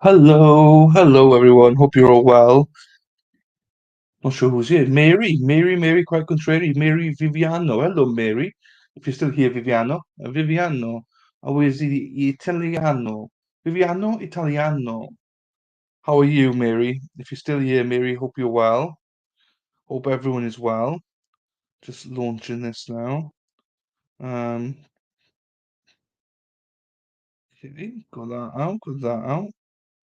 Hello everyone. Hope you're all well. Not sure who's here. Mary, quite contrary. Mary Viviano. Hello, Mary. If you're still here, Viviano. Viviano. How is the Italiano? Viviano Italiano. How are you, Mary? If you're still here, Mary, hope you're well. Hope everyone is well. Just launching this now. Um, okay, got that out, got that out.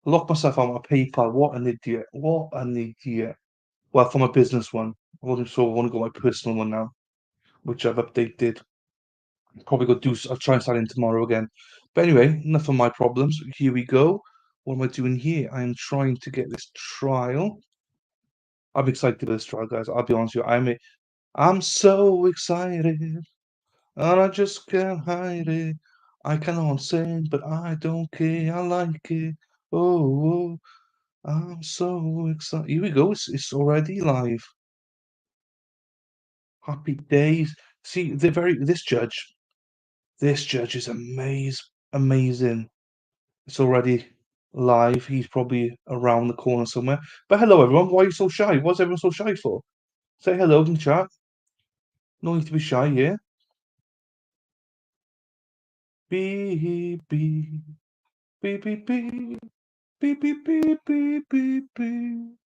Lock myself out my PayPal. What an idiot. What an idiot. Well, for my business one. I wasn't sure I want to go my personal one now, which I've updated. Probably go do. I'll try and sign in tomorrow again. But anyway, enough of my problems. Here we go. What am I doing here? I am trying to get this trial. I'm excited for this trial, guys. I'll be honest with you. I'm so excited, and I just can't hide it. I cannot sing, but I don't care. I like it. Oh, I'm so excited. Here we go. It's already live. Happy days. See, they're very. This judge is amazing. It's already live. He's probably around the corner somewhere. But hello, everyone. Why are you so shy? What's everyone so shy for? Say hello in the chat. No need to be shy here. Beep, beep, beep, beep, beep, beep, beep, beep, beep, beep, beep.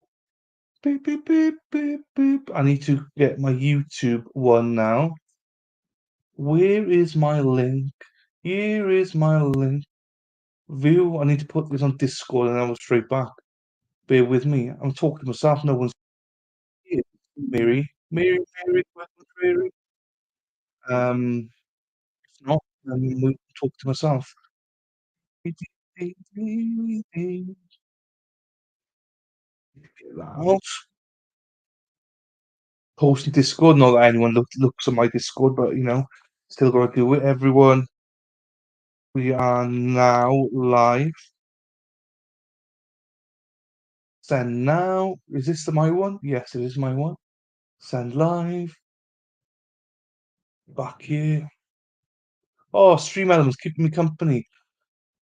Beep, beep, beep, beep, beep. I need to get my YouTube one now. Where is my link? Here is my link. View. I need to put this on Discord and I will straight back. Bear with me. I'm talking to myself. No one's here. Mary, Mary. If not, then we talk to myself. Get that out. Posting Discord. Not that anyone looks at my Discord, but still gotta do it. Everyone, we are now live. Send now. Is this my one? Yes, it is my one. Send live. Back here. Oh, Stream Elements keeping me company.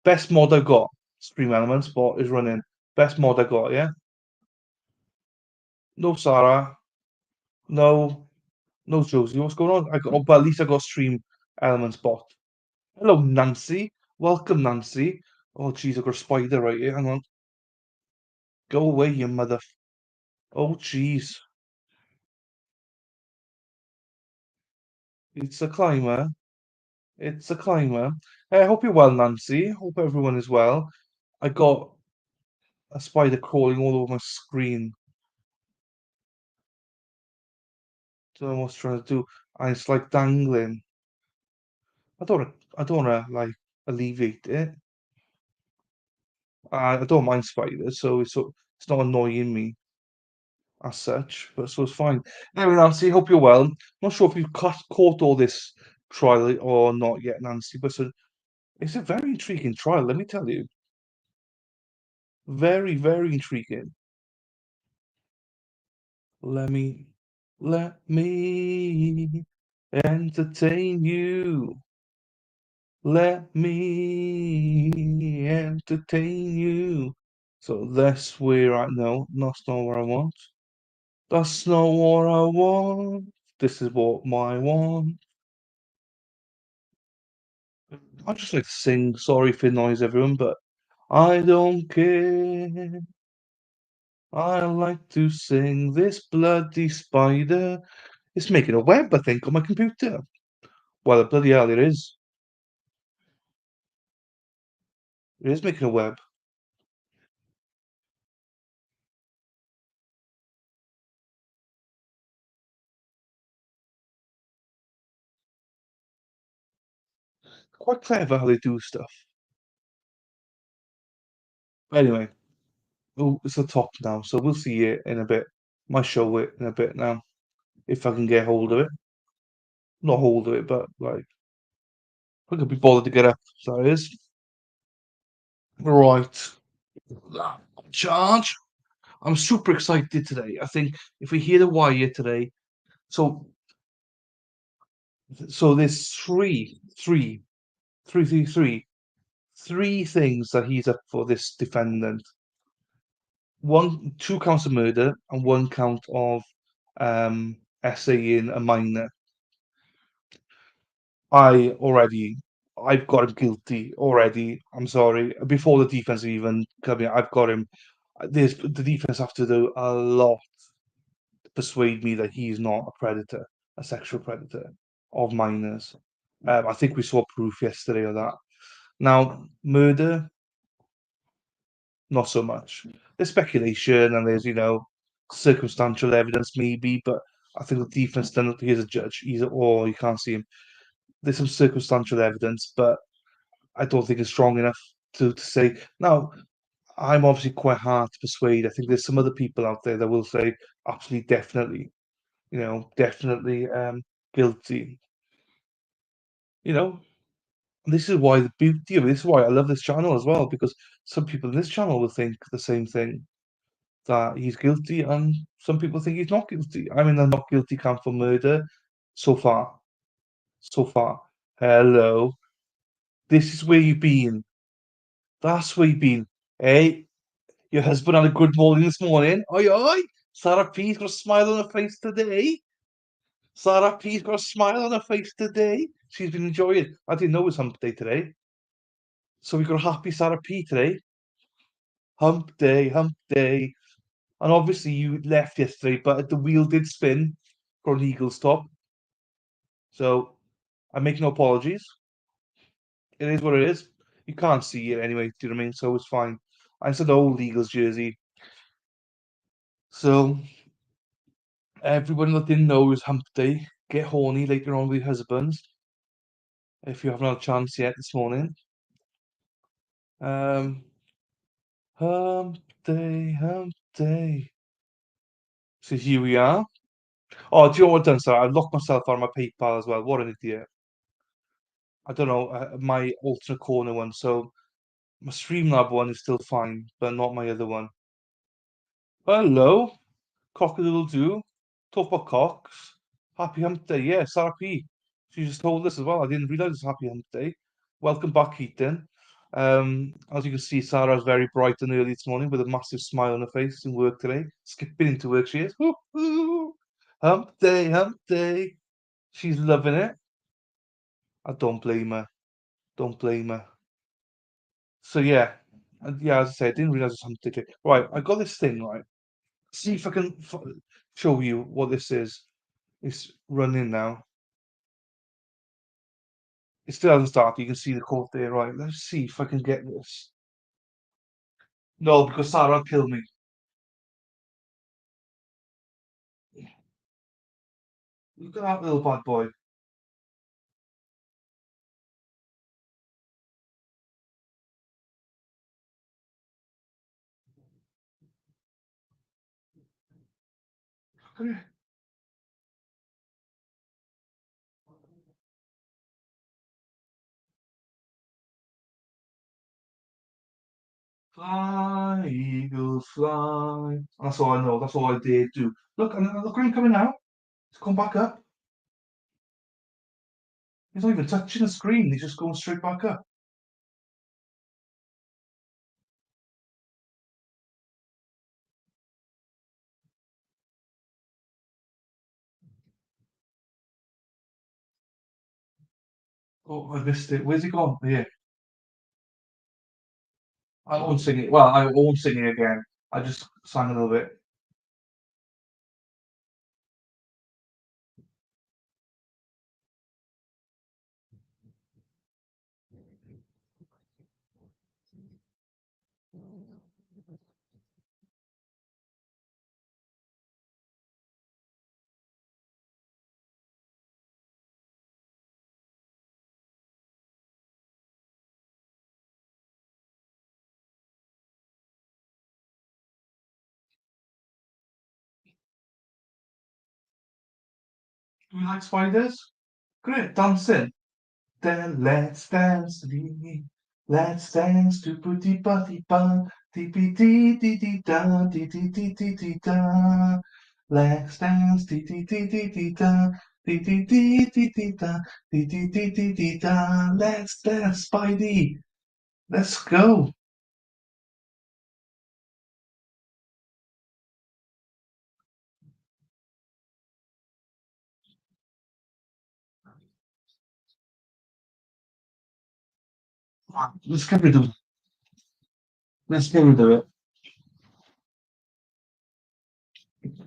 Best mod I got. Stream Elements bot is running. Best mod I got, yeah? No Sarah. No. No Josie. What's going on? But at least I got Stream Elements bot. Hello, Nancy. Welcome, Nancy. Oh, jeez, I got a spider right here. Hang on. Go away, you mother. Oh, jeez. It's a climber. It's a climber. Hey, I hope you're well, Nancy. Hope everyone is well. I got a spider crawling all over my screen. Don't know what's trying to do. And it's like dangling. I don't wanna like alleviate it. I don't mind spiders, so it's not annoying me as such, but so it's fine. Anyway, Nancy, hope you're well. Not sure if you've caught all this trial or not yet, Nancy, but it's a very intriguing trial, let me tell you. Very, very intriguing. Let me, let me entertain you. Let me entertain you. So that's where I know that's not what I want. That's not what I want. This is what I want. I just like to sing. Sorry for the noise, everyone, but I don't care. I like to sing. This bloody spider is making a web, I think, on my computer. Well, bloody hell, it is. It is making a web. Quite clever how they do stuff. But anyway, oh, it's the top now, so we'll see it in a bit. Might show it in a bit now, if I can get hold of it. Not hold of it, but like I could be bothered to get up. So it is. Right. Charge. I'm super excited today. I think if we hear the wire today, so there's three. three things that he's up for, this defendant. Two counts of murder and one count of essaying a minor. I already, I've got him guilty already. I'm sorry. Before the defense even come in, I've got him. The defense have to do a lot to persuade me that he's not a predator, a sexual predator of minors. I think we saw proof yesterday of that. Now, murder, not so much. There's speculation and there's, circumstantial evidence maybe, but I think the defense done. Here's a judge. You can't see him. There's some circumstantial evidence, but I don't think it's strong enough to say. Now, I'm obviously quite hard to persuade. I think there's some other people out there that will say absolutely, definitely, definitely guilty. You know, and this is why the beauty of it, this is why I love this channel as well, because some people in this channel will think the same thing, that he's guilty, and some people think he's not guilty. I'm in the not guilty camp for murder so far. So far. Hello. This is where you've been. That's where you've been. Hey, your husband had a good morning this morning. Oi, oi. Sarah P's got a smile on her face today. Sarah P's got a smile on her face today. She's been enjoying. I didn't know it was hump day today. So we got a happy Sarah P today. Hump day, hump day. And obviously you left yesterday, but the wheel did spin for an Eagles top. So I make no apologies. It is what it is. You can't see it anyway, do you know what I mean? So it's fine. And it's an old Eagles jersey. So everyone that didn't know it was hump day, get horny later on with your husbands. If you haven't had a chance yet this morning. Um, hump day, hump day. So here we are. Oh, do you know what I've done, sir? I've locked myself out of my PayPal as well. What an idiot. I don't know, my alternate corner one. So my Streamlab one is still fine, but not my other one. Hello, cock-a-doodle-doo. Talk about cocks. Happy hump day. Yeah, Sarah P. She just told us as well. I didn't realize it's happy hump day. Welcome back, Keaton. As you can see, Sarah's very bright and early this morning with a massive smile on her face in work today. Skipping into work, she is. Woo-hoo. Hump day, hump day. She's loving it. I don't blame her. Don't blame her. So yeah, and yeah, as I said, I didn't realize it's hump day. Right, I got this thing right. See if I can show you what this is. It's running now. It still hasn't started. You can see the code there, right? Let's see if I can get this. No, because Sarah will kill me. Look at that little bad boy. Look at it. Fly, eagles, fly. That's all I know. That's all I dare do. Look, and look where he's coming now. He's come back up. He's not even touching the screen. He's just going straight back up. Oh, I missed it. Where's he gone? Here. I won't sing it. Well, I won't sing it again. I just sang a little bit. Do you like spiders? Great, dancing. Then let's dance to putty putty pa, dee dee dee dee dee da, dee dee dee dee dee da. Let's dance, dee dee dee dee dee da, dee dee dee dee dee da, dee dee dee dee dee da. Let's dance, Spidey. Let's go. Let's get rid of. Let's get rid of it.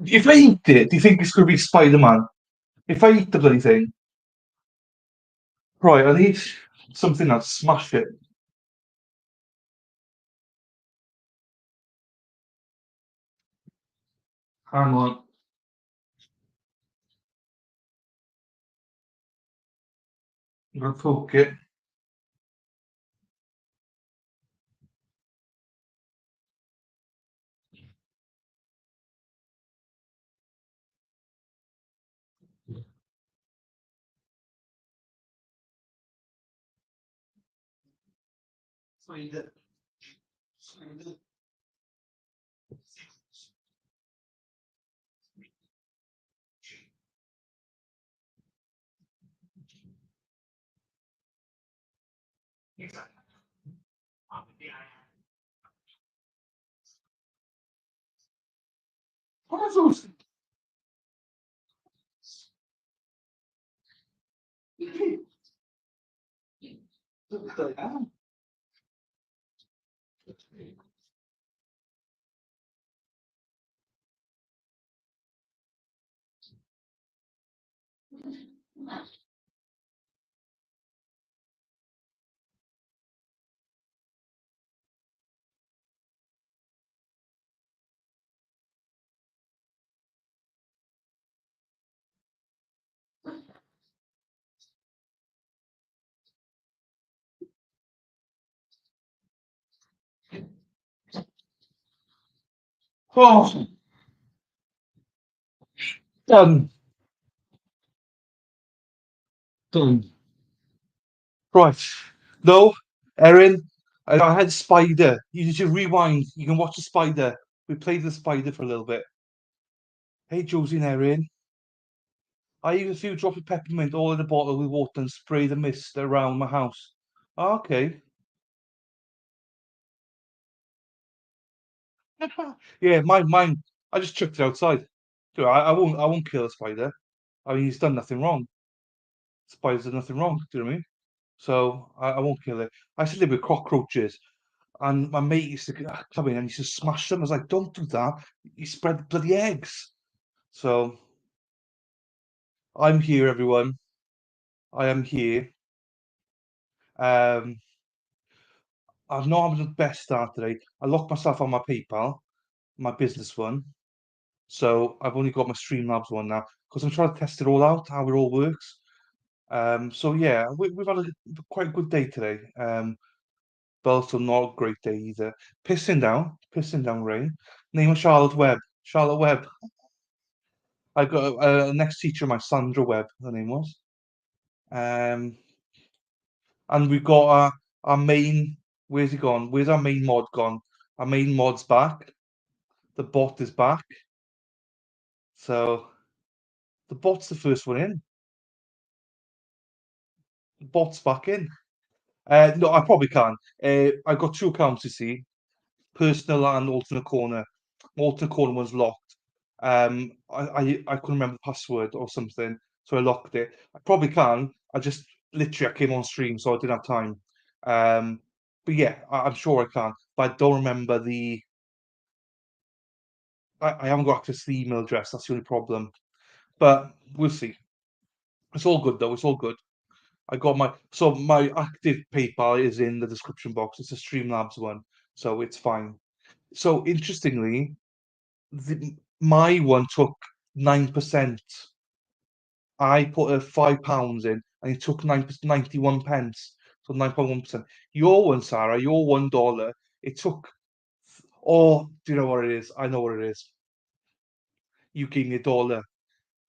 If I eat it, do you think it's going to be Spider-Man? If I eat the bloody thing, right? I need something that smash it. Hang on. I'm gonna poke it. Find it. Find it. What are those? Oh, done. Done. Right. No, Erin, I had spider. You should rewind. You can watch the spider. We played the spider for a little bit. Hey, Josie and Erin. I use a few drops of peppermint all in a bottle with water and spray the mist around my house. Okay. Yeah, mine. I just chucked it outside. I won't kill a spider. I mean, he's done nothing wrong. Spider's done nothing wrong. Do you know what I mean? So I won't kill it. I used to live with cockroaches, and my mate used to come in and he used to smash them. I was like, don't do that. You spread bloody eggs. So I'm here, everyone. I am here. Um, I've not having the best start today. I locked myself on my PayPal, my business one. So I've only got my Streamlabs one now because I'm trying to test it all out, how it all works. So yeah, we've had a quite a good day today. But also not a great day either. Pissing down rain. Name of Charlotte Webb. Charlotte Webb. I got a next teacher of my Sandra Webb. Her name was. Um, and we got our main. Where's he gone? Where's our main mod gone? Our main mod's back. The bot is back. So the bot's the first one in. The bot's back in. No, I probably can. I've got two accounts, you see, personal and alternate corner. Alternate corner was locked. I couldn't remember the password or something, so I locked it. I probably can. I just literally I came on stream, so I didn't have time. Um, but yeah, I'm sure I can. But I don't remember the. I haven't got access to the email address. That's the only problem. But we'll see. It's all good though. It's all good. I got my active PayPal is in the description box. It's a Streamlabs one, so it's fine. So interestingly, my one took 9%. I put a £5 in, and it took 91 pence, so 9.1%. Your one, Sarah, your $1, it took. Oh, do you know what it is? I know what it is. You gave me a dollar.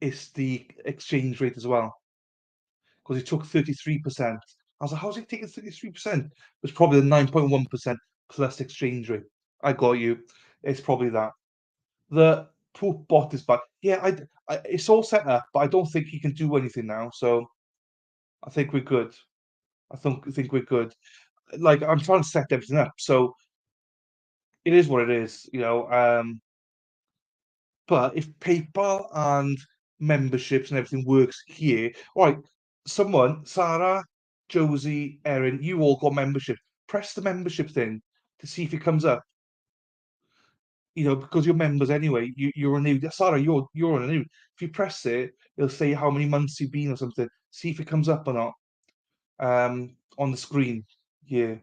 It's the exchange rate as well, because it took 33%. I was like, how's it taking 33%? It's probably the 9.1% plus exchange rate. I got you. It's probably that. The poop bot is back. Yeah, it's all set up, but I don't think he can do anything now. So I think we're good. I think we're good. like I'm trying to set everything up, so it is what it is, you know. But if PayPal and memberships and everything works here, all right, someone, Sarah, Josie, Erin, you all got membership. Press the membership thing to see if it comes up. You know, because you're members anyway. You're a new Sarah. You're on a new. If you press it, it'll say how many months you've been or something. See if it comes up or not. On the screen. Yeah,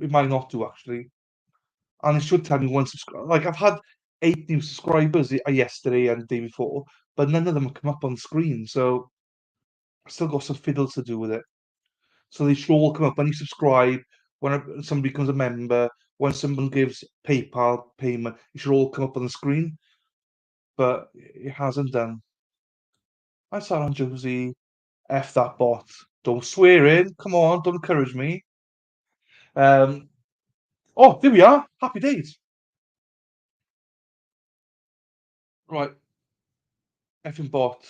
it might not do actually, and it should tell me one subscriber. Like I've had 8 new subscribers yesterday and the day before, but none of them have come up on the screen. So I've still got some fiddles to do with it. So they should all come up when you subscribe, when somebody becomes a member, when someone gives PayPal payment, it should all come up on the screen. But it hasn't done. I saw on Josie, F that bot. Don't swear in. Come on, don't encourage me. Um, oh, there we are. Happy days. Right, effing bot.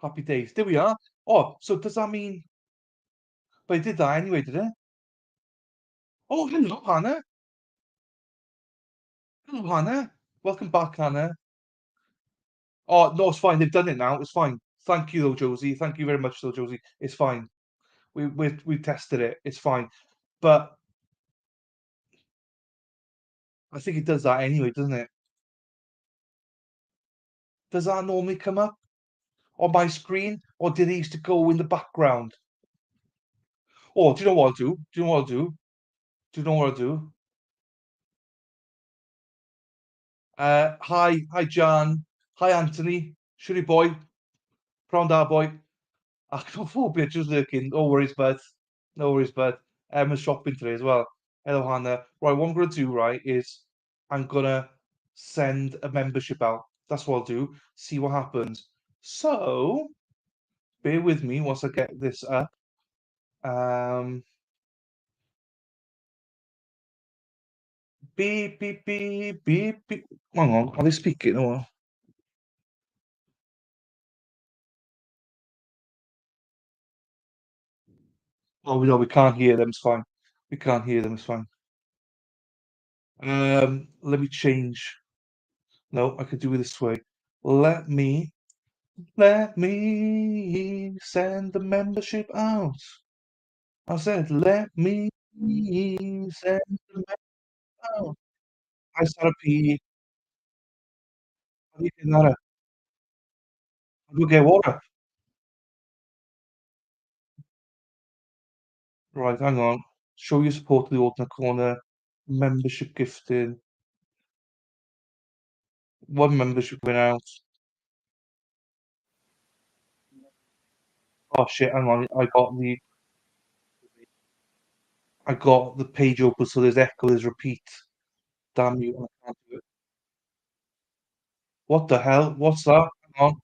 Happy days. There we are. Oh, so does that mean? But I did that anyway, did it? Oh, hello, Hannah. Hello, Hannah. Welcome back, Hannah. Oh, no, it's fine. They've done it now. It's fine. Thank you, though, Josie. Thank you very much, though, Josie. It's fine. We tested it. It's fine. But I think it does that anyway, doesn't it? Does that normally come up on my screen, or did it used to go in the background? Oh, do you know what I'll do? Do you know what I'll do? Do you know what I'll do? Hi, Jan. Hi, Anthony. Shitty boy. Proud dad boy. Acrophobia just lurking. No worries, bud. No worries, bud. Emma's shopping today as well. Hello, Hannah. Right, what I'm gonna do, right, is I'm gonna send a membership out. That's what I'll do. See what happens. So, bear with me once I get this up. Um, beep, beep, beep, beep, beep. Hang on, are they speaking or? Oh, no, we can't hear them. It's fine. We can't hear them. It's fine. Let me change. No, I could do it this way. Let me, let me send the membership out. I said, let me send the membership out. I started P. How do you get that? How do you get water? Right, hang on. Show your support to the alternate corner. Membership gifting. One membership went out. Oh shit, hang on. I got the page open, so there's echo, there's repeat. Damn you, I can't do it. What the hell? What's that? Hang on.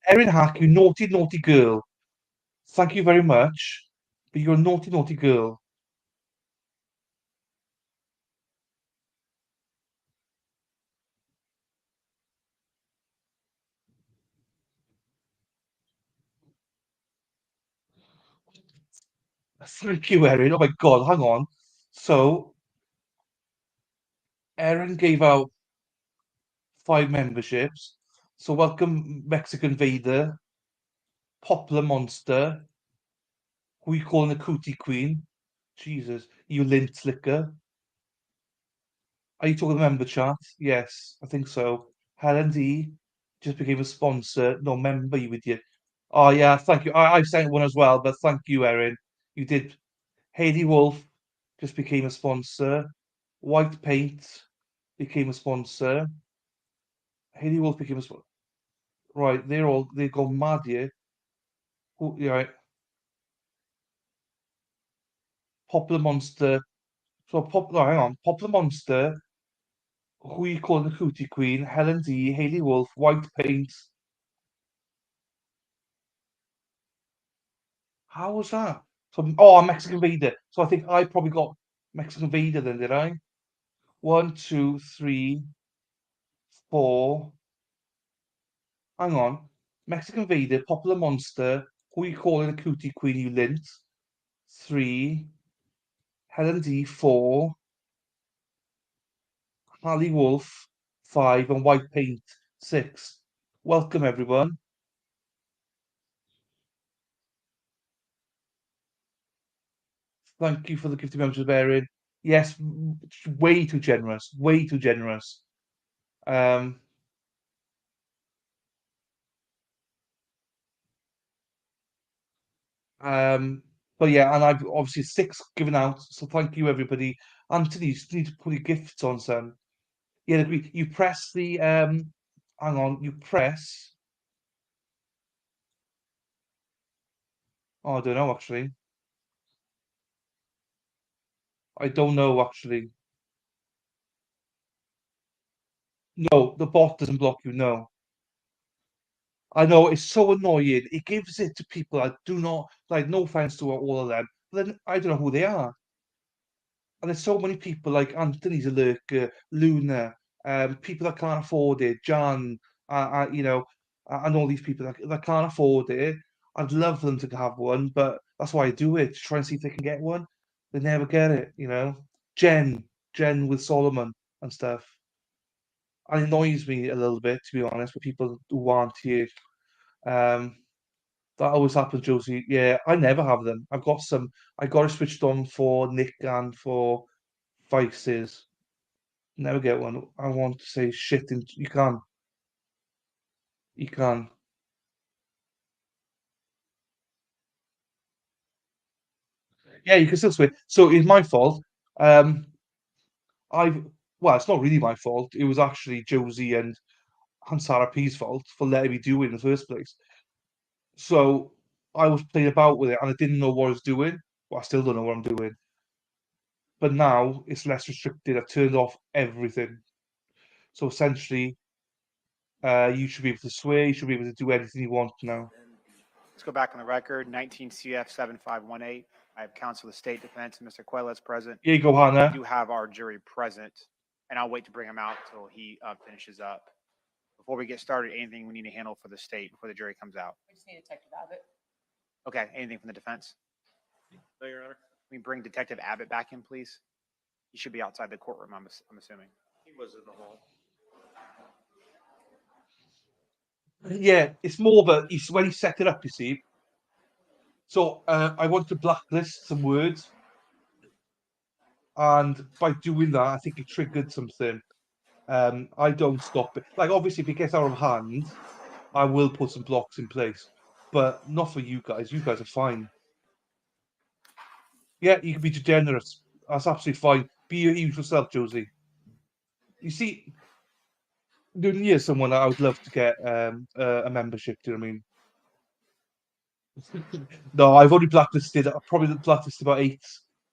Erin Hack, you naughty, naughty girl. Thank you very much, but you're a naughty, naughty girl. Thank you, Erin. Oh my God, hang on. So, Erin gave out 5 memberships. So, welcome, Mexican Vader, Popular Monster, who you calling the Cootie Queen? Jesus, you lint slicker. Are you talking the member chat? Yes, I think so. Helen D just became a sponsor. No member, you idiot. Oh yeah, thank you. I sent one as well, but thank you, Erin. You did. Hayley Wolf just became a sponsor. White Paint became a sponsor. Hayley Wolf became a sponsor. Right, they've gone mad here. Yeah, right. Popular Monster. So no, hang on. Popular Monster. Who you calling the Cootie Queen? Helen D, Hayley Wolf, White Paint. How was that? So, oh, Mexican Vader. So I think I probably got Mexican Vader then, did I? One, two, three, four. Hang on. Mexican Vader, Popular Monster. Who you calling a cutie queen, you lint? 3. Helen D. 4. Harley Wolf 5. And White Paint 6. Welcome, everyone. Thank you for the gifted members bearing. Yes, way too generous. Way too generous. Um, but yeah, and I've obviously 6 given out. So thank you, everybody. Anthony, you still need to put your gifts on, son. Yeah, agree. You press the hang on, you press. Oh, I don't know actually. I don't know actually. No, the bot doesn't block you. No, I know it's so annoying. It gives it to people I do not like. No offense to all of them, but then I don't know who they are. And there's so many people like Anthony's a lurker, Luna, people that can't afford it, John, and all these people that can't afford it. I'd love them to have one, but that's why I do it, to try and see if they can get one. They never get it. Jen, Jen with Solomon and stuff. It annoys me a little bit, to be honest, with people who aren't here. Um, that always happens, Josie. Yeah, I never have them. I've got some. I got it switched on for Nick and for Vices. Never get one. I want to say shit. You can. You can. Yeah, you can still switch. So it's my fault. Um, I've. Well, it's not really my fault. It was actually Josie and Sarah P's fault for letting me do it in the first place. So I was playing about with it and I didn't know what I was doing. Well, I still don't know what I'm doing. But now it's less restricted. I've turned off everything. So essentially, you should be able to swear. You should be able to do anything you want now. Let's go back on the record. 19 CF 7518. I have counsel of the state defense, Mr. Quiles present. Here you go, I Hannah. do have our jury present, and I'll wait to bring him out until he finishes up. Before we get started, anything we need to handle for the state before the jury comes out? We just need Detective Abbott. Okay, anything from the defense? No, Your Honor. Can we bring Detective Abbott back in, please? He should be outside the courtroom, I'm assuming. He was in the hall. Yeah, it's more of when he set it up, you see. So I want to blacklist some words, and by doing that, I think it triggered something. I don't stop it. Like obviously, if it gets out of hand, I will put some blocks in place, but not for you guys. You guys are fine. Yeah, you can be degenerates. That's absolutely fine. Be your usual self, Josie. You see, Dunya is someone I would love to get a membership. Do you know what I mean? No, I've only blacklisted. I've probably blacklisted about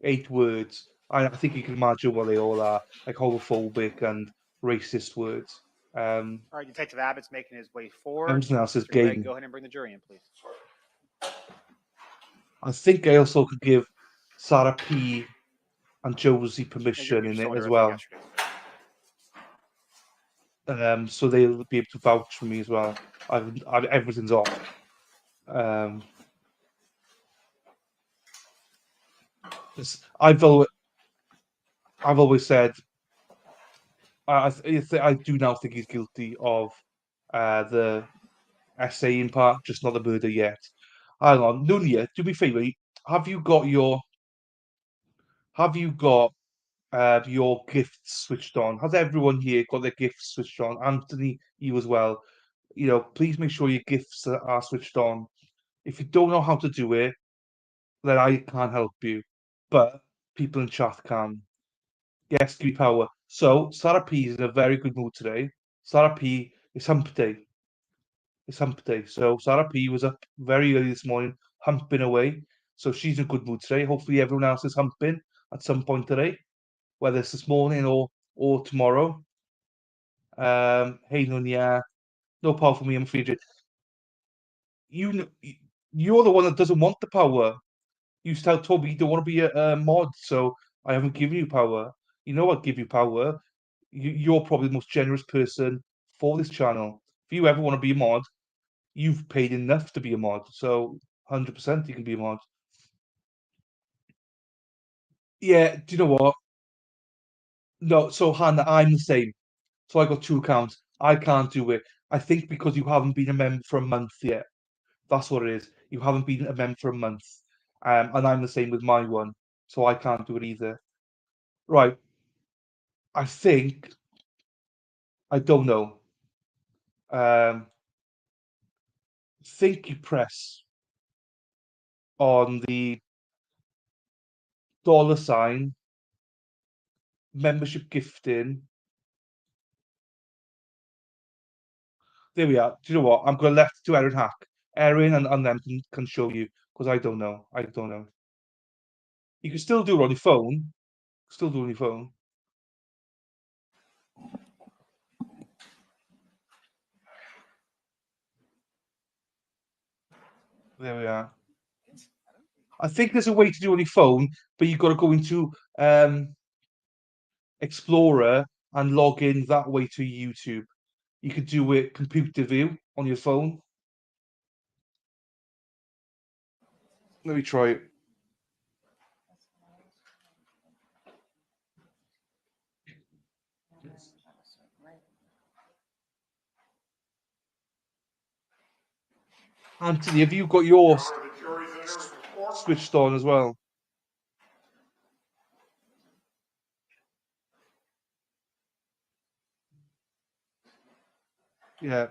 eight words. I think you can imagine what they all are, like homophobic and racist words. All right, Detective Abbott's making his way forward. Everything else is Mr. Gregg, game. go ahead and bring the jury in, please. I think I also could give Sarah P and Josie Yeah, permission you're in still it under as oath from well. yesterday. So they'll be able to vouch for me as well. Everything's off. I've always said I do now think he's guilty of the essaying part, just not the murder yet. Hang on, Nunia, do me a favour. Have you got your gifts switched on? Has everyone here got their gifts switched on? Anthony, you as well. Please make sure your gifts are switched on. If you don't know how to do it, then I can't help you, but people in chat can. Yes, give me power. So Sarah P is in a very good mood today. Sarah P is hump day. It's hump day. So Sarah P was up very early this morning, humping away. So she's in a good mood today. Hopefully everyone else is humping at some point today, whether it's this morning or tomorrow. Hey Nunya, no power for me. I'm free. You you're the one that doesn't want the power. You tell Toby you don't want to be a mod, so I haven't given you power. You know I'd give you power. You're probably the most generous person for this channel. If you ever want to be a mod, you've paid enough to be a mod. So 100% you can be a mod. Yeah, do you know what? No, so Hannah, I'm the same. So I got 2 accounts. I can't do it. I think because you haven't been a member for a month yet. That's what it is. You haven't been a member for a month. And I'm the same with my one. So I can't do it either. Right. I think I don't know. Think you press on the $ membership gifting. There we are. Do you know what? I'm going to left to Erin Hack. Erin and them can show you because I don't know. I don't know. You can still do it on your phone. Still do it on your phone. There we are. I think there's a way to do it on your phone, but you've got to go into Explorer and log in that way to YouTube. You could do it computer view on your phone. Let me try it. Anthony, have you got yours switched on as well? Yeah.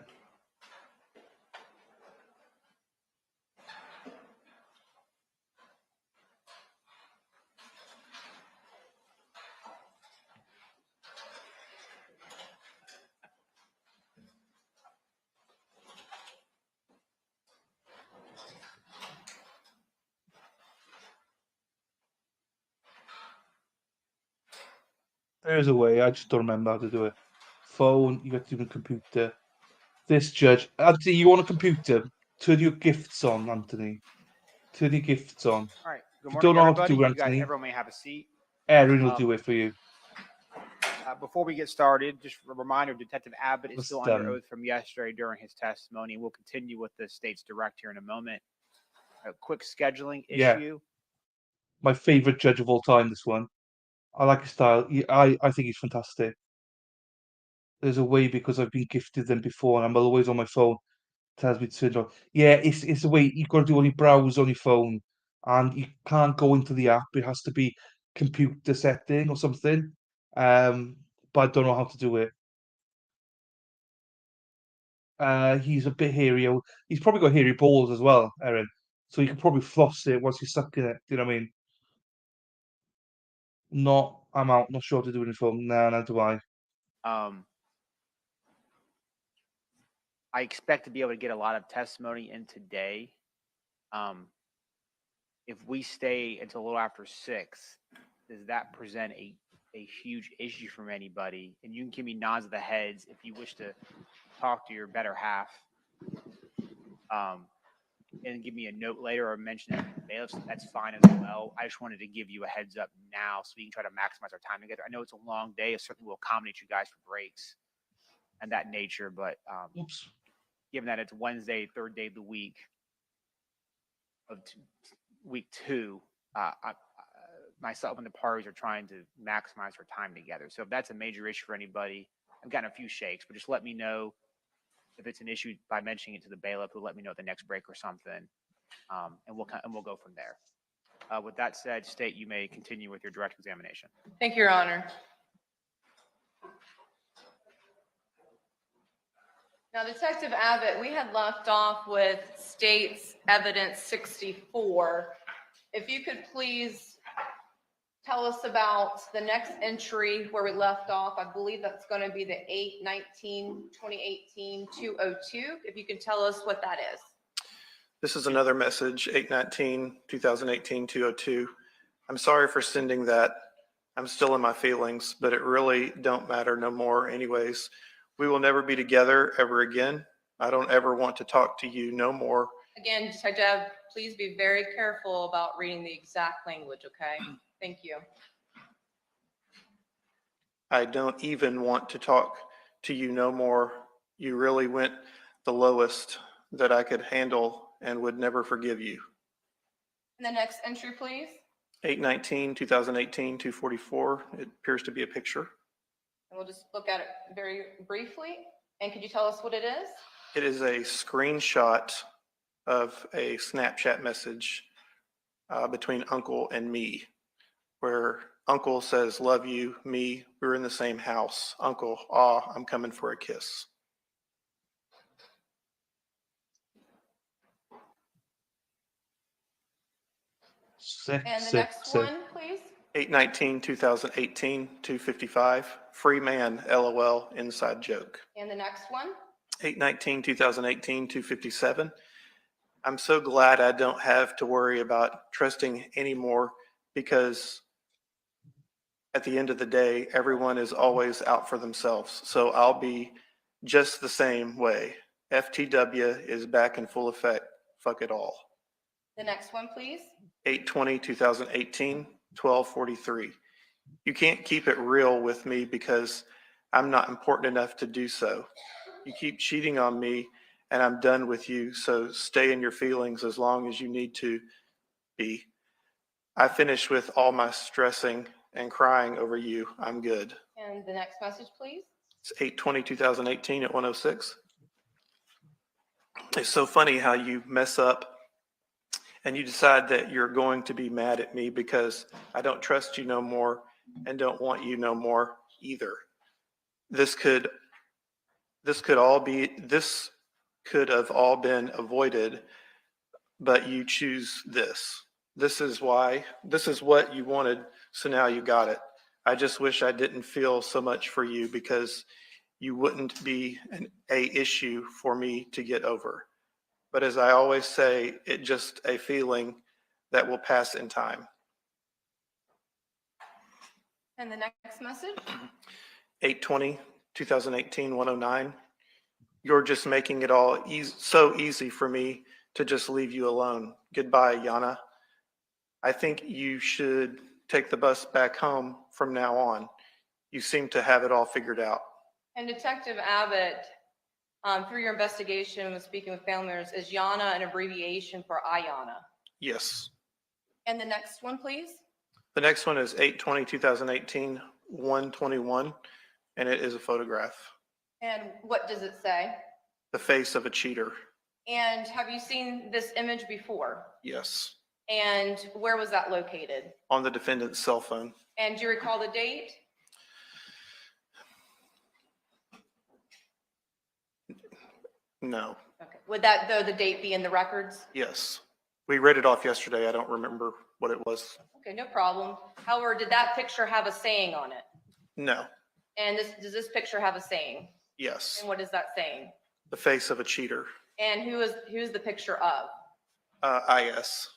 There's a way. I just don't remember how to do it. Phone, you got to do the computer. This judge. Anthony, you on a computer? Turn your gifts on, Anthony. Turn your gifts on. All right. Good If you morning, don't know how to everybody. do it, You guys, Anthony, everyone may have a seat. Erin will do it for you. Before we get started, just a reminder, Detective Abbott is Let's still under oath from yesterday during his testimony. We'll continue with the state's direct here in a moment. A quick scheduling Yeah. issue. My favorite judge of all time, this one. I like his style. I think he's fantastic. There's a way because I've been gifted them before and I'm always on my phone. Tells me to turn it on. Yeah, it's a way you've got to do on your browse on your phone and you can't go into the app. It has to be computer setting or something. But I don't know how to do it. He's a bit hairy. He's probably got hairy balls as well, Erin. So you can probably floss it once you're stuck in it. Do you know what I mean? I'm out. Not sure how to do it in phone. No, neither do I. I expect to be able to get a lot of testimony in today. If we stay until a little after 6, does that present a huge issue from anybody? And you can give me nods of the heads if you wish to talk to your better half. And give me a note later or mention it in the bailiffs. That's fine as well. I just wanted to give you a heads up now so we can try to maximize our time together. I know it's a long day. It certainly will accommodate you guys for breaks and that nature, but given that it's Wednesday, 3rd day of the week of week 2, myself and the parties are trying to maximize our time together. So if that's a major issue for anybody, I've gotten a few shakes, but just let me know if it's an issue by mentioning it to the bailiff, who'll let me know at the next break or something, and we'll go from there. With that said, State, you may continue with your direct examination. Thank you, Your Honor. Now, Detective Abbott, we had left off with State's Evidence 64. If you could please tell us about the next entry where we left off. I believe that's going to be the 8/19/2018-202. If you can tell us what that is. This is another message, 8/19/2018-202. I'm sorry for sending that. I'm still in my feelings, but it really don't matter no more anyways. We will never be together ever again. I don't ever want to talk to you no more. Again, Detective, please be very careful about reading the exact language, okay? Thank you. I don't even want to talk to you no more. You really went the lowest that I could handle and would never forgive you. And the next entry, please. 8/19/2018, 244. It appears to be a picture. And we'll just look at it very briefly. And could you tell us what it is? It is a screenshot of a Snapchat message between Uncle and me, where Uncle says, "Love you," me, "We're in the same house." Uncle, I'm coming for a kiss. Sick, And the sick, next sick. one, please. 8/19/2018, 255. Free man, LOL, inside joke. And the next one. 8/19/2018, 257. I'm so glad I don't have to worry about trusting anymore, because at the end of the day, everyone is always out for themselves. So I'll be just the same way. FTW is back in full effect. Fuck it all. The next one, please. 8/20/2018, 12:43. You can't keep it real with me because I'm not important enough to do so. You keep cheating on me and I'm done with you, so stay in your feelings as long as you need to be. I finished with all my stressing and crying over you. I'm good. And the next message, please. It's 8/20/2018 at 1:06. It's so funny how you mess up and you decide that you're going to be mad at me because I don't trust you no more and don't want you no more either. This could have all been avoided, but you choose this. This is what you wanted, so now you got it. I just wish I didn't feel so much for you, because you wouldn't be a issue for me to get over. But as I always say, it's just a feeling that will pass in time. And the next message. 8/20/2018, 109. You're just making it all so easy for me to just leave you alone. Goodbye, Yana. I think you should take the bus back home from now on. You seem to have it all figured out. And Detective Abbott, through your investigation with speaking with family members, is Yana an abbreviation for Ayana? Yes. And the next one, please. The next one is 8/20/2018, 121, and it is a photograph. And what does it say? The face of a cheater. And have you seen this image before? Yes. And where was that located? On the defendant's cell phone. And do you recall the date? No. Okay. Would that, though, the date be in the records? Yes. We read it off yesterday. I don't remember what it was. Okay, no problem. However, did that picture have a saying on it? No. And does this picture have a saying? Yes. And what is that saying? The face of a cheater. And who's the picture of? IS.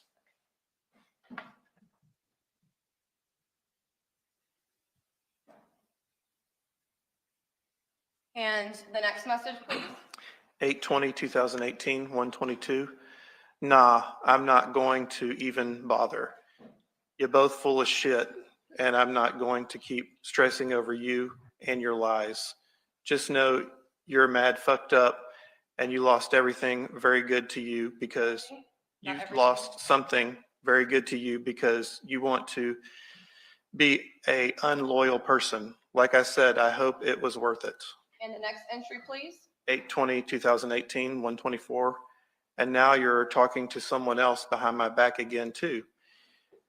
And the next message, please. 8/20/2018, 122. Nah, I'm not going to even bother. You're both full of shit, and I'm not going to keep stressing over you and your lies. Just know you're mad fucked up and you lost everything very good to you because Not you've everything. lost something very good to you because you want to be a unloyal person. Like I said, I hope it was worth it. And the next entry, please. 8/20/2018, 124. And now you're talking to someone else behind my back again too.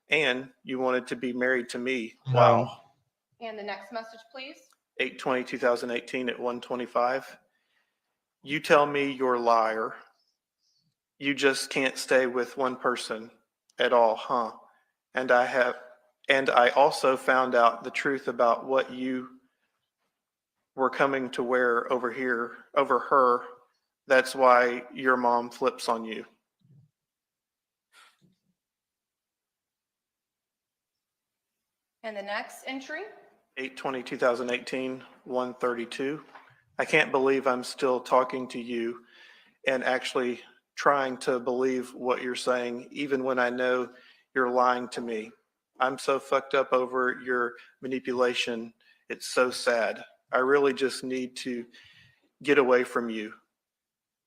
And you wanted to be married to me. Wow. And the next message, please. 8/20/2018 at 125. You tell me you're a liar. You just can't stay with one person at all, huh? And I also found out the truth about what you were coming to wear over her. That's why your mom flips on you. And the next entry. 8/20/2018, 132. I can't believe I'm still talking to you and actually trying to believe what you're saying, even when I know you're lying to me. I'm so fucked up over your manipulation. It's so sad. I really just need to get away from you.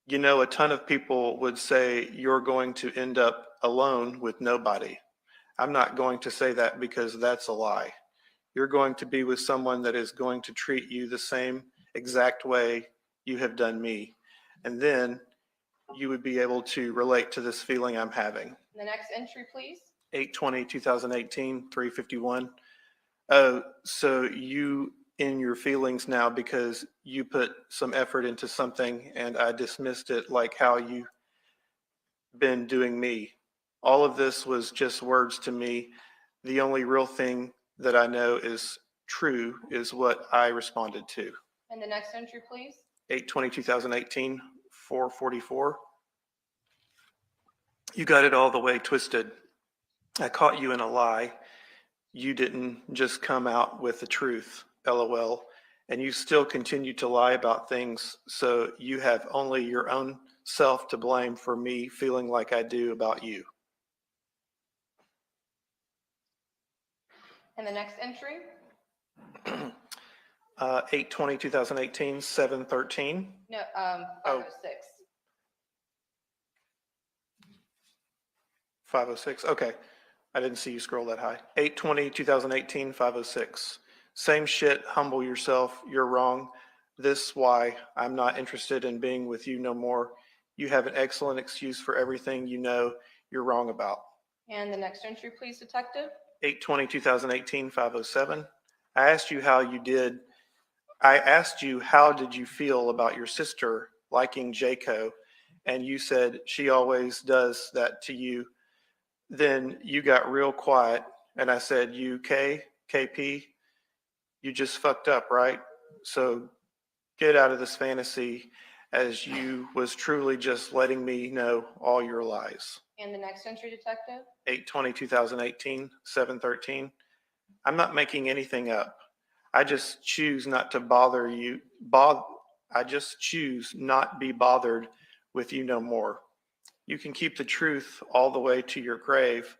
You know, a ton of people would say you're going to end up alone with nobody. I'm not going to say that because that's a lie. You're going to be with someone that is going to treat you the same exact way you have done me. And then you would be able to relate to this feeling I'm having. The next entry, please. 8/20/2018, 3:51. Oh, so you in your feelings now because you put some effort into something and I dismissed it like how you been doing me. All of this was just words to me. The only real thing that I know is true is what I responded to. And the next entry, please. 8/20/2018, 4:44. You got it all the way twisted. I caught you in a lie. You didn't just come out with the truth, LOL. And you still continue to lie about things, so you have only your own self to blame for me feeling like I do about you. And the next entry. 8/20/2018, 7:13. No, Oh. 506. 5:06. Okay. I didn't see you scroll that high. 8/20/2018, 5:06. Same shit, humble yourself. You're wrong. This why I'm not interested in being with you no more. You have an excellent excuse for everything you know you're wrong about. And the next entry, please, Detective. 8/20/2018, 5:07. I asked you how you did. I asked you how did you feel about your sister liking Jayco, and you said she always does that to you. Then you got real quiet, and I said, KP, you just fucked up, right? So get out of this fantasy, as you was truly just letting me know all your lies. And the next entry, Detective. 8/20/2018, 7:13. I'm not making anything up. I just choose not to bother you. I just choose not be bothered with you no more. You can keep the truth all the way to your grave,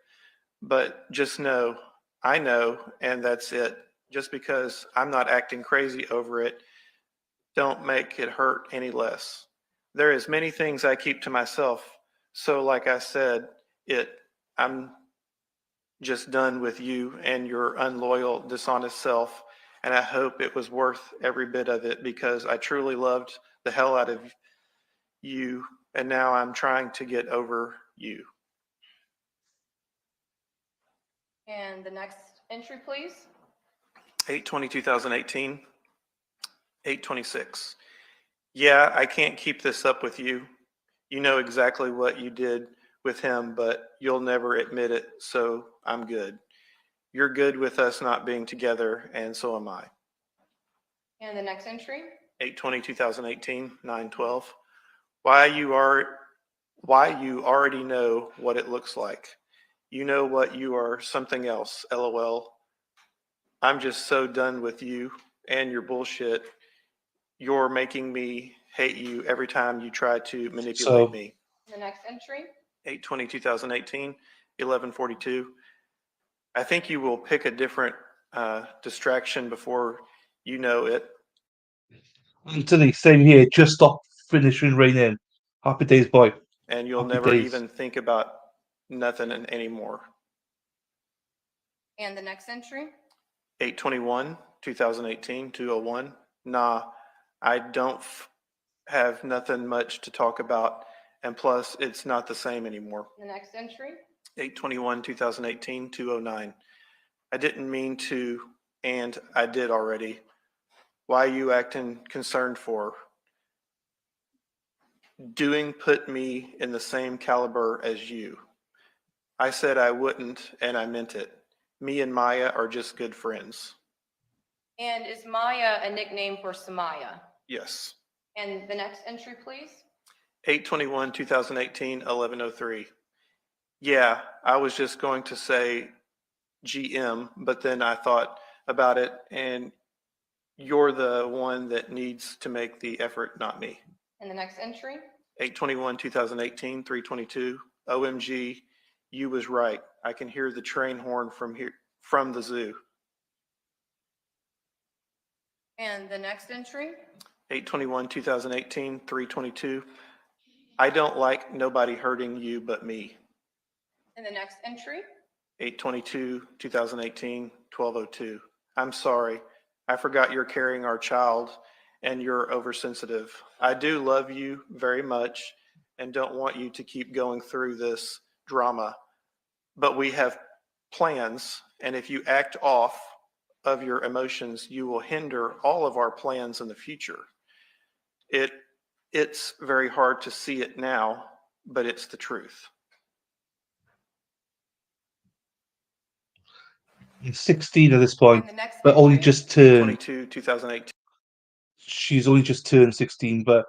but just know, I know, and that's it. Just because I'm not acting crazy over it, don't make it hurt any less. There is many things I keep to myself. So like I said, I'm just done with you and your unloyal, dishonest self. And I hope it was worth every bit of it because I truly loved the hell out of you. And now I'm trying to get over you. And the next entry, please. 8/20/2018, 8/26. Yeah, I can't keep this up with you. You know exactly what you did with him, but you'll never admit it, so I'm good. You're good with us not being together, and so am I. And the next entry. 8/20/2018, 9/12. Why you already know what it looks like. You know what you are, something else, LOL. I'm just so done with you and your bullshit. You're making me hate you every time you try to manipulate me. The next entry. 8/20/2018, 11:42. I think you will pick a different distraction before you know it. Anthony, same here. Just stop finishing raining. Happy days, boy. And you'll Happy never days. even think about nothing anymore. And the next entry. 8/21/2018, 2:01. Nah, I don't have nothing much to talk about. And plus, it's not the same anymore. The next entry. 8/21/2018, 2:09. I didn't mean to, and I did already. Why are you acting concerned for? Doing put me in the same caliber as you. I said I wouldn't, and I meant it. Me and Maya are just good friends. And is Maya a nickname for Samaya? Yes. And the next entry, please. 8/21/2018, 11:03. Yeah, I was just going to say GM, but then I thought about it, and you're the one that needs to make the effort, not me. And the next entry. 8/21/2018, 3:22. OMG, you was right. I can hear the train horn from here, from the zoo. And the next entry. 8/21/2018, 3:22. I don't like nobody hurting you but me. And the next entry, 8/22/2018, 12:02. I'm sorry. I forgot you're carrying our child and you're oversensitive. I do love you very much and don't want you to keep going through this drama, but we have plans, and if you act off of your emotions, you will hinder all of our plans in the future. It's very hard to see it now, but it's the truth. He's 16 at this point, and the next but only entry, just turned. 8/22/2018. She's only just turned 16, but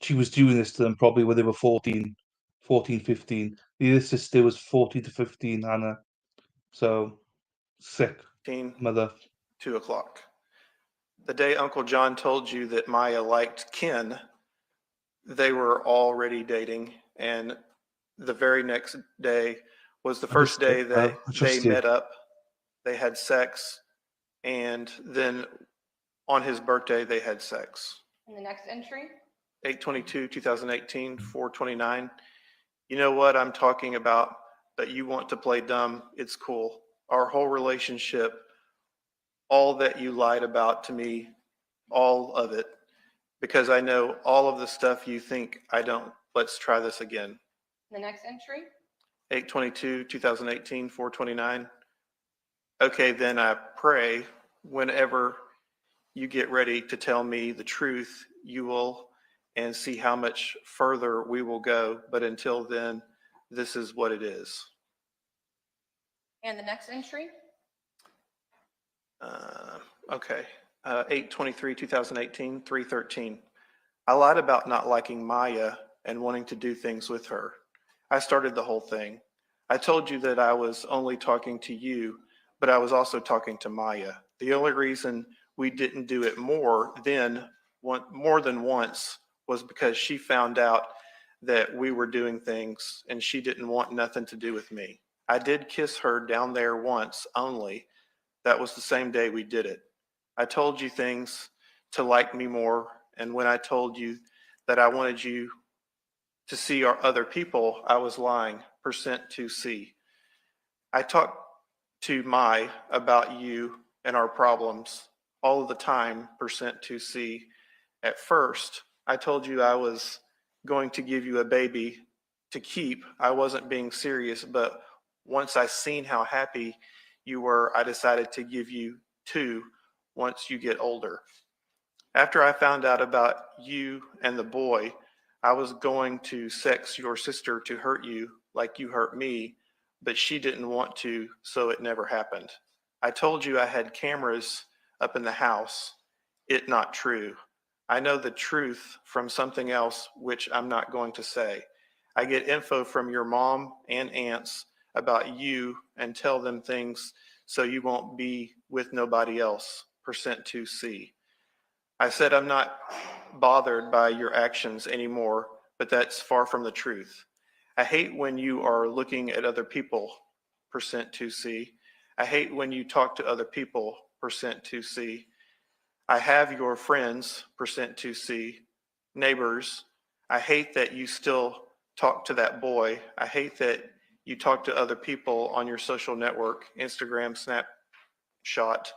she was doing this to them probably when they were 14, 15. The other sister was 14 to 15, Hannah. So, sick mother. 2 o'clock. The day Uncle John told you that Maya liked Ken, they were already dating, and the very next day was the first day that they met up. They had sex, and then on his birthday, they had sex. and the next entry, 8/22/2018, 4/29. You know what I'm talking about, but you want to play dumb. It's cool. Our whole relationship, all that you lied about to me, all of it, because I know all of the stuff you think I don't. Let's try this again. the next entry, 8/22/2018, 4/29. Okay, then I pray whenever you get ready to tell me the truth, you will, and see how much further we will go. But until then, this is what it is. and the next entry, Okay. 8/23/2018, 3/13. I lied about not liking Maya and wanting to do things with her. I started the whole thing. I told you that I was only talking to you, but I was also talking to Maya. The only reason we didn't do it more than once was because she found out that we were doing things and she didn't want nothing to do with me. I did kiss her down there once only. That was the same day we did it. I told you things to like me more, and when I told you that I wanted you to see our other people, I was lying. %2C. I talked to Mai about you and our problems all of the time. %2C. At first, I told you I was going to give you a baby to keep. I wasn't being serious, but once I seen how happy you were, I decided to give you two once you get older. After I found out about you and the boy, I was going to sex your sister to hurt you like you hurt me, but she didn't want to, so it never happened. I told you I had cameras up in the house. It not true. I know the truth from something else, which I'm not going to say. I get info from your mom and aunts about you and tell them things so you won't be with nobody else. %2C. I said I'm not bothered by your actions anymore, but that's far from the truth. I hate when you are looking at other people. %2C. I hate when you talk to other people. %2C. I have your friends. %2C. Neighbors. I hate that you still talk to that boy. I hate that you talk to other people on your social network, Instagram, Snapshot,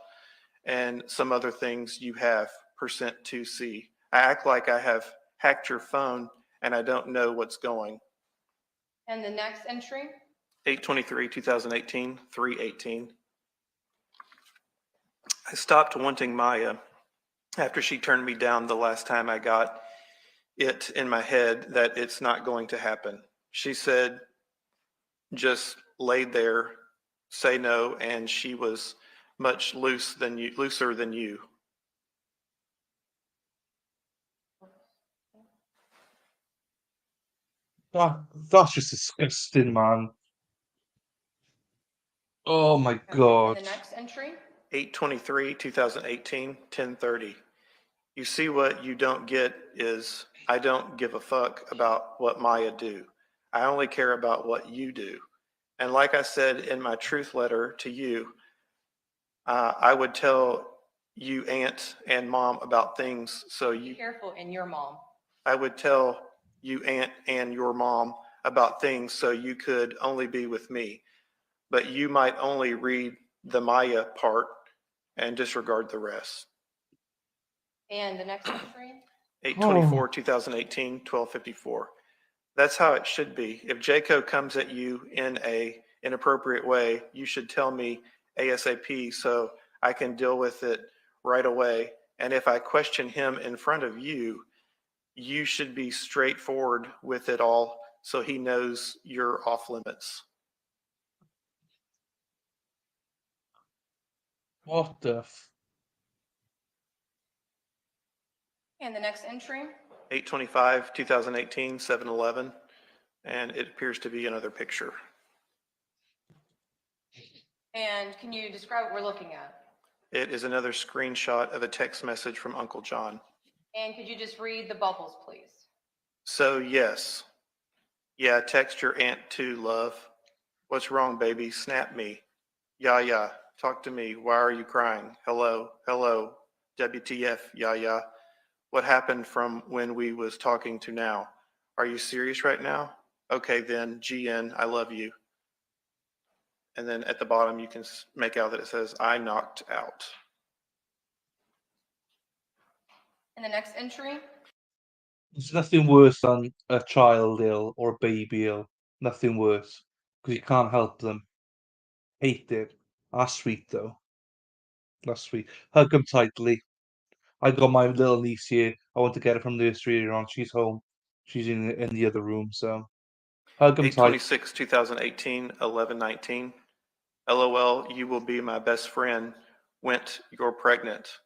and some other things you have. %2C. I act like I have hacked your phone and I don't know what's going. and the next entry, 8/23/2018, 3/18. I stopped wanting Maya after she turned me down the last time I got it in my head that it's not going to happen. She said, just laid there, say no, and she was much looser than you. That's just disgusting, man. Oh my and god. the next entry, 8/23/2018, 10:30. You see what you don't get is I don't give a fuck about what Maya do. I only care about what you do. And like I said in my truth letter to you, I would tell you aunt and mom about things so be careful, and your mom. I would tell you aunt and your mom about things so you could only be with me. But you might only read the Maya part and disregard the rest. And the next entry? 8/24, 2018, 12:54. That's how it should be. If Jaco comes at you in a inappropriate way, you should tell me ASAP so I can deal with it right away. And if I question him in front of you, you should be straightforward with it all so he knows you're off limits. What the And the next entry? 8/25, 2018, 7/11. And it appears to be another picture. And can you describe what we're looking at? It is another screenshot of a text message from Uncle John. And could you just read the bubbles, please? So, yes. Yeah, text your aunt too, love. What's wrong, baby? Snap me. Yeah. Talk to me. Why are you crying? Hello. WTF, yeah. What happened from when we was talking to now? Are you serious right now? Okay, then, GN, I love you. And then at the bottom, you can make out that it says, I knocked out. And the next entry? There's nothing worse than a child ill or a baby ill. Nothing worse. Because you can't help them. Hate it. That's sweet though. That's sweet. Hug them tightly. I got my little niece here. I want to get her from nursery later on. She's home. She's in the other room, so hug them tight. 8/26, 2018, 11/19. LOL, you will be my best friend. Went, you're pregnant.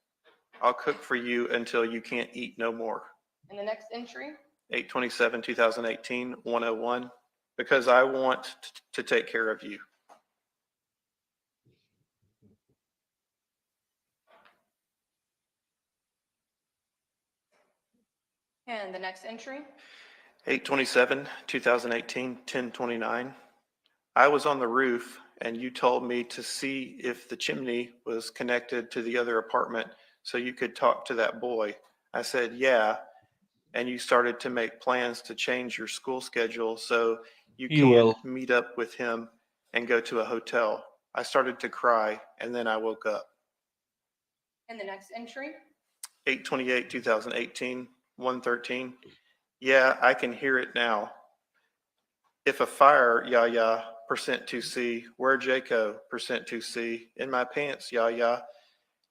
I'll cook for you until you can't eat no more. And the next entry? 8/27, 2018, 101. Because I want to take care of you. And the next entry? 8/27, 2018, 10/29. I was on the roof and you told me to see if the chimney was connected to the other apartment so you could talk to that boy. I said, yeah. And you started to make plans to change your school schedule so you You can will. meet up with him and go to a hotel. I started to cry and then I woke up. And the next entry? 8/28, 2018, 113. Yeah, I can hear it now. If a fire, yeah, %2C. Where Jaco, %2C. In my pants, yeah.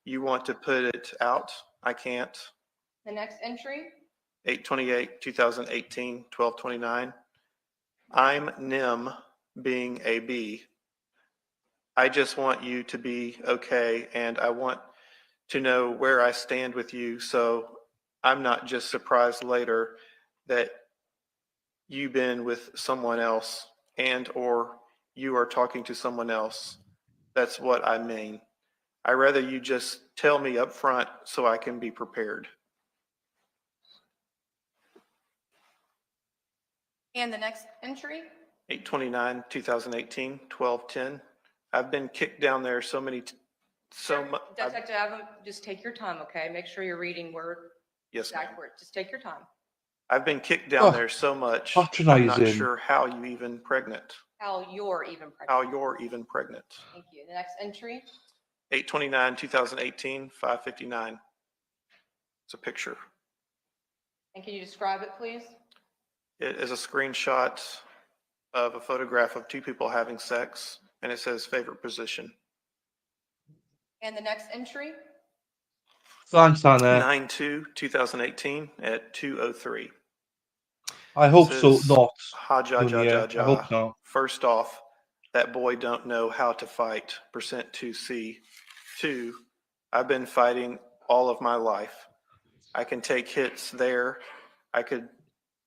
You want to put it out? I can't. The next entry? 8/28, 2018, 12/29. I'm Nim being a B. I just want you to be okay, and I want to know where I stand with you so I'm not just surprised later that you've been with someone else and or you are talking to someone else. That's what I mean. I'd rather you just tell me up front so I can be prepared. And the next entry? 8/29, 2018, 12/10. I've been kicked down there so much. Detective Adams, just take your time, okay? Make sure you're reading word, Yes, ma'am. exact word. Just take your time. I've been kicked down there so much. I'm not Patronizing. sure how you even pregnant. How you're even pregnant. How you're even pregnant. Thank you. The next entry? 8/29, 2018, 5:59. It's a picture. And can you describe it, please? It is a screenshot of a photograph of two people having sex, and it says favorite position. And the next entry? Thanks, Hannah. 9/2, 2018 at 2:03. I hope so. Says, Not. Ha ja ja Junior. ja I hope ja. not. First off, that boy don't know how to fight. %2C. 2, I've been fighting all of my life. I can take hits there. I could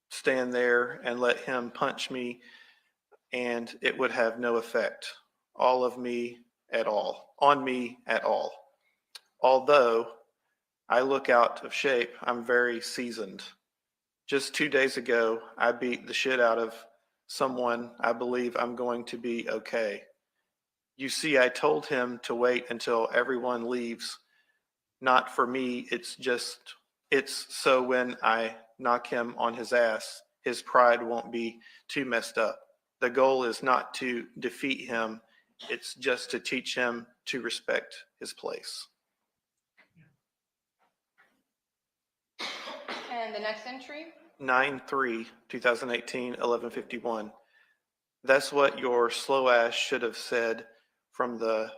stand there and let him punch me and it would have no effect on me at all. Although I look out of shape, I'm very seasoned. Just 2 days ago, I beat the shit out of someone. I believe I'm going to be okay. You see, I told him to wait until everyone leaves. Not for me, it's so when I knock him on his ass, his pride won't be too messed up. The goal is not to defeat him. It's just to teach him to respect his place. And the next entry? 9/3/2018, 11:51. That's what your slow ass should have said from the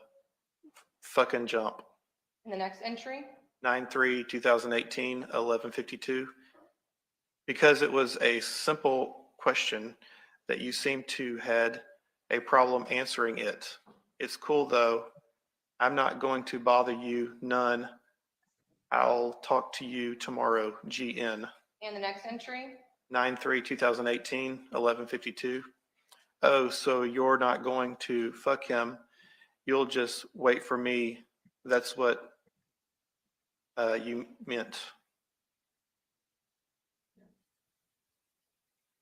fucking jump. And the next entry? 9/3/2018, 11:52. Because it was a simple question that you seem to had a problem answering it. It's cool though. I'm not going to bother you none. I'll talk to you tomorrow, GN. And the next entry? 9/3/2018, 11:52. Oh, so you're not going to fuck him. You'll just wait for me. That's what you meant.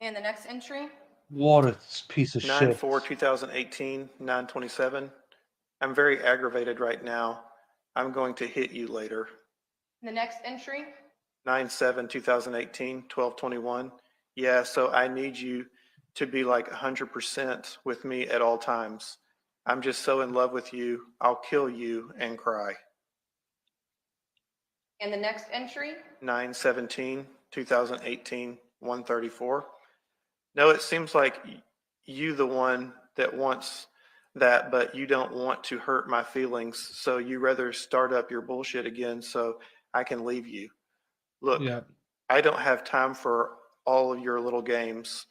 And the next entry? What a piece of shit. 9/4/2018, 9:27. I'm very aggravated right now. I'm going to hit you later. And the next entry? 9/7/2018, 12:21. Yeah, so I need you to be like 100% with me at all times. I'm just so in love with you. I'll kill you and cry. And the next entry? 9/17/2018, 1:34. No, it seems like you the one that wants that, but you don't want to hurt my feelings. So you rather start up your bullshit again so I can leave you. Look, Yeah. I don't have time for all of your little games.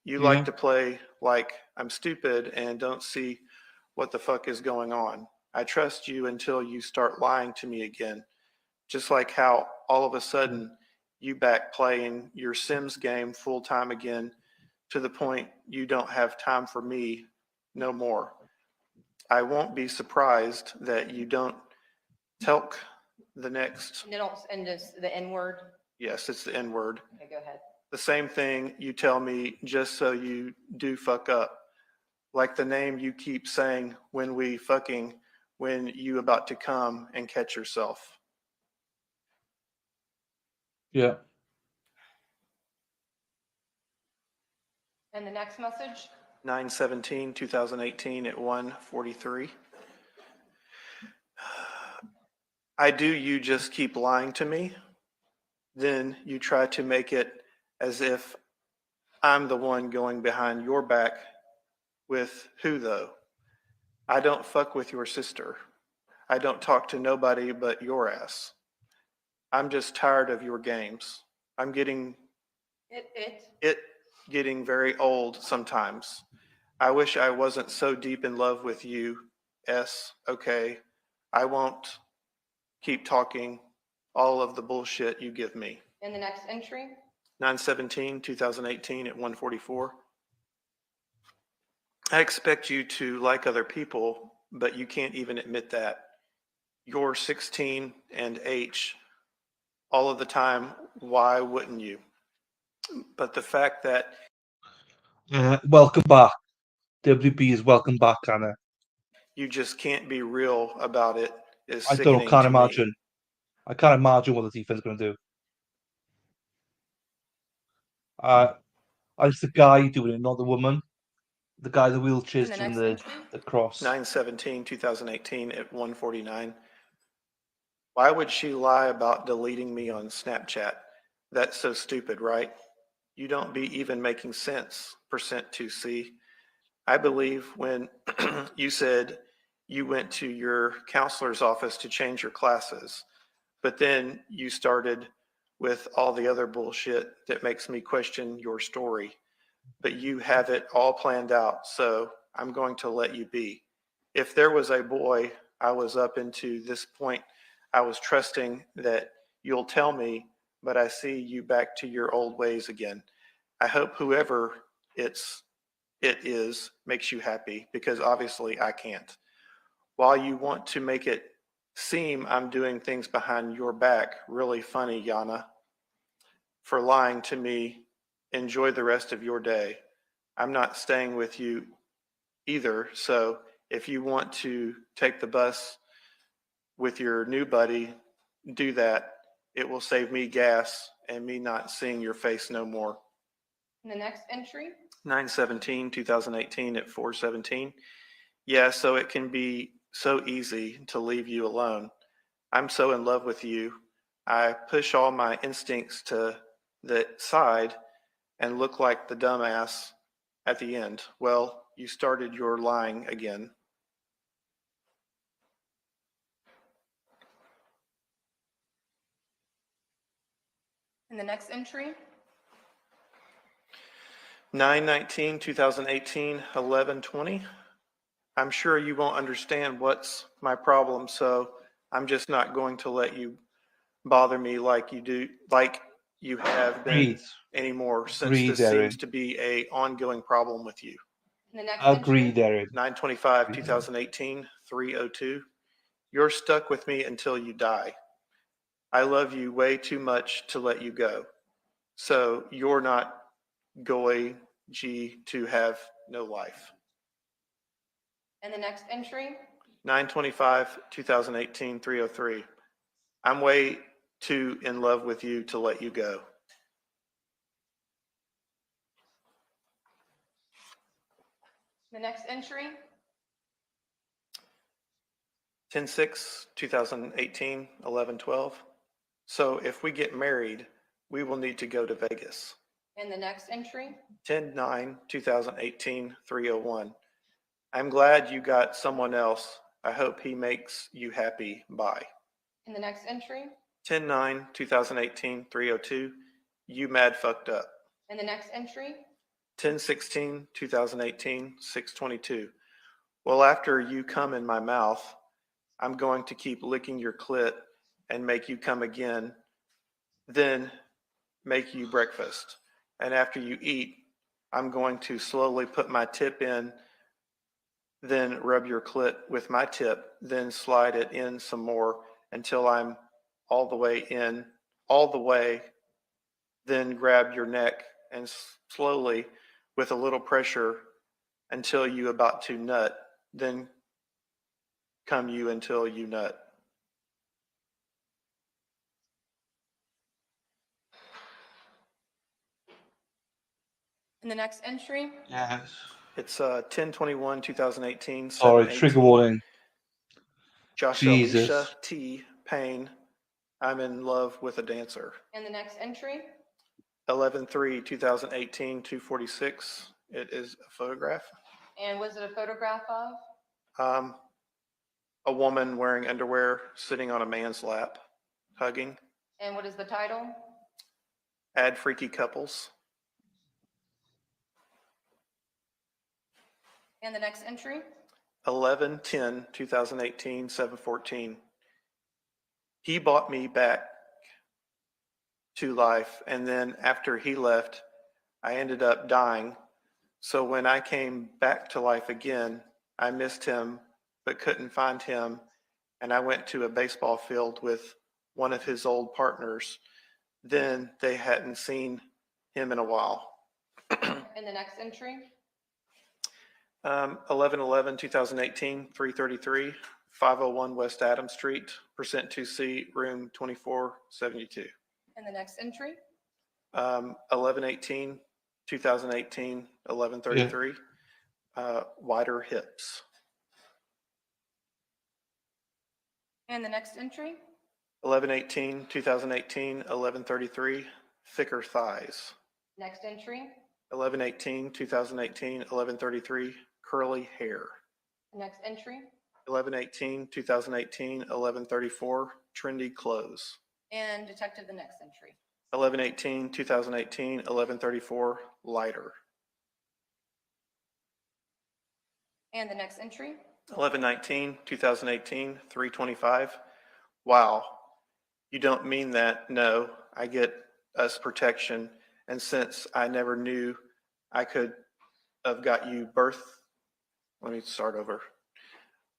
You Yeah. like to play like I'm stupid and don't see what the fuck is going on. I trust you until you start lying to me again. Just like how all of a sudden you back playing your Sims game full time again to the point you don't have time for me no more. I won't be surprised that you don't telk the next, And just the N word? yes, it's the N word. Okay, go ahead. The same thing you tell me just so you do fuck up. Like the name you keep saying when we fucking, when you about to come and catch yourself. Yeah. And the next message? 9/17/2018 at 1:43. I do you just keep lying to me? Then you try to make it as if I'm the one going behind your back. With who though? I don't fuck with your sister. I don't talk to nobody but your ass. I'm just tired of your games. I'm getting it getting very old sometimes. I wish I wasn't so deep in love with you. Okay. I won't keep talking all of the bullshit you give me. And the next entry? 9/17/2018 at 1:44. I expect you to like other people, but you can't even admit that. You're 16 and H all of the time. Why wouldn't you? But the fact that Welcome back. WB is welcome back, Anna. you just can't be real about it is I sickening can't to imagine. me. I can't imagine what the defense is going to do. It's the guy doing it, not the woman. The guy in the wheelchair is And the doing next entry? the cross. 9/17/2018 at 1:49. Why would she lie about deleting me on Snapchat? That's so stupid, right? You don't be even making sense, %2C. I believe when you said you went to your counselor's office to change your classes, but then you started with all the other bullshit that makes me question your story. But you have it all planned out, so I'm going to let you be. If there was a boy I was up into this point, I was trusting that you'll tell me, but I see you back to your old ways again. I hope whoever it is makes you happy, because obviously I can't. While you want to make it seem I'm doing things behind your back, really funny, Yana, for lying to me, enjoy the rest of your day. I'm not staying with you either, so if you want to take the bus with your new buddy, do that. It will save me gas and me not seeing your face no more. And the next entry, 9/17/2018 at 4:17. Yeah, so it can be so easy to leave you alone. I'm so in love with you. I push all my instincts to the side and look like the dumbass at the end. Well, you started your lying again. and the next entry, 9/19/2018, 11:20. I'm sure you won't understand what's my problem, so I'm just not going to let you bother me like you have been Breathe. anymore, since Breathe, this Erin. seems to be a ongoing problem with you. and the next Agreed, entry, Erin. 9/25/2018, 3:02. You're stuck with me until you die. I love you way too much to let you go. So you're not going to have no life. and the next entry, 9/25/2018, 3:03. I'm way too in love with you to let you go. the next entry, 10/6/2018, 11:12. So if we get married, we will need to go to Vegas. and the next entry, 10/9/2018, 3:01. I'm glad you got someone else. I hope he makes you happy. Bye. and the next entry, 10/9/2018, 3:02. You mad fucked up. and the next entry, 10/16/2018, 6:22. Well, after you come in my mouth, I'm going to keep licking your clit and make you come again, then make you breakfast. And after you eat, I'm going to slowly put my tip in, then rub your clit with my tip, then slide it in some more until I'm all the way in, all the way, then grab your neck and slowly, with a little pressure, until you about to nut, then come you until you nut. and the next entry, Yes. It's 10/21/2018, Sorry, trigger 7:18. warning. Josh Jesus. Alicia T. Payne. I'm in love with a dancer. and the next entry, 11/3/2018, 2:46. It is a photograph. and was it a photograph of? A woman wearing underwear sitting on a man's lap, hugging. And what is the title? Add freaky couples. And the next entry, 11/10/2018, 7:14. He brought me back to life, and then after he left, I ended up dying. So when I came back to life again, I missed him but couldn't find him, and I went to a baseball field with one of his old partners. Then they hadn't seen him in a while. and the next entry, 11/11/2018, 3:33, 501 West Adams Street, percent 2C, room 2472. and the next entry, 11/18/2018, 11:33, wider hips. and the next entry, 11/18/2018, 11:33, thicker thighs. next entry, 11/18/2018, 11:33, curly hair. next entry, 11/18/2018, 11:34, trendy clothes. and detective, the next entry. 11/18/2018, 11:34, lighter. And the next entry, 11/19/2018, 3:25. Wow, you don't mean that. No, I get us protection, and since I never knew I could have got you birth. Let me start over.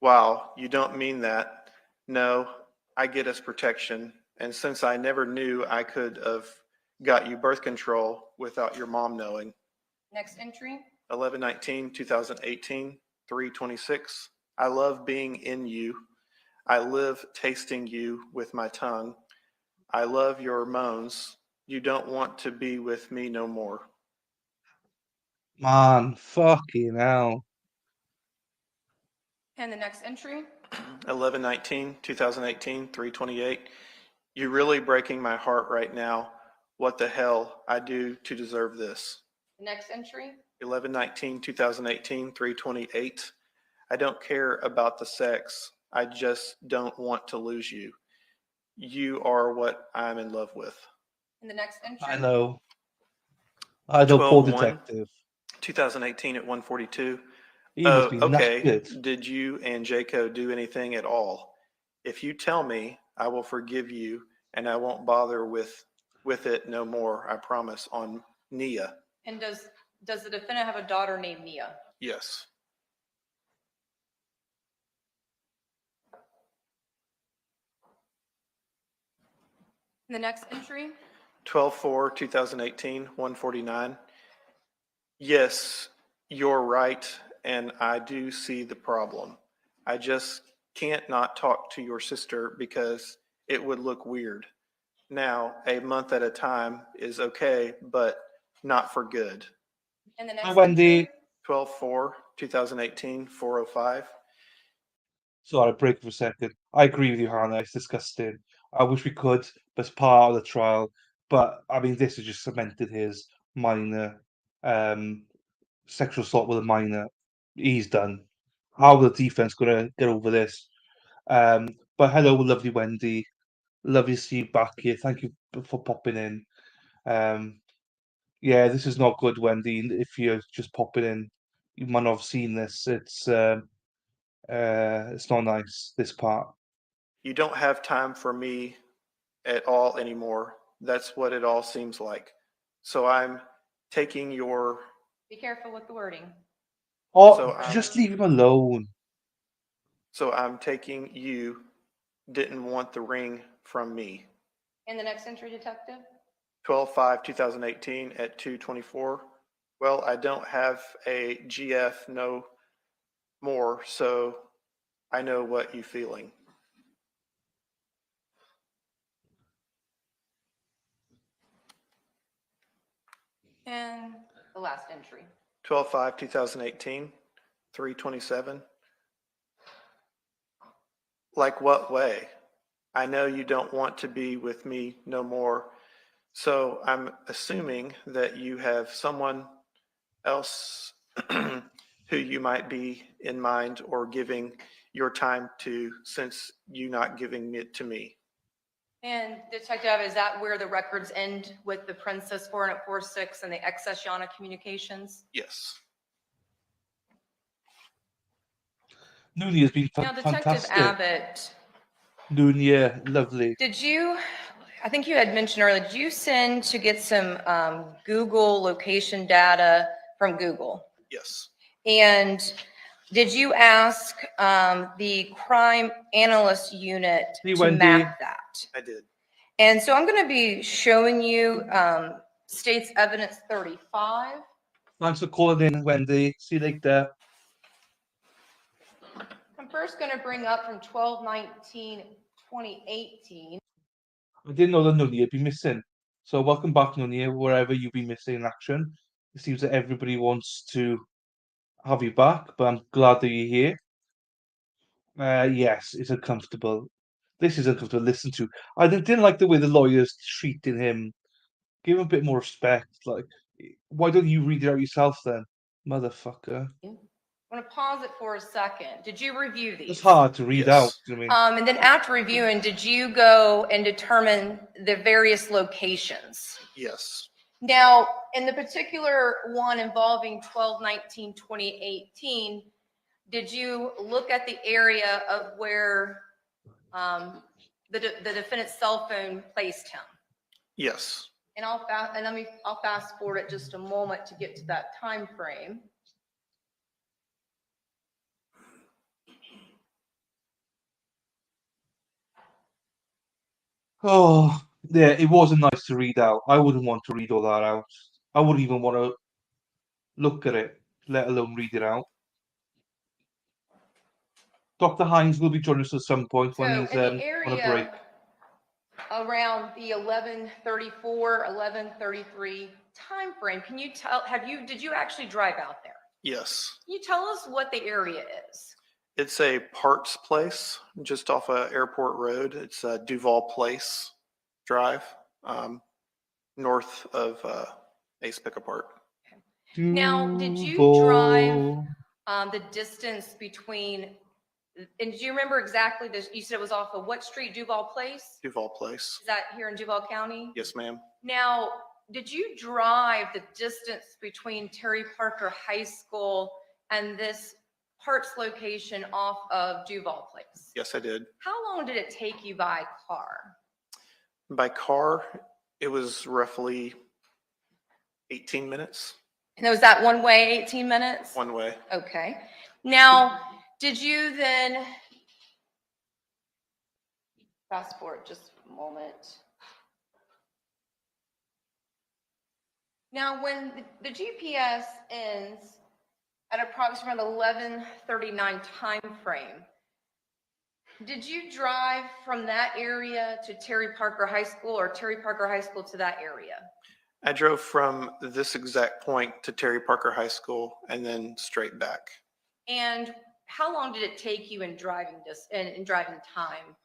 Wow, you don't mean that. No, I get us protection, and since I never knew I could have got you birth control without your mom knowing. next entry, 11/19/2018, 3:26. I love being in you. I live tasting you with my tongue. I love your moans. You don't want to be with me no more. Man, fucking hell. And the next entry? 11/19/2018, 3:28. You're really breaking my heart right now. What the hell I do to deserve this? The next entry? 11/19/2018, 3:28. I don't care about the sex. I just don't want to lose you. You are what I'm in love with. And the next entry? I know. I know, poor 12/1. detective. 2018 at 1:42. He must be Okay. knackered. Did you and Jaco do anything at all? If you tell me, I will forgive you and I won't bother with it no more. I promise. On Nia. And does the defendant have a daughter named Nia? Yes. And the next entry? 12/4/2018, 1:49. Yes, you're right, and I do see the problem. I just can't not talk to your sister because it would look weird. Now, a month at a time is okay, but not for good. And the Hi, next Wendy. entry? 12/4/2018, 4:05. Sorry, break for a second. I agree with you, Hannah. It's disgusting. I wish we could, but it's part of the trial. But I mean, this has just cemented his minor sexual assault with a minor. He's done. How the defense gonna get over this? But hello, lovely Wendy. Lovely to see you back here. Thank you for popping in. Um, yeah, this is not good, Wendy. If you're just popping in, you might not have seen this. It's not nice, this part. You don't have time for me at all anymore. That's what it all seems like. So I'm taking your, Be careful with the wording. Oh, So, just leave him alone. so I'm taking you didn't want the ring from me. And the next entry, detective? 12/5/2018 at 2:24. Well, I don't have a GF no more, so I know what you feeling. And the last entry. 12/5/2018, 3:27. Like what way? I know you don't want to be with me no more. So I'm assuming that you have someone else who you might be in mind or giving your time to, since you not giving it to me. And detective, is that where the records end with the Princess 4846 and the excess Yana communications? Yes. Noonie has been Now, Detective fantastic. Abbott, Noonie, lovely. did you, I think you had mentioned earlier, did you send to get some Google location data from Google? Yes. And did you ask the crime analyst unit Hey, to Wendy. map that? I did. And so I'm going to be showing you State's Evidence 35. Thanks for calling in, Wendy. See you later. I'm first going to bring up from 12/19/2018. I didn't know that Noonie had been missing. So welcome back, Noonie, wherever you've been missing in action. It seems that everybody wants to have you back, but I'm glad that you're here. Yes, it's uncomfortable. This is uncomfortable to listen to. I didn't like the way the lawyers treated him. Give him a bit more respect. Like, why don't you read it out yourself then, motherfucker? I'm going to pause it for a second. Did you review these? It's hard to read out. Yes. You know what I mean? And then after reviewing, did you go and determine the various locations? Yes. Now, in the particular one involving 12/19/2018, did you look at the area of where the defendant's cell phone placed him? Yes. And I'll fast forward it just a moment to get to that time frame. Oh, yeah, it wasn't nice to read out. I wouldn't want to read all that out. I wouldn't even want to look at it, let alone read it out. Dr. Hines will be joining us at some point when So he's in the on a break. area around the 11:34, 11:33 timeframe. Can you tell, did you actually drive out there? Yes. Can you tell us what the area is? It's a parts place just off of Airport Road. It's Duval Place Drive, north of Ace Pick Apart. Now, did you drive Duval. the distance between, and do you remember exactly this? You said it was off of what street, Duval Place? Duval Place. Is that here in Duval County? Yes, ma'am. Now, did you drive the distance between Terry Parker High School and this parts location off of Duval Place? Yes, I did. How long did it take you by car? By car, it was roughly 18 minutes And was that one way, 18 minutes? one way. Okay. Now, did you then, fast forward just a moment. Now, when the GPS ends at approximately 11:39 time frame, did you drive from that area to Terry Parker High School or Terry Parker High School to that area? I drove from this exact point to Terry Parker High School and then straight back. And how long did it take you in driving in driving time?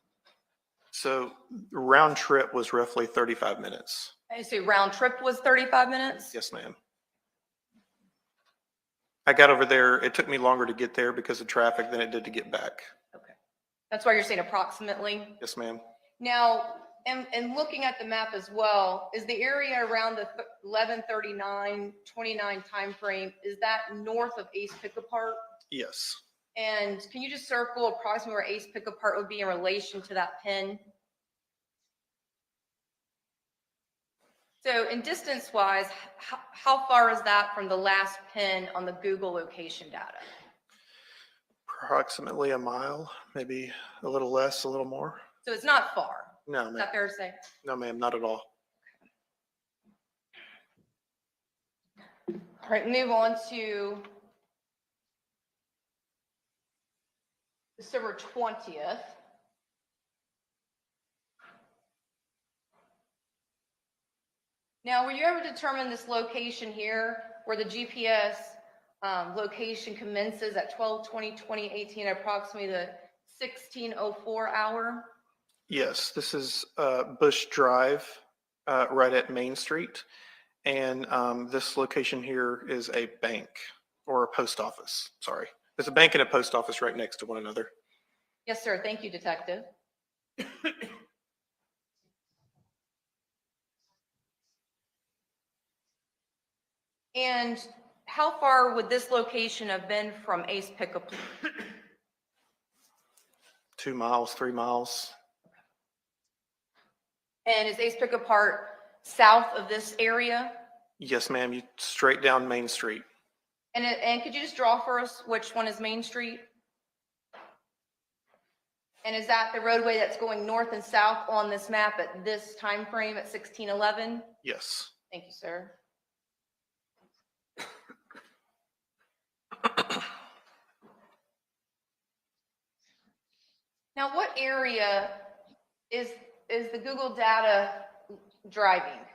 So round trip was roughly 35 minutes. I say round trip was 35 minutes? Yes, ma'am. I got over there. It took me longer to get there because of traffic than it did to get back. Okay. That's why you're saying approximately? Yes, ma'am. Now, and looking at the map as well, is the area around the 11:39-29 timeframe, is that north of Ace Pick Apart? Yes. And can you just circle approximately where Ace Pick Apart would be in relation to that pin? So in distance wise, how far is that from the last pin on the Google location data? Approximately a mile, maybe a little less, a little more. So it's not far. No, Is ma'am. that fair to say? No, ma'am, not at all. All right, move on to December 20th. Now, were you able to determine this location here where the GPS location commences at 12/20/2018 at approximately the 16:04 hour? Yes, this is Bush Drive, right at Main Street. And this location here is a bank or a post office. Sorry. There's a bank and a post office right next to one another. Yes, sir. Thank you, Detective. And how far would this location have been from Ace Pickup? 2 miles, 3 miles. And is Ace Pickup Park south of this area? Yes, ma'am. You straight down Main Street. And could you just draw for us which one is Main Street? And is that the roadway that's going north and south on this map at this time frame at 1611? Yes. Thank you, sir. Now, what area is the Google data driving?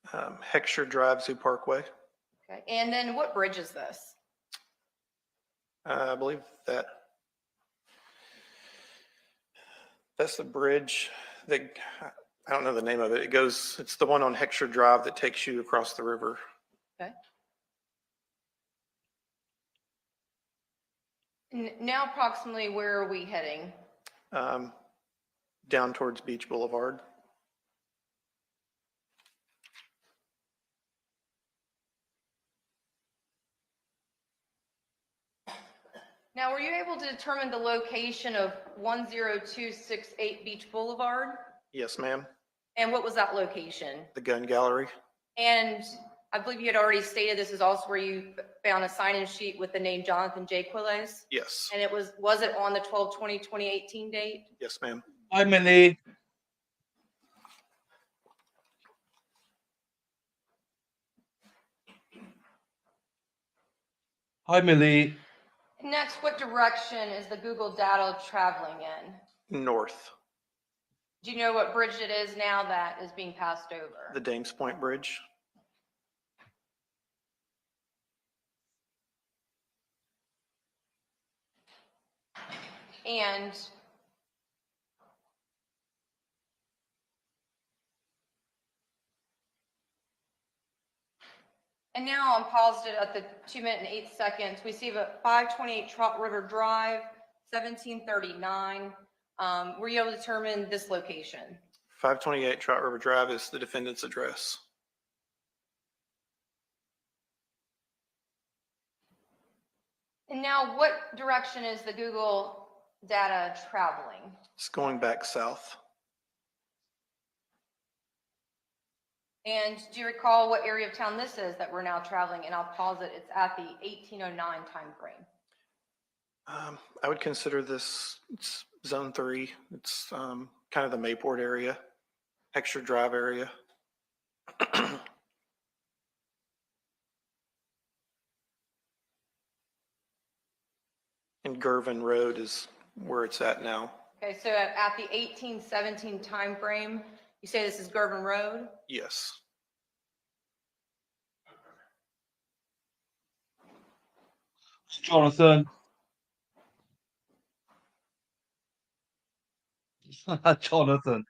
Heckscher Drive, Zoo Parkway. Okay, and then what bridge is this? I believe that's the bridge that, I don't know the name of it. It's the one on Heckscher Drive that takes you across the river. Okay. Now approximately where are we heading? Down towards Beach Boulevard. Now, were you able to determine the location of 10268 Beach Boulevard? Yes, ma'am. And what was that location? The gun gallery. And I believe you had already stated this is also where you found a sign-in sheet with the name Johnathan Quiles? Yes. And it was it on the 12/20/2018 date? Yes, ma'am. Hi, Millie. Hi, Millie. Next, what direction is the Google data traveling in? North. Do you know what bridge it is now that is being passed over? The Dames Point Bridge. And now I'm paused it at the 2 minute and 8 seconds. We see a 528 Trot River Drive, 1739. Were you able to determine this location? 528 Trout River Drive is the defendant's address. And now what direction is the Google data traveling? It's going back south. And do you recall what area of town this is that we're now traveling? And I'll pause it. It's at the 1809 time frame. I would consider this, it's zone 3. It's kind of the Mayport area, Extra Drive area. And Gervin Road is where it's at now. Okay, so at the 1817 time frame, you say this is Gervin Road? Yes. Jonathan. Jonathan.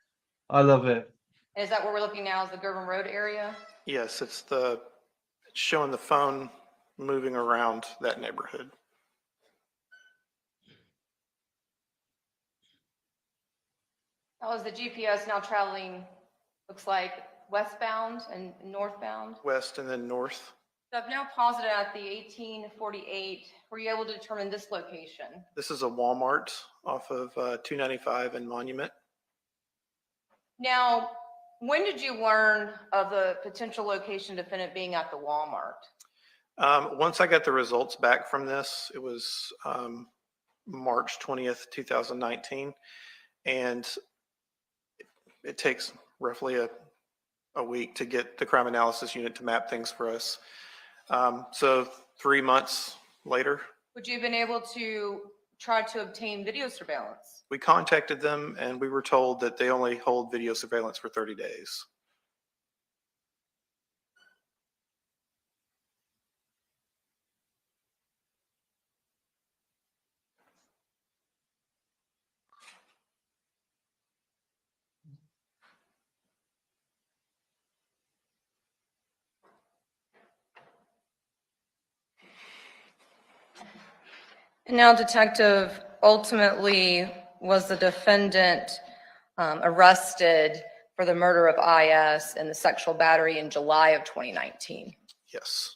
I love it. And is that where we're looking now, is the Gervin Road area? Yes, it's showing the phone moving around that neighborhood. How is the GPS now traveling, looks like westbound and northbound? West and then north. So I've now paused it at the 1848. Were you able to determine this location? This is a Walmart off of 295 and Monument. Now, when did you learn of the potential location defendant being at the Walmart? Once I got the results back from this, it was March 20th, 2019. And it takes roughly a week to get the crime analysis unit to map things for us. So 3 months later. Would you have been able to try to obtain video surveillance? We contacted them and we were told that they only hold video surveillance for 30 days. And now, Detective, ultimately, was the defendant arrested for the murder of IS and the sexual battery in July of 2019? Yes.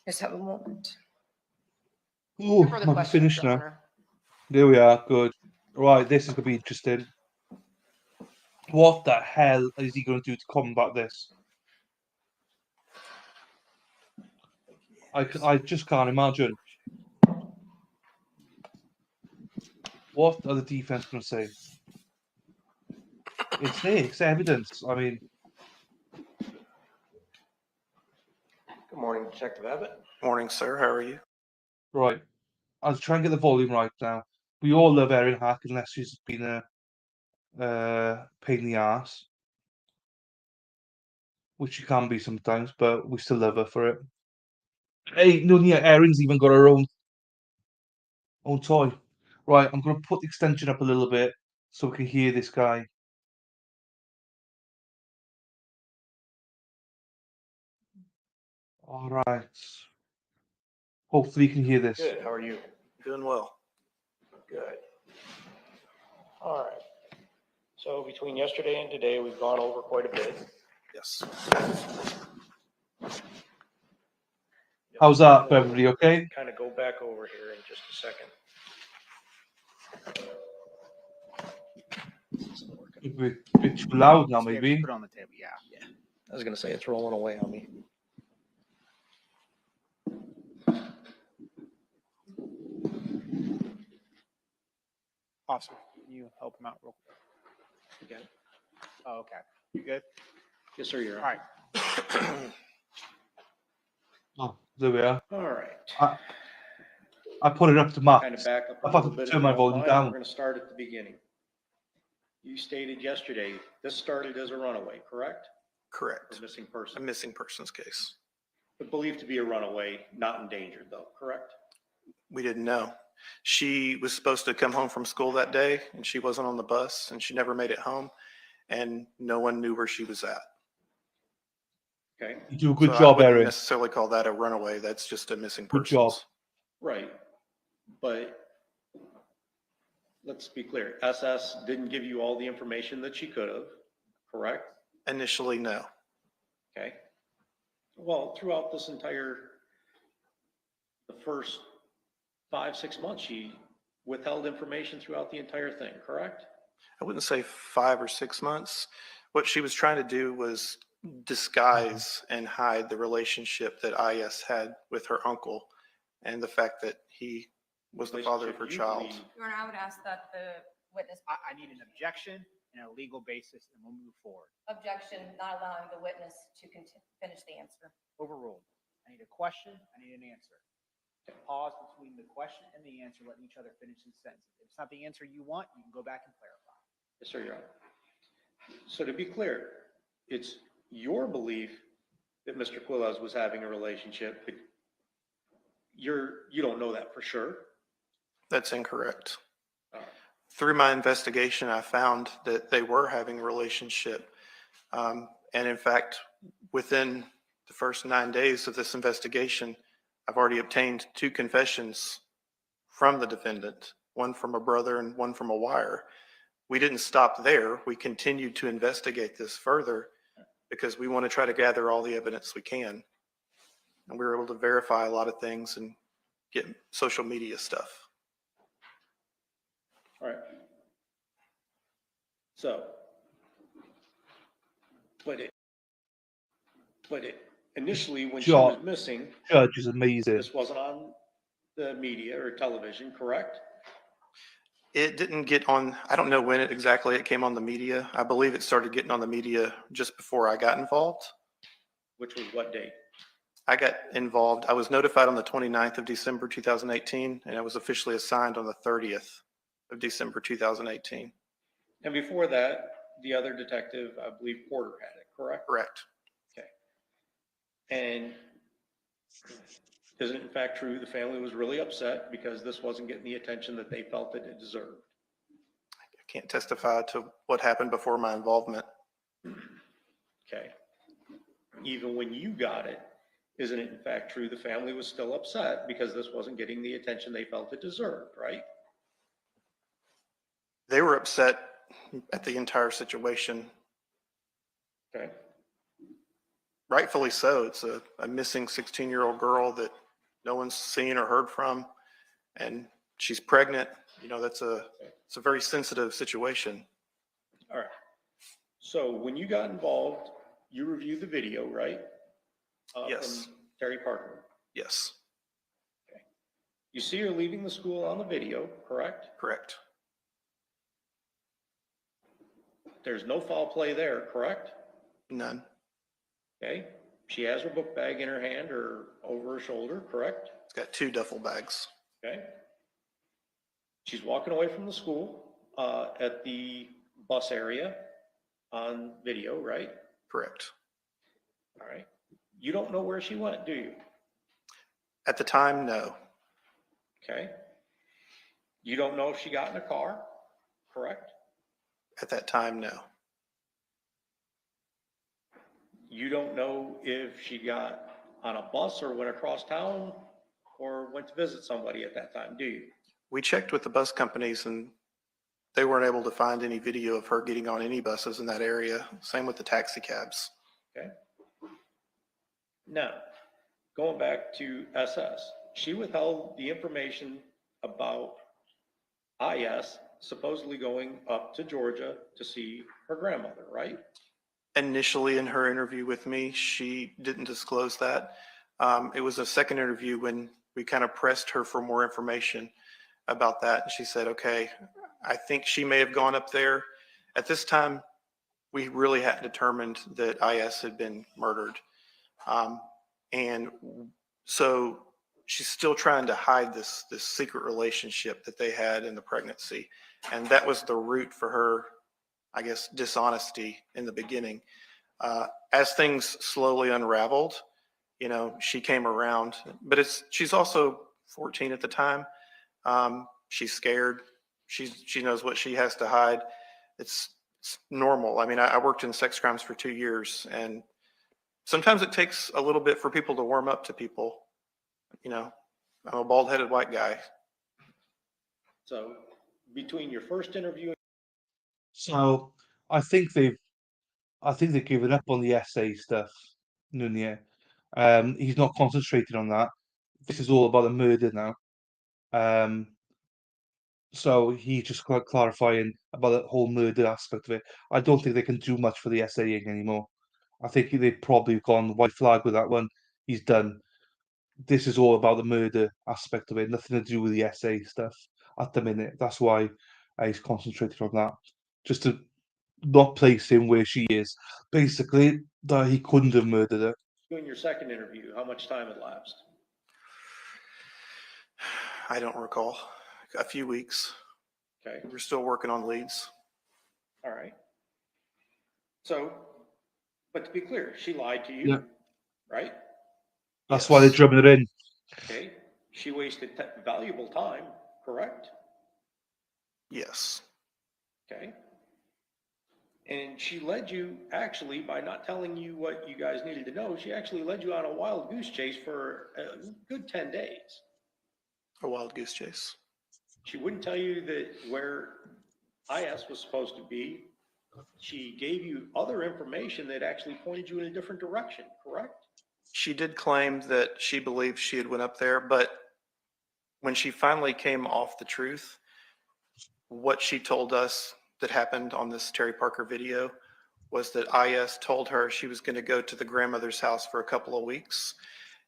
Just have a moment. Oh, No further I'm questions, finished Your now. Honor. There we are. Good. Right, this is going to be interesting. What the hell is he going to do to combat this? I just can't imagine. What are the defense going to say? It's there. It's evidence. I mean, Good morning, Detective Abbott. Morning, sir. How are you? right. I'll try and get the volume right now. We all love Erin Hack unless she's been a pain in the ass, which she can be sometimes, but we still love her for it. Hey, no, yeah, Erin's even got her own toy. Right, I'm going to put the extension up a little bit so we can hear this guy. All right. Hopefully you can hear this. Good, how are you? Doing well. Good. All right. So between yesterday and today, we've gone over quite a bit. Yes. How's that, everybody? Okay? Kind of go back over here in just a second. A bit too loud now, Yeah, just maybe. put it on the table, yeah. I was gonna say, it's rolling away on me. Awesome. Can you help him out real quick? You got it? Oh, okay. You good? Yes, sir, you're All on. right. Oh, there we are. All right. I put it up to max. Kind of back up a I've had little to bit. if turn you my don't volume mind. down. We're gonna start at the beginning. You stated yesterday, this started as a runaway, correct? Correct. Or missing A person, missing persons case. but believed to be a runaway, not endangered though, correct? We didn't know. She was supposed to come home from school that day and she wasn't on the bus and she never made it home and no one knew where she was at. Okay, You do a good So I job, wouldn't Erin. necessarily call that a runaway. That's just a missing Good job. persons. right. But let's be clear, SS didn't give you all the information that she could have, correct? Initially, no. Okay. Well, throughout this the first 5, 6 months, she withheld information throughout the entire thing, correct? I wouldn't say 5 or 6 months. What she was trying to do was disguise and hide the relationship that IS had with her uncle and the fact that he was the father of her child. Your Honor, I would ask that the witness, I need an objection and a legal basis, and we'll move forward. objection, not allowing the witness to finish the answer. Overruled. I need a question, I need an answer. Pause between the question and the answer, letting each other finish the sentence. If it's not the answer you want, you can go back and clarify. Yes, sir, Your Honor. So to be clear, it's your belief that Mr. Quiles was having a relationship, but you don't know that for sure. That's incorrect. All right. Through my investigation, I found that they were having a relationship. And in fact, within the first 9 days of this investigation, I've already obtained 2 confessions from the defendant, one from a brother and one from a wire. We didn't stop there. We continued to investigate this further because we want to try to gather all the evidence we can. And we were able to verify a lot of things and get social media stuff. All right. So, but it initially when she was missing, Judge is amazing. this wasn't on the media or television, correct? It didn't get on, I don't know when exactly it came on the media. I believe it started getting on the media just before I got involved. Which was what date? I got involved. I was notified on the 29th of December, 2018, and I was officially assigned on the 30th of December, 2018. And before that, the other detective, I believe Porter had it, correct? Correct. Okay. And is it in fact true the family was really upset because this wasn't getting the attention that they felt that it deserved? I can't testify to what happened before my involvement. Okay. Even when you got it, isn't it in fact true the family was still upset because this wasn't getting the attention they felt it deserved, right? They were upset at the entire situation. Okay. Rightfully so. It's a missing 16-year-old girl that no one's seen or heard from, and she's pregnant. You know, it's a very sensitive situation. All right. So when you got involved, you reviewed the video, right? Yes. From Terry Parker. Yes. Okay. You see her leaving the school on the video, correct? Correct. There's no foul play there, correct? None. Okay. She has her book bag in her hand or over her shoulder, correct? It's got 2 duffel bags. Okay. She's walking away from the school at the bus area on video, right? Correct. All right. You don't know where she went, do you? At the time, no. Okay. You don't know if she got in a car, correct? At that time, no. You don't know if she got on a bus or went across town or went to visit somebody at that time, do you? We checked with the bus companies and they weren't able to find any video of her getting on any buses in that area. Same with the taxi cabs. Okay. Now, going back to SS, she withheld the information about IS supposedly going up to Georgia to see her grandmother, right? Initially in her interview with me, she didn't disclose that. It was a second interview when we kind of pressed her for more information about that. And she said, okay, I think she may have gone up there. At this time, we really hadn't determined that IS had been murdered. And so she's still trying to hide this secret relationship that they had in the pregnancy. And that was the root for her I guess, dishonesty in the beginning. As things slowly unraveled, you know, she came around, but she's also 14 at the time. She's scared. She knows what she has to hide. It's normal. I mean, I worked in sex crimes for 2 years, and sometimes it takes a little bit for people to warm up to people. You know, I'm a bald-headed white guy. So between your first interview, So I think they've given up on the essay stuff, Nunez. He's not concentrating on that. This is all about the murder now. Um, so he's just clarifying about the whole murder aspect of it. I don't think they can do much for the essaying anymore. I think they've probably gone white flag with that one. He's done. This is all about the murder aspect of it, nothing to do with the essay stuff at the minute. That's why he's concentrated on that, just to not place him where she is. Basically, that he couldn't have murdered her. doing your second interview, how much time had lapsed? I don't recall. A few weeks. Okay, We're still working on leads. all right. So, but to be clear, she lied to you, Yeah. right? That's why they're Yes. drumming it in. Okay, she wasted valuable time, correct? Yes. Okay. And she led you, actually, by not telling you what you guys needed to know, she actually led you on a wild goose chase for a good 10 days. A wild goose chase. She wouldn't tell you that where IS was supposed to be. She gave you other information that actually pointed you in a different direction, correct? She did claim that she believed she had went up there, but when she finally came off the truth, what she told us that happened on this Terry Parker video was that IS told her she was going to go to the grandmother's house for a couple of weeks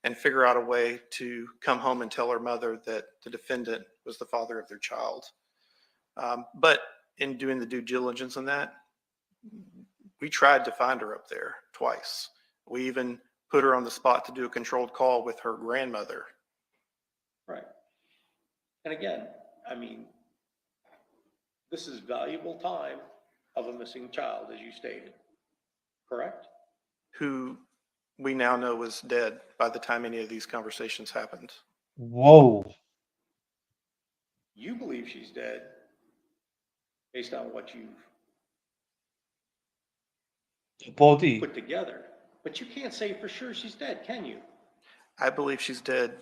and figure out a way to come home and tell her mother that the defendant was the father of their child. But in doing the due diligence on that, we tried to find her up there twice. We even put her on the spot to do a controlled call with her grandmother. Right. And again, I mean, this is valuable time of a missing child, as you stated, correct? Who we now know was dead by the time any of these conversations happened. Whoa. You believe she's dead based on what you've Body. put together, but you can't say for sure she's dead, can you? I believe she's dead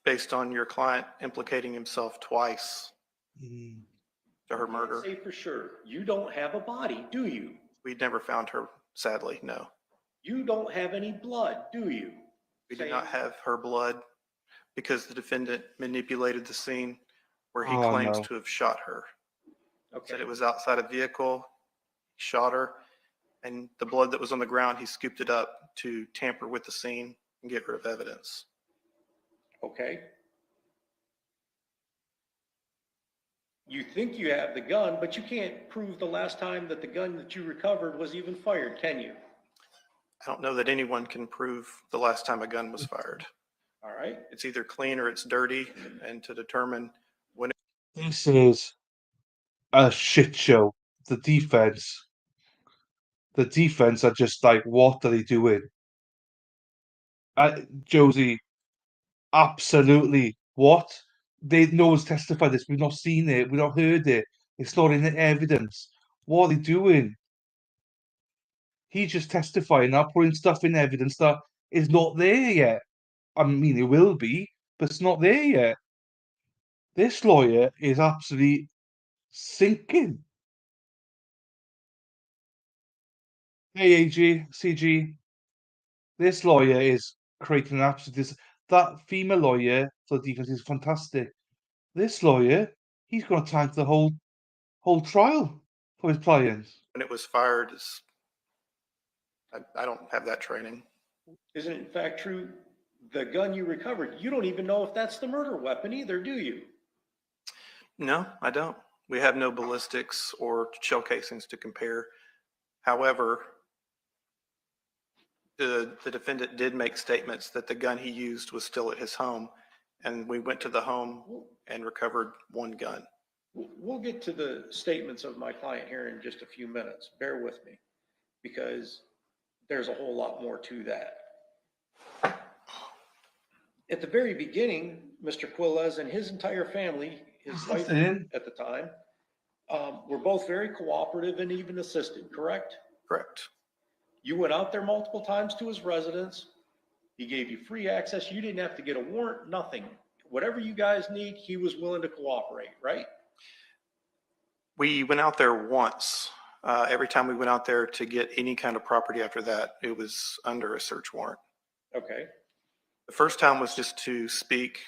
based on your client implicating himself twice Mm. to her You can't murder. say for sure. You don't have a body, do you? We never found her, sadly, no. You don't have any blood, do you? We did not have her blood because the defendant manipulated the scene where he Oh, claims no. to have shot her. Okay. Said it was outside a vehicle, shot her, and the blood that was on the ground, he scooped it up to tamper with the scene and get rid of evidence. Okay. You think you have the gun, but you can't prove the last time that the gun that you recovered was even fired, can you? I don't know that anyone can prove the last time a gun was fired. All right. It's either clean or it's dirty, and to determine when This is a shit show. The defense are just like, what are they doing? Josie, absolutely. What? No one's testified this. We've not seen it. We've not heard it. It's not in the evidence. What are they doing? He's just testifying now, putting stuff in evidence that is not there yet. I mean, it will be, but it's not there yet. This lawyer is absolutely sinking. Hey, AG, CG, this lawyer is creating an absolute. That female lawyer for the defense is fantastic. This lawyer, he's going to tank the whole trial for his clients. it was fired is, I don't have that training. Isn't it in fact true, the gun you recovered, you don't even know if that's the murder weapon either, do you? No, I don't. We have no ballistics or shell casings to compare. However, the defendant did make statements that the gun he used was still at his home, and we went to the home and recovered one gun. We'll get to the statements of my client here in just a few minutes. Bear with me, because there's a whole lot more to that. At the very beginning, Mr. Quiles and his entire family, his There's wife nothing. at the time, were both very cooperative and even assisted, correct? Correct. You went out there multiple times to his residence. He gave you free access. You didn't have to get a warrant, nothing. Whatever you guys need, he was willing to cooperate, right? We went out there once. Every time we went out there to get any kind of property after that, it was under a search warrant. Okay. The first time was just to speak,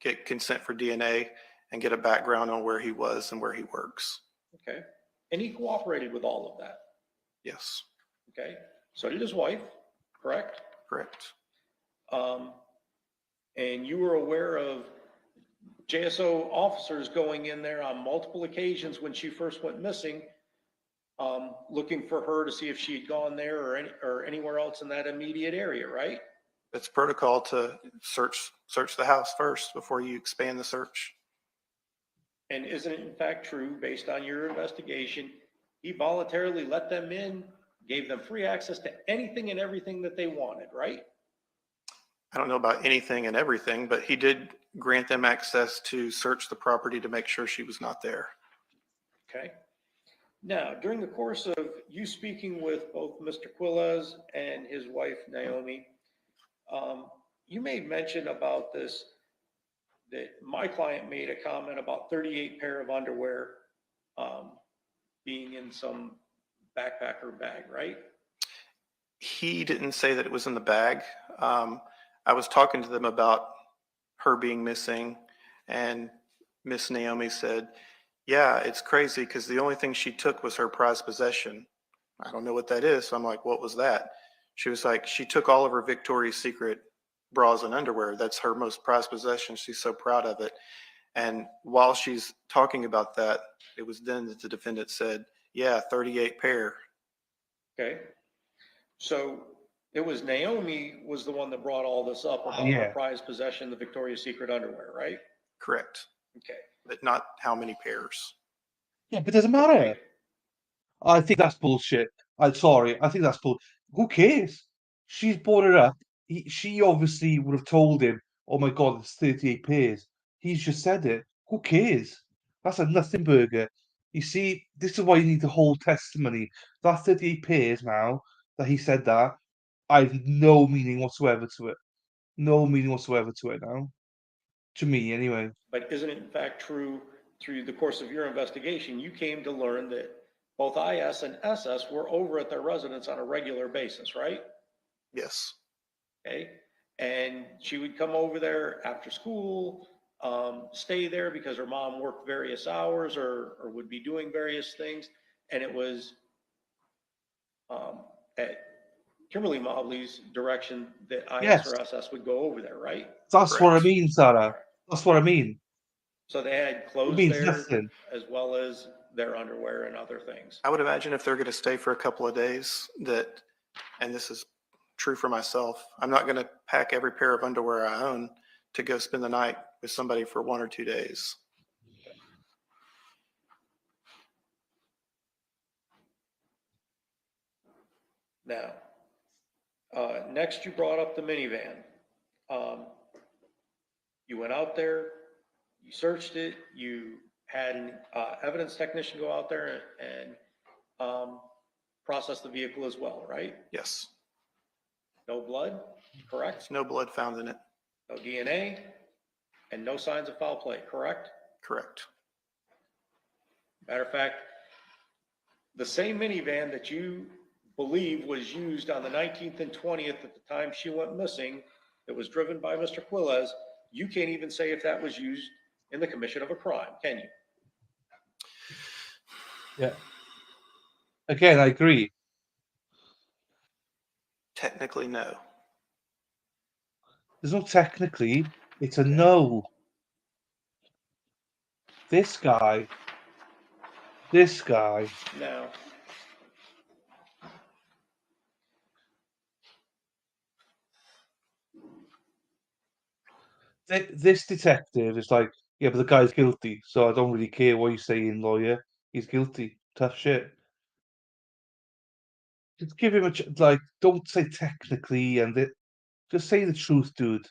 get consent for DNA, and get a background on where he was and where he works. Okay. And he cooperated with all of that. Yes, Okay. So did his wife, correct? correct. And you were aware of JSO officers going in there on multiple occasions when she first went missing, looking for her to see if she had gone there or anywhere else in that immediate area, right? It's protocol to search the house first before you expand the search. And isn't it in fact true, based on your investigation, he voluntarily let them in, gave them free access to anything and everything that they wanted, right? I don't know about anything and everything, but he did grant them access to search the property to make sure she was not there. Okay. Now, during the course of you speaking with both Mr. Quiles and his wife, Naomi, you made mention about this, that my client made a comment about 38 pair of underwear being in some backpack or bag, right? He didn't say that it was in the bag. I was talking to them about her being missing, and Miss Naomi said, yeah, it's crazy because the only thing she took was her prized possession. I don't know what that is. So I'm like, what was that? She was like, she took all of her Victoria's Secret bras and underwear. That's her most prized possession. She's so proud of it. And while she's talking about that, it was then that the defendant said, yeah, 38 pair. Okay. So it was Naomi was the one that brought all this up about her Yeah. prized possession, the Victoria's Secret underwear, right? Correct. Okay. But not how many pairs. Yeah, but it doesn't matter. Okay. I think that's bullshit. I'm sorry. I think that's bull. Who cares? She's brought it up. She obviously would have told him, "Oh my God, it's 38 pairs." He's just said it. Who cares? That's a nothing burger. You see, this is why you need to hold testimony. That 38 pairs now that he said that, I have no meaning whatsoever to it. No meaning whatsoever to it now. To me, anyway. But isn't it in fact true, through the course of your investigation, you came to learn that both IS and SS were over at their residence on a regular basis, right? Yes. Okay. And she would come over there after school, stay there because her mom worked various hours or would be doing various things. And it was at Kimberly Mobley's direction that IS Yes, or SS would go over there, right? that's what I Correct. mean, All Sarah. right. That's what I mean. So they had It clothes means there nothing. as well as their underwear and other things. I would imagine if they're going to stay for a couple of days that, and this is true for myself, I'm not going to pack every pair of underwear I own to go spend the night with somebody for 1 or 2 days. Now, next you brought up the minivan. You went out there, you searched it, you had an evidence technician go out there and process the vehicle as well, right? Yes. No blood, correct? There's no blood found in it. No DNA, and no signs of foul play, correct? Correct. Matter of fact, the same minivan that you believe was used on the 19th and 20th at the time she went missing, that was driven by Mr. Quiles, you can't even say if that was used in the commission of a crime, can you? Yeah. Again, I agree. Technically, no. There's no technically. It's a no. This guy. Now, This detective is like, Yeah, but the guy's guilty, so I don't really care what you say in lawyer. He's guilty. Tough shit. Just give him like, don't say technically and it. Just say the truth, dude.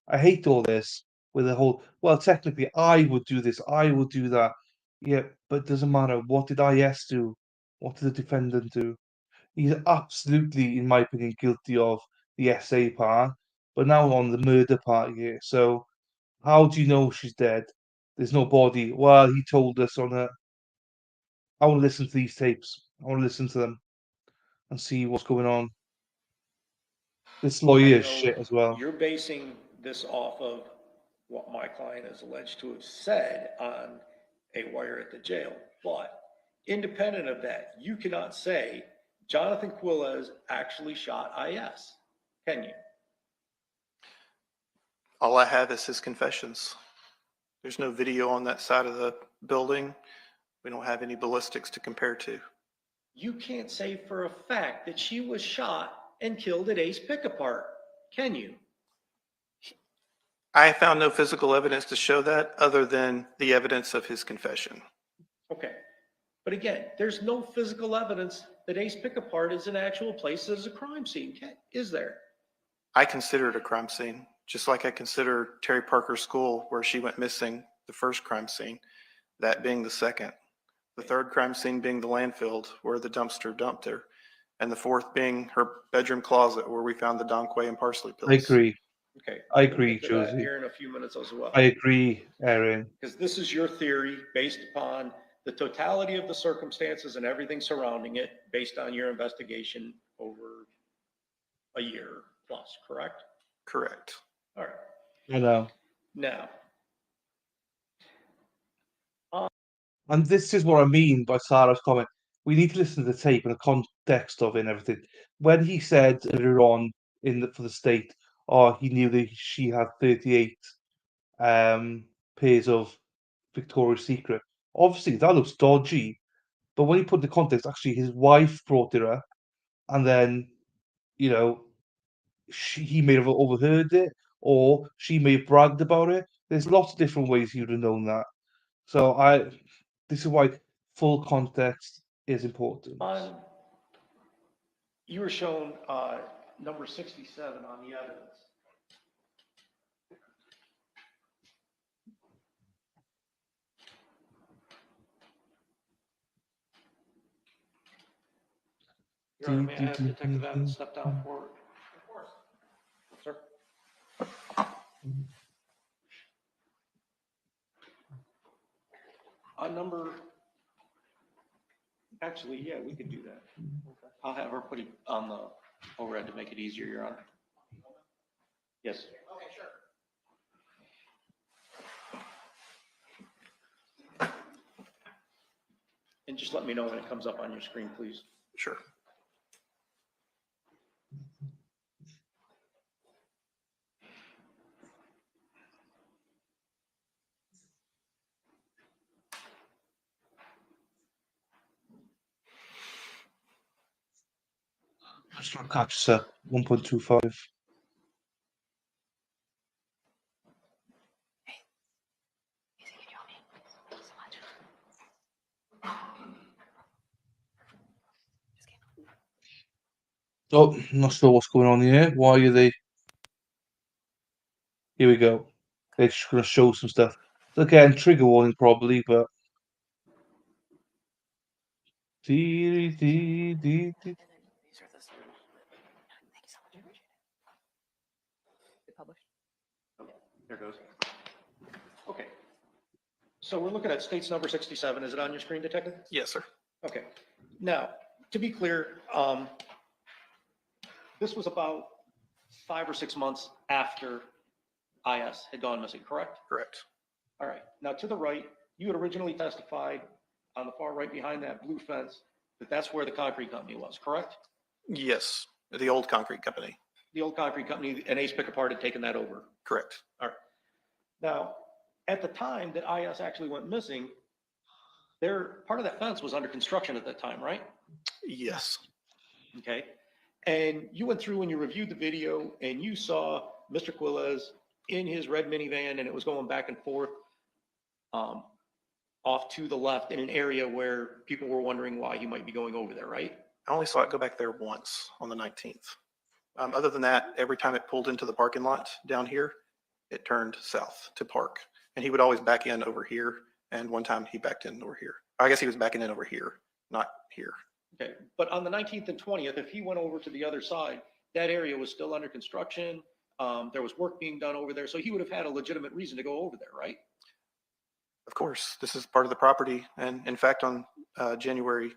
I hate all this with the whole, well, technically, I would do this, I would do that. Yeah, but it doesn't matter. What did IS do? What did the defendant do? He's absolutely, in my opinion, guilty of the SA part, but now on the murder part here. So, how do you know she's dead? There's no body. Well, he told us on a. I want to listen to these tapes. I want to listen to them and see what's going on. This I lawyer is know shit as well. you're basing this off of what my client is alleged to have said on a wire at the jail. But independent of that, you cannot say Johnathan Quiles actually shot IS, can you? All I have is his confessions. There's no video on that side of the building. We don't have any ballistics to compare to. You can't say for a fact that she was shot and killed at Ace Pick-a-Part, can you? I found no physical evidence to show that other than the evidence of his confession. Okay. But again, there's no physical evidence that Ace Pick-a-Part is an actual place that is a crime scene, is there? I consider it a crime scene, just like I consider Terry Parker's school where she went missing the first crime scene, that being the second. The third crime scene being the landfill where the dumpster dumped her. And the fourth being her bedroom closet where we found the Don Quay and parsley pills. I agree. Okay. I we'll agree, get to that Josie. here in a few minutes as well. I agree, Erin. Because this is your theory based upon the totality of the circumstances and everything surrounding it, based on your investigation over a year plus, correct? Correct. All right. I know. Now, And this is what I mean by Sarah's comment. We need to listen to the tape and the context of it and everything. When he said earlier on for the state, oh, he knew that she had 38 pairs of Victoria's Secret. Obviously, that looks dodgy. But when he put the context, actually, his wife brought it up, and then, you know, he may have overheard it, or she may have bragged about it. There's lots of different ways he would have known that. So this is why full context is important. you were shown number 67 on the evidence. Your Honor, may I ask Detective Evans step down forward? Of course. Sir? On number, actually, yeah, we could do that. I'll have her put it on the overhead to make it easier, Your Honor. Yes. Okay, sure. And just let me know when it comes up on your screen, please. Sure. Just trying to catch us up. 1.25. Oh, not sure what's going on here. Why are they? Here we go. They're just going to show some stuff. Again, trigger warning probably, but. These are the. Thank you so much. I appreciate it. They published. Okay, there goes. Okay. So we're looking at states number 67. Is it on your screen, Detective? Yes, sir. Okay. Now, to be clear, this was about 5 or 6 months after IS had gone missing, correct? Correct. All right. Now, to the right, you had originally testified on the far right behind that blue fence that that's where the concrete company was, correct? Yes, the old concrete company. The old concrete company and Ace Pick-a-Part had taken that over. Correct. All right. Now, at the time that IS actually went missing, part of that fence was under construction at that time, right? Yes. Okay. And you went through and you reviewed the video and you saw Mr. Quiles in his red minivan and it was going back and forth off to the left in an area where people were wondering why he might be going over there, right? I only saw it go back there once on the 19th. Other than that, every time it pulled into the parking lot down here, it turned south to park. And he would always back in over here. And one time he backed in over here. I guess he was backing in over here, not here. Okay, but on the 19th and 20th, if he went over to the other side, that area was still under construction. There was work being done over there. So he would have had a legitimate reason to go over there, right? Of course, this is part of the property. And in fact, on January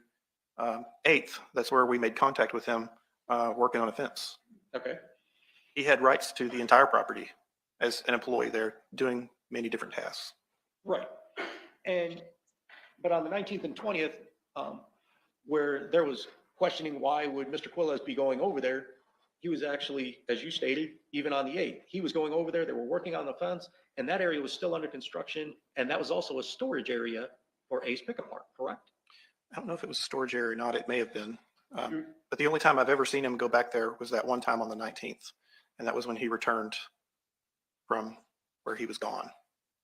8th, that's where we made contact with him working on a fence. Okay. He had rights to the entire property as an employee there doing many different tasks. Right. But on the 19th and 20th, where there was questioning why would Mr. Quiles be going over there, he was actually, as you stated, even on the 8th, he was going over there. They were working on the fence, and that area was still under construction. And that was also a storage area for Ace Pickup Park, correct? I don't know if it was a storage area or not. It may have been. But the only time I've ever seen him go back there was that one time on the 19th. And that was when he returned from where he was gone.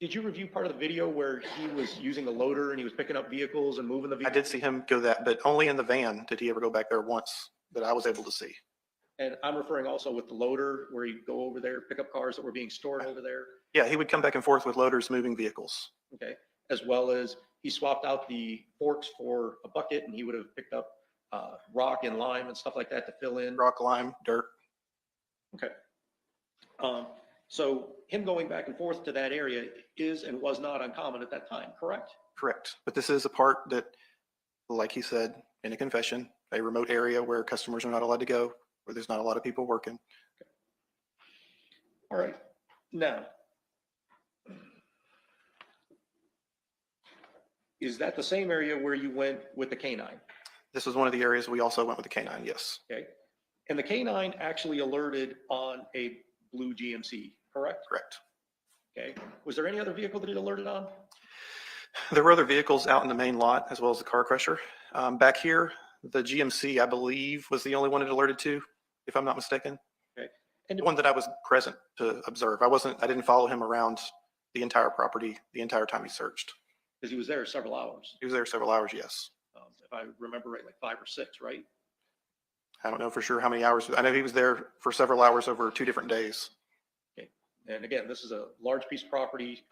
Did you review part of the video where he was using a loader and he was picking up vehicles and moving the I vehicles? did see him go that, but only in the van did he ever go back there once that I was able to see. And I'm referring also with the loader where he'd go over there, pick up cars that were being stored over there. Yeah, he would come back and forth with loaders moving vehicles. Okay. As well as he swapped out the forks for a bucket and he would have picked up rock and lime and stuff like that to fill in. Rock, lime, dirt. Okay. So him going back and forth to that area is and was not uncommon at that time, correct? Correct. But this is a part that, like he said in a confession, a remote area where customers are not allowed to go, where there's not a lot of people working. Okay. All right. Now, is that the same area where you went with the canine? This was one of the areas we also went with the canine, yes. Okay. And the canine actually alerted on a blue GMC, correct? Correct. Okay. Was there any other vehicle that it alerted on? There were other vehicles out in the main lot as well as the car crusher. Back here, the GMC, I believe, was the only one it alerted to, if I'm not mistaken. Okay. And The one that I was present to observe. I didn't follow him around the entire property the entire time he searched. because he was there several hours. He was there several hours, yes. If I remember right, like 5 or 6, right? I don't know for sure how many hours. I know he was there for several hours over 2 different days. Okay. And again, this is a large piece of property,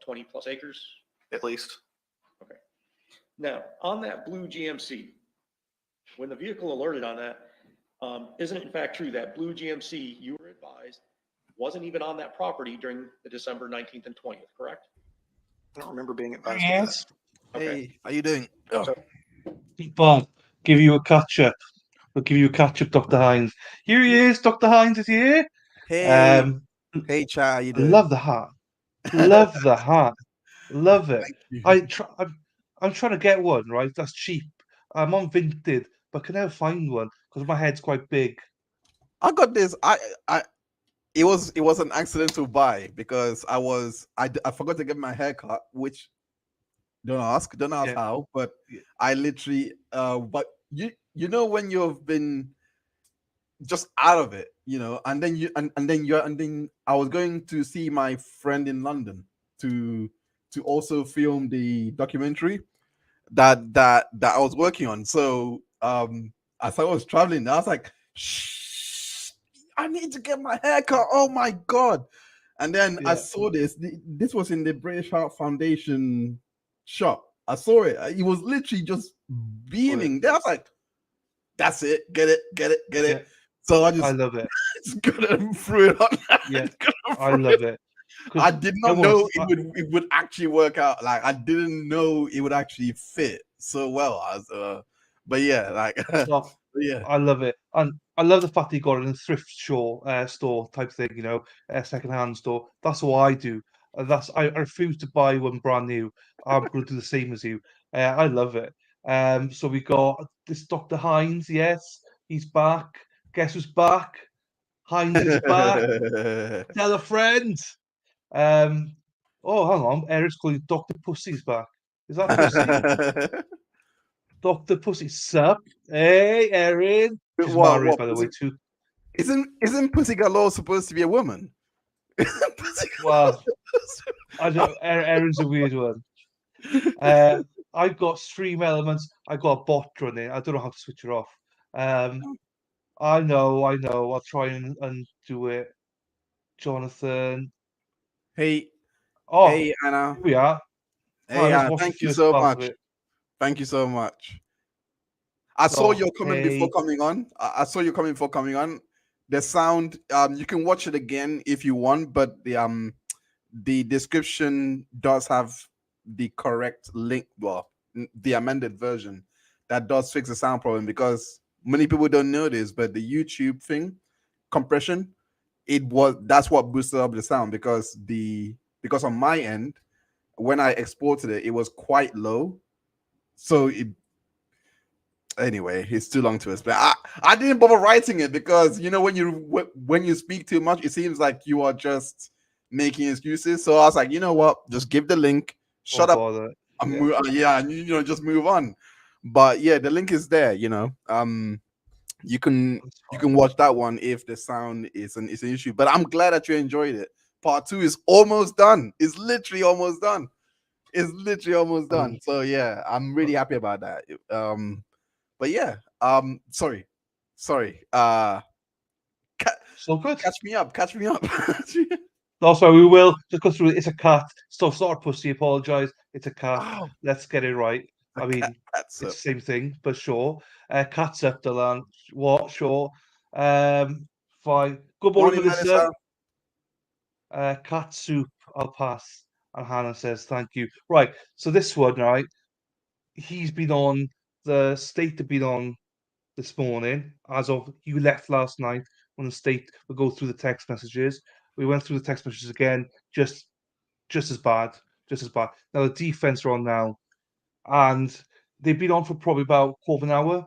20 plus acres? At least. Okay. Now, on that blue GMC, when the vehicle alerted on that, isn't it in fact true that blue GMC, you were advised, wasn't even on that property during the December 19th and 20th, correct? I don't remember being advised Yes. Okay. Hey, how you doing? Oh, But give you a catch up. We'll give you a catch up, Dr. Hines. Here he is. Dr. Hines is here. hey, Um, hey, Cha, how you I doing? love the hat. Love the hat. Love it. Thank you. I'm trying to get one, right? That's cheap. I'm on Vinted, but I can never find one because my head's quite big. I got this. It was an accidental buy because I forgot to get my hair cut, which don't ask Yeah. how, but Yeah. I literally but you know when you've been just out of it, and then I was going to see my friend in London to also film the documentary that I was working on. So as I was traveling, I was like, shh, I need to get my hair cut. Oh my god. And then I Yeah. saw this. This was in the British Heart Foundation shop. I saw it. It was literally just beaming. Then I was like, that's it. Get it. Yeah. So I I just, love it. just got and threw it on. Yeah. Got and I threw love it. it. 'Cause I did not come on, know it would actually work out. Like I didn't know it would actually fit so well. But yeah, like no, yeah. I love it, and I love the fact that you got it in a thrift store type thing, a second-hand store. That's what I do. I refuse to buy one brand new. I'm going to do the same as you. I love it. So we got this Dr. Hines. Yes, he's back. Guess who's back? Hines is back. Tell a friend. Oh, hang on. Eric's calling Dr. Pussy's back. Is that Pussy? Dr. Pussy. Sup? Hey, Erin. She's married, by the way, too. Isn't Pussy Galore supposed to be a woman? Pussy Well, I don't. Aaron's a weird one. I've got stream elements. I've got a bot running. I don't know how to switch it off. I know. I'll try and do it. Johnathan. Hey, Oh, hey, Anna. here we are. Hey, Right, let's Anna. watch the Thank you first so part of much. it. Thank you so much. I saw So, your comment before hey, coming on. I saw your comment before coming on. The sound, you can watch it again if you want, but the description does have the correct link, well, the amended version that does fix the sound problem, because many people don't know this, but the YouTube thing, compression, that's what boosted up the sound, because on my end, when I exported it, it was quite low. So anyway, it's too long to explain. I didn't bother writing it, because when you speak too much, it seems like you are just making excuses. So I was like, you know what? Just give the link, shut don't up, bother. and Yeah, yeah, and just move on. But yeah, the link is there. You can that's you fine. can watch that one if the sound is an issue. But I'm glad that you enjoyed it. Part 2 is almost done. It's literally almost done. It's literally almost done. So yeah, I'm really happy about that. But yeah, sorry. So good. Catch me up. Also, we will just go through it. It's a cat. Stop, sort of pussy. Apologize. It's a cat. Oh, Let's get it right. the I mean, cat's it's up. the same thing, but sure. Cat's up, Delan. What? Sure. Fine. Good morning, Morning, Melissa. Melissa. Cat soup. I'll pass. And Hannah says thank you. Right. So this one, right? He's been on the state. Have been on this morning, as of you left last night on the state. We'll go through the text messages. We went through the text messages again, just as bad, just as bad. Now the defense are on now, and they've been on for probably about quarter of an hour.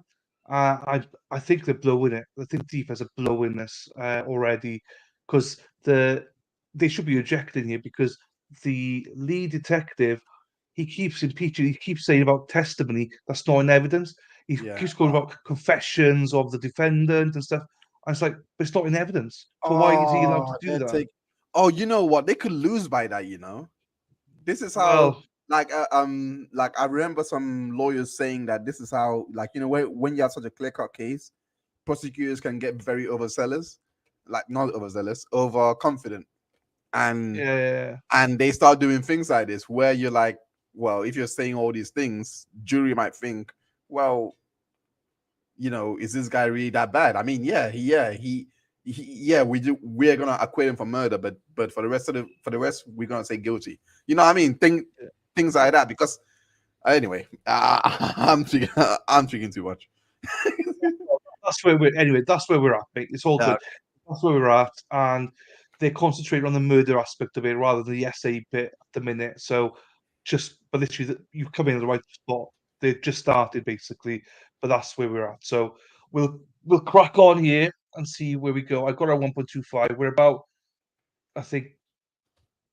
I think they're blowing it. I think the defense are blowing this already, because they should be ejecting here, because the lead detective, he keeps impeaching. He keeps saying about testimony that's not in evidence. He Yeah. keeps going about confessions of the defendant and stuff. And it's like, but it's not in evidence. So why is he allowed to Oh, do that? Oh, you know what? They could lose by that. This is how, Well, like I remember some lawyers saying that this is how, like, when you have such a clear-cut case, prosecutors can get very overzealous, like not overzealous, overconfident, and yeah. they start doing things like this, where you're like, well, if you're saying all these things, jury might think, well, is this guy really that bad? I mean, yeah, we're gonna acquit him for murder, but for the rest, we're gonna say guilty. You know what I mean? Things like that. Because anyway, I'm speaking too much. That's where we're anyway. That's where we're at, mate. It's all Yeah, good. That's where we're at, and they concentrate on the murder aspect of it rather than the essay bit at the minute. So, but literally, you come in at the right spot. They've just started basically, but that's where we're at. So we'll crack on here and see where we go. I got our 1.25. We're about, I think,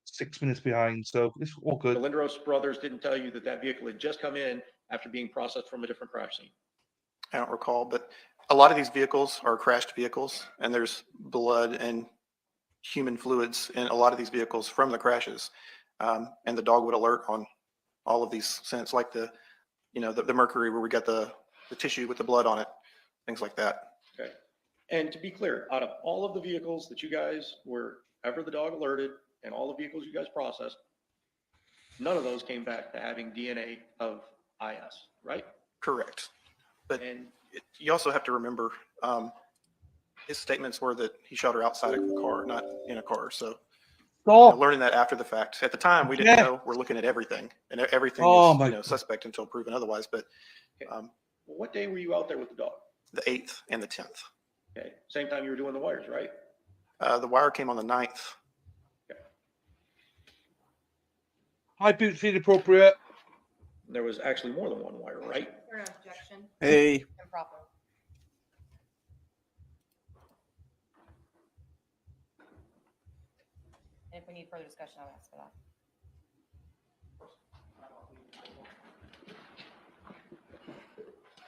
6 minutes behind. So it's all The good. Lindros brothers didn't tell you that vehicle had just come in after being processed from a different crash scene. I don't recall, but a lot of these vehicles are crashed vehicles, and there's blood and human fluids in a lot of these vehicles from the crashes. And the dog would alert on all of these scents, like the mercury where we got the tissue with the blood on it, things like that. Okay. And to be clear, out of all of the vehicles that you guys were ever the dog alerted and all the vehicles you guys processed, none of those came back to having DNA of IS, right? Correct. But And you also have to remember, his statements were that he shot her outside of the car, not in a car. So Stop. learning that after the fact. At the time, we didn't Yeah. know. We're looking at everything, and everything Oh is my God. suspect until proven otherwise. But what day were you out there with the dog? the 8th and the 10th. Okay. Same time you were doing the wires, right? The wire came on the 9th. High boot feed appropriate. There was actually more than one wire, right? Your objection. Hey, Improper. And if we need further discussion, I'll ask for that.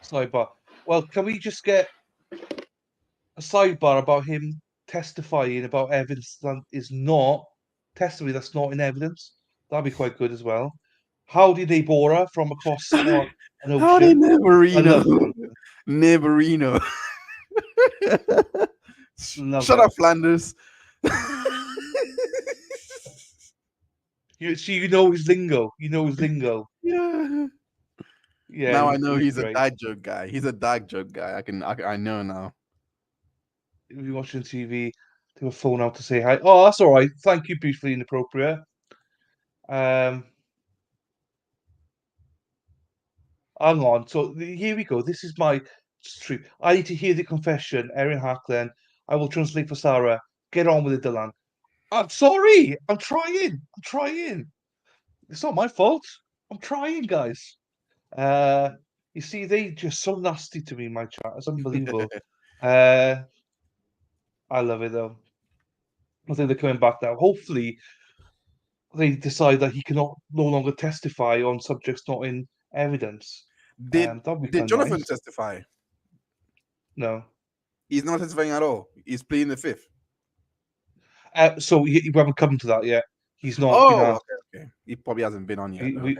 Sidebar. Well, can we just get a sidebar about him testifying about evidence that is not testimony that's not in evidence? That'd be quite good as well. Howdy Deborah from across an Howdy, ocean. I Neverino. love Jonathan. Neverino. Love Shut it. up, Flanders. You know his lingo. You know his lingo. Yeah. Yeah, Now I know he's a great. dad joke guy. He's a dad joke guy. I know now. If you're watching TV, take a phone out to say hi. Oh, that's all right. Thank you, beautifully inappropriate. Hang on. So here we go. This is my stream. I need to hear the confession. Erin Hacklen. I will translate for Sarah. Get on with it, Dylan. I'm sorry. I'm trying. I'm trying. It's not my fault. I'm trying, guys. You see, they just so nasty to me in my chat. It's unbelievable. I love it though. I think they're coming back now. Hopefully, they decide that he cannot no longer testify on subjects not in evidence. Did That'd be did kind of Jonathan nice. testify? No. He's not testifying at all. He's pleading the fifth. So we haven't come to that yet. He's not been Oh, asked. okay. He probably hasn't been on yet. We, Okay. we,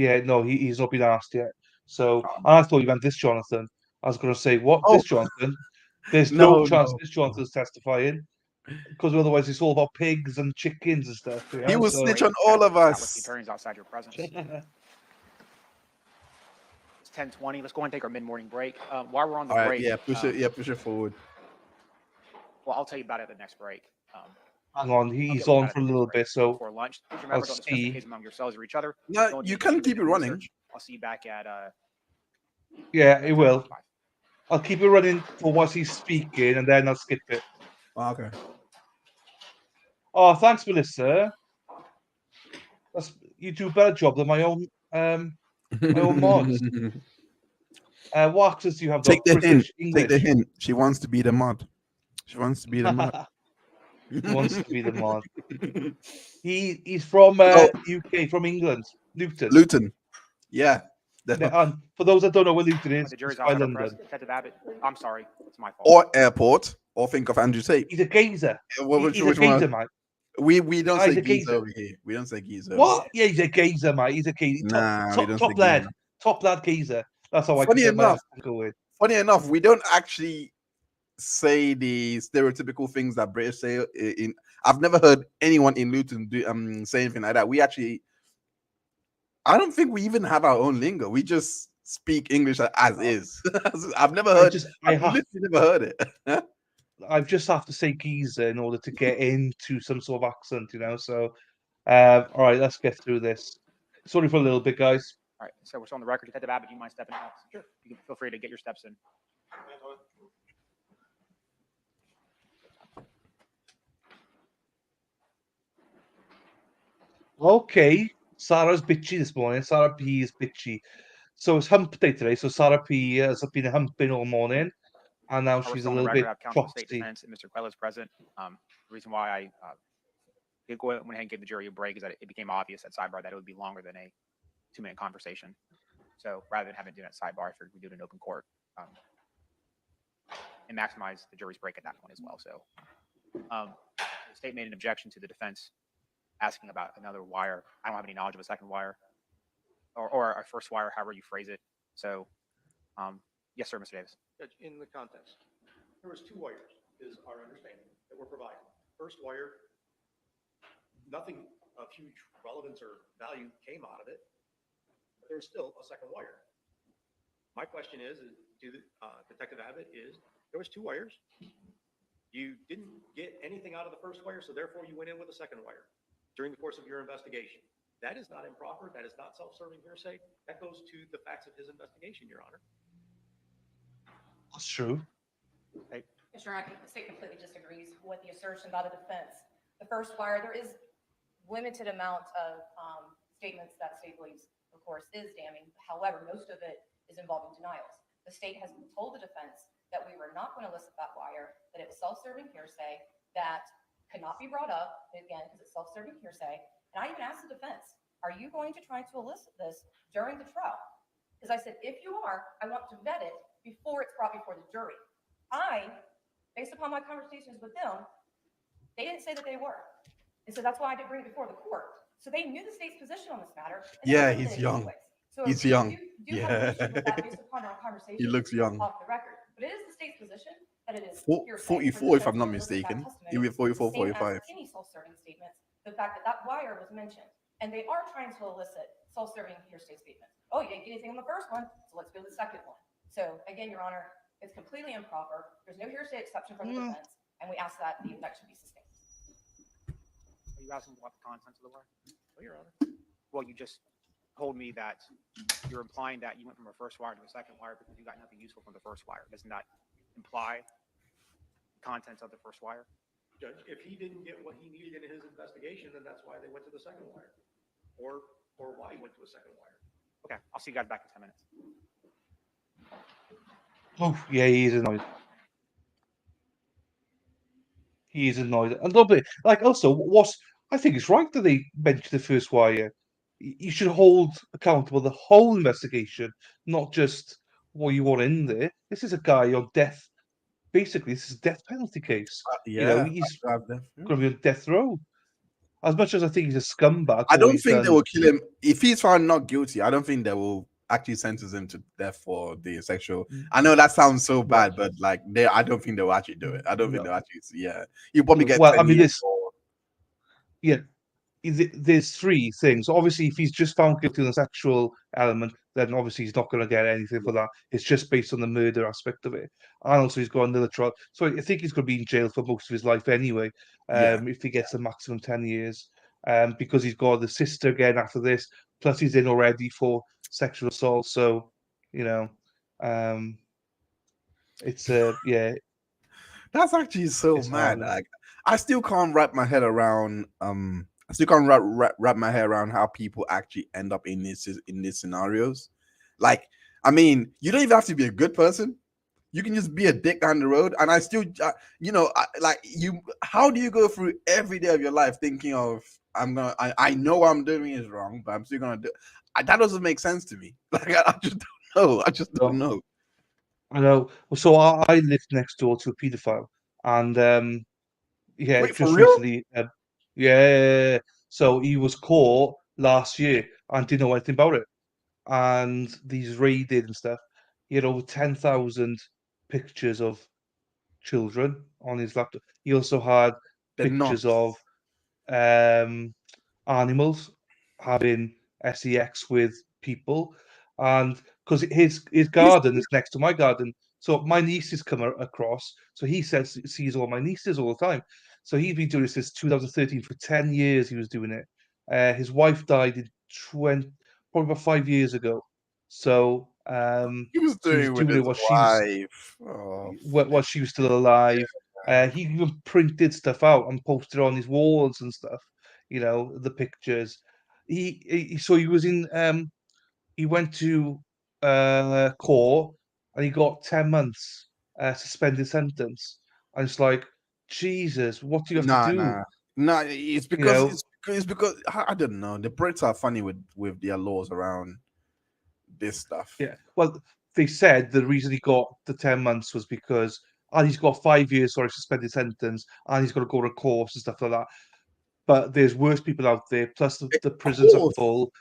yeah, no, he's not been asked yet. So Oh. I thought you meant this Jonathan. I was going to say, what? Oh. This Jonathan? There's no chance No. this Jonathan's testifying because otherwise it's all about pigs and chickens and stuff. You know? He will So, snitch on all of Chat with the us. attorneys outside your presence. It's 10:20. Let's go and take our mid-morning break. While we're on the All right, break, yeah, push it. Yeah, push it forward. well, I'll tell you about it at the next break. hang on, I'll he's get what we on got for at a the little next break bit. So before lunch. Please I'll remember, don't discuss the see. case among yourselves or each other. No, Don't you do can keep it independent running. research. I'll see you back at Yeah, it will. 10:45. I'll keep it running for whilst he's speaking, and then I'll skip it. Oh, okay. Oh, thanks, Melissa. You do a better job than my own mods. What accents do you have? Take Though? the hint. British, Take the English. hint. She wants to be the mod. She wants to be the mod. He wants to be the mod. He's from Oh. UK, from England, Luton. Luton. Yeah. And for those that don't know where Luton is, The jury's it's by outside our London. presence. Detective Abbott, I'm sorry. It's my fault. Or airport. Or think of Andrew Tate. He's a geezer. He's a geezer, mate. We don't say he's a geezer geezer. over here. We don't say geezer. What? Yeah, he's a geezer, mate. He's a geezer. Nah, we don't say Top lad. geezer. Top lad geezer. That's how I Funny can get my enough, accent going. Funny enough, we don't actually say the stereotypical things that British say. I've never heard anyone in Luton do say anything like that. We actually, I don't think we even have our own lingo. We just speak English as is. I've never heard. I've literally never heard it. I just have to say geezer in order to get into some sort of accent, you know. So, all right, let's get through this. Sorry for a little bit, guys. All right, so we're still on the record. Detective Abbott, do you mind stepping out? Sure. You can feel free to get your steps in. Okay, Sarah's bitchy this morning. Sarah P is bitchy. So it's hump day today. So Sarah P has been humping all morning, and now We're she's a still on the little record. bit I have counsel of state frosty. defense and Mr. Quiles present. The reason why I went ahead and gave the jury a break is that it became obvious at sidebar that it would be longer than a 2-minute conversation. So rather than having to do it at sidebar, I figured we'd do it in open court and maximize the jury's break at that point as well. So the state made an objection to the defense asking about another wire. I don't have any knowledge of a second wire or a first wire, however you phrase it. So yes, sir, Mr. Davis. Judge, in the context, there was 2 wires, is our understanding, that were provided. First wire, nothing of huge relevance or value came out of it, but there's still a second wire. My question is to Detective Abbott is, there was 2 wires. You didn't get anything out of the first wire, so therefore you went in with a second wire during the course of your investigation. That is not improper. That is not self-serving hearsay. That goes to the facts of his investigation, Your Honor. That's true. Mr. Honor, the state completely disagrees with the assertion by the defense. The first wire, there is limited amount of statements that state believes, of course, is damning. However, most of it is involving denials. The state has told the defense that we were not going to elicit that wire, that it was self-serving hearsay, that could not be brought up, again, because it's self-serving hearsay. And I even asked the defense, are you going to try to elicit this during the trial? Because I said, if you are, I want to vet it before it's brought before the jury. Based upon my conversations with them, they didn't say that they were. And so that's why I didn't bring it before the court. So they knew the state's position on this matter. And Yeah, they he's did it young. anyways. So He's we young. do have an Yeah. issue with that based upon our He conversation looks young. off the record. But it is the state's position that it is hearsay. 44, if I'm not To elicit that mistaken. testimony, He'll be 44, the same 45. as any self-serving statements, the fact that that wire was mentioned. And they are trying to elicit self-serving hearsay statements. Oh, you didn't get anything on the first one, so let's go to the second one. So again, Your Honor, it's completely improper. There's no hearsay exception for the defense, and we ask that the objection be sustained. Are you asking about the contents of the wire? Oh, Your Honor. Well, you just told me that you're implying that you went from a first wire to a second wire because you got nothing useful from the first wire. Doesn't that imply contents of the first wire? Judge, if he didn't get what he needed in his investigation, then that's why they went to the second wire. Or why he went to a second wire. Okay, I'll see you guys back in 10 minutes. Oh, yeah, he is annoyed. He is annoyed a little bit. Like, also, I think it's right that they mentioned the first wire. You should hold accountable the whole investigation, not just what you want in there. This is a guy on death. Basically, this is a death penalty case. You know, he's going to be on death row. As much as I think he's a scumbag. I for what don't he's think they done. will kill him if he's found not guilty. I don't think they will actually sentence him to death for the sexual. I know that sounds so bad, but like I don't think they'll actually do it. I don't think they'll actually. Yeah, you probably get. Well, 10 I mean, years there's three things. Obviously, if he's just found guilty on the sexual element, then obviously he's not going to get anything for that. It's just based on the murder aspect of it. And also, he's got another trial. So I think he's going to be in jail for most of his life anyway, if he gets the maximum 10 years. Because he's got the sister again after this, plus he's in already for sexual assault. So, you know, it's yeah. That's actually so It's mad. hard. Like, I still can't wrap my head around. I still can't wrap my head around how people actually end up in these scenarios. Like, I mean, you don't even have to be a good person. You can just be a dick down the road, and I still, like you. How do you go through every day of your life thinking of I know what I'm doing is wrong, but I'm still gonna do. That doesn't make sense to me. Like, I just don't know. I just don't know. I know. Well, so I lived next door to a paedophile, and yeah, Wait, for just real? recently, yeah. So he was caught last year and didn't know anything about it, and these raided and stuff. He had over 10,000 pictures of children on his laptop. He also had They're pictures not. of animals having sex with people, and because his garden is next to my garden, so my nieces come across. So he sees all my nieces all the time. So he's been doing this since 2013 for 10 years. He was doing it. His wife died in 20, probably about 5 years ago. So He was so he was doing with doing his it while she was wife. Oh, while she was still alive. He even printed stuff out and posted on his walls and stuff. You know, the pictures. So he was in. He went to court and he got 10 months suspended sentence. And it's like, Jesus, what do you have to nah, do? nah, nah. It's You because know, it's because I don't know. The Brits are funny with their laws around this stuff. yeah. Well, they said the reason he got the 10 months was because he's got 5 years, sorry, suspended sentence, and he's got to go to course and stuff like that. But there's worse people out there. Plus, the Of prisons are course. full.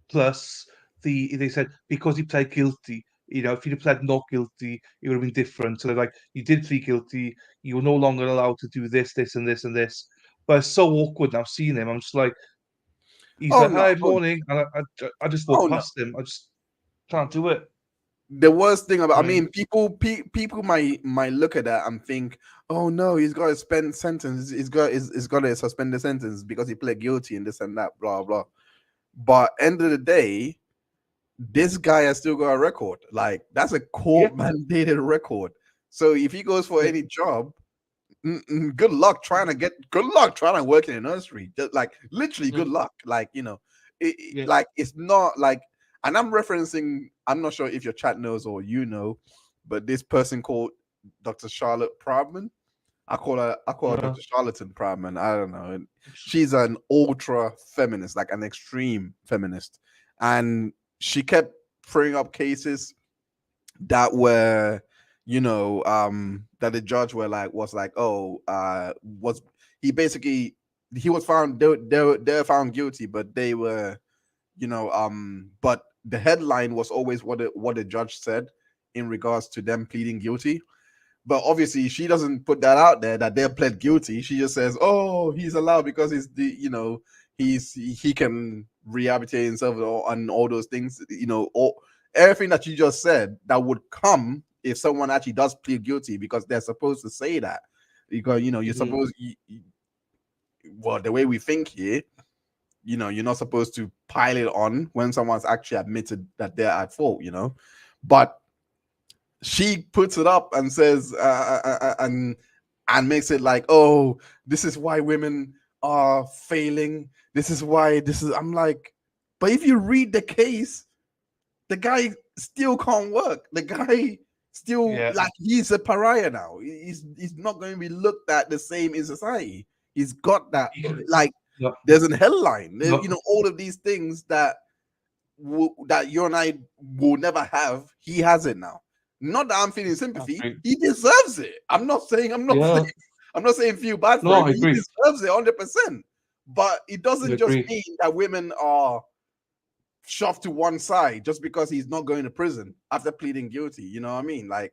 Plus, they said because he pled guilty. You know, if he'd have pled not guilty, it would have been different. So they're like, you did plead guilty. You were no longer allowed to do this, this, and this, and this. But it's so awkward now seeing him. I'm just like, he's Oh like, no. hi, Oh, morning, and I just oh walk no. past him. I just can't do it. The worst thing about, I Right? mean, people might look at that and think, oh no, he's got to spend sentence. He's got a suspended sentence because he pled guilty and this and that, blah blah. But end of the day, this guy has still got a record. Like, that's a court mandated record. So if he goes for Yeah. any job, good luck trying to work in a nursery. Just like literally, good luck. Like, Yeah. like it's not like. And I'm referencing. I'm not sure if your chat knows or but this person called Dr. Charlotte Proudman. I call her Dr. Charlatan Proudman. I don't know. And she's an ultra feminist, like an extreme feminist, and she kept throwing up cases that were, that the judge was like, oh, was he basically he was found they're found guilty, but they were, but the headline was always what the judge said in regards to them pleading guilty. But obviously, she doesn't put that out there that they pled guilty. She just says, "Oh, he's allowed because he's he can rehabilitate himself and all those things." Everything that you just said that would come if someone actually does plead guilty, because they're supposed to say that. Because you're Mhm. supposed, well, the way we think here, you're not supposed to pile it on when someone's actually admitted that they're at fault. But she puts it up and says and makes it like, oh, this is why women are failing, this is why this is I'm like, but if you read the case, the guy still can't work. The guy still, Yeah. like, he's a pariah now. He's not going to be looked at the same in society. He's got that, like, Yep. there's a headline, Yep. all of these things that that you and I will never have. He has it now. Not that I'm feeling sympathy. agree. He deserves it. I'm not saying Yeah. feel bad for No, him. I He agree. deserves it 100%. But it I doesn't just agree. mean that women are shoved to one side just because he's not going to prison after pleading guilty. You know what I mean? Like,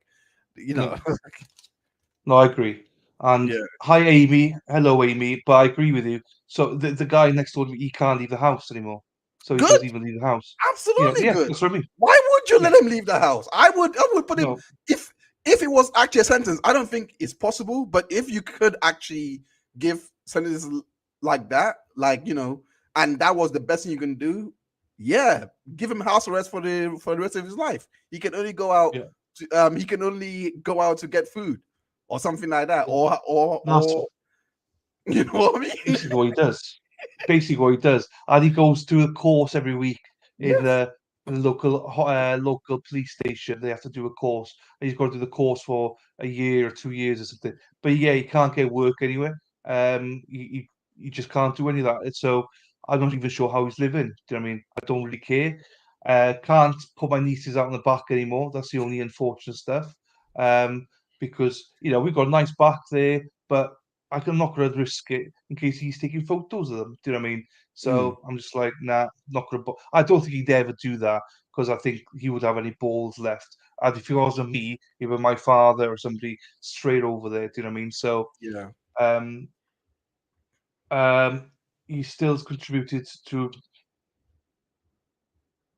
No, I agree. And Yeah. hi, Amy. Hello, Amy. But I agree with you. So the guy next door to me, he can't leave the house anymore. So he Good. doesn't even leave the house. Absolutely Yeah, good. that's what I mean. Why would you let Yeah. him leave the house? I would put him, No. if it was actually a sentence. I don't think it's possible, but if you could actually give sentences like that, and that was the best thing you can do, yeah, give him house arrest for the rest of his life. He can only go out. Yeah. He can only go out to get food or something like that, Yeah. That's or you know what I mean? basically what he does. Basically what he does. And he goes to a course every week in Yes. the local police station. They have to do a course. And he's got to do the course for a year or 2 years or something. But yeah, he can't get work anywhere. He just can't do any of that. And so I'm not even sure how he's living. Do you know what I mean? I don't really care. Can't put my nieces out in the back anymore. That's the only unfortunate stuff. Because we've got a nice back there, but I'm not going to risk it in case he's taking photos of them. Do you know what I mean? So I'm just like, nah, not going to. I don't think he'd ever do that because I think he would have any balls left. And if it wasn't me, it would my father or somebody straight over there. Do you know what I mean? So Yeah. um, um, he still has contributed to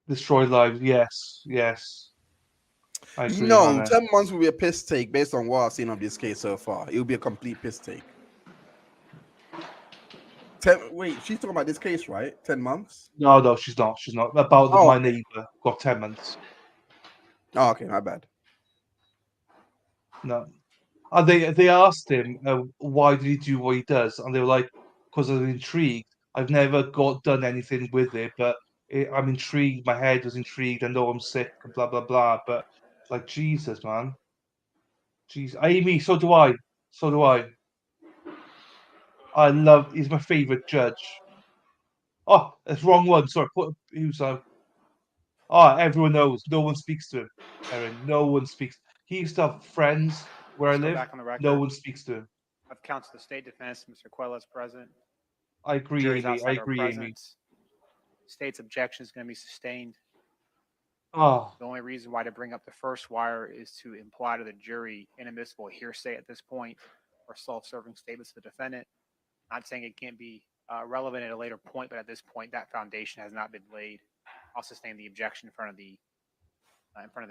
destroy lives. Yes, yes, I agree, Hannah. 10 months will be a piss take based on what I've seen of this case so far. It will be a complete piss take. Wait, she's talking about this case, right? 10 months? No, she's not. She's not. About Oh, my okay. neighbour got 10 months. Oh, okay, my bad. No. And they asked him why did he do what he does, and they were like, because I'm intrigued. I've never done anything with it, but I'm intrigued. My head was intrigued. I know I'm sick, and blah blah blah. But like Jesus, man, Jesus, Amy. So do I. So do I. I love. He's my favorite judge. Oh, that's wrong one. Sorry. Who's everyone knows. No one speaks to him, Erin. No one speaks. He used to have friends where I Let's go live. back on the No record. one speaks to him. I've counseled the state defense, Mr. Quiles present. I agree, Jury's Amy. I outside our agree, Amy. presence. State's objection is going to be sustained. Oh, The only reason why to bring up the first wire is to imply to the jury inadmissible hearsay at this point or self-serving statements of the defendant. Not saying it can't be relevant at a later point, but at this point, that foundation has not been laid. I'll sustain the objection in front of the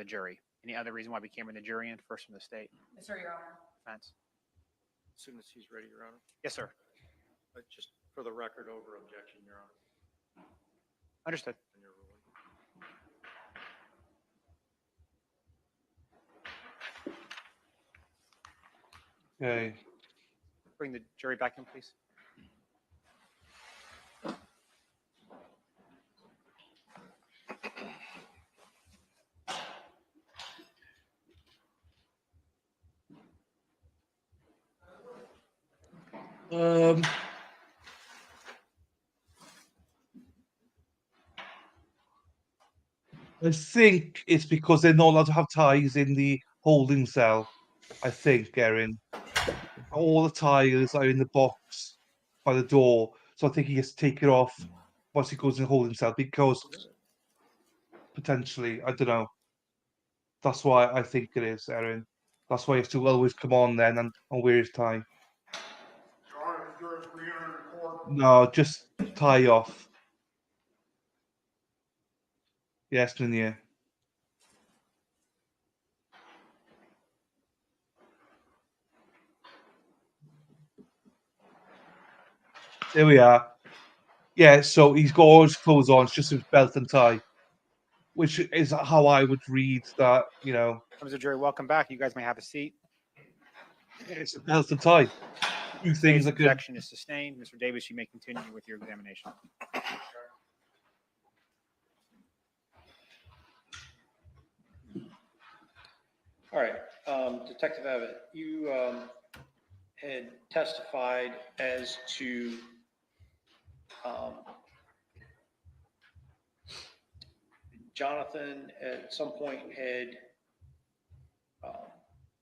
jury. Any other reason why we can't bring the jury in? First from the state. Yes, sir, Your Honor. Defense. As soon as he's ready, Your Honor. Yes, sir. But just for the record, over objection, Your Honor. Understood. In your ruling. okay. Bring the jury back in, please. I think it's because they're not allowed to have ties in the holding cell. I think, Erin. All the ties are in the box by the door. So I think he gets to take it off once he goes in holding cell because potentially, I don't know. That's why I think it is, Erin. That's why he has to always come on then and wear his tie. No, just tie off. Yes, Linnea. There we are. Yeah, so he's got all his clothes on, it's just his belt and tie, which is how I would read that, Mr. Jury, welcome back. You guys may have a seat. it's a belt and tie. Two things State's that could. objection is sustained. Mr. Davis, you may continue with your examination. All right, Detective Abbott, you had testified as to Johnathan at some point had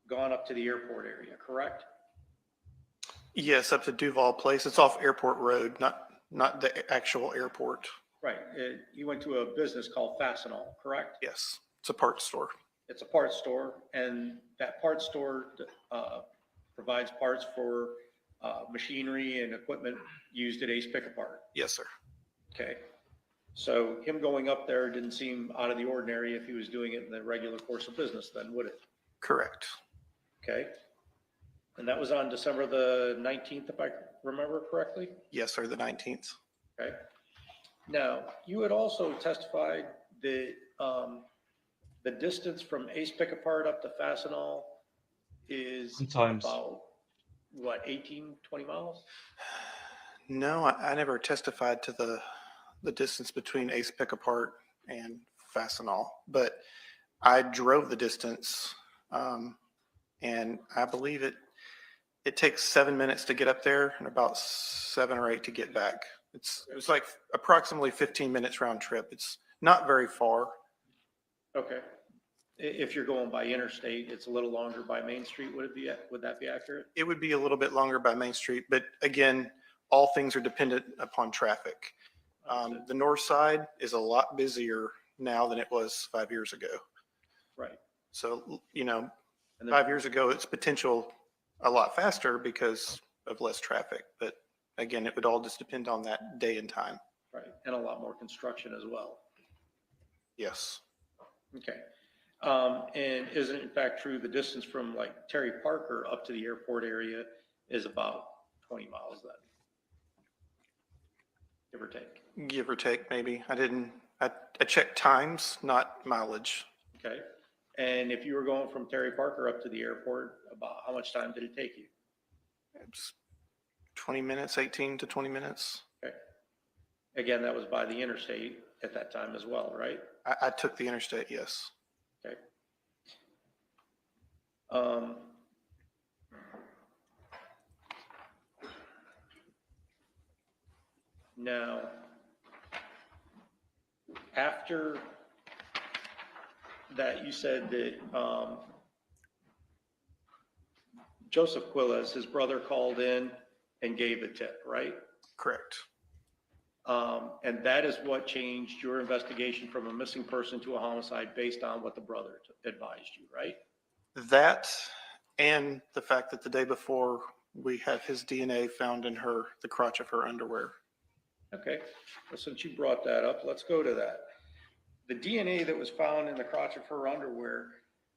gone up to the airport area, correct? Yes, up to Duval Place. It's off Airport Road, not the actual airport. Right. He went to a business called Fastenal, correct? Yes, it's a parts store. It's a parts store, and that parts store provides parts for machinery and equipment used at Ace Pick-A-Part. Yes, sir. Okay. So him going up there didn't seem out of the ordinary if he was doing it in the regular course of business then, would it? Correct. Okay. And that was on December the 19th, if I remember correctly? Yes, sir, the 19th. Okay. Now, you had also testified that the distance from Ace Pick-A-Part up to Fastenal is Sometimes. about, what, 18, 20 miles? No, I never testified to the distance between Ace Pick-A-Part and Fastenal, but I drove the distance, and I believe it takes 7 minutes to get up there and about 7 or 8 to get back. It was like approximately 15 minutes round trip. It's not very far. Okay. If you're going by interstate, it's a little longer by Main Street. Would that be accurate? It would be a little bit longer by Main Street, but again, all things are dependent upon traffic. The north side is a lot busier now than it was 5 years ago. Right. So, And then- 5 years ago, it's potential a lot faster because of less traffic. But again, it would all just depend on that day and time. Right. And a lot more construction as well. Yes. Okay. And isn't it in fact true the distance from like Terry Parker up to the airport area is about 20 miles then? Give or take. Give or take, maybe. I checked times, not mileage. Okay. And if you were going from Terry Parker up to the airport, about how much time did it take you? It's 20 minutes, 18 to 20 minutes. Okay. Again, that was by the interstate at that time as well, right? I took the interstate, yes. Okay. Now, after that, you said that Joseph Quiles, his brother, called in and gave the tip, right? Correct. And that is what changed your investigation from a missing person to a homicide based on what the brother advised you, right? That and the fact that the day before we have his DNA found in the crotch of her underwear. Okay, well, since you brought that up, let's go to that. The DNA that was found in the crotch of her underwear,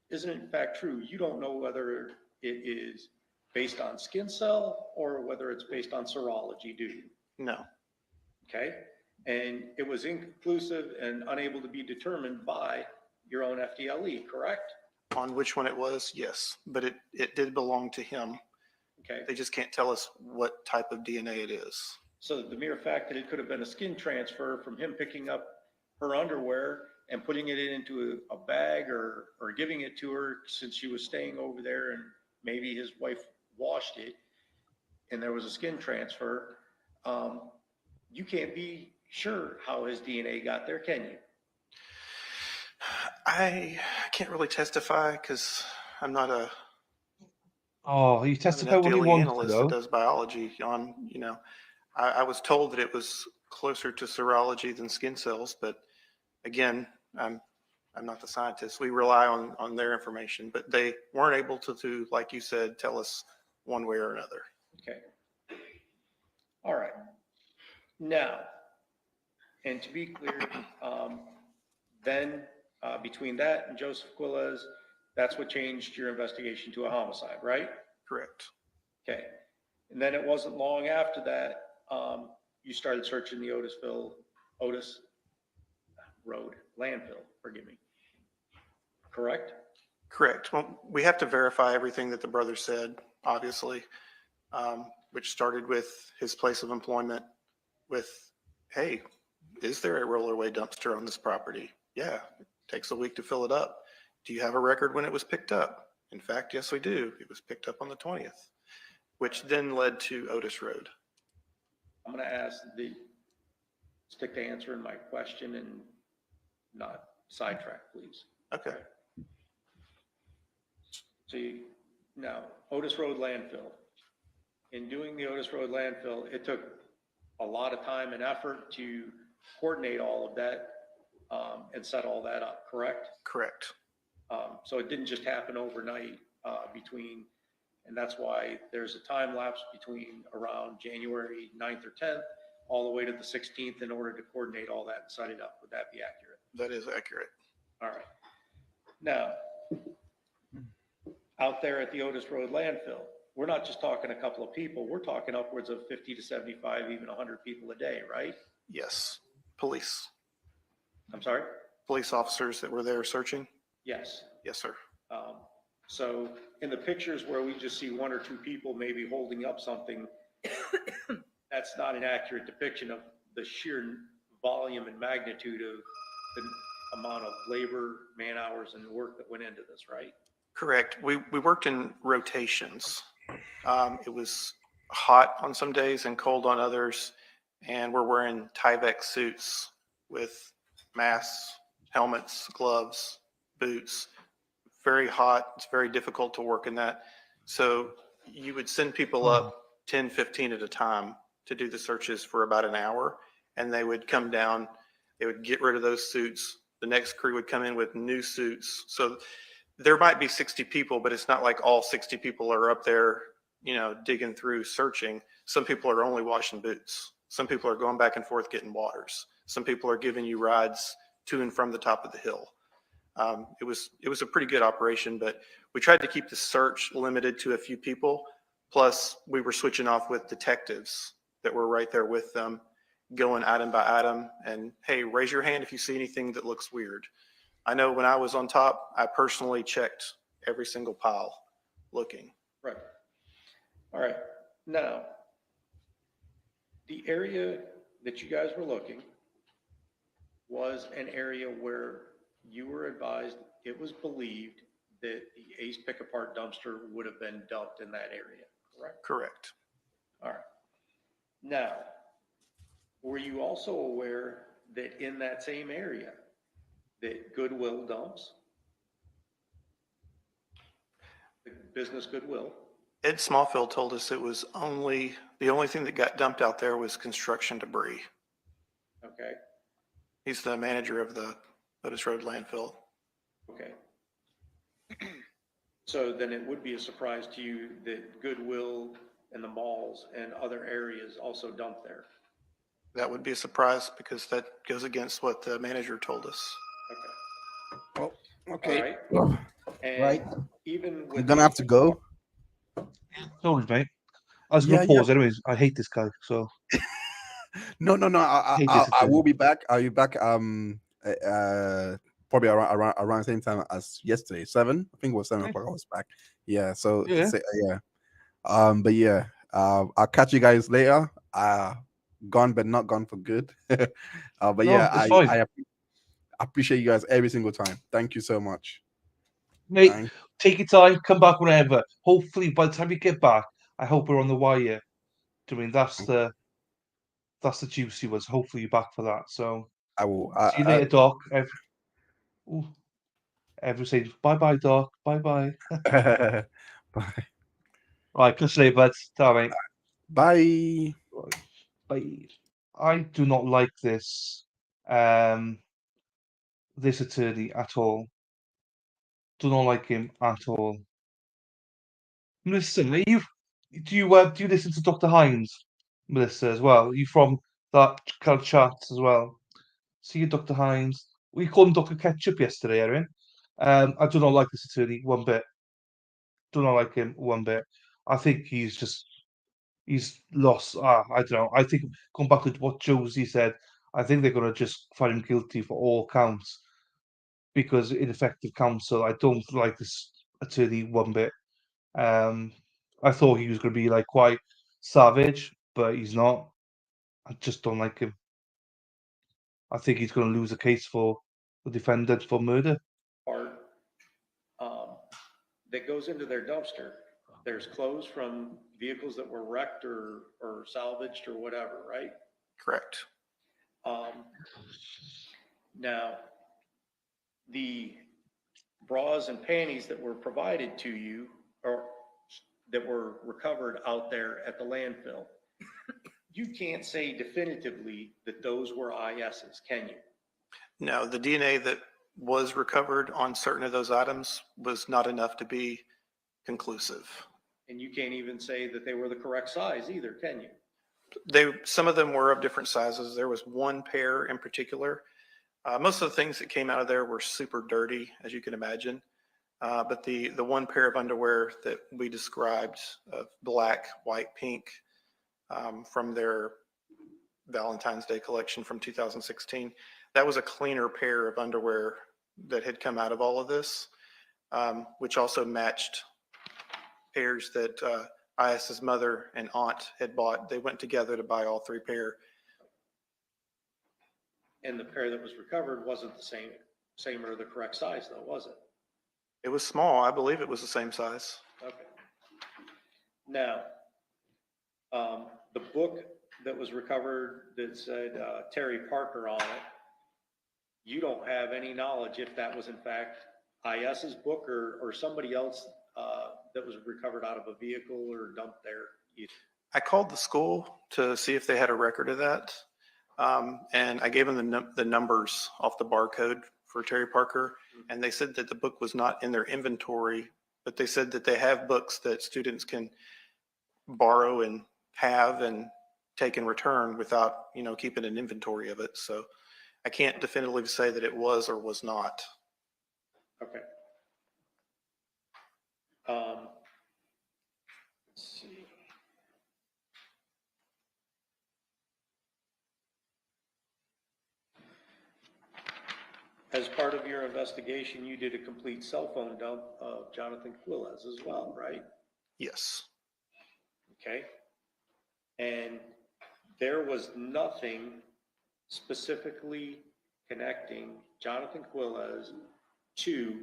isn't it in fact true? You don't know whether it is based on skin cell or whether it's based on serology, do you? No. Okay, and it was inconclusive and unable to be determined by your own FDLE, correct? On which one it was, yes, but it did belong to him. Okay, They just can't tell us what type of DNA it is. so the mere fact that it could have been a skin transfer from him picking up her underwear and putting it into a bag or giving it to her since she was staying over there and maybe his wife washed it and there was a skin transfer, you can't be sure how his DNA got there, can you? I can't really testify because I'm not Oh, you an testify when you FDLE want to, analyst that though. does biology on, I was told that it was closer to serology than skin cells, but again, I'm not the scientist. We rely on their information, but they weren't able to, like you said, tell us one way or another. Okay. All right. Now, and to be clear, then between that and Joseph Quiles, that's what changed your investigation to a homicide, right? Correct. Okay. And then it wasn't long after that, you started searching the Otis Road landfill, forgive me. Correct? Correct. Well, we have to verify everything that the brother said, obviously, which started with his place of employment with, hey, is there a roll-away dumpster on this property? Yeah, it takes a week to fill it up. Do you have a record when it was picked up? In fact, yes, we do. It was picked up on the 20th, which then led to Otis Road. I'm going to stick to answering my question and not sidetrack, please. Okay. So now, Otis Road landfill. In doing the Otis Road landfill, it took a lot of time and effort to coordinate all of that and set all that up, correct? Correct. So it didn't just happen overnight and that's why there's a time lapse between around January 9th or 10th all the way to the 16th in order to coordinate all that and set it up. Would that be accurate? That is accurate. All right. Now, out there at the Otis Road landfill, we're not just talking a couple of people, we're talking upwards of 50 to 75, even 100 people a day, right? Yes. Police. I'm sorry? Police officers that were there searching? Yes. Yes, sir. So in the pictures where we just see one or two people maybe holding up something, that's not an accurate depiction of the sheer volume and magnitude of the amount of labor, man hours, and work that went into this, right? Correct. We worked in rotations. It was hot on some days and cold on others, and we're wearing Tyvek suits with masks, helmets, gloves, boots. Very hot. It's very difficult to work in that. So you would send people up 10, 15 at a time to do the searches for about an hour, and they would come down, they would get rid of those suits. The next crew would come in with new suits. So there might be 60 people, but it's not like all 60 people are up there, digging through, searching. Some people are only washing boots. Some people are going back and forth getting waters. Some people are giving you rides to and from the top of the hill. It was a pretty good operation, but we tried to keep the search limited to a few people. Plus, we were switching off with detectives that were right there with them, going item by item. And hey, raise your hand if you see anything that looks weird. I know when I was on top, I personally checked every single pile looking. Right. All right. Now, the area that you guys were looking was an area where you were advised, it was believed that the Ace Pick Apart dumpster would have been dumped in that area, correct? Correct. All right. Now, were you also aware that in that same area, that Goodwill dumps, the business Goodwill? Ed Smallfield told us it was the only thing that got dumped out there was construction debris. Okay. He's the manager of the Otis Road landfill. Okay. So then it would be a surprise to you that Goodwill and the malls and other areas also dump there. That would be a surprise because that goes against what the manager told us. Okay. Oh, okay. All right. And Right. even with We're gonna have to go. No worries, mate. I was Yeah, gonna pause anyways. I hate this guy, so No. Hate I discipline. will be back. I'll be back. Probably around the same time as yesterday. 7. I think it was 7 o'clock. I was back. Yeah. So Yeah. yeah. But yeah. I'll catch you guys later. Gone but not gone for good. But No, yeah, it's fine. I appreciate you guys every single time. Thank you so much. Mate, Thank- take your time, come back whenever. Hopefully, by the time you get back, I hope we're on the wire. I mean, that's the juicy ones. Hopefully, you're back for that. So, I will. see you later, Doc. Everyone say bye, Doc. Bye. Right, catch you later, bud. Ta, mate. Bye. Right. But I do not like this this attorney at all. Do not like him at all. Melissa, do you listen to Dr. Hines, Melissa, as well? Are you from that kind of chat as well? See you, Dr. Hines. We called him Dr. Ketchup yesterday, Erin. I do not like this attorney one bit. Do not like him one bit. I think he's lost. I don't know. I think going back to what Josie said, I think they're gonna just find him guilty for all counts because ineffective counsel. I don't like this attorney one bit. Um, I thought he was gonna be like quite savage, but he's not. I just don't like him. I think he's gonna lose a case for the defendant for murder. Part that goes into their dumpster. There's clothes from vehicles that were wrecked or salvaged or whatever, right? Correct. Now, the bras and panties that were provided to you or that were recovered out there at the landfill, you can't say definitively that those were ISs, can you? No, the DNA that was recovered on certain of those items was not enough to be conclusive. And you can't even say that they were the correct size either, can you? Some of them were of different sizes. There was one pair in particular. Most of the things that came out of there were super dirty, as you can imagine. But the one pair of underwear that we described, black, white, pink, from their Valentine's Day collection from 2016, that was a cleaner pair of underwear that had come out of all of this, which also matched pairs that IS's mother and aunt had bought. They went together to buy all three pair. And the pair that was recovered wasn't the same or the correct size though, was it? It was small. I believe it was the same size. Okay. Now, the book that was recovered that said Terry Parker on it, you don't have any knowledge if that was in fact IS's book or somebody else that was recovered out of a vehicle or dumped there either. I called the school to see if they had a record of that. And I gave them the numbers off the barcode for Terry Parker. And they said that the book was not in their inventory, but they said that they have books that students can borrow and have and take and return without, keeping an inventory of it. So I can't definitively say that it was or was not. Okay. Let's see. As part of your investigation, you did a complete cell phone dump of Johnathan Quiles as well, right? Yes. Okay. And there was nothing specifically connecting Johnathan Quiles to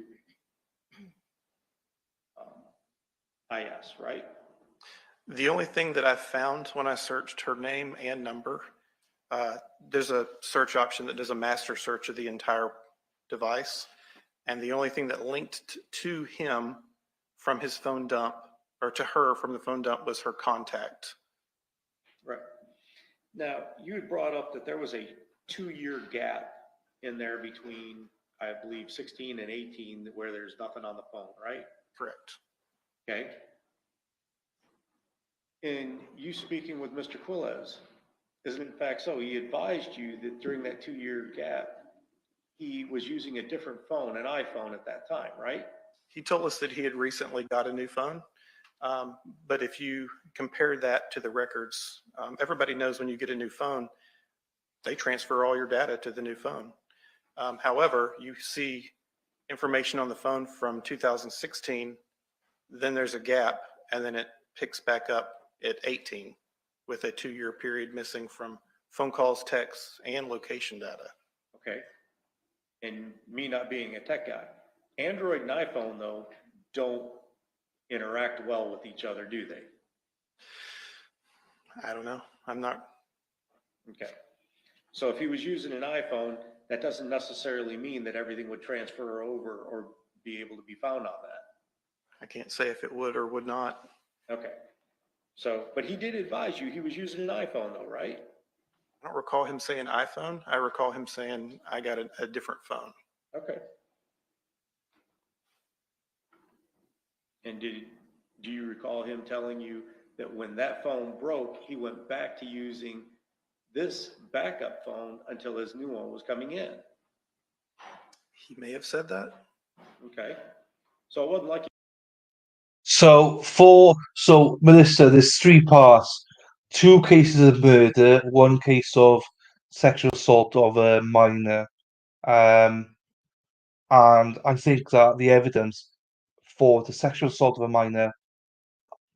IS, right? The only thing that I found when I searched her name and number, there's a search option that does a master search of the entire device. And the only thing that linked to him from his phone dump or to her from the phone dump was her contact. Right. Now, you had brought up that there was a 2-year gap in there between, I believe, 16 and 18 where there's nothing on the phone, right? Correct. Okay. In you speaking with Mr. Quiles, isn't it in fact so? He advised you that during that 2-year gap, he was using a different phone, an iPhone at that time, right? He told us that he had recently got a new phone. But if you compare that to the records, everybody knows when you get a new phone, they transfer all your data to the new phone. However, you see information on the phone from 2016, then there's a gap, and then it picks back up at 18 with a 2-year period missing from phone calls, texts, and location data. Okay. And me not being a tech guy, Android and iPhone, though, don't interact well with each other, do they? I don't know. I'm not. Okay. So if he was using an iPhone, that doesn't necessarily mean that everything would transfer over or be able to be found on that. I can't say if it would or would not. Okay. So, but he did advise you he was using an iPhone though, right? I don't recall him saying iPhone. I recall him saying I got a different phone. Okay. And do you recall him telling you that when that phone broke, he went back to using this backup phone until his new one was coming in? He may have said that. Okay. So it wasn't like So Melissa, there's three parts: two cases of murder, one case of sexual assault of a minor. Um, and I think that the evidence for the sexual assault of a minor,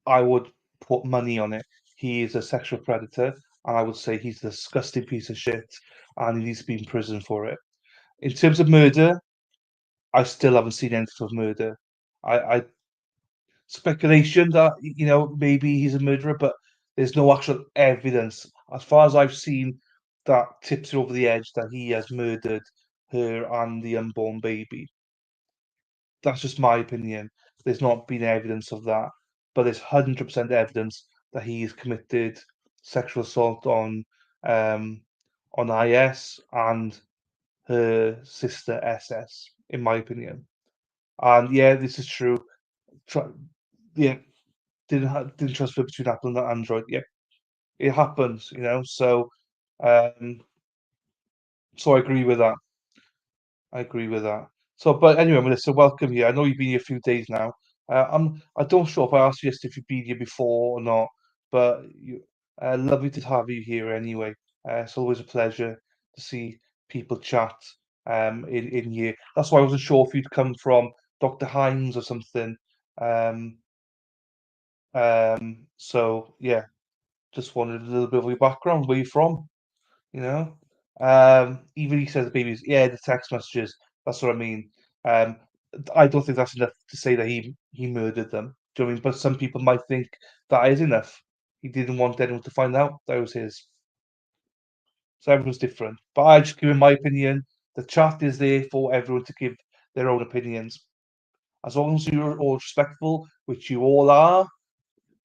I would put money on it. He is a sexual predator, and I would say he's a disgusting piece of shit, and he needs to be in prison for it. In terms of murder, I still haven't seen anything of murder. I speculation that maybe he's a murderer, but there's no actual evidence. As far as I've seen, that tips it over the edge that he has murdered her and the unborn baby. That's just my opinion. There's not been evidence of that, but there's 100% evidence that he's committed sexual assault um, on IS and her sister SS, in my opinion. And yeah, this is true. Try, yeah, didn't transfer between Apple and Android. Yeah, it happens, um, so I agree with that. I agree with that. So, but anyway, Melissa, welcome here. I know you've been here a few days now. I don't sure if I asked you just if you've been here before or not, but lovely to have you here anyway. It's always a pleasure to see people chat in here. That's why I wasn't sure if you'd come from Dr. Hines or something. Um, so yeah, just wanted a little bit of your background, where you from, you know. Even he says the babies, yeah, the text messages. That's what I mean. Um, I don't think that's enough to say that he murdered them. Do you know what I mean? But some people might think that is enough. He didn't want anyone to find out that was his. So everyone's different. But I just give my opinion. The chat is there for everyone to give their own opinions. As long as you're all respectful, which you all are,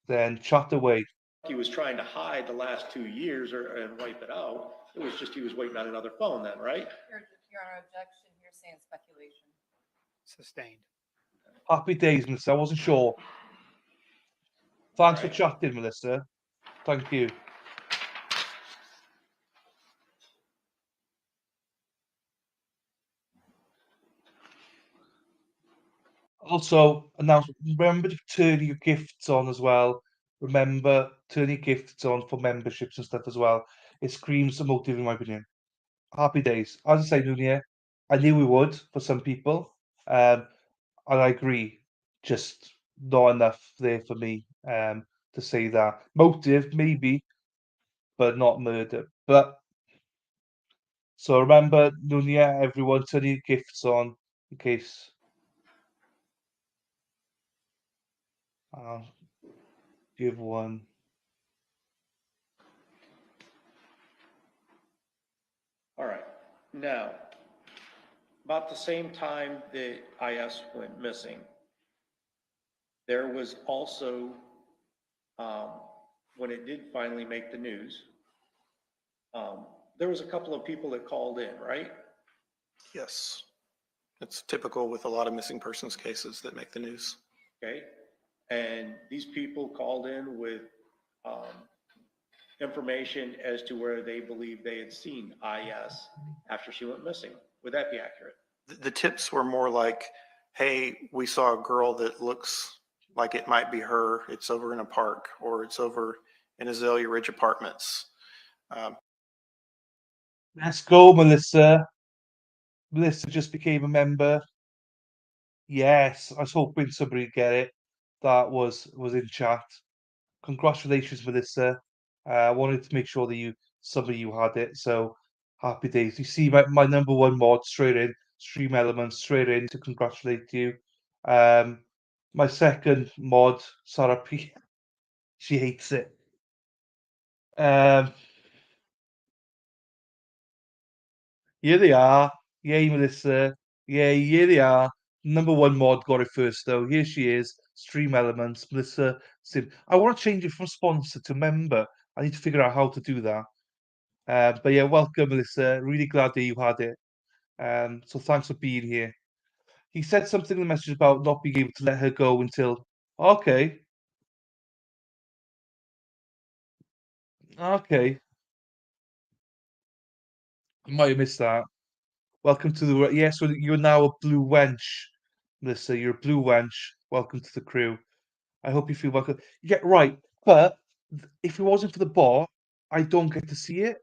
then chat away. he was trying to hide the last 2 years and wipe it out. It was just he was waiting on another phone then, right? Your Honor, objection, you're saying speculation. Sustained. Happy days, Melissa. I wasn't sure. Thanks for Right. chatting, Melissa. Thank you. Also, remember to turn your gifts on as well. Remember, turn your gifts on for memberships and stuff as well. It screams emotive, in my opinion. Happy days. As I say, Nunia, I knew we would for some people. And I agree. Just not enough there for me to say that. Motive, maybe, but not murder. But so remember, Nunia, everyone, turn your gifts on in case. I'll give one. All right. Now, about the same time that IS went missing, there was also, when it did finally make the news, there was a couple of people that called in, right? Yes. It's typical with a lot of missing persons cases that make the news. Okay. And these people called in with information as to where they believe they had seen IS after she went missing. Would that be accurate? The tips were more like, hey, we saw a girl that looks like it might be her. It's over in a park, or it's over in Azalea Ridge Apartments. Let's go, Melissa. Melissa just became a member. Yes, I was hoping somebody would get it. That was in chat. Congratulations, Melissa. I wanted to make sure that some of you had it. So happy days. You see my number one mod straight in, Stream Elements straight in to congratulate you. My second mod, Sarah P. She hates it. Here they are. Yay, Melissa. Yay, here they are. Number one mod got it first, though. Here she is. Stream Elements. Melissa Sim. I want to change it from sponsor to member. I need to figure out how to do that. But yeah, welcome, Melissa. Really glad that you had it. So thanks for being here. He said something in the message about not being able to let her go until. Okay, okay. I might have missed that. Welcome to the. Yeah, so you're now a blue wench, Melissa. You're a blue wench. Welcome to the crew. I hope you feel welcome. Yeah, right. But if it wasn't for the bot, I don't get to see it.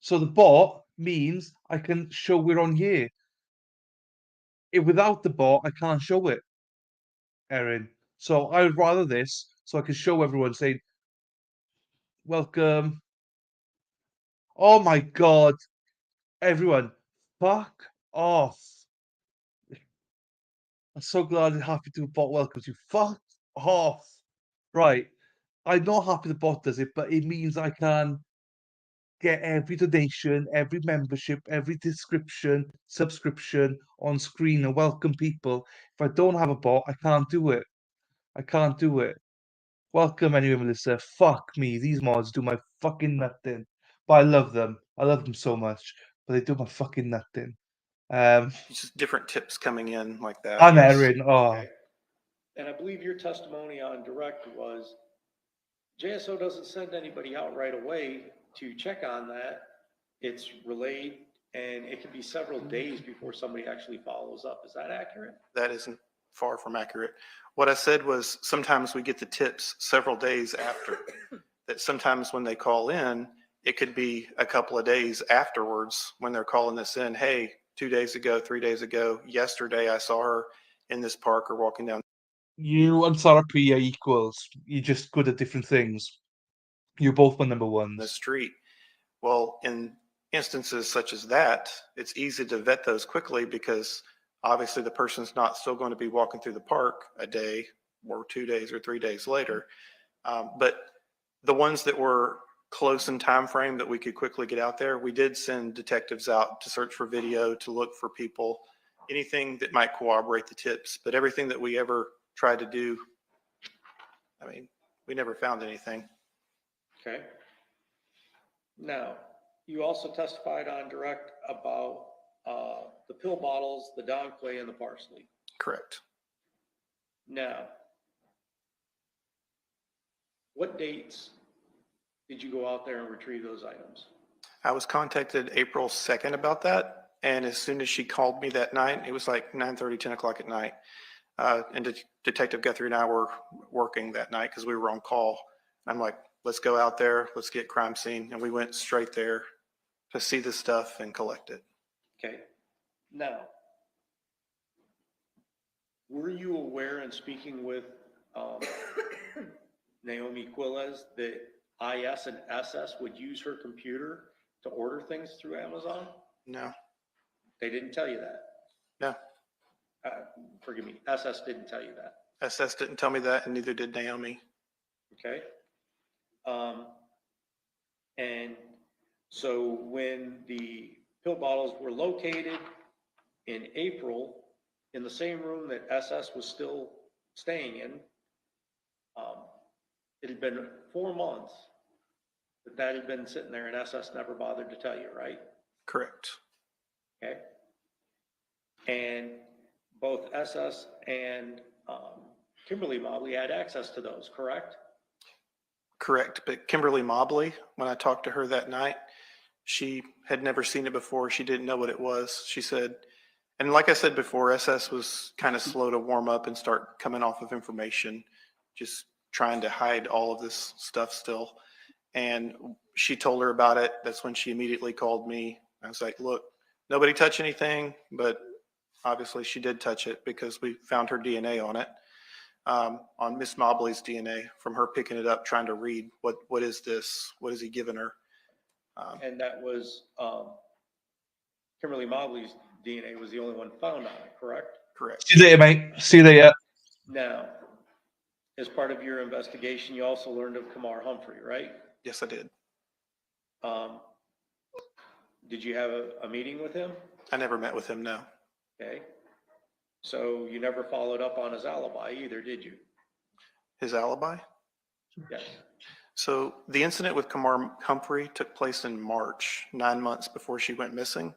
So the bot means I can show we're on here. Without the bot, I can't show it, Erin. So I would rather this so I can show everyone saying, welcome. Oh my God, everyone, fuck off. I'm so glad and happy to bot welcomes you. Fuck off. Right. I'm not happy the bot does it, but it means I can get every donation, every membership, every description, subscription on screen and welcome people. If I don't have a bot, I can't do it. I can't do it. Welcome anyway, Melissa. Fuck me. These mods do my fucking nothing. But I love them. I love them so much. But they do my fucking nothing. It's just different tips coming in like that. I'm yes. Erin. Oh, Okay. And I believe your testimony on direct was JSO doesn't send anybody out right away to check on that. It's relayed and it can be several days before somebody actually follows up. Is that accurate? That isn't far from accurate. What I said was sometimes we get the tips several days after. That sometimes when they call in, it could be a couple of days afterwards when they're calling this in. Hey, 2 days ago, 3 days ago, yesterday I saw her in this park or walking down you and Sarah P are equals. You're just good at different things. You're both my number the ones. street. Well, in instances such as that, it's easy to vet those quickly because obviously the person's not still going to be walking through the park a day or 2 days or 3 days later. But the ones that were close in time frame that we could quickly get out there, we did send detectives out to search for video, to look for people, anything that might corroborate the tips. But everything that we ever tried to do, I mean, we never found anything. Okay. Now, you also testified on direct about the pill bottles, the Don Quay, and the parsley. Correct. Now, what dates did you go out there and retrieve those items? I was contacted April 2nd about that. And as soon as she called me that night, it was like 9:30, 10 o'clock at night. And Detective Guthrie and I were working that night because we were on call. I'm like, let's go out there, let's get crime scene. And we went straight there to see the stuff and collect it. Okay. Now, were you aware in speaking with Naomi Quiles that IS and SS would use her computer to order things through Amazon? No, They didn't tell you that. no. Forgive me, SS didn't tell you that. SS didn't tell me that, and neither did Naomi. Okay. And so when the pill bottles were located in April in the same room that SS was still staying in, it had been 4 months that had been sitting there and SS never bothered to tell you, right? Correct. Okay. And both SS and Kimberly Mobley had access to those, correct? Correct. But Kimberly Mobley, when I talked to her that night, she had never seen it before. She didn't know what it was. She said, and like I said before, SS was kind of slow to warm up and start coming off of information, just trying to hide all of this stuff still. And she told her about it. That's when she immediately called me. I was like, look, nobody touched anything, but obviously she did touch it because we found her DNA on it, on Miss Mobley's DNA from her picking it up, trying to read what is this? What is he giving her? And that was Kimberly Mobley's DNA was the only one found on it, correct? Correct. See you later, mate. See you later. Now, as part of your investigation, you also learned of Kamar Humphrey, right? Yes, I did. Did you have a meeting with him? I never met with him, no. Okay. So you never followed up on his alibi either, did you? His alibi? Yes. So the incident with Kamar Humphrey took place in March, 9 months before she went missing.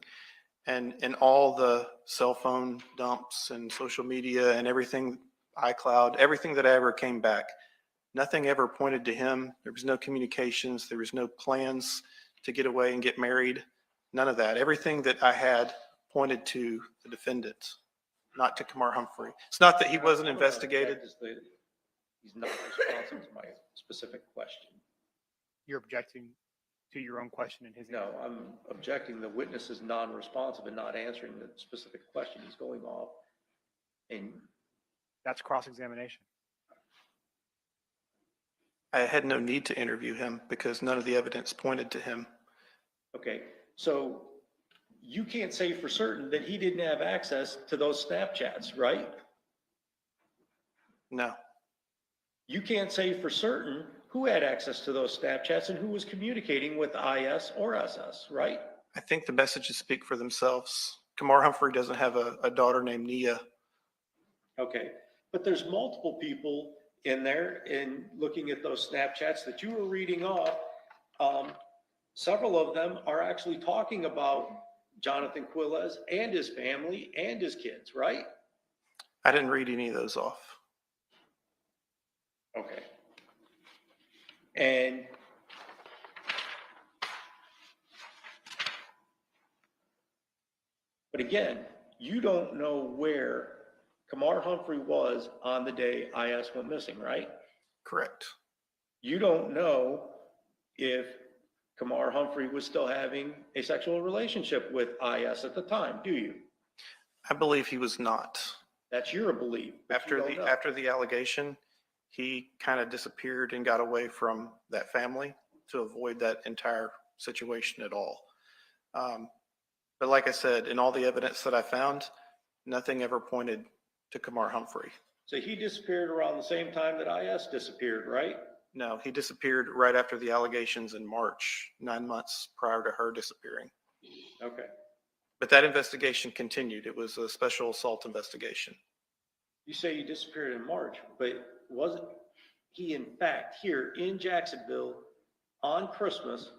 And in all the cell phone dumps and social media and everything, iCloud, everything that ever came back, nothing ever pointed to him. There was no communications. There was no plans to get away and get married. None of that. Everything that I had pointed to the defendant, not to Kamar Humphrey. It's not that he wasn't investigated. He's not responsive to my specific question. You're objecting to your own question and his. No, I'm objecting the witness is non-responsive and not answering the specific question. He's going off. And That's cross-examination. I had no need to interview him because none of the evidence pointed to him. okay, so you can't say for certain that he didn't have access to those Snapchats, right? No, You can't say for certain who had access to those Snapchats and who was communicating with IS or SS, right? I think the messages speak for themselves. Kamar Humphrey doesn't have a daughter named Nia. Okay, but there's multiple people in there and looking at those Snapchats that you were reading off. Several of them are actually talking about Johnathan Quiles and his family and his kids, right? I didn't read any of those off. Okay. And but again, you don't know where Kamar Humphrey was on the day IS went missing, right? Correct. You don't know if Kamar Humphrey was still having a sexual relationship with IS at the time, do you? I believe he was not. That's your belief. but you don't know. After the allegation, he kind of disappeared and got away from that family to avoid that entire situation at all. But like I said, in all the evidence that I found, nothing ever pointed to Kamar Humphrey. So he disappeared around the same time that IS disappeared, right? No, he disappeared right after the allegations in March, 9 months prior to her disappearing. Okay. But that investigation continued. It was a special assault investigation. You say he disappeared in March, but wasn't he in fact here in Jacksonville on Christmas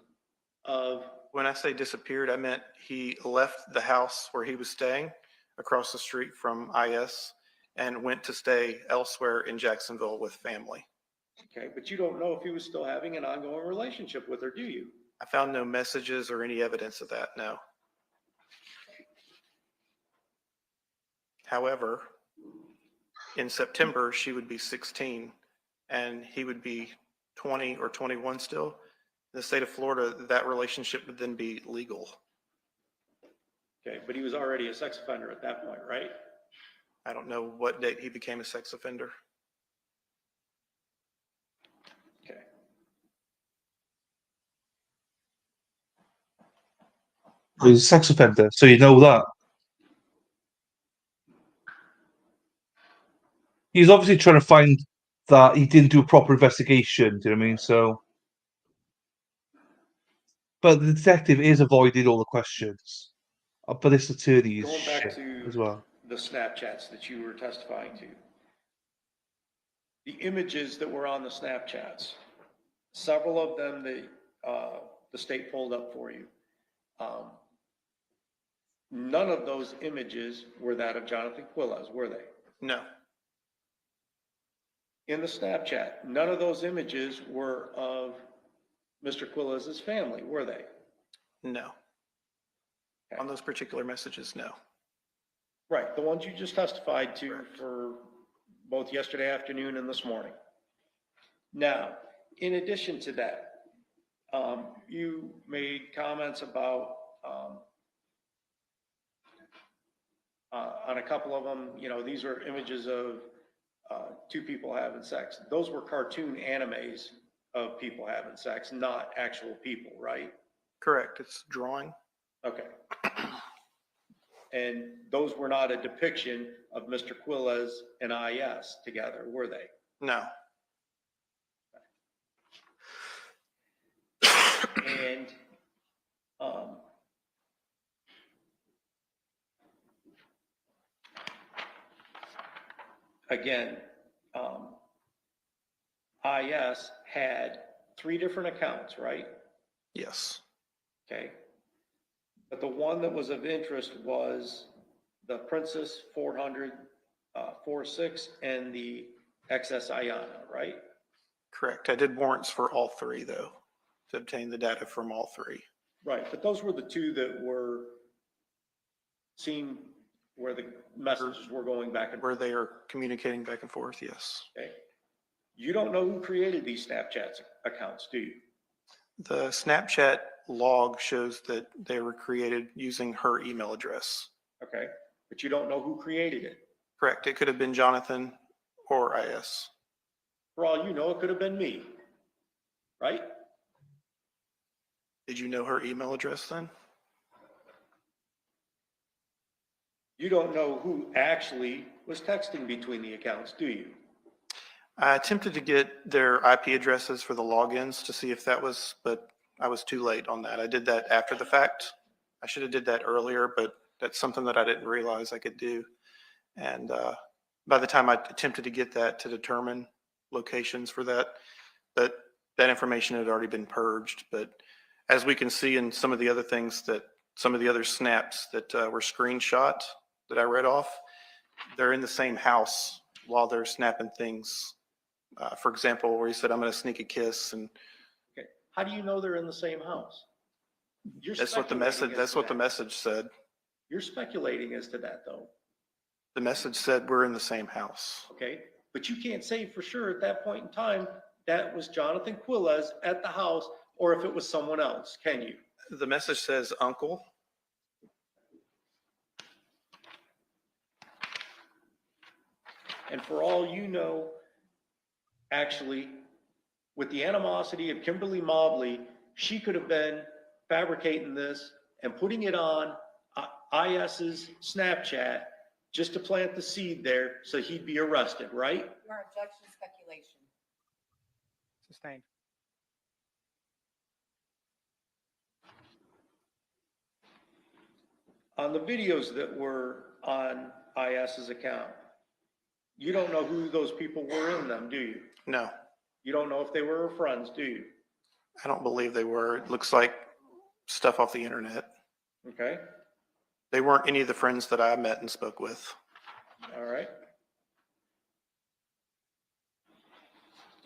of, When I say disappeared, I meant he left the house where he was staying across the street from IS and went to stay elsewhere in Jacksonville with family. okay, but you don't know if he was still having an ongoing relationship with her, do you? I found no messages or any evidence of that, no. However, in September, she would be 16 and he would be 20 or 21 still. In the state of Florida, that relationship would then be legal. Okay, but he was already a sex offender at that point, right? I don't know what date he became a sex offender. Okay. He's a sex offender, so you know that. He's obviously trying to find that he didn't do a proper investigation, do you know what I mean? So, but the detective is avoiding all the questions. But this attorney is Going back shit to as well. the Snapchats that you were testifying to. The images that were on the Snapchats, several of them the state pulled up for you. None of those images were that of Johnathan Quiles, were they? No, In the Snapchat, none of those images were of Mr. Quiles' family, were they? no. On those particular messages, no. Right, the ones you just testified to for both yesterday afternoon and this morning. Now, in addition to that, you made comments about, on a couple of them, you know, these are images of two people having sex. Those were cartoon animes of people having sex, not actual people, right? Correct, it's drawing. Okay. And those were not a depiction of Mr. Quiles and IS together, were they? No. And again, IS had 3 different accounts, right? Yes, Okay. But the one that was of interest was the Princess 400, 46 and the XS Iana, right? correct. I did warrants for all 3 though, to obtain the data from all 3. Right, but those were the 2 that were seen where the messages were going back and Where forth. they are communicating back and forth, yes. Okay. You don't know who created these Snapchat accounts, do you? The Snapchat log shows that they were created using her email address. Okay, but you don't know who created it. Correct. It could have been Johnathan or IS. For all you know, it could have been me, right? Did you know her email address then? You don't know who actually was texting between the accounts, do you? I attempted to get their IP addresses for the logins to see if that was, but I was too late on that. I did that after the fact. I should have did that earlier, but that's something that I didn't realize I could do. And by the time I attempted to get that to determine locations for that information had already been purged. But as we can see in some of the other things that some of the other snaps that were screenshot that I read off, they're in the same house while they're snapping things. For example, where he said, "I'm going to sneak a kiss," and Okay, how do you know they're in the same house? You're that's what the speculating message. as That's to what the that. message said. You're speculating as to that, though, The message said we're in the same house. okay? But you can't say for sure at that point in time that was Johnathan Quiles at the house or if it was someone else, can you? The message says uncle. And for all you know, actually, with the animosity of Kimberly Mobley, she could have been fabricating this and putting it on IS's Snapchat just to plant the seed there so he'd be arrested, right? Your objection is speculation. Sustained. On the videos that were on IS's account, you don't know who those people were in them, do you? No, You don't know if they were her friends, do you? I don't believe they were. It looks like stuff off the internet. Okay, They weren't any of the friends that I met and spoke with. all right.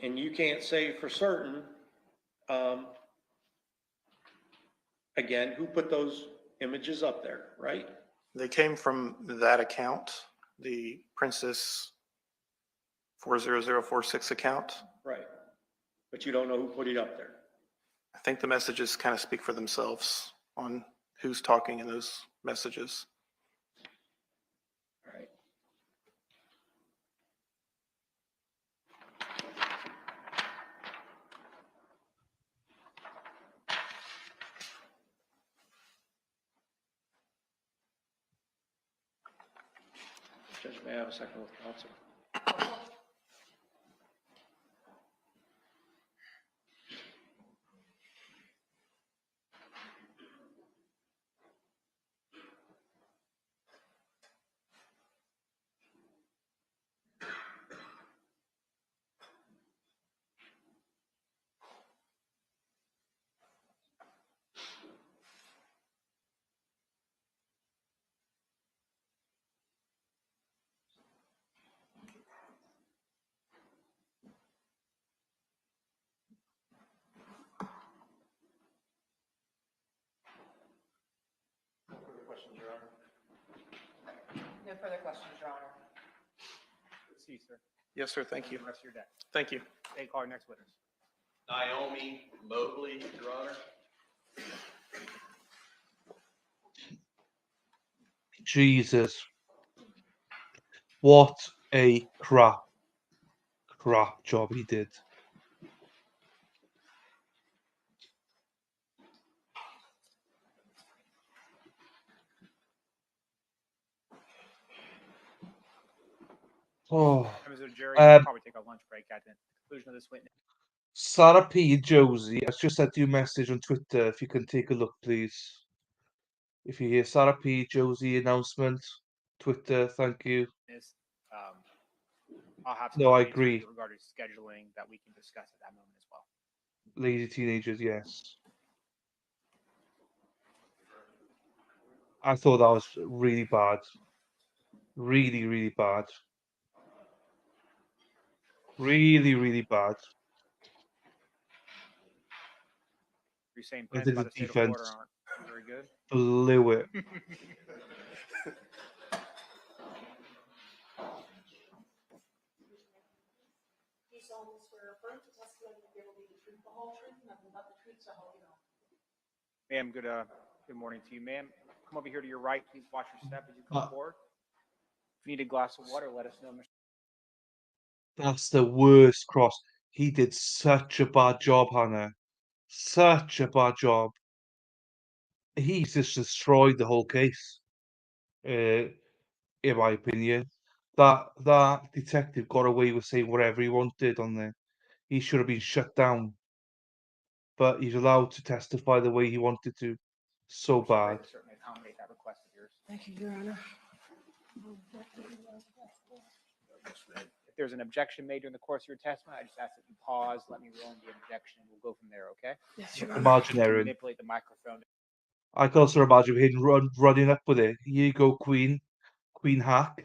And you can't say for certain, again, who put those images up there, right? They came from that account, the Princess 40046 account. Right. But you don't know who put it up there. I think the messages kind of speak for themselves on who's talking in those messages. All right. Judge, may I have a second with counsel? No further questions, Your Honor. See you, sir. Yes, sir. Thank you. The rest of your day. Thank you. They call our next witness. Naomi Mobley, Your Honor. Jesus. What a crap job he did. Oh, Members of the jury, we'll probably take a lunch break at the conclusion of this witness. Sarah P. Josie, I just sent you a message on Twitter. If you can take a look, please. If you hear Sarah P. Josie announcement, Twitter, thank you. I'll have No, I some updates for you agree. regarding scheduling that we can discuss at that moment as well. lazy teenagers, yes. I thought that was really bad. Really, really bad. Really, really bad. You're saying I plans think by the the state of Florida defense aren't very good? blew it. Do you solemnly swear affirm the testimony you give will be the truth, the whole truth, and nothing but the truth, so help you God? Ma'am, good morning to you, ma'am. Come over here to your right. Please watch your step as you come Uh, forward. If you need a glass of water, let us know, Mr. That's the worst cross. He did such a bad job, Hannah. Such a bad job. He's just destroyed the whole case, in my opinion. That detective got away with saying whatever he wanted on there. He should have been shut down, but he's allowed to testify the way he wanted to. So Mr. Gray bad. will certainly accommodate that request of yours. Thank you, Your Honor. If there's an objection made during the course of your testimony, I just ask that you pause, let me roll the objection, and we'll go from there, okay? Yes, Your Honor. Imagine, You can Erin. manipulate the microphone I can also imagine him running up with it. Here you go, Queen. Queen hack. to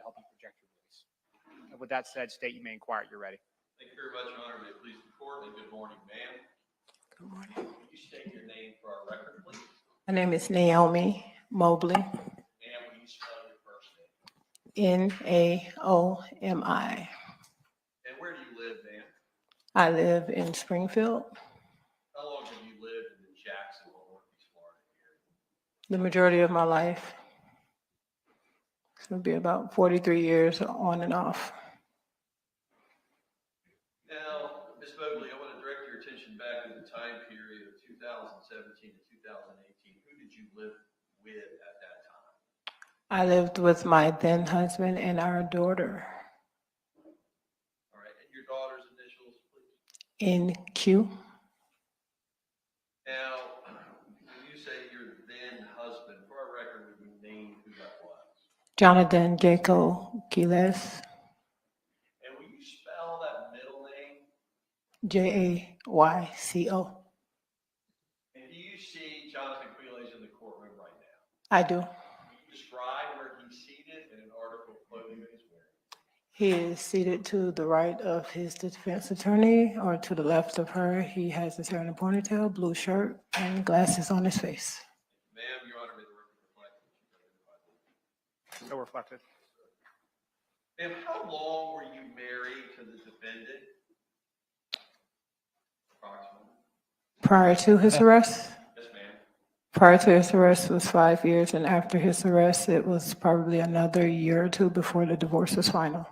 help you project your voice. And with that said, state you may inquire at you're ready. Thank you very much, Your Honor. May it please the court, and good morning, ma'am. Good morning. Will you state your name for our record, please? My name is Naomi Mobley, Ma'am, will you spell your first name? Naomi. And where do you live, ma'am? I live in Springfield. How long have you lived in the Jacksonville, Northeast Florida area? The majority of my life. It's going to be about 43 years on and off. Now, Ms. Mobley, I want to direct your attention back to the time period of 2017 to 2018. Who did you live with at that time? I lived with my then husband and our daughter. All right, and your daughter's initials, please. NQ. Now, when you say your then husband, for our record, would you name who that was? Johnathan Quiles. And will you spell that middle name? Jayco. And do you see Johnathan Quiles in the courtroom right now? I do. Will you describe where he's seated and an article of clothing that he's wearing? He is seated to the right of his defense attorney, or to the left of her. He has his hair in a ponytail, blue shirt, and glasses on his face. Ma'am, Your Honor, may the record reflect that you've identified the So reflected. Ma'am, how long were you married to the defendant? Approximately. Prior to his arrest? Yes, ma'am. Prior to his arrest was 5 years, and after his arrest, it was probably another year or two before the divorce was final.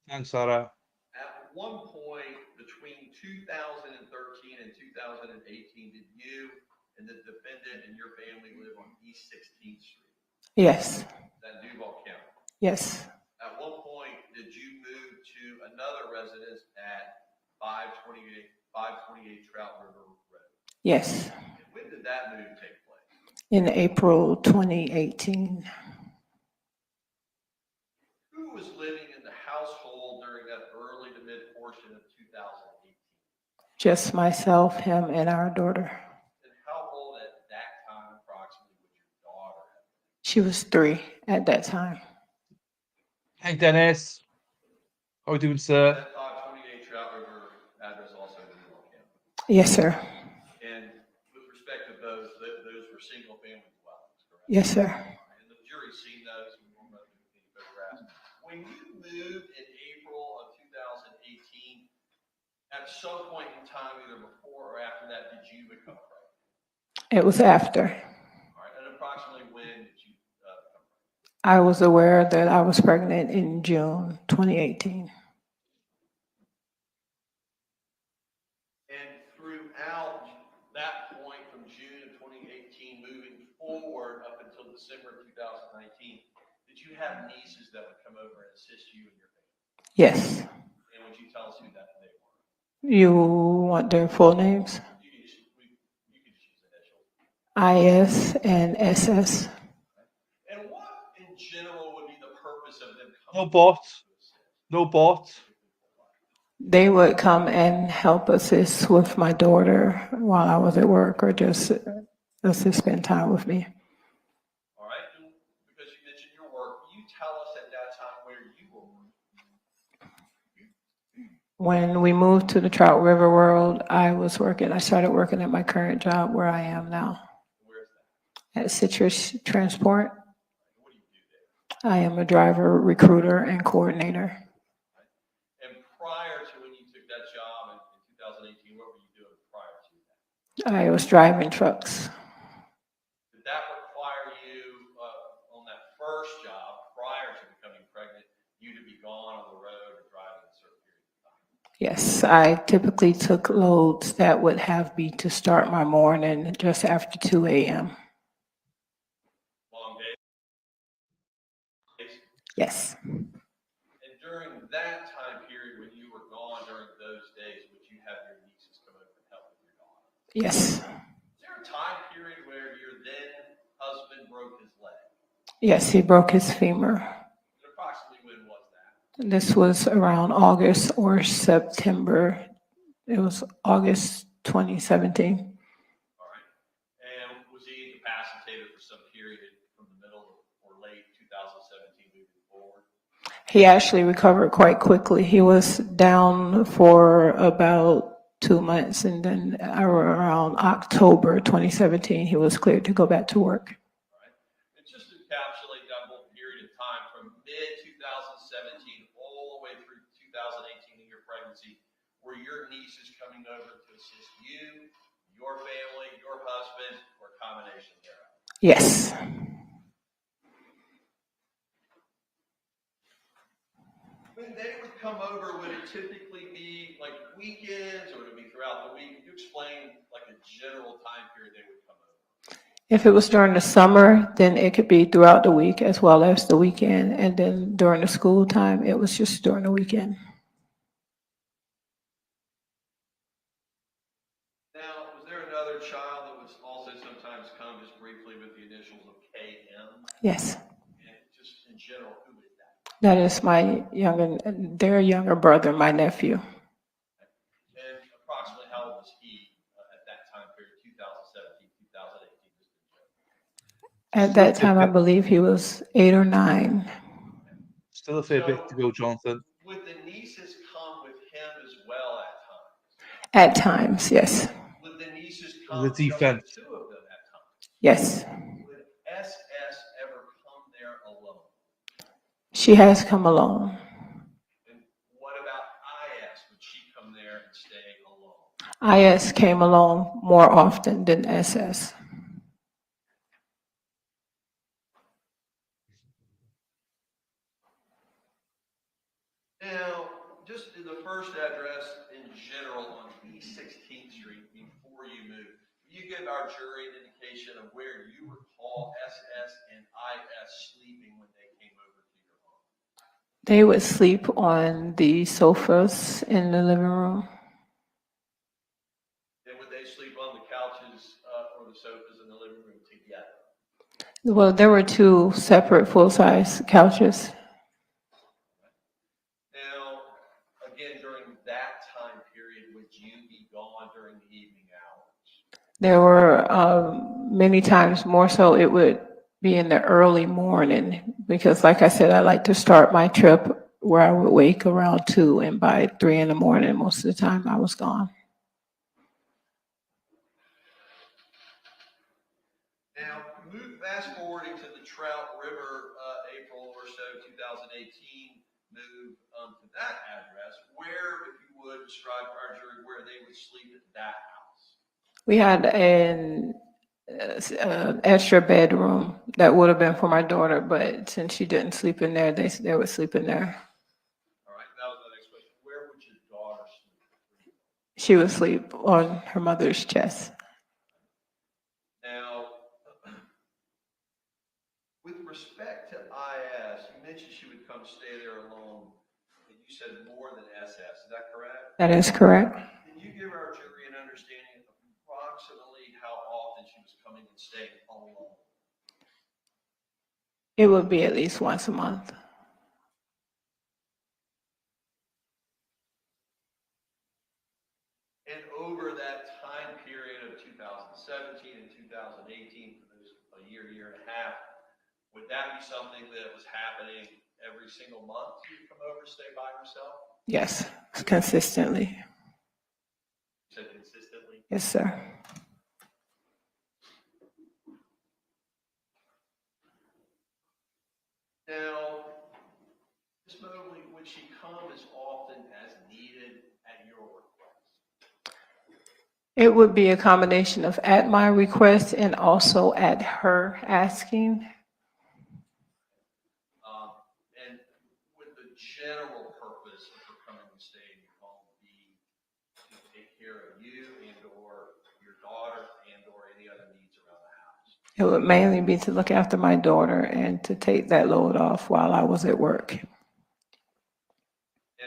Thanks, Sarah. At one point between 2013 and 2018, did you and the defendant and your family live on East 16th Street? Yes, Is that Duval County? yes, At what point did you move to another residence at 528 Trout River Road? yes. And when did that move take place? In April 2018, Who was living in the household during that early to mid portion of 2018? just myself, him, and our daughter. And how old at that time approximately would your daughter have been? She was 3 at that time. Hey, Dennis. How are we doing, sir? That 528 Trout River address also in Duval County. Yes, sir. And with respect to those were single family dwellings, correct? Yes, sir. And the jury's seen those, we won't run through any photographs. When you moved in April of 2018, at some point in time, either before or after that, did you become pregnant? It was after. All right, and approximately when did you become pregnant? I was aware that I was pregnant in June 2018. And throughout that point from June of 2018, moving forward up until December of 2019, did you have nieces that would come over and assist you and your family? Yes. And would you tell us who that they were? You want their full names? You could just use initials. IS and SS. And what in general would be the purpose of them No coming? bot. No bot. They would come and help assist with my daughter while I was at work, or just assist spend time with me. All right, and because you mentioned your work, will you tell us at that time where you were working? When we moved to the Trout River world, I started working at my current job where I am now, Where's that? at Citrus Transport. What do you do there? I am a driver, recruiter, and coordinator. And prior to when you took that job in 2018, what were you doing prior to that? I was driving trucks. Did that require you, on that first job, prior to becoming pregnant, you to be gone on the road or driving a certain period of time? Yes, I typically took loads that would have me to start my morning just after 2 a.m. Long days? Yes. And during that time period, when you were gone during those days, would you have your nieces come over and help with your daughter? Yes. Is there a time period where your then husband broke his leg? Yes, he broke his femur. And approximately when was that? This was around August or September. It was August 2017. All right. And was he incapacitated for some period from the middle or late 2017 moving forward? He actually recovered quite quickly. He was down for about 2 months, and then around October 2017, he was cleared to go back to work. All right. And just to encapsulate that whole period of time from mid 2017 all the way through 2018 in your pregnancy, were your nieces coming over to assist you, your family, your husband, or a combination thereof? Yes. When they would come over, would it typically be like weekends or would it be throughout the week? Could you explain like a general time period they would come over? If it was during the summer, then it could be throughout the week as well as the weekend. And then during the school time, it was just during the weekend. Now, was there another child that would also sometimes come just briefly with the initials of KM? Yes. And just in general, who is that? That is their younger brother, my nephew. And approximately how old was he at that time period, 2017, 2018? At that time, I believe he was 8 or 9. Still a fair bit to go, Jonathan. Would the nieces come with him as well at times? At times, yes. Would the nieces The come just defense. the two of them at times? Yes. Would SS ever come there alone? She has come alone. And what about IS? Would she come there and stay alone? IS came along more often than SS. Now, just in the first address in general on East 16th Street before you moved, will you give our jury an indication of where you recall SS and IS sleeping when they came over to your home? They would sleep on the sofas in the living room. And would they sleep on the couches or the sofas in the living room together? Well, there were 2 separate full-size couches. Now, again, during that time period, would you be gone during the evening hours? There were many times more so it would be in the early morning because, like I said, I like to start my trip where I would wake around 2, and by 3 in the morning, most of the time I was gone. Now, fast forwarding to the Trout River, April or so, 2018, move to that address, where, if you would, describe for our jury where they would sleep at that house. We had an extra bedroom that would have been for my daughter, but since she didn't sleep in there, they would sleep in there. All right, that was the next question. Where would your daughter sleep? She would sleep on her mother's chest. Now, with respect to IS, you mentioned she would come stay there alone, and you said more than SS. Is that correct? That is correct. Can you give our jury an understanding of approximately how often she was coming and staying alone? It would be at least once a month. 2017 and 2018, for those a year, year and a half, would that be something that was happening every single month? You'd come over, stay by yourself? Yes, consistently. You said consistently? Yes, sir. Now, Ms. Mobley, would she come as often as needed at your request? It would be a combination of at my request and also at her asking. And would the general purpose of her coming and staying in your home be to take care of you and or your daughter and or any other needs around the house? It would mainly be to look after my daughter and to take that load off while I was at work. And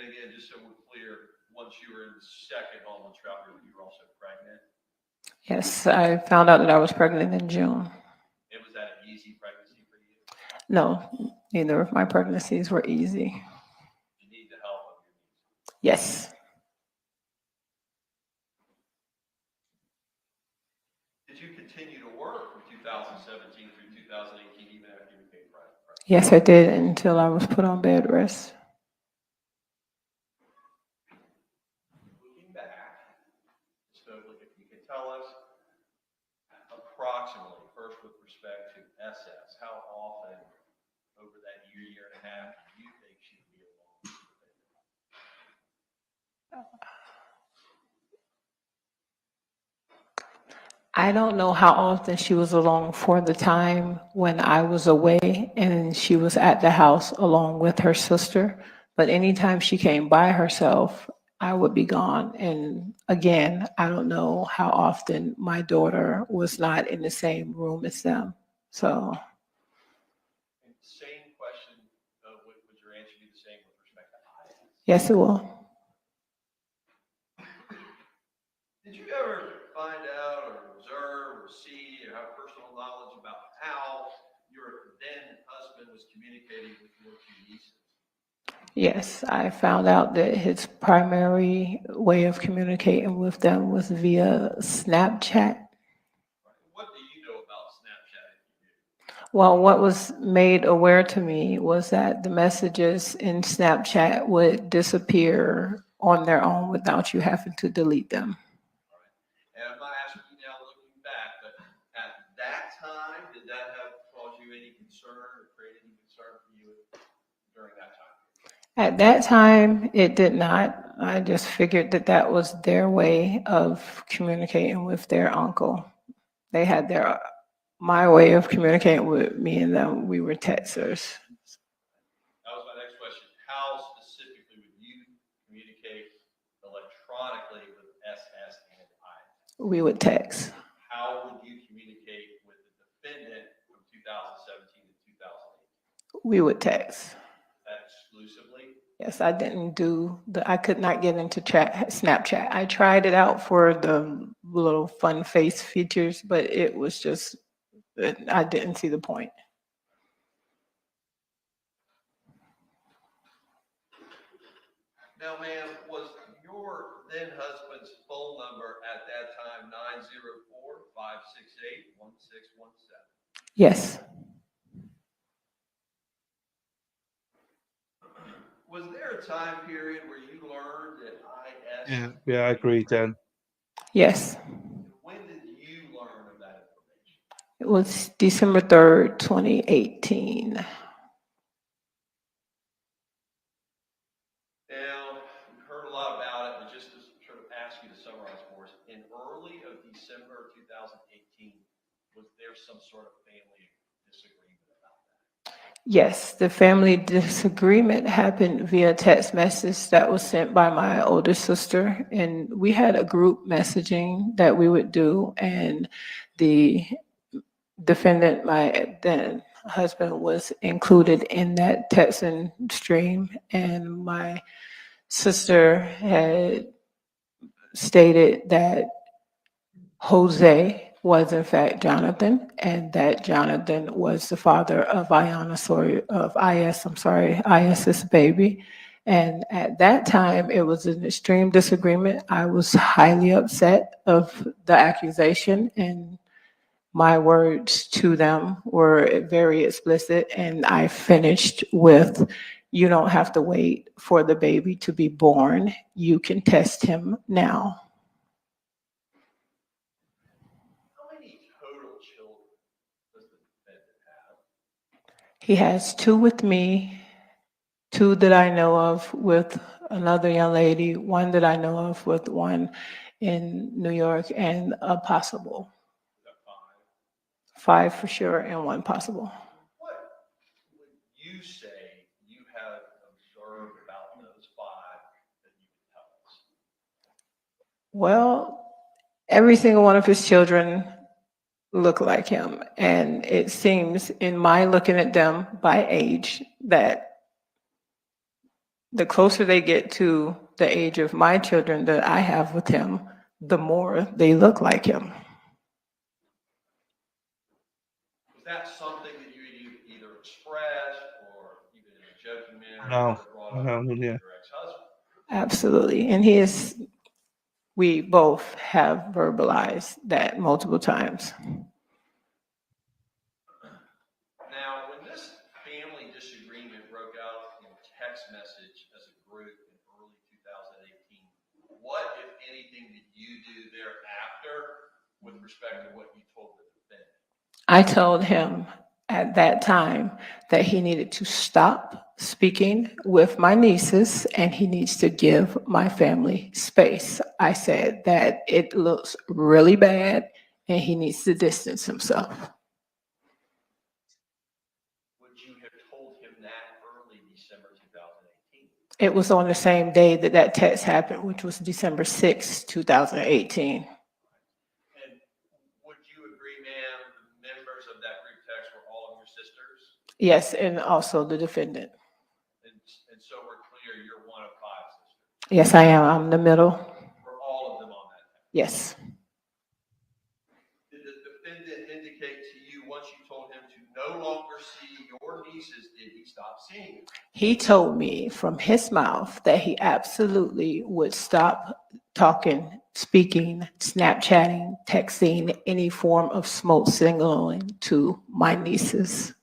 again, just so we're clear, once you were in the second home on Trout River, you were also pregnant? Yes, I found out that I was pregnant in June. And was that an easy pregnancy for you? No, neither of my pregnancies were easy. You need the help of your needs. Yes. Did you continue to work from 2017 through 2018, even after you became pregnant? Yes, I did until I was put on bed rest. Looking back, so if you could tell us approximately, first with respect to SS, how often over that year, year and a half, do you think she would be alone? I don't know how often she was alone for the time when I was away and she was at the house along with her sister. But anytime she came by herself, I would be gone. And again, I don't know how often my daughter was not in the same room as them. So And same question, would your answer be the same with respect to IS? yes, it will. Did you ever find out or observe or see or have personal knowledge about how your then husband was communicating with your two nieces? Yes, I found out that his primary way of communicating with them was via Snapchat. What do you know about Snapchat if you do? Well, what was made aware to me was that the messages in Snapchat would disappear on their own without you having to delete them. All right. And I'm not asking you now looking back, but at that time, did that have caused you any concern or create any concern for you during that time? At that time, it did not. I just figured that that was their way of communicating with their uncle. They had my way of communicating with me and them. We were texters. That was my next question. How specifically would you communicate electronically with SS and I? We would text. How would you communicate with the defendant from 2017 to 2018? We would text. That exclusively? Yes, I didn't I could not get into Snapchat. I tried it out for the little fun face features, but it was just, I didn't see the point. Now, ma'am, was your then husband's phone number at that time 904-568-1617? Yes. Was there a time period where you learned that IS? Yeah, I agree, Dan. Yes. When did you learn of that information? It was December 3rd, 2018. Now, we've heard a lot about it, but just to sort of ask you to summarize for us, in early of December 2018, was there some sort of family disagreement about that? Yes, the family disagreement happened via text message that was sent by my older sister. And we had a group messaging that we would do. And the defendant, my then husband, was included in that texting stream. And my sister had stated that Jose was in fact Johnathan, and that Johnathan was the father of IS's baby, And at that time, it was an extreme disagreement. I was highly upset of the accusation, and my words to them were very explicit. And I finished with, you don't have to wait for the baby to be born. You can test him now. How many total children does the defendant have? He has 2 with me, 2 that I know of with another young lady, 1 that I know of with one in New York, and a possible. Is that 5? 5 for sure and 1 possible. What would you say you have observed about those 5 that you can tell us? Well, every single one of his children look like him. And it seems, in my looking at them by age, that the closer they get to the age of my children that I have with him, the more they look like him. Was that something that you either expressed or even in a joking manner No, brought up no, with yeah. your ex-husband? Absolutely. And we both have verbalized that multiple times. Now, when this family disagreement broke out in text message as a group in early 2018, what, if anything, did you do thereafter with respect to what you told the defendant? I told him at that time that he needed to stop speaking with my nieces and he needs to give my family space. I said that it looks really bad and he needs to distance himself. Would you have told him that early December 2018? It was on the same day that that text happened, which was December 6, 2018. And would you agree, ma'am, the members of that group text were all of your sisters? Yes, and also the defendant. And so we're clear, you're one of 5 sisters. Yes, I am. I'm the middle. Were all of them on that text? Yes. Did the defendant indicate to you, once you told him to no longer see your nieces, did he stop seeing them? He told me from his mouth that he absolutely would stop talking, speaking, Snapchatting, texting, any form of smoke signaling to my nieces.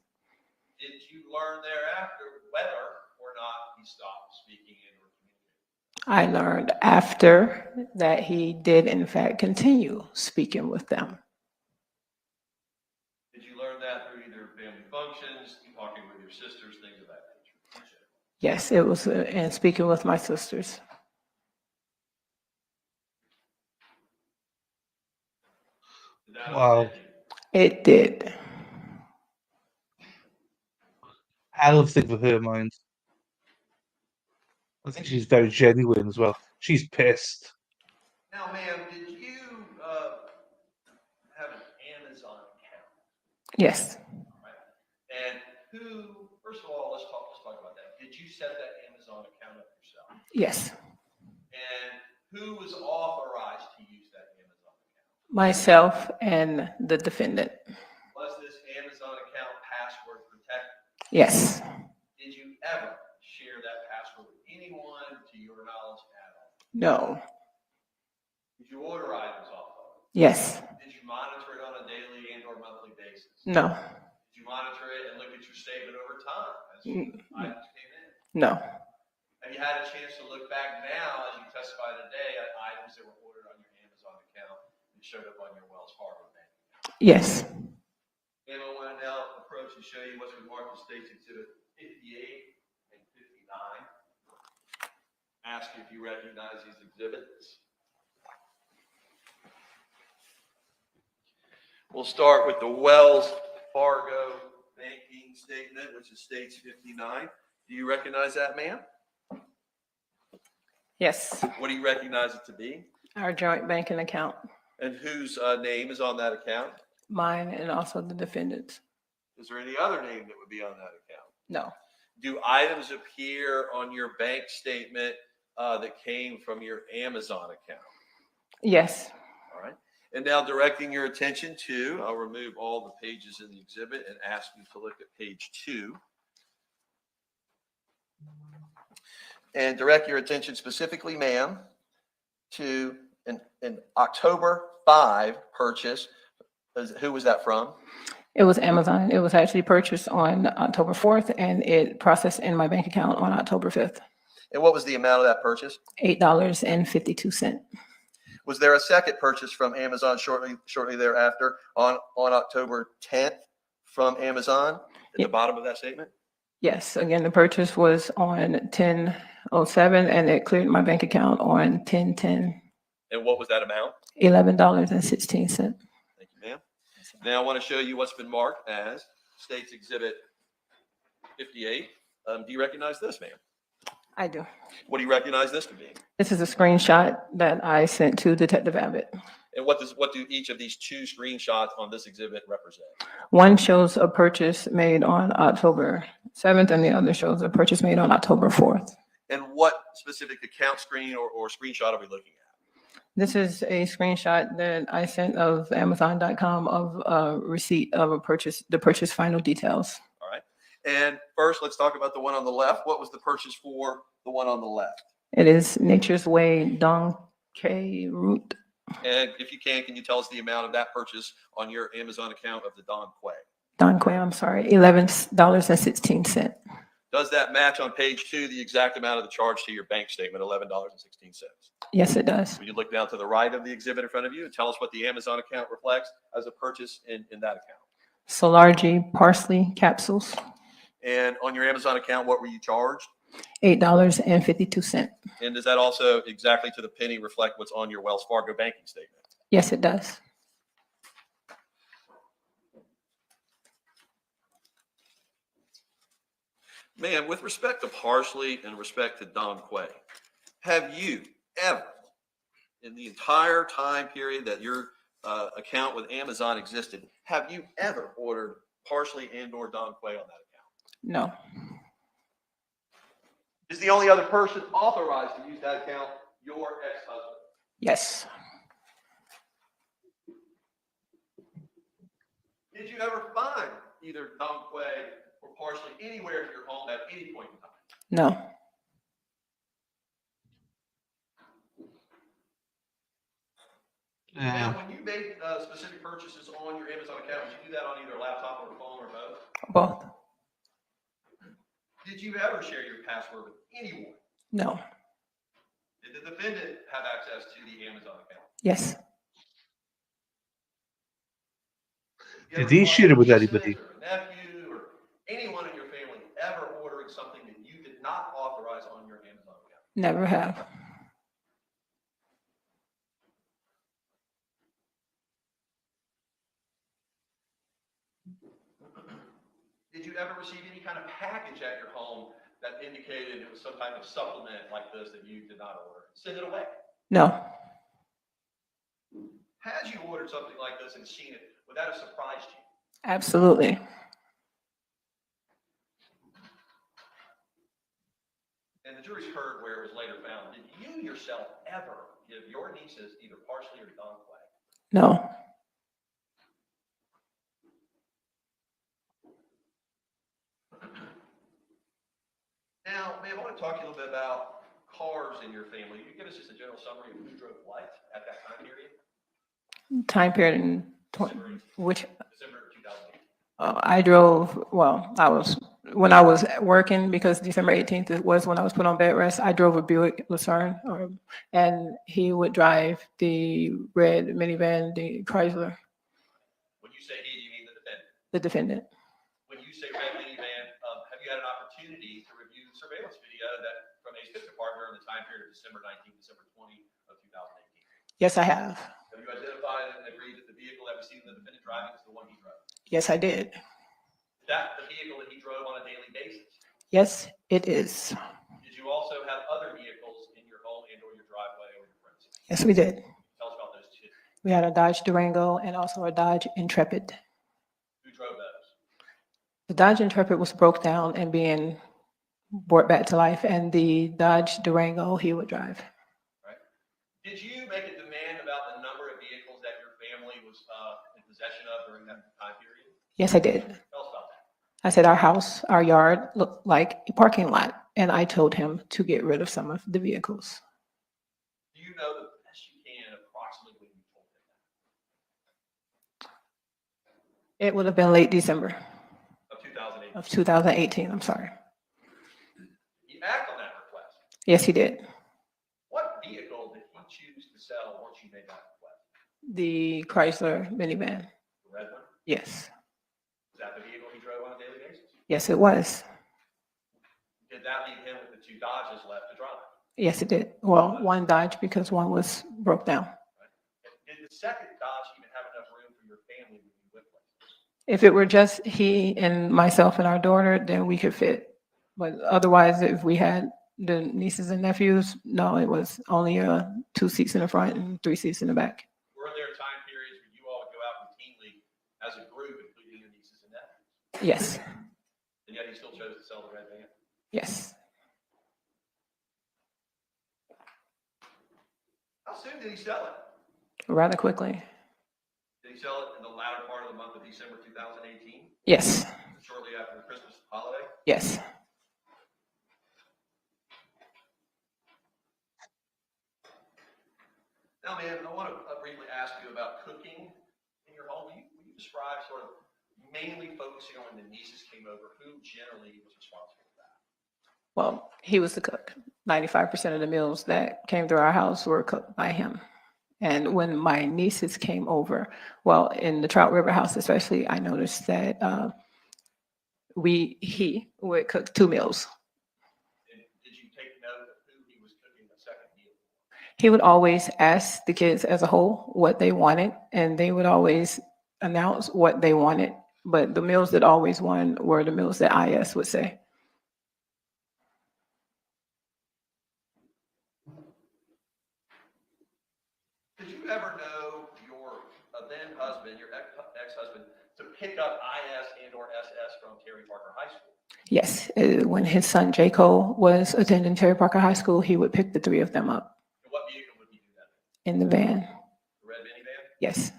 Did you learn thereafter whether or not he stopped speaking and or communicating? I learned after that he did, in fact, continue speaking with them. Did you learn that through either family functions, talking with your sisters, things of that nature? Yes, it was, and speaking with my sisters. Did that Wow. upset you? It did. Hell of a thing for her mind. I think she's very genuine as well. She's pissed. Now, ma'am, did you have an Amazon account? Yes. Right? And who, first of all, let's talk about that. Did you set that Amazon account up yourself? Yes. And who was authorized to use that Amazon account? Myself and the defendant. Was this Amazon account password protected? Yes. Did you ever share that password with anyone to your knowledge at all? No. Did you order items off of it? Yes. Did you monitor it on a daily and or monthly basis? No. Did you monitor it and look at your statement over time as items came in? No. Have you had a chance to look back now as you testify today at items that were ordered on your Amazon account and showed up on your Wells Fargo bank account? Yes. And I want to now approach and show you what's remarked in States Exhibit 58 and 59. Ask you if you recognize these exhibits. We'll start with the Wells Fargo banking statement, which is States 59. Do you recognize that, ma'am? Yes. What do you recognize it to be? Our joint banking account. And whose name is on that account? Mine and also the defendant's. Is there any other name that would be on that account? No. Do items appear on your bank statement that came from your Amazon account? Yes. All right. And now directing your attention to, I'll remove all the pages in the exhibit and ask you to look at page 2. and direct your attention specifically, ma'am, to an October 5 purchase. Who was that from? It was Amazon. It was actually purchased on October 4th and it processed in my bank account on October 5th. And what was the amount of that purchase? $8.52. Was there a second purchase from Amazon shortly thereafter on October 10th from Amazon at the bottom of that statement? Yes, again, the purchase was on 10/07 and it cleared my bank account on 10/10, And what was that amount? $11.16. Thank you, ma'am. Now I want to show you what's been marked as State's Exhibit 58. Do you recognize this, ma'am? I do. What do you recognize this to be? This is a screenshot that I sent to Detective Abbott. And what do each of these two screenshots on this exhibit represent? One shows a purchase made on October 7th and the other shows a purchase made on October 4th. And what specific account screen or screenshot are we looking at? This is a screenshot that I sent of Amazon.com of a receipt of a purchase, the purchase final details. All right. And first, let's talk about the one on the left. What was the purchase for the one on the left? It is Nature's Way Dong K Root. And if you can you tell us the amount of that purchase on your Amazon account of the Don Quay? Don Quay, I'm sorry, $11.16. Does that match on page 2 the exact amount of the charge to your bank statement, $11.16? Yes, it does. Will you look down to the right of the exhibit in front of you and tell us what the Amazon account reflects as a purchase in that account? Solargy parsley capsules, And on your Amazon account, what were you charged? $8.52. And does that also exactly to the penny reflect what's on your Wells Fargo banking statement? Yes, it does. Ma'am, with respect to parsley and respect to Don Quay, have you ever, in the entire time period that your account with Amazon existed, have you ever ordered parsley and or Don Quay on that account? No. Is the only other person authorized to use that account your ex-husband? Yes. Did you ever find either Don Quay or parsley anywhere in your home at any point in time? No. Now, when you made specific purchases on your Amazon account, did you do that on either a laptop or a phone or both? Both. Did you ever share your password with anyone? No. Did the defendant have access to the Amazon account? Yes. Did he share it with anybody? Or a nephew or anyone in your family ever ordering something that you did not authorize on your Amazon account? Never have. Did you ever receive any kind of package at your home that indicated it was some type of supplement like this that you did not order? Send it away. No. Had you ordered something like this and seen it, would that have surprised you? Absolutely. And the jury's heard where it was later found. Did you yourself ever give your nieces either parsley or Don Quay? No. Now, ma'am, I want to talk to you a little bit about cars in your family. Can you give us just a general summary of who drove what at that time period? Time period in which December 2008. I drove, well, when I was working, because December 18th was when I was put on bed rest, I drove a Buick Lucerne, and he would drive the red minivan, the Chrysler, When you say he, do you mean the defendant? the defendant. When you say red minivan, have you had an opportunity to review the surveillance video that from a fifth department in the time period of December 19th, December 20 of 2018? Yes, I have. Have you identified and agreed that the vehicle that we see the defendant driving is the one he drove? Yes, I did. Is that the vehicle that he drove on a daily basis? Yes, it is. Did you also have other vehicles in your home and or your driveway or your premises? Yes, we did. Tell us about those two. We had a Dodge Durango and also a Dodge Intrepid. Who drove those? The Dodge Intrepid was broke down and being brought back to life, and the Dodge Durango he would drive. Right. Did you make a demand about the number of vehicles that your family was in possession of during that time period? Yes, I did. Tell us about that. I said our house, our yard looked like a parking lot. and I told him to get rid of some of the vehicles. Do you know the best you can approximately when you told him that? It would have been late December Of 2008? of 2018, I'm sorry. He acted on that request. Yes, he did. What vehicle did he choose to sell once you made that request? The Chrysler minivan. The red one? Yes. Is that the vehicle he drove on a daily basis? Yes, it was. Did that leave him with the 2 Dodges left to drive? Yes, it did. Well, one Dodge because one was broke down. Did the second Dodge even have enough room for your family when you went places? If it were just he and myself and our daughter, then we could fit. But otherwise, if we had the nieces and nephews, no, it was only 2 seats in the front and 3 seats in the back. Were there time periods where you all would go out routinely as a group, including your nieces and nephews? Yes, And yet he still chose to sell the red van? yes. How soon did he sell it? Rather quickly. Did he sell it in the latter part of the month of December 2018? Yes, Shortly after the Christmas holiday? yes. Now, man, I want to briefly ask you about cooking in your home. Will you describe sort of mainly focusing on when the nieces came over, who generally was responsible for that? Well, he was the cook. 95% of the meals that came through our house were cooked by him. And when my nieces came over, well, in the Trout River house especially, I noticed that he would cook 2 meals. And did you take note of who he was cooking the second meal? He would always ask the kids as a whole what they wanted, and they would always announce what they wanted. But the meals that always won were the meals that IS would say. Did you ever know your then husband, your ex-husband, to pick up IS and or SS from Terry Parker High School? Yes, when his son J. Cole was attending Terry Parker High School, he would pick the 3 of them up And what vehicle would he do that in? in the van. The red minivan? Yes,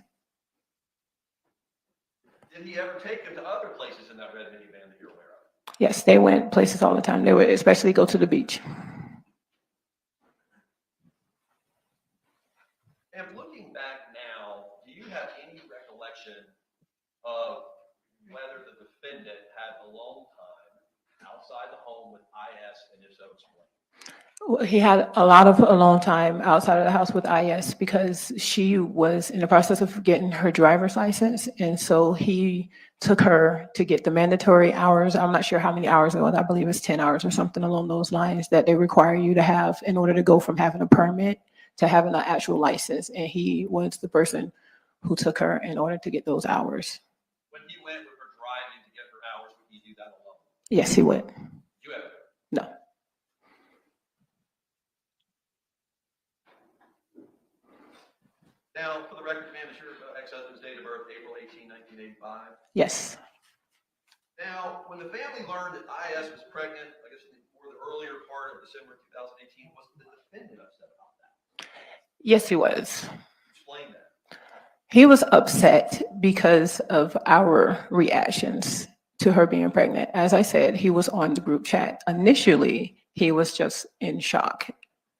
Did he ever take them to other places in that red minivan that you're aware of? yes, they went places all the time. They would especially go to the beach. And looking back now, do you have any recollection of whether the defendant had alone time outside the home with IS, and if so, explain? Well, he had a lot of alone time outside of the house with IS because she was in the process of getting her driver's license. And so he took her to get the mandatory hours. I'm not sure how many hours it was. I believe it's 10 hours or something along those lines that they require you to have in order to go from having a permit to having an actual license. And he was the person who took her in order to get those hours. When he went with her driving to get her hours, would he do that alone? Yes, he would. Did you ever? No. Now, for the record, ma'am, is your ex-husband's date of birth April 18, 1985? Yes. Now, when the family learned that IS was pregnant, I guess for the earlier part of December 2018, was the defendant upset about that? Yes, he was. Explain that. He was upset because of our reactions to her being pregnant. As I said, he was on the group chat. Initially, he was just in shock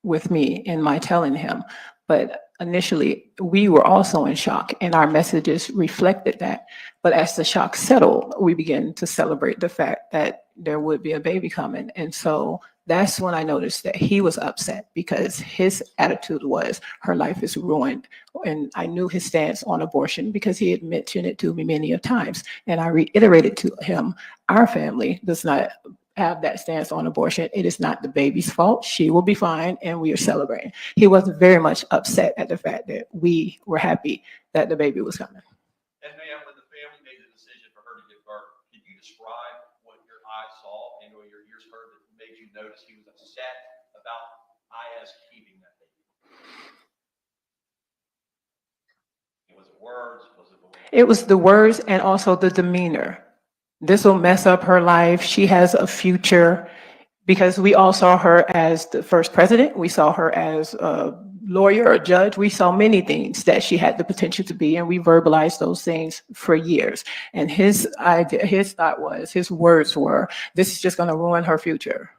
with me in my telling him. But initially, we were also in shock, and our messages reflected that. But as the shock settled, we began to celebrate the fact that there would be a baby coming. And so that's when I noticed that he was upset because his attitude was her life is ruined. And I knew his stance on abortion because he had mentioned it to me many of times. And I reiterated to him, our family does not have that stance on abortion. It is not the baby's fault. She will be fine, and we are celebrating. He was very much upset at the fact that we were happy that the baby was coming. And ma'am, when the family made the decision for her to give birth, can you describe what your eyes saw and or your ears heard that made you notice he was upset about IS keeping that baby? Was it words? Was it the way? It was the words and also the demeanor. This will mess up her life. She has a future, because we all saw her as the first president. We saw her as a lawyer or judge. We saw many things that she had the potential to be, and we verbalized those things for years. And his idea, his thought was, his words were, this is just going to ruin her future.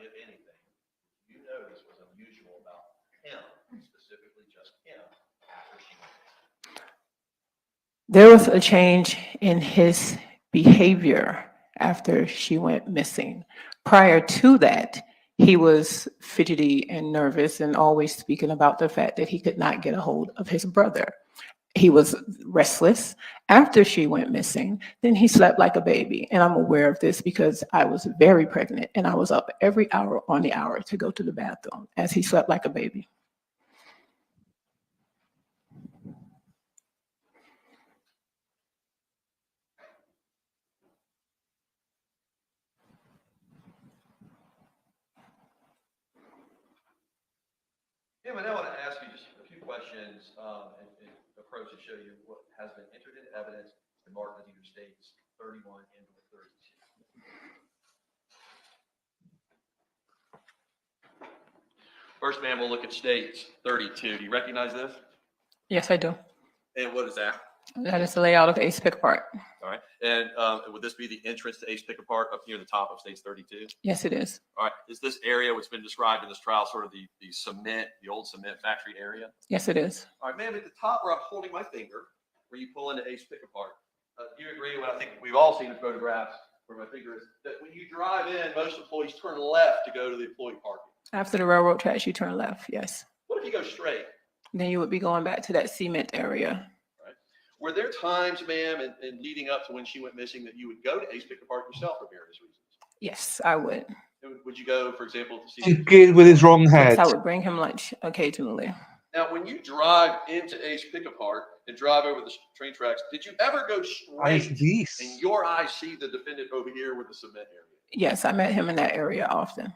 if anything, you notice was unusual about him, specifically just him, after she went missing? There was a change in his behavior after she went missing. Prior to that, he was fidgety and nervous and always speaking about the fact that he could not get a hold of his brother. He was restless. After she went missing, then he slept like a baby. And I'm aware of this because I was very pregnant and I was up every hour on the hour to go to the bathroom as he slept like a baby. Yeah, but I want to ask you just a few questions and approach to show you what has been entered into evidence and marked as either states 31 and or 32. First, man, we'll look at states 32. Do you recognize this? Yes, I do. And what is that? That is the layout of Ace Pick Park. All right. And would this be the entrance to Ace Picker Park up near the top of states 32? Yes, it is. All right. Is this area what's been described in this trial sort of the cement, the old cement factory area? Yes, it is. All right, ma'am, at the top where I'm holding my finger, where you pull into Ace Picker Park, do you agree with what I think we've all seen in photographs where my finger is, that when you drive in, most employees turn left to go to the employee parking? After the railroad tracks, you turn left, yes. What if you go straight? Then you would be going back to that cement area. Right. Were there times, ma'am, and leading up to when she went missing that you would go to Ace Picker Park yourself for various reasons? Yes, I would. Would you go, for example, to see? He did with his wrong head. Yes, I would bring him lunch occasionally. Now, when you drive into Ace Picker Park and drive over the train tracks, did you ever go straight and your eyes see the defendant over here with the cement area? Yes, I met him in that area often.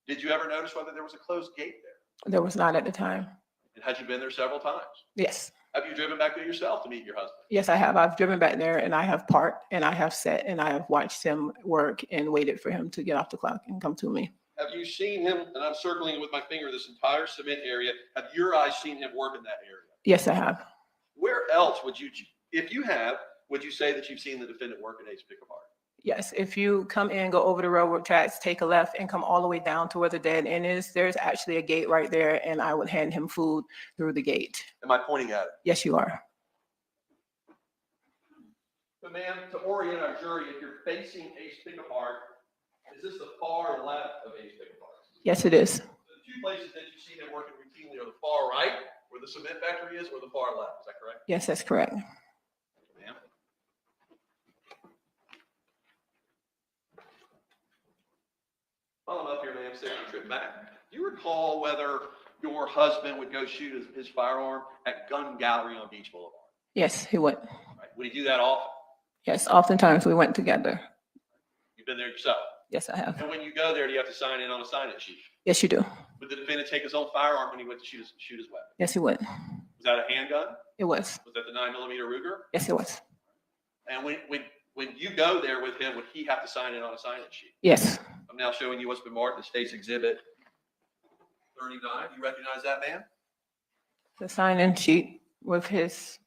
Did you ever notice whether there was a closed gate there? There was not at the time. And had you been there several times? Yes. Have you driven back there yourself to meet your husband? Yes, I have. I've driven back there and I have parked and I have sat and I have watched him work and waited for him to get off the clock and come to me. Have you seen him, and I'm circling with my finger this entire cement area, have your eyes seen him work in that area? Yes, I have. Where else would you, if you have, would you say that you've seen the defendant work at Ace Picker Park? Yes, if you come in, go over the railroad tracks, take a left and come all the way down to where the dead end is, there's actually a gate right there and I would hand him food through the gate. Am I pointing at it? Yes, you are. But ma'am, to orient our jury, if you're facing Ace Picker Park, is this the far left of Ace Picker Park? Yes, it is. The two places that you see him working routinely are the far right, where the cement factory is, or the far left. Is that correct? Yes, that's correct. Ma'am. Follow up here, ma'am. Take a trip back. Do you recall whether your husband would go shoot his firearm at Gun Gallery on Beach Boulevard? Yes, he would. Right. Would he do that often? Yes, oftentimes we went together. You've been there yourself? Yes, I have. And when you go there, do you have to sign in on a sign-in sheet? Yes, you do. Would the defendant take his own firearm when he went to shoot his weapon? Yes, he would. Was that a handgun? It was. Was that the 9mm Ruger? Yes, it was. And when you go there with him, would he have to sign in on a sign-in sheet? Yes. I'm now showing you what's been marked in State's Exhibit 39. You recognize that, man? The sign-in sheet with his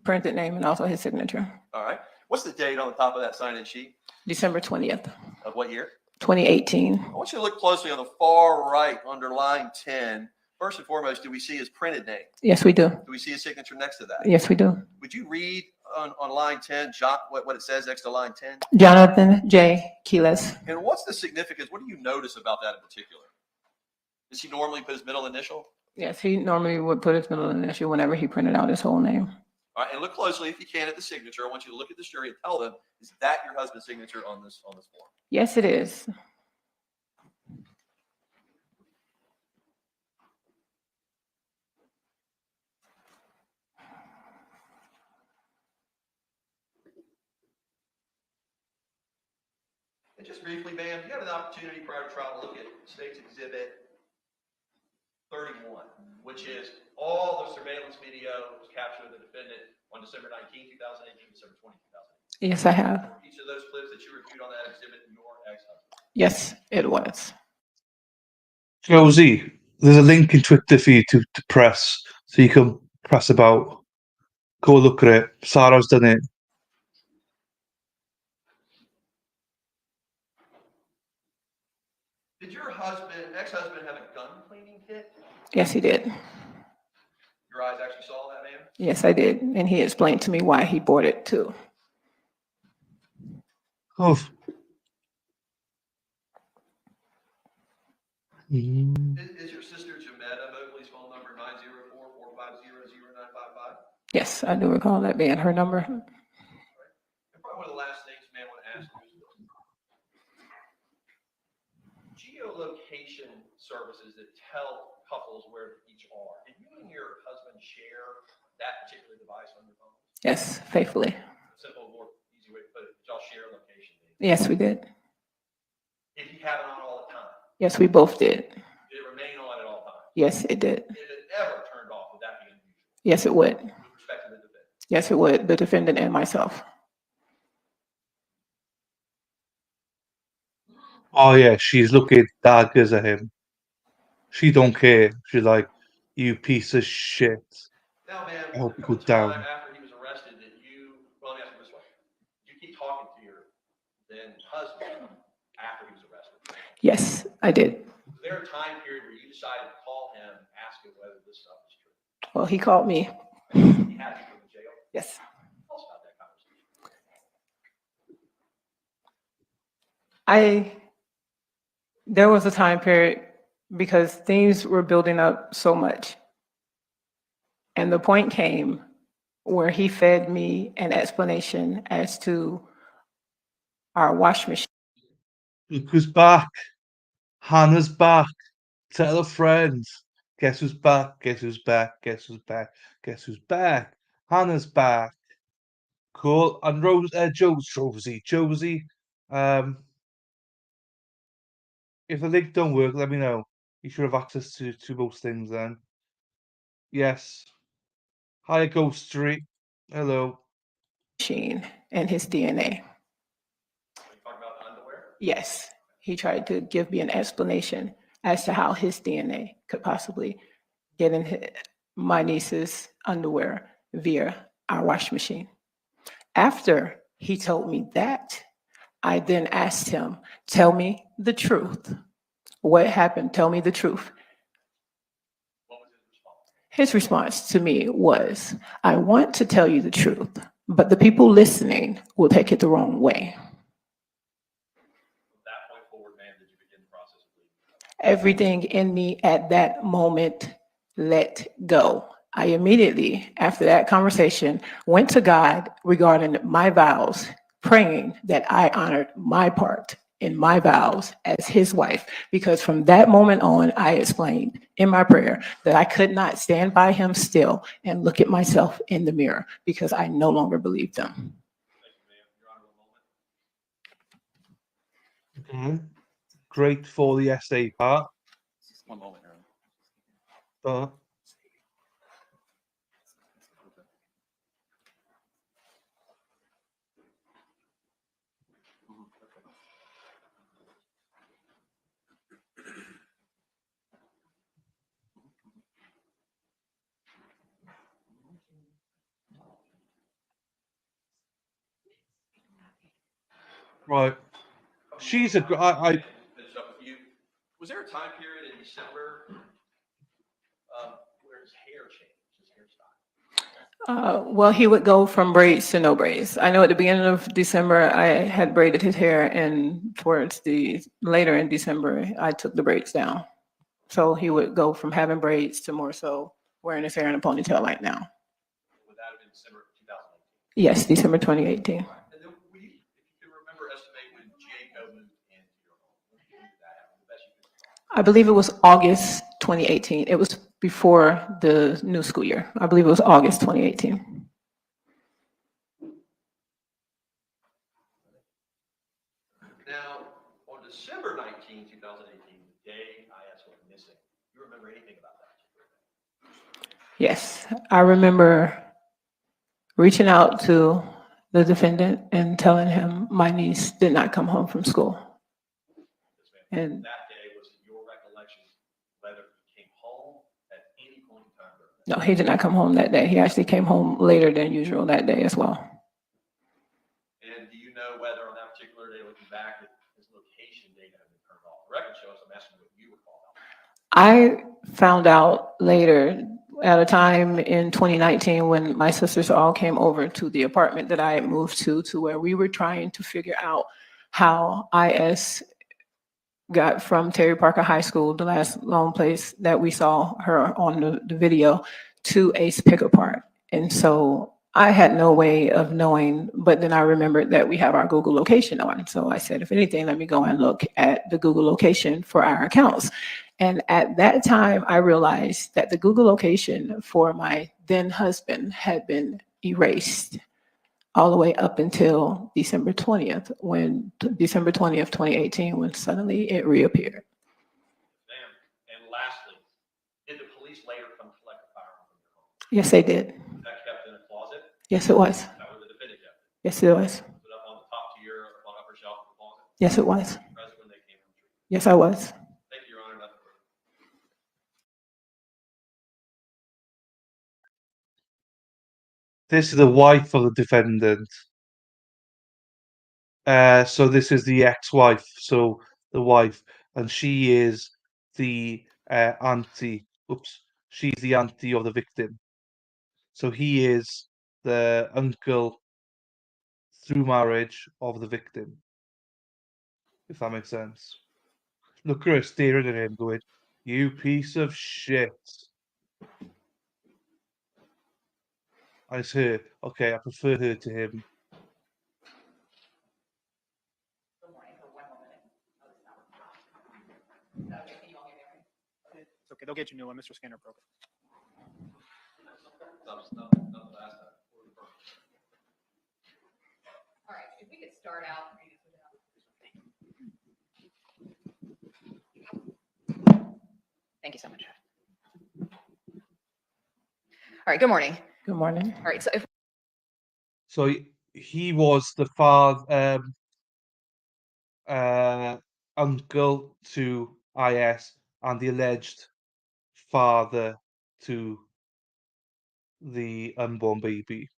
printed name and also his signature. All right. What's the date on the top of that sign-in sheet? December 20th, Of what year? 2018. I want you to look closely on the far right under line 10. First and foremost, do we see his printed name? Yes, we do. Do we see his signature next to that? Yes, we do. Would you read on line 10, what it says next to line 10? Johnathan J. Quiles. And what's the significance? What do you notice about that in particular? Does he normally put his middle initial? Yes, he normally would put his middle initial whenever he printed out his whole name. All right, and look closely if you can at the signature. I want you to look at this jury and tell them, is that your husband's signature on this form? Yes, it is. And just briefly, ma'am, you had an opportunity prior to trial to look at State's Exhibit 31, which is all the surveillance video that was captured of the defendant on December 19, 2018, December 20, 2018. Yes, I have. Each of those clips that you reviewed on that exhibit, your ex-husband. Yes, it was. Josie, there's a link in Twitter for you to press, so you can press about. Go look at it. Sarah's done it. Did your ex-husband have a gun cleaning kit? Yes, he did. Your eyes actually saw that, man? Yes, I did. And he explained to me why he bought it too. Oh. Is your sister Jametta Mobley's phone number 904-450-0955? Yes, I do recall that being her number. And probably one of the last things, man, I want to ask you is geolocation services that tell couples where each are. Did you and your husband share that particular device on your phone? Yes, faithfully. Simple, more easy way to put it. Did y'all share location data? Yes, we did. Did he have it on all the time? Yes, we both did. Did it remain on at all times? Yes, it did. If it ever turned off, would that be unusual? Yes, it would. With respect to the defendant? Yes, it would. The defendant and myself. Oh yeah, she's looking daggers at him. She don't care. She's like, you piece of shit. Now, man, I hope was you there go a time down. after he was arrested that well, let me ask you this way. Did you keep talking to your then husband after he was arrested? Yes, I did. Was there a time period where you decided to call him, ask him whether this stuff is true? Well, he called me. He had you from the jail? Yes. Tell us about that conversation. There was a time period because things were building up so much. And the point came where he fed me an explanation as to our wash machine. Look who's back. Hannah's back. Tell a friend. Guess who's back? Guess who's back? Guess who's back? Guess who's back? Hannah's back. Cool. And Josie. If the link don't work, let me know. You should have access to most things then. Yes. Hi, Ghost Street. Hello. Machine and his DNA. You talking about the underwear? Yes, he tried to give me an explanation as to how his DNA could possibly get in my niece's underwear via our wash machine. After he told me that, I then asked him, tell me the truth. What happened? Tell me the truth. What was his response? His response to me was, I want to tell you the truth, but the people listening will take it the wrong way. From that point forward, man, did you begin the process of leaving? Everything in me at that moment let go. I immediately, after that conversation, went to God regarding my vows, praying that I honored my part in my vows as his wife, because from that moment on, I explained in my prayer that I could not stand by him still and look at myself in the mirror because I no longer believed him. Thank you, ma'am. Your Honor, a moment. Okay. Great for the essay part. Just one moment, Aaron. Right. She's a. Finish up with you. Was there a time period in December where his hair changed, his hairstyle? Well, he would go from braids to no braids. I know at the beginning of December, I had braided his hair, and later in December, I took the braids down. So he would go from having braids to more so wearing his hair in a ponytail like now. Would that have been December 2018? Yes, December 2018. And then, if you can remember, estimate when Jacob moved into your home. When did that happen? The best you could. I believe it was August 2018. It was before the new school year. I believe it was August 2018. Now, on December 19, 2018, the day IS went missing, you remember anything about that? Yes, I remember reaching out to the defendant and telling him my niece did not come home from school. Yes, ma'am. And That day, was it your recollection whether he came home at any point in time? no, he did not come home that day. He actually came home later than usual that day as well. And do you know whether on that particular day, looking back, that his location data had been turned off? The record shows, I'm I found out later at a time in 2019 when my sisters all came over to the apartment that I had moved to where we were trying to figure out how IS got from Terry Parker High School, the last lone place that we saw her on the video, to Ace Pickup Park. And so I had no way of knowing, but then I remembered that we have our Google location on. So I said, if anything, let me go and look at the Google location for our accounts. And at that time, I realized that the Google location for my then husband had been erased all the way up until December 20th, December 20th, 2018, when suddenly it reappeared. Ma'am, and lastly, did the police later come collect the firearm from your home? Yes, they did. Was that kept in a closet? Yes, it was. Is that where the defendant kept it? Yes, it was. Put up on the top tier, on upper shelf of the closet? Yes, it was. Present when they came and retrieved it? Yes, I was. Thank you, Your Honor. Nothing further. This is the wife of the defendant. So this is the ex-wife, so the wife, and she is the auntie. Oops, she's the auntie of the victim. So he is the uncle through marriage of the victim. If that makes sense. Look at her staring at him, going, "You piece of shit." And it's her. Okay, I prefer her to him. It's okay. They'll get you a new one. Mr. Skinner broke it. All right, if we could start out. Thank you so much. All right, good morning. Good morning. All right, so if So he was the father, uncle to IS and the alleged father to the unborn baby.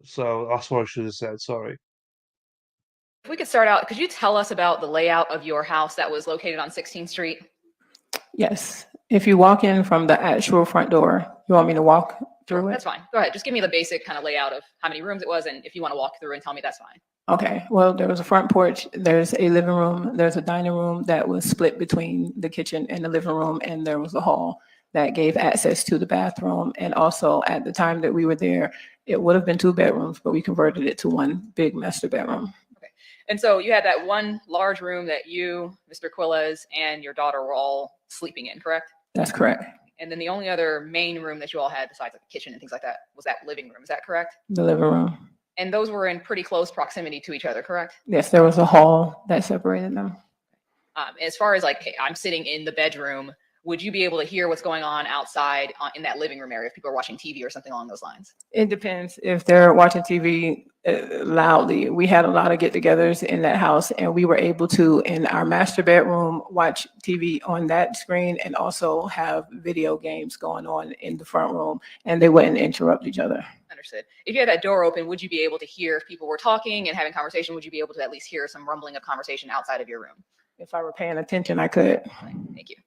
So that's what I should have said. Sorry. we could start out, could you tell us about the layout of your house that was located on 16th Street? Yes. If you walk in from the actual front door, you want me to walk through it? That's fine. Go ahead. Just give me the basic kind of layout of how many rooms it was, and if you want to walk through and tell me, that's fine. Okay, well, there was a front porch, there's a living room, there's a dining room that was split between the kitchen and the living room, and there was a hall that gave access to the bathroom. And also, at the time that we were there, it would have been 2 bedrooms, but we converted it to 1 big master bedroom. And so you had that one large room that you, Mr. Quiles, and your daughter were all sleeping in, correct? That's correct. And then the only other main room that you all had besides like the kitchen and things like that was that living room. Is that correct? The living room. And those were in pretty close proximity to each other, correct? Yes, there was a hall that separated them. As far as like, hey, I'm sitting in the bedroom, would you be able to hear what's going on outside in that living room area if people are watching TV or something along those lines? It depends if they're watching TV loudly. We had a lot of get-togethers in that house, and we were able to, in our master bedroom, watch TV on that screen and also have video games going on in the front room, and they wouldn't interrupt each other. Understood. If you had that door open, would you be able to hear if people were talking and having conversation? Would you be able to at least hear some rumbling of conversation outside of your room? If I were paying attention, I could. Thank you.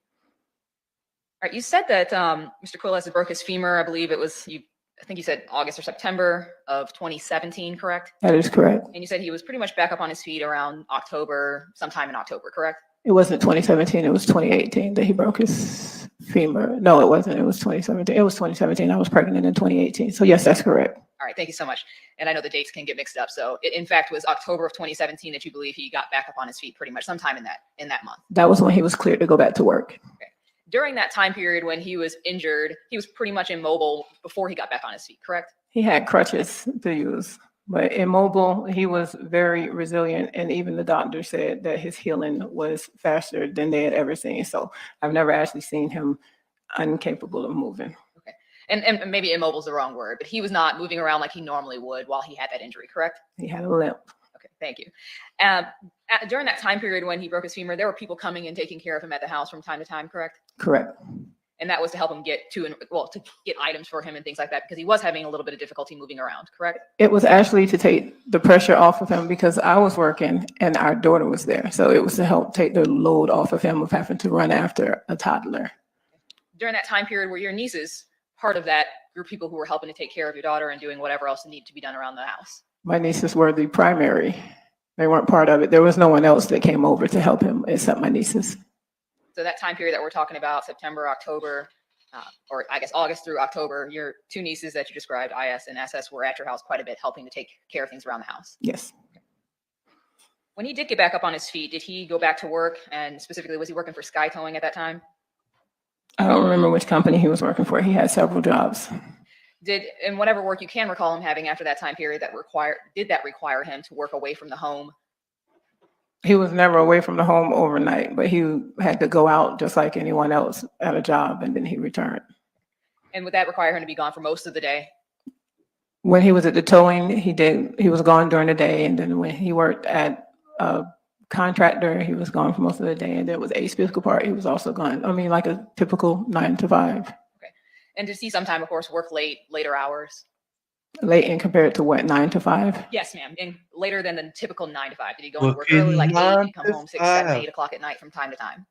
All right, you said that Mr. Quiles had broke his femur. I believe it was I think you said August or September of 2017, correct? That is correct. And you said he was pretty much back up on his feet around October, sometime in October, correct? It wasn't 2017, it was 2018 that he broke his femur. No, it wasn't. It was 2017. It was 2017. I was pregnant in 2018. So yes, that's correct. All right, thank you so much. And I know the dates can get mixed up. So it, in fact, was October of 2017 that you believe he got back up on his feet pretty much sometime in that month. That was when he was cleared to go back to work. Okay. During that time period when he was injured, he was pretty much immobile before he got back on his feet, correct? He had crutches to use, but immobile, he was very resilient. And even the doctor said that his healing was faster than they had ever seen. So I've never actually seen him incapable of moving. Okay. And maybe immobile is the wrong word, but he was not moving around like he normally would while he had that injury, correct? He had a limp. Okay, thank you. During that time period when he broke his femur, there were people coming and taking care of him at the house from time to time, correct? Correct. And that was to help him get to, to get items for him and things like that, because he was having a little bit of difficulty moving around, correct? It was actually to take the pressure off of him because I was working and our daughter was there. So it was to help take the load off of him of having to run after a toddler. During that time period, were your nieces part of that group of people who were helping to take care of your daughter and doing whatever else needed to be done around the house? My nieces were the primary. They weren't part of it. There was no one else that came over to help him except my nieces. So that time period that we're talking about, September, October, or I guess August through October, your two nieces that you described, IS and SS, were at your house quite a bit, helping to take care of things around the house. Yes. When he did get back up on his feet, did he go back to work? And specifically, was he working for Sky Towing at that time? I don't remember which company he was working for. He had several jobs. In whatever work you can recall him having after that time period, did that require him to work away from the home? He was never away from the home overnight, but he had to go out just like anyone else at a job, and then he returned. And would that require him to be gone for most of the day? When he was at the towing, he was gone during the day, and then when he worked at a contractor, he was gone for most of the day, and there was Ace Physical Part, he was also gone. I mean, like a typical 9 to 5. Okay. And does he sometime, of course, work later hours? Late in compared to what, 9 to 5? Yes, ma'am. And later than the typical 9 to 5. Did he go and work early, like 8, and come home 6, 7, 8 o'clock at night from time to time?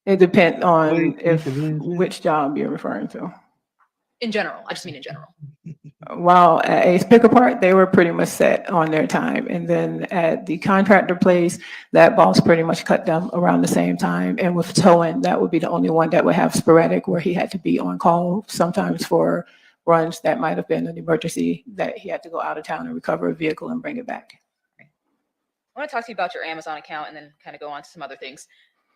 It depends on which job you're referring to. In general, I just mean in general. While at Ace Pick Apart, they were pretty much set on their time. And then at the contractor place, that boss pretty much cut them around the same time. And with towing, that would be the only one that would have sporadic where he had to be on call, sometimes for runs that might have been an emergency that he had to go out of town and recover a vehicle and bring it back. I want to talk to you about your Amazon account and then kind of go on to some other things.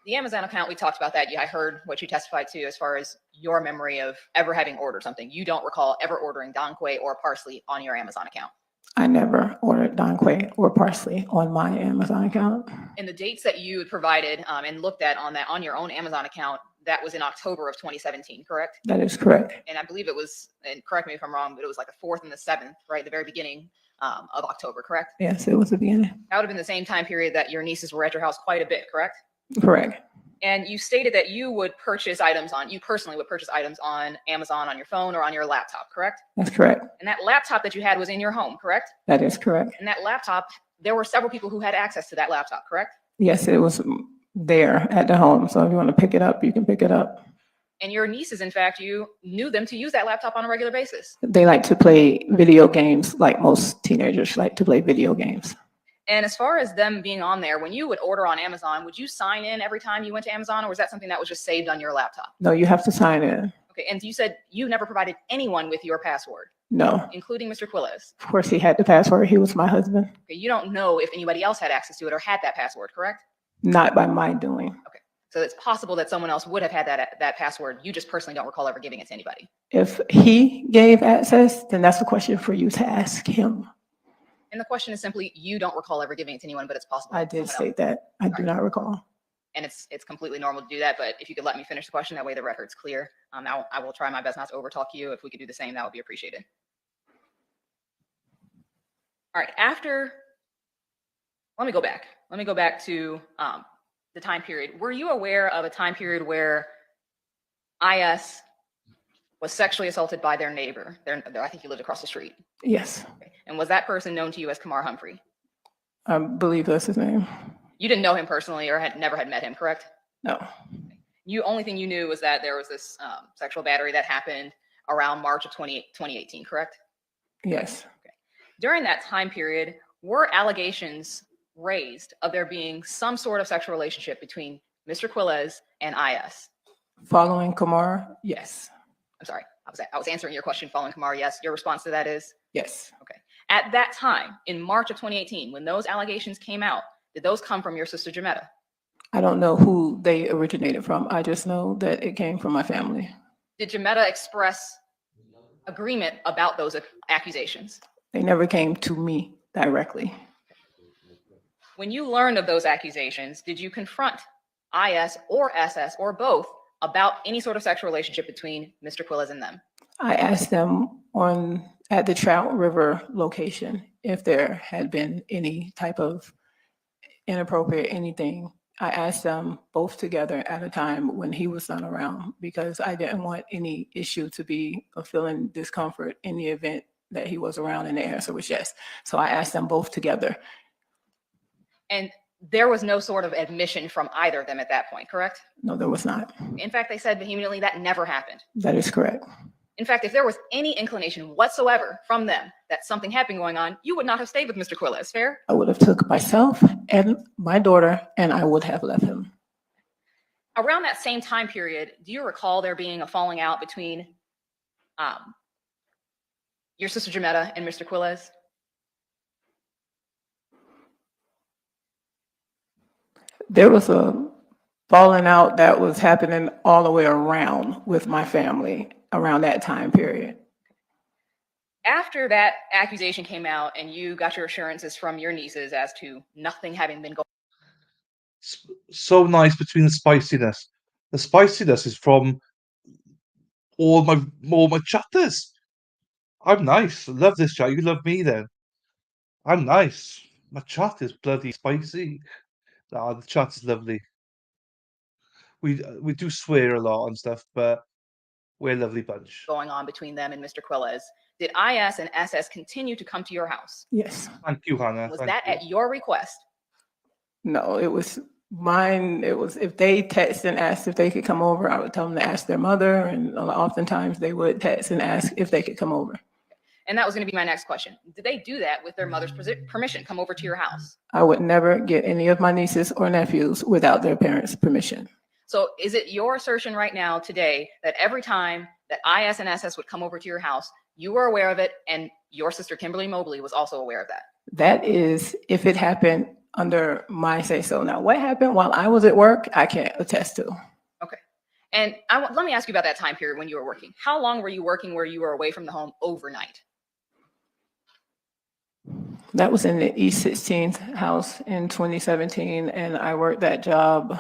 The Amazon account, we talked about that. I heard what you testified to as far as your memory of ever having ordered something. You don't recall ever ordering Don Quay or parsley on your Amazon account. I never ordered Don Quay or parsley on my Amazon account. And the dates that you had provided and looked at on your own Amazon account, that was in October of 2017, correct? That is correct. And I believe it was, and correct me if I'm wrong, but it was like the 4th and the 7th, right? The very beginning of October, correct? Yes, it was the beginning. That would have been the same time period that your nieces were at your house quite a bit, correct? Correct. And you stated that you personally would purchase items on Amazon on your phone or on your laptop, correct? That's correct. And that laptop that you had was in your home, correct? That is correct. And that laptop, there were several people who had access to that laptop, correct? Yes, it was there at the home. So if you want to pick it up, you can pick it up. And your nieces, in fact, you knew them to use that laptop on a regular basis. They like to play video games like most teenagers like to play video games. And as far as them being on there, when you would order on Amazon, would you sign in every time you went to Amazon, or was that something that was just saved on your laptop? No, you have to sign in. Okay, and you said you never provided anyone with your password? No. Including Mr. Quiles? Of course, he had the password. He was my husband. Okay, you don't know if anybody else had access to it or had that password, correct? Not by my doing. Okay, so it's possible that someone else would have had that password. You just personally don't recall ever giving it to anybody. If he gave access, then that's a question for you to ask him. And the question is simply, you don't recall ever giving it to anyone, but it's possible. I did say that. I do not recall. And it's completely normal to do that. But if you could let me finish the question, that way the record's clear. I will try my best not to overtalk you. If we could do the same, that would be appreciated. All right. Let me go back. Let me go back to the time period. Were you aware of a time period where IS was sexually assaulted by their neighbor? I think he lived across the street. Yes. Okay. And was that person known to you as Kamar Humphrey? I believe that's his name. You didn't know him personally or had never met him, correct? No. Only thing you knew was that there was this sexual battery that happened around March of 2018, correct? Yes. Okay. During that time period, were allegations raised of there being some sort of sexual relationship between Mr. Quiles and IS? Following Kamar? Yes. I'm sorry. I was answering your question following Kamar. Yes. Your response to that is? Yes. Okay. At that time, in March of 2018, when those allegations came out, did those come from your sister Johnathan? I don't know who they originated from. I just know that it came from my family. Did Johnathan express agreement about those accusations? They never came to me directly. When you learned of those accusations, did you confront IS or SS or both about any sort of sexual relationship between Mr. Quiles and them? I asked them at the Trout River location if there had been any type of inappropriate anything I asked them both together at a time when he was not around because I didn't want any issue to be of feeling discomfort in the event that he was around, and the answer was yes. So I asked them both together. And there was no sort of admission from either of them at that point, correct? No, there was not. In fact, they said vehemently that never happened. That is correct. In fact, if there was any inclination whatsoever from them that something had been going on, you would not have stayed with Mr. Quiles, fair? I would have took myself and my daughter, and I would have left him. Around that same time period, do you recall there being a falling out between your sister Jametta and Mr. Quiles? There was a falling out that was happening all the way around with my family around that time period. After that accusation came out and you got your assurances from your nieces as to nothing having been going So nice between the spiciness. The spiciness is from all my chatters. I'm nice. I love this chat. You love me then. I'm nice. My chat is bloody spicy. Ah, the chat is lovely. We do swear a lot and stuff, but we're a lovely bunch. on between them and Mr. Quiles, did IS and SS continue to come to your house? Yes. Thank you, Hannah. Was Thank that you. at your request? No, it was mine. It was if they text and asked if they could come over, I would tell them to ask their mother, and oftentimes they would text and ask if they could come over. And that was going to be my next question. Did they do that with their mother's permission, come over to your house? I would never get any of my nieces or nephews without their parents' permission. So is it your assertion right now today that every time that IS and SS would come over to your house, you were aware of it and your sister Kimberly Mobley was also aware of that? That is if it happened under my say so. Now, what happened while I was at work, I can't attest to. Okay. And let me ask you about that time period when you were working. How long were you working where you were away from the home overnight? That was in the East 16th house in 2017, and I worked that job.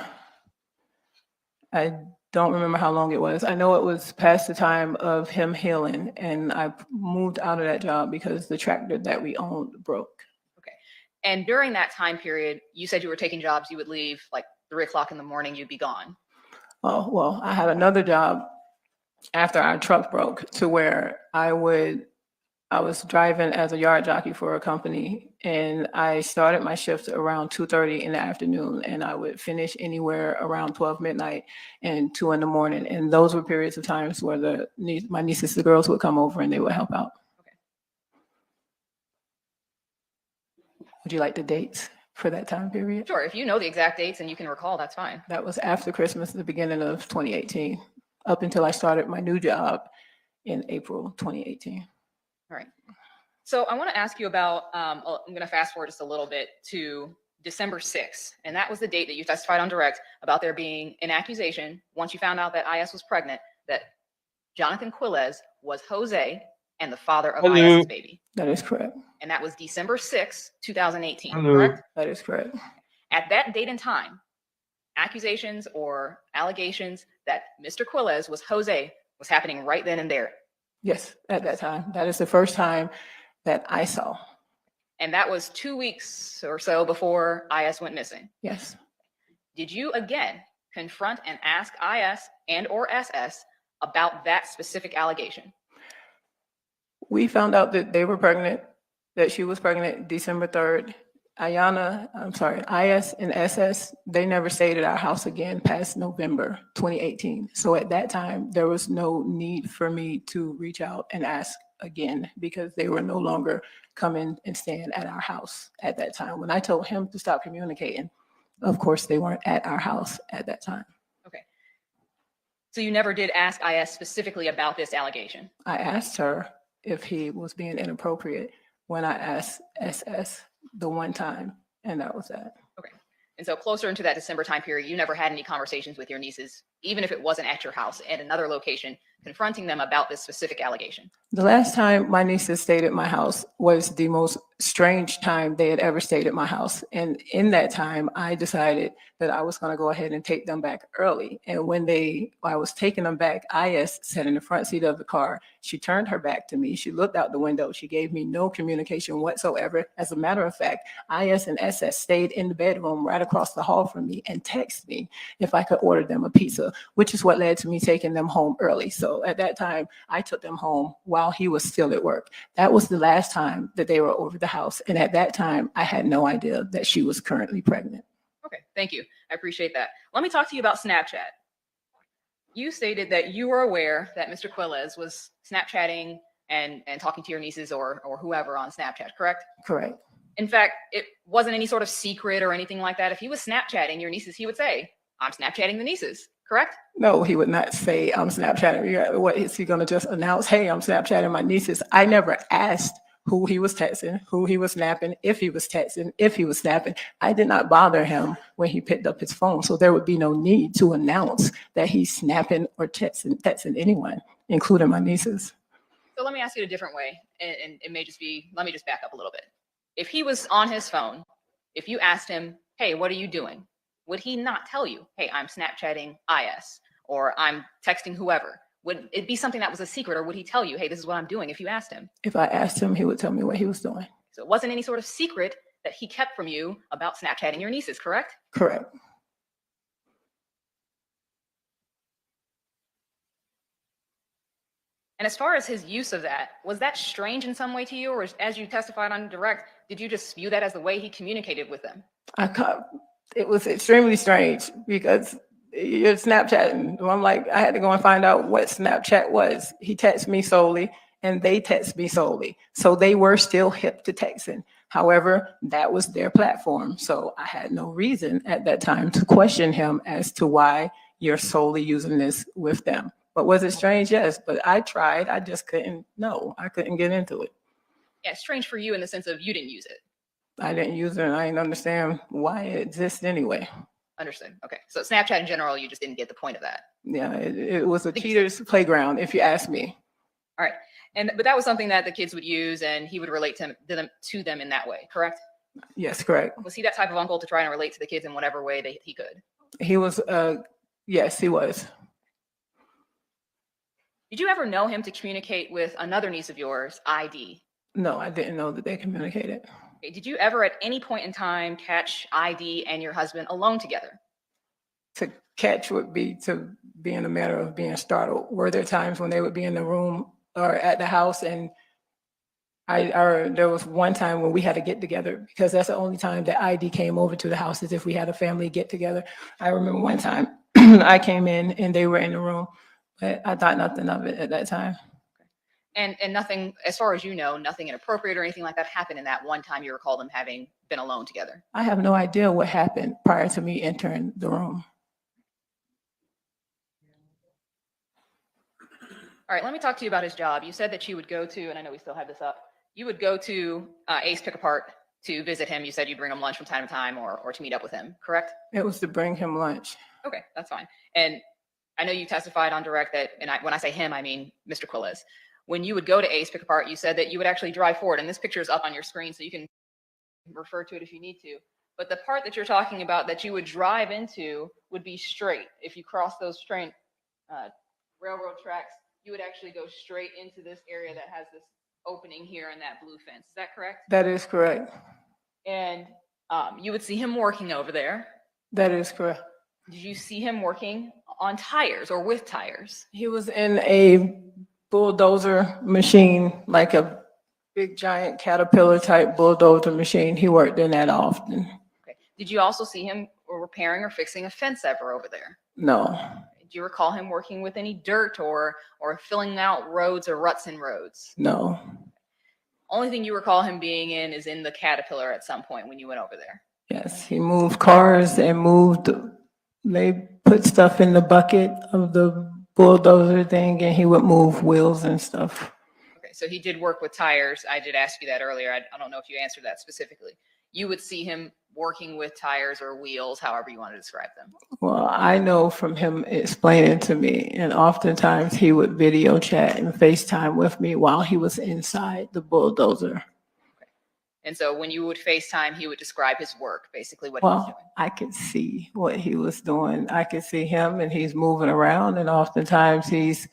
I don't remember how long it was. I know it was past the time of him healing, and I moved out of that job because the tractor that we owned broke. Okay. And during that time period, you said you were taking jobs, you would leave like 3 o'clock in the morning, you'd be gone. Oh, well, I had another job after our truck broke to where I was driving as a yard jockey for a company, and I started my shift around 2:30 in the afternoon, and I would finish anywhere around 12 midnight and 2 in the morning. And those were periods of times where my nieces, the girls would come over and they would help out. Okay. Would you like the dates for that time period? Sure. If you know the exact dates and you can recall, that's fine. That was after Christmas, the beginning of 2018, up until I started my new job in April 2018. All right. So I want to ask you about, I'm going to fast forward just a little bit to December 6th. And that was the date that you testified on direct about there being an accusation, once you found out that IS was pregnant, that Johnathan Quiles was Jose and the father of IS's baby. That is correct. And that was December 6th, 2018, Hello. correct? That is correct. At that date and time, accusations or allegations that Mr. Quiles was Jose was happening right then and there. Yes, at that time. That is the first time that I saw. And that was 2 weeks or so before IS went missing. Yes. Did you again confront and ask IS and or SS about that specific allegation? We found out that they were pregnant, that she was pregnant December 3rd. IS and SS, they never stayed at our house again past November 2018. So at that time, there was no need for me to reach out and ask again because they were no longer coming and staying at our house at that time. When I told him to stop communicating, of course, they weren't at our house at that time. Okay. So you never did ask IS specifically about this allegation? I asked her if he was being inappropriate when I asked SS the one time, and that was that. Okay. And so closer into that December time period, you never had any conversations with your nieces, even if it wasn't at your house, at another location, confronting them about this specific allegation? The last time my nieces stayed at my house was the most strange time they had ever stayed at my house. And in that time, I decided that I was going to go ahead and take them back early. And when I was taking them back, IS sat in the front seat of the car. She turned her back to me. She looked out the window. She gave me no communication whatsoever. As a matter of fact, IS and SS stayed in the bedroom right across the hall from me and texted me if I could order them a pizza, which is what led to me taking them home early. So at that time, I took them home while he was still at work. That was the last time that they were over the house. And at that time, I had no idea that she was currently pregnant. Okay, thank you. I appreciate that. Let me talk to you about Snapchat. You stated that you were aware that Mr. Quiles was Snapchatting and talking to your nieces or whoever on Snapchat, correct? Correct. In fact, it wasn't any sort of secret or anything like that. If he was Snapchatting your nieces, he would say, I'm Snapchatting the nieces, correct? No, he would not say I'm Snapchatting. What is he going to just announce? Hey, I'm Snapchatting my nieces. I never asked who he was texting, who he was snapping, if he was texting, if he was snapping. I did not bother him when he picked up his phone. So there would be no need to announce that he's snapping or texting anyone, including my nieces. So let me ask you a different way. And it may just be, let me just back up a little bit. If he was on his phone, if you asked him, hey, what are you doing? Would he not tell you, hey, I'm Snapchatting IS or I'm texting whoever? Would it be something that was a secret, or would he tell you, hey, this is what I'm doing if you asked him? If I asked him, he would tell me what he was doing. So it wasn't any sort of secret that he kept from you about Snapchatting your nieces, correct? Correct. And as far as his use of that, was that strange in some way to you? Or as you testified on direct, did you just view that as the way he communicated with them? It was extremely strange because you're Snapchatting. I'm like, I had to go and find out what Snapchat was. He texted me solely and they text me solely. So they were still hip to texting. However, that was their platform. So I had no reason at that time to question him as to why you're solely using this with them. But was it strange? Yes, but I tried. I just couldn't. No, I couldn't get into it. Yeah, it's strange for you in the sense of you didn't use it. I didn't use it and I didn't understand why it exists anyway. Understood. Okay. So Snapchat in general, you just didn't get the point of that. Yeah, it was a cheater's playground, if you ask me. All right. But that was something that the kids would use and he would relate to them in that way, correct? Yes, correct. Was he that type of uncle to try and relate to the kids in whatever way that he could? He was, yes, he was. Did you ever know him to communicate with another niece of yours, ID? No, I didn't know that they communicated. Okay. Did you ever at any point in time catch ID and your husband alone together? To catch would be to be in a matter of being startled. Were there times when they would be in the room or at the house and there was one time when we had to get together because that's the only time that ID came over to the house is if we had a family get together. I remember one time I came in and they were in the room, but I thought nothing of it at that time. And nothing, as far as you know, nothing inappropriate or anything like that happened in that one time you recall them having been alone together? I have no idea what happened prior to me entering the room. All right, let me talk to you about his job. You said that you would go to, and I know we still have this up, you would go to Ace Pick Apart to visit him. You said you'd bring him lunch from time to time or to meet up with him, correct? It was to bring him lunch. Okay, that's fine. And I know you testified on direct that, and when I say him, I mean Mr. Quiles. When you would go to Ace Pick Apart, you said that you would actually drive forward, and this picture is up on your screen, so you can refer to it if you need to. But the part that you're talking about that you would drive into would be straight. If you cross those straight railroad tracks, you would actually go straight into this area that has this opening here in that blue fence. Is that correct? That is correct. And you would see him working over there. That is correct. Did you see him working on tires or with tires? He was in a bulldozer machine, like a big giant Caterpillar type bulldozer machine. He worked in that often. Okay. Did you also see him repairing or fixing a fence ever over there? No. Do you recall him working with any dirt or filling out roads or ruts in roads? No. Only thing you recall him being in is in the Caterpillar at some point when you went over there. Yes, he moved cars and they put stuff in the bucket of the bulldozer thing and he would move wheels and stuff. Okay, so he did work with tires. I did ask you that earlier. I don't know if you answered that specifically. You would see him working with tires or wheels, however you want to describe them? Well, I know from him explaining to me, and oftentimes he would video chat and FaceTime with me while he was inside the bulldozer. And so when you would FaceTime, he would describe his work, basically what he was doing. Well, I could see what he was doing. I could see him and he's moving around, and oftentimes he's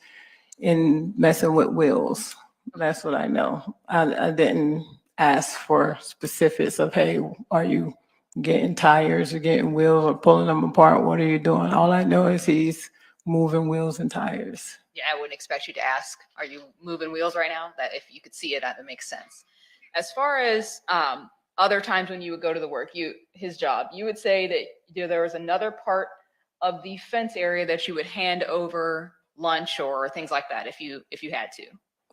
in messing with wheels. That's what I know. I didn't ask for specifics of, hey, are you getting tires or getting wheels or pulling them apart? What are you doing? All I know is he's moving wheels and tires. Yeah, I wouldn't expect you to ask, are you moving wheels right now? That if you could see it, that makes sense. As far as other times when you would go to the work, his job, you would say that there was another part of the fence area that you would hand over lunch or things like that if you had to.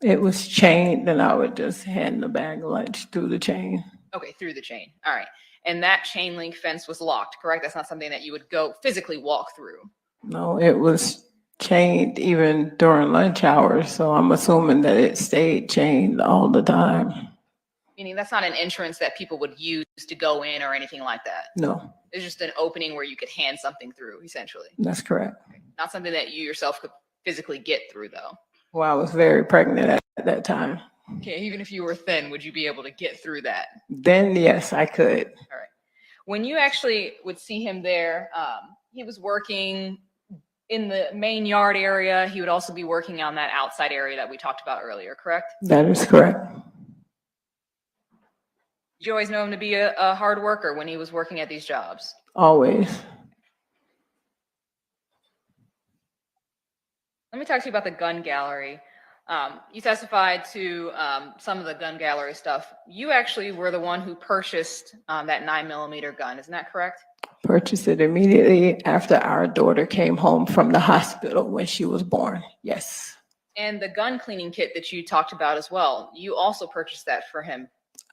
It was chained, and I would just hand the bag of lunch through the chain. Okay, through the chain. All right. And that chain link fence was locked, correct? That's not something that you would go physically walk through. No, it was chained even during lunch hours, so I'm assuming that it stayed chained all the time. Meaning that's not an entrance that people would use to go in or anything like that. No, It's just an opening where you could hand something through, essentially. that's correct. Not something that you yourself could physically get through, though. Well, I was very pregnant at that time. Okay, even if you were thin, would you be able to get through that? Then, yes, I could. All right. When you actually would see him there, he was working in the main yard area. He would also be working on that outside area that we talked about earlier, correct? That is correct. Did you always know him to be a hard worker when he was working at these jobs? Always. Let me talk to you about the gun gallery. You testified to some of the gun gallery stuff. You actually were the one who purchased that 9mm gun. Isn't that correct? Purchased it immediately after our daughter came home from the hospital when she was born. Yes. And the gun cleaning kit that you talked about as well, you also purchased that for him.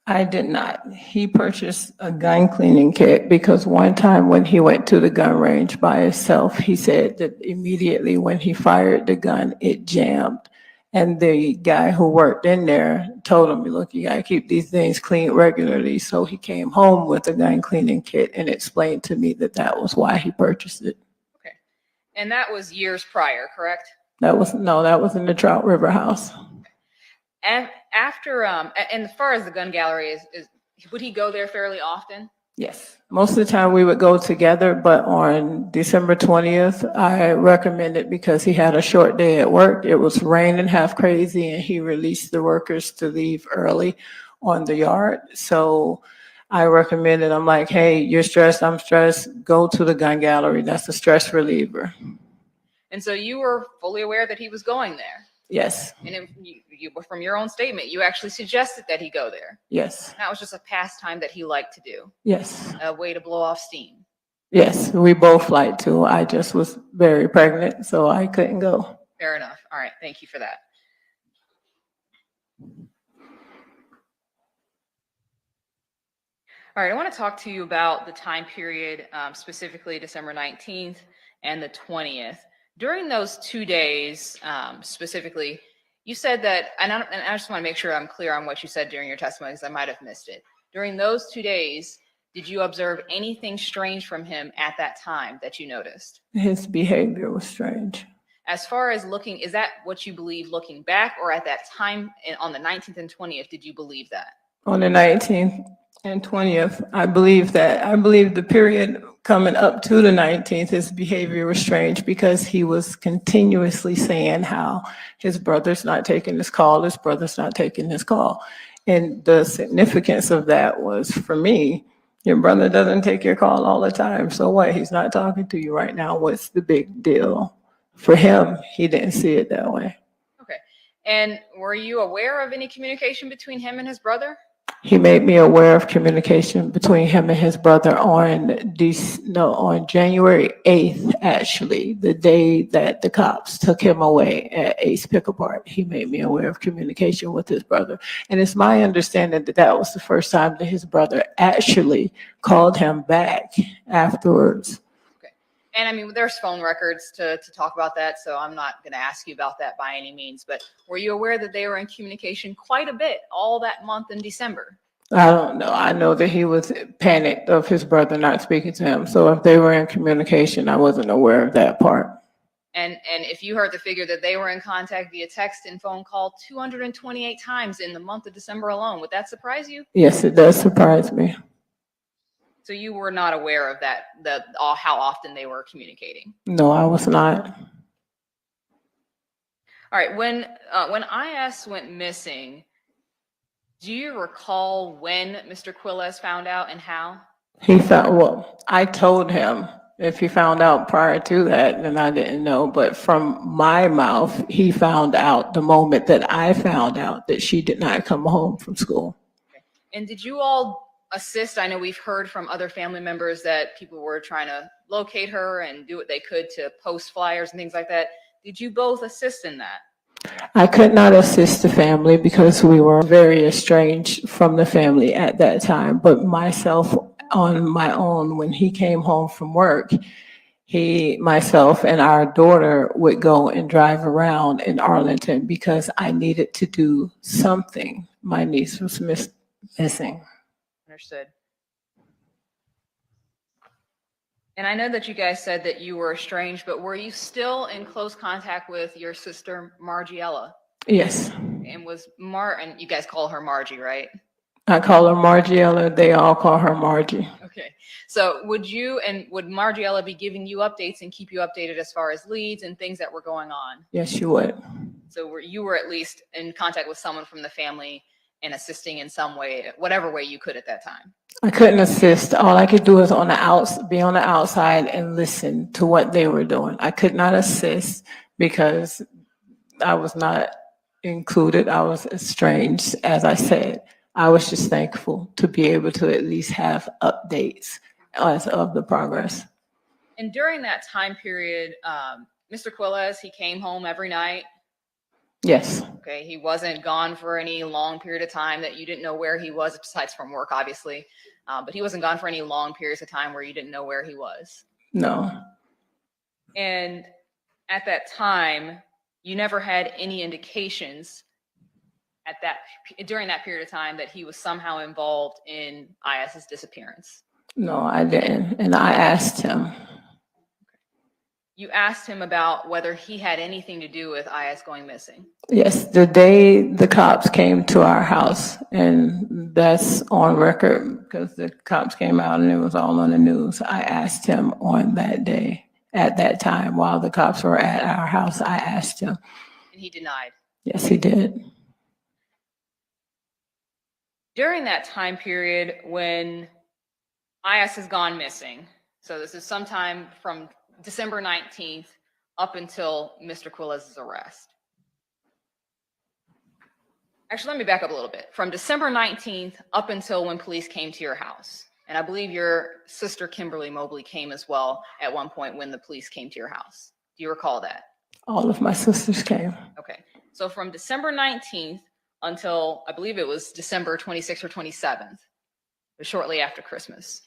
I did not. He purchased a gun cleaning kit because one time when he went to the gun range by himself, he said that immediately when he fired the gun, it jammed. And the guy who worked in there told him, look, you gotta keep these things cleaned regularly. So he came home with a gun cleaning kit and explained to me that that was why he purchased it. Okay. And that was years prior, correct? That was in the Trout River house. And after, and as far as the gun gallery is, would he go there fairly often? Yes. Most of the time we would go together, but on December 20th, I recommended because he had a short day at work. It was raining half crazy and he released the workers to leave early on the yard. So I recommended, I'm like, hey, you're stressed, I'm stressed, go to the gun gallery. That's a stress reliever. And so you were fully aware that he was going there? Yes. And you from your own statement, you actually suggested that he go there. Yes. That was just a pastime that he liked to do. Yes. A way to blow off steam. Yes, we both like to. I just was very pregnant, so I couldn't go. Fair enough. All right. Thank you for that. All right. I want to talk to you about the time period, specifically December 19th and the 20th. During those 2 days, specifically, you said that, and I just want to make sure I'm clear on what you said during your testimony because I might have missed it. During those 2 days, did you observe anything strange from him at that time that you noticed? His behavior was strange. As far as looking, is that what you believe looking back, or at that time on the 19th and 20th, did you believe that? On the 19th and 20th, I believe the period coming up to the 19th, his behavior was strange because he was continuously saying how his brother's not taking his call, his brother's not taking his call. And the significance of that was, for me, your brother doesn't take your call all the time. So what? He's not talking to you right now. What's the big deal? For him, he didn't see it that way. Okay. And were you aware of any communication between him and his brother? He made me aware of communication between him and his brother on January 8th, actually, the day that the cops took him away at Ace Pick Apart. He made me aware of communication with his brother. And it's my understanding that that was the first time that his brother actually called him back afterwards. Okay. And I mean, there's phone records to talk about that, so I'm not going to ask you about that by any means. But were you aware that they were in communication quite a bit all that month in December? I don't know. I know that he was panicked of his brother not speaking to him. So if they were in communication, I wasn't aware of that part. And if you heard the figure that they were in contact via text and phone call 228 times in the month of December alone, would that surprise you? Yes, it does surprise me. So you were not aware of that, how often they were communicating? No, I was not. All right, when IS went missing, do you recall when Mr. Quiles found out and how? Well, I told him. If he found out prior to that, then I didn't know. But from my mouth, he found out the moment that I found out that she did not come home from school. Okay. And did you all assist? I know we've heard from other family members that people were trying to locate her and do what they could to post flyers and things like that. Did you both assist in that? I could not assist the family because we were very estranged from the family at that time. But myself, on my own, when he came home from work, myself and our daughter would go and drive around in Arlington because I needed to do something. My niece was missing. Understood. And I know that you guys said that you were estranged, but were you still in close contact with your sister, Margiela? Yes. And and you guys call her Margie, right? I call her Margiela. They all call her Margie. Okay. So would Margiela be giving you updates and keep you updated as far as leads and things that were going on? Yes, she would. So you were at least in contact with someone from the family and assisting in some way, whatever way you could at that time? I couldn't assist. All I could do was be on the outside and listen to what they were doing. I could not assist because I was not included. I was estranged, as I said. I was just thankful to be able to at least have updates of the progress. And during that time period, Mr. Quiles, he came home every night? Yes. Okay, he wasn't gone for any long period of time that you didn't know where he was, besides from work, obviously. But he wasn't gone for any long periods of time where you didn't know where he was? No. And at that time, you never had any indications during that period of time that he was somehow involved in IS's disappearance? No, I didn't. And I asked him. You asked him about whether he had anything to do with IS going missing? Yes, the day the cops came to our house, and that's on record because the cops came out and it was all on the news. I asked him on that day, at that time, while the cops were at our house, I asked him. And he denied? Yes, he did. During that time period when IS has gone missing, so this is sometime from December 19th up until Mr. Quiles' arrest. Actually, let me back up a little bit. From December 19th up until when police came to your house. And I believe your sister, Kimberly Mobley, came as well at one point when the police came to your house. Do you recall that? All of my sisters came. Okay. So from December 19th until, I believe it was December 26th or 27th, shortly after Christmas,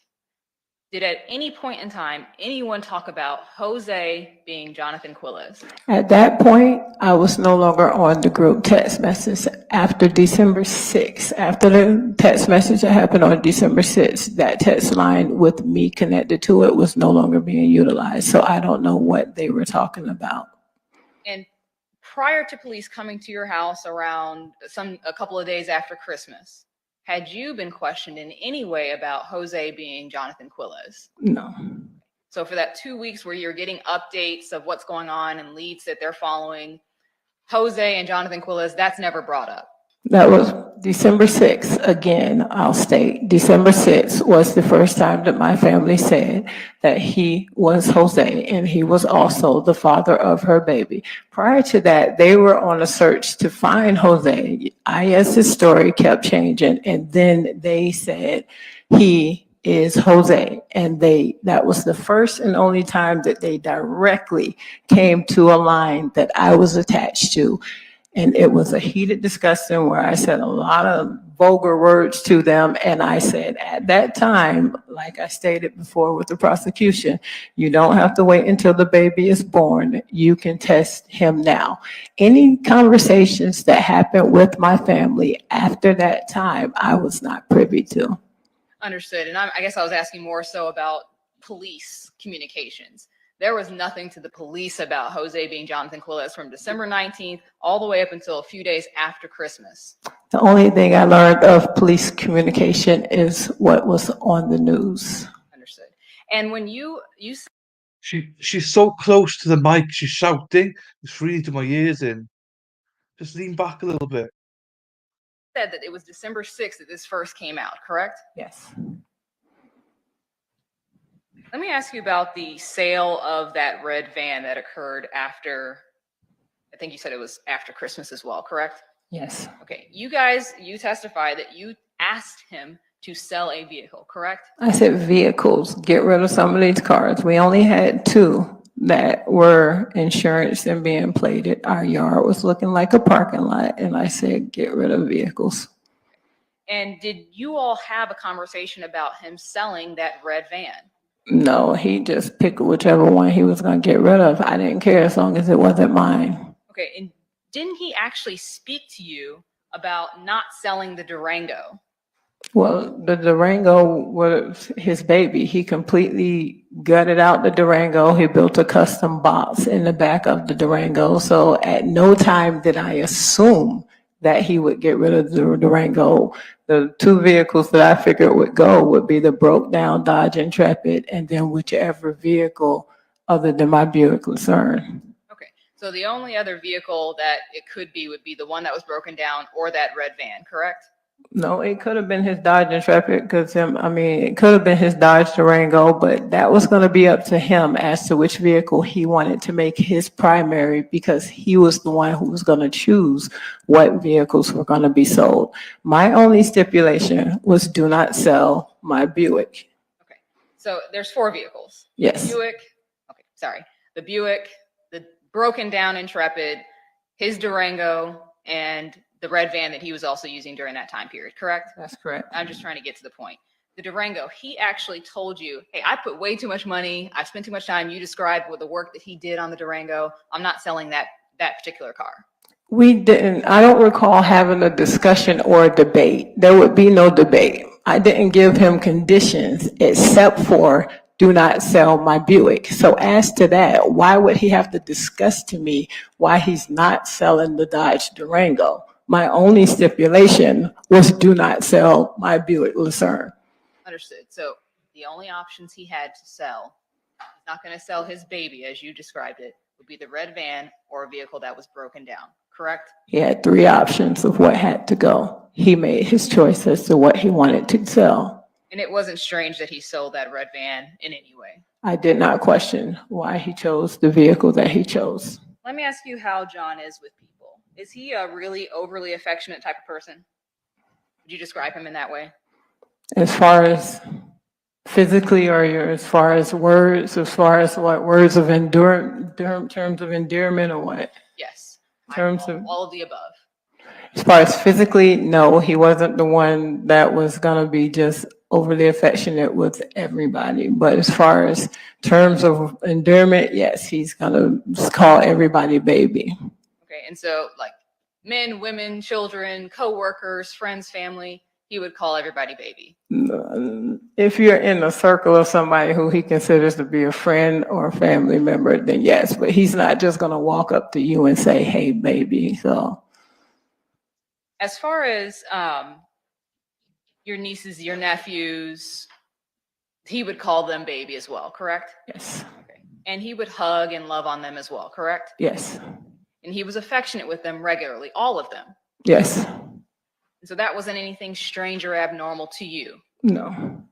did at any point in time anyone talk about Jose being Johnathan Quiles? At that point, I was no longer on the group text message. After December 6th, after the text message that happened on December 6th, that text line with me connected to it was no longer being utilized. So I don't know what they were talking about. And prior to police coming to your house around a couple of days after Christmas, had you been questioned in any way about Jose being Johnathan Quiles? No. So for that 2 weeks where you're getting updates of what's going on and leads that they're following, Jose and Johnathan Quiles, that's never brought up? That was December 6th. Again, I'll state, December 6th was the first time that my family said that he was Jose and he was also the father of her baby. Prior to that, they were on a search to find Jose. IS's story kept changing, and then they said he is Jose. And that was the first and only time that they directly came to a line that I was attached to. And it was a heated discussion where I said a lot of vulgar words to them. And I said, at that time, like I stated before with the prosecution, you don't have to wait until the baby is born. You can test him now. Any conversations that happened with my family after that time, I was not privy to. Understood. And I guess I was asking more so about police communications. There was nothing to the police about Jose being Johnathan Quiles from December 19th all the way up until a few days after Christmas. The only thing I learned of police communication is what was on the news. Understood. And when you She's so close to the mic, she's shouting. It's really to my ears in. Just lean back a little bit. said that it was December 6th that this first came out, correct? Yes. Let me ask you about the sale of that red van that occurred after, I think you said it was after Christmas as well, correct? Yes. Okay, you testify that you asked him to sell a vehicle, correct? I said vehicles, get rid of some of these cars. We only had 2 that were insurance and being plated. Our yard was looking like a parking lot, and I said, get rid of vehicles. And did you all have a conversation about him selling that red van? No, he just picked whichever one he was going to get rid of. I didn't care as long as it wasn't mine. Okay, and didn't he actually speak to you about not selling the Durango? Well, the Durango was his baby. He completely gutted out the Durango. He built a custom box in the back of the Durango. So at no time did I assume that he would get rid of the Durango. The 2 vehicles that I figured would go would be the broke down Dodge Intrepid and then whichever vehicle other than my Buick Lucerne. Okay, so the only other vehicle that it could be would be the one that was broken down or that red van, correct? No, it could have been his Dodge Intrepid because it could have been his Dodge Durango, but that was going to be up to him as to which vehicle he wanted to make his primary because he was the one who was going to choose what vehicles were going to be sold. My only stipulation was do not sell my Buick. Okay, so there's 4 vehicles. Yes. The Buick, the broken down Intrepid, his Durango, and the red van that he was also using during that time period, correct? That's correct. I'm just trying to get to the point. The Durango, he actually told you, hey, I put way too much money. I've spent too much time. You described what the work that he did on the Durango. I'm not selling that particular car. We didn't, I don't recall having a discussion or a debate. There would be no debate. I didn't give him conditions except for do not sell my Buick. So as to that, why would he have to discuss to me why he's not selling the Dodge Durango? My only stipulation was do not sell my Buick Lucerne. Understood. So the only options he had to sell, he's not going to sell his baby as you described it, would be the red van or a vehicle that was broken down, correct? He had 3 options of what had to go. He made his choice as to what he wanted to sell. And it wasn't strange that he sold that red van in any way. I did not question why he chose the vehicle that he chose. Let me ask you how John is with people. Is he a really overly affectionate type of person? Would you describe him in that way? As far as physically or as far as words, as far as what words of terms of endearment or what? Yes. Terms of all of the above. As far as physically, no, he wasn't the one that was going to be just overly affectionate with everybody. But as far as terms of endearment, yes, he's going to call everybody baby. Okay, and so like men, women, children, co-workers, friends, family, he would call everybody baby. If you're in a circle of somebody who he considers to be a friend or a family member, then yes, but he's not just going to walk up to you and say, hey, baby. So as far as your nieces, your nephews, he would call them baby as well, correct? Yes. Okay. And he would hug and love on them as well, correct? Yes. And he was affectionate with them regularly, all of them. Yes. So that wasn't anything strange or abnormal to you. No.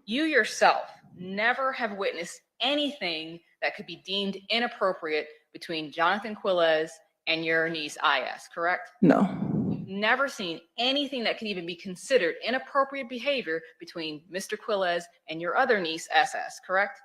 You yourself never have witnessed anything that could be deemed inappropriate between Johnathan Quiles and your niece IS, correct? No. You've never seen anything that could even be considered inappropriate behavior between Mr. Quiles and your other niece SS, correct?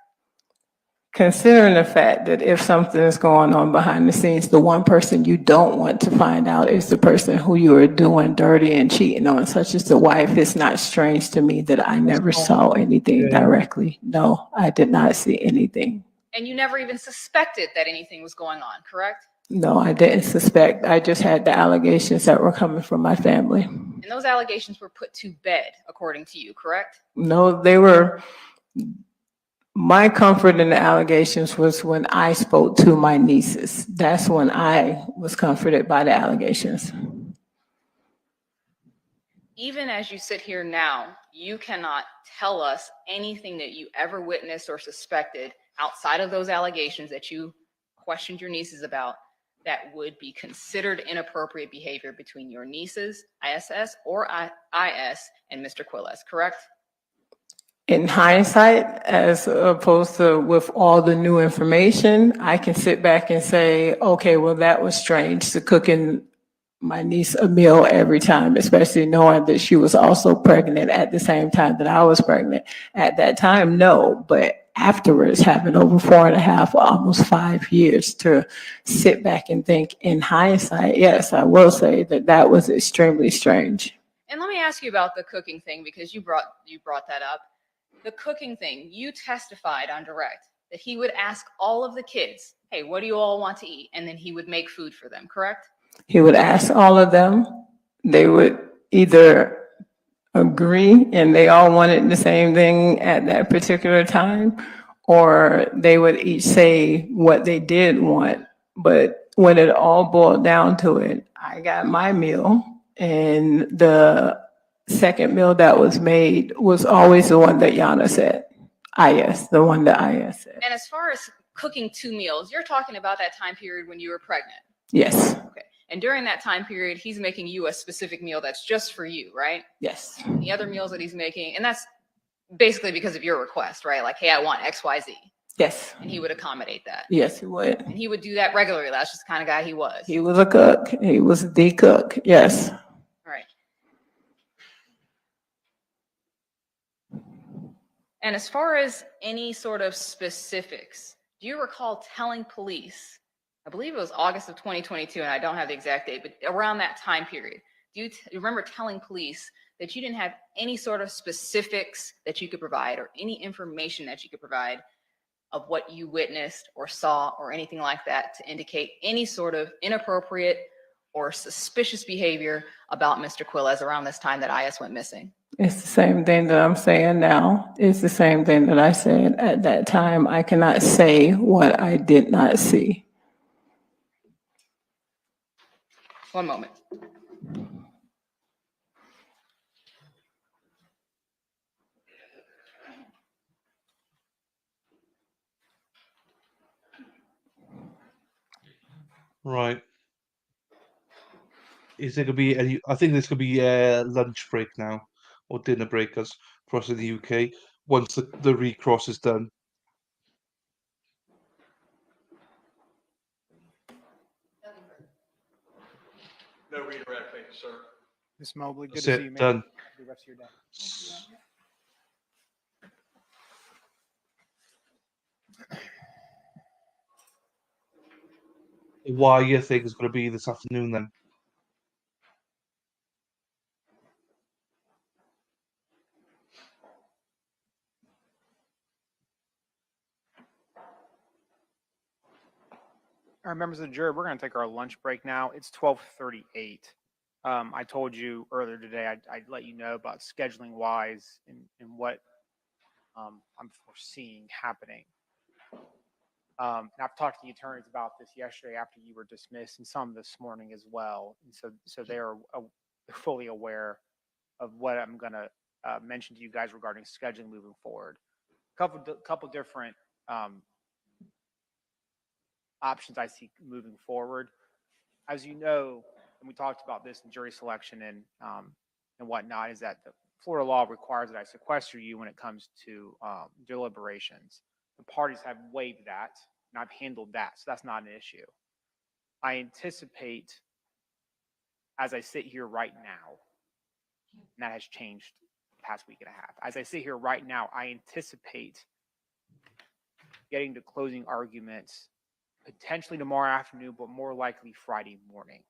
Considering the fact that if something is going on behind the scenes, the one person you don't want to find out is the person who you are doing dirty and cheating on, such as the wife, it's not strange to me that I never saw anything directly. No, I did not see anything. And you never even suspected that anything was going on, correct? No, I didn't suspect. I just had the allegations that were coming from my family. And those allegations were put to bed, according to you, correct? No, they were. My comfort in the allegations was when I spoke to my nieces. That's when I was comforted by the allegations. Even as you sit here now, you cannot tell us anything that you ever witnessed or suspected outside of those allegations that you questioned your nieces about that would be considered inappropriate behavior between your nieces, ISS or IS, and Mr. Quiles, correct? In hindsight, as opposed to with all the new information, I can sit back and say, okay, well, that was strange to cooking my niece a meal every time, especially knowing that she was also pregnant at the same time that I was pregnant. At that time, no, but afterwards, having over 4.5, almost 5 years to sit back and think in hindsight, yes, I will say that that was extremely strange. And let me ask you about the cooking thing, because you brought that up. The cooking thing, you testified on direct that he would ask all of the kids, hey, what do you all want to eat? And then he would make food for them, correct? He would ask all of them. They would either agree and they all wanted the same thing at that particular time, or they would each say what they did want. But when it all boiled down to it, I got my meal, and the second meal that was made was always the one that Yana said. The one that IS said. And as far as cooking 2 meals, you're talking about that time period when you were pregnant. Yes. Okay. And during that time period, he's making you a specific meal that's just for you, right? Yes. And the other meals that he's making, and that's basically because of your request, right? Like, hey, I want XYZ. Yes. And he would accommodate that. Yes, he would. And he would do that regularly. That's just the kind of guy he was. He was a cook. He was the cook. Yes. All right. And as far as any sort of specifics, do you recall telling police, I believe it was August of 2022, and I don't have the exact date, but around that time period, do you remember telling police that you didn't have any sort of specifics that you could provide or any information that you could provide of what you witnessed or saw or anything like that to indicate any sort of inappropriate or suspicious behavior about Mr. Quiles around this time that IS went missing? It's the same thing that I'm saying now. It's the same thing that I said at that time. I cannot say what I did not see. One moment. Right. Is there gonna be any? I think there's gonna be a lunch break now, or dinner break, as for us in the UK, once the recross is done. No redirect, thank you, sir. Ms. Mobley, good That's to it, see you, man. done. Have a good rest of your day. Why you think is gonna be this afternoon then? All right, members of the jury, we're going to take our lunch break now. It's 12:38. I told you earlier today I'd let you know about scheduling wise and what I'm foreseeing happening. And I've talked to the attorneys about this yesterday after you were dismissed, and some this morning as well. And so they are fully aware of what I'm going to mention to you guys regarding scheduling moving forward. Couple different options I see moving forward. As you know, and we talked about this in jury selection and whatnot, is that the Florida law requires that I sequester you when it comes to deliberations. The parties have waived that, and I've handled that, so that's not an issue. I anticipate, as I sit here right now, and that has changed the past week and a half. As I sit here right now, I anticipate getting to closing arguments potentially tomorrow afternoon, but more likely Friday morning.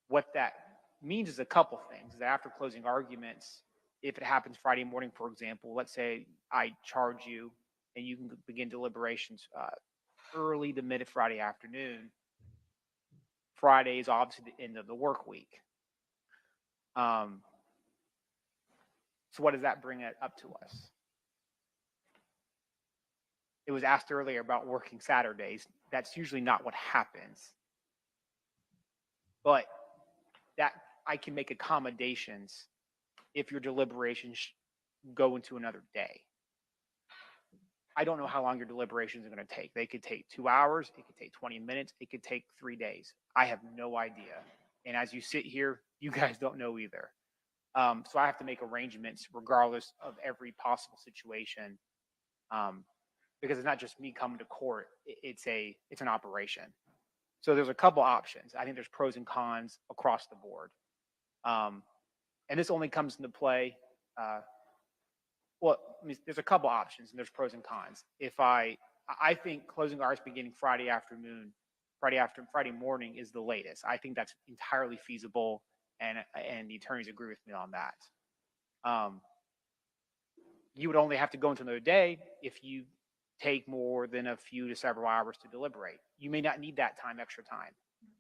What that means is a couple things. That after closing arguments, if it happens Friday morning, for example, let's say I charge you and you can begin deliberations early to mid Friday afternoon. Friday is obviously the end of the work week. So what does that bring it up to us? It was asked earlier about working Saturdays. That's usually not what happens. But that I can make accommodations if your deliberations go into another day. I don't know how long your deliberations are going to take. They could take 2 hours. It could take 20 minutes. It could take 3 days. I have no idea. And as you sit here, you guys don't know either. So I have to make arrangements regardless of every possible situation. Because it's not just me coming to court. It's an operation. So there's a couple options. I think there's pros and cons across the board. And this only comes into play. There's a couple options, and there's pros and cons. If I think closing hours beginning Friday afternoon, Friday morning is the latest. I think that's entirely feasible, and the attorneys agree with me on that. You would only have to go into another day if you take more than a few to several hours to deliberate. You may not need that extra time.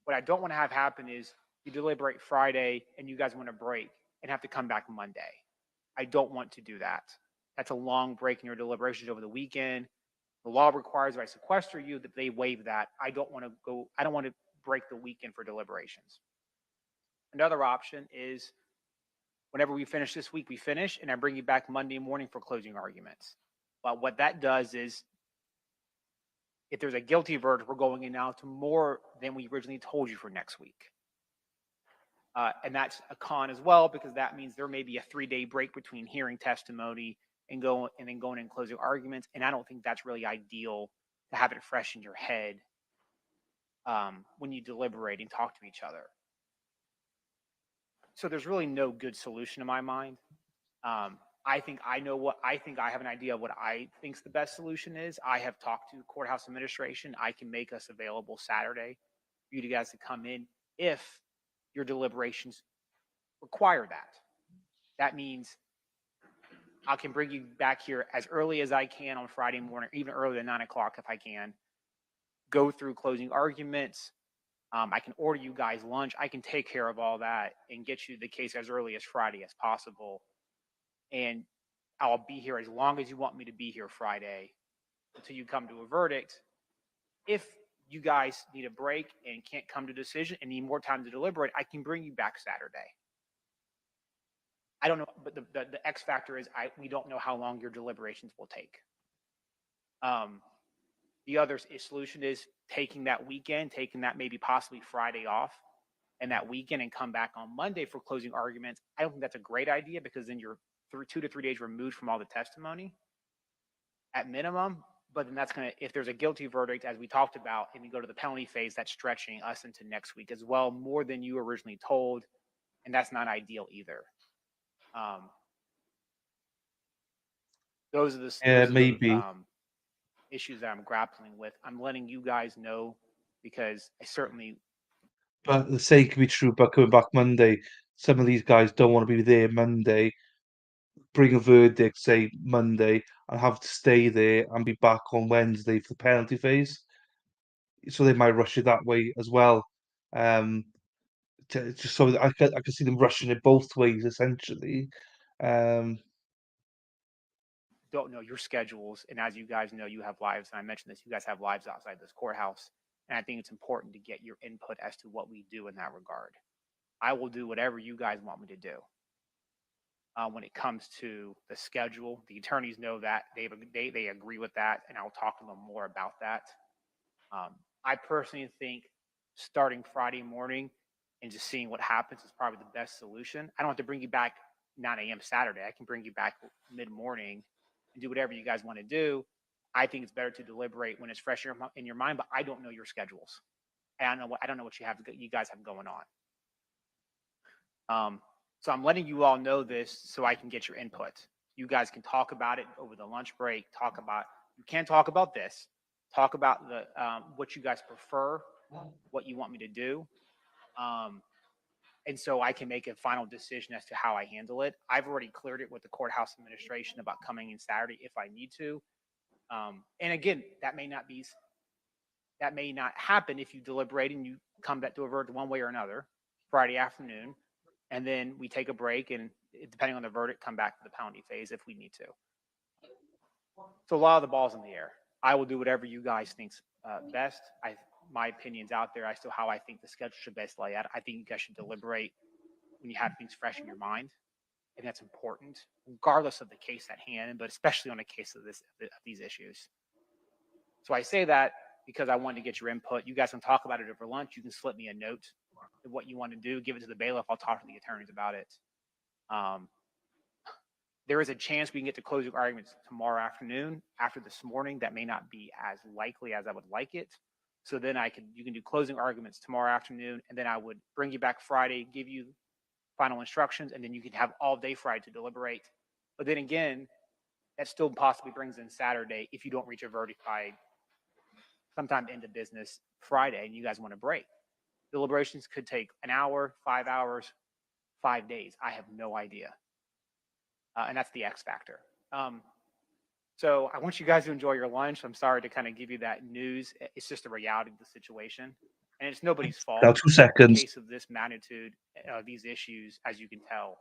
What I don't want to have happen is you deliberate Friday and you guys want to break and have to come back Monday. I don't want to do that. That's a long break in your deliberations over the weekend. The law requires if I sequester you that they waive that. I don't want to break the weekend for deliberations. Another option is whenever we finish this week, we finish, and I bring you back Monday morning for closing arguments. But what that does is, if there's a guilty verdict, we're going in now to more than we originally told you for next week. And that's a con as well, because that means there may be a 3-day break between hearing testimony and then going and closing arguments. And I don't think that's really ideal to have it fresh in your head when you deliberate and talk to each other. So there's really no good solution in my mind. I think I have an idea of what I think's the best solution is. I have talked to courthouse administration. I can make us available Saturday for you guys to come in if your deliberations require that. That means I can bring you back here as early as I can on Friday morning, even earlier than 9 o'clock if I can. Go through closing arguments. I can order you guys lunch. I can take care of all that and get you the case as early as Friday as possible. And I'll be here as long as you want me to be here Friday until you come to a verdict. If you guys need a break and can't come to a decision and need more time to deliberate, I can bring you back Saturday. I don't know, but the X factor is we don't know how long your deliberations will take. The other solution is taking that weekend, taking that maybe possibly Friday off and that weekend and come back on Monday for closing arguments. I don't think that's a great idea because then you're 2 to 3 days removed from all the testimony at minimum. But then that's going to, if there's a guilty verdict, as we talked about, and you go to the penalty phase, that's stretching us into next week as well, more than you originally told. And that's not ideal either. Those are the issues that I'm grappling with. I'm letting you guys know because I certainly. But the same can be true about coming back Monday. Some of these guys don't want to be there Monday, bring a verdict, say Monday, and have to stay there and be back on Wednesday for the penalty phase. So they might rush it that way as well. Just so I can see them rushing it both ways essentially. Don't know your schedules, and as you guys know, you have lives, and I mentioned this, you guys have lives outside this courthouse, and I think it's important to get your input as to what we do in that regard. I will do whatever you guys want me to do. When it comes to the schedule, the attorneys know that they agree with that, and I'll talk to them more about that. I personally think starting Friday morning and just seeing what happens is probably the best solution. I don't have to bring you back 9 a.m. Saturday. I can bring you back mid-morning and do whatever you guys want to do. I think it's better to deliberate when it's fresh in your mind, but I don't know your schedules. I don't know what you guys have going on. So I'm letting you all know this so I can get your input. You guys can talk about it over the lunch break, you can talk about this, talk about the, what you guys prefer, what you want me to do. And so I can make a final decision as to how I handle it. I've already cleared it with the courthouse administration about coming in Saturday if I need to. And again, that may not happen if you deliberate and you come back to a verdict one way or another Friday afternoon, and then we take a break and depending on the verdict, come back to the penalty phase if we need to. So a lot of the ball's in the air. I will do whatever you guys think's best. My opinion's out there as to how I think the schedule should best lay out. I think you guys should deliberate when you have things fresh in your mind. And that's important, regardless of the case at hand, but especially on a case of these issues. So I say that because I wanted to get your input. You guys can talk about it over lunch. You can slip me a note of what you want to do. Give it to the bailiff. I'll talk to the attorneys about it. There is a chance we can get to closing arguments tomorrow afternoon. After this morning, that may not be as likely as I would like it. So then you can do closing arguments tomorrow afternoon, and then I would bring you back Friday, give you final instructions, and then you can have all day Friday to deliberate. But then again, that still possibly brings in Saturday if you don't reach a verdict by sometime into business Friday and you guys want to break. Deliberations could take an hour, 5 hours, 5 days. I have no idea. And that's the X factor. So I want you guys to enjoy your lunch. I'm sorry to kind of give you that news. It's just the reality of the situation. And it's nobody's fault. Now 2 In a seconds. case of this magnitude, these issues, as you can tell,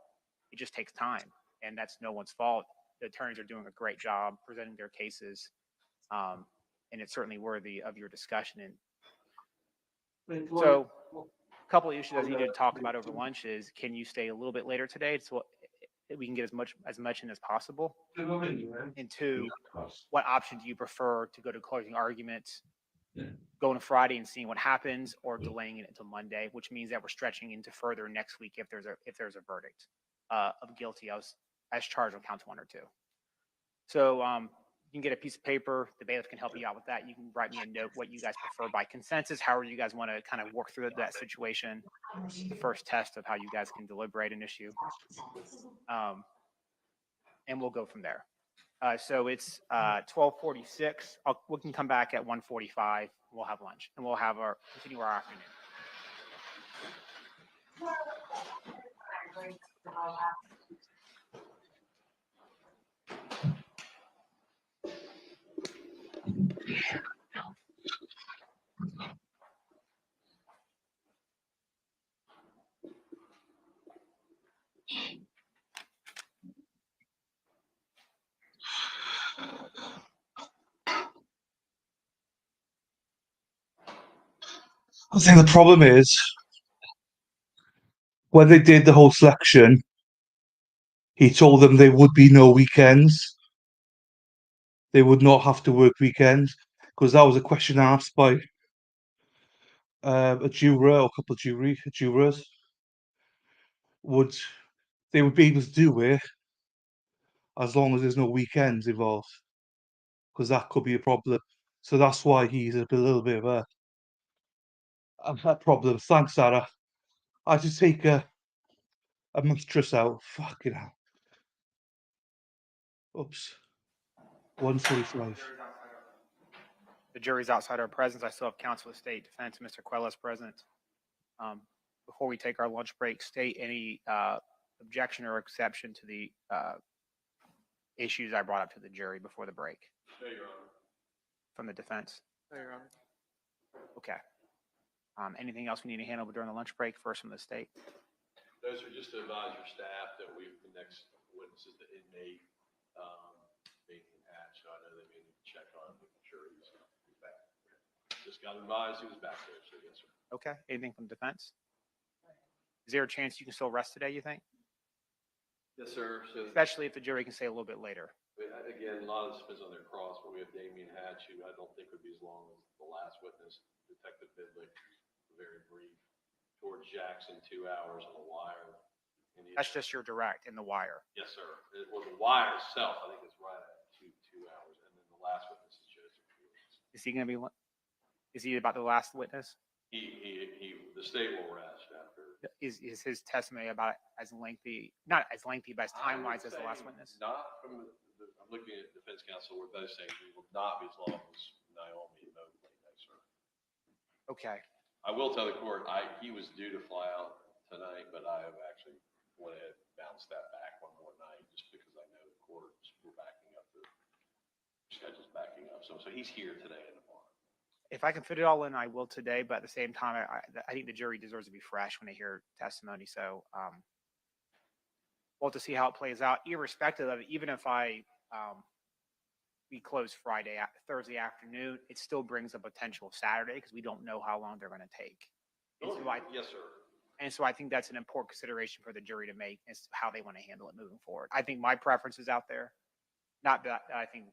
it just takes time. And that's no one's fault. The attorneys are doing a great job presenting their cases. And it's certainly worthy of your discussion. And so a couple of issues I need to talk about over lunch is, can you stay a little bit later today so we can get as much in as possible? And two, what option do you prefer to go to closing arguments, going to Friday and seeing what happens, or delaying it until Monday, which means that we're stretching into further next week if there's a verdict of guilty as charged on counts 1 or 2. So you can get a piece of paper. The bailiff can help you out with that. You can write me a note what you guys prefer by consensus, however you guys want to kind of work through that situation. The first test of how you guys can deliberate an issue. And we'll go from there. So it's 12:46. We can come back at 1:45. We'll have lunch and we'll have continue our afternoon. I think the problem is when they did the whole selection, he told them there would be no weekends. They would not have to work weekends, because that was a question asked by a juror or a couple of jurors. They would be able to do it as long as there's no weekends involved, because that could be a problem. So that's why he's a little bit of a problem. Thanks, Sarah. I just take a mattress out. Fucking hell. Oops. 1:45. The jury's outside our presence. I still have counsel of state defense, Mr. Quiles, present. Before we take our lunch break, state any objection or exception to the issues I brought up to the jury before the break. No, Your Honor. From the defense. No, Your Honor. Okay. Anything else we need to handle during the lunch break? First from the state. Those are just to advise your staff that the next witness is the inmate, Nathan Hatch. So I know they may need to check on him, making sure he's back. Just got advised he was back there, so yes, sir. Okay. Anything from defense? Is there a chance you can still rest today, you think? Yes, sir. So Especially if the jury can say a little bit later. again, a lot of this depends on their cross, but we have Damian Hatch, who I don't think would be as long as the last witness, Detective Bidley, very brief. George Jackson, 2 hours on the wire. That's just your direct in the wire. Yes, sir. Well, the wire itself, I think it's right at two hours. And then the last witness is Joseph Felix. Is he about the last witness? The state will rest after is his testimony about it as lengthy, not as lengthy, but as time-wise as the last witness? Not from I'm looking at defense counsel, we're both saying we will not be as long as Naomi and Mobley, no, sir. Okay. I will tell the court, he was due to fly out tonight, but I have actually went ahead and bounced that back one more night, just because I know the courts were backing up, the schedule's backing up. So he's here today and tomorrow. If I can fit it all in, I will today, but at the same time, I think the jury deserves to be fresh when they hear testimony. So we'll have to see how it plays out, irrespective of it. Even if we close Thursday afternoon, it still brings a potential Saturday because we don't know how long they're going to take. And so Yes, sir. And so I think that's an important consideration for the jury to make as to how they want to handle it moving forward. I think my preference is out there. Not that I think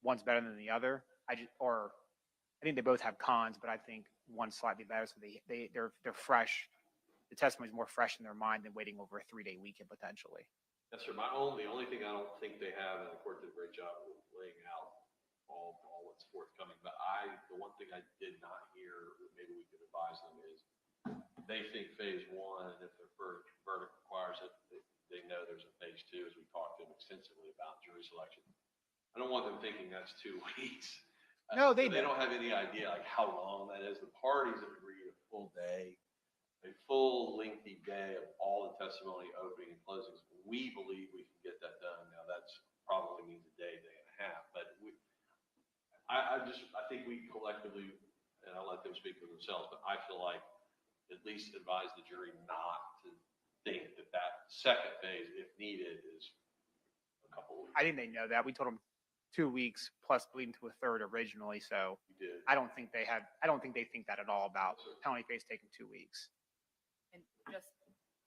one's better than the other. I think they both have cons, but I think one's slightly better. So they're fresh. The testimony is more fresh in their mind than waiting over a 3-day weekend potentially. Yes, sir. The only thing I don't think they have, and the court did a great job of laying out all what's forthcoming. But the one thing I did not hear, maybe we could advise them, is they think phase one, and if their verdict requires it, they know there's a phase two, as we talked to them extensively about jury selection. I don't want them thinking that's 2 weeks. No, they don't have any idea like how long that is. The parties have agreed a full day, a full lengthy day of all the testimony, opening and closings. We believe we can get that done. Now that's probably means a day, day and a half, but I think we collectively, and I'll let them speak for themselves, but I feel like at least advise the jury not to think that second phase, if needed, is a couple of weeks. I think they know that. We told them 2 weeks plus bleeding to a third originally. So I don't think they think that at all about penalty phase taking 2 weeks. And just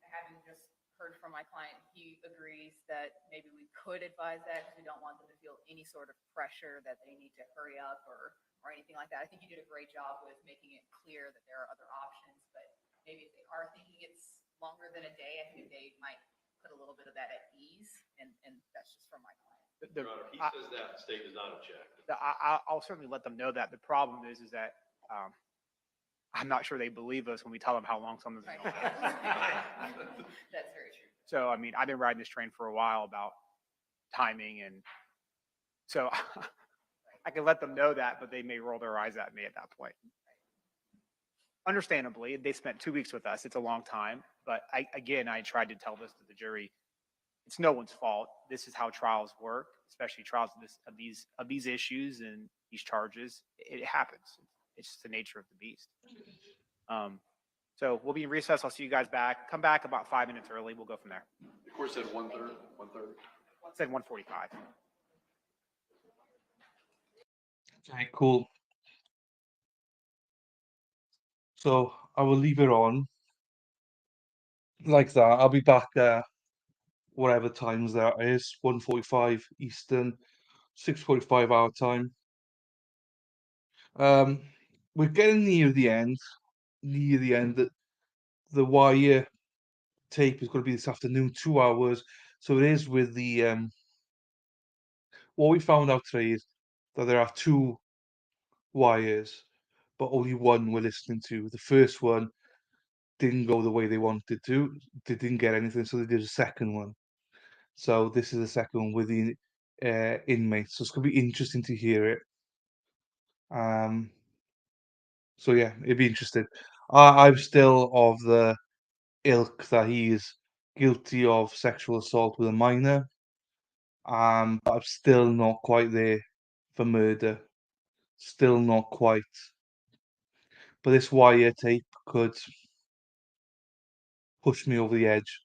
having just heard from my client, he agrees that maybe we could advise that because we don't want them to feel any sort of pressure that they need to hurry up or anything like that. I think you did a great job with making it clear that there are other options, but maybe if they are thinking it's longer than a day, I think they might put a little bit of that at ease, and that's just from my client. Your Honor, he says that, the state does not object. I'll certainly let them know that. The problem is that I'm not sure they believe us when we tell them how long something's going to take. That's very true. So, I mean, I've been riding this train for a while about timing, and so I can let them know that, but they may roll their eyes at me at that point. Understandably, they spent 2 weeks with us. It's a long time, but I tried to tell this to the jury. It's no one's fault. This is how trials work, especially trials of these issues and these charges. It happens. It's just the nature of the beast. So we'll be in recess. I'll see you guys back. Come back about 5 minutes early. We'll go from there. The court said 1:30. Said 1:45. Okay, cool. So I will leave it on like that. I'll be back whatever times that is, 1:45 Eastern, 6:45 our time. We're getting near the end. The wire tape is going to be this afternoon, 2 hours. So it is with the what we found out today is that there are 2 wires, but only one we're listening to. The first one didn't go the way they wanted to. They didn't get anything, so they did a second one. So this is the second one with the inmates. So it's going to be interesting to hear it. So yeah, it'd be interesting. I'm still of the ilk that he is guilty of sexual assault with a minor. But I'm still not quite there for murder. Still not quite. But this wire tape could push me over the edge.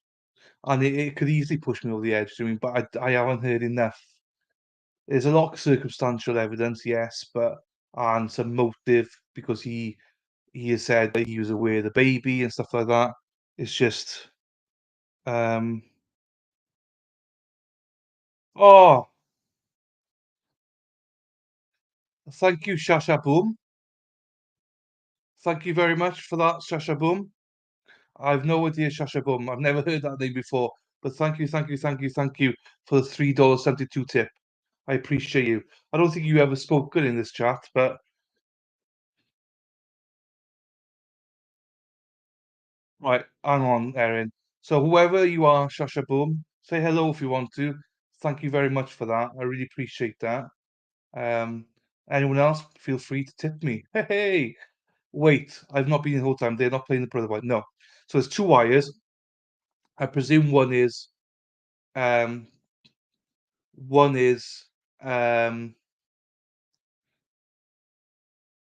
And it could easily push me over the edge, but I haven't heard enough. There's a lot of circumstantial evidence, yes, and some motive because he has said that he was aware of the baby and stuff like that. It's just oh, thank you, Shasha Boom. Thank you very much for that, Shasha Boom. I've no idea, Shasha Boom. I've never heard that name before. But thank you for the $3.72 tip. I appreciate you. I don't think you ever spoke good in this chat, but Right, hang on, Erin. So whoever you are, Shasha Boom, say hello if you want to. Thank you very much for that. I really appreciate that. Um, anyone else, feel free to tip me. Hey, hey, wait, I've not been here the whole time. They're not playing the brother wire. No. So there's two wires. I presume um one is um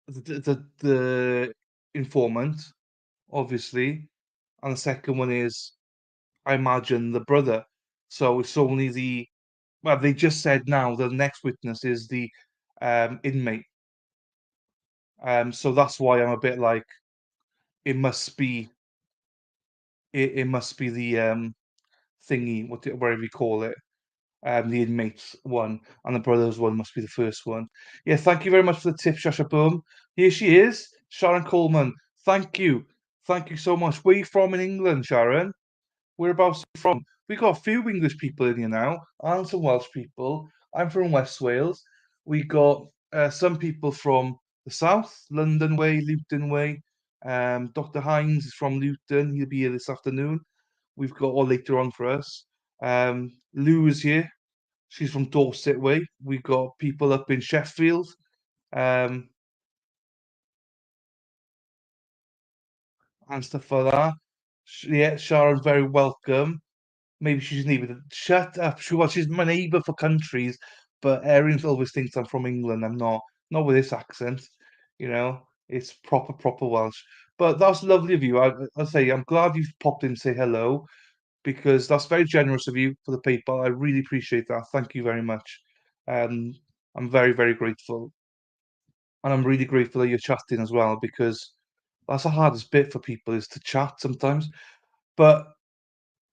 the informant, obviously, and the second one is, I imagine, the brother. So it's only well, they just said now the next witness is the inmate. So that's why I'm a bit like, it must be it must be the thingy, whatever you call it, the inmates one, and the brothers one must be the first one. Yeah, thank you very much for the tip, Shasha Boom. Here she is, Sharon Coleman. Thank you so much. Where are you from in England, Sharon? Whereabouts are you from? We got a few English people in here now, and some Welsh people. I'm from West Wales. We got some people from the south, London way, Luton way. Dr. Hines is from Luton. He'll be here this afternoon. We've got all later on for us. Lou is here. She's from Dorset way. We've got people up in Sheffield. Um, and stuff like that. Yeah, Sharon, very welcome. Maybe she's neighbour. Shut up. She's my neighbour for countries, but Erin always thinks I'm from England. I'm not. Not with this accent, you know. It's proper Welsh. But that's lovely of you. I say I'm glad you've popped in to say hello because that's very generous of you for the PayPal. I really appreciate that. Thank you very much. Um, I'm very grateful, and I'm really grateful that you're chatting as well because that's the hardest bit for people is to chat sometimes. But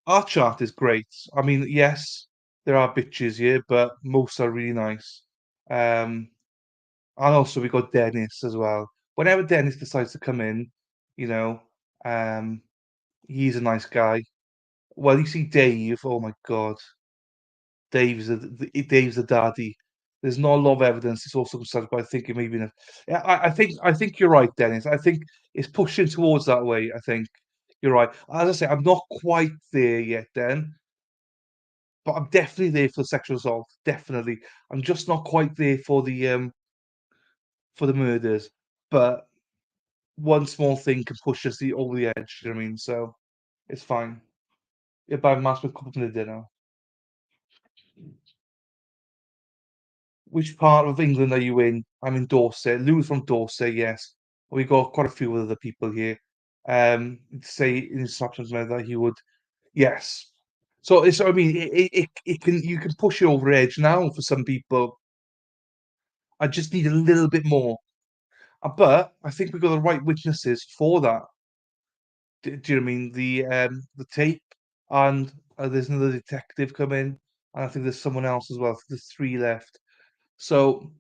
our chat is great. I mean, yes, there are bitches here, but most are really nice. Um, and also we got Dennis as well. Whenever Dennis decides to come in, you know, um, he's a nice guy. Well, you see Dave. Oh my God, Dave's the daddy. There's not a lot of evidence. It's also concerned, but I think it may be. Yeah, I think you're right, Dennis. I think it's pushing towards that way. I think you're right. As I say, I'm not quite there yet, then, but I'm definitely there for sexual assault. Definitely, I'm just not quite there for the murders. But one small thing can push us over the edge. You know what I mean? So it's fine. Yeah, by mass with couple of dinner. Which part of England are you in? I'm in Dorset. Lou's from Dorset, yes. We got quite a few other people here. Say in instructions that he would, yes. So it's, I mean, it can, you can push it over the edge now for some people. I just need a little bit more. But I think we've got the right witnesses for that. Do you know what I mean? The tape, and there's another detective come in, and I think there's someone else as well. I think there's three left. So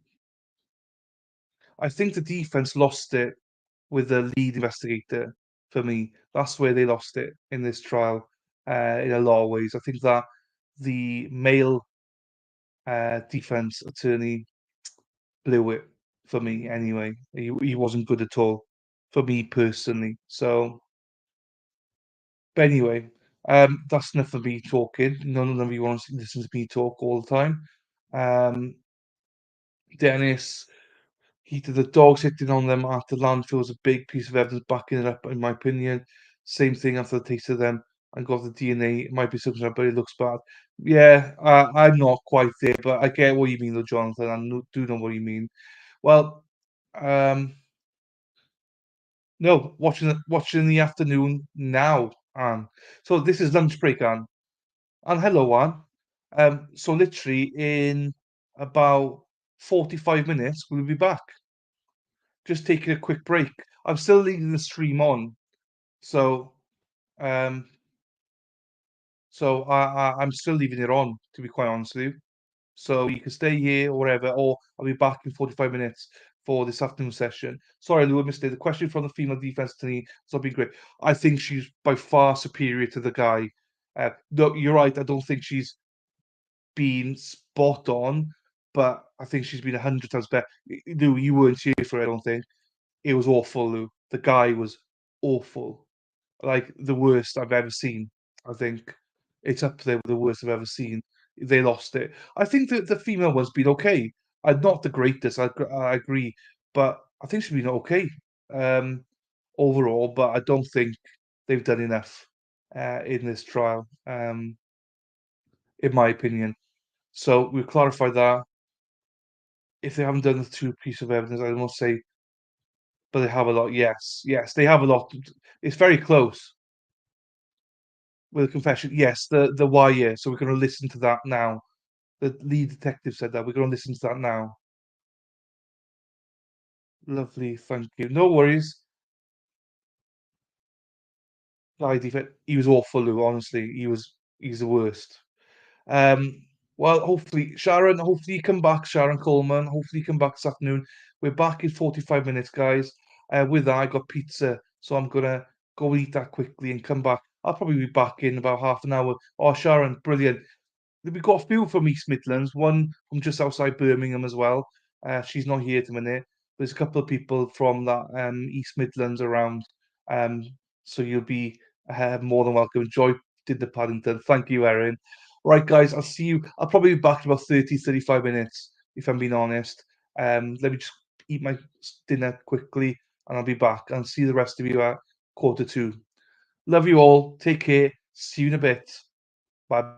I think the defense lost it with the lead investigator for me. That's where they lost it in this trial, in a lot of ways. I think that the male defense attorney blew it for me anyway. He wasn't good at all for me personally. So, but anyway, that's enough of me talking. None of you want to listen to me talk all the time. Dennis, the dogs hitting on them after landfill was a big piece of evidence backing it up, in my opinion. Same thing after the taste of them and got the DNA. It might be something, but it looks bad. Yeah, I'm not quite there, but I get what you mean, though, Jonathan. Do know what you mean. Well, no, watching in the afternoon now, Anne. So this is lunch break, Anne. And hello, Anne. So literally in about 45 minutes, we'll be back. Just taking a quick break. I'm still leaving the stream on, so um, I'm still leaving it on, to be quite honest with you. So you can stay here or whatever, or I'll be back in 45 minutes for this afternoon session. Sorry, Lou, I missed it. The question from the female defense to me has not been great. I think she's by far superior to the guy. No, you're right. I don't think she's been spot on, but I think she's been 100 times better. Lou, you weren't here for it, I don't think. It was awful, Lou. The guy was awful. like the worst I've ever seen. I think it's up there with the worst I've ever seen. They lost it. I think that the female one's been okay. Not the greatest, I agree, but I think she's been okay overall. But I don't think they've done enough in this trial, in my opinion. So we'll clarify that. If they haven't done the two pieces of evidence, I won't say, but they have a lot. Yes, they have a lot. It's very close with a confession. Yes, the why, yeah. So we're going to listen to that now. The lead detective said that. We're going to listen to that now. Lovely, thank you. No worries. He was awful, Lou. Honestly, he's the worst. Um, well, hopefully, Sharon. Hopefully, you come back, Sharon Coleman. Hopefully, you come back this afternoon. We're back in 45 minutes, guys. With that, I got pizza, so I'm gonna go eat that quickly and come back. I'll probably be back in about half an hour. Oh, Sharon, brilliant. We've got a few from East Midlands, one from just outside Birmingham as well. She's not here at the minute. There's a couple of people from that East Midlands around. Um, so you'll be more than welcome. Joy did the Paddington. Thank you, Erin. Right, guys, I'll see you. I'll probably be back in about 30, 35 minutes, if I'm being honest. Let me just eat my dinner quickly, and I'll be back. And see the rest of you at 1:45. Love you all. Take care. See you in a bit. Bye.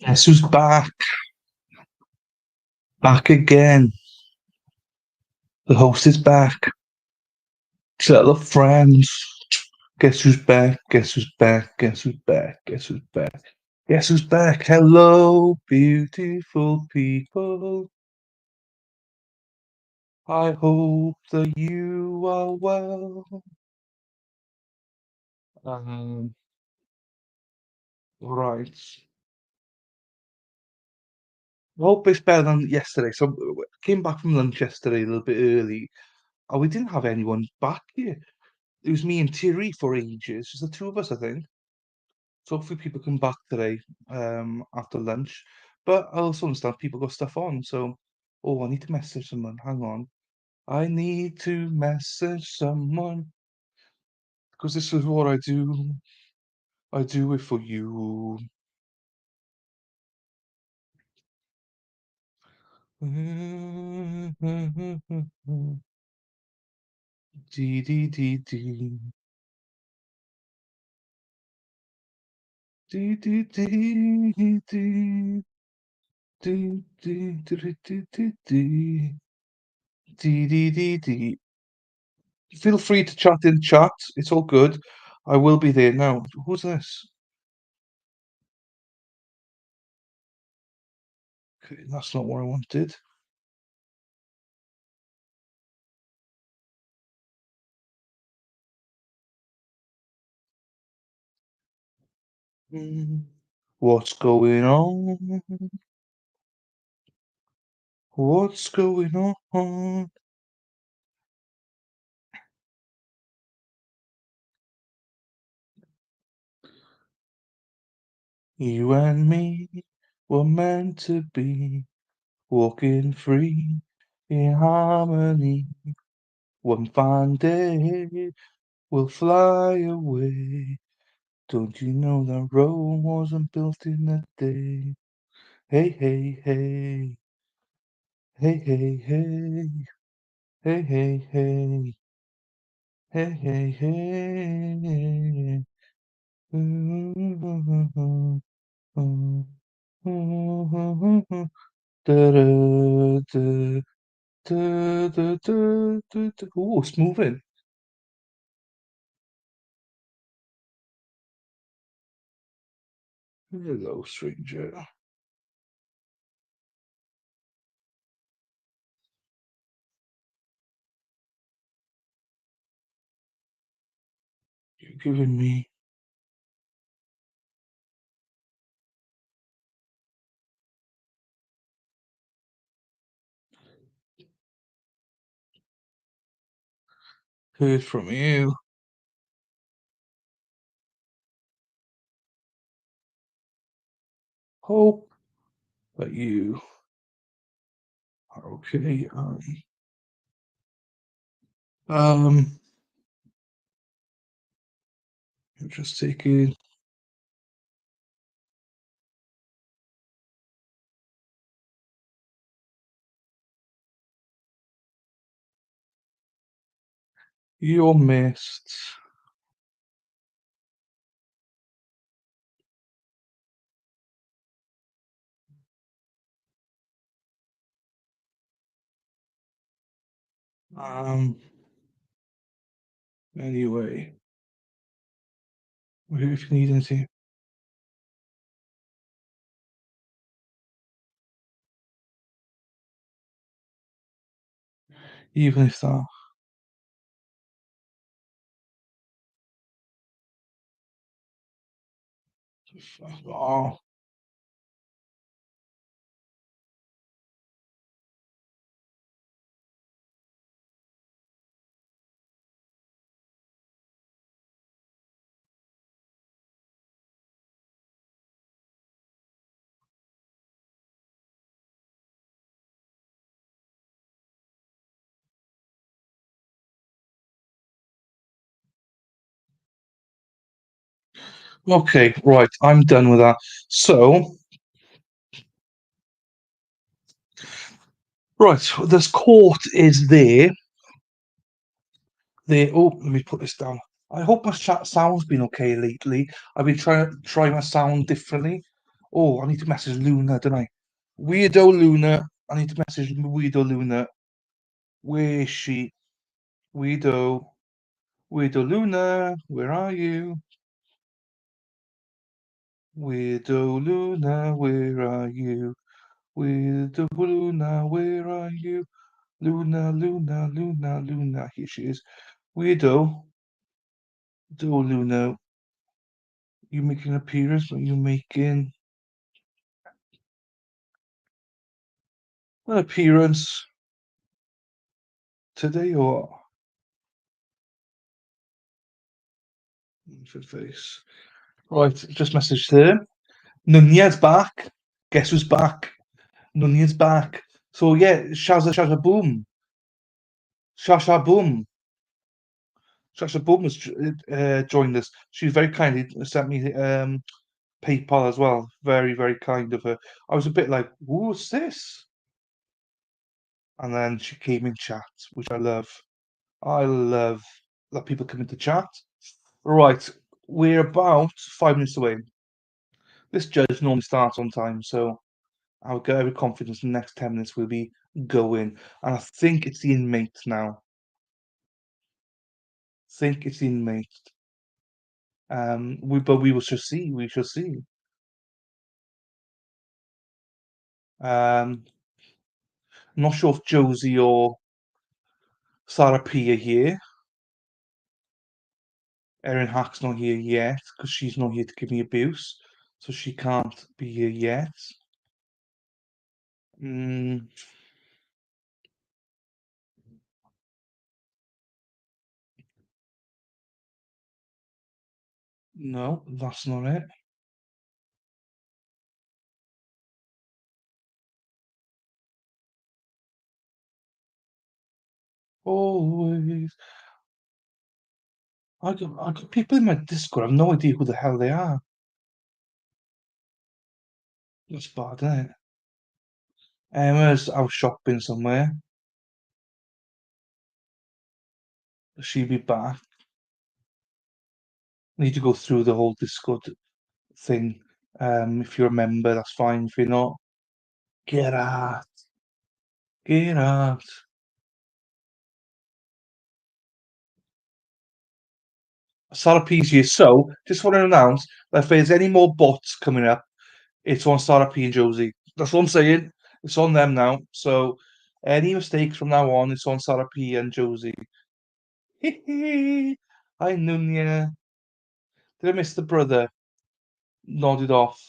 Guess who's back? Back again. The host is back. Tell a friends. Guess who's back? Guess who's back? Guess who's back? Guess who's back? Guess who's back? Hello, beautiful people. I hope that you are well. Right. I hope it's better than yesterday. So came back from lunch yesterday a little bit early. Oh, we didn't have anyone back here. It was me and Thierry for ages. Just the two of us, I think. So hopefully people come back today, after lunch. But I also understand people got stuff on. So, oh, I need to message someone. Hang on. I need to message someone because this is what I do. I do it for you. Dee dee dee dee. Dee dee dee dee. Dee dee dee dee dee dee. Dee dee dee dee. Feel free to chat in chat. It's all good. I will be there now. Who's this? Okay, that's not what I wanted. What's going on? What's going on? You and me were meant to be walking free in harmony. One fine day we'll fly away. Don't you know that Rome wasn't built in a day? Hey, hey, hey. Hey, hey, hey. Hey, hey, hey. Hey, hey, hey. Da-da-da, da-da-da-da-da. Ooh, it's moving. Hello, stranger. You're giving me. Heard from you. Hope that you are okay. You're just taking. You're missed. Um. Anyway, we're here if you need anything. Even if that. Oh, okay, right. I'm done with that. So, right, this court is there. There. Oh, let me put this down. I hope my chat sound's been okay lately. I've been trying my sound differently. Oh, I need to message Luna, don't I? Weirdo Luna. I need to message Weirdo Luna. Where is she? Weirdo. Weirdo Luna, where are you? Weirdo Luna, where are you? Weirdo Luna, where are you? Luna, Luna, Luna, Luna. Here she is. Weirdo. Luna. You making an appearance? Are you making an appearance today or for face? Right, just messaged her. Nunya's back. Guess who's back? Nunya's back. So yeah, Shaza Shaza Boom. Shasha Boom. Shasha Boom has joined us. She very kindly sent me PayPal as well. Very, very kind of her. I was a bit like, what's this? And then she came in chat, which I love. I love that people come into chat. Right, we're about 5 minutes away. This judge normally starts on time, so I'll get every confidence in the next 10 minutes we'll be going. And I think it's the inmate now. Think it's the inmate. But we will shall see. We shall see. I'm not sure if Josie or Sarah P are here. Erin Hack's not here yet because she's not here to give me abuse, so she can't be here yet. No, that's not it. Always. I got people in my Discord. I have no idea who the hell they are. That's bad, isn't it? Emma's out shopping somewhere. She'll be back. Need to go through the whole Discord thing. If you're a member, that's fine. If you're not, get out. Get out. Sarah P's here. So, just want to announce that if there's any more bots coming up, it's on Sarah P and Josie. That's what I'm saying. It's on them now. So, any mistakes from now on, it's on Sarah P and Josie. Hi, Nunya. Did I miss the brother? Nodded off.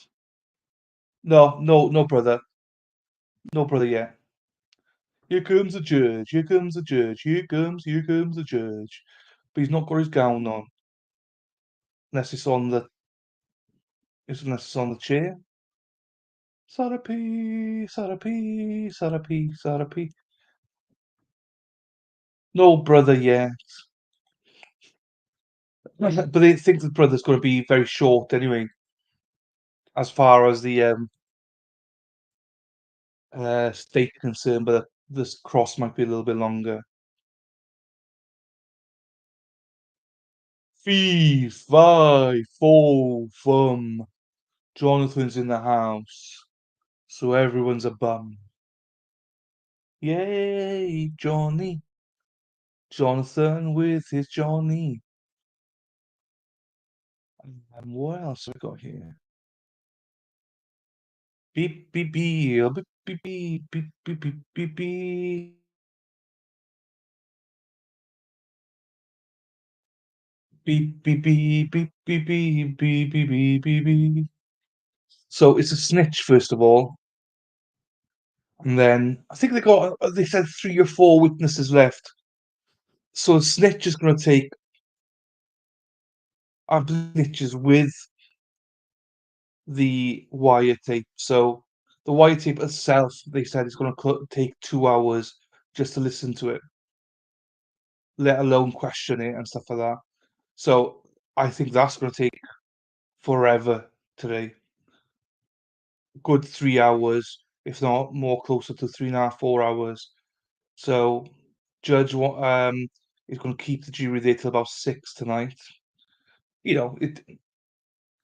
No, no, no, brother. No, brother yet. Here comes the judge. Here comes the judge. Here comes the judge. But he's not got his gown on. Unless it's on the, unless it's on the chair. Sarah P, Sarah P, Sarah P, Sarah P. No brother yet. But they think the brother's going to be very short anyway, as far as the state concerned, but this cross might be a little bit longer. Fee, fi, fo, fum. Jonathan's in the house, so everyone's a bum. Yay, Johnny. Jonathan with his Johnny. And what else have we got here? Beep, beep, beep, beep, beep, beep, beep, beep, beep, beep, beep. Beep, beep, beep, beep, beep, beep, beep, beep, beep, beep, beep. So it's a snitch, first of all. And then I think they said 3 or 4 witnesses left. So a snitch is going to take snitches with the wire tape. So the wire tape itself, they said, is going to take 2 hours just to listen to it, let alone question it and stuff like that. So I think that's going to take forever today. Good 3 hours, if not more, closer to 3.5, 4 hours. So judge is going to keep the jury there till about 6 tonight. You know,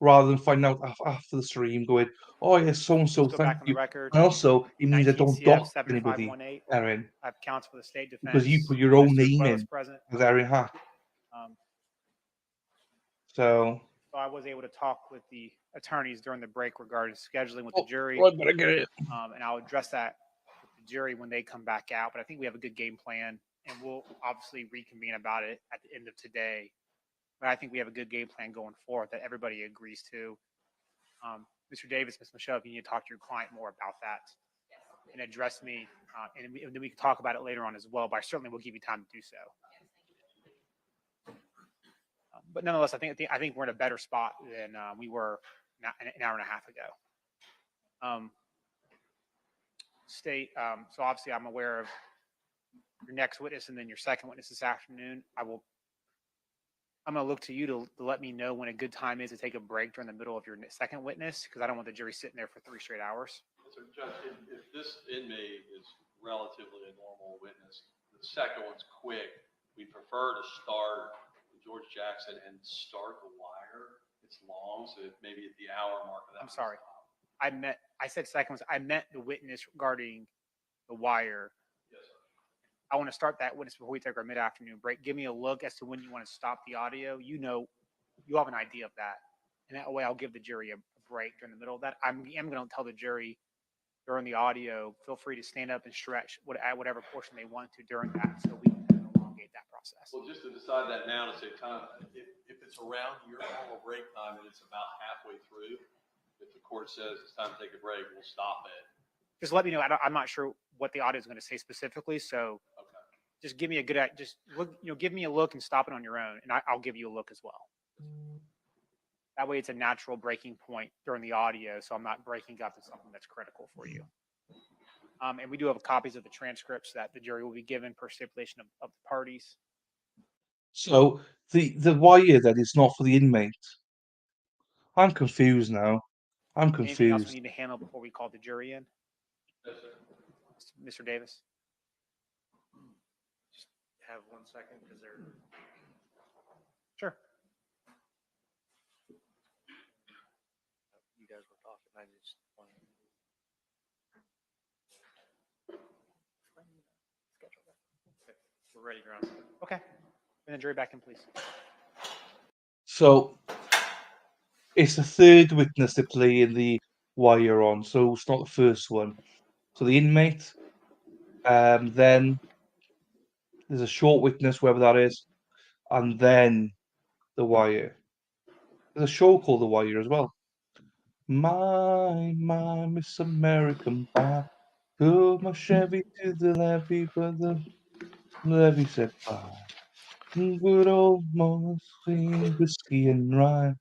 rather than find out after the stream going, oh, yes, so-and-so, Let's go thank back on the you. record. And also, it means I 19 don't CF dock anybody, 7518. Erin, I have counsel for the state defense. because you put your own Mr. name Quiles in present. as Erin Hatch. So I was able to talk with the attorneys during the break regarding scheduling with the jury. I better get it. And I'll address that with the jury when they come back out. But I think we have a good game plan, and we'll obviously reconvene about it at the end of today. But I think we have a good game plan going forward that everybody agrees to. Mr. Davis, Ms. Michelle, if you need to talk to your client more about that and address me, and then we can talk about it later on as well. But I certainly will give you time to do so. But nonetheless, I think we're in a better spot than we were an hour and a half ago. State. So obviously, I'm aware of your next witness and then your second witness this afternoon. I'm going to look to you to let me know when a good time is to take a break during the middle of your second witness, because I don't want the jury sitting there for 3 straight hours. So, Judge, if this inmate is relatively a normal witness, the second one's quick, we prefer to start with George Jackson and start the wire. It's long, so maybe at the hour mark of that. I'm sorry. I said second ones. I meant the witness regarding the wire. Yes, sir. I want to start that witness before we take our mid-afternoon break. Give me a look as to when you want to stop the audio. You have an idea of that. And that way I'll give the jury a break during the middle of that. I'm going to tell the jury during the audio, feel free to stand up and stretch at whatever portion they want to during that, so we can elongate that process. Well, just to decide that now to save time, if it's around your normal break time and it's about halfway through, if the court says it's time to take a break, we'll stop it. Just let me know. I'm not sure what the audio is going to say specifically, so Okay. just give me a good, just look, give me a look and stop it on your own, and I'll give you a look as well. That way, it's a natural breaking point during the audio, so I'm not breaking up to something that's critical for you. And we do have copies of the transcripts that the jury will be given per stipulation of the parties. So the wire then is not for the inmate. I'm confused now. I'm Anything else we confused. need to handle before we call the jury in? Yes, sir. Mr. Davis? Just have 1 second because they're. Sure. You guys were talking. I just wanted. We're ready, Your Honor. Okay. And the jury back in, please. So it's the third witness to play in the wire on, so it's not the first one. So the inmate, then there's a short witness, whoever that is, and then the wire. There's a show called The Wire as well. My, Miss American Pie. Took my Chevy to the levee, but the levee said bye. Good old Mars, sweet whiskey and rye.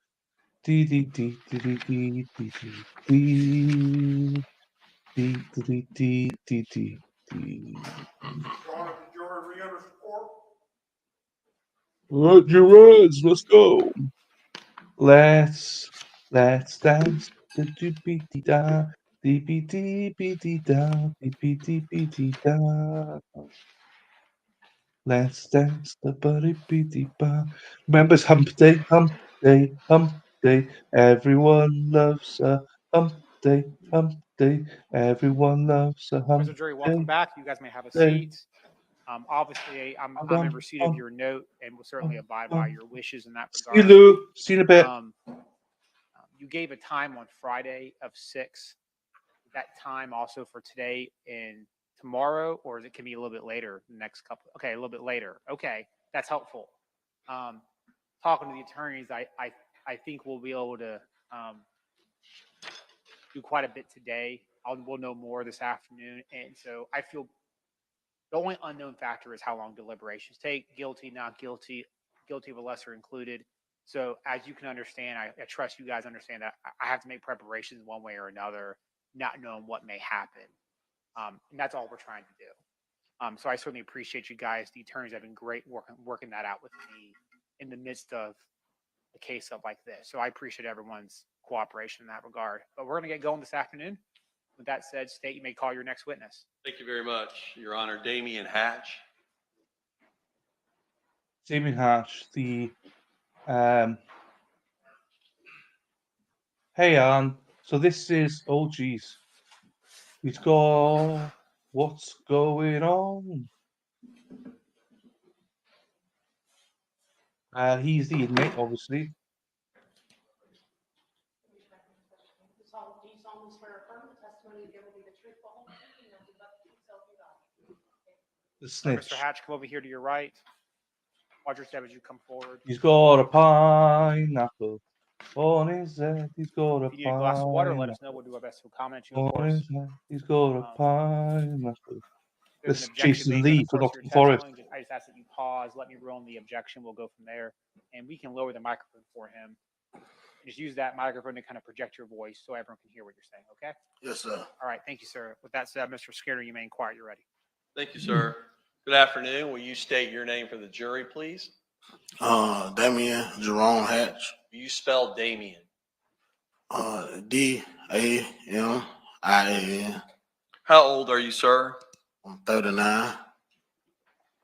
Dee dee dee dee dee dee dee dee dee dee dee dee dee dee dee. Right, your words, let's go. Let's dance. The doopy dee da, dee dee dee da, dee dee da. Let's dance the buddy beady ba. Remember it's hump day, hump day, hump day. Everyone loves a hump day, hump day. Everyone loves a Members hump of the jury, day. welcome back. You guys may have a day. seat. Obviously, I'm in receipt of your note and will certainly abide by your wishes in that See you, regard. Lou. See you in a bit. You gave a time on Friday of 6. That time also for today and tomorrow, or it can be a little bit later, the next couple. Okay, a little bit later. Okay, that's helpful. Talking to the attorneys, I think we'll be able to do quite a bit today. We'll know more this afternoon, and so I feel the only unknown factor is how long deliberations take. Guilty, not guilty, guilty of a lesser included. So as you can understand, I trust you guys understand that I have to make preparations one way or another, not knowing what may happen. And that's all we're trying to do. So I certainly appreciate you guys. The attorneys have been great working that out with me in the midst of a case up like this. So I appreciate everyone's cooperation in that regard. But we're going to get going this afternoon. With that said, State, you may call your next witness. Thank you very much, Your Honor. Damian Hatch. Damien Hatch, the Hey, so this is, oh, geez. He's got, what's going on? He's the inmate, obviously. The snitch. Mr. Hatch, come over here to your right. Watch your step as you come forward. He's got a pineapple on his head. He's got a If you need a glass of water, let pineapple us know. We'll do our best to accommodate you, of on course. his head. He's got a pineapple. There's That's an objection Jason made Lee during the for course of your Nottingham Forest. testimony. I just ask that you pause, let me rule on the objection. We'll go from there, and we can lower the microphone for him. Just use that microphone to kind of project your voice so everyone can hear what you're saying. Okay? Yes, sir. All right. Thank you, sir. With that said, Mr. Skinner, you may inquire. You're ready. Thank you, sir. Good afternoon. Will you state your name for the jury, please? Damien Jerome Hatch. Will you spell Damien? Damian. How old are you, sir? I'm 39.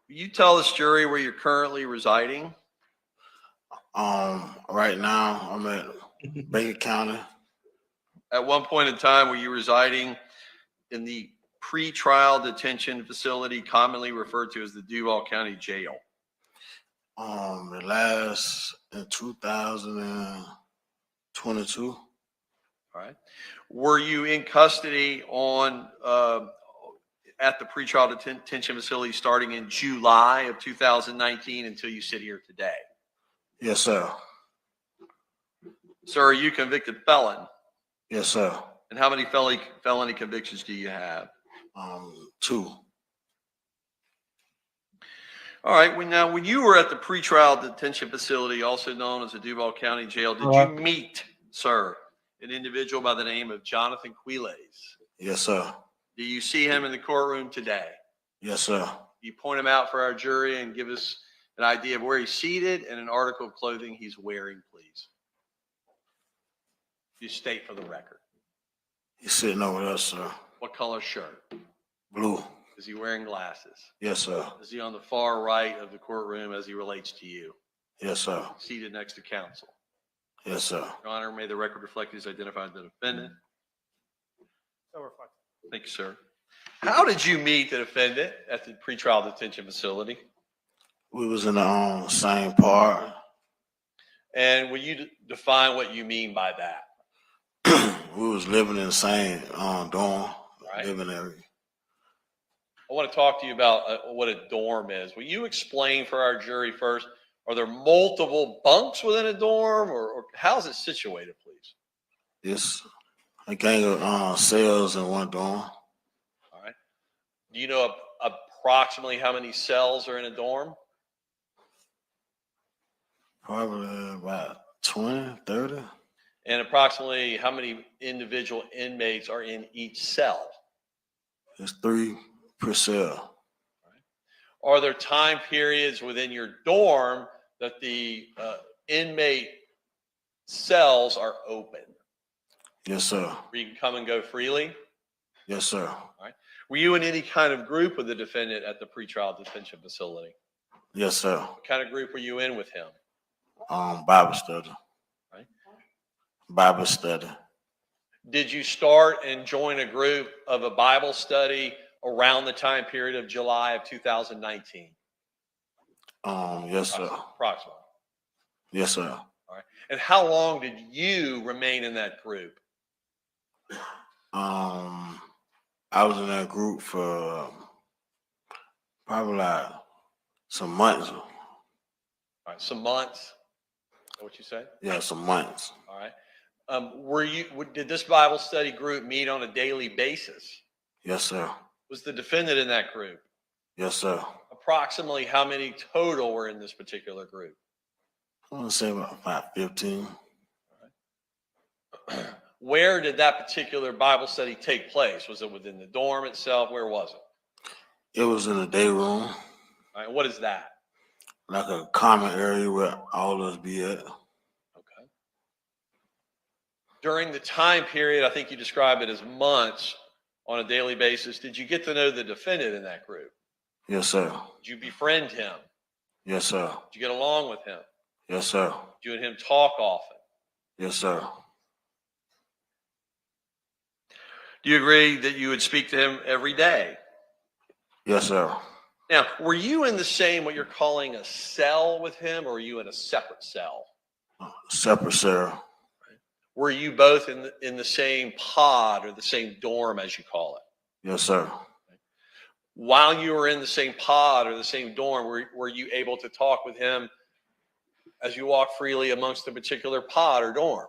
Will you tell this jury where you're currently residing? Right now I'm at Baker County. At one point in time, were you residing in the pre-trial detention facility commonly referred to as the Duval County Jail? The last in 2022. All right. Were you in custody on at the pretrial detention facility starting in July of 2019 until you sit here today? Yes, sir. Sir, are you a convicted felon? Yes, sir. And how many felony convictions do you have? 2. All right. When you were at the pretrial detention facility, also known as the Duval County Jail, did you meet, sir, an individual by the name of Johnathan Quiles? Yes, sir. Do you see him in the courtroom today? Yes, sir. You point him out for our jury and give us an idea of where he's seated and an article of clothing he's wearing, please. You state for the record. He's sitting over there, sir. What color shirt? Blue. Is he wearing glasses? Yes, sir. Is he on the far right of the courtroom as he relates to you? Yes, sir. Seated next to counsel. Yes, sir. Your Honor, may the record reflect he's identified the defendant. So reflect. Thank you, sir. How did you meet the defendant at the pretrial detention facility? We was in the same part. And will you define what you mean by that? We was living in the same dorm, Right. living area. I want to talk to you about what a dorm is. Will you explain for our jury first, are there multiple bunks within a dorm or how's it situated, please? It's a gang of cells in one dorm. All right. Do you know approximately how many cells are in a dorm? Probably about 20, 30. And approximately how many individual inmates are in each cell? It's 3 per cell. Are there time periods within your dorm that the inmate cells are open? Yes, sir. Where you can come and go freely? Yes, sir. All right. Were you in any kind of group with the defendant at the pretrial detention facility? Yes, sir. What kind of group were you in with him? Bible study. Right. Bible study. Did you start and join a group of a Bible study around the time period of July of 2019? Yes, sir. Approximately. Yes, sir. All right. And how long did you remain in that group? I was in that group for probably like some months. All right. Some months. Is that what you said? Yeah, some months. All right. Did this Bible study group meet on a daily basis? Yes, sir. Was the defendant in that group? Yes, sir. Approximately how many total were in this particular group? I want to say about 15. Where did that particular Bible study take place? Was it within the dorm itself? Where was it? It was in the day room. All right. What is that? Like a common area where all of us be at. Okay. During the time period, I think you described it as months on a daily basis, did you get to know the defendant in that group? Yes, sir. Did you befriend him? Yes, sir. Did you get along with him? Yes, sir. Did you and him talk often? Yes, sir. Do you agree that you would speak to him every day? Yes, sir. Now, were you in the same, what you're calling a cell with him, or were you in a separate cell? Separate, sir. Were you both in the same pod or the same dorm, as you call it? Yes, sir. While you were in the same pod or the same dorm, were you able to talk with him as you walk freely amongst a particular pod or dorm?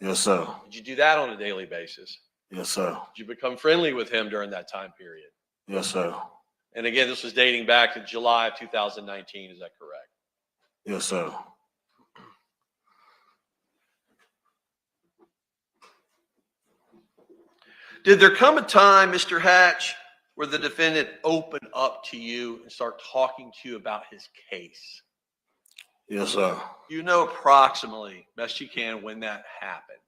Yes, sir. Did you do that on a daily basis? Yes, sir. Did you become friendly with him during that time period? Yes, sir. And again, this was dating back to July of 2019. Is that correct? Yes, sir. Did there come a time, Mr. Hatch, where the defendant opened up to you and start talking to you about his case? Yes, sir. You know approximately, best you can, when that happened.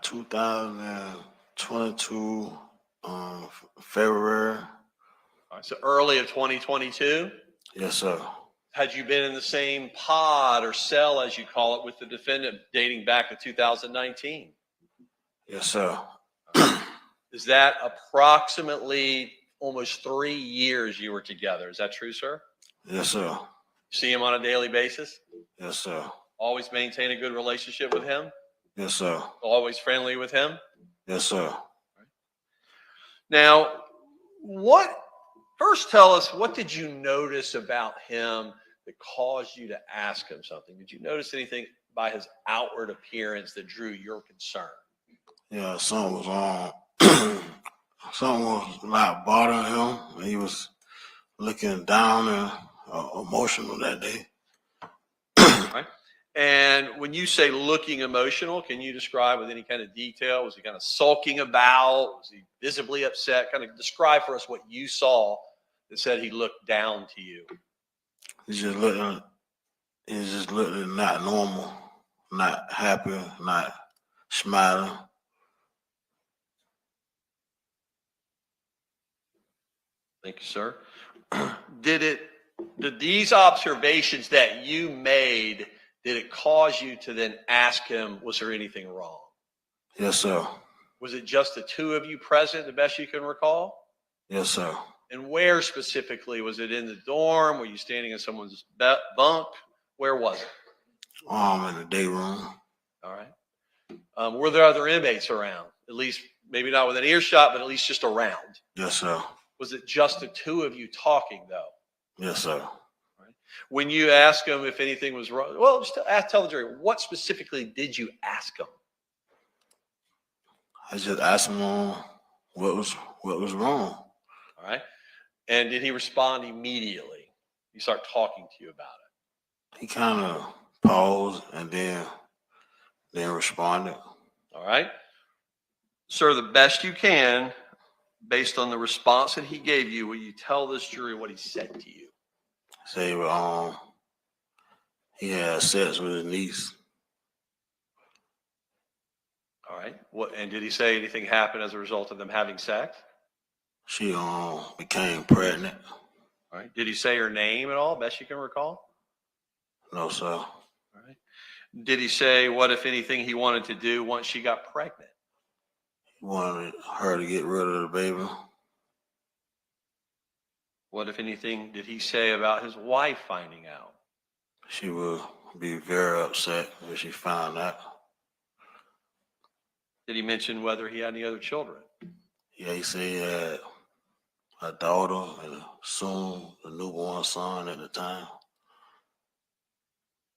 2022, February. All right, so early of 2022. Yes, sir. Had you been in the same pod or cell, as you call it, with the defendant dating back to 2019? Yes, sir. Is that approximately almost 3 years you were together? Is that true, sir? Yes, sir. See him on a daily basis? Yes, sir. Always maintain a good relationship with him? Yes, sir. Always friendly with him? Yes, sir. Now, first tell us, what did you notice about him that caused you to ask him something? Did you notice anything by his outward appearance that drew your concern? Yeah, something was on. Something was like bothering him. He was looking down and emotional that day. Right. And when you say looking emotional, can you describe with any kind of detail? Was he kind of sulking about? Was he visibly upset? Kind of describe for us what you saw that said he looked down to you. He just looked not normal, not happy, not smiling. Thank you, sir. Did these observations that you made, did it cause you to then ask him, was there anything wrong? Yes, sir. Was it just the two of you present, the best you can recall? Yes, sir. And where specifically? Was it in the dorm? Were you standing in someone's bunk? Where was it? In the day room. All right. Were there other inmates around? At least, maybe not within earshot, but at least just around. Yes, sir. Was it just the two of you talking, though? Yes, sir. Right. When you asked him if anything was wrong, well, just tell the jury, what specifically did you ask him? I just asked him what was wrong. All right. And did he respond immediately? He started talking to you about it. He kind of paused and then responded. All right. Sir, the best you can, based on the response that he gave you, will you tell this jury what he said to you? Say, he had sex with his niece. All right. And did he say anything happened as a result of them having sex? She became pregnant. All right. Did he say her name at all, best you can recall? No, sir. All right. Did he say what, if anything, he wanted to do once she got pregnant? He wanted her to get rid of the baby. What, if anything, did he say about his wife finding out? She would be very upset if she found out. Did he mention whether he had any other children? Yeah, he said he had a daughter and soon a newborn son at the time.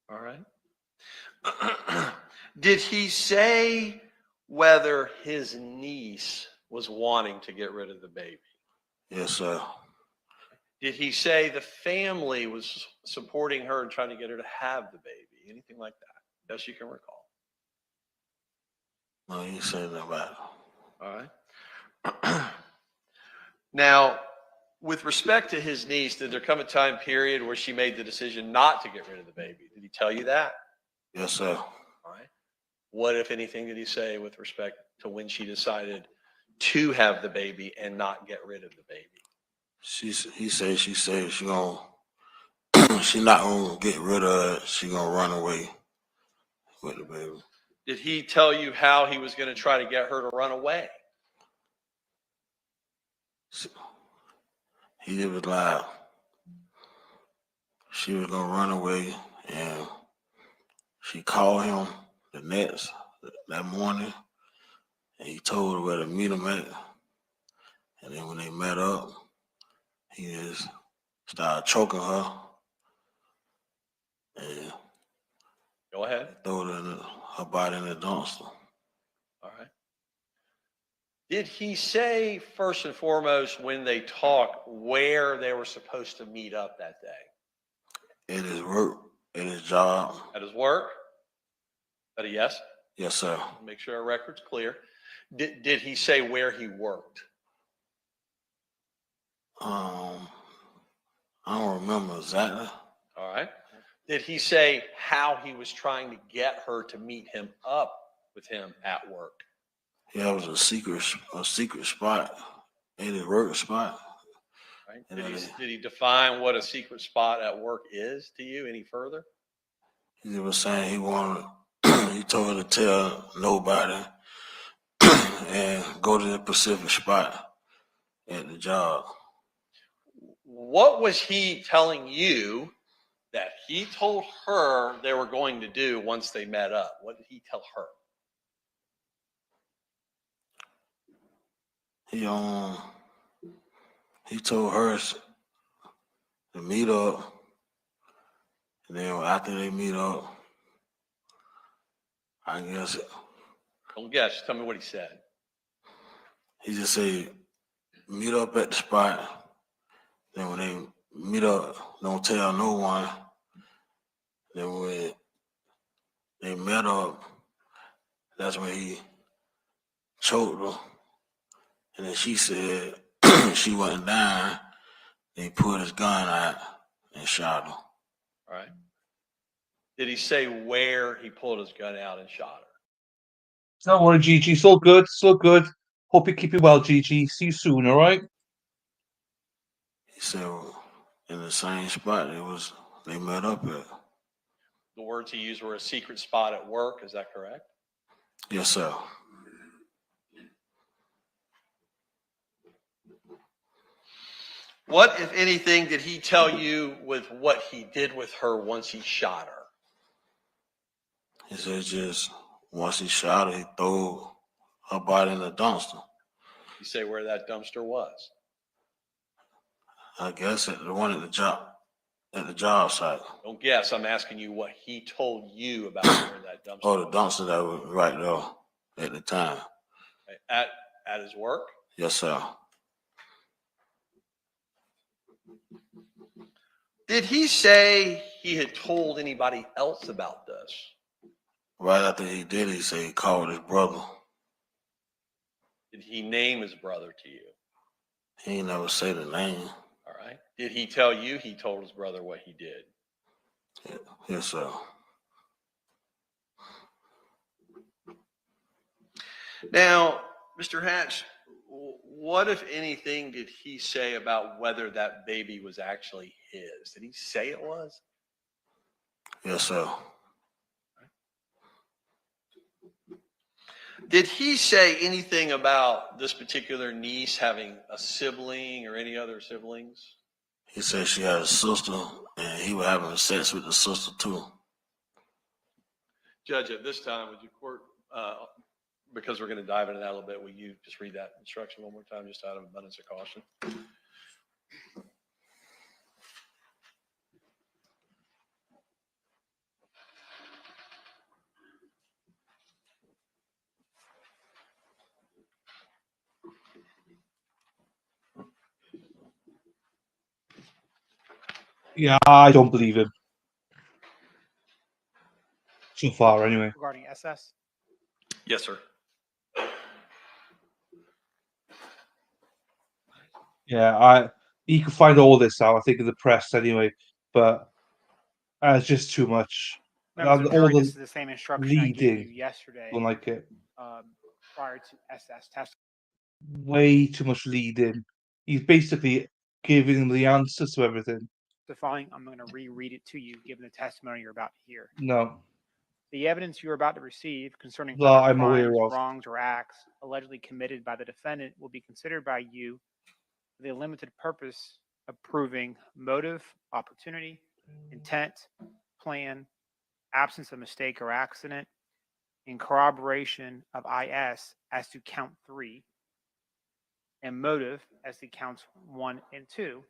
All right. Did he say whether his niece was wanting to get rid of the baby? Yes, sir. Did he say the family was supporting her and trying to get her to have the baby? Anything like that? Best you can recall. No, he said nothing about it. All right. Now, with respect to his niece, did there come a time period where she made the decision not to get rid of the baby? Did he tell you that? Yes, sir. All right. What, if anything, did he say with respect to when she decided to have the baby and not get rid of the baby? He said she gonna she not gonna get rid of it. She gonna run away with the baby. Did he tell you how he was going to try to get her to run away? He was like, she was gonna run away, and she called him that morning, and he told her where to meet him at. And then when they met up, he just started choking her and Go ahead. threw her body in the dumpster. All right. Did he say, first and foremost, when they talked, where they were supposed to meet up that day? At his work, at his job. At his work? Is that a yes? Yes, sir. Make sure our record's clear. Did he say where he worked? I don't remember exactly. All right. Did he say how he was trying to get her to meet him up with him at work? Yeah, it was a secret spot, in his work spot. Right. Did he define what a secret spot at work is to you any further? He was saying he told her to tell nobody and go to the Pacific spot at the job. What was he telling you that he told her they were going to do once they met up? What did he tell her? He told her to meet up, and then after they meet up, I guess Don't guess. Just tell me what he said. he just said meet up at the spot. Then when they meet up, don't tell no one. Then when they met up, that's when he choked her. And then she said she wasn't dying. They pulled his gun out and shot her. All right. Did he say where he pulled his gun out and shot her? Don't worry, Gigi. It's all good. It's all good. Hope you keep you well, Gigi. See you soon, all right? He said in the same spot they met up at. The words he used were a secret spot at work. Is that correct? Yes, sir. What, if anything, did he tell you with what he did with her once he shot her? He said just once he shot her, he threw her body in the dumpster. You say where that dumpster was? I guess at the one at the job site. Don't guess. I'm asking you what he told you about where that dumpster Oh, the was. dumpster that was right there at the time. At his work? Yes, sir. Did he say he had told anybody else about this? Right after he did, he said he called his brother. Did he name his brother to you? He ain't never say the name. All right. Did he tell you he told his brother what he did? Yes, sir. Now, Mr. Hatch, what, if anything, did he say about whether that baby was actually his? Did he say it was? Yes, sir. Did he say anything about this particular niece having a sibling or any other siblings? He said she had a sister, and he was having sex with the sister too. Judge, at this time, would you court, because we're going to dive into that a little bit, will you just read that instruction one more time, just out of abundance of caution? Yeah, I don't believe him. So far, anyway. Regarding SS? Yes, sir. Yeah, you can find all this out, I think, in the press anyway, but it's just too much. Members of the All jury, this is the the same instruction I gave you leading, yesterday don't like it. prior to SS testimony. Way too much leading. He's basically giving them the answers to everything. The following, I'm going to reread it to you, given the testimony you're about to hear. No. The evidence you are about to receive concerning That other I'm aware crimes, of. wrongs, or acts allegedly committed by the defendant will be considered by you for the limited purpose of proving motive, opportunity, intent, plan, absence of mistake or accident, in corroboration of IS as to count 3, and motive as to counts 1 and 2,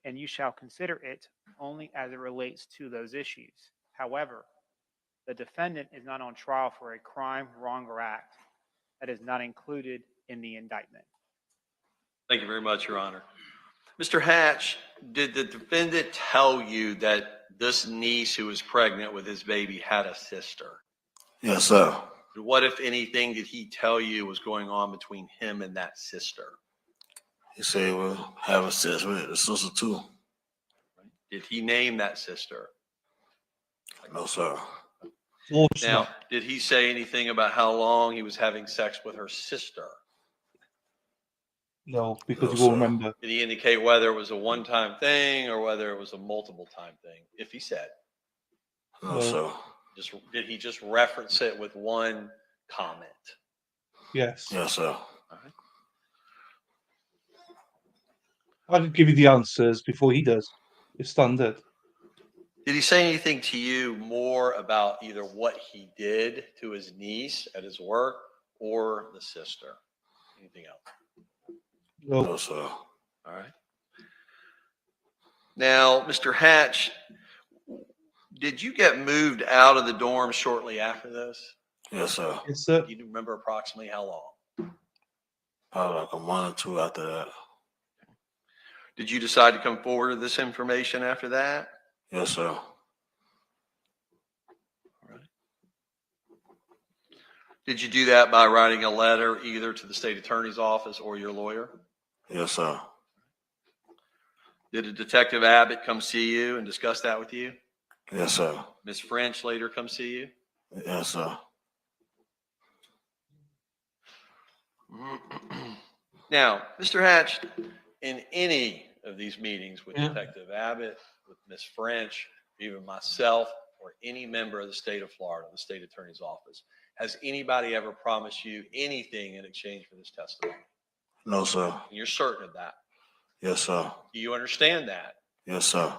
and you shall consider it only as it relates to those issues. However, the defendant is not on trial for a crime, wrong, or act that is not included in the indictment. Thank you very much, Your Honor. Mr. Hatch, did the defendant tell you that this niece who was pregnant with his baby had a sister? Yes, sir. What, if anything, did he tell you was going on between him and that sister? He said we'll have sex with the sister too. Did he name that sister? No, sir. Now, did he say anything about how long he was having sex with her sister? No, because No, you will sir. remember. Did he indicate whether it was a one-time thing or whether it was a multiple-time thing? If he said, No, sir. did he just reference it with one comment? Yes. Yes, sir. All right. I can give you the answers before he does. It's standard. Did he say anything to you more about either what he did to his niece at his work or the sister? Anything else? No, sir. All right. Now, Mr. Hatch, did you get moved out of the dorm shortly after this? Yes, sir. Yes, sir. Do you remember approximately how long? Probably like a month or two after that. Did you decide to come forward with this information after that? Yes, sir. All right. Did you do that by writing a letter either to the state attorney's office or your lawyer? Yes, sir. Did a Detective Abbott come see you and discuss that with you? Yes, sir. Ms. French later come see you? Yes, sir. Now, Mr. Hatch, in any of these meetings with Yeah. Detective Abbott, with Ms. French, even myself, or any member of the state of Florida, the state attorney's office, has anybody ever promised you anything in exchange for this testimony? No, sir. And you're certain of that? Yes, sir. Do you understand that? Yes, sir.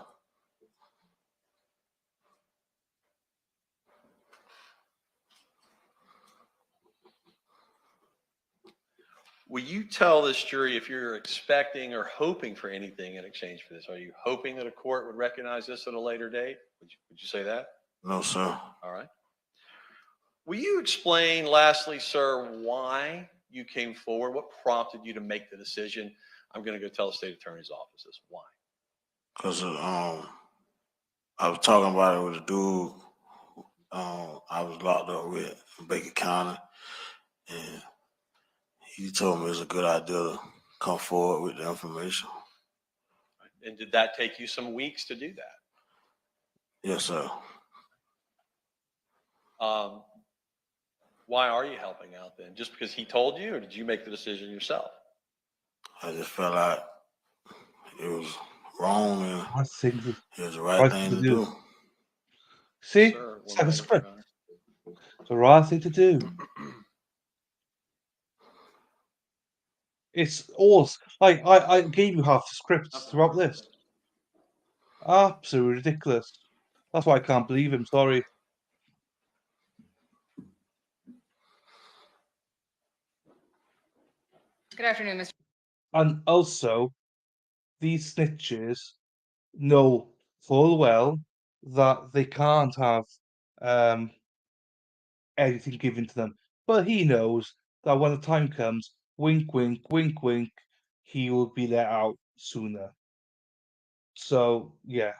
Will you tell this jury if you're expecting or hoping for anything in exchange for this? Are you hoping that a court would recognize this at a later date? Would you say that? No, sir. All right. Will you explain, lastly, sir, why you came forward? What prompted you to make the decision? I'm going to go tell the state attorney's office this. Why? Because I was talking about it with a dude I was locked up with in Baker County, and he told me it's a good idea to come forward with the information. And did that take you some weeks to do that? Yes, sir. Why are you helping out then? Just because he told you, or did you make the decision yourself? I just felt like it was wrong and I think it was the right thing to do. See, Sir, it's one like a moment, script. Your Honor. It's the right thing to do. It's all like I gave you half the scripts throughout this. Absolutely ridiculous. That's why I can't believe him. Sorry. Good afternoon, Mr. And also, these snitches know full well that they can't have anything given to them. But he knows that when the time comes, wink, wink, wink, wink, he will be let out sooner. So yeah,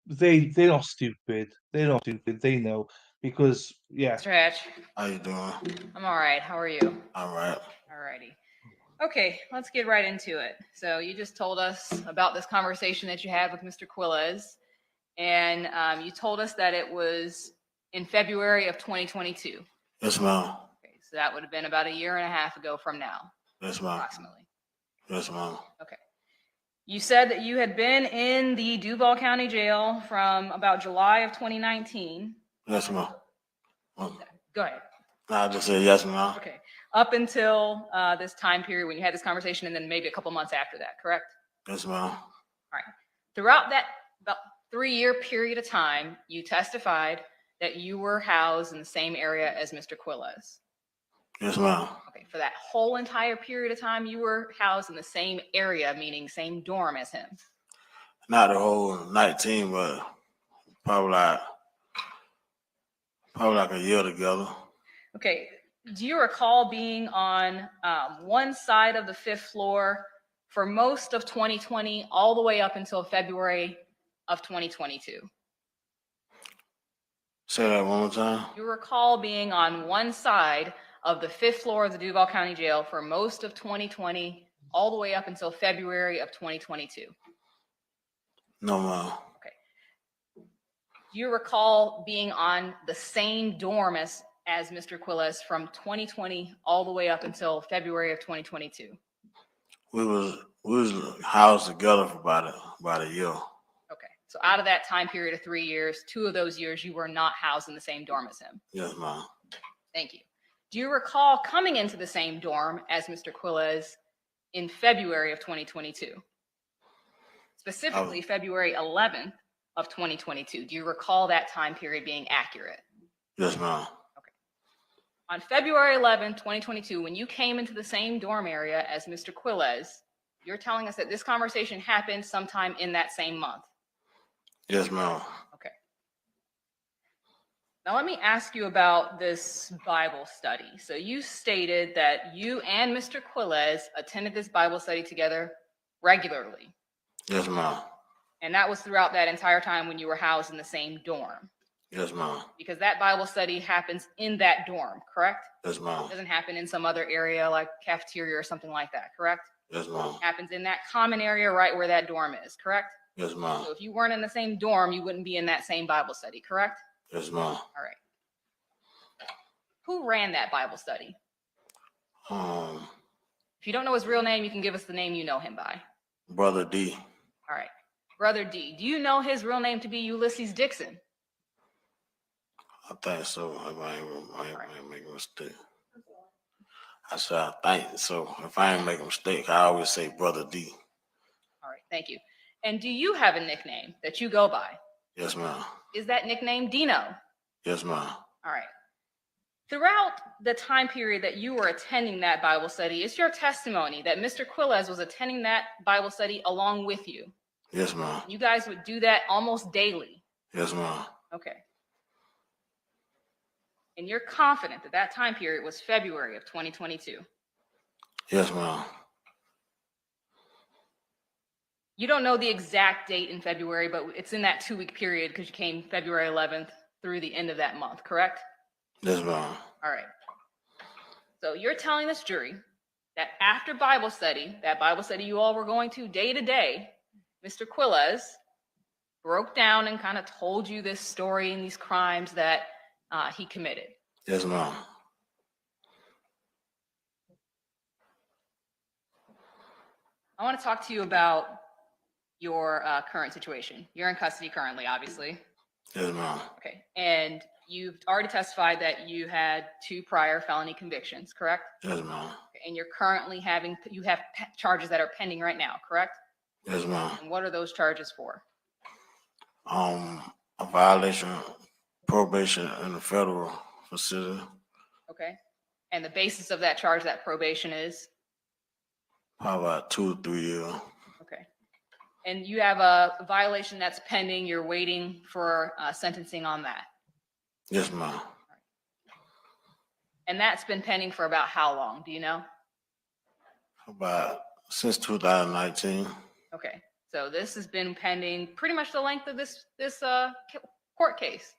they're not stupid. They're not stupid. They know because yeah. Mr. Hatch. How you doing? I'm all right. How are you? All right. All righty. Okay, let's get right into it. So you just told us about this conversation that you had with Mr. Quiles, and you told us that it was in February of 2022. Yes, ma'am. Okay, so that would have been about a year and a half ago from now, Yes, ma'am. approximately. Yes, ma'am. Okay. You said that you had been in the Duval County Jail from about July of 2019 Yes, ma'am. Go ahead. I just said yes, ma'am. Okay. Up until this time period when you had this conversation, and then maybe a couple months after that, correct? Yes, ma'am. All right. Throughout that about 3-year period of time, you testified that you were housed in the same area as Mr. Quiles. Yes, ma'am. Okay. For that whole entire period of time, you were housed in the same area, meaning same dorm as him. Not the whole 19, but probably like a year together. Okay. Do you recall being on one side of the 5th floor for most of 2020, all the way up until February of 2022? Say that one more time. You recall being on one side of the 5th floor of the Duval County Jail for most of 2020, all the way up until February of 2022? No, ma'am. Okay. Do you recall being on the same dorm as Mr. Quiles from 2020 all the way up until February of 2022? We was housed together for about a year. Okay. So out of that time period of 3 years, 2 of those years you were not housed in the same dorm as him. Yes, ma'am. Thank you. Do you recall coming into the same dorm as Mr. Quiles in February of 2022? Specifically, February 11th of 2022. Do you recall that time period being accurate? Yes, ma'am. Okay. On February 11th, 2022, when you came into the same dorm area as Mr. Quiles, you're telling us that this conversation happened sometime in that same month. Yes, ma'am. Okay. Now let me ask you about this Bible study. So you stated that you and Mr. Quiles attended this Bible study together regularly. Yes, ma'am. And that was throughout that entire time when you were housed in the same dorm. Yes, ma'am. Because that Bible study happens in that dorm, correct? Yes, ma'am. It doesn't happen in some other area like cafeteria or something like that, correct? Yes, ma'am. It happens in that common area right where that dorm is, correct? Yes, ma'am. So if you weren't in the same dorm, you wouldn't be in that same Bible study, correct? Yes, ma'am. All right. Who ran that Bible study? If you don't know his real name, you can give us the name you know him by. Brother D. All right. Brother D. Do you know his real name to be Ulysses Dixon? I think so. If I ain't make a mistake. I said I think so. If I ain't make a mistake, I always say Brother D. All right. Thank you. And do you have a nickname that you go by? Yes, ma'am. Is that nickname Dino? Yes, ma'am. All right. Throughout the time period that you were attending that Bible study, it's your testimony that Mr. Quiles was attending that Bible study along with you. Yes, ma'am. You guys would do that almost daily. Yes, ma'am. Okay. And you're confident that that time period was February of 2022? Yes, ma'am. You don't know the exact date in February, but it's in that 2-week period because you came February 11th through the end of that month, correct? Yes, ma'am. All right. So you're telling this jury that after Bible study, that Bible study you all were going to day, Mr. Quiles broke down and kind of told you this story and these crimes that he committed. Yes, ma'am. I want to talk to you about your current situation. You're in custody currently, obviously. Yes, ma'am. Okay. And you've already testified that you had 2 prior felony convictions, correct? Yes, ma'am. Okay. And you're currently you have charges that are pending right now, correct? Yes, ma'am. And what are those charges for? A violation of probation in a federal facility. Okay. And the basis of that charge, that probation, is? Probably about 2 or 3 years. Okay. And you have a violation that's pending. You're waiting for sentencing on that. Yes, ma'am. And that's been pending for about how long? Do you know? About since 2019. Okay. So this has been pending pretty much the length of this court case.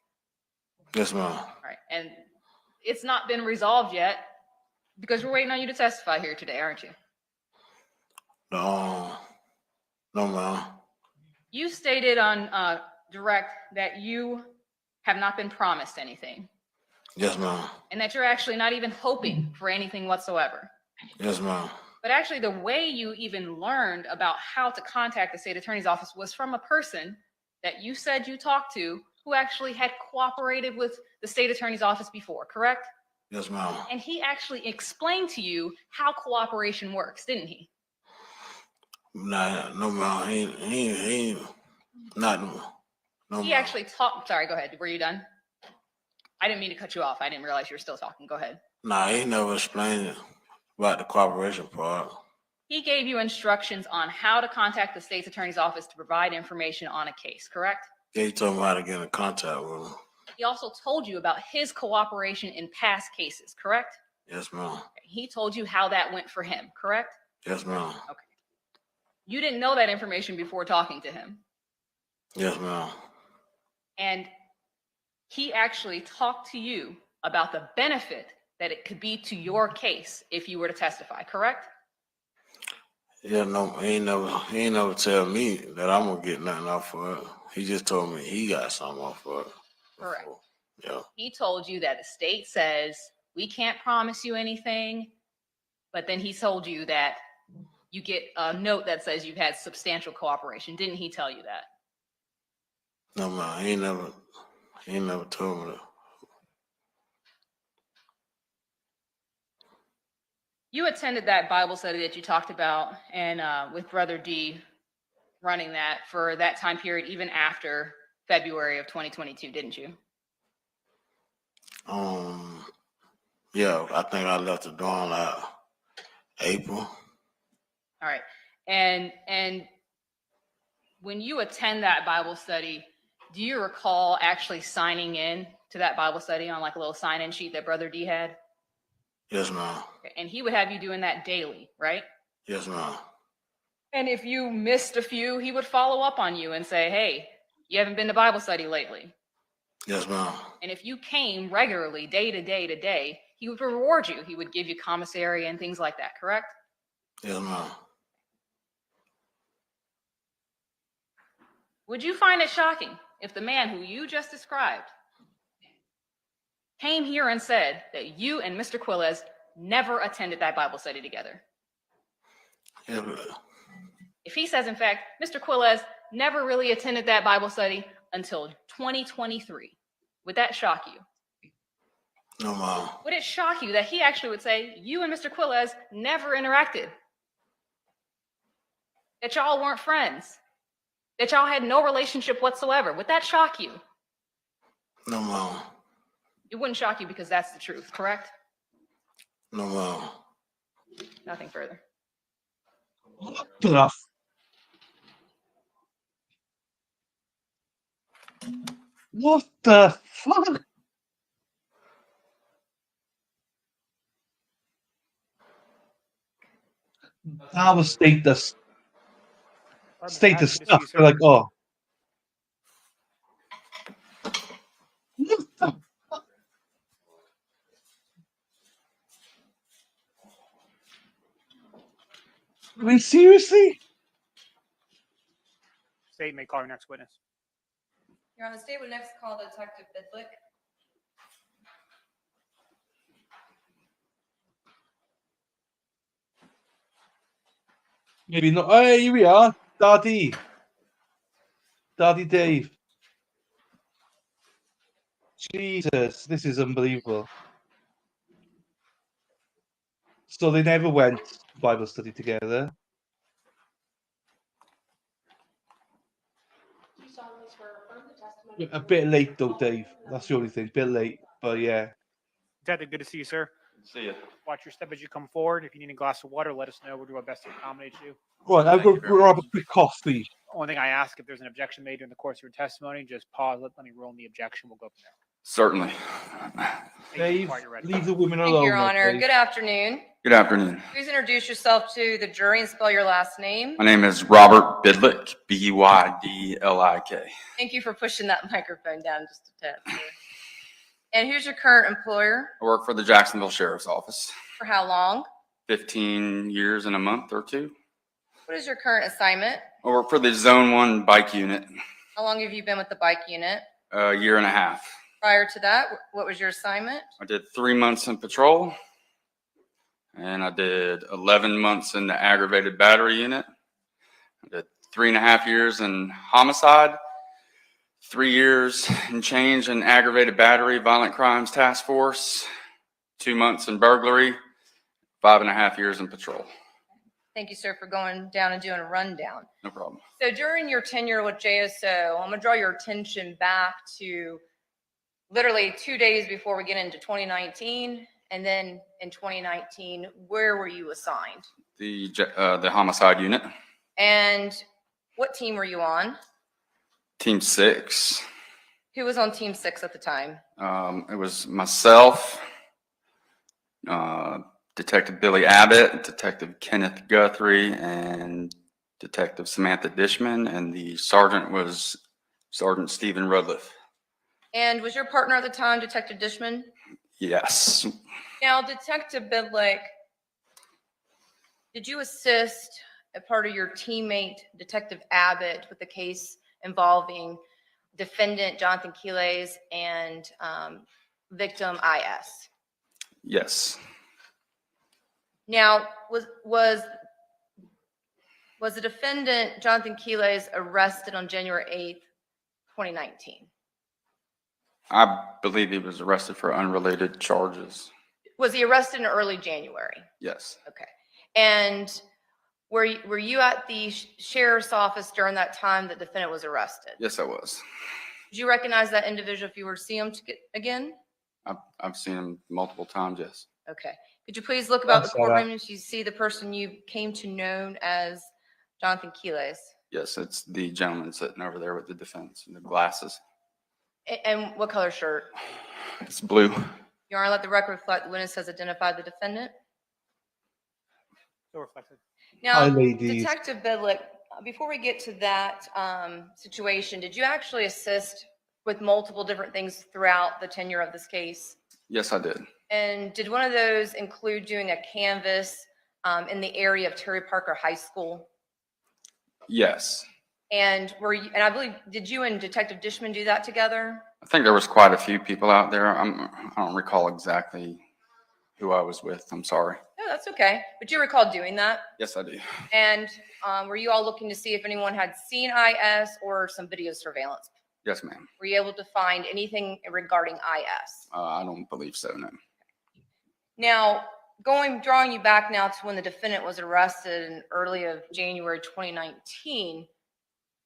Yes, ma'am. All right. And it's not been resolved yet because we're waiting on you to testify here today, aren't you? No, ma'am. You stated on direct that you have not been promised anything. Yes, ma'am. And that you're actually not even hoping for anything whatsoever. Yes, ma'am. But actually, the way you even learned about how to contact the state attorney's office was from a person that you said you talked to who actually had cooperated with the state attorney's office before, correct? Yes, ma'am. And he actually explained to you how cooperation works, didn't he? Nah, no, ma'am. He ain't not no, He ma'am. actually talked, sorry, go ahead. Were you done? I didn't mean to cut you off. I didn't realize you were still talking. Go ahead. Nah, he never explained it about the cooperation part. He gave you instructions on how to contact the state's attorney's office to provide information on a case, correct? Yeah, he told me how to get in contact with him. He also told you about his cooperation in past cases, correct? Yes, ma'am. He told you how that went for him, correct? Yes, ma'am. Okay. You didn't know that information before talking to him. Yes, ma'am. And he actually talked to you about the benefit that it could be to your case if you were to testify, correct? Yeah, no, he ain't never tell me that I'm gonna get nothing off for it. He just told me he got something off for it. Correct. Yeah. He told you that the state says, we can't promise you anything, but then he told you that you get a note that says you've had substantial cooperation. Didn't he tell you that? No, man, he ain't never told me that. You attended that Bible study that you talked about, and with Brother D running that for that time period, even after February of 2022, didn't you? Yeah, I think I left the dorm like April. All right. And when you attend that Bible study, do you recall actually signing in to that Bible study on like a little sign-in sheet that Brother D had? Yes, ma'am. And he would have you doing that daily, right? Yes, ma'am. And if you missed a few, he would follow up on you and say, hey, you haven't been to Bible study lately. Yes, ma'am. And if you came regularly, day to day to day, he would reward you. He would give you commissary and things like that, correct? Yes, ma'am. Would you find it shocking if the man who you just described came here and said that you and Mr. Quiles never attended that Bible study together? Yeah, but If he says, in fact, Mr. Quiles never really attended that Bible study until 2023, would that shock you? no, ma'am. Would it shock you that he actually would say, you and Mr. Quiles never interacted? That y'all weren't friends? That y'all had no relationship whatsoever? Would that shock you? No, ma'am. It wouldn't shock you because that's the truth, correct? No, ma'am. Nothing further. Enough. What the fuck? That was status. Status stuff. They're like, oh. What the fuck? I mean, seriously? State may call your next witness. You're on the state would next call Detective Bidlick. Maybe not. Hey, here we are. Daddy. Daddy Dave. Jesus, this is unbelievable. So they never went to Bible study together. A bit late though, Dave. That's the only thing. Bit late, but yeah. Detective, good to see you, sir. See ya. Watch your step as you come forward. If you need a glass of water, let us know. We'll do our best to accommodate you. Right, I'll go grab a quick coffee. Only thing I ask, if there's an objection made during the course of your testimony, just pause. Let me roll in the objection. We'll go from there. Certainly. Dave, Quiet, you're ready. leave the women Thank alone. you, Your now, Honor. Dave. Good afternoon. Good afternoon. Please introduce yourself to the jury and spell your last name. My name is Robert Bidlick, Bydlik. Thank you for pushing that microphone down just a tad, sir. And who's your current employer? I work for the Jacksonville Sheriff's Office. For how long? 15 years and a month or two. What is your current assignment? I work for the Zone 1 bike unit. How long have you been with the bike unit? A year and a half. Prior to that, what was your assignment? I did 3 months in patrol. And I did 11 months in the aggravated battery unit. I did 3.5 years in homicide, 3 years and change in aggravated battery, violent crimes task force, 2 months in burglary, 5.5 years in patrol. Thank you, sir, for going down and doing a rundown. No problem. So during your tenure with JSO, I'm gonna draw your attention back to literally 2 days before we get into 2019, and then in 2019, where were you assigned? The homicide unit, And what team were you on? team 6. Who was on team 6 at the time? It was myself, Detective Billy Abbott, Detective Kenneth Guthrie, and Detective Samantha Dishman, and the sergeant was Sergeant Stephen Rudliff. And was your partner at the time Detective Dishman? Yes. Now, Detective Bidlick, did you assist a part of your teammate, Detective Abbott, with the case involving defendant Johnathan Quiles and victim IS? Yes. Now, was the defendant Johnathan Quiles arrested on January 8th, 2019? I believe he was arrested for unrelated charges. Was he arrested in early January? Yes. Okay. And were you at the sheriff's office during that time the defendant was arrested? Yes, I was. Did you recognize that individual if you were to see him again? I've seen him multiple times, yes. Okay. Could you please look about the saw that. courtroom and you see the person you came to know as Johnathan Quiles? Yes, it's the gentleman sitting over there with the defense and the glasses. And what color shirt? It's blue. Your Honor, let the record reflect the witness has identified the defendant. So reflected. Now, Hi, ladies. Detective Bidlick, before we get to that situation, did you actually assist with multiple different things throughout the tenure of this case? Yes, I did. And did one of those include doing a canvas in the area of Terry Parker High School? Yes. And and I believe, did you and Detective Dishman do that together? I think there was quite a few people out there. I don't recall exactly who I was with. I'm sorry. No, that's okay. But you recall doing that? Yes, I do. And were you all looking to see if anyone had seen IS or some video surveillance? Yes, ma'am. Were you able to find anything regarding IS? I don't believe so, no. Now, drawing you back now to when the defendant was arrested in early of January 2019,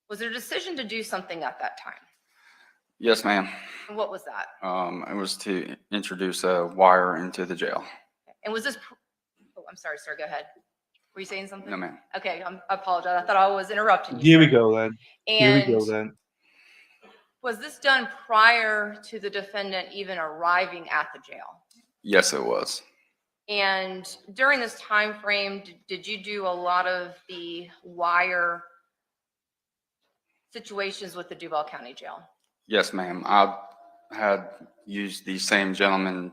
was there a decision to do something at that time? Yes, ma'am. And what was that? It was to introduce a wire into the jail. And was this, oh, I'm sorry, sir, go ahead. Were you saying something? No, ma'am. Okay, I apologize. I thought I was interrupting you. Here we sir. go then. Here we go And then. was this done prior to the defendant even arriving at the jail? Yes, it was. And during this time frame, did you do a lot of the wire situations with the Duval County Jail? Yes, ma'am. I had used the same gentleman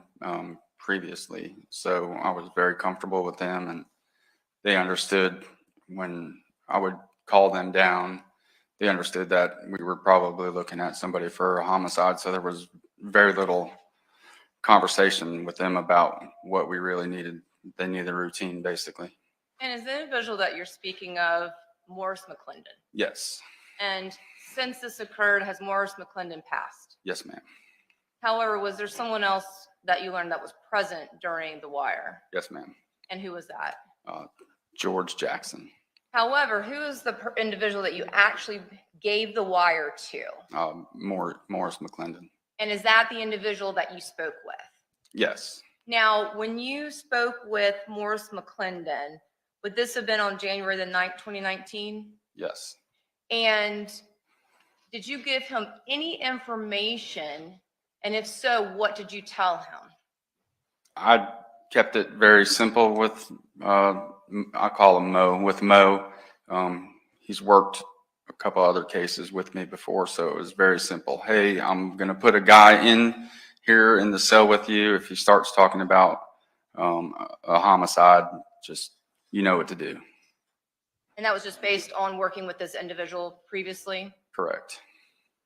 previously, so I was very comfortable with them, and they understood when I would call them down. They understood that we were probably looking at somebody for a homicide, so there was very little conversation with them about what we really needed. They needed a routine, basically. And is the individual that you're speaking of Morris McClendon? Yes. And since this occurred, has Morris McClendon passed? Yes, ma'am. However, was there someone else that you learned that was present during the wire? Yes, ma'am. And who was that? George Jackson. However, who is the individual that you actually gave the wire to? Morris McClendon. And is that the individual that you spoke with? Yes. Now, when you spoke with Morris McClendon, would this have been on January the 9th, 2019? Yes. And did you give him any information? And if so, what did you tell him? I kept it very simple with, I call him Mo, with Mo. He's worked a couple other cases with me before, so it was very simple. Hey, I'm going to put a guy in here in the cell with you. If he starts talking about a homicide, just, you know what to do. And that was just based on working with this individual previously? Correct.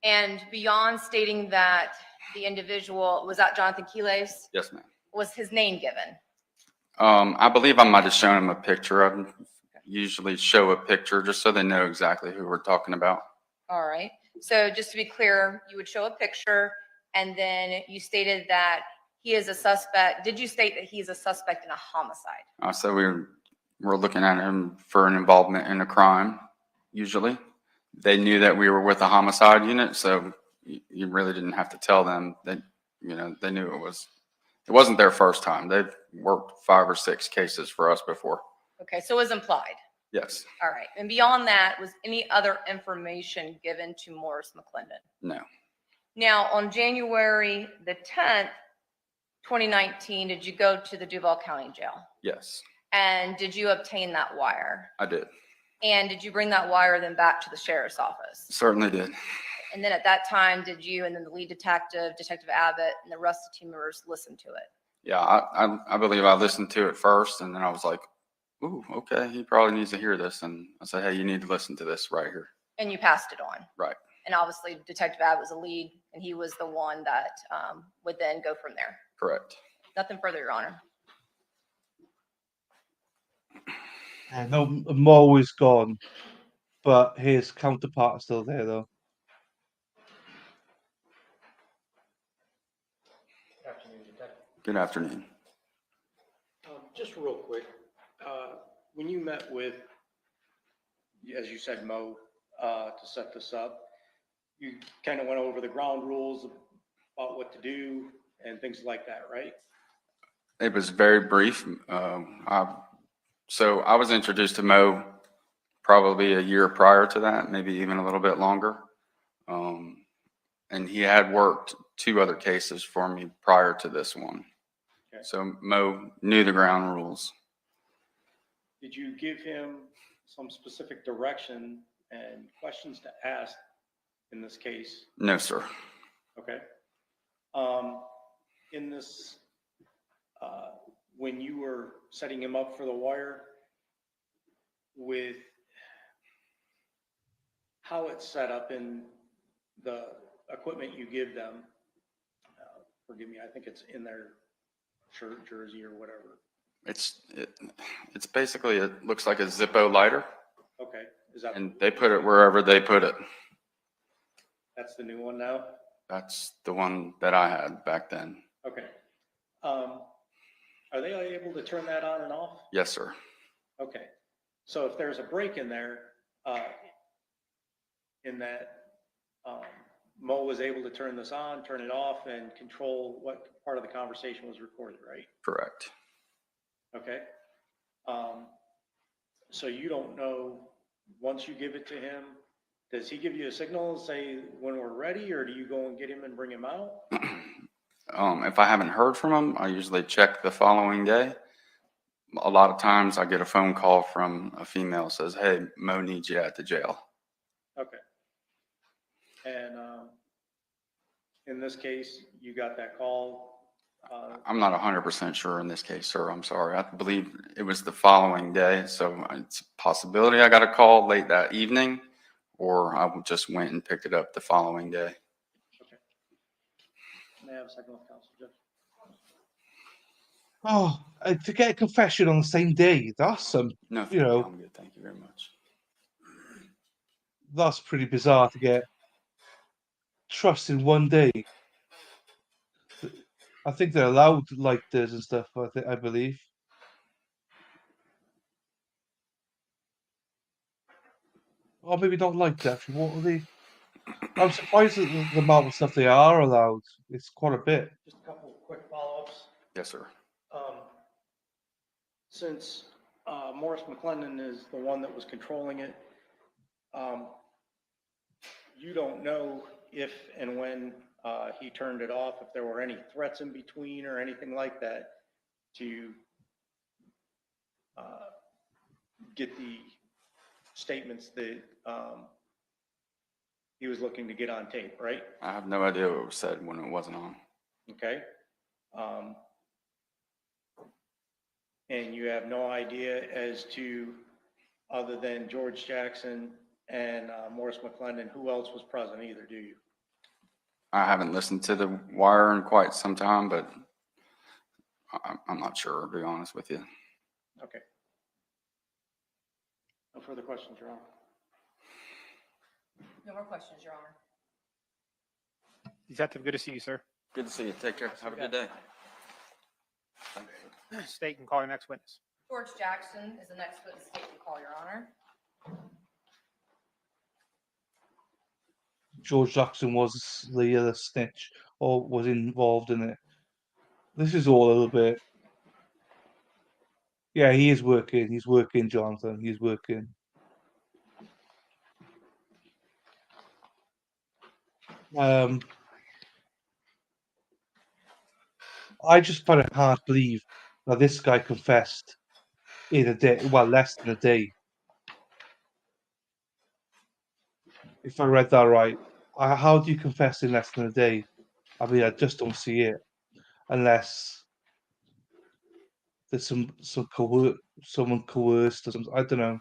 And beyond stating that the individual, was that Johnathan Quiles? Yes, ma'am. Was his name given? I believe I might have shown him a picture. I usually show a picture just so they know exactly who we're talking about. All right. So just to be clear, you would show a picture and then you stated that he is a suspect. Did you state that he is a suspect in a homicide? So we're looking at him for an involvement in a crime, usually. They knew that we were with a homicide unit, so you really didn't have to tell them that, you know, they knew it wasn't their first time. They've worked 5 or 6 cases for us before. Okay, so it was implied. Yes. All right. And beyond that, was any other information given to Morris McClendon? No. Now, on January the 10th, 2019, did you go to the Duval County Jail? Yes, And did you obtain that wire? I did. And did you bring that wire then back to the sheriff's office? Certainly did. And then at that time, did you and then the lead detective, Detective Abbott, and the rest of the team members listen to it? Yeah, I believe I listened to it first, and then I was like, ooh, okay, he probably needs to hear this. And I said, hey, you need to listen to this right here. And you passed it on? Right. And obviously Detective Abbott was the lead, and he was the one that would then go from there. Correct. Nothing further, Your Honor. No, Mo is gone, but his counterpart is still there, though. Good afternoon. Just real quick, when you met with, as you said, Mo, to set this up, you kind of went over the ground rules about what to do and things like that, right? It was very brief. So I was introduced to Mo probably a year prior to that, maybe even a little bit longer. And he had worked 2 other cases for me prior to this one. Okay. So Mo knew the ground rules. Did you give him some specific direction and questions to ask in this case? No, sir. Okay. In this, when you were setting him up for the wire, with how it's set up in the equipment you give them, forgive me, I think it's in their shirt, jersey, or whatever. It's basically, it looks like a Zippo lighter. Okay, is that? And they put it wherever they put it. That's the new one now? That's the one that I had back then. Okay. Are they able to turn that on and off? Yes, sir. Okay. So if there's a break in there, in that, Mo was able to turn this on, turn it off, and control what part of the conversation was recorded, right? Correct. Okay. So you don't know, once you give it to him, does he give you a signal and say when we're ready, or do you go and get him and bring him out? If I haven't heard from him, I usually check the following day. A lot of times I get a phone call from a female that says, hey, Mo needs you at the jail. Okay. And in this case, you got that call? I'm not 100% sure in this case, sir. I'm sorry. I believe it was the following day. So it's a possibility I got a call late that evening, or I just went and picked it up the following day. Okay. May I have a second with counsel, Judge? Oh, to get a confession on the same day, that's some, No, you know, I'm good. Thank you very much. that's pretty bizarre to get trust in one day. I think they're allowed like this and stuff, I believe. Or maybe not like that. Actually, what are they? I'm surprised at the amount of stuff they are allowed. It's quite a bit. Just a couple of quick follow-ups. Yes, sir. Since Morris McClendon is the one that was controlling it, you don't know if and when he turned it off, if there were any threats in between or anything like that to get the statements that he was looking to get on tape, right? I have no idea what was said when it wasn't on. Okay. And you have no idea as to, other than George Jackson and Morris McClendon, who else was present either, do you? I haven't listened to The Wire in quite some time, but I'm not sure, to be honest with you. Okay. No further questions, Your Honor. No more questions, Your Honor. Detective, good to see you, sir. Good to see you. Take care. Have a good day. State can call your next witness. George Jackson is the next witness state to call, Your Honor. George Jackson was the other snitch or was involved in it. This is all a little bit. Yeah, he is working. He's working, Jonathan. He's working. I just find it hard to believe that this guy confessed in a day, well, less than a day. If I read that right, how do you confess in less than a day? I mean, I just don't see it unless there's someone coerced or something. I don't know.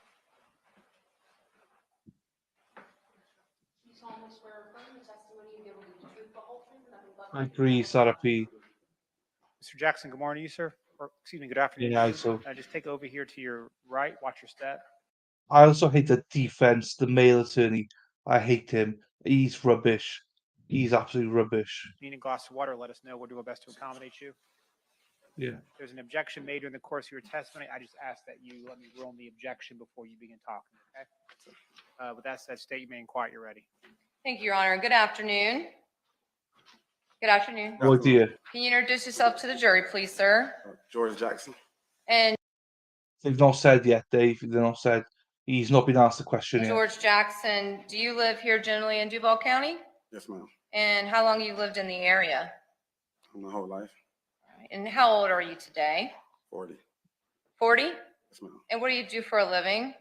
I agree, Sarah P. Mr. Jackson, good morning to you, sir. Or, excuse me, good afternoon Yeah, to you. so Just take over here to your right. Watch your step. I also hate the defense, the male attorney. I hate him. He's rubbish. He's absolutely rubbish. Need a glass of water, let us know. We'll do our best to accommodate you. Yeah. If there's an objection made during the course of your testimony, I just ask that you let me rule on the objection before you begin talking, okay? With that said, state your name quiet, you're ready. Thank you, Your Honor. Good afternoon. Good afternoon. Oh dear. Can you introduce yourself to the jury, please, sir? George Jackson. And They've not said yet, Dave. They've not said. He's not been asked the question yet. George Jackson, do you live here generally in Duval County? Yes, ma'am. And how long you lived in the area? My whole life. And how old are you today? 40. 40? Yes, ma'am. And what do you do for a living?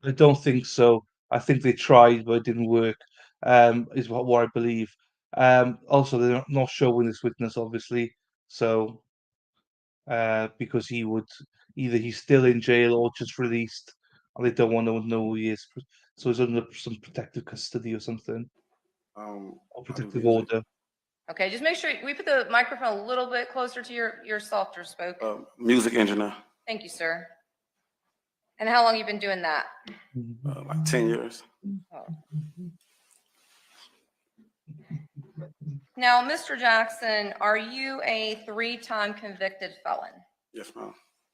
I don't think so. I think they tried, but it didn't work. Is what I believe. Also, they're not showing this witness, obviously. So, because he would either he's still in jail or just released, and they don't want to know who he is. So he's under some protective custody or something, or protective order. Okay, just make sure we put the microphone a little bit closer to your softer spoke. Music engineer. Thank you, sir. And how long you been doing that? Like 10 years. Oh. Now, Mr. Jackson, are you a 3-time convicted felon? Yes, ma'am.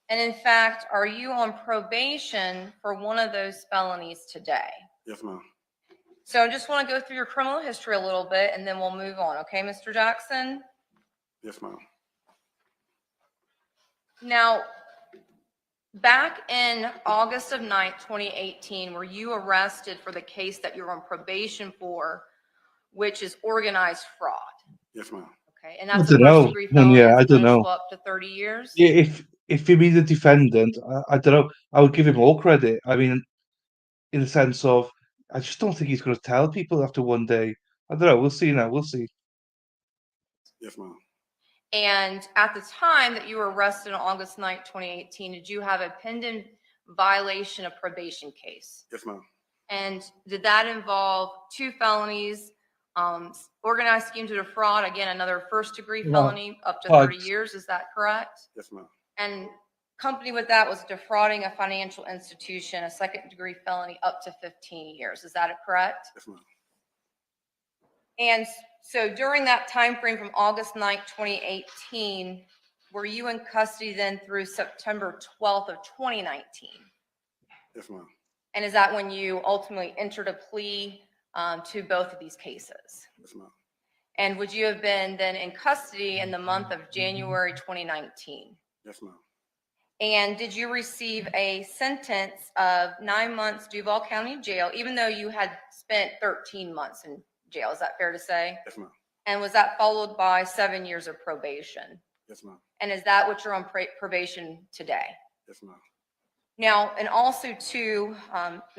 And in fact, are you on probation for one of those felonies today? Yes, ma'am. So I just want to go through your criminal history a little bit and then we'll move on. Okay, Mr. Jackson? Yes, ma'am. Now, back in August of 2018, were you arrested for the case that you're on probation for, which is organized fraud? Yes, ma'am. Okay, and that's a first-degree felony. Yeah, I don't know. Punishable up to 30 years. Yeah, if he be the defendant, I don't know. I would give him all credit. I mean, in the sense of, I just don't think he's going to tell people after one day. I don't know. We'll see now. We'll see. Yes, ma'am. And at the time that you were arrested on August 9th, 2018, did you have a pending violation of probation case? Yes, ma'am. And did that involve 2 felonies, organized scheme to defraud, again, another first-degree felony up to 30 years, is that correct? Yes, ma'am. And company with that was defrauding a financial institution, a second-degree felony up to 15 years, is that correct? Yes, ma'am. And so during that time frame from August 9th, 2018, were you in custody then through September 12th of 2019? Yes, ma'am. And is that when you ultimately entered a plea to both of these cases? Yes, ma'am. And would you have been then in custody in the month of January 2019? Yes, ma'am. And did you receive a sentence of 9 months Duval County Jail, even though you had spent 13 months in jail? Is that fair to say? Yes, ma'am. And was that followed by 7 years of probation? Yes, ma'am. And is that what you're on probation today? Yes, ma'am. Now, and also too,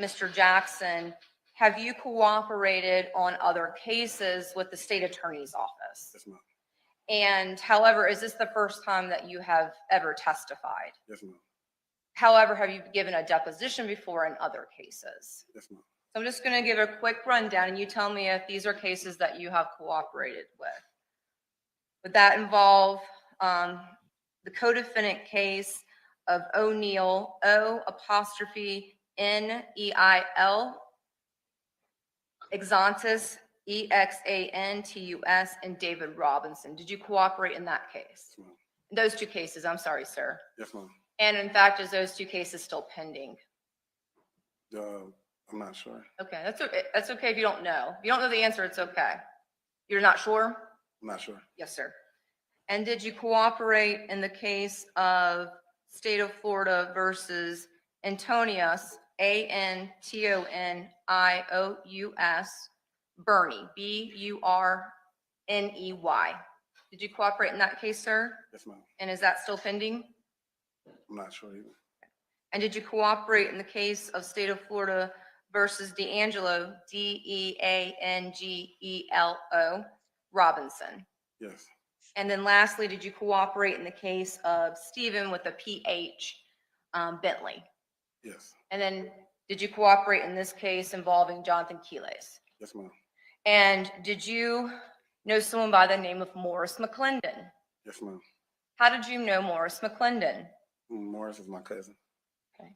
Mr. Jackson, have you cooperated on other cases with the state attorney's office? Yes, ma'am. And however, is this the first time that you have ever testified? Yes, ma'am. However, have you given a deposition before in other cases? Yes, ma'am. So I'm just going to give a quick rundown and you tell me if these are cases that you have cooperated with. Would that involve the co-defendant case of O'Neill, O''Neil, Exantus, Exantus, and David Robinson. Did you cooperate in that case? Yes, ma'am. Those two cases, I'm sorry, sir. Yes, ma'am. And in fact, is those two cases still pending? I'm not sure. Okay, that's okay. That's okay if you don't know. If you don't know the answer, it's okay. You're not sure? I'm not sure. Yes, sir. And did you cooperate in the case of State of Florida versus Antonius, Antonious, Burney, Burney? Did you cooperate in that case, sir? Yes, ma'am. And is that still pending? I'm not sure either. And did you cooperate in the case of State of Florida versus D'Angelo, Deangelo, Robinson? Yes. And then lastly, did you cooperate in the case of Stephen with a PH, Bentley? Yes. And then did you cooperate in this case involving Johnathan Quiles? Yes, ma'am. And did you know someone by the name of Morris McClendon? Yes, ma'am. How did you know Morris McClendon? Morris is my cousin. Okay.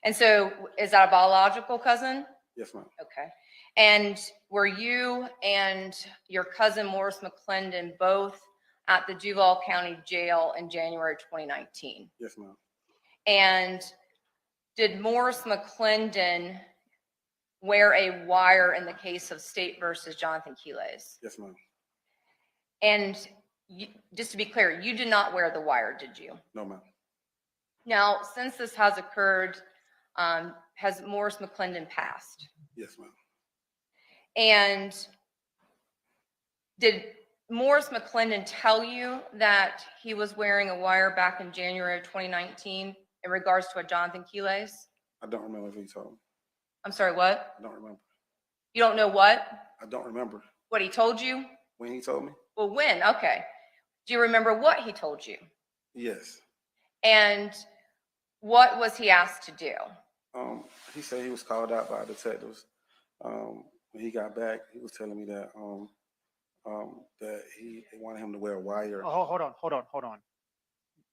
And so is that a biological cousin? Yes, ma'am. Okay. And were you and your cousin Morris McClendon both at the Duval County Jail in January 2019? Yes, ma'am. And did Morris McClendon wear a wire in the case of State versus Johnathan Quiles? Yes, ma'am. And you, just to be clear, you did not wear the wire, did you? No, ma'am. Now, since this has occurred, has Morris McClendon passed? Yes, ma'am. And did Morris McClendon tell you that he was wearing a wire back in January of 2019 in regards to a Johnathan Quiles? I don't remember if he told me. I'm sorry, what? I don't remember. You don't know what? I don't remember. What he told you? When he told me? Well, when? Okay. Do you remember what he told you? Yes. And what was he asked to do? He said he was called out by detectives. When he got back, he was telling me that that they wanted him to wear a wire. Oh, hold on.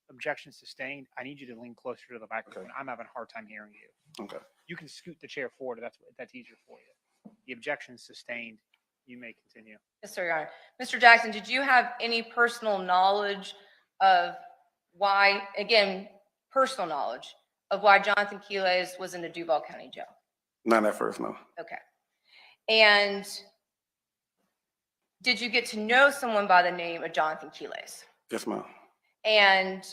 Objection sustained. I need you to lean closer to the microphone. Okay. I'm having a hard time hearing you. Okay. You can scoot the chair forward. That's easier for you. The objection sustained. You may continue. Yes, sir, Your Honor. Mr. Jackson, did you have any personal knowledge of why, again, personal knowledge of why Johnathan Quiles was in the Duval County Jail? Not at first, no. Okay. And did you get to know someone by the name of Johnathan Quiles? Yes, ma'am. And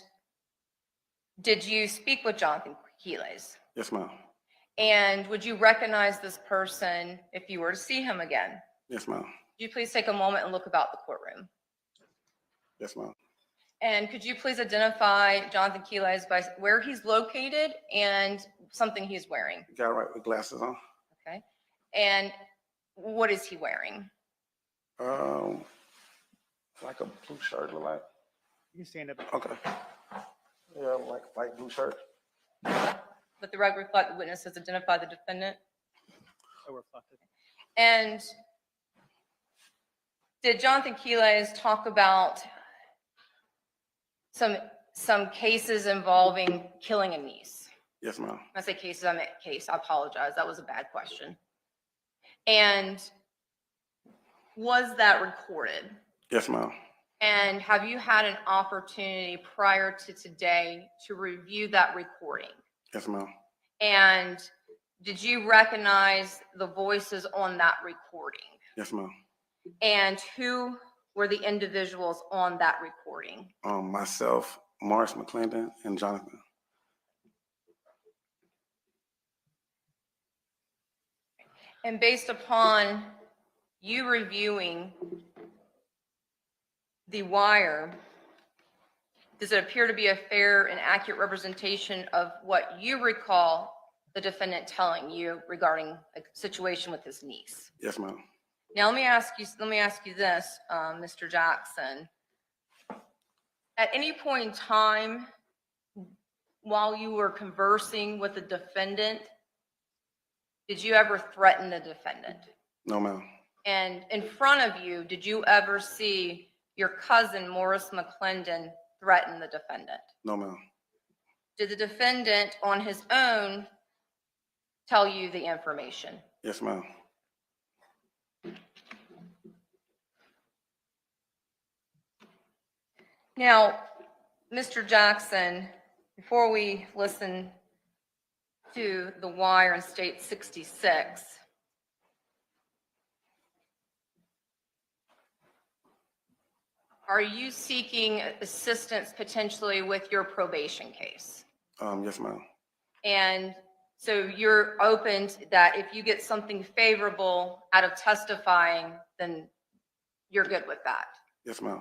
did you speak with Johnathan Quiles? Yes, ma'am. And would you recognize this person if you were to see him again? Yes, ma'am. Could you please take a moment and look about the courtroom? Yes, ma'am. And could you please identify Johnathan Quiles by where he's located and something he's wearing? Guy right with glasses on. Okay. And what is he wearing? Like a blue shirt, look like. You can stand up. Okay. Yeah, like light blue shirt. Let the record reflect the witness has identified the defendant. So reflected. And did Johnathan Quiles talk about some cases involving killing a niece? Yes, ma'am. When I say cases, I meant case. I apologize. That was a bad question. And was that recorded? Yes, ma'am. And have you had an opportunity prior to today to review that recording? Yes, ma'am. And did you recognize the voices on that recording? Yes, ma'am. And who were the individuals on that recording? Myself, Morris McClendon, and Johnathan. And based upon you reviewing the wire, does it appear to be a fair and accurate representation of what you recall the defendant telling you regarding a situation with his niece? Yes, ma'am. Now let me ask you this, Mr. Jackson. At any point in time while you were conversing with the defendant, did you ever threaten the defendant? No, ma'am. And in front of you, did you ever see your cousin, Morris McClendon, threaten the defendant? No, ma'am. Did the defendant on his own tell you the information? Yes, ma'am. Now, Mr. Jackson, before we listen to the wire in State 66, are you seeking assistance potentially with your probation case? Yes, ma'am. And so you're open to that if you get something favorable out of testifying, then you're good with that? Yes, ma'am.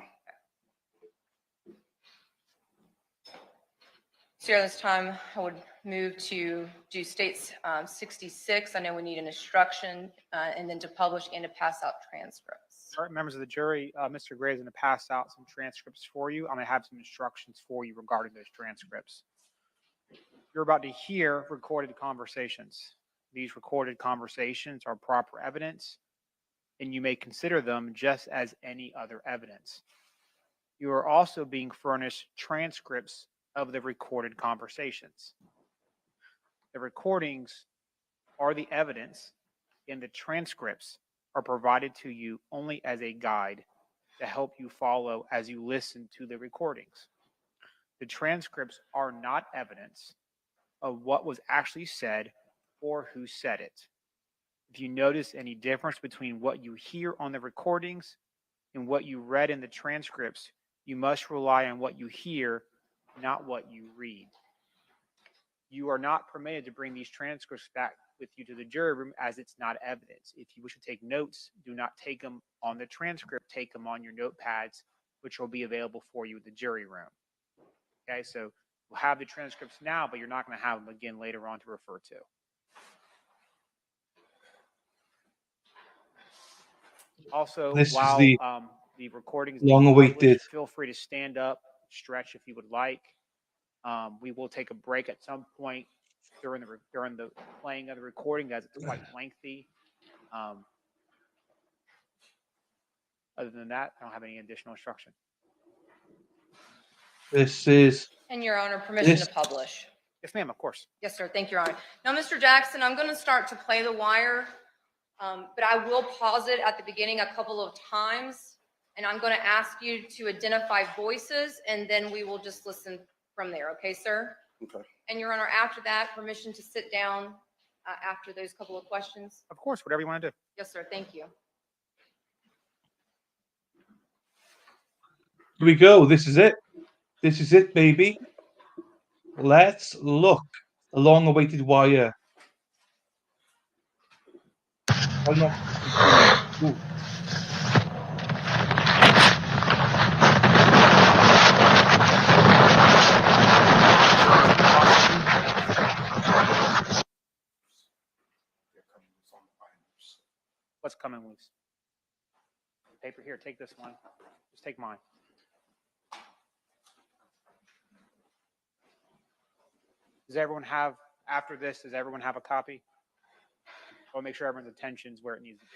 So at this time, I would move to do States 66. I know we need an instruction and then to publish and to pass out transcripts. All right, members of the jury, Mr. Gray is going to pass out some transcripts for you. I'm going to have some instructions for you regarding those transcripts. You're about to hear recorded conversations. These recorded conversations are proper evidence, and you may consider them just as any other evidence. You are also being furnished transcripts of the recorded conversations. The recordings are the evidence, and the transcripts are provided to you only as a guide to help you follow as you listen to the recordings. The transcripts are not evidence of what was actually said or who said it. If you notice any difference between what you hear on the recordings and what you read in the transcripts, you must rely on what you hear, not what you read. You are not permitted to bring these transcripts back with you to the jury room as it's not evidence. If you wish to take notes, do not take them on the transcript, take them on your notepads, which will be available for you in the jury room. Okay, so we'll have the transcripts now, but you're not going to have them again later on to refer to. Also, This is while the the recordings being long-awaited. published, feel free to stand up, stretch if you would like. We will take a break at some point during the playing of the recording, as it's quite lengthy. Other than that, I don't have any additional instruction. This is. And Your Honor, permission to publish. Yes, ma'am, of course. Yes, sir. Thank you, Your Honor. Now, Mr. Jackson, I'm going to start to play the wire, but I will pause it at the beginning a couple of times, and I'm going to ask you to identify voices, and then we will just listen from there. Okay, sir? Okay. And Your Honor, after that, permission to sit down after those couple of questions? Of course, whatever you want to do. Yes, sir. Thank you. Here we go. This is it. This is it, baby. Let's look. A long-awaited wire. I'm not. Ooh. What's coming loose? Paper here, take this one. Just take mine. Does everyone have, after this, does everyone have a copy? I'll make sure everyone's attention's where it needs to be.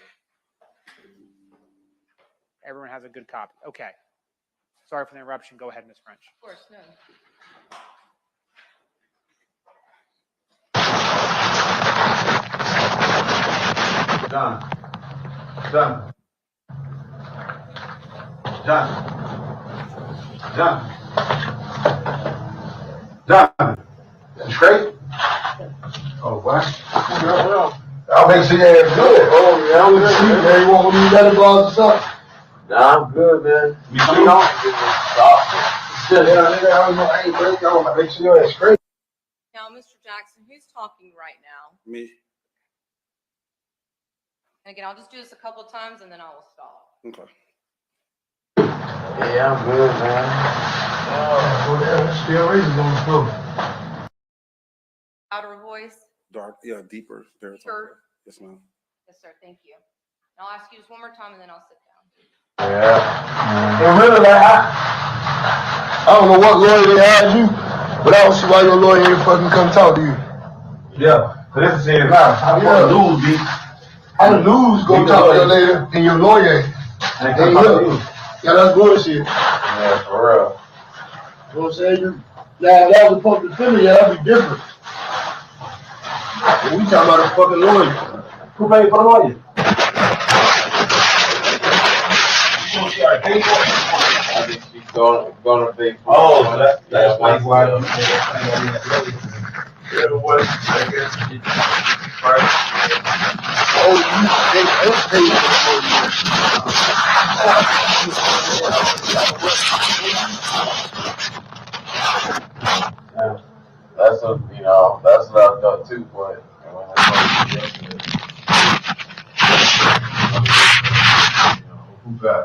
Everyone has a good copy. Okay. Sorry for the interruption. Go ahead, Ms. French. Of course, no. John. You straight? Oh, what? I'll make sure you're good. Oh, yeah, I'm good. Yeah, you want me to let it go or something? Nah, I'm good, man. You sure? I ain't break. I want to make sure you're straight. Now, Mr. Jackson, who's talking right now? Me. And again, I'll just do this a couple of times and then I will stop. Okay. Yeah, I'm good, man. Oh, well, still raises on the floor. Louder voice? Dark, yeah, deeper. Sure. Yes, ma'am. Yes, sir. Thank you. And I'll ask you just one more time and then I'll sit down. Yeah. And really, like, I don't know what lawyer they had you, but I don't see why your lawyer ain't fucking come talk to you. Yeah, but this is it now. How the news be? How the news go talk to your lady and your lawyer ain't here? Yeah, that's bullshit. Yeah, for real. You know what I'm saying? Now, if that was a public defender, yeah, that'd be different. But we talking about a fucking lawyer. Who paid for the lawyer? You gonna see our case? I think she's gonna face. Oh, so that's why you yeah, what, I guess she first. Oh, That's that's what I thought too, but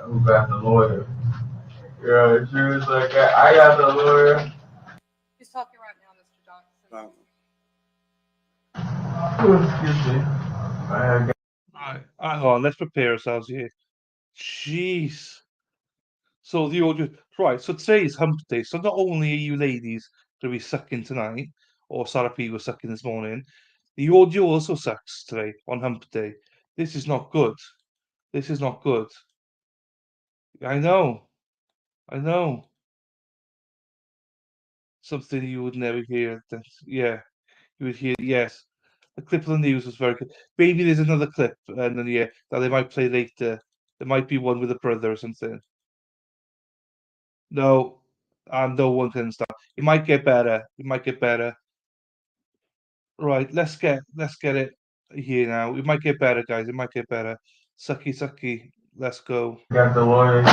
who got the lawyer? Yeah, she was like, I got the lawyer. He's talking right now, Mr. Johnson. Excuse me. Right, hang on, let's prepare ourselves here. Jeez. So the audio, right? So today is Hump Day. So not only are you ladies going to be sucking tonight, or Sarah P was sucking this morning, the audio also sucks today on Hump Day. This is not good. This is not good. I know. I know. Something you would never hear. Yeah, you would hear. Yes, the clip of the news was very good. Maybe there's another clip, and then that they might play later. There might be one with a brother or something. No, no one can stop. It might get better. It might get better. Right, let's get it here now. It might get better, guys. It might get better. Sucky, sucky. Let's go. Got the lawyer.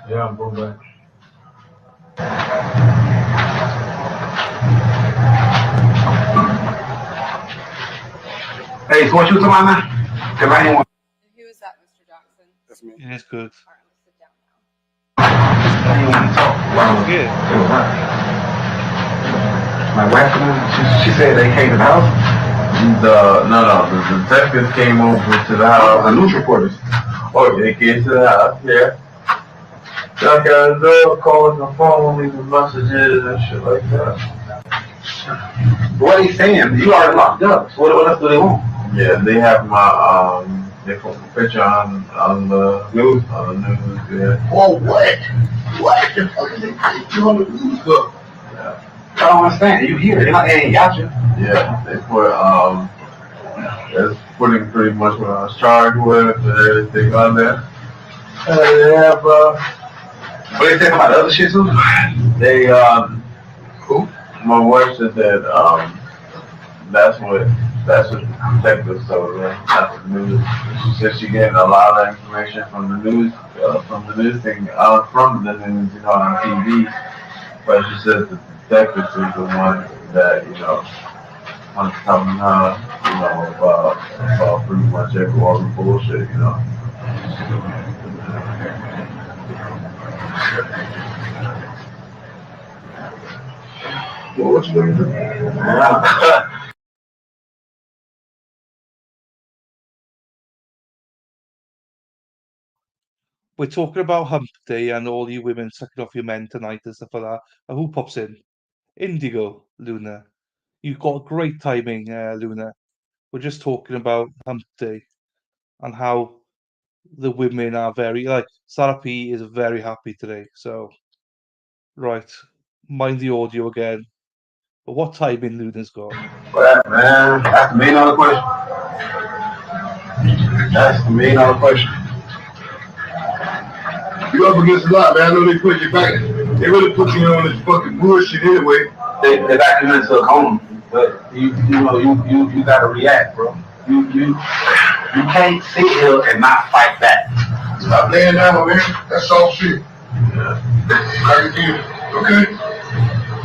Yeah, I'm going back. Hey, so what you talking about now? Because I didn't want. Who is that, Mr. Jackson? That's me. Yeah, it's good. All right, let's sit down now. I didn't want to talk. Good. My wife, she said they came to the house. The detectives came over to the house. The news reporters. Oh, they came to the house, yeah. Knock on the door, calling the phone, leaving messages and shit like that. What are they saying? You already locked up. So what else do they want? Yeah, they have my they put my picture on the news. On the news, yeah. Oh, what? What the fuck is they put you on the news for? Yeah. I don't understand. You here? They ain't got you. Yeah, they put that's pretty much what I was charged with and everything on there. And they have What they think about the other shit too? they Who? my wife said that that's what the detectives told her. That's the news. She said she getting a lot of information from the news thing from the news, on TV. But she said the detectives is the one that wants to tell me about pretty much all the bullshit, Well, what you gonna do? We're talking about Hump Day and all you women sucking off your men tonight and stuff like that. And who pops in? Indigo, Luna. You've got great timing, Luna. We're just talking about Hump Day and how the women are very Sarah P is very happy today. So, right, mind the audio again. But what timing Luna's got? Well, man, that's the million dollar question. That's the $1 million question. You up against a lot, man. I know they put you back. They really put you on this fucking bullshit anyway. They back you into a coma. But you gotta react, bro. You can't sit here and not fight back. Stop laying down, man. That's all shit. Yeah. How you feel? Okay.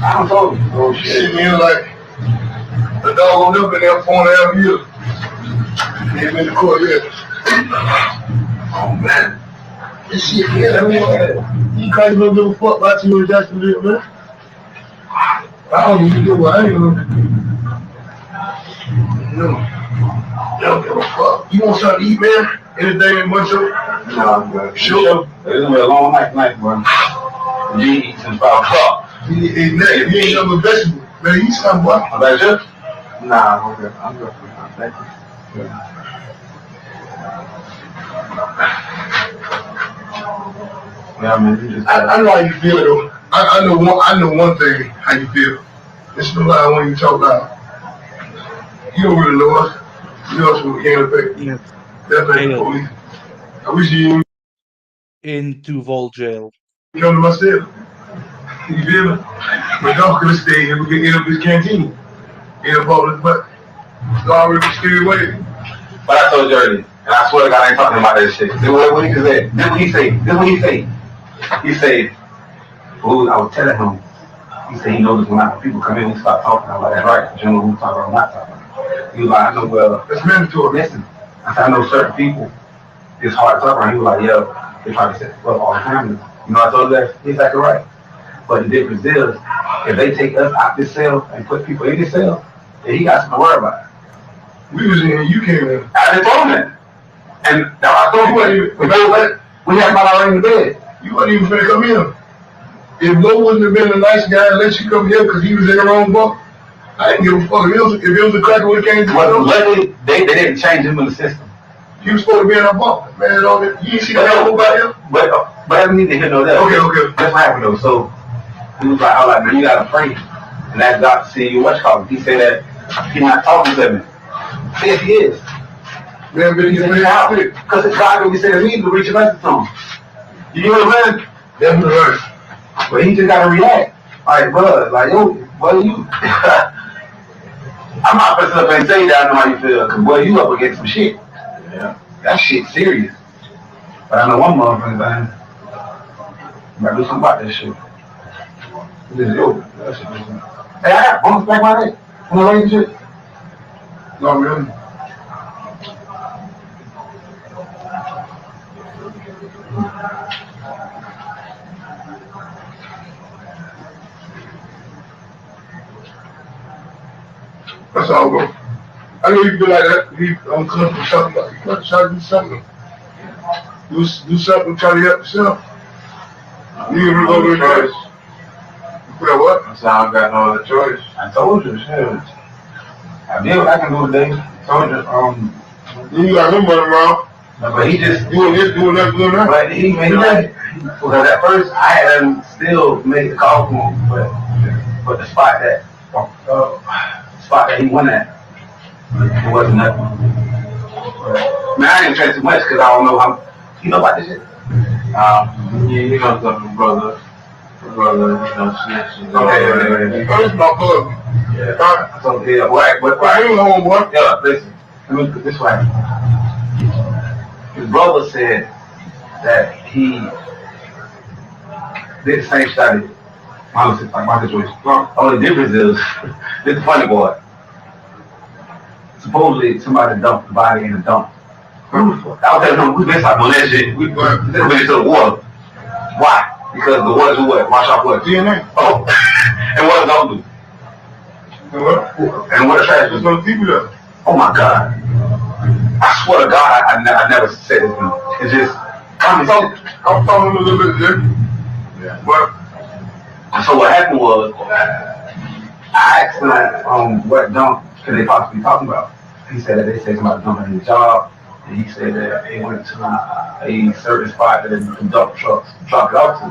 I don't know. Oh shit. Sitting here like the dog on up in there 4.5 years. Ain't been to court yet. Oh man. This shit, yeah, I mean, you guys don't give a fuck about you and Jacksonville, man. I don't even give a ain't gonna. No. You don't give a fuck. You want something to eat, man? Anything in bunch of? No, I'm good. Sure. It's gonna be a long night tonight, bro. You eat since 5 o'clock. You ain't nothing but vegetables. Man, eat something, boy. About you? Nah, I'm good. I'm good. Thank you. Yeah. Yeah, I mean, you just. I know how you feel though. I know one thing how you feel. It's the line when you talk about. You don't really know us. You know us from the can effect. Yes. That's like the Jail. police. I wish you In Duval jail. come to myself. You feel me? But y'all could have stayed here. We could end up this canteen. End up all this, but it's already steered away. But I told you earlier, and I swear to God, I ain't talking about that shit. This is what he said. This is what he say. This is what he say. He said, "Fool, I was telling him." He said he noticed when people come in, we start talking. I'm like, that's right. You know who talking about, not talking about. He was like, I know, well, that's mandatory. Listen, I said, I know certain people, it's hard to talk about. He was like, yeah, they try to set up all the time. You know, I told you that. He's exactly right. But the difference is, if they take us out this cell and put people in this cell, then he got something to worry about. We was in here, you came in. I didn't told him that. And now I told you, we had about already in the bed. You wasn't even finna come in. If Mo wouldn't have been a nice guy and let you come here because he was in the wrong bunk, I didn't give a fuck. If it was a cracker would have came to well, luckily, they didn't change him in the system. He was supposed to be in our bunk, man. All that. You didn't see that whole about him? But I don't need to hear no that. Okay. That's what happened though. So he was like, I was like, man, you got a friend. And that doctor said, you what's called? He said that he's not talking to me. Yes, he is. Man, but he's in the house. Because the doctor, we said, we need to reach a message to him. You know what I'm saying? Definitely right. But he just gotta react. Like, bro, like, yo, boy, you. I'm not pressing up and tell you that I know how you feel, because, boy, you up against some shit. Yeah. That shit serious. But I know one motherfucker, man. You gotta do something about that shit. This is over. That shit is over. Hey, I got bumps back my head. You know what shit? No, really. That's all, bro. I know you can do like that. You uncomfortable something, but you gotta try to do something. Do something, try to help yourself. You need to go to the choice. You put up what? I said I got no other choice. I told you, shit. I did what I can do today. I told you, you got him running around. No, but he just doing this, doing that, doing that. But he made it. Because at first I had still made the call for him, but the spot that he went at, it wasn't nothing. Man, I didn't trust too much because I don't know how, you know about this shit? You know something, brother, you know, snitching. Okay. First my brother. Yeah. So, yeah, right, but I ain't homeboy. Yeah, listen, let me put this way. His brother said that he did the same study. My situation. Only difference is, this is the funny part. Supposedly somebody dumped the body in a dump. I was telling him, we been talking on that shit. We went into the water. Why? Because the water's what? Wash off what? DNA. Oh. And what does don't do? And what? And what a trash is going to keep it up. Oh my God. I swear to God, I never said this. It's just, I'm talking a little bit different. Yeah. But, so what happened was, I asked him what dump could they possibly be talking about. He said that they said somebody dumping in the job, and he said that they went to a certain spot that the dump trucks dropped it off to.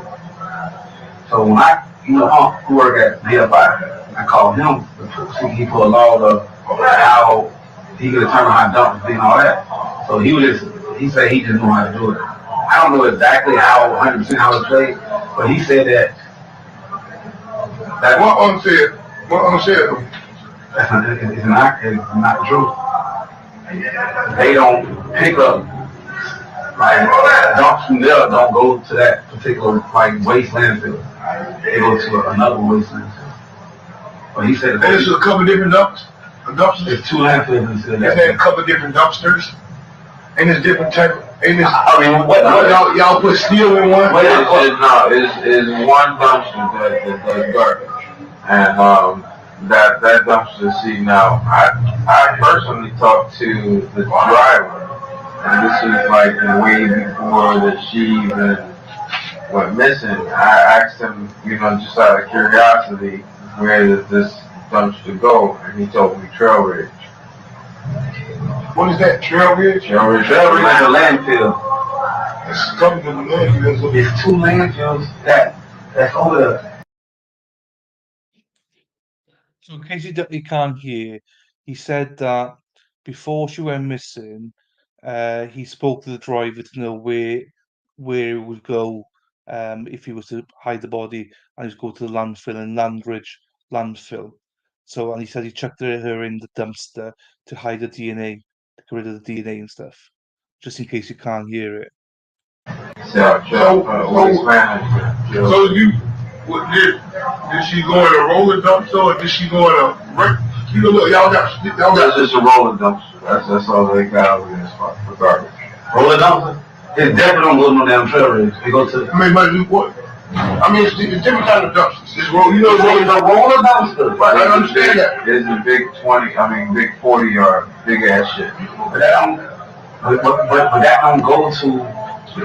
So when I, who work at DFI, I called him to he pulled a log of how he could determine how dump was being all that. So he said he just knew how to do it. I don't know exactly how 100% how it's played, but he said that what unsaid. It's not true. They don't pick up, like, dumps from there don't go to that particular, like, waste landfill. They go to another waste landfill. But he said there's a couple different dumpsters. There's 2 landfills. He said there's a couple different dumpsters. And it's different type of, what y'all put steel in one? It's one dumpster that's garbage. And that dumpster, see now, I personally talked to the driver, and this was like way before that she even went missing. I asked him, just out of curiosity, where did this dumpster go? And he told me Trail Ridge. What is that, Trail Ridge? Trail Ridge is a landfill. It's coming to the landfills. It's 2 landfills that's over there. So in case you can't hear, he said that before she went missing, he spoke to the driver to know where he would go if he was to hide the body, and he would go to the landfill in Landridge landfill. So, and he said he chucked her in the dumpster to hide the DNA, to get rid of the DNA and stuff, just in case you can't hear it. So you, did she go in a roller dumpster or did she go in a, you know, look, That's just a roller dumpster. That's all they got over there spot for garbage. Roller dumpster? It definitely don't go to no damn trail rigs. They go to. I mean, but what? I mean, it's different kind of dumpsters. It's you know, it's a roller dumpster. Right, I understand that. It's a big big 40 yard, big ass shit. But that don't, but that don't go to. Bro,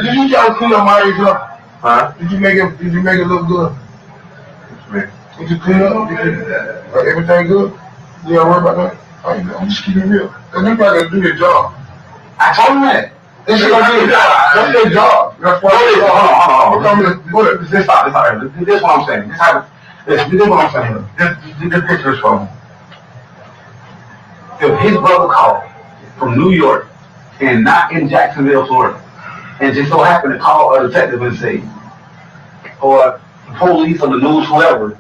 did you try to clean up Mario's up? Huh? Did you make it look good? Did you clean up? Everything good? You don't worry about that? I'm just keeping it real. Cause them guys gotta do their job. I told him that. That's their job. That's their job. That's why. Hold on. This is what I'm saying. This is what I'm saying. This picture is from. If his brother called from New York and not in Jacksonville, Florida, and just so happened to call a detective and say, or the police or the news, whoever,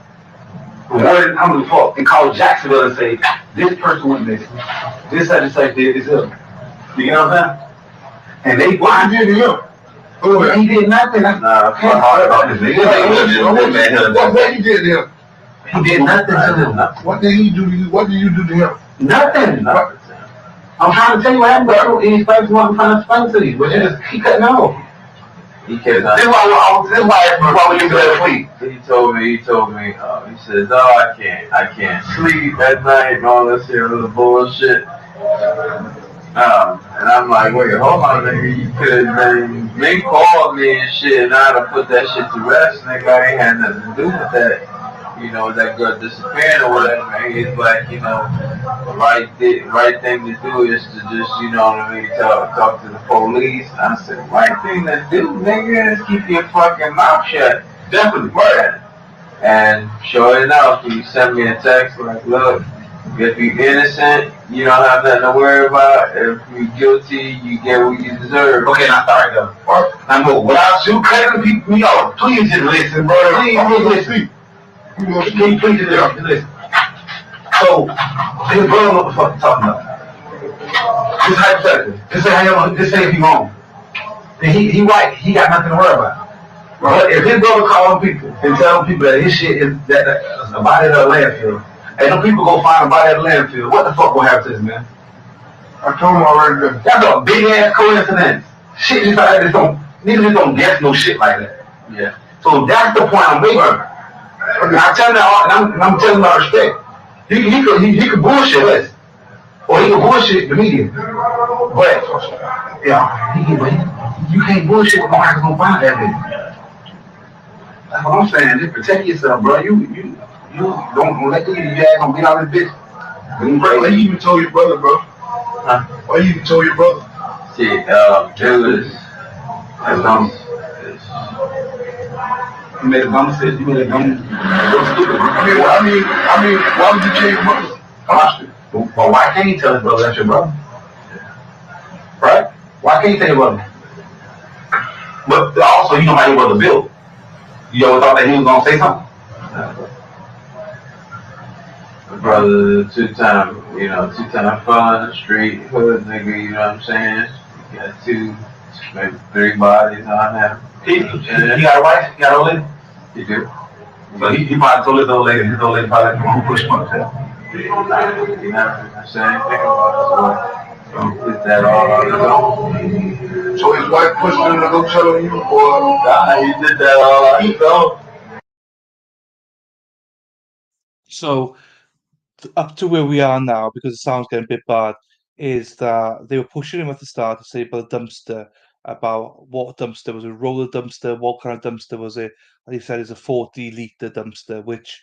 reported I'm the fault, and call Jacksonville and say, this person went missing. This such and such did this him. You know what I'm saying? And they what you did to him? He did nothing. Nah, fuck hard about this nigga. What he did to him? He did nothing to him. What did he do to you? What did you do to him? Nothing. I'm trying to tell you what happened, bro. He's explaining what I'm trying to explain to you, but you just keep cutting off. He kept on. This is why we didn't go to sleep. He told me, he says, oh, I can't sleep at night and all this here little bullshit. And I'm like, wait, hold on, nigga, you could have been, they called me and shit, and I'd have put that shit to rest, nigga. I ain't had nothing to do with that. You know, that girl disappearing or whatever, man. He's like, you know, the right thing to do is to just, you know what I mean, talk to the police. I said, right thing to do, nigga, is keep your fucking mouth shut. Definitely, right. And sure enough, he sent me a text like, look, if you're innocent, you don't have nothing to worry about. If you're guilty, you get what you deserve. Okay, now sorry though. Now, without you cutting people off, please just listen, bro. Please listen. Can you please just listen? So, his brother know what the fuck he's talking about. This hypothetical. Just say if he's wrong. And he right. He got nothing to worry about. But if his brother calling people and telling people that his shit is that a body at a landfill, and them people go find a body at a landfill, what the fuck will happen to this man? I told him already. That's a big ass coincidence. Shit just like that. Niggas just don't guess no shit like that. Yeah. So that's the point I'm making. I tell him that, and I'm telling him about respect. He could bullshit us, or he could bullshit the media. But yeah, you can't bullshit when nobody's gonna find that nigga. That's what I'm saying. Just protect yourself, bro. You don't let the ass gonna get out of this bitch. Why you even told your brother, bro? Huh? Why you even told your brother? Shit, it was dumb. You made a dumb decision. You made a dumb. I mean, why would you tell your brother? Honestly. But why can't you tell his brother that's your brother? Right? Why can't you tell your brother? But also, you know how your brother built. You ever thought that he was gonna say something? My brother, two-time fell in the street, hood nigga, you know what I'm saying? He got two, maybe three bodies on him. He got a wife? He got an old lady? He do. So he probably told his old lady probably come on, push him up there. He never said anything about his wife. So is that all on his own? So his wife pushed him to go tell on you, or nah, he did that all on his own. So up to where we are now, because the sound's getting a bit bad, is that they were pushing him at the start to say about the dumpster, about what dumpster was it, a roller dumpster, what kind of dumpster was it? And he said it's a 40-litre dumpster, which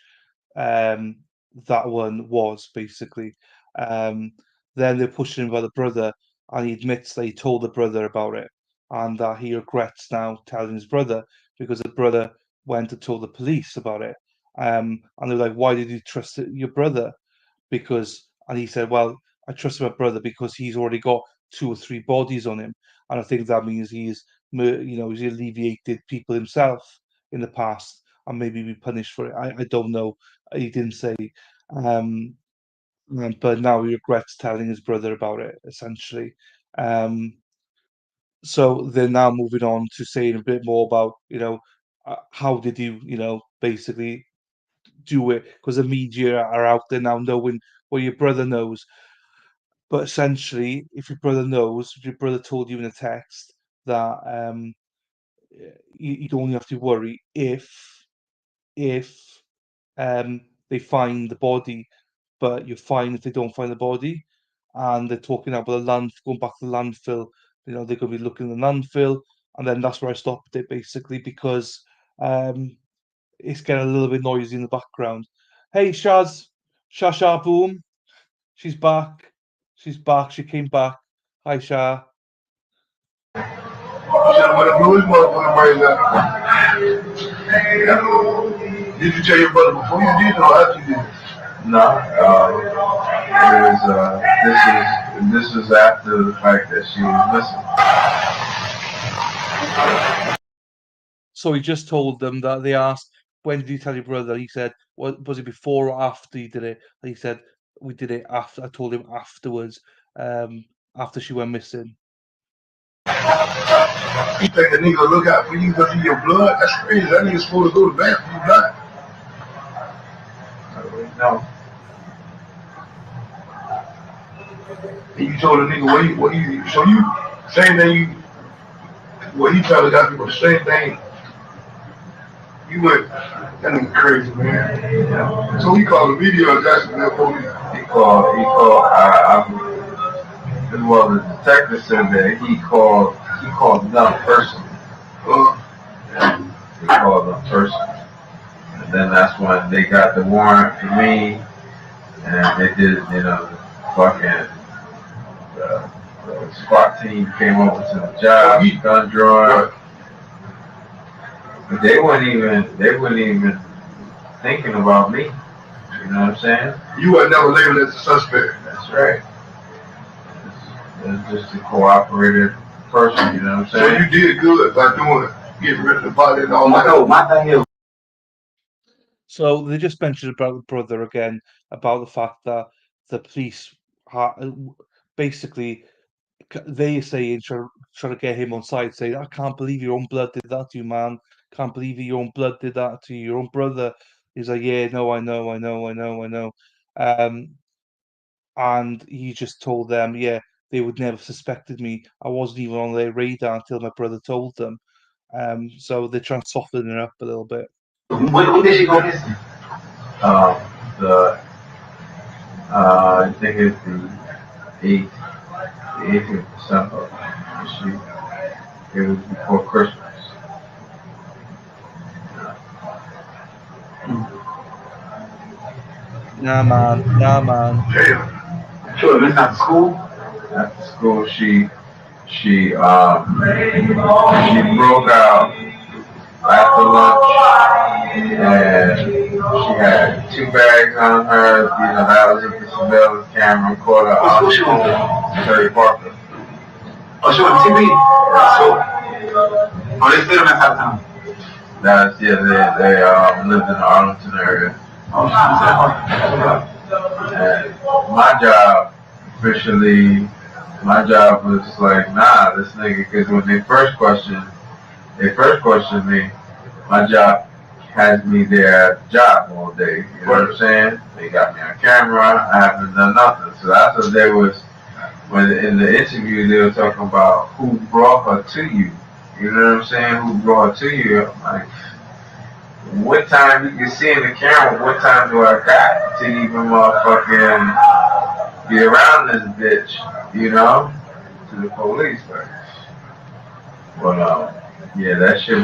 that one was basically. Then they're pushing him by the brother and he admits that he told the brother about it, and that he regrets now telling his brother because the brother went and told the police about it. And they're like, "Why did you trust your brother?" And he said, "Well, I trust my brother because he's already got 2 or 3 bodies on him, and I think that means he's he's alleviated people himself in the past, and maybe be punished for it. I don't know. He didn't say." Um, but now he regrets telling his brother about it, essentially. Um, so they're now moving on to saying a bit more about, how did you, basically do it? Because the media are out there now knowing what your brother knows. But essentially, if your brother knows, if your brother told you in a text that you don't have to worry if they find the body, but you're fine if they don't find the body. And they're talking about the going back to the landfill. They're going to be looking at the landfill, and then that's where I stopped it basically because um, it's getting a little bit noisy in the background. Hey, Shah Boom, she's back. She's back. She came back. Hi, Shah. Did you tell your brother before you did or after you did? No, this is after the fact that she was missing. So he just told them that they asked, "When did you tell your brother?" He said, "What was it, before or after you did it?" And he said, "We did it after." I told him afterwards, after she went missing. You think a nigga look out for you because of your blood? That's crazy. That nigga's supposed to go to the bathroom. You not. No. And you told a nigga so you, same thing he probably got people the same thing. You went, that nigga crazy, man. Yeah. So he called the video adjustment that police. He called, well, the detective said that he called another person. He called another person. And then that's when they got the warrant for me, and they did, fucking, the SWAT team came over to the job, gun drawing. But they weren't even thinking about me. You know what I'm saying? You were never labeled as a suspect. That's right. It's just a cooperative person, you know what I'm saying? So you did good by doing it, getting rid of the body and all that. No, my thing is. So they just mentioned about the brother again, about the fact that the police basically they say trying to get him on side, saying, "I can't believe your own blood did that to you, man. Can't believe your own blood did that to you. Your own brother." He's like, "Yeah, no, I know. And he just told them, yeah, they would never suspected me. I wasn't even on their radar until my brother told them. So they're trying to soften it up a little bit. When did she go missing? I think it's the 8th of December. It was before Christmas. Nah, man. Damn. Sure, this not school? After school, she broke out after lunch, and she had 2 bags on her. That was a surveillance camera caught her. What school she went to? Terry Parker. Oh, she went to TV? So, they still in that type of town? They lived in the Arlington area. Oh, and my job was like, nah, this nigga, because when they first questioned me, my job has me there at the job all day. You know what I'm saying? They got me on camera. I haven't done nothing. So that's what they was, when in the interview, they were talking about who brought her to you. You know what I'm saying? Who brought her to you? I'm like, what time you can see in the camera, what time do I got to even motherfucking be around this bitch, to the police, right? But, yeah, that shit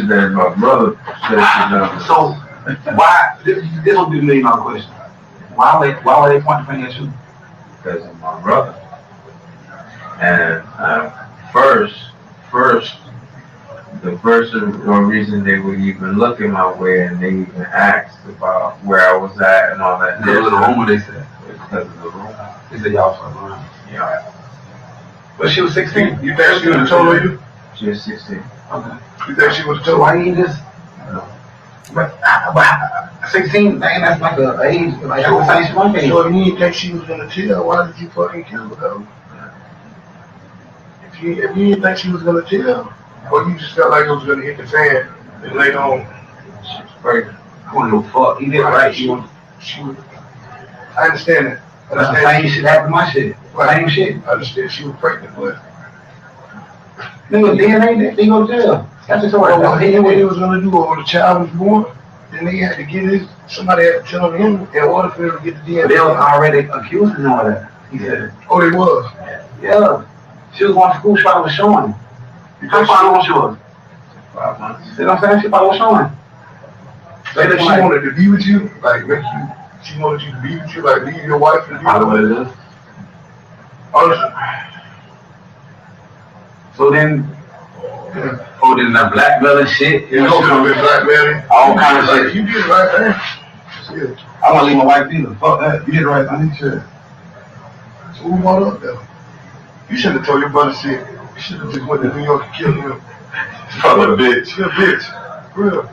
that my brother said. So, why, this will be the $1 million question. Why were they pointing the finger at you? Because of my brother. And first, the first reason they would even look in my way and they even asked about where I was at and all that. Because of the rumor, they said. Because of the rumor. They said y'all fucking around. Yeah. But she was 16. You think she would have told you? She was 16. Okay. You think she would have told? Why you just? No. But 16, man, that's like an age. Like so, so you didn't think she was gonna tell? Why did you fucking kill her though? If you didn't think she was gonna tell, or you just felt like it was gonna hit the fan and later on, she was pregnant. I don't know fuck. You did right. She was. I understand that. The same shit happened to my shit. Right. Same shit. I understand she was pregnant, but nigga DNA, they go to jail. That's just what they was gonna do. Or the child was born, then they had to get his. Somebody had to tell him in order for him to get the DNA. They was already accusing him of that. He said. Oh, they was. Yeah. She was going to school. She probably was showing. How far along she was? 5 months. You know what I'm saying? She probably was showing. Like she wanted to be with you, like make you. She wanted you to be with you, like leave your wife and be with you. Honestly. So then, then the blackmailing shit. You know, been blackmailing. All kinds of shit. You did the right thing. Shit. I want to leave my wife either. Fuck that. You did the right thing. Shit. So who brought up though? You should have told your brother shit. You should have just went to New York and killed him. Fuck a bitch. She a bitch. Real.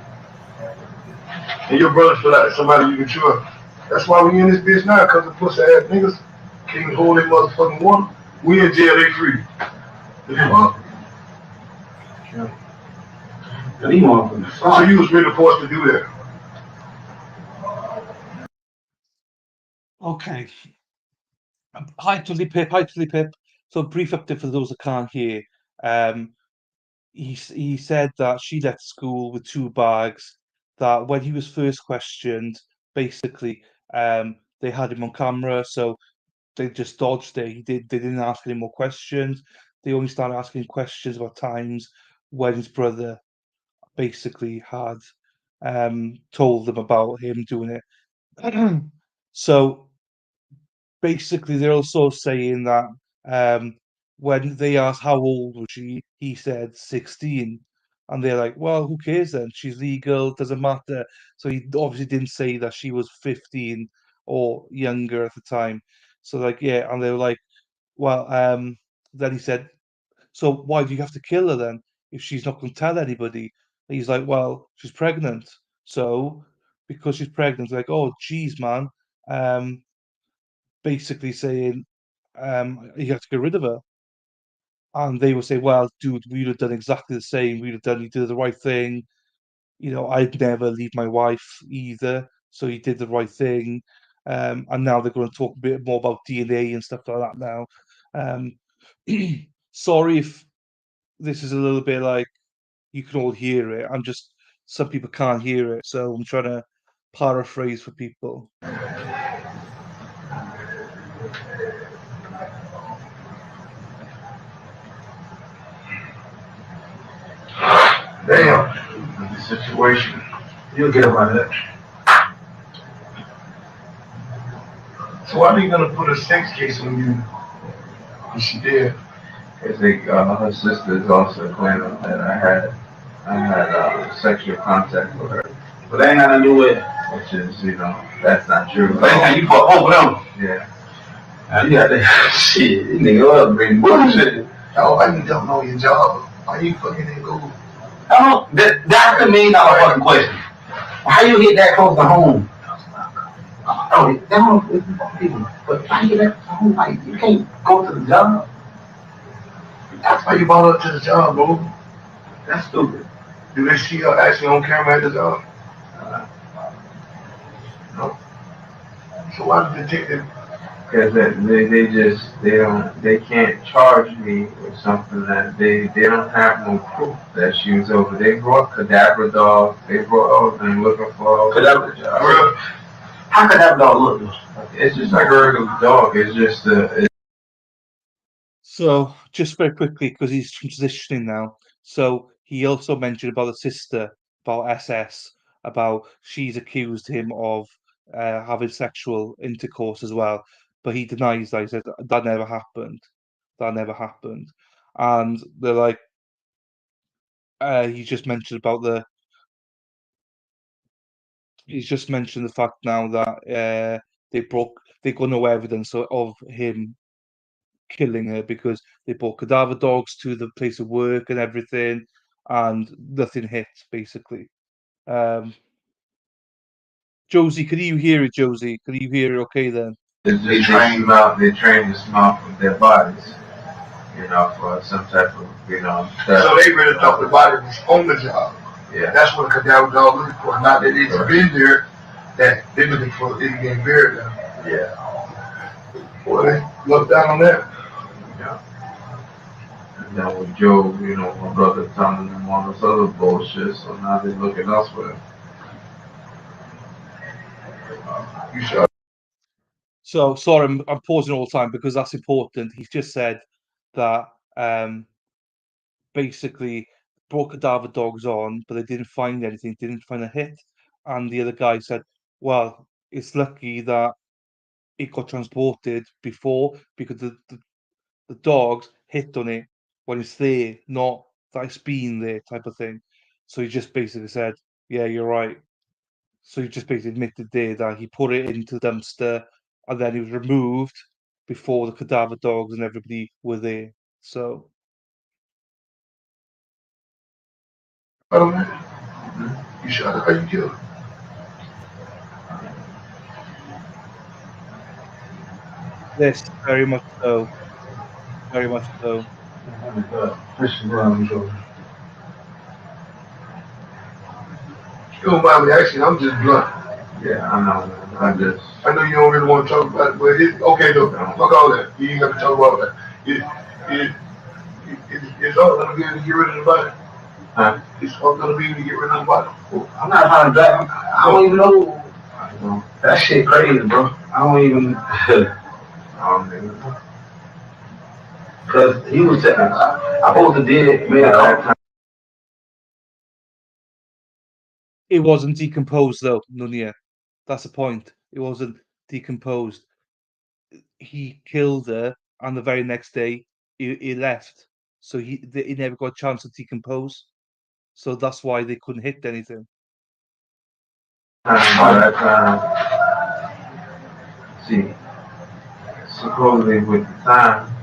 And your brother feel like somebody you can trust. That's why we in this bitch now, cause the pussy ass niggas can't hold their motherfucking water. We in jail, they free. Fuck. So you was really forced to do that. Okay. Hi, Twiddly Pip. Hi, Twiddly Pip. So, brief update for those that can't hear. He said that she left school with 2 bags. That when he was first questioned, basically, they had him on camera, so they just dodged it. They didn't ask any more questions. They only started asking questions about times when his brother basically had told them about him doing it. So basically, they're also saying that when they asked how old was she, he said 16. And they're like, well, who cares then? She's legal, doesn't matter. So he obviously didn't say that she was 15 or younger at the time. So, like, yeah, and they were like, well, then he said, so why do you have to kill her then if she's not going to tell anybody? And he's like, well, she's pregnant. So, because she's pregnant, like, oh, geez, man. Um, basically saying you have to get rid of her. And they would say, well, dude, we'd have done exactly the same. You did the right thing. You know, I'd never leave my wife either. So you did the right thing. And now they're going to talk a bit more about DNA and stuff like that now. Um, sorry if this is a little bit like you can all hear it. Some people can't hear it. So I'm trying to paraphrase for people. Damn, the situation. You'll get about that. So why are they gonna put a sex case on you? If she did. Because her sisters also claiming that I had sexual contact with her. But that ain't nothing to do with it. Which is, that's not true. But that's how you fuck over them. Yeah. You got that shit, you nigga up, man. Bullshit. Oh, why you don't know your job? Why you fucking didn't go? That's the $1 million fucking question. How you get that close to home? Oh, that one is people. But how you get that close to home? Like, you can't go to the job. That's why you brought up to the job, bro. That's stupid. Do they see her actually on camera at the job? No. So why the detective? Because they can't charge me with something that they don't have no proof that she was over. They brought cadaver dogs. They brought all of them looking for cadaver dogs. How cadaver dog look? It's just like a regular dog. It's just So, just very quickly, because he's transitioning now. So, he also mentioned about the sister, about SS, about she's accused him of having sexual intercourse as well. But he denies that. He said that never happened. that never happened. And they're like, he just mentioned about he's just mentioned the fact now that they got no evidence of him killing her because they brought cadaver dogs to the place of work and everything, and nothing hit basically. Josie, could you hear it, Josie? Could you hear it okay then? They train them out. They train to smell from their bodies, for some type of, So they really thought the body was on the job. Yeah. That's what a cadaver dog looking for. Not that it's been there, that they're looking for it getting buried now. Yeah. Boy, they look down on that. Yeah. And then with Joe, my brother telling them all this other bullshit, so now they're looking elsewhere. You sure? So sorry, I'm pausing all the time because that's important. He's just said that basically brought cadaver dogs on, but they didn't find anything, didn't find a hit. And the other guy said, well, it's lucky that it got transported before because the dogs hit on it when it's there, not that it's been there type of thing. So he just basically said, yeah, you're right. So he just basically admitted there that he put it into the dumpster and then it was removed before the cadaver dogs and everybody were there. So You shot it, how you killed it? yes, very much so. Very much so. You don't mind me asking, I'm just blunt. Yeah, I know. I know you don't really want to talk about it, but okay, look, fuck all that. You ain't got to talk about that. It's all gonna be able to get rid of the body. Huh? It's all gonna be able to get rid of the body. I'm not trying to drag. I don't even know. That shit crazy, bro. I don't even. Because he was saying, I supposed to did, man. It wasn't decomposed though, Nunia. That's the point. It wasn't decomposed. He killed her, and the very next day he left. So he never got a chance to decompose. So that's why they couldn't hit anything. See, supposedly with the time,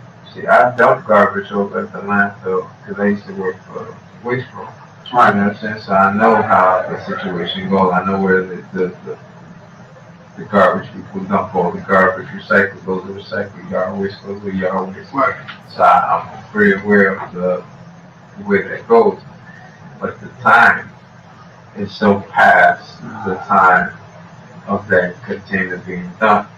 I dumped garbage over at the landfill because I used to work for waste pro. Right. You know what I'm saying? So I know how the situation goes. I know where the garbage people dump all the garbage, recycle goes to recycle, yard waste goes to yard waste. Right. So I'm very aware of the way that goes. But the time is so past the time of that container being dumped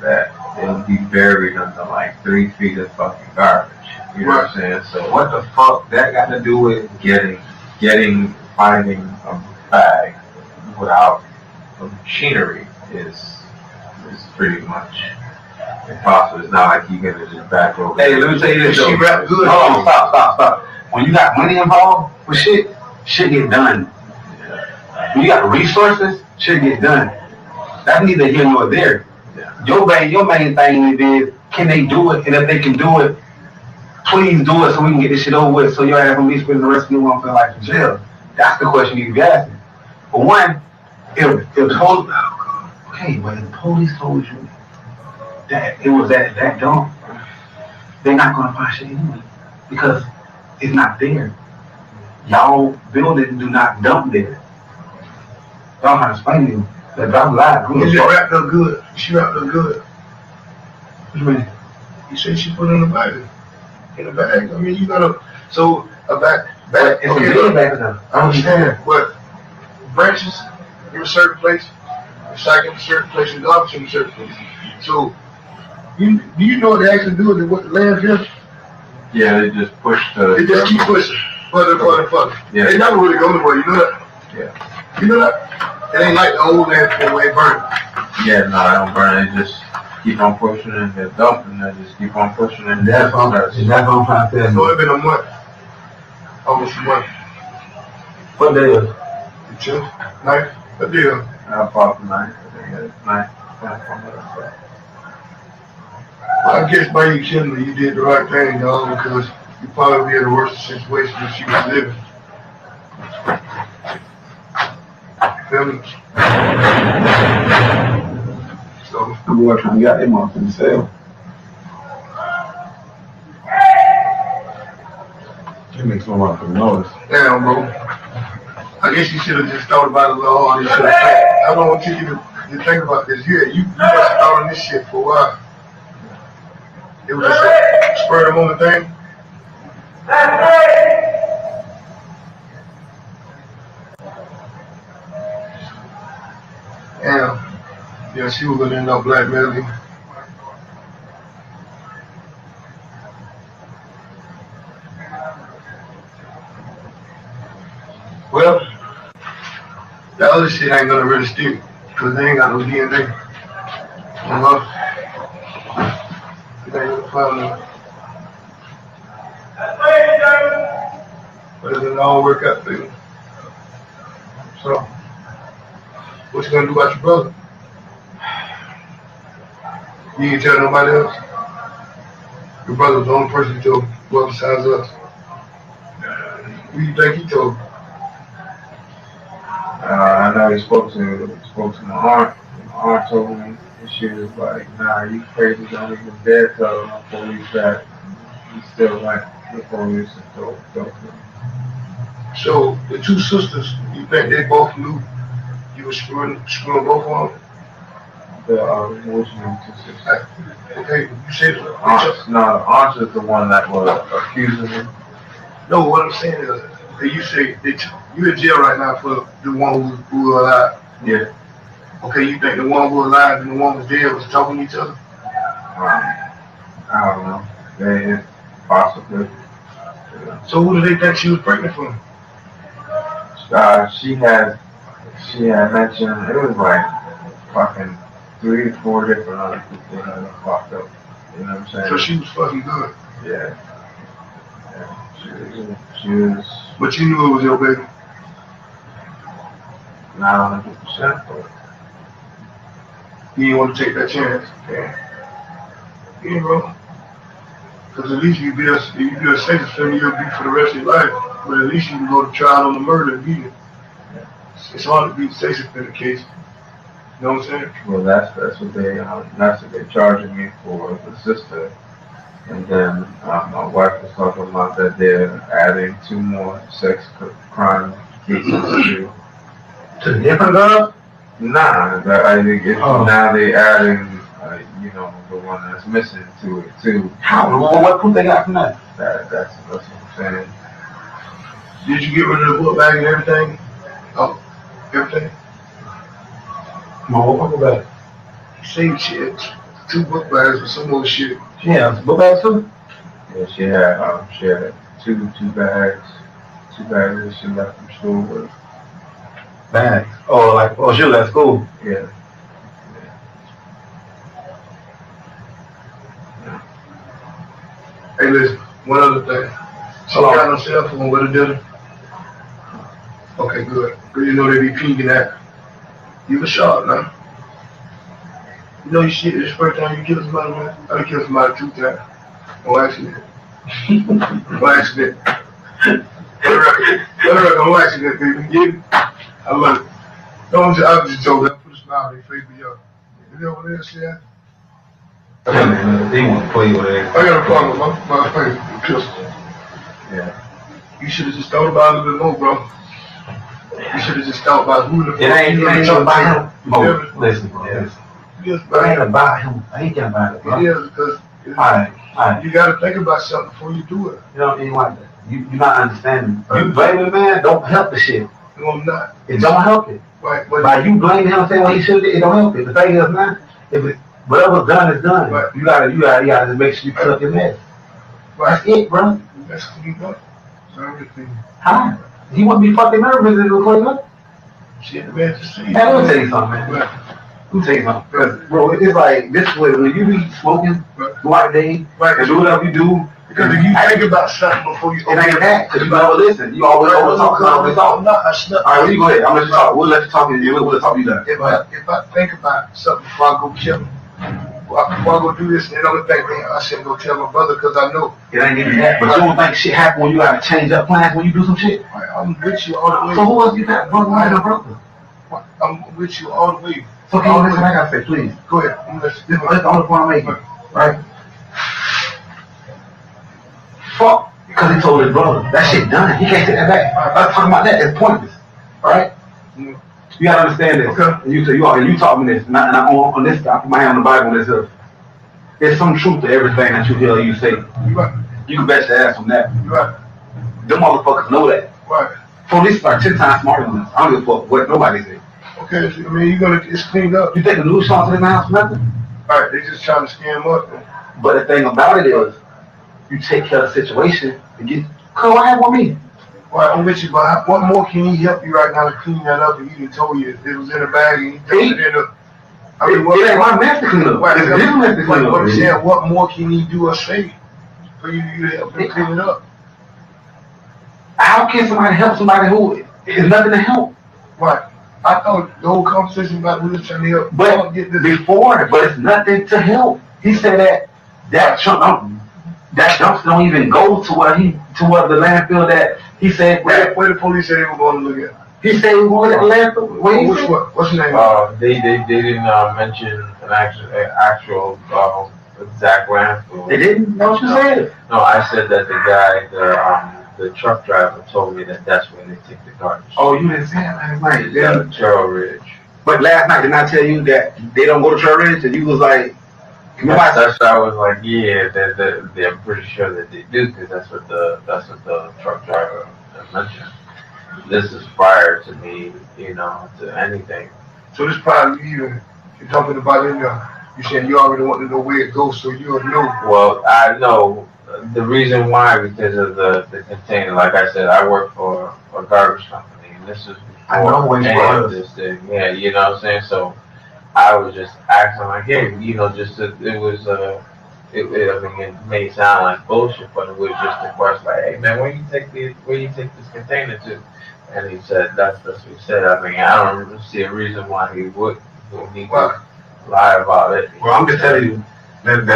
that it'll be buried under like 3 feet of fucking garbage. You know what I'm saying? So what the fuck that got to do with finding a bag without machinery is pretty much impossible. It's not like you're gonna just back over. Hey, let me tell you this though. She rap good. Hold on, stop. When you got money involved with shit get done. When you got resources, shit get done. That's neither here nor there. Your main thing is, can they do it? And if they can do it, please do it so we can get this shit over with. So your ass won't be spending the rest of your life in jail. That's the question you need to be asking. For one, if the police told you that it was that dump, they're not gonna find shit anyway because it's not there. Y'all buildings do not dump there. Y'all trying to explain to you that I'm live. She wrapped up good. She wrapped up good. What you mean? You said she put it in the bag. In the bag. I mean, you gotta. So a bag. It's Okay, a big bag now. I understand, but branches in a certain place, recycling in a certain place, and garbage in a certain place. So, do you know what they actually do with the landfill? Yeah, they just push the. They just keep pushing. Further. Yeah. They never really go nowhere. You know that? Yeah. You know that? It ain't like the old landfill where it burned. Yeah, no, I don't burn. They just keep on pushing and they're dumping. They just keep on pushing and that's what I'm trying to tell you. So it's been a month. Almost a month. What day is it? The 2nd, 9th, what day? I bought the 9th. 9th. I guess by you killing her, you did the right thing, dog, because you probably be in a worse situation if she was living. Feel me? So, The boy trying to get him off himself. It makes no motherfucking noise. damn, bro. I guess you should have just thought about it a little harder. You should have. I don't want you to think about this. Yeah, you must have thought on this shit for a while. It was just a spur of the moment thing. Damn. Yeah, she was gonna end up blackmailing. Well, the other shit ain't gonna really stick, cause they ain't got no DNA. You know? They ain't gonna find no. But it'll all work out for you. So, what you gonna do about your brother? You ain't tell nobody else? Your brother's the only person you told, well, besides us. Who you think he told? I know he spoke to my aunt. My aunt told me, and she was like, "Nah, you crazy, don't even dare tell the police that." He still went to the police and told them. So, the two sisters, you think they both knew you were screwing both of them? The original two sisters. Okay, you said the aunt is the one that was accusing me. No, what I'm saying is, you say that you in jail right now for the one who was alive. Yeah. Okay, you think the one who was alive and the one who was dead was talking to each other? I don't know. They possibly. So who do they think she was pregnant from? She had mentioned it was like fucking 3 or 4 different other people that had fucked up. You know what I'm saying? So she was fucking good. Yeah. She was. But you knew it was your baby. Not 100%, but you didn't want to take that chance. Yeah, bro. Because at least you be a safe offender, you'll be for the rest of your life. But at least you can go to trial on the murder and beat it. It's hard to beat the safe offender case. You know what I'm saying? Well, that's what they're charging me for, the sister. And then my wife was talking about that they're adding 2 more sex crime cases to different girls. Nah, I think now they're adding, the one that's missing to it too. How? What proof they got from that? That's what I'm saying. Did you get rid of the book bag and everything? Oh, everything? What book bag? Same shit. 2 book bags with some more shit. Yeah, book bags too? Yeah, she had two bags that she left from school with. Bags? Oh, she was at school? Yeah. Hey, listen, one other thing. She got no cell phone with her, did her? Okay, good. Because you know they be peeking at. You was shot, man. You know you shit, this first time you kill somebody, man. I done killed somebody 2 times. On accident. On accident. On accident, baby. You get it? I love it. I just told them, put a smile on their face, but yo. You know what it is, yeah? They want to play with it. I got a problem with my face, the pistol. Yeah. You should have just thought about it a little bit more, bro. You should have just thought about who the fuck It ain't about him. Oh, Listen, bro. It ain't about him. I ain't about it, bro. It is because you got to think about something before you do it. You know, ain't like that. You're not understanding. You blaming the man don't help the shit. No, I'm not. It don't help it. Right. By you blaming him saying what he should have did, it don't help it. The thing is, man, whatever's done is done. Right. You gotta just make sure you clean up your mess. Right. That's it, bro. That's what you got. Everything. How? He wouldn't be fucking nervous if it was clean up. Shit, man, to see. Man, let me tell you something, man. Right. Let me tell you something. Because, bro, it's like this way, when you be smoking, throughout the day, and do whatever you do, because if you think about something before you it ain't that, because you never listen. You always talk. I'm not. All right, you go ahead. I'm gonna let you talk. We'll let you talk. We'll talk you done. If I think about something before I go kill him, I go do this, and they don't think, man, I shouldn't go tell my brother because I know. It ain't even that. But you don't think shit happen when you gotta change up plans when you do some shit? Right, I'm with you all the way. So who else you got, brother? I ain't a brother. I'm with you all the way. So can you listen what I gotta say, please? Go ahead. This is the only point I'm making, right? Fuck, because he told his brother. That shit done. He can't take that back. Us talking about that is pointless, right? You gotta understand this. Okay. And you taught me this. And I on this, I put my hand on the Bible and this. There's some truth to everything that you hear you say. Right. You can bet your ass on that. Right. Them motherfuckers know that. Right. Police are 10 times smarter than us. I don't give a fuck what nobody says. Okay, so, I mean, it's cleaned up. You think the news saw to the house nothing? Alright, they just trying to scam up. But the thing about it is, you take care of the situation and get, cause what happened with me? Well, I'm with you, but what more can he help you right now to clean that up? And he done told you it was in a bag and he dumped it in the, I mean, what, it ain't my mess to clean up. Right, it's his mess to clean up. But I'm saying, what more can he do or say for you to help him clean it up? How can somebody help somebody who is nothing to help? Right. I thought the whole conversation about we was trying to help. But before, but it's nothing to help. He said that dumps don't even go to where the landfill that he said. Where the police said they were going to look at. He said we were going to look at the landfill. What's the name? They didn't mention an actual exact landfill. They didn't? That's what you said. No, I said that the guy, the truck driver told me that that's when they take the garbage. Oh, you didn't say that last night. Yeah, Trail Ridge. But last night, didn't I tell you that they don't go to Trail Ridge? And you was like, that's I was like, yeah, they're pretty sure that they do because that's what the truck driver mentioned. This is prior to me, to anything. So this probably you're talking about in there. You said you already want to know where it goes, so you'll know. Well, I know. The reason why, because of the container. Like I said, I work for a garbage company, and this is before any of this thing. Yeah, you know what I'm saying? So I was just asking, like, hey, I mean, it may sound like bullshit, but it was just a question, like, hey, man, where you take this container to? And he said, that's what he said. I mean, I don't see a reason why he would need to lie about it. Well, I'm just telling you that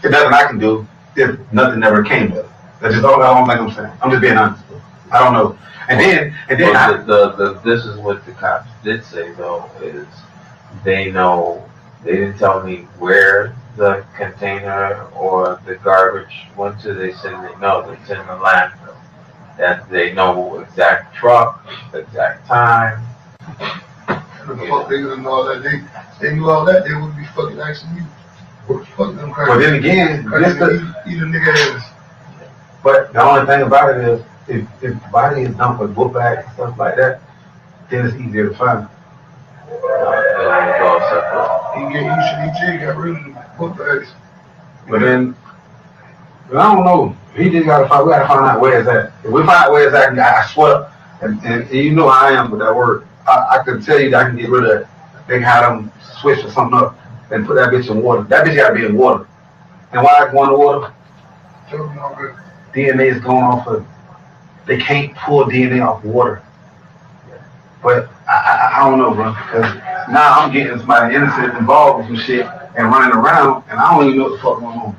there's nothing I can do if nothing ever came of it. That's just all I don't think I'm saying. I'm just being honest. I don't know. And then this is what the cops did say though, is they didn't tell me where the container or the garbage went to. They said they know it's in the landfill. That they know exact truck, exact time. The fuck they didn't know all that. They knew all that, they would be fucking asking you. But then again, eat a nigga ass. But the only thing about it is, if the body is dumped with book bags and stuff like that, then it's easier to find. He got rid of the book bags. But then, I don't know. We gotta find out where it's at. If we find out where it's at, I swear, and you know how I am with that word, I can tell you that I can get rid of it. They can have them switch or something up and put that bitch in water. That bitch gotta be in water. And why it's going to water? DNA is going off of, they can't pull DNA off water. But I don't know, bro, because now I'm getting somebody innocent involved with some shit and running around, and I don't even know what the fuck going on.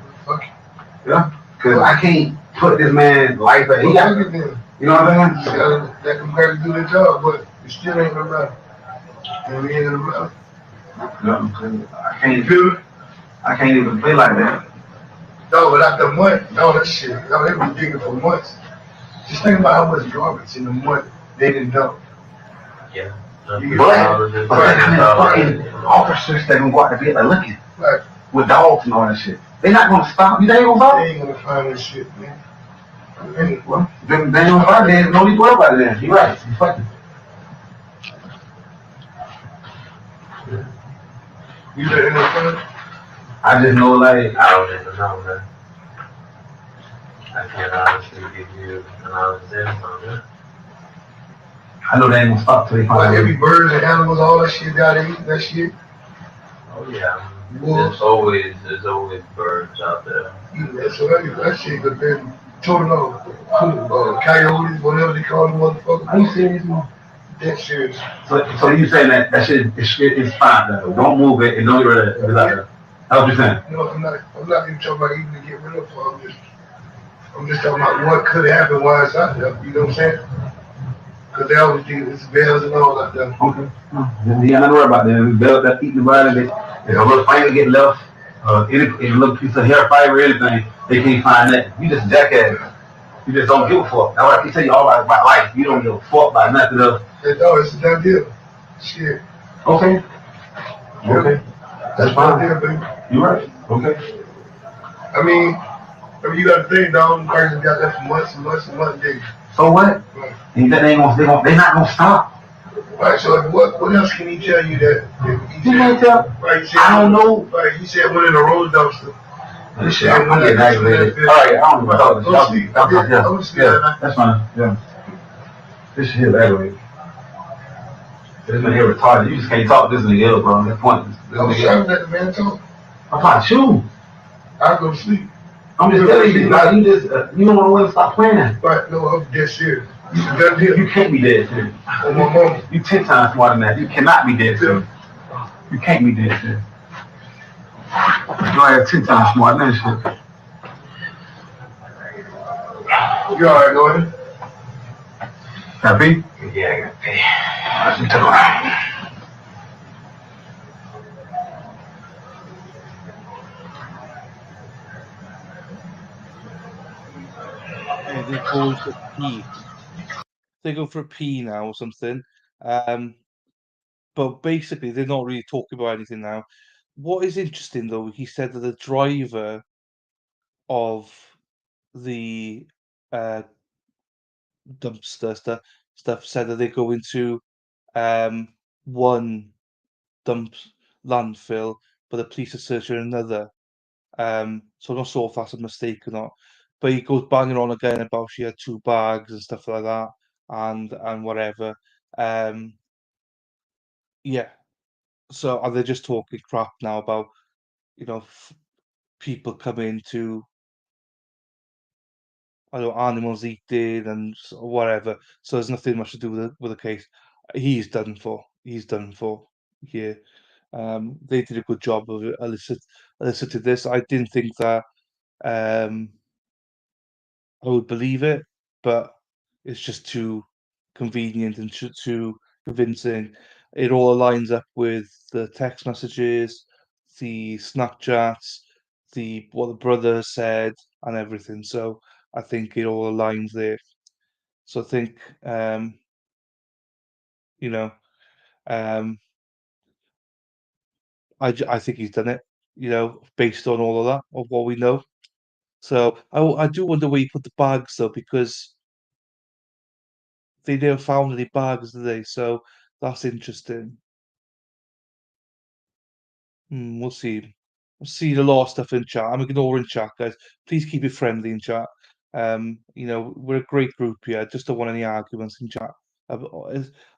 Yeah? Because I can't put this man's life at, you know what I'm saying? That compared to do their job, but it still ain't gonna matter. It ain't gonna matter. No, I can't even play like that. No, without the month, no, that shit, no, they been digging for months. Just think about how much garbage in the month they didn't dump. Yeah. But there's fucking officers that gonna go out the bed like looking. Right. With dogs and all that shit. They not gonna stop. You think they gonna stop? They ain't gonna find this shit, man. Well, then they don't find it. No need to worry about it then. You're right. You fucking. You let it know. I just know, like, I don't even know, man. I can't honestly give you an honest answer on that. I know they ain't gonna stop till they find every birds and animals, all that shit got to eat that shit. Oh yeah, there's always birds out there. Yeah, so that shit could have been total coyotes, whatever they call them motherfuckers. Are you serious, man? Dead serious. So you saying that shit is fine though? Don't move it and don't get rid of it. That's what you're saying. No, I'm not even talking about even to get rid of it. I'm just talking about what could happen while it's out there. You know what I'm saying? Because they always think it's bells and all out there. Okay. You got nothing to worry about that. It's bells that eat the body. There's a little finger get left. Any little piece of hair fiber or anything, they can't find that. You just jackass. You just don't give a fuck. That's what I keep telling you all about life. You don't give a fuck about nothing else. No, it's a done deal. Shit. Okay. Okay. That's fine. Deal, baby. You're right. Okay. I mean, you got to think, dog. The person got that for months and months and months, days. So what? Right. And that they're not gonna stop. Right. So what else can he tell you that? He can't tell. Right. I don't know. Right. He said one in a road dumpster. Shit, I'm getting aggravated. All right, I don't even talk to you. Yeah, that's fine. Yeah. This shit is aggravating. This nigga here retarded. You just can't talk to this nigga here, bro. That's pointless. I was trying to let the man talk. I'm trying to shoot. I go to sleep. I'm just telling you, like, you don't want to stop playing that. Right, no, I'm dead serious. You can't be dead serious. On my mom. You 10 times smarter than that. You cannot be dead serious. You can't be dead serious. You are 10 times smarter than that shit. You alright, go ahead. Happy? Yeah, I got pay. Listen to the They're going for a pee. They go for a pee now or something. But basically, they're not really talking about anything now. What is interesting, though, he said that the driver of the dumpster stuff said that they go into one landfill, but the police are searching another. So I'm not sure if that's a mistake or not. But he goes banging on again about she had 2 bags and stuff like that, and whatever. Yeah. So are they just talking crap now about, people coming to, I don't know, animals eating and whatever. So there's nothing much to do with the case. He's done for. He's done for. Yeah. They did a good job of eliciting this. I didn't think that I would believe it, but it's just too convenient and too convincing. It all aligns up with the text messages, the Snapchats, what the brother said, and everything. So I think it all aligns there. So I think, you know, um, I think he's done it. Based on all of that, of what we know. So I do wonder where he put the bags though, because they never found any bags, did they? So that's interesting. We'll see. We'll see a lot of stuff in chat. I'm ignoring chat, guys. Please keep it friendly in chat. We're a great group here. I just don't want any arguments in chat,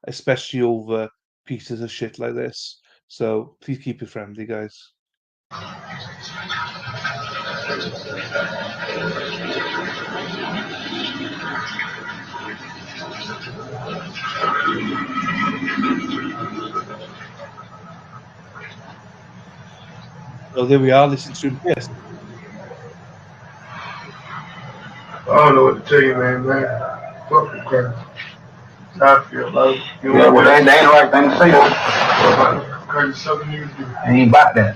especially over pieces of shit like this. So please keep it friendly, guys. So there we are, listening to him. Yes. I don't know what to tell you, man. Fuck the crap. I feel about it. That ain't the right thing to say. It ain't about that.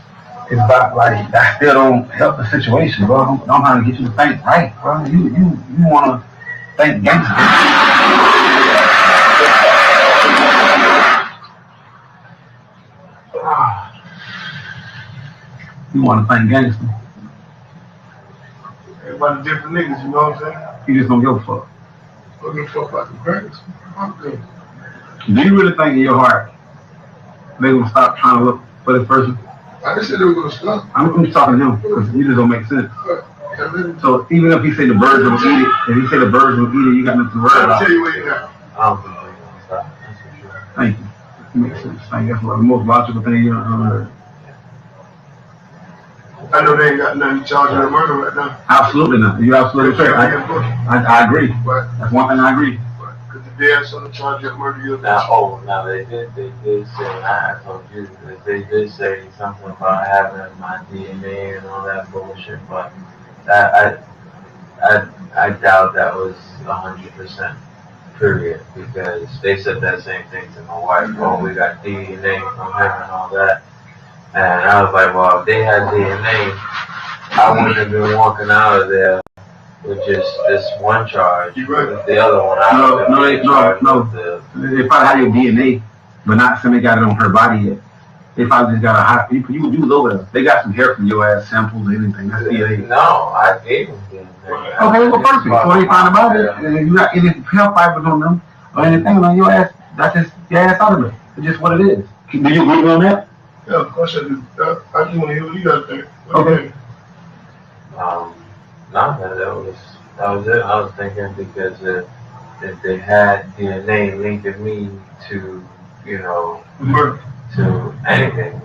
It's about, like, that still don't help the situation, bro. I'm trying to get you to think right, bro. You want to think gangster. You want to think gangster. Everybody different niggas, you know what I'm saying? You just don't give a fuck. Don't give a fuck about the cracks. Fuck them. Do you really think in your heart they're going to stop trying to look for this person? I just said they were going to stop. I'm just talking to him, because you just don't make sense. So even if he say the birds will eat it, if he say the birds will eat it, you got nothing to worry about. I'll tell you what you got. I don't think they're going to stop. Thank you. It makes sense. I think that's the most logical thing you ever heard. I know they ain't got nothing charging of murder right now. Absolutely not. You're absolutely correct. I agree. That's one thing I agree. Because dance on the charge of murder. Now they did say, I told you, that they did say something about having my DNA and all that bullshit, but I doubt that was 100% period, because they said that same thing to my wife. Oh, we got DNA from him and all that. And I was like, well, if they had DNA, I wouldn't have been walking out of there with just this one charge. With the other one, No. They probably had your DNA, but not somebody got it on her body yet. They probably just got a hot. You was over there. They got some hair from your ass samples and anything. That's DNA. No, I gave them DNA. Okay, well, perfect. So they found about it. And you got any hair fibers on them or anything on your ass. That's just your ass out of it. It's just what it is. Do you agree on that? Yeah, of course I do. I just want to hear what you guys think. Okay. No, that was it. I was thinking because if they had DNA linking me to, to anything,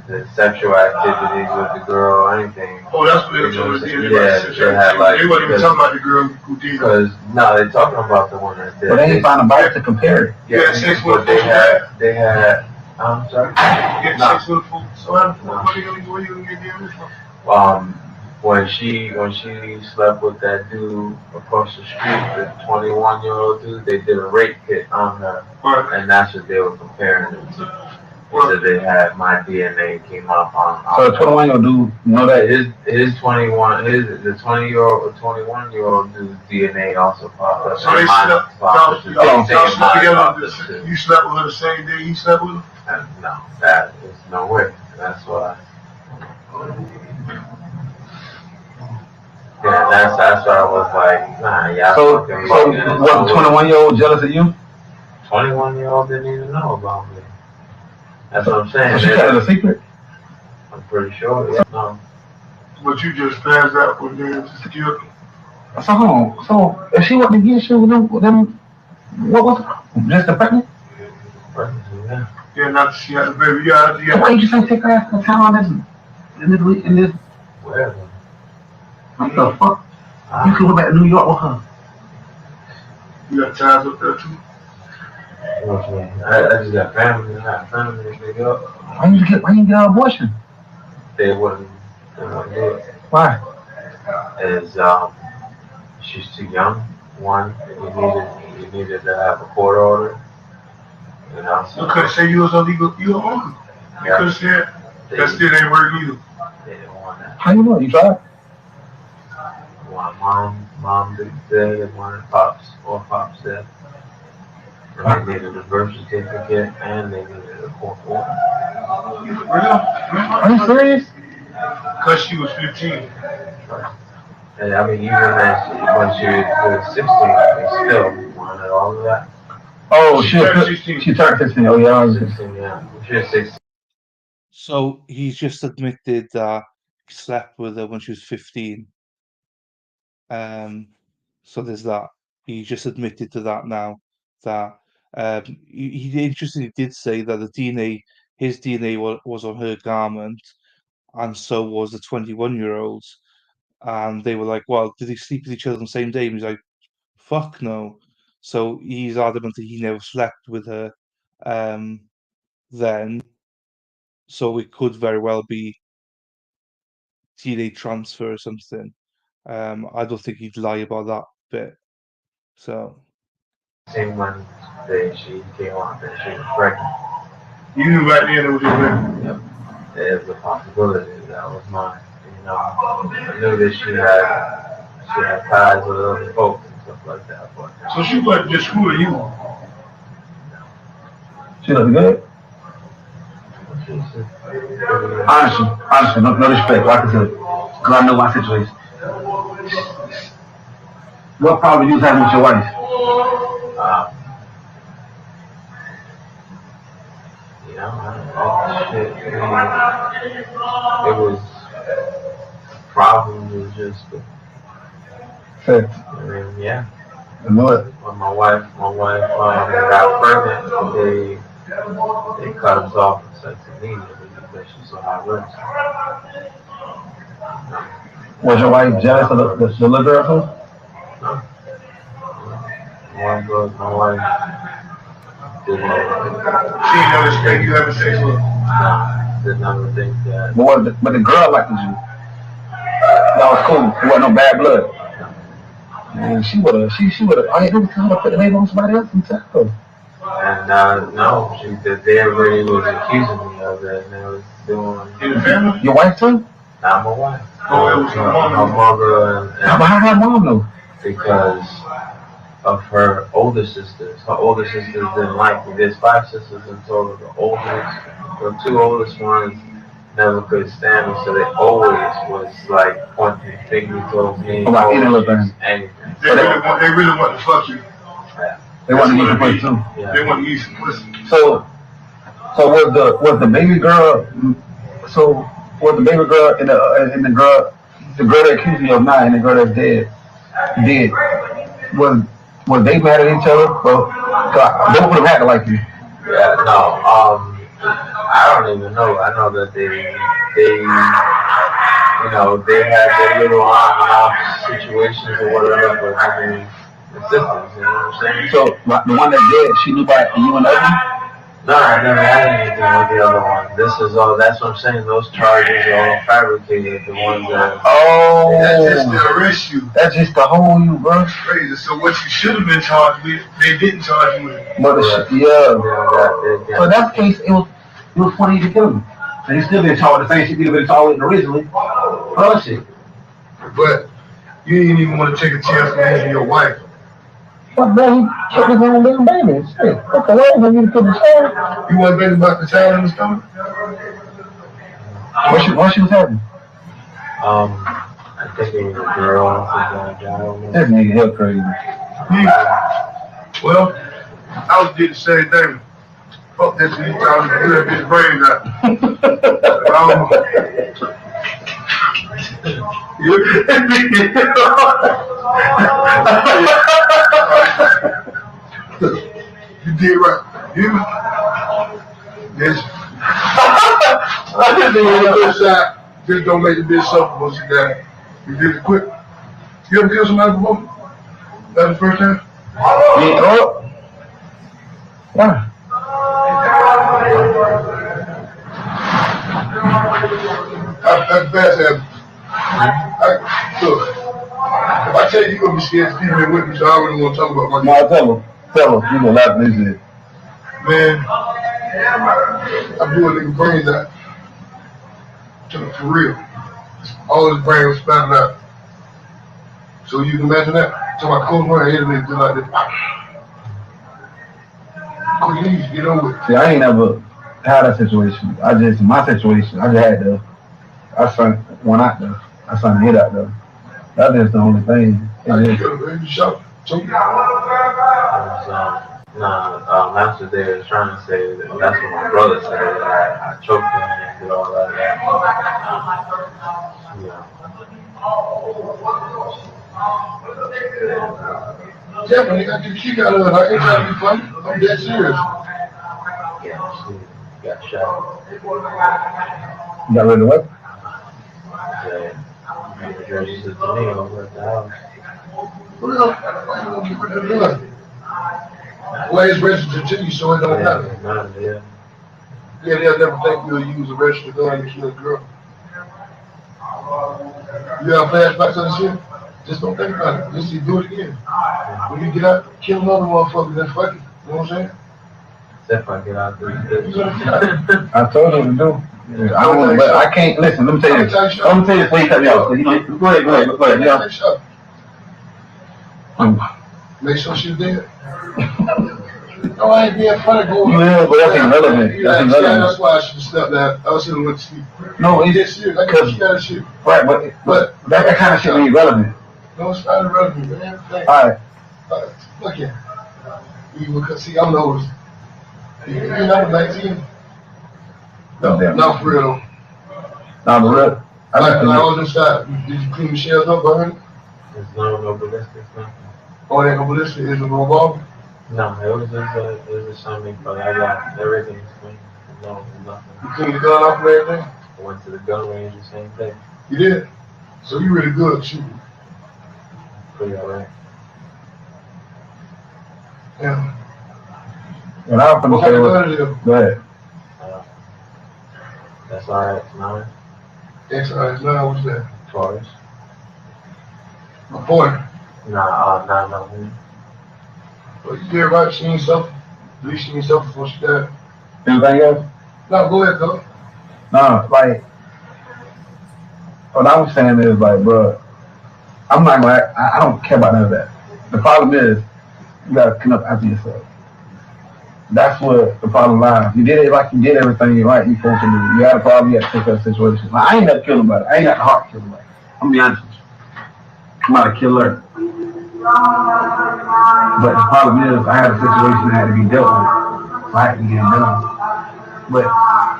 the sexual activities with the girl, anything. Oh, that's what they were trying to do. Yeah, they had like. They weren't even talking about the girl who did it. Because no, they're talking about the one that did. But they ain't found a bite to compare it. Yeah, sex with they had. I'm sorry. Yeah, sex with a fool. So where you gonna get DNA from? When she slept with that dude across the street, the 21-year-old dude, they did a rape kit on her, and that's what they were comparing it to. So they had my DNA came up on. So the 21-year-old dude know that his 21-year-old dude's DNA also popped up. So they slept together. You slept with her the same day you slept with her? No, that is no way. That's why. Yeah, that's why I was like, nah, yeah. So was the 21-year-old jealous of you? 21-year-old didn't even know about me. That's what I'm saying. So she kept it a secret? I'm pretty sure, yeah. No. But you just passed out with them security. So hold on. So if she wasn't against you with them, what was it? Just the pregnant? Pregnancy, yeah. Yeah, not she had a baby. Yeah. Why you just ain't take her ass to town in this? Where? What the fuck? You can go back to New York with her. You got ties up there too? I just got family. I got family to pick up. Why you get an abortion? They wouldn't do it. Why? She's too young. One, you needed to have a court order. You know. You could say you was illegal. You were uncle. You could have said that still ain't work either. They didn't want that. How you know? You tried? One mom did say, and one pops said. And they needed a birth certificate and they needed a court order. Are you serious? Because she was 15. And I mean, even when she was 16, they still wanted all of that. Oh, she turned 16. Oh, yeah, I was 16, yeah. She was 16. So he's just admitted that he slept with her when she was 15. So there's that. He just admitted to that now. That he interestingly did say that his DNA was on her garment, and so was the 21-year-old's. And they were like, "Well, did they sleep with each other on the same day?" And he's like, "Fuck no." So he's adamant that he never slept with her then. So it could very well be DNA transfer or something. I don't think he'd lie about that bit. So. Same one day she came on that she was pregnant. You knew right then it was your baby? Yep. There's a possibility that was mine. I knew that she had ties with other folks and stuff like that. But, so she wasn't just screwing you? She looked good? Honestly, no respect, like I said, because I know my situation. What problem you was having with your wife? It was problems just sex. Yeah. I know it. When my wife got pregnant, they cut us off and sex immediately because she saw how it looks. Was your wife jealous of the little girl too? No. one broke my wife. She didn't know this thing you having sex with? Nah, did never think that. But the girl liked you. That was cool. It wasn't no bad blood. Man, she would've, I ain't never told her to put the name on somebody else and tell her. And no, everybody was accusing me of it, and they was doing. Your wife too? Not my wife. Oh, it was your mom. My mother and How her mom know? because of her older sisters. Her older sisters didn't like me. There's 5 sisters in total. The 2 oldest ones never could stand me, so they always was like pointing fingers towards me. About any little thing. Anything. They really want to fuck you. Yeah. They want to use the pussy too. Yeah. They want to use some pussy. So was the baby girl? So was the baby girl and the girl that accused you of not and the girl that's dead? Was they mad at each other? Well, they would have acted like you. Yeah. No. I don't even know. I know that they had their little on and off situations or whatever, but I mean, the sisters, you know what I'm saying? So the one that's dead, she knew about you and Evan? No, I never had anything with the other one. That's what I'm saying. Those charges are all fabricated. The ones that. Oh. That's just to arrest you. That's just to hold you, bro. That's crazy. So what you should have been charged with, they didn't charge you with. But So in that case, it was 20 to kill him. And he still been charged the same shit he'd been charged with originally. Oh shit. But you didn't even want to take a chance on losing your wife. But man, he killed his own damn baby. Shit. What the hell? You to kill the child? You wasn't thinking about the child in the stomach? What she was having? I think it was a girl. I don't know. That nigga hell crazy. Well, I was did the same thing. Fuck that shit, you trying to clear his brains out. You did right. Yes. I didn't even know this side. Just don't make the bitch suffer once you die. You did it quick. You ever kill somebody before? That was the first time? Yeah. Why? That's bad habit. Look, if I tell you you're going to be scared to keep me with me, so I really want to talk about my No, tell him. You gonna laugh at this shit. Man, I blew a nigga brains out. For real. All his brain was spattered out. So you can imagine that? So I closed my head and it just like this. Please, get over it. See, I ain't never had that situation. My situation, I just had to, I sent one out there. I sent a hit out there. That's just the only thing. You shot. Master Day was trying to say that that's what my brother said. I choked him and did all that. Yeah, man, you got to get the kick out of it. I ain't trying to be funny. I'm dead serious. Yeah, she got shot. You got rid of what? Yeah. The girl just said to me over at the house. Well, why you gonna get rid of the gun? Well, it's registered to you, so it don't matter. Yeah, they'll never think you'll use a registered gun to kill a girl. You have flashbacks of the shit? Just don't think about it. Just do it again. When you get out, kill another motherfucker, then fuck it. You know what I'm saying? If I get out there. I told him to do. Yeah, I don't want to, but I can't listen. Let me tell you this. Let me tell you this. Wait, cut me off. Go ahead. Yeah. Make sure she's dead. No, I ain't being funny. Yeah, but that's irrelevant. That's why I should have stepped down. I should have went to sleep. No, it's serious. I got she got shit. Right, but that kind of shit ain't relevant. No, it's not irrelevant, man. All right. Look here. See, I'm those. You're number 19. No, for real. No, for real. I was inside. Did you clean the shells up behind it? There's no ballistics, nothing. Oh, there ain't no ballistics? Is it a revolver? No, it was something, but I got everything clean. No, nothing. You cleaned the gun off and everything? I went to the gun range, the same thing. You did? So you really good shooting? Pretty alright. Yeah. And I'm gonna say, go ahead. That's all right tonight. XR9, what's that? Taurus. My boy. Nah, no. Well, you did right. She ain't suffer. At least she ain't suffer before she died. Anything else? No, go ahead, though. No, like, what I was saying is, like, bro, I'm not like, I don't care about none of that. The problem is, you gotta clean up after yourself. That's what the problem lies. You did it like you did everything right you're supposed to do. You had a problem, you had to take that situation. Like, I ain't never killed nobody. I ain't got the heart to kill nobody. I'm gonna be honest with you. I'm not a killer. But the problem is, I had a situation that had to be dealt with. So I had to get it done. But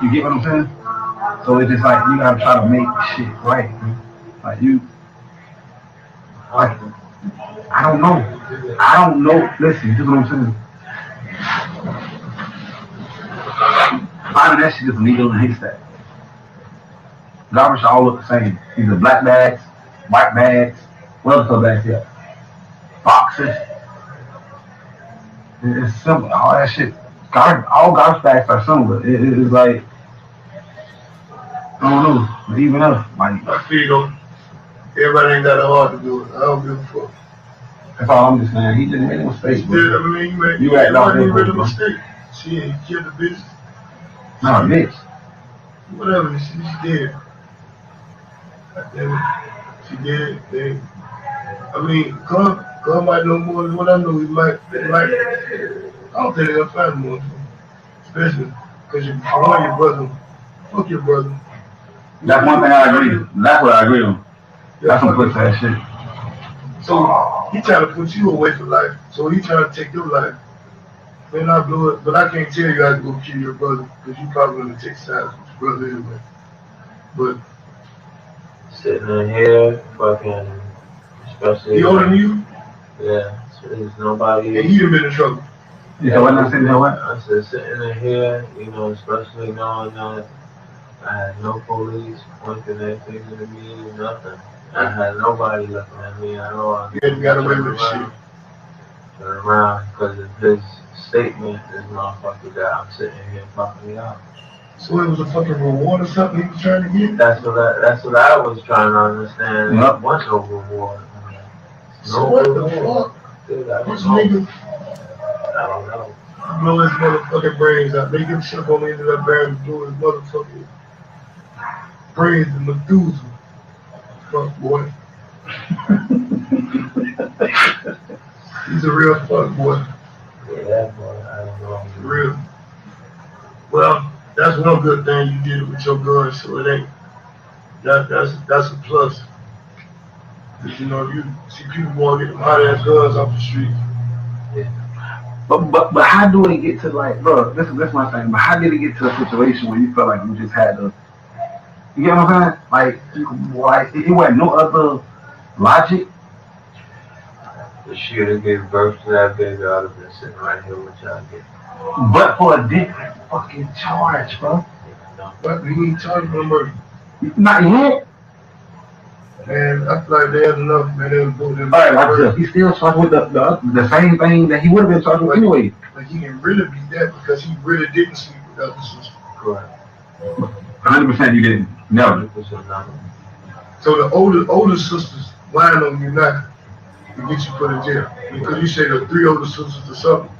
you get what I'm saying? So it's just like, you gotta try to make shit right. Man. Like, I don't know. Listen, this is what I'm saying. Finding that shit is a needle in a haystack. Garbage all look the same. Either black bags, white bags, what other color bags here? Boxes. It's simple. All that shit. All garbage bags are similar. It's like, I don't know. But even us, like, I feel everybody ain't got the heart to do it. I don't give a fuck. That's all I'm just saying. He just made a mistake. Yeah, I mean, you act out there. Really a mistake. She ain't killed the bitch. No, bitch. Whatever, she's dead. Damn it. She dead. I mean, God might know more than what I know. He might. I don't think they'll find more. Especially because you want your brother. Fuck your brother. That's one thing I agree with. That's what I agree on. That's some pussy ass shit. So he trying to put you away from life. So he trying to take your life. Man, I blew it, but I can't tell you how to go kill your brother because you probably gonna take sides with your brother anyway. But sitting in here, fucking, especially. He older than you? Yeah, so there's nobody. And you been in trouble. Yeah, what I said, what? I said sitting in here, you know, especially knowing that I had no police pointing their finger at me, nothing. I had nobody looking at me at all. You ain't got away with shit. Turn around because of his statement, this motherfucker that I'm sitting here fucking out. So it was a fucking reward or something he was trying to get? That's what I was trying to understand. Yep. It wasn't no reward. So what the fuck? Dude, I This don't know. nigga I don't know. blow his motherfucking brains out. Make him shit on into that barrel and blow his motherfucking brains in Methuselah. Fuck boy. He's a real fuck boy. Yeah, boy, I don't know. Real. Well, that's one good thing you did with your gun, so it ain't. That's a plus. Cause you know, you see people want to get them hot ass guns off the street. But how do it get to, like, bro, this is my thing, but how did it get to a situation where you felt like you just had to, you get what I'm saying? Like it wasn't no other logic? If she would have gave birth to that baby, I'd have been sitting right here with y'all again. But for a different fucking charge, bro. But we ain't charged for murder. Not yet. Man, I feel like they had enough, man. They was voting. All right, he's still charged with the same thing that he would have been charged with anyway. Like he can really be that because he really didn't sleep with the other sister. Correct. 100% you didn't. Never. So the older sisters lying on you now to get you put in jail because you say the 3 older sisters or something.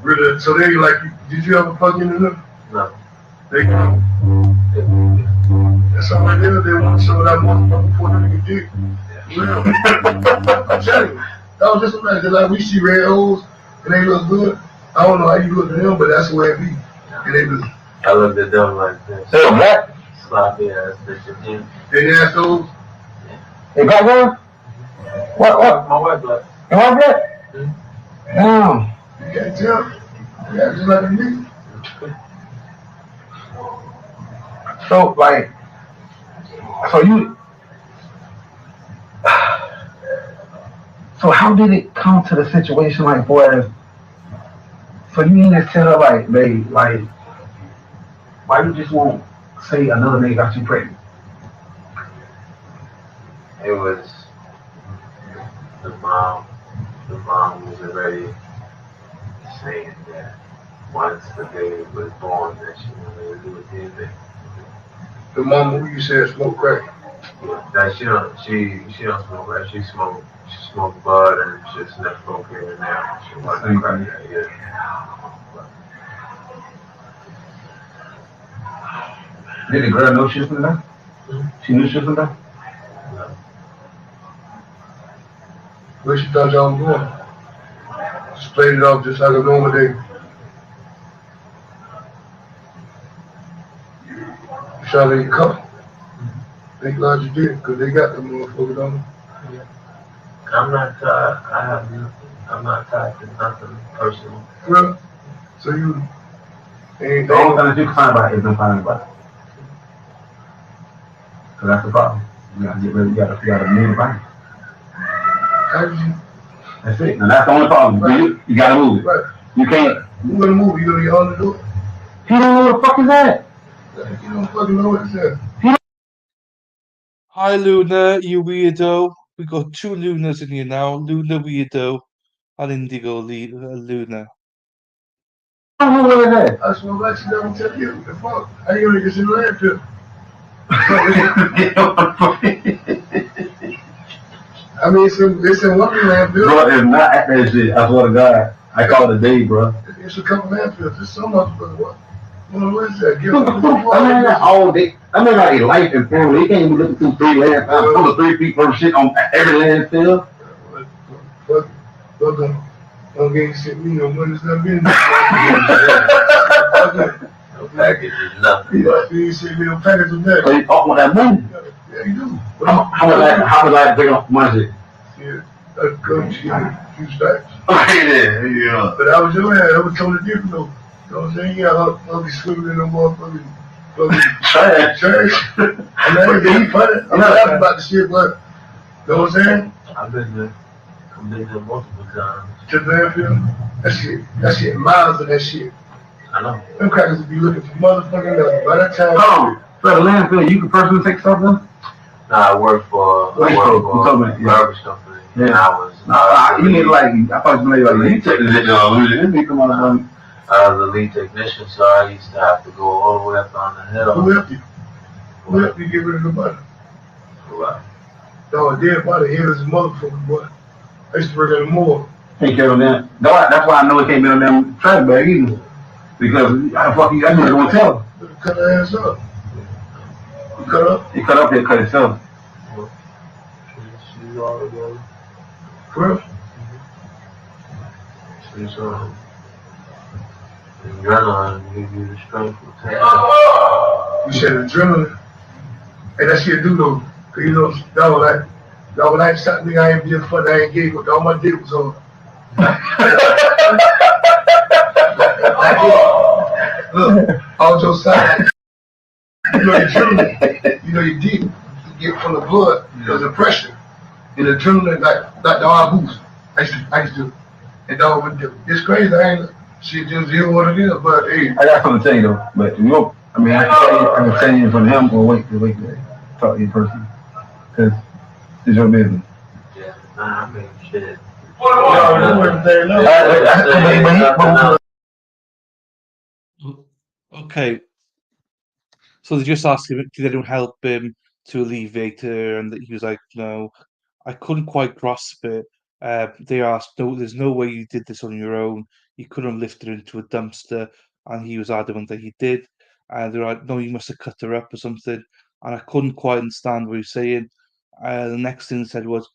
Really, so they like, did you ever fuck into them? No. They that's all right there. They want to show that motherfucker before the nigga did. Real. I'm telling you. That was just like we see red holes and they look good. I don't know how you look at them, but that's the way it be. And they look. I looked at them like this. Hey, black? Sloppy ass bitch again. They assholes? Hey, black girl? What? My white black. Your white black? Damn. You can't tell. Yeah, just like a nigga. So, like, so how did it come to the situation, like, boy, so you mean to tell her, like, babe, like, why you just won't say another nigga got you pregnant? It was the mom. The mom was already the day it was born that she wanted to do a DNA. The mama who you said smoke crack. Yeah, that she don't smoke crack. She smoked bud and just never smoke here and there. She wasn't crack. Yeah. Did the girl know she was from there? She knew she was from there? Where she thought y'all was going? Just played it off just like a normal day. You trying to come? Thank God you did, because they got them motherfuckers on them. I'm not tied. I'm not tied to nothing personal. Well, so you ain't The only thing that you can find about it is them finding about it. So that's the problem. You gotta get rid. You gotta move the body. How did you? That's it. And that's the only problem. Right. You gotta move it. Right. You can't. You gonna move? You gonna get on to do it? He don't know what the fuck is that. You don't fucking know what it says. Hi, Luna, you weirdo. We got two Lunas in here now. Luna Weirdo and Indigo Luna. I don't know what it is. I swear like she never tell you. The fuck? How you gonna get in the landfill? I mean, it's in one landfill. Bro, it's not at that shit. I swear to God. I call it a day, bro. It's a couple landfills. There's so much, but what? What is that? Give I mean, not all day. I mean, like life and family. You can't even look through 3 landfills. Put 3 feet per shit on every landfill. But don't get shit me no money. It's not been. No package is nothing. You ain't sent me no package of that. So you talk with that money. Yeah, you do. How much I take off my shit? Yeah, that's good shit. Few stacks. Okay, then. Yeah. But I was your ass. I was totally different though. You know what I'm saying? Yeah, I'll be swimming in no motherfucking trash. I'm not even funny. I'm not laughing about the shit, but you know what I'm saying? I've been there multiple times. To the landfill. That shit, miles of that shit. I know. Them crackers would be looking for motherfucking nothing. By that time. Oh, for the landfill, you can personally take something? Nah, I work for a garbage company. Yeah. And I was. You need like, I thought you meant like, you take the shit. I was a lead technician, so I used to have to go all the way up on the hill. Who helped you? Who helped you get rid of the money? What? No, dead body here is a motherfucker, boy. I used to work at a morgue. Can't get on them. That's why I know it can't be on them trash bag either. Because how the fuck you got to tell? Cut her ass up. You cut up? He cut up here, cut himself. She's all together. Well, She's adrenaline give you the strength to take it. you said adrenaline. Hey, that shit do though. Cause you know, that when I shot nigga, I ain't just fun, I ain't gay, but all my dick was on. Look, all your side. You know, adrenaline. You know, you deep. You get from the blood, because of pressure. And adrenaline, like the hard boost. I used to. And dog, it's crazy. I ain't shit just is what it is. But hey, I got something to tell you though. But you know, I mean, I can tell you from him or wait to talk to you personally. Because it's your business. Yeah, nah, I mean, shit. Okay, so they just asked him, did anyone help him to alleviate her? And he was like, no, I couldn't quite grasp it. They asked, no, there's no way you did this on your own. You couldn't lift her into a dumpster. And he was adamant that he did. And they're like, no, you must have cut her up or something. And I couldn't quite understand what he was saying. The next thing he said was,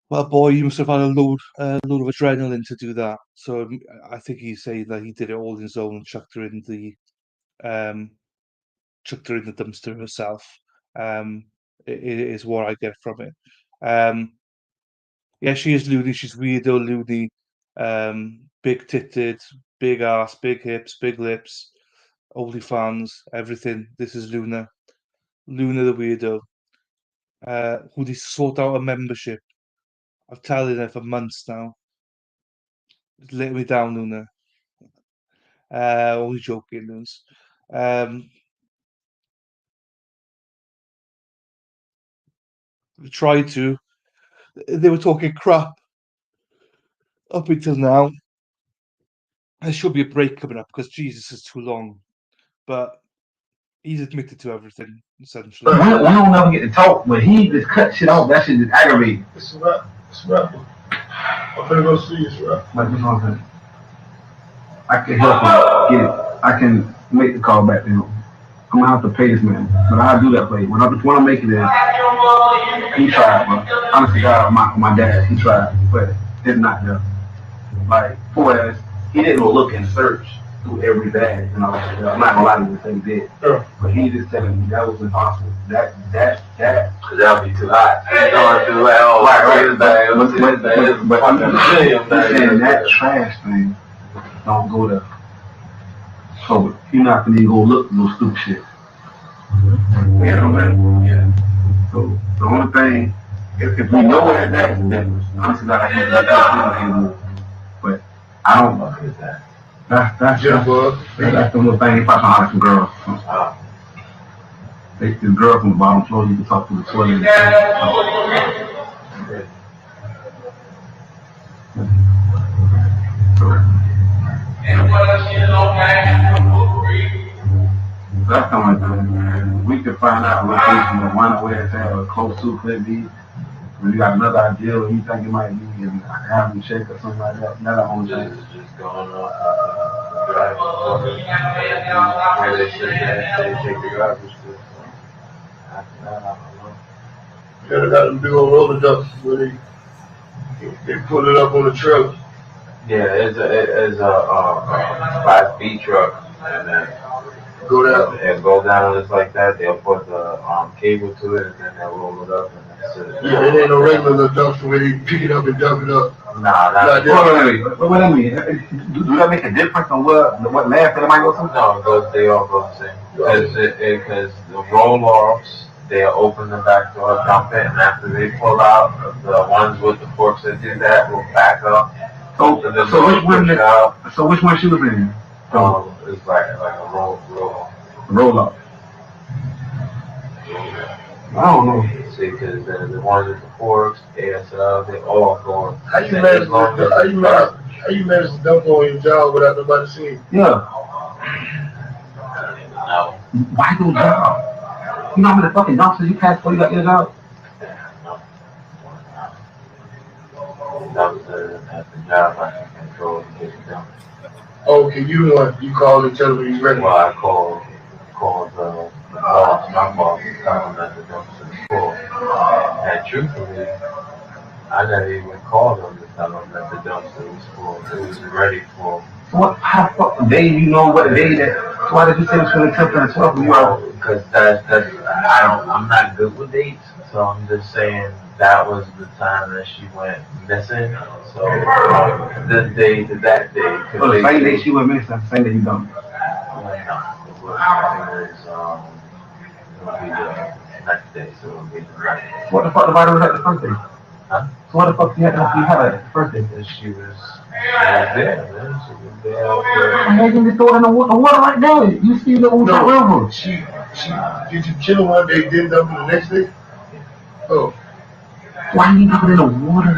well, boy, you must have had a load of adrenaline to do that. So I think he's saying that he did it all on his own and um, chucked her in the dumpster herself. It is what I get from it. Yeah, she is loony. She's weirdo loony. Big titted, big ass, big hips, big lips, OnlyFans, everything. This is Luna. Luna the weirdo. Who needs to sort out a membership. I've telling her for months now. Let me down, Luna. Only joking, Lunas. We tried to. They were talking crap up until now. there should be a break coming up because Jesus is too long. But he's admitted to everything essentially. We don't never get to talk, but he just cut shit off. That shit just aggravating. It's a wrap. It's a wrap. I'm gonna go see it's a wrap. Like this one thing. I can help him get it. I can make the call back to him. I'm gonna have to pay this man, but I'll do that for you. What I'm making is, he tried, bro. Honestly, God, my dad, he tried, but it's not there. Like, poor ass, he didn't go look and search through every bag, you know. I'm not gonna lie to you and say he did, but he just telling me that was impossible. That. Cause that'll be too hot. You're going through like, oh, Right. But I'm saying that trash thing don't go there. So you're not gonna even go look for no stupid shit. Yeah, no matter. Yeah. So the only thing, if we know where that is, then honestly, I can't do that anymore. But I don't know that. That's the little thing. He probably hire some girls. This girl from the bottom floor, you can talk to the toilet. That's something like we could find out a location that one way it's at or close to could be. When you got another idea or you think it might be, and I can have them check or something like that. That's the only thing. just going on. Where they sit there, they take the garbage. After that, I don't know. Yeah, they got them big old roller ducks where they pull it up on the trailer. Yeah, it's a 5 feet truck, and then go down. And go down just like that. They'll put the cable to it, and then they'll roll it up, and that's it. Yeah, it ain't no regular little dumpster where they pick it up and dump it up. Nah, not what I mean. Do that make a difference on what landfill it might go to? No, they all go the same. Because the roll-offs, they'll open the back door, dump it, and after they pull out, the ones with the forks that do that will back up. So which one she was in? It's like a roll-off. Roll-off. I don't know. See, because the ones with the forks, ASL, they all go. How you manage to dump on your job without nobody seeing? Yeah. No. Why your job? You know how many fucking dumpsters you pass before you got your job? Dumpster at the job, I can control and get it done. Okay, you call and tell them he's ready. Well, I called the boss, my boss, and tell him that the dumpster is full. And truthfully, I never even called him to tell him that the dumpster was full. It was already full. What? How fucking day you know what day that? Why did you say it was from the 10th and the 12th? Well, because I'm not good with dates, so I'm just saying that was the time that she went missing. So this day to that day. So the same day she went missing, same day you dumped. It'll be the next day, so it'll be the next. What the fuck the body was at the first day? Huh? So what the fuck you had at the first day? She was there, man. She was there. I had you throw it in the water right there. You see the old river. She did you kill her one day, then dump her the next day? Oh. Why you dump it in the water?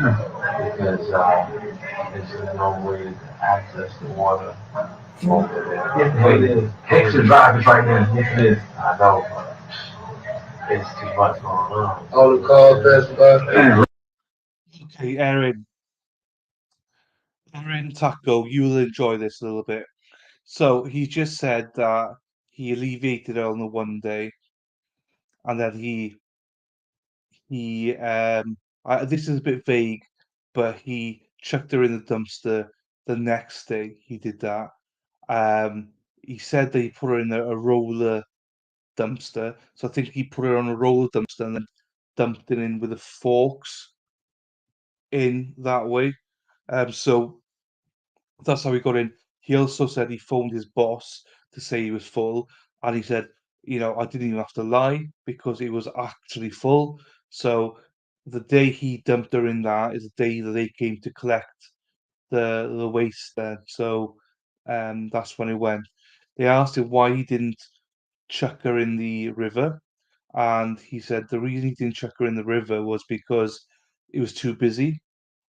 Because there's no way to access the water over there. Yeah, extra drive is right there. Yes, it is. I know, but it's too much going on. All the cars passing by. Okay, Erin, Taco, you'll enjoy this a little bit. So he just said that he alleviated her on the one day, and then this is a bit vague, but he chucked her in the dumpster the next day. He did that. He said that he put her in a roller dumpster. So I think he put her on a roller dumpster and then dumped it in with the forks in that way. So that's how he got in. He also said he phoned his boss to say he was full, and he said, I didn't even have to lie because it was actually full. So the day he dumped her in that is the day that they came to collect the waste then. So that's when it went. They asked him why he didn't chuck her in the river, and he said the reason he didn't chuck her in the river was because it was too busy,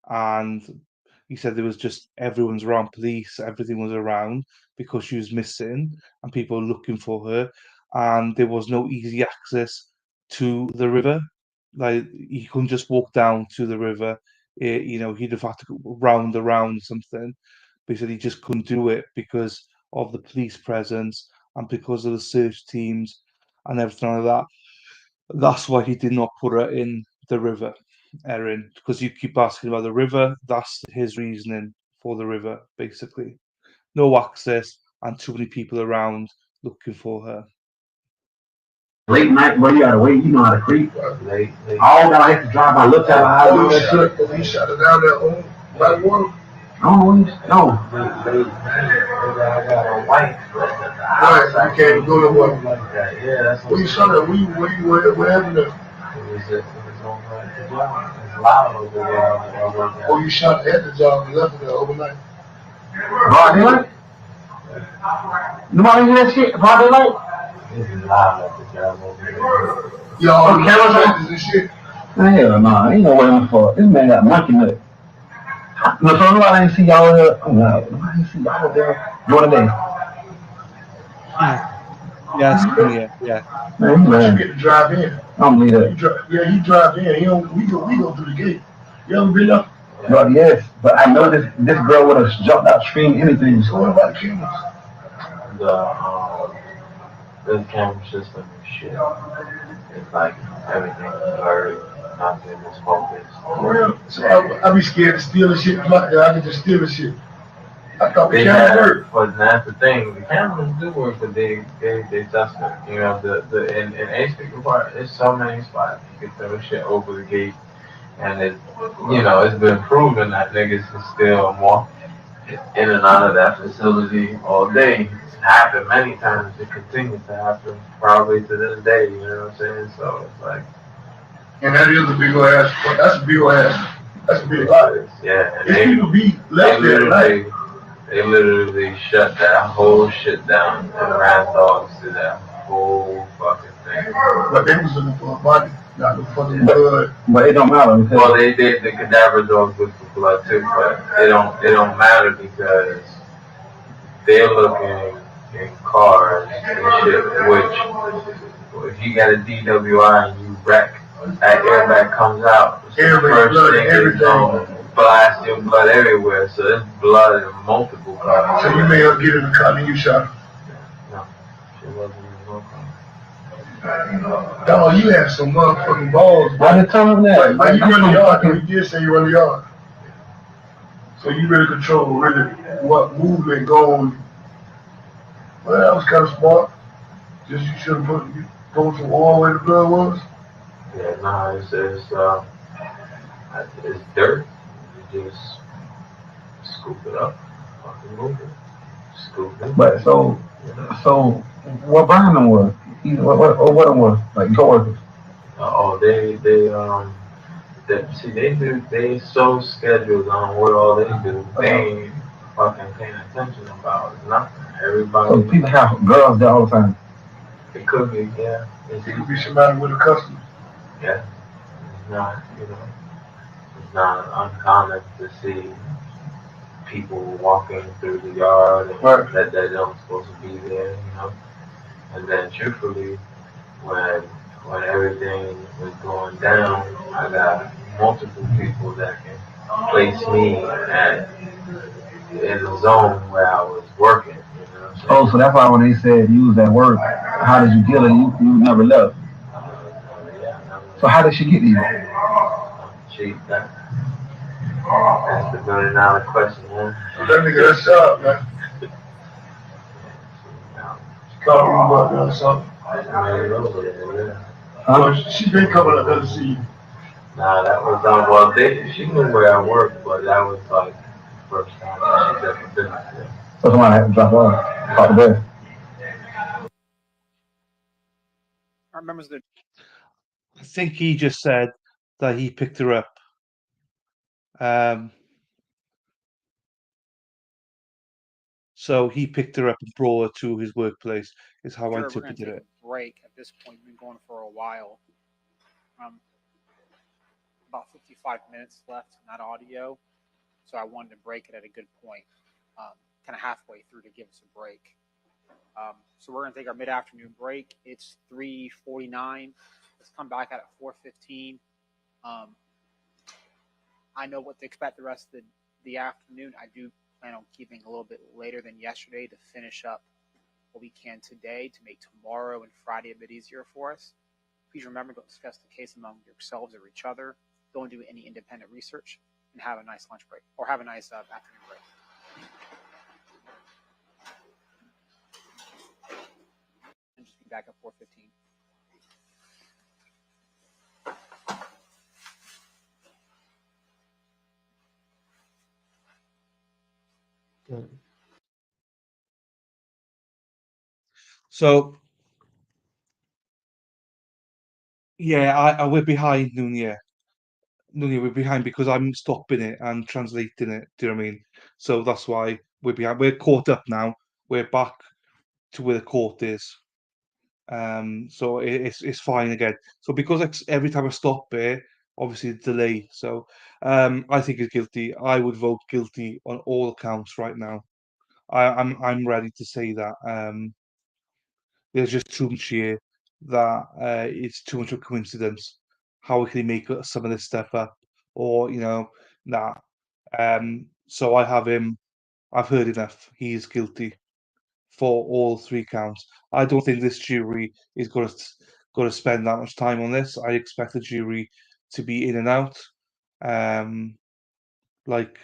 and He said there was just everyone's around police, everything was around because she was missing and people were looking for her, and there was no easy access to the river. Like he couldn't just walk down to the river. He'd have had to go round around something. But he said he just couldn't do it because of the police presence and because of the search teams and everything like that. That's why he did not put her in the river, Erin, because you keep asking about the river. That's his reasoning for the river, basically. No access and too many people around looking for her. Late night, bro, you gotta wait. You know how to creep. All that I have to drive by, look at I Oh, you shut it down there on by the water? No. Right, you can't go to work. Where you shut it? Where happened there? Oh, you shot at the job and left it there overnight. Broad daylight? Nobody hear that shit? Broad daylight? Y'all cameras and shit. Hell no, ain't no way I'm for this man got monkey nut. No, so I ain't see y'all there. I'm like, I ain't see y'all there during the day. Yes, yeah. Man, you get to drive in. I don't believe that. You drive in. We go through the gate. You ever been up? But yes, but I know this girl would have jumped out, screamed anything. So what about the cameras? The camera system and shit. It's like everything is blurry, nothing is focused. So I be scared to steal the shit. I can just steal the shit. I thought the camera worked. But that's the thing. The cameras do work, but they suspect. You know, in A-Speaker Park, there's so many spots you can throw shit over the gate, and it's been proven that niggas can still walk in and out of that facility all day. It's happened many times. It continues to happen probably to this day. You know what I'm saying? So it's like. And that is a big old ass. That's a big old ass. That's a big lot. Yeah. And people be left there at night. They literally shut that whole shit down and ran dogs to that whole fucking thing. But they was looking for a body, not the fucking blood. But it don't matter. Well, the cadaver dogs look for blood too, but it don't matter because they're looking in cars and shit. Which if you got a DWI and you wreck, that airbag comes out. Airbag, blood, everything. Blast your blood everywhere, so there's blood in multiple cars. So you may have get in the car and you shot. No, she wasn't in no car. Dog, you have some motherfucking balls. Why did tell him that? Like you run the yard, you did say you run the yard. So you really control really what movement goes. Well, that was kind of smart. Just you should have put some oil where the blood was. Yeah, no, it's dirt. You just scoop it up, fucking move it, scoop it. But so what Brandon was? What it was? Like coworkers. They so scheduled on what all they do. They ain't fucking paying attention about nothing. Everybody. So people have girls there all the time. It could be, yeah. It could be somebody with a customer. Yeah. It's not uncommon to see people walking through the yard and that they don't supposed to be there, And then truthfully, when everything was going down, I got multiple people that can place me in the zone where I was working. Oh, so that's why when they said you was at work, how did you get her? You never left. So how did she get to you? That's the $1 million question, man. That nigga, that's up, man. She called me about that or something. She been coming up there to see you. Nah, that was she knew where I worked, but that was like the first time she's ever been there. So somebody had to drop her off. Caught the bed. I think he just said that he picked her up. So he picked her up and brought her to his workplace, is how I interpreted it. Break at this point. We've been going for a while. About 55 minutes left in that audio. So I wanted to break it at a good point, kind of halfway through to give us a break. So we're going to take our mid-afternoon break. It's 3:49. Let's come back at 4:15. I know what to expect the rest of the afternoon. I do plan on keeping a little bit later than yesterday to finish up what we can today to make tomorrow and Friday a bit easier for us. Please remember, don't discuss the case among yourselves or each other. Don't do any independent research, and have a nice lunch break, or have a nice afternoon break. And just be back at 4:15. So yeah, we're behind Nunia. Nunia, we're behind because I'm stopping it and translating it. Do you know what I mean? So that's why we're behind. We're caught up now. We're back to where the court is. So it's fine again. So because every time I stop it, obviously the delay. So I think he's guilty. I would vote guilty on all accounts right now. I'm ready to say that. There's just too much here that it's too much of a coincidence. How can he make some of this stuff up? Or, that. So I have him. I've heard enough. He is guilty for all three counts. I don't think this jury is going to spend that much time on this. I expect the jury to be in and out, like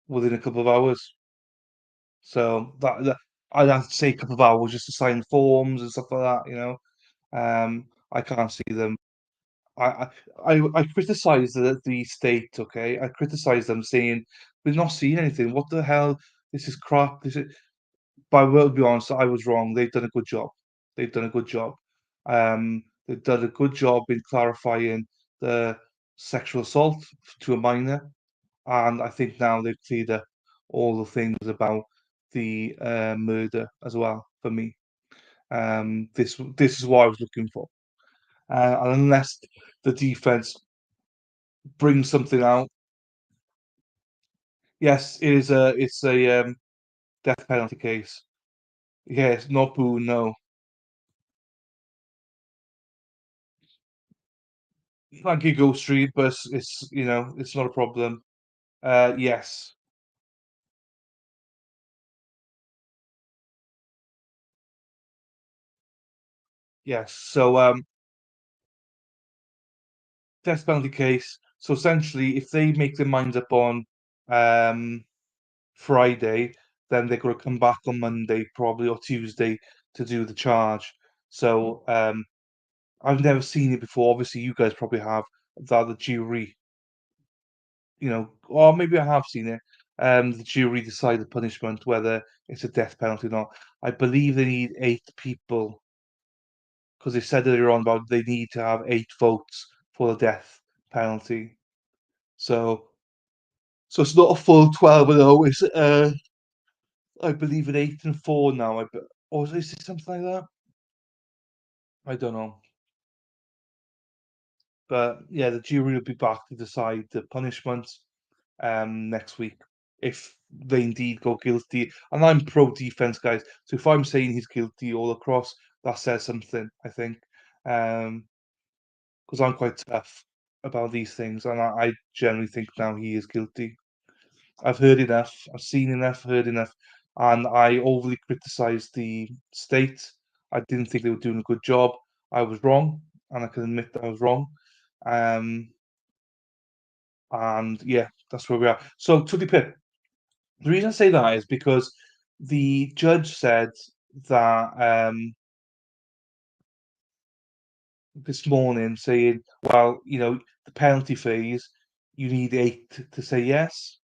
within a couple of hours. So that I'd have to say a couple of hours just to sign forms and stuff like that. I can't see them. I I criticize the state. Okay, I criticize them saying we've not seen anything. What the hell? This is crap. This is. But I will be honest, I was wrong. They've done a good job. They've done a good job. They've done a good job in clarifying the sexual assault to a minor, and I think now they've cleared up all the things about the murder as well for me. This is what I was looking for. And unless the defense brings something out, yes, it's a death penalty case. Yes, not boo, no. Thank you, Ghost Street, but it's not a problem. Yes, yes. So death penalty case. So essentially, if they make their minds up on um Friday, then they're going to come back on Monday, probably, or Tuesday to do the charge. So I've never seen it before. Obviously, you guys probably have, that the jury, or maybe I have seen it. The jury decide the punishment, whether it's a death penalty or not. I believe they need 8 people because they said earlier on about they need to have 8 votes for the death penalty. So, it's not a full 12 and 0. It's I believe an 8 and 4 now. Or is it something like that? I don't know. But yeah, the jury will be back to decide the punishment next week if they indeed go guilty. And I'm pro defense, guys. So if I'm saying he's guilty all across, that says something, I think. Because I'm quite tough about these things, and I generally think now he is guilty. I've heard enough, I've seen enough, heard enough, and I overly criticised the state. I didn't think they were doing a good job. I was wrong, and I can admit that I was wrong. Um, and yeah, that's where we are. So, to be pip, the reason I say that is because the judge said that this morning, saying, well, the penalty phase, you need 8 to say yes.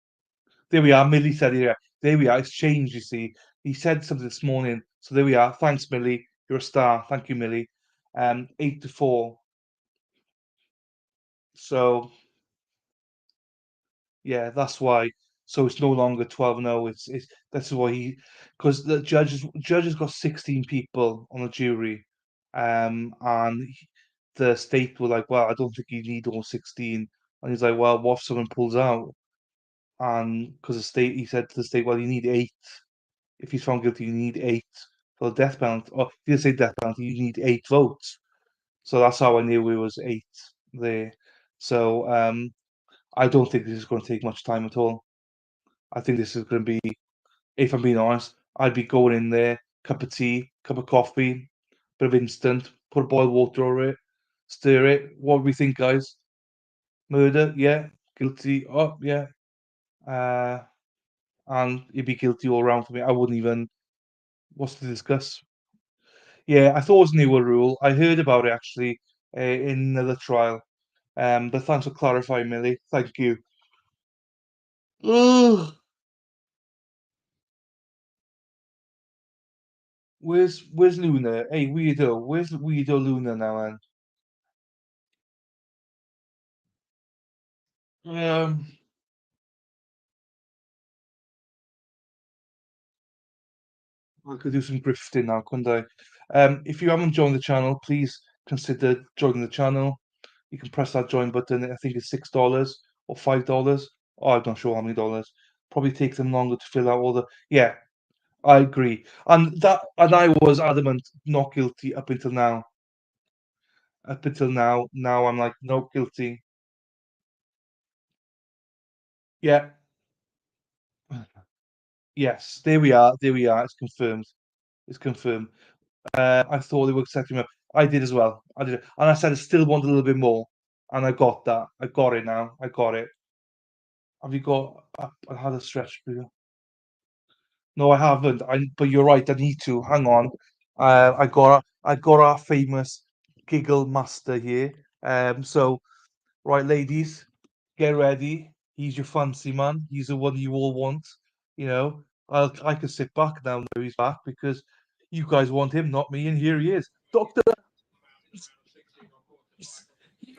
There we are. Millie said it. There we are. It's changed, you see. He said something this morning. So there we are. Thanks, Millie. You're a star. Thank you, Millie. 8-4. So yeah, that's why. So it's no longer 12-0. It's that's why because the judge has got 16 people on the jury, and the state were like, well, I don't think you need all 16, and he's like, well, what if someone pulls out? and because the state, he said to the state, well, you need 8. If he's found guilty, you need 8 for the death penalty. Or he didn't say death penalty, you need 8 votes. So that's how I knew it was 8 there. So I don't think this is going to take much time at all. I think this is going to be, if I'm being honest, I'd be going in there, cup of tea, cup of coffee, bit of instant, put boiled water over it, stir it. What do we think, guys? Murder? Yeah. Guilty? Oh, yeah. And he'd be guilty all around for me. I wouldn't even. What's to discuss? Yeah, I thought it was a newer rule. I heard about it actually in another trial. But thanks for clarifying, Millie. Thank you. Ugh. Where's Luna? Hey, weirdo. Where's weirdo Luna now, man? I could do some grifting now, couldn't I? If you haven't joined the channel, please consider joining the channel. You can press that join button. I think it's $6 or $5. Oh, I'm not sure how many dollars. Probably takes them longer to fill out all the. Yeah, I agree. And I was adamant not guilty up until now. Up until now, I'm like not guilty. Yeah. Yes, there we are. There we are. It's confirmed. It's confirmed. I thought they were setting him up. I did as well. I did, and I said I still want a little bit more, and I got that. I got it now. I got it. Have you got? I had a stretch for you. No, I haven't. But you're right. I need to. Hang on. I got our famous giggle master here. So right, ladies, get ready. He's your fancy man. He's the one you all want. You know, I can sit back now that he's back because you guys want him, not me, and here he is, Doctor.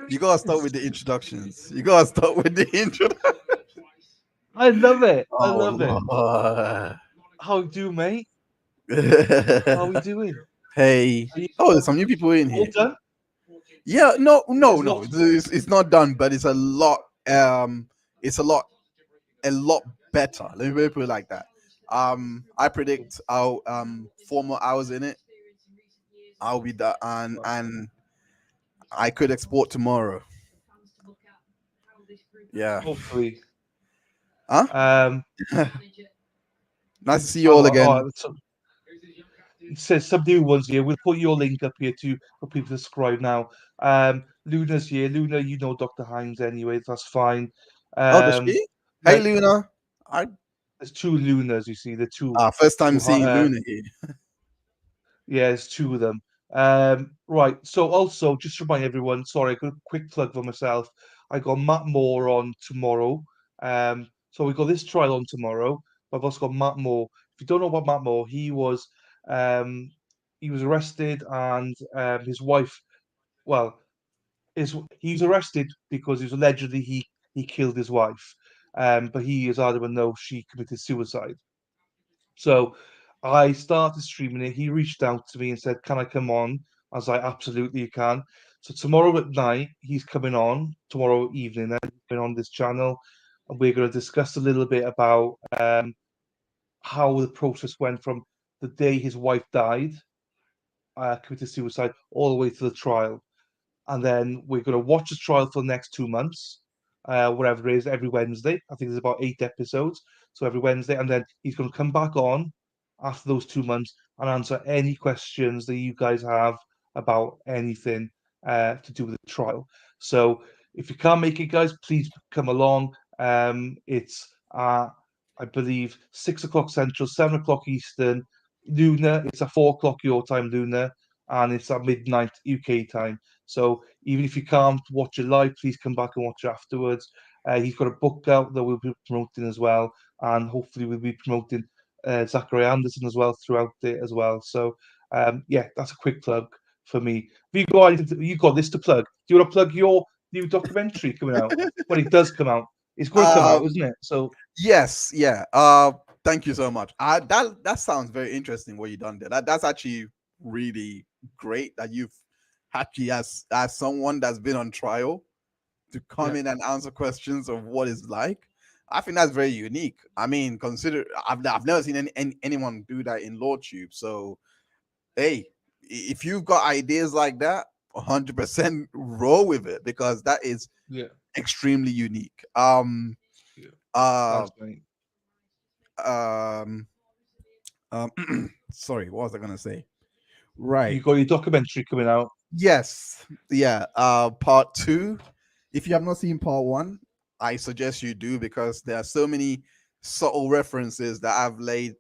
You gotta start with the introductions. You gotta start with the intro. I love it. I Oh love it. Lord. How do, mate? How we doing? Hey. Are you Oh, there's some new people in all here. done? Yeah, no, There's no. lots. It's not done, but it's a lot. It's a lot better. Let me put it like that. I predict I'll 4 more hours in it. I'll be done, and I could export tomorrow. Yeah. Hopefully. Huh? Nice to see you Hang all on. again. Oh, it says some new ones here. We'll put your link up here too for people to subscribe now. Luna's here. Luna, you know Dr. Hines anyway. That's fine. Oh, does she? Hey, Like, Luna. there's 2 Lunas. You see the two. First time Two. seeing Luna here. Yeah, there's 2 of them. Right. So also, just to remind everyone, sorry, I got a quick plug for myself. I got Matt Moore on tomorrow. So we got this trial on tomorrow. I've also got Matt Moore. If you don't know about Matt Moore, um, he was arrested and his wife, well, he was arrested because he was allegedly he killed his wife. But he is adamant no, she committed suicide. So I started streaming it. He reached out to me and said, "Can I come on?" I was like, "Absolutely, you can." So tomorrow at night, he's coming on. Tomorrow evening, then he's coming on this channel, and we're going to discuss a little bit about how the process went from the day his wife died, committed suicide, all the way to the trial. And then we're going to watch the trial for the next 2 months, whatever it is, every Wednesday. I think there's about 8 episodes, so every Wednesday, and then he's going to come back on after those 2 months and answer any questions that you guys have about anything to do with the trial. So if you can't make it, guys, please come along. It's I believe 6 o'clock Central, 7 o'clock Eastern. Luna, it's at 4 o'clock your time, Luna, and it's at midnight UK time. So even if you can't watch it live, please come back and watch it afterwards. He's got a book out that we'll be promoting as well, and hopefully we'll be promoting Zachary Anderson as well throughout it as well. So yeah, that's a quick plug for me. You got this to plug? Do you want to plug your new documentary coming out when it does come out? It's going to come out, isn't it? So Yes, yeah. Thank you so much. That sounds very interesting what you done there. That's actually really great that you've actually as someone that's been on trial to come Yeah. in and answer questions of what it's like. I think that's very unique. I mean, consider I've never seen anyone do that in LordTube. So hey, if you've got ideas like that, 100% roll with it because that is Yeah. extremely unique. Yeah. Uh, Thanks, mate. um, sorry, what was I gonna say? Right. You got your documentary coming out. Yes. Yeah. Part two. If you have not seen part one, I suggest you do because there are so many subtle references that I've laid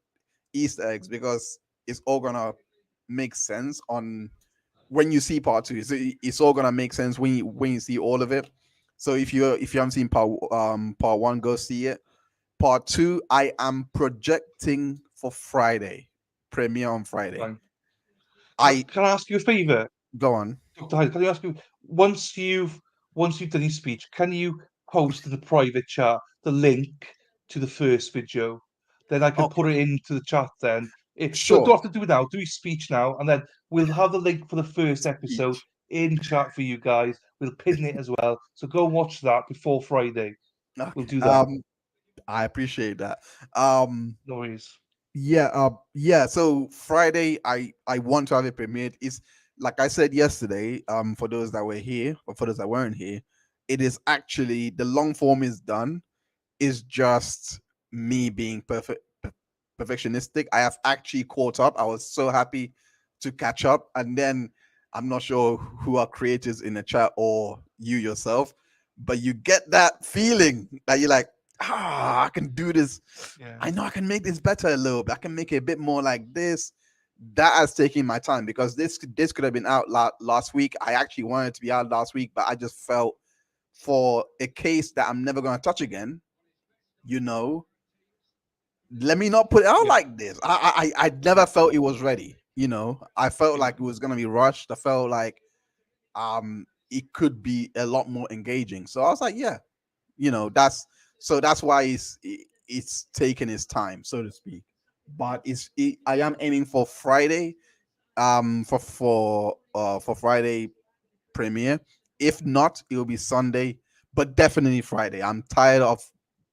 Easter eggs because it's all gonna make sense on when you see part two. It's all gonna make sense when you see all of it. So if you haven't seen part one, go see it. Part two, I am projecting for Friday, premiere on Friday. Fine. Can I ask you a favor? Go on. Dr. Hyde, can I ask you, once you've done your speech, can you post in the private chat the link to the first video? Then I can put it into the chat then. Don't Sure. have to do it now, do your speech now, and then we'll have the link for the first episode in chat for you guys. We'll pin it as well. So go watch that before Friday. We'll do that. I appreciate that. No worries. Yeah, so Friday I want to have it premiered. It's like I said yesterday, for those that were here or for those that weren't here, it is actually the long form is done. Is just me being perfectionistic. I have actually caught up. I was so happy to catch up, and then I'm not sure who are creators in the chat or you yourself, but you get that feeling that you're like, I can do this. I know I can make this better a little bit. I can make it a bit more like this. That has taken my time because this could have been out last week. I actually wanted it to be out last week, but I just felt for a case that I'm never going to touch again, let me not put it out like this. I never felt it was ready. I felt like it was gonna be rushed. I felt like it could be a lot more engaging. So I was like, yeah, that's why it's taking its time, so to speak. But I am aiming for Friday, for Friday premiere. If not, it will be Sunday, but definitely Friday. I'm tired of.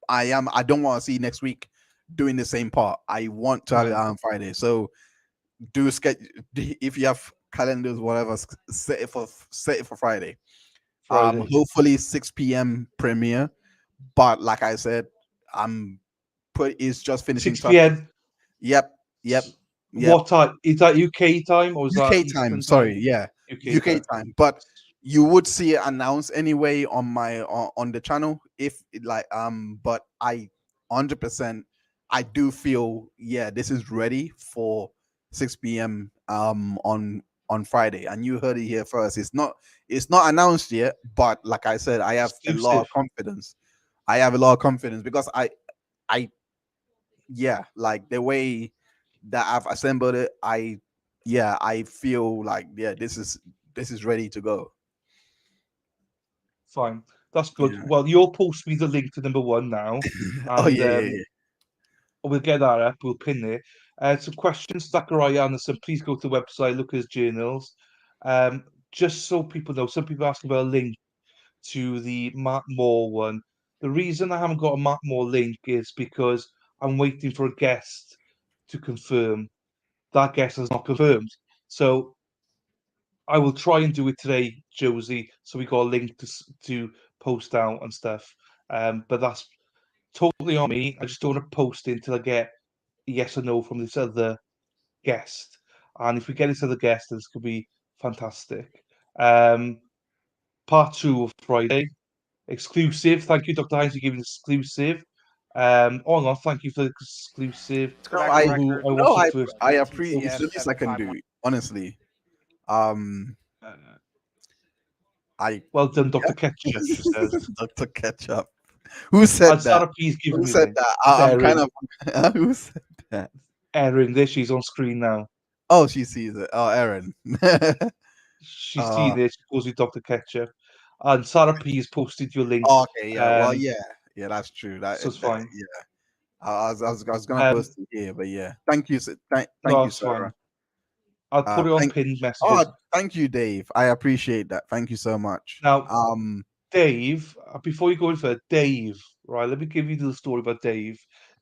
I don't want to see next week doing the same part. I want to have it No. out on Friday. So do schedule if you have calendars, whatever. Set it for Friday. Friday. Hopefully 6 p.m. premiere. But like I said, it's just finishing 6 touches. p.m. Yep. Yep. What time? Is that UK time or is that UK time. Eastern time? Sorry, yeah, UK UK time. But you would see it announced anyway on my on the channel. If but I 100%, I do feel this is ready for 6 p.m. On Friday, and you heard it here first. It's not announced yet, but like I said, I have a lot of Exclusive. confidence. I have a lot of confidence because I like the way that I've assembled it, I feel like this is ready to go. Fine. That's good. Well, you'll post me the link to number one now, Oh and yeah. we'll get that up. We'll pin it. Some questions, Zachariah Anderson. Please go to the website, look at his journals. Just so people know, some people asking about a link to the Matt Moore one. The reason I haven't got a Matt Moore link is because I'm waiting for a guest to confirm. That guest has not confirmed. So I will try and do it today, Josie. So we got a link to post out and stuff. But that's totally on me. I just don't want to post it until I get a yes or no from this other guest. And if we get this other guest, this could be fantastic. Part two of Friday, exclusive. Thank you, Dr. Hines, for giving exclusive. Oh, thank you for the exclusive. No, People who I watched it first. I appreciate. It's the least I can do, honestly. I Well done, Dr. Ketchup, she says. Dr. Ketchup. Who said And that? Sarah P's giving Who me said link. that? It's I'm kind Erin. of. Who said that? Erin, there she's on screen now. Oh, she sees it. Oh, Erin. She's seen it. She calls you Dr. Ketchup. And Sarah P has posted your link. Okay, yeah. Well, yeah, that's true. So it's fine. Yeah. I was gonna Um, post it here, but yeah. Thank you, thank No, you, it's fine. Sarah. I'll put it on pinned messages. Thank you, Dave. I appreciate that. Thank you so much. Now, Dave, before you go any further, Dave, right? Let me give you the story about Dave.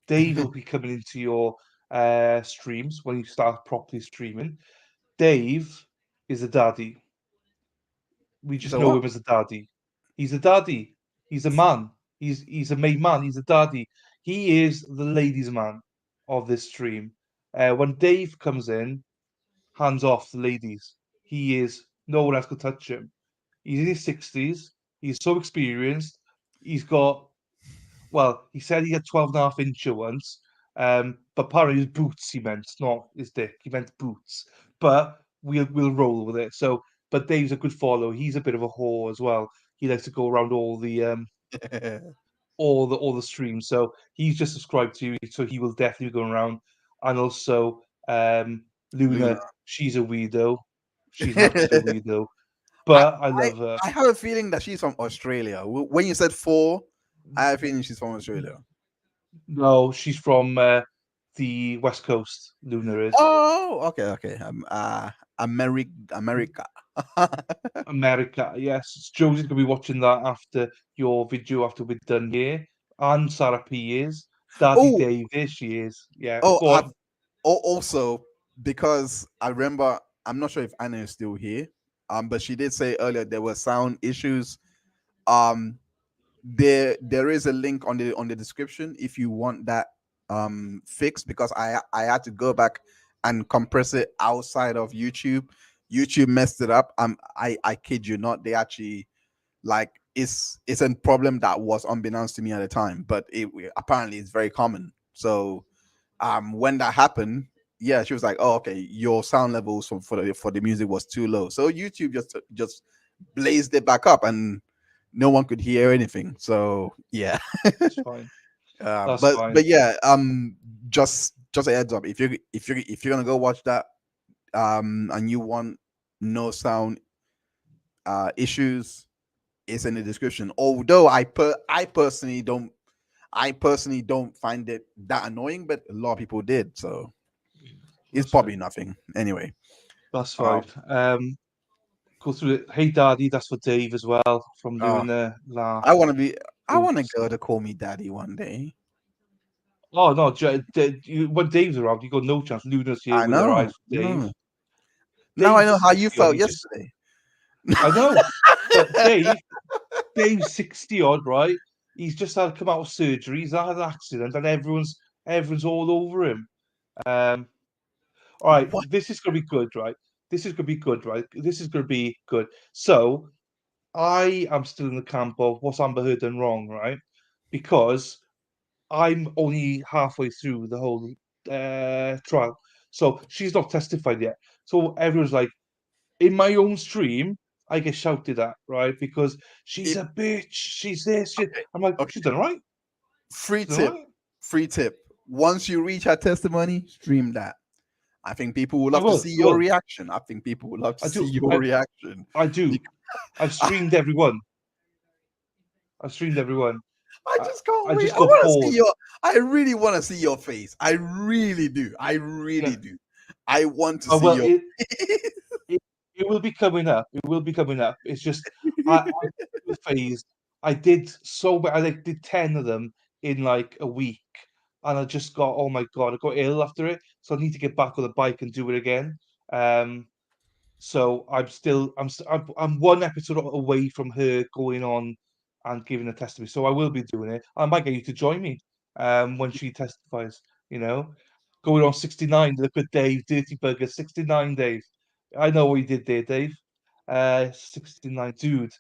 Dave will be coming into your streams when you start properly streaming. Dave is a daddy. We just So know what? him as a daddy. He's a daddy. He's a man. He's a main man. He's a daddy. He is the ladies' man of this stream. When Dave comes in, hands off the ladies. He is no one else could touch him. He's in his 60s. He's so experienced. He's got well, he said he had 12 and a half incher once. But apparently his boots he meant, not his dick. He meant boots. But we'll roll with it. So but Dave's a good follow. He's a bit of a whore as well. He likes to go around all the streams. So he's just subscribed to you, so he will definitely be going around. And also Luna. Luna, she's a weirdo. She's an absolute I, weirdo. But I I love her. I have a feeling that she's from Australia. When you said 4, I have a feeling she's from Australia. No, she's from the West Coast. Luna is Oh, okay. America. America. Yes, Josie's gonna be watching that after your video after we're done here. And Sarah P is. Daddy Oh, Dave is. She is. Yeah. oh, Go I've on. also because I remember I'm not sure if Anna is still here. But she did say earlier there were sound issues. Um, there is a link on the description if you want that fixed, because I had to go back and compress it outside of YouTube messed it up. I kid you not, they actually, like, it's a problem that was unbeknownst to me at the time, but it apparently it's very common. So when that happened, yeah, she was like, oh, okay, your sound levels for the music was too low, so YouTube just blazed it back up, and no one could hear anything. So yeah. That's fine. That's But fine. yeah, just a heads up, if you're gonna go watch that, and you want no sound issues, it's in the description. Although I personally don't find it that annoying, but a lot of people did, so it's That's probably fine. nothing anyway. That's um, fine. Go through it. Hey, Daddy. That's for Dave as well from uh doing the laugh. I want to be I want a Oops. girl to call me daddy one day. Oh no, when Dave's around, you got no chance. Luna's here I with her eyes know. for Dave. Now I Dave's know how you 60 odd. felt He just yesterday. I know, but Dave's 60 odd, right? He's just had to come out of surgery. He's had an accident, and everyone's all over him. All right, What? this is gonna be good, right? This is gonna be good, right? This is gonna be good. So I am still in the camp of what's Amber Heard done wrong, right? Because I'm only halfway through the whole trial, so she's not testified yet. So everyone's like, in my own stream, I get shouted at, right? Because she's It, a bitch. She's this. okay, I'm like, she's okay. done right. Free She's done tip, right. free tip. Once you reach her testimony, stream that. I think people would I love to will. see I your will. reaction. I think people would love to I see do. your reaction. I do. I've streamed everyone. I've streamed everyone. I just can't I wait. just I got want to see bored. your. I really want to see your face. I really do. I Yeah. really do. I want to Oh, see well, your. it it will be coming up. It will be coming up. It's just I the phase. I did so I like did 10 of them in like a week, and I just got oh my god, I got ill after it. So I need to get back on the bike and do it again. So I'm one episode away from her going on and giving a testimony. So I will be doing it. I might get you to join me when she testifies, you know. Going on 69, look at Dave, Dirty Burger, 69 days. I know what you did there, Dave. 69, dude.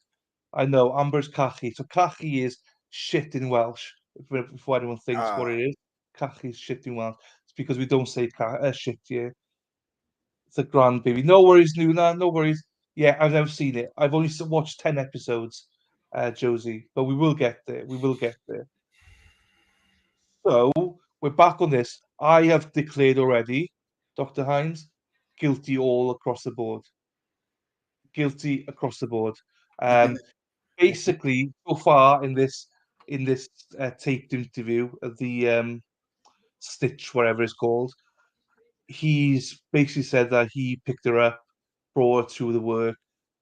I know, Amber's cachi. So cachi is shit in Welsh, if anyone thinks what it is. Cachi is shit in Welsh. It's because we don't say shit here. It's a grand baby. No worries, Nuna. No worries. Yeah, I've never seen it. I've only watched 10 episodes, Josie. But we will get there. We will get there. So we're back on this. I have declared already, Dr. Hines, guilty all across the board. Guilty across the board. Um, Basically, so far in this taped interview of the Stitch, whatever it's called, he's basically said that he picked her up, brought her to the work,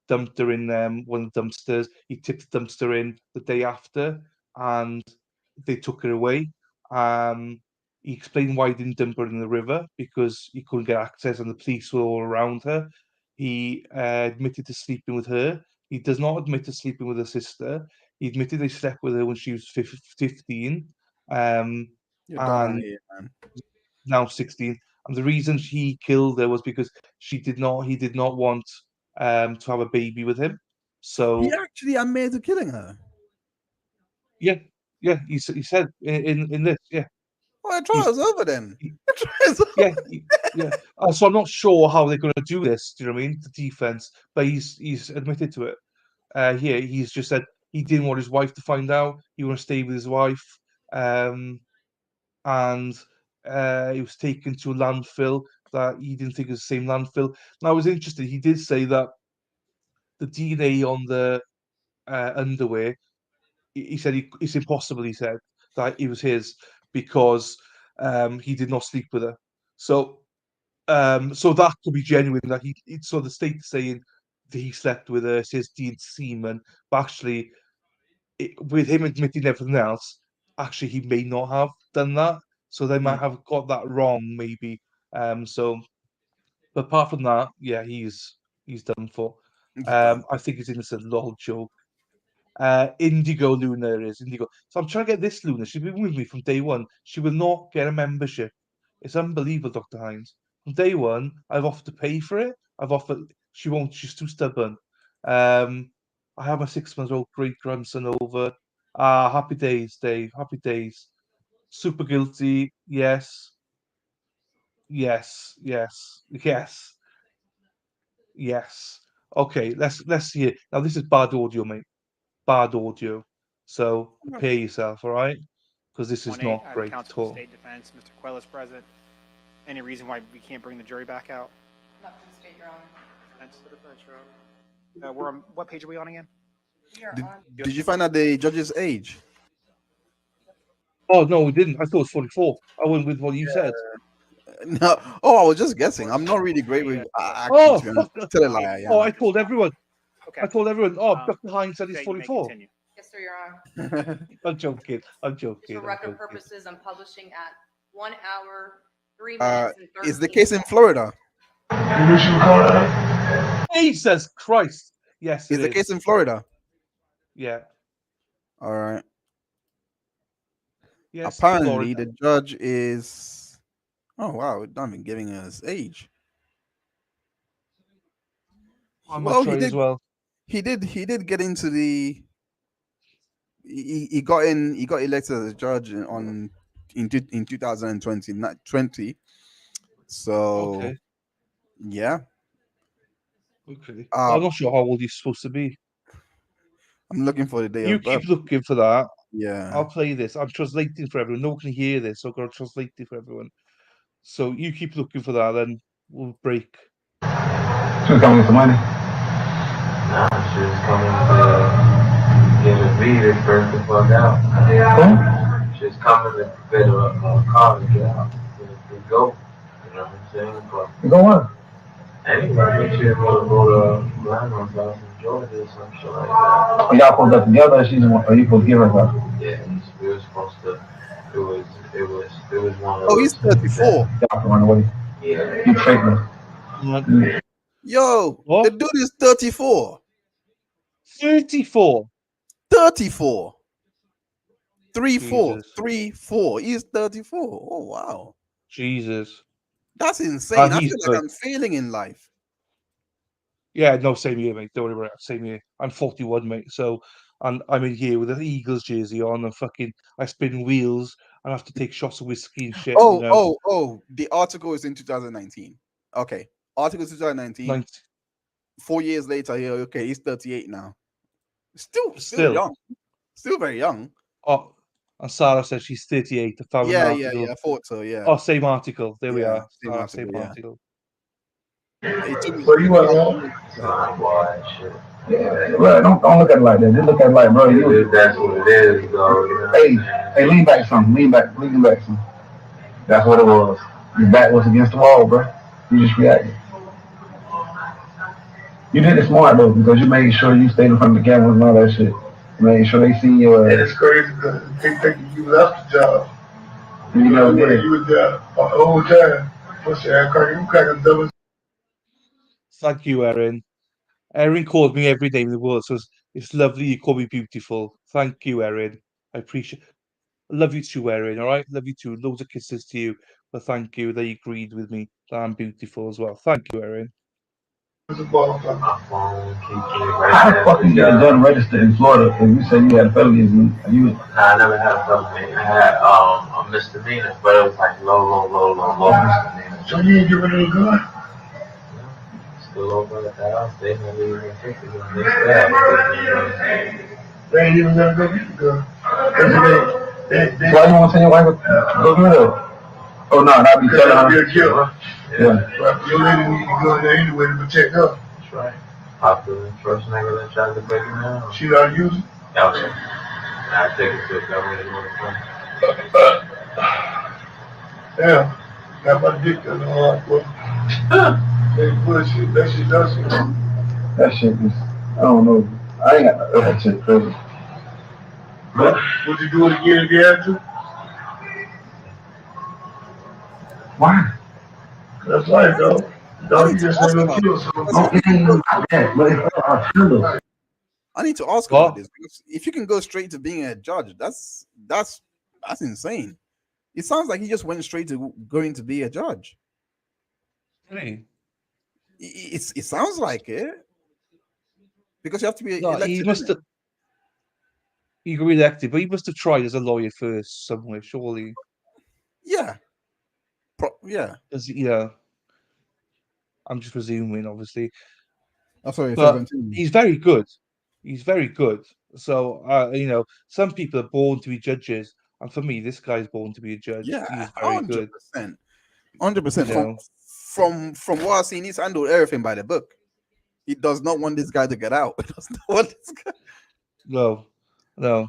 dumped her in one of the dumpsters. He tipped the dumpster in the day after, and they took her away. He explained why he didn't dump her in the river because he couldn't get access and the police were all around her. He admitted to sleeping with her. He does not admit to sleeping with her sister. He admitted they slept with her when she was 15, You're done out and here, man. now 16. And the reason he killed her was because he did not want to have a baby with him. So He actually admitted to killing her. yeah, he said in this, yeah. Well, the trial's over then. Yeah. So I'm not sure how they're going to do this. Do you know what I mean? The defense, but he's admitted to it. Here, he's just said he didn't want his wife to find out. He want to stay with his wife, and he was taken to a landfill that he didn't think was the same landfill. Now, I was interested. He did say that the DNA on the underwear. He said it's impossible. He said that it was his because he did not sleep with her. So that could be genuine. That so the state is saying that he slept with her, says deemed semen, but actually, with him admitting everything else, actually he may not have done that. So they might have got that wrong, maybe. But apart from that, yeah, he's done for. I think it's innocent. Lol joke. Indigo Luna is Indigo. So I'm trying to get this Luna. She's been with me from day one. She will not get a membership. It's unbelievable, Dr. Hines. From day one, I've offered to pay for it. I've offered. She won't. She's too stubborn. I have my 6-month-old great grandson over. Happy days, Dave. Happy days. Super guilty. Yes. Yes. Yes. Yes. Yes. Okay. Let's see it. Now this is bad audio, mate. Bad audio. So prepare yourself, all right? Because this is 1-8, not I have great at counsel for all. state defense. Mr. Quiles present. Any reason why we can't bring the jury back out? Not for the state, Your Honor. We're on, what page are we on again? Did you find out the judge's age? Oh no, we didn't. I thought it was 44. I went with what you said. No. Oh, I was just guessing. I'm not really great with Oh, tell a lie. I am. I told everyone. Okay. I told everyone. Oh, Dr. Hines said he's Okay, you may 44. continue. Yes, sir, Your Honor. I'm joking. I'm joking. For I'm record joking. purposes, I'm publishing at 1 hour, 3 minutes, and 13 Is the case in Florida? Jesus Christ. Yes, Is the case in Florida? Yeah. All right. Yes. Apparently, Florida. the judge is. Oh wow, it's not even giving us age. I'm Well, try as well. He did get into the. He got in. He got elected as a judge in 2020. So. Okay. Yeah. Okay. I'm not sure how old he's supposed to be. I'm looking for the day You of birth. keep looking for that. Yeah. I'll play this. I'm translating for everyone. No one can hear this, so I've got to translate it for everyone. So you keep looking for that, then we'll break. She's coming with some money. Nah, she's coming to get a beat and burn the fuck out. She's coming to get a car to get out. To go. You know what I'm saying? But You go what? anyway, she's gonna go to Grandma's house in Georgia or some shit like that. Are y'all pulled up together or are you supposed to give her something? Yeah, we were supposed to. It was one of Oh, he's 34. Y'all can run away. Yeah. You faking. Yo, what? The dude is 34. 34. 34. 3-4. Jesus. 3-4. He's 34. Oh wow. Jesus. That's insane. I he's feel good. like I'm failing in life. Yeah, no, same here, mate. Don't worry about it. Same here. I'm 41, mate. So, and I'm in here with an Eagles jersey on, and I spin wheels, and I have to take shots of whiskey and shit. Oh, you know? The article is in 2019. Okay. Article 2019. 4 years later, yeah, okay, he's 38 now. Still young. Still very young. Oh, and Sarah says she's 38. I found an article. Yeah. I thought so, yeah. Oh, same article. There we are. Same article, yeah. article. So you wasn't. Yeah, bro, don't look at it like that. Just look at it like, bro, that's what it is, though. Hey, lean back some. Lean back some. That's what it was. Your back was against the wall, bro. You just reacted. You did it smart though, because you made sure you stayed in front of the cameras and all that shit. Make sure they see your And it's crazy because they think you left the job. You know, yeah. You was there the whole time. What's that? You crack a double. Thank you, Erin. Erin calls me every day in the world, so it's lovely you call me beautiful. Thank you, Erin. I appreciate. I love you too, Erin. All right, love you too. Loads of kisses to you. But thank you that you agreed with me that I'm beautiful as well. Thank you, Erin. How the fuck you get a gun registered in Florida if you say you had felonies and you? Nah, I never had a felony. I had a misdemeanor, but it was like low misdemeanor. So you ain't get rid of the gun? Still over at the house. They never even take the gun. They still have it. They ain't even gonna go get the gun. So why you want to tell your wife go get it? Oh no, that'd be telling her. Be a killer. Yeah. But your lady need to go there anyway to protect her. That's right. Popular first nigga that tried to break it down. She not using? Okay. I take it to a government Yeah. Got my dick in the hard boy. That bullshit. That shit does it. That shit is, I don't know. I ain't got that shit crazy. But would you do it again if you had to? Why? That's life, though. I Dog, need you to just ask ain't gonna about kill this someone. because if you can go, But it's I need to ask What? about this because if you can go straight to being a judge, that's insane. It sounds like he just went straight to going to be a judge. Hey. It sounds like it because you have to be No, he elected. must have. He got elected, but he must have tried as a lawyer first somewhere, surely. Yeah, yeah. Because you know, I'm just presuming, obviously. Oh, sorry, But continue. he's very good. He's very good. So, some people are born to be judges, and for me, this guy's born to be a judge. Yeah, He's very good. 100%, 100%. You know, From what I've seen, he's handled everything by the book. He does not want this guy to get out. He does not want this guy. no, no.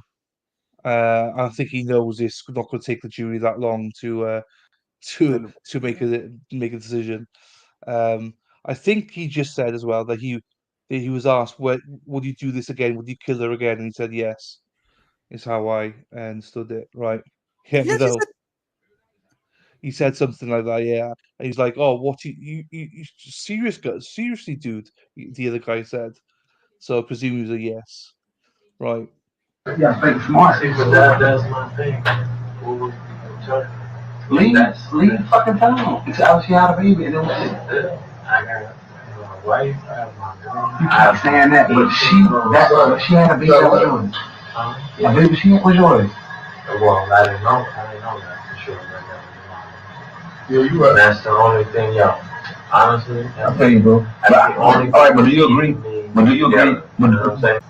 I think he knows it's not going to take the jury that long to make a decision. Um, I think he just said as well that he was asked, would you do this again? Would you kill her again?" And he said yes. Is how I understood it. Right? Yeah, Yeah, but no, he said something like that. Yeah, and he's like, "Oh, what you serious guy? Seriously, dude?" The other guy said. So I presume he was a yes. Right? Yeah, think smart. See, but that's my thing. Leave fucking town. Until she had a baby and then shit. I got my wife, I have my girl. You keep saying that, but she had a baby that was yours. A baby she was yours. Well, I didn't know that for sure. Yeah, you right. That's the only thing, yo. Honestly, I tell you, bro. All right, but do you agree? But do you agree? You know what I'm saying?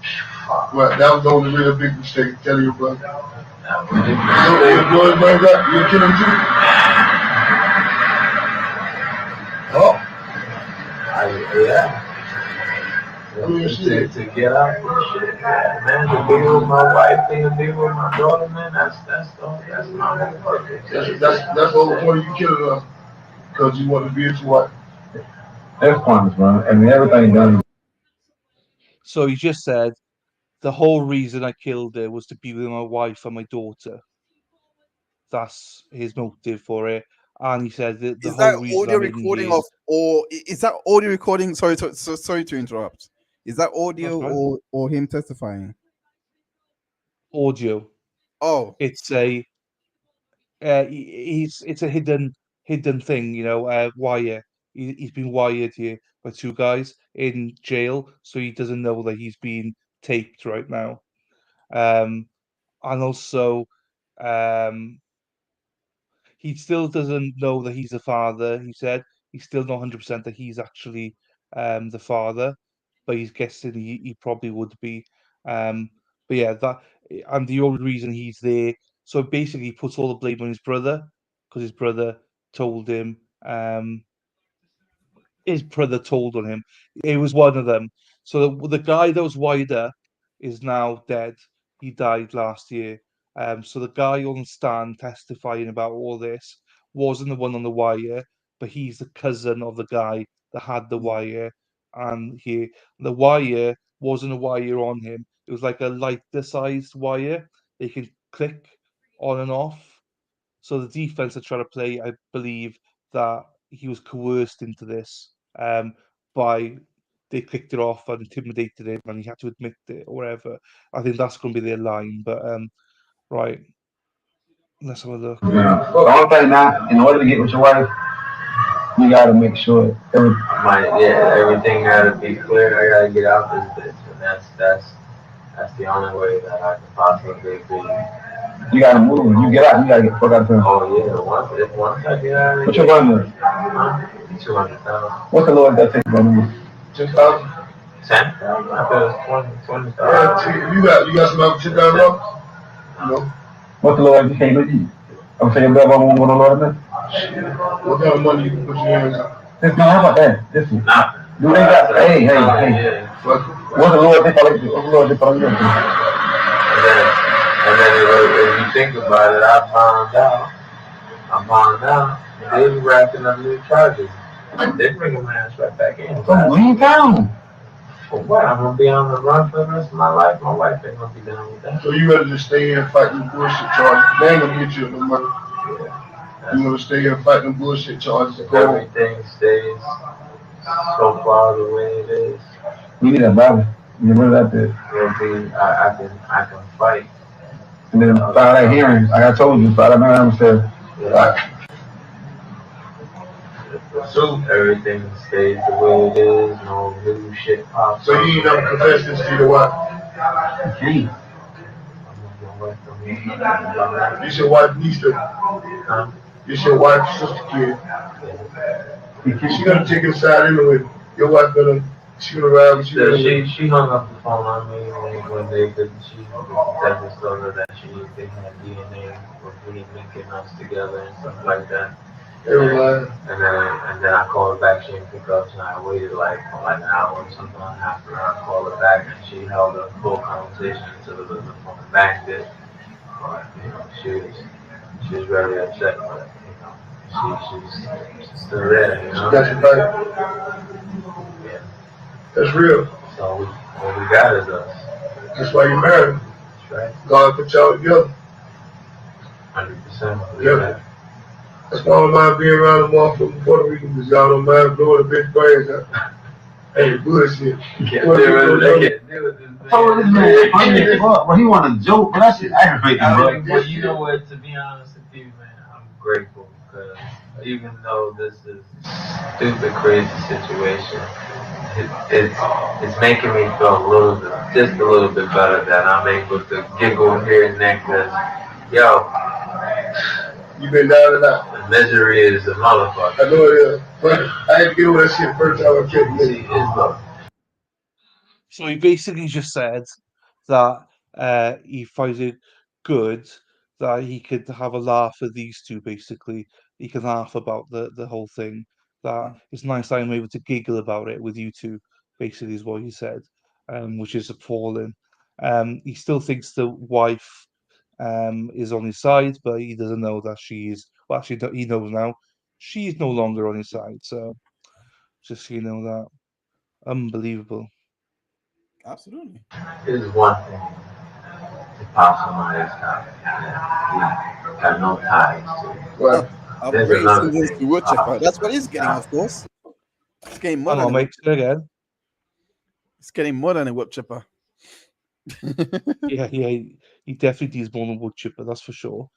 Well, that was the only real big mistake. Tell your brother. Your boy, man, you kill him too? Oh. Yeah. To get out of shit, man, to be with my wife, to be with my daughter, man, that's my whole purpose. That's the whole point you killing her. Because you want to be his wife. That's pointless, bro. I mean, everything done. So he just said the whole reason I killed her was to be with my wife and my daughter. That's his motive for it. And he said that the Is that whole reason audio I'm in recording here, of, or is that audio recording? Sorry to interrupt. Is that audio that's right, or him testifying? audio. Oh, It's a it's a hidden thing, wire. He's been wired here by two guys in jail, so he doesn't know that he's being taped right now. Um, and also, um, he still doesn't know that he's the father. He said he's still not 100% that he's actually the father, but he's guessing he probably would be. But yeah, that and the only reason he's there, so basically he puts all the blame on his brother because his brother told him. His brother told on him. It was one of them. So the guy that was wider is now dead. He died last year. So the guy on the stand testifying about all this wasn't the one on the wire, but he's the cousin of the guy that had the wire. And the wire wasn't a wire on him. It was like a lighter-sized wire. They can click on and off. So the defense are trying to play, I believe, that he was coerced into this by they clicked it off and intimidated him, and he had to admit it or whatever. I think that's going to be their line. But right, let's have a look. Yeah. The only thing now, in order to get with your wife, you gotta make sure Everything gotta be clear. I gotta get out this bitch, and that's the only way that I can possibly be. you gotta move. You get out, you gotta get the fuck out of here. Oh yeah, once I get out of What's here. your running? 200,000. What's the Lord that takes from you? 10,000. 10,000. I thought it was 20,000. Yeah, you got some other $10,000? No. What's the Lord that came with you? I'm saying, brother, I won't go to the Lord then. What kind of money you put your hands on? Listen, how about that? Listen. Do they got, hey. What's the Lord that follow you? What's the Lord that follow you? And then if you think about it, I found out they were wrapping up new charges. They bringing my ass right back in. So leave town. For what? I'm gonna be on the run for the rest of my life. My wife ain't gonna be down with that. So you rather just stay here and fight them bullshit charges? They ain't gonna get you no money. You wanna stay here and fight them bullshit charges? Everything stays so far the way it is. We need a Bible. You remember that there? I can fight. And then file that hearing, like I told you, file that memorandum said. So everything stays the way it is. No new shit pops. So you ain't never confessed this to your wife? Gee. This your wife's niece? This your wife's sister kid? She gonna take his side anyway. Your wife she gonna ride with you anyway. She hung up the phone on me when they could. She definitely told her that they had DNA with me linking us together and stuff like that. And then I called her back. She didn't pick up, so I waited like an hour or something after I called her back, and she held a full conversation until the phone banged it. But she was very upset, but she's still there. You know? She got your back. Yeah. That's real. So what we got is us. That's why you married. That's right. God put y'all together. 100%. Yeah. That's why I don't mind being around the motherfucking Puerto Rican, because y'all don't mind blowing the bitch brains out. Hey, bullshit. Can't deal with this. Oh, this man funny as fuck, but he want to joke, but that shit aggravating, bro. But you know what, to be honest with you, man, I'm grateful because even though this is a stupid, crazy situation, it's making me feel just a little bit better that I'm able to giggle here and there because, yo, you been down and out. The misery is a motherfucker. I know it is. But I had to get over that shit first time I kept living. So he basically just said that he finds it good that he could have a laugh at these two, basically. He can laugh about the whole thing. That it's nice that I'm able to giggle about it with you two, basically, is what he said, which is appalling. He still thinks the wife is on his side, but he doesn't know that well, actually, he knows now. She's no longer on his side, so just so you know that. Unbelievable. Absolutely. It is one thing to pop somebody's car. You got no ties to. Well, there's another thing. To Woodchipper. That's what he's getting, of course. It's getting more than make it again. It's getting more than a wood chipper. yeah, he definitely needs more than wood chipper, that's for sure.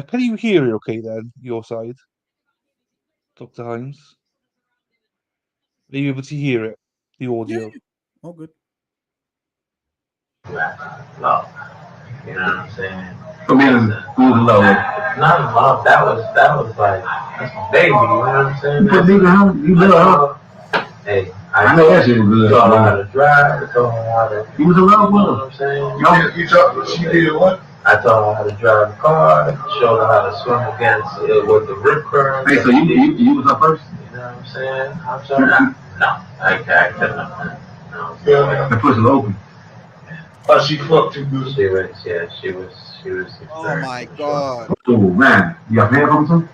Can you hear it okay then, your side? Dr. Himes? Are you able to hear it? The audio? Yeah. Oh, good. Love. You know what I'm saying? For me, who's love? It's not love. That was like, that's my baby. You know what I'm saying? You put me down, you love. Hey, I know that shit was good. Taught her how to drive. I taught her how to. He was a love with You know her. what I'm saying? You taught she did what? I taught her how to drive a car. Showed her how to swim against with the rip current. Hey, so you was her first? You know what I'm saying? I'm sorry. No, I couldn't. No. Yeah. The pussy open. Oh, she fucked too good. She was. Oh my God. Oh man, you got man from too?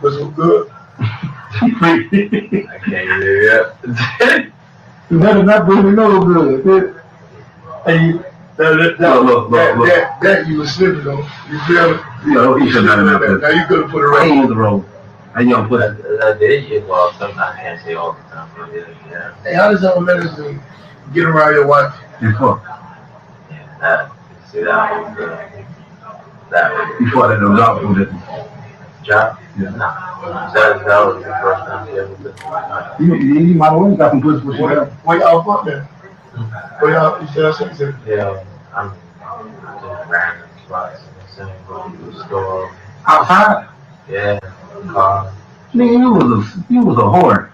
Was it good? I can't hear you. You better not bring me no good. And you, that you were slipping on. You feel me? Yo, you should not have done Now you could have put it I right. ain't use the road. I young pussy. I did, well, sometimes I can't say all the time, but yeah. Hey, how does that medicine get around your wife? And fuck. That, see, that was that was You fought at the job for this. job? Yeah. Nah, that was the first time she ever took my You might always got some pussy for sure. Where y'all fuck then? Where y'all, you said something? Yeah, I'm just random spots in the same grocery store. Outside? Yeah, car. Nigga, you was a whore.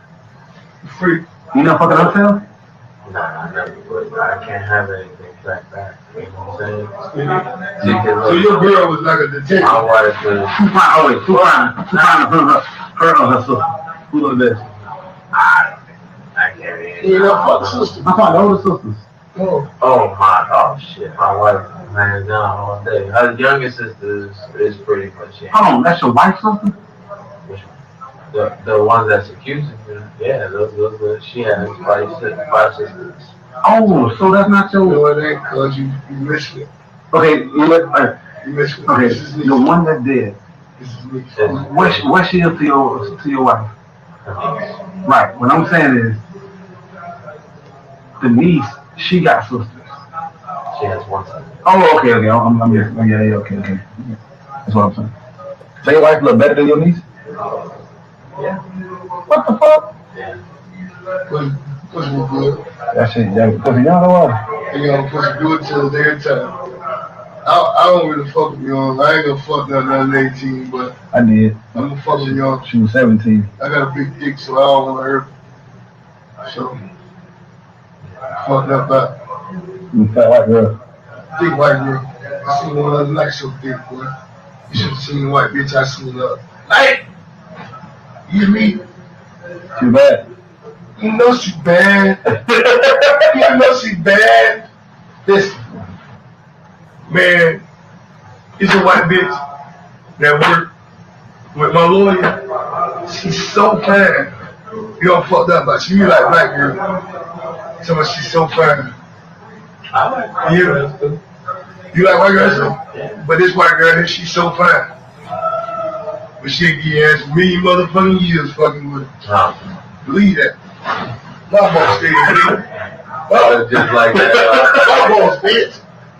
Freak. You not fucking hotel? Nah, I never would. I can't have anything back. You know what I'm saying? So your girl was like a detective. My wife is. Too fine her or her sister. Who was this? I can't even. You know, fuck sister. I thought the older sisters. Oh shit, my wife hands down all day. Her youngest sister is pretty much. Hold on, that's your wife's sister? The ones that's accusing me, yeah, those she has five sisters. Oh, so that's not your. No, it ain't cause you missed it. Okay, you missed it. Okay, the one that did. Where she is to your wife? Right. What I'm saying is, the niece, she got sisters. She has one sister. Oh, okay. Yeah, okay. That's what I'm saying. So your wife look better than your niece? Yeah. What the fuck? Yeah. Pussy was good. That shit, pussy, y'all know what? And y'all pussy good till the day of time. I don't really fuck with y'all. I ain't gonna fuck nothing under 18, but I did. I'm gonna fuck with y'all. She was 17. I got a big dick, so I don't wanna hurt. So, fuck that back. You fat white girl. Big white girl. I seen one other night so big, boy. You should have seen the white bitch I seen up. Hey! You me? Too bad. You know she bad. You know she bad. Listen, man, it's a white bitch that work with my lawyer. She's so fine. You don't fucked up, but she be like black girl. So much she's so fine. I like you. You like white girls? Yeah. But this white girl here, she's so fine. But she give you ass a million motherfucking years fucking with her. Believe that. My boss stayed in Oh, just like that. My boss, bitch.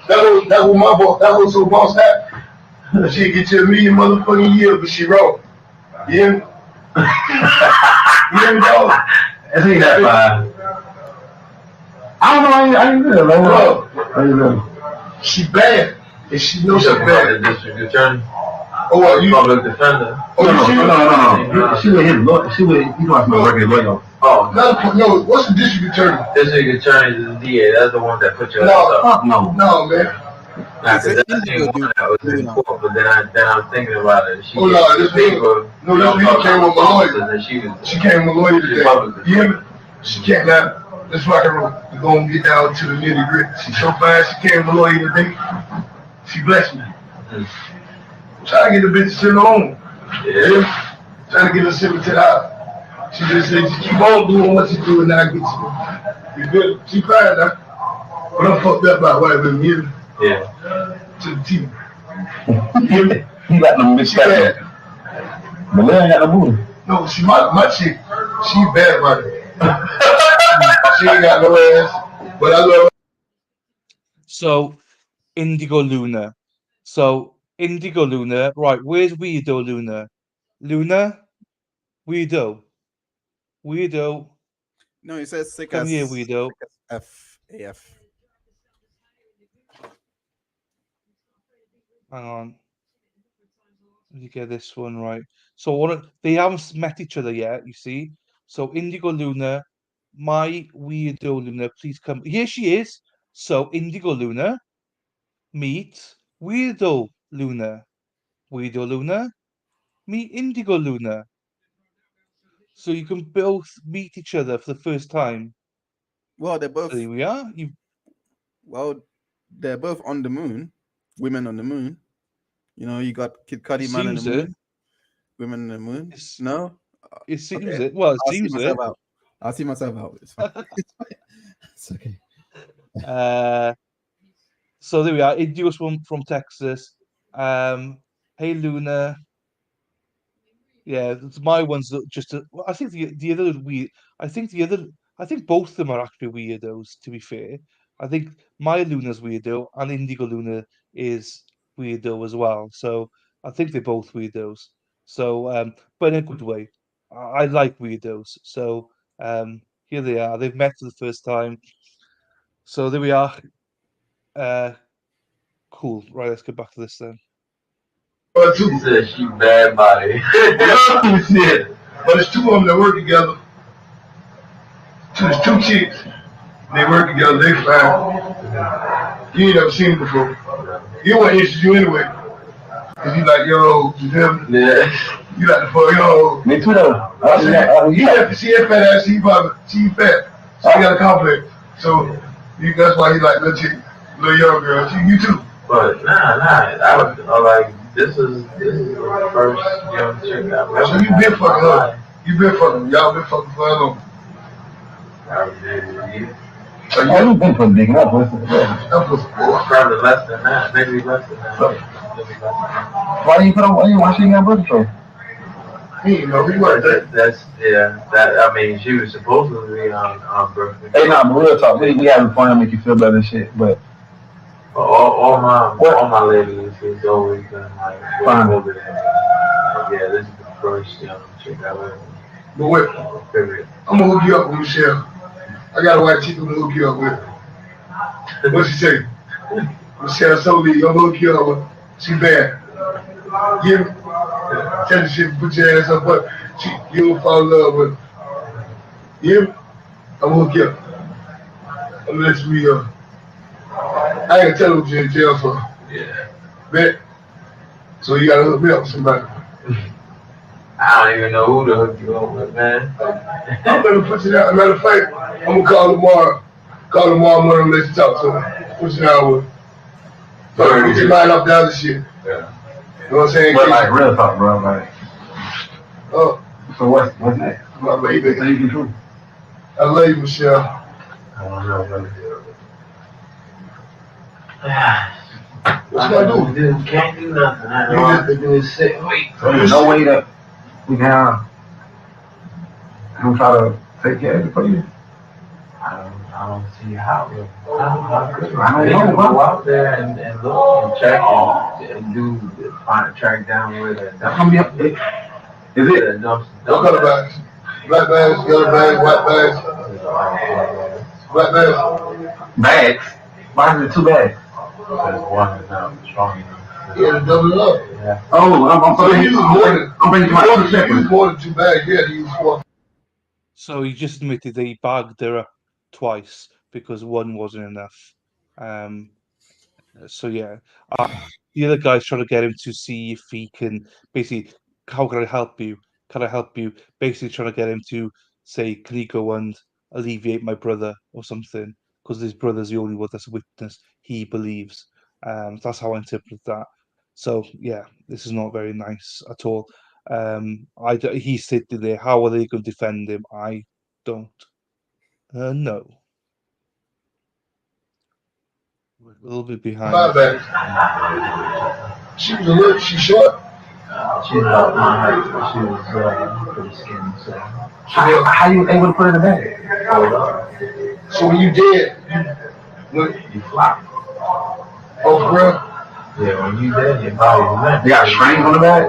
That was my boss. That was her boss hat. She'd get you a million motherfucking years, but she wrong. You hear me? You hear me, dog? It ain't that fine. I don't know. I ain't good, man. I ain't good. She bad, and she knows she's bad. The district attorney. Oh, what, you? Public defender. Oh, No. She with his lawyer. She with, you know, I'm working lawyer. Oh, no. What's the district attorney? District attorney is the DA. That's the one that put you up. No, man. Nah, cause that's the one that was in court, but then I'm thinking about it. She this paper. No, this came with my lawyer. She came with a lawyer today. You hear me? She can't now. Let's rock and roll. We're gonna get down to the nitty gritty. She's so fine. She came with a lawyer today. She blessed me. Trying to get the bitch to sit home. Yeah. Trying to get her sent to the house. She just said, just keep on doing what you do and I'll get you. You good? She crying now. But I'm fucked up by white women, you know? Yeah. To the team. He got them mixed up. But they ain't got no booty. No, she my chick. She bad right. She ain't got no ass. But I love her. So, Indigo Luna. So, Indigo Luna. Right, where's Weirdo Luna? Luna? Weirdo. Weirdo. No, it says sick Come as here, Weirdo. AF. Hang on. Let me get this one right. So they haven't met each other yet, you see. So Indigo Luna, my Weirdo Luna, please come. Here she is. So Indigo Luna, meet Weirdo Luna. Weirdo Luna, meet Indigo Luna. So you can both meet each other for the first time. Well, they're both. So here we are. Well, they're both on the moon. Women on the moon. You know, you got Kid Cudi, Man on the Moon. Women on the Moon. No? It seems it. Well, it seems it. I'll see myself out. It's fine. It's okay. So there we are. Indios from Texas. Hey Luna. Yeah, it's my one's just. Well, I think the other weird. I think the other. I think both of them are actually weirdos. To be fair, I think my Luna's weirdo and Indigo Luna is weirdo as well. So I think they're both weirdos. So, but in a good way. I like weirdos. So here they are. They've met for the first time. So there we are. Uh, cool. Right, let's get back to this then. She said she bad body. Shit. But it's two of them that work together. There's two chicks. They work together. They fine. You ain't never seen them before. You want to interest you anyway. Cause you like, yo, you feel me? Yeah. You like the fuck, yo. Me too though. She ain't fat ass. She fat. She got a complex. So that's why he like little chick, little young girl. You too. But nah. I was like, this is the first young chick I've ever. So you been fucking her. You been fucking. Y'all been fucking for how long? So you been putting big enough. Probably less than that. Maybe less than that. Why do you put on? Why she ain't got birth control? He was. I mean, she was supposed to be on birth control. Hey, nah, but real talk. We having fun, make you feel better and shit. But all my ladies is always been like fine over there. Yeah, this is the first chick I've ever. But wait, I'm gonna hook you up with Michelle. I got a white chick I'm gonna hook you up with. What she say? Michelle Solie, I'm gonna hook you up with. She bad. You tell the shit, put your ass up, but you don't fall in love with her. You? I'm gonna hook you up. I'm gonna let you be I ain't gonna tell her what you're in jail for. Yeah. Bet. So you gotta hook me up with somebody. I don't even know who to hook you up with, man. I'm gonna put you down. Matter of fact, I'm gonna call tomorrow. I'm gonna let you talk to her. Put you down with. Put your mind off the other shit. Yeah. You know what I'm saying? But like real talk, bro. Like, so what's next? My baby. So you can do. I love you, Michelle. I don't know, brother. What you gonna do? Can't do nothing. You just do sit and wait. So there's no way that we can try to take care of it for you. I don't see how could I don't go out there and look and check and find a track down where that's gonna be up there. Is it? What color bags? Black bags, yellow bags, white bags. Black bags. Bags? Why is it two bags? Because one is not strong enough. Yeah, to double it up. Yeah. Oh, I'm bringing my other separate. You use more than two bags, yeah, you use one. So he just admitted that he bagged her up twice because one wasn't enough. So yeah, the other guy's trying to get him to see if he can basically, how can I help you? Can I help you? Basically trying to get him to say, can you go and alleviate my brother or something? Because his brother's the only one that's a witness he believes. That's how I interpret that. So yeah, this is not very nice at all. He's sitting there. How are they going to defend him? I don't know. We're a little bit behind. My bad. She was a little, she short? She was about my height, but she was pretty skinny, so. How you able to put her in the bag? So when you did, you flop. Oh, for real? Yeah, when you did, your body went. They got strings on the bag?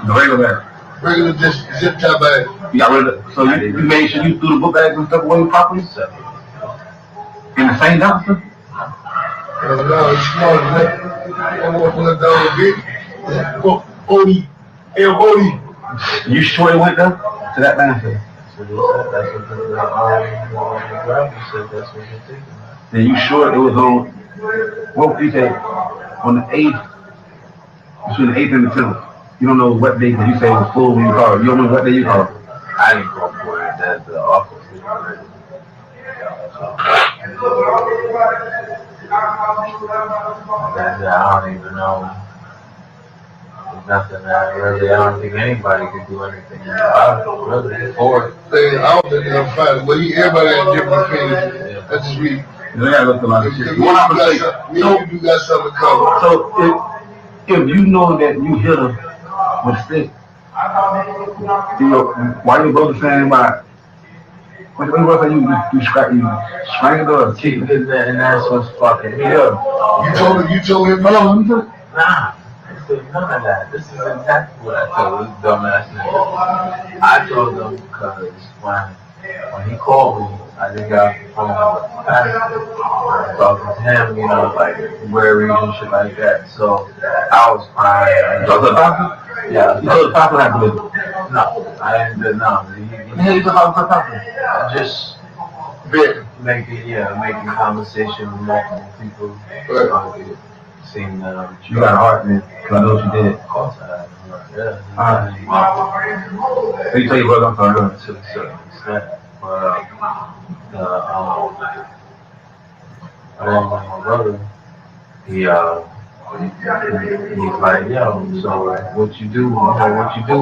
The regular bag? Regular just zip tie bag. You got rid of it. So you made sure you threw the book bags and stuff away properly? In the same dumpster? No, it's smaller than that. I'm walking that down a bit. Odie. You sure it went there? To that landfill? That's what you're thinking. Then you sure it was on, what you say, on the 8th, between the 8th and the 10th? You don't know what day, because you say it was full when you called. You don't know what day you called. I didn't call for it. That's the office. I don't even know. There's nothing that really, I don't think anybody can do anything about it, really, for it. I don't think they'll find it, but everybody has different opinions. That's just me. You gotta look at a lot of shit. One opportunity. You do got something to cover. So if you know that you hit her with a stick, why your brother saying about what you strangled her or kicked her, and that's what's fucking me up. You told him no. Nah, I said none of that. This is exactly what I told this dumbass nigga. I told him because when he called me, I just got off the phone with I talking to him, you know, like where region, shit like that. So I was fine. You told the doctor? Yeah. You told the doctor that to No, I didn't do no. Hey, you told the doctor? Just making conversation with multiple people. Seeing you got a heart, man. Cause I know what you did. Of course I have. Yeah. Alright. So you tell your brother I'm sorry. To a certain extent, but my brother, he's like, yo, so what you do, what you do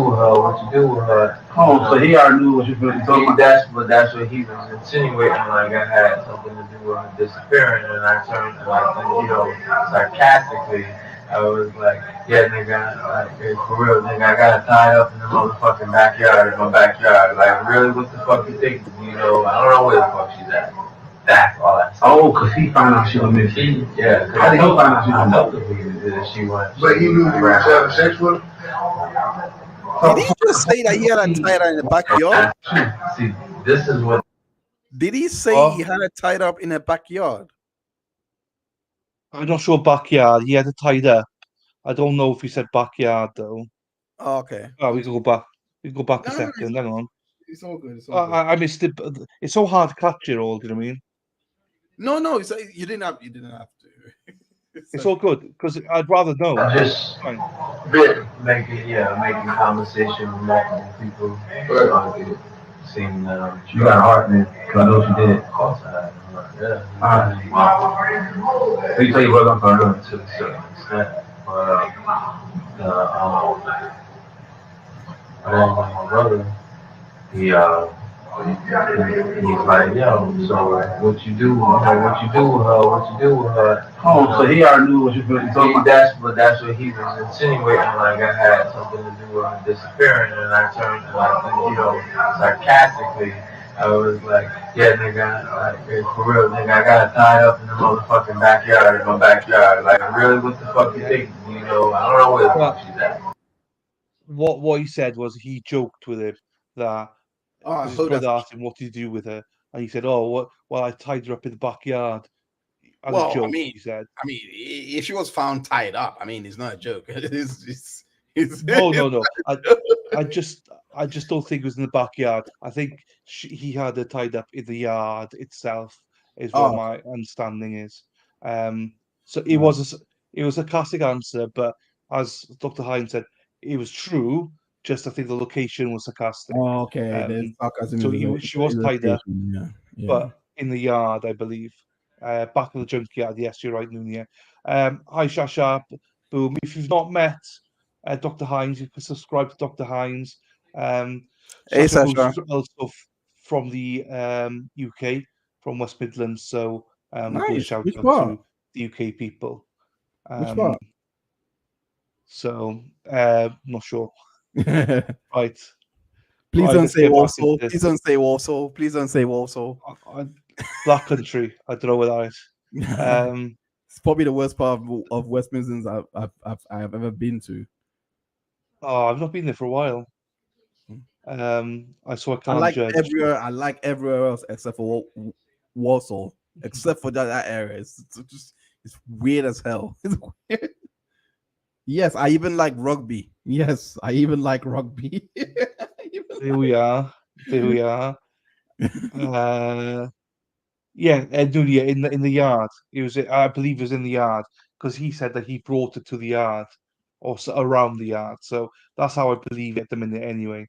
with her. Oh, so he already knew what you were doing. That's what he was insinuating, like I had something to do with her disappearing, and I turned, sarcastically, I was like, yeah, nigga, like, for real, nigga, I got her tied up in the motherfucking backyard, in my backyard. Like, really, what the fuck you think? You know, I don't know where the fuck she's at. That's all I said. Oh, cause he found out she was missing. Yeah. How did he find out she was missing? She went. But he knew you was having sex with her? Did he just say that he had her tied up in the backyard? See, this is what. Did he say he had her tied up in the backyard? I'm not sure backyard. He had it tied up. I don't know if he said backyard though. Oh, okay. Oh, we can go back. We can go back a second. Hang on. It's all good. It's all good. I missed it. It's so hard to catch it all. Do you know what I mean? No, you didn't have to. It's all good because I'd rather know. Just making conversation with multiple people. Seeing you got a heart, man. Cause I know what you did. Of course I have. Yeah. Alright. So you tell your brother I'm sorry. To a certain extent, but my brother, he's like, yo, so what you do, what you do with her. Oh, so he already knew what you were doing. That's what he was insinuating, like I had something to do with her disappearing, and I turned, sarcastically, I was like, yeah, nigga, like, for real, nigga, I got her tied up in the motherfucking backyard, in my backyard. Like, really, what the fuck you think? You know, I don't know where the fuck she's at. What he said was he joked with him that his brother asked him, what did you do with her? And he said, oh, well, I tied her up in the backyard. As a joke, he said. I mean, if she was found tied up, I mean, it's not a joke. It's No. I just don't think it was in the backyard. I think he had her tied up in the yard itself. Is what my understanding is. So it was a classic answer, but as Dr. Hines said, it was true. Just I think the location was sarcastic. Oh, okay. So she was tied up, but in the yard, I believe. Back in the junkyard. Yes, you're right, Nunia. Hi, Shasha. Boom. If you've not met Dr. Hines, you can subscribe to Dr. Hines. Hey, Sasha. Also from the UK, from West Midlands. So nice. Shout Which out part? to the UK people. Which part? So not sure. Right. Please don't say Warsaw. Please don't say Warsaw. Please don't say Warsaw. Black Country. I don't know where that is. It's probably the worst part of West Midlands I've ever been to. Oh, I've not been there for a while. I saw a I like everywhere else except for Warsaw. Except for that area. It's weird as hell. It's weird. Yes, I even like rugby. Yes, I even like rugby. There we are. Yeah, Nunia in the yard. I believe it was in the yard because he said that he brought it to the yard or around the yard. So that's how I believe it at the minute. Anyway,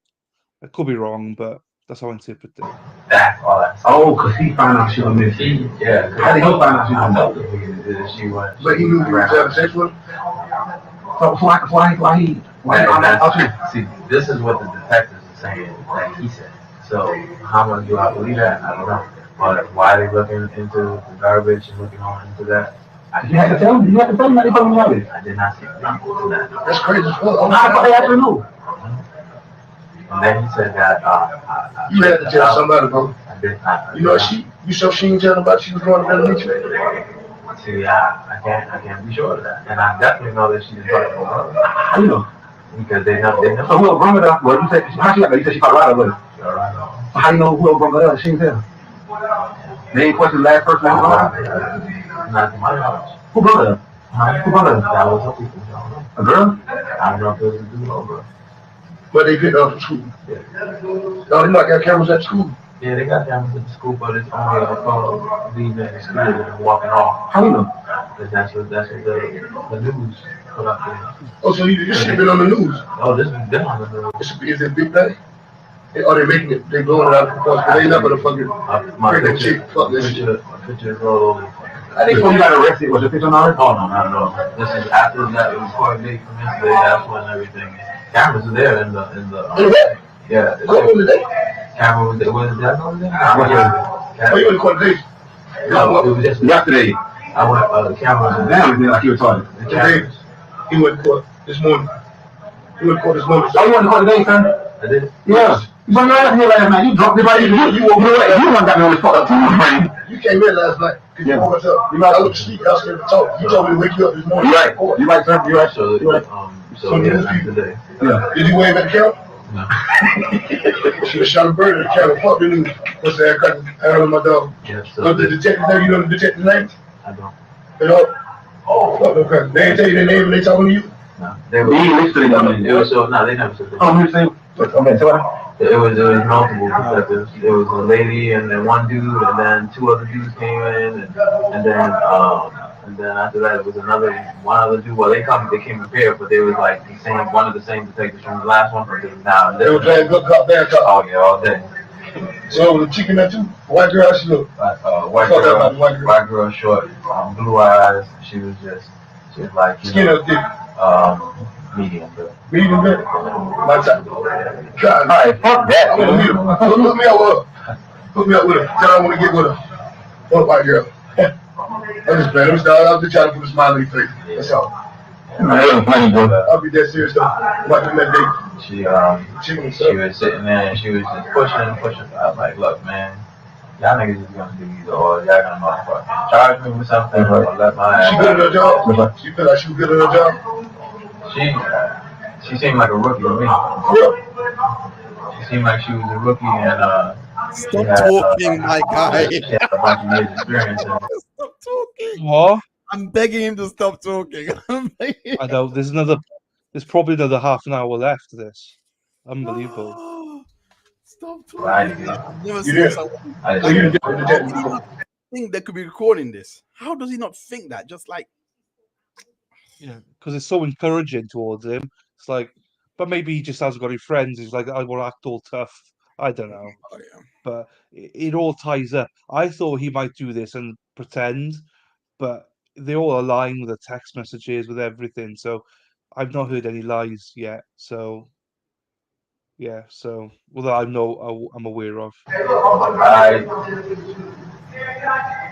I could be wrong, but that's how I interpret it. That's all I said. Oh, cause he found out she was missing. Yeah. How did he find out she was missing? She went. But he knew you was having sex with her? So why he? See, this is what the detectives are saying that he said. So how much do I believe that? I don't know. But why they looking into the garbage and looking on into that? You had to tell them. You had to tell them that they fucking garbage. I did not see them to that. That's crazy as fuck. How the fuck they actually know? And then he said that you had to tell somebody, bro. I did not. You know you sure she didn't tell nobody she was going to elementary? See, I can't be sure of that. And I definitely know that she's talking about her. How you know? Because they know. So who else brought her up? Well, you said, how she got there? You said she Colorado with her. So how you know who else brought her up? She didn't tell. They ain't question the last person that brought her? Not to my knowledge. Who brought her up? Who brought her up? That was her people. A girl? I don't know if it was a dude or a girl. But they picked her up from school. Yeah. No, they not got cameras at school. Yeah, they got cameras at the school, but it's only a photo leaving the school and walking off. How you know? Because that's what the news put up there. Oh, so this shit been on the news? Oh, this has been on the news. Is it a big thing? Or they making it, they blowing it out of proportion, but they not gonna fucking bring chick, fuck this shit. Picture is all over. I think when you got arrested, was the picture on ours? Oh, no, not at all. This is after that, it was court date from yesterday, that's when everything, cameras are there in the yeah. Court was there? Camera was there, was that on there? Oh, you in the court date? No, it was just yesterday. I went, the cameras are there, like you were talking. The cameras. He went to court this morning. He went to court this morning. Oh, you went to court today, son? I did. Yeah. You brought me out here last night. You dropped me right here. You woke me up. You one got me on the spot too, man. You came in last night. Cause you woke us up. You might look sleep. I was scared to talk. You told me to wake you up this morning. You right. You right, sir. You right. So, today. Yeah. Did you wave at the camera? No. Should have shot a bird at the camera. Fuck the news. What's that? I heard my dog. Yeah. So the detective name? You know the detective names? I don't. You know? Oh, fuck no crap. They ain't tell you their name when they talking to you? No. They were. It was so. No, they never said that. Oh, you saying? Okay, so what? It was multiple detectives. It was a lady and then one dude and then two other dudes came in and then after that it was one other dude. Well, they came prepared, but they was like one of the same detectives from the last one. But now they were playing good cop, bad cop. Oh yeah, all day. So the chicken that too, white girl, how she look? White girl, short, blue eyes. She was like skin or thick? Medium, bro. Medium, bro. My type. God, all right, fuck that. I'm gonna meet her. Hook me up with her. Hook me up with her. Tell her I want to get with her. What a white girl. I'm just playing. I'm just trying to put a smile on your face. That's all. I'll be that serious though. Watching that day. She was sitting there and she was just pushing. I was like, look, man, y'all niggas is gonna do either or. Y'all gonna motherfucking charge me with something or let my ass. She good at her job? She feel like she was good at her job? She seemed like a rookie to me. Yeah. She seemed like she was a rookie and stop talking, my guy. She had a bunch of years experience. Stop talking. What? I'm begging him to stop talking. I know. There's probably another half an hour left of this. Unbelievable. Oh, stop talking. I've never seen someone. How did he not think they could be recording this? How does he not think that? Just like. Yeah, because it's so encouraging towards him. It's like, but maybe he just hasn't got any friends. He's like, I want to act all tough. I don't know. Oh, yeah. But it all ties up. I thought he might do this and pretend, but they all align with the text messages, with everything. So I've not heard any lies yet. So yeah. So well, I'm aware of.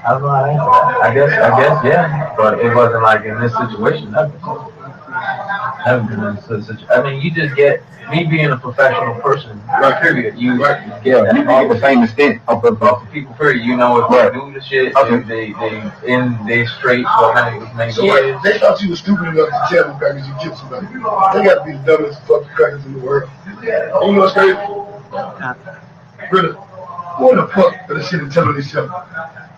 I don't know how to answer that. I guess, yeah. But it wasn't like in this situation. Never been in this situation. I mean, you just get me being a professional person. Period. You get all the same extent of the people. Period. You know, if they do the shit, they straight for many so years. They thought you was stupid enough to tell them crackers you killed somebody. They got to be the dumbest fucking crackers in the world. And you know what's crazy? Brother, what the fuck for the shit and telling this shit?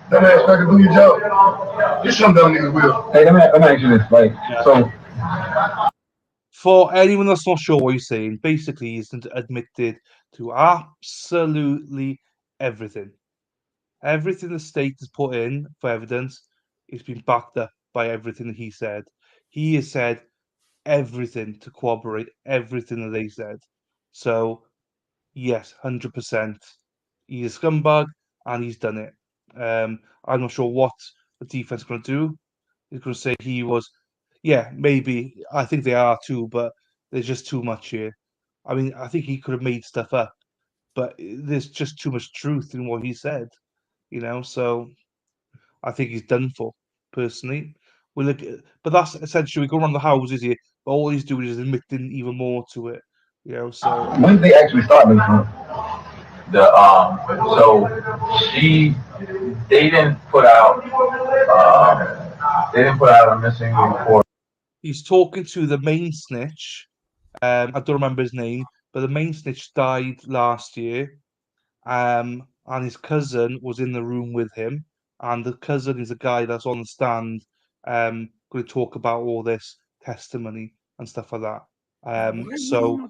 That ass cracker do your job. This some dumb nigga will. Hey, let me ask you this. Like, so. For anyone that's not sure what he's saying, basically he's admitted to absolutely everything. Everything the state has put in for evidence is been backed up by everything that he said. He has said everything to corroborate everything that they said. So, yes, 100%. He's a scumbag and he's done it. I'm not sure what the defense is going to do. He's going to say he was. Yeah, maybe. I think they are too, but there's just too much here. I mean, I think he could have made stuff up, but there's just too much truth in what he said. So I think he's done for, personally. We look, but that's essentially we go around the houses here, but all he's doing is admitting even more to it. So When did they actually start making them? So they didn't put out a missing report. he's talking to the main snitch. I don't remember his name, but the main snitch died last year. And his cousin was in the room with him, and the cousin is a guy that's on the stand, going to talk about all this testimony and stuff like that. Why would he So not?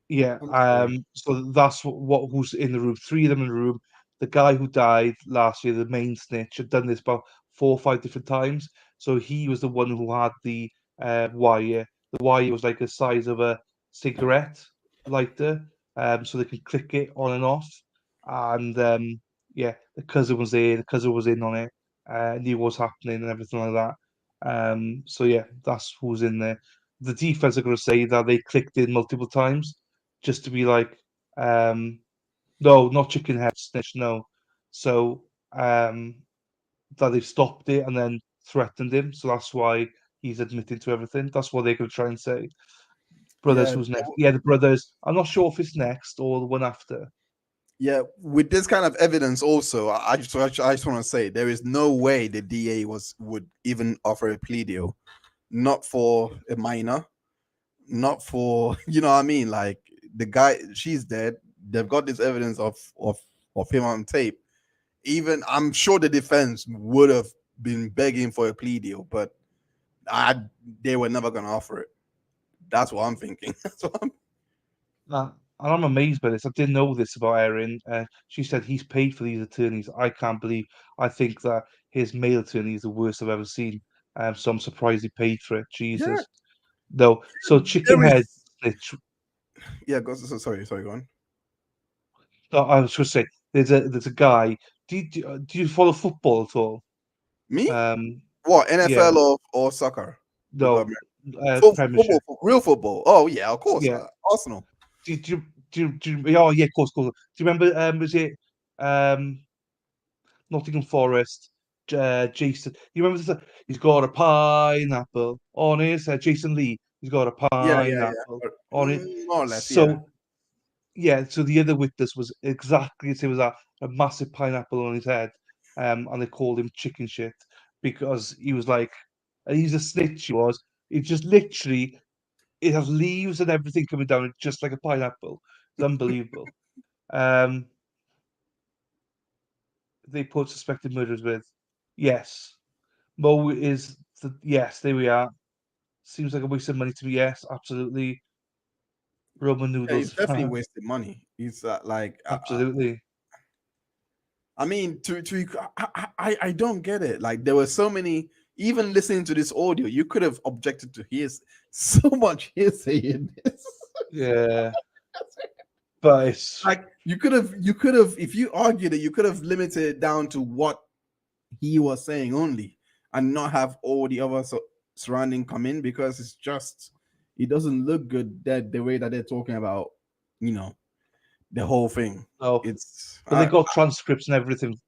yeah, I'm sorry. so that's who's in the room. Three of them in the room. The guy who died last year, the main snitch, had done this about 4 or 5 different times. So he was the one who had the wire. The wire was like the size of a cigarette lighter, so they could click it on and off. And yeah, the cousin was there. The cousin was in on it, knew what was happening and everything like that. So yeah, that's who's in there. The defense are going to say that they clicked in multiple times just to be like, no, not chicken head snitch, no. So that they've stopped it and then threatened him. So that's why he's admitting to everything. That's what they're going to try and say. Brothers, Yeah, who's next? Yeah, the brothers. I'm not sure if it's next or the one after. yeah. With this kind of evidence, also, I just want to say there is no way the DA would even offer a plea deal, not for a minor, not for you know what I mean. Like the guy, she's dead. They've got this evidence of him on tape. Even I'm sure the defense would have been begging for a plea deal, but they were never going to offer it. That's what I'm thinking. That's what I'm. And I'm amazed by this. I didn't know this about Erin. She said he's paid for these attorneys. I can't believe. I think that his male attorney is the worst I've ever seen. So I'm surprised he paid for it. Yeah, Jesus. No. So chicken there head is. snitch. Yeah, go. Sorry, go on. I was going to say there's a guy. Do you follow football at all? Me? Um, What, yeah. NFL or soccer? No. Football, Premiership. real football. Oh yeah, of course. Yeah. Arsenal. Oh yeah, of course. Do you remember? Was it Nottingham Forest? Jason. You remember this? He's got a pineapple on his head. Jason Lee. He's got a Yeah. pineapple on it. More or less, yeah. So yeah. So the other witness was exactly the same as that. A massive pineapple on his head. And they called him chicken shit because he was like, he's a snitch. He was. He just literally. It has leaves and everything coming down, just like a pineapple. It's unbelievable. Um, they put suspected murderers with. Yes. Mo is yes, there we are. Seems like a waste of money to me. Yes, absolutely. Roman Yeah, he's noodles. definitely wasted money. He's Absolutely. I mean, I don't get it. Like there were so many. Even listening to this audio, you could have objected to so much hearsay in this. Yeah. But it's like you could have, if you argued it, you could have limited it down to what he was saying only, and not have all the other surrounding come in, because it's just it doesn't look good that the way that they're talking about, the whole thing. Oh, it's but they got transcripts and everything.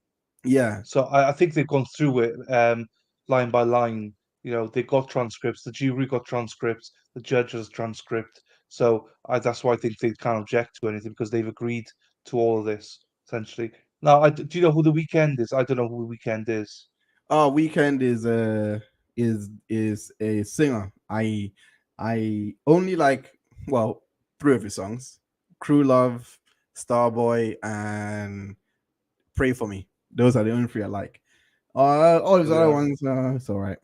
Yeah. So I think they've gone through it line by line. They got transcripts. The jury got transcripts. The judge has transcript. So that's why I think they can't object to anything, because they've agreed to all of this essentially. Now, do you know who the Weeknd is? I don't know who the Weeknd is. Weeknd is a singer. I only like, well, 3 of his songs: Crew Love, Starboy, and Pray For Me. Those are the only 3 I like. All his other ones, it's all right.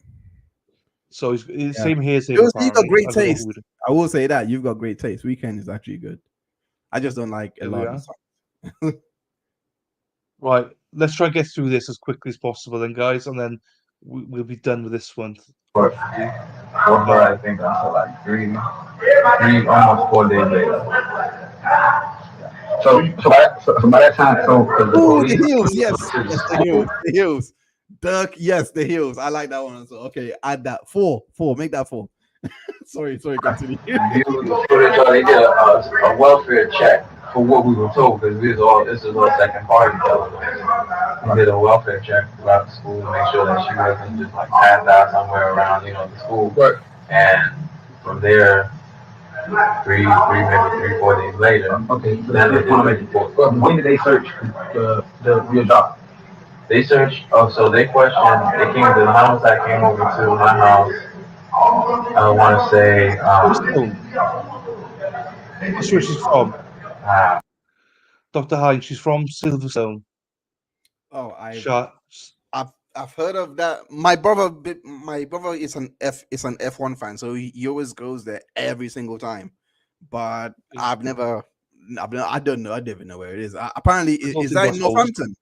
So it's same here. You've got great taste. I will say that you've got great taste. Weeknd is actually good. I just don't like a lot of his songs. Right, let's try and get through this as quickly as possible, then, guys, and then we'll be done with this one. I think until like three, almost 4 days later. So by that time, the heels, yes, the heels. Dirk, yes, the heels. I like that one. So okay, add that 4, make that 4. sorry, continue. They did a welfare check for what we were told, because this is all second party television. We did a welfare check throughout the school to make sure that she wasn't just like passed out somewhere around, the school. Right. And from there, maybe 3, 4 days later. Okay, so then that's what I make it. When did they search your job? They searched, so they questioned, they came to the homicide, came over to my house. I want to say, That's where she's from. uh, Dr. Hines, she's from Silverstone. Oh, I've heard of that. My brother is an F1 fan, so he always goes there every single time. But I don't know. I don't even know where it is. Apparently, is that in Northampton?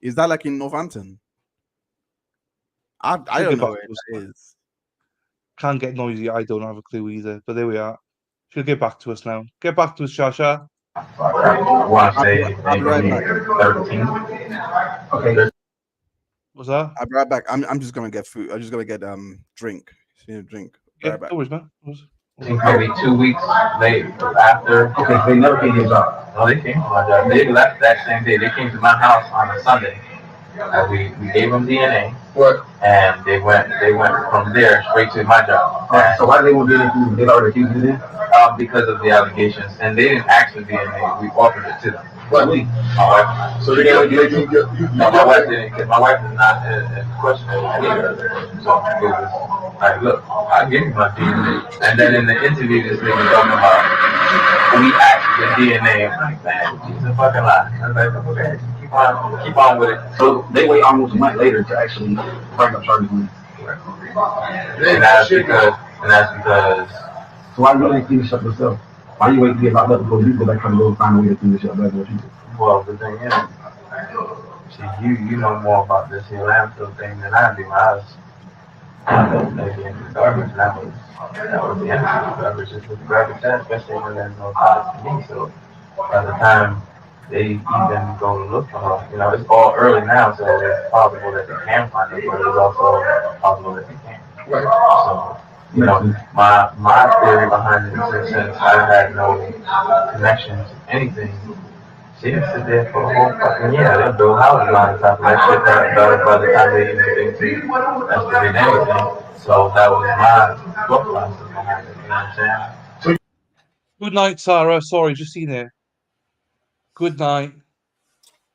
Is that like in Northampton? I don't know where it is. Can't get noisy. I don't have a clue either. But there we are. She'll get back to us now. Get back to us, Shasha. I want to say maybe 13. Okay. What's that? I'll be right back. I'm just gonna get food. I'm just gonna get drink. Drink. Yeah, Right back. no worries, man. I think maybe 2 weeks after. Okay, they never came to your job. No, they came to my job. They left that same day. They came to my house on a Sunday. We gave them DNA. What? And they went from there straight to my job. So why did they want DNA? They already accused you then? Because of the allegations, and they didn't ask for DNA. We offered it to them. What? My wife. So they No, my wife didn't. Cause my wife is not in question either. So it was like, look, I give you my DNA. And then in the interview, this nigga talking about we asked the DNA. I'm like, man, she's a fucking lie. I was like, okay, keep on with it. So they wait almost a month later to actually bring up charges. And that's because. So why you didn't finish up yourself? Why you wait to get locked up before you go back trying to go find a way to finish up better people? Well, the thing is, see, you know more about this here landfill thing than I do. I was maybe into the garbage. That was the end of the garbage. It's with garbage, especially when there's no cost to me. So by the time they even go to look for her, it's all early now, so it's possible that they can find her, but it's also possible that they can't. Right. So. My theory behind it is since I had no connection to anything, she didn't sit there for a whole fucking year. They'll build houses on top of that shit by the time they even think that's what they did anything. So that was my thought process behind it, you know what I'm saying? Good night, Sarah. Sorry, just seen it. Good night.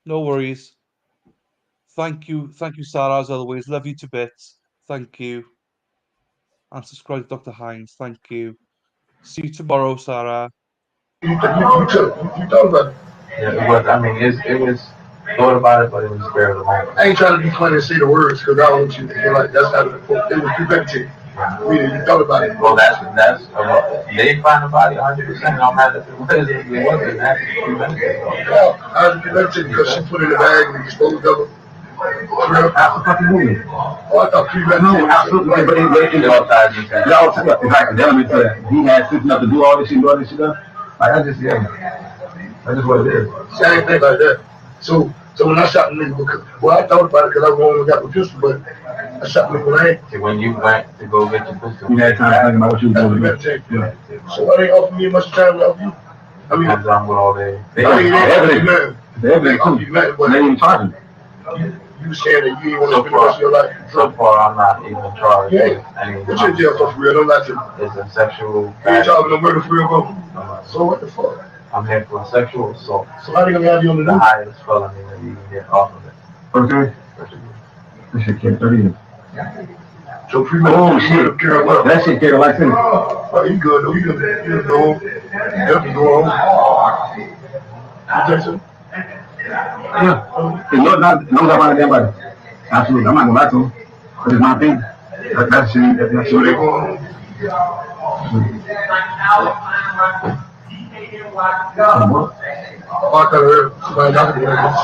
No worries. Thank you, Sarah, as always. Love you to bits. Thank you. And subscribe to Dr. Hines. Thank you. See you tomorrow, Sarah. You thought about it. Yeah, it was. I mean, it was thought about it, but it was spare of the moment. I ain't trying to be funny and say the words because I don't want you to feel like that's how it was premeditated. Meaning you thought about it. Well, that's they didn't find the body 100%. No matter if it wasn't. That's premeditated. Well, I was premeditated because she put it in the bag and exposed of it. Absolutely. Oh, I thought premeditated. No, absolutely. But y'all took up exactly. That means that he had sense enough to do all this shit, Like that's just what it is. Same thing like that. So when I shot the nigga, I thought about it because I only got the pistol, but I shot the nigga. See, when you went to go get your pistol, you had time to think about what you were doing. Yeah. So why they offer me as much time to offer you? I mean, I'm with all day. They ain't charging. You saying that you ain't want to spend the rest of your life? So far, I'm not even charged. What you in jail for real? Don't lie to me. It's a sexual. You ain't charged with no murder for real, bro? So what the fuck? I'm here for a sexual assault. So how they gonna have you on the news? The highest felony that you can get off of it. Okay. This shit carried 30 years. So premeditated. That shit carried like this. Oh, you good though? You can go home. You can go home. You think so? Yeah. No, not about damn body. Absolutely. I'm not gonna lie to him. But it's my thing. That's shit. That's So they go home. I could heard somebody knocking me like this.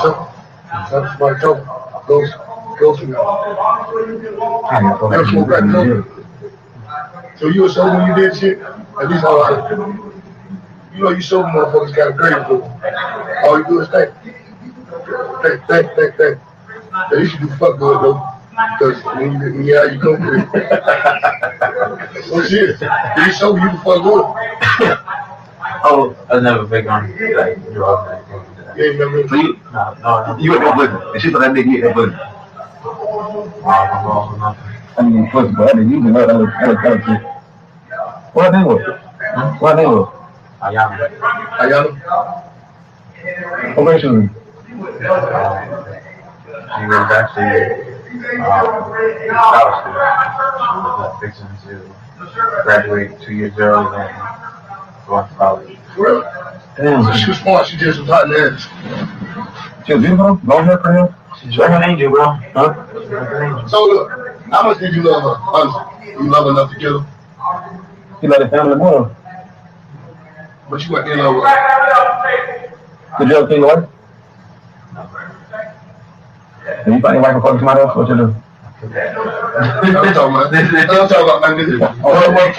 Somebody told me. Go for me. Never smoke back no. So you were sober when you did shit? At least all right. You know you sober motherfuckers got a grade for. All you do is think. Think. At least you do fuck good though. Because when you out, you come to it. Oh shit. You sober, you can fuck good. Oh, I was never big on like drugs. You ain't never. So you, no, you ain't no pussy. And she thought that nigga ate that pussy. I mean, pussy, but I mean, you can let other shit. What name was? What name was? Ayana. Ayana? What race was she? She was actually college student. She was fixing to graduate 2 years early and going to college. Really? Damn. So she was smart. She did some hot ass. She was beautiful. Long hair for him. She's like an angel, bro. Huh? So look, how much did you love her? Honestly, you love her enough to kill her? You let the family more. But you weren't in love with her. Did you ever kill your wife? Did you find your wife and fuck somebody else? What you do? I'm talking about my nigga.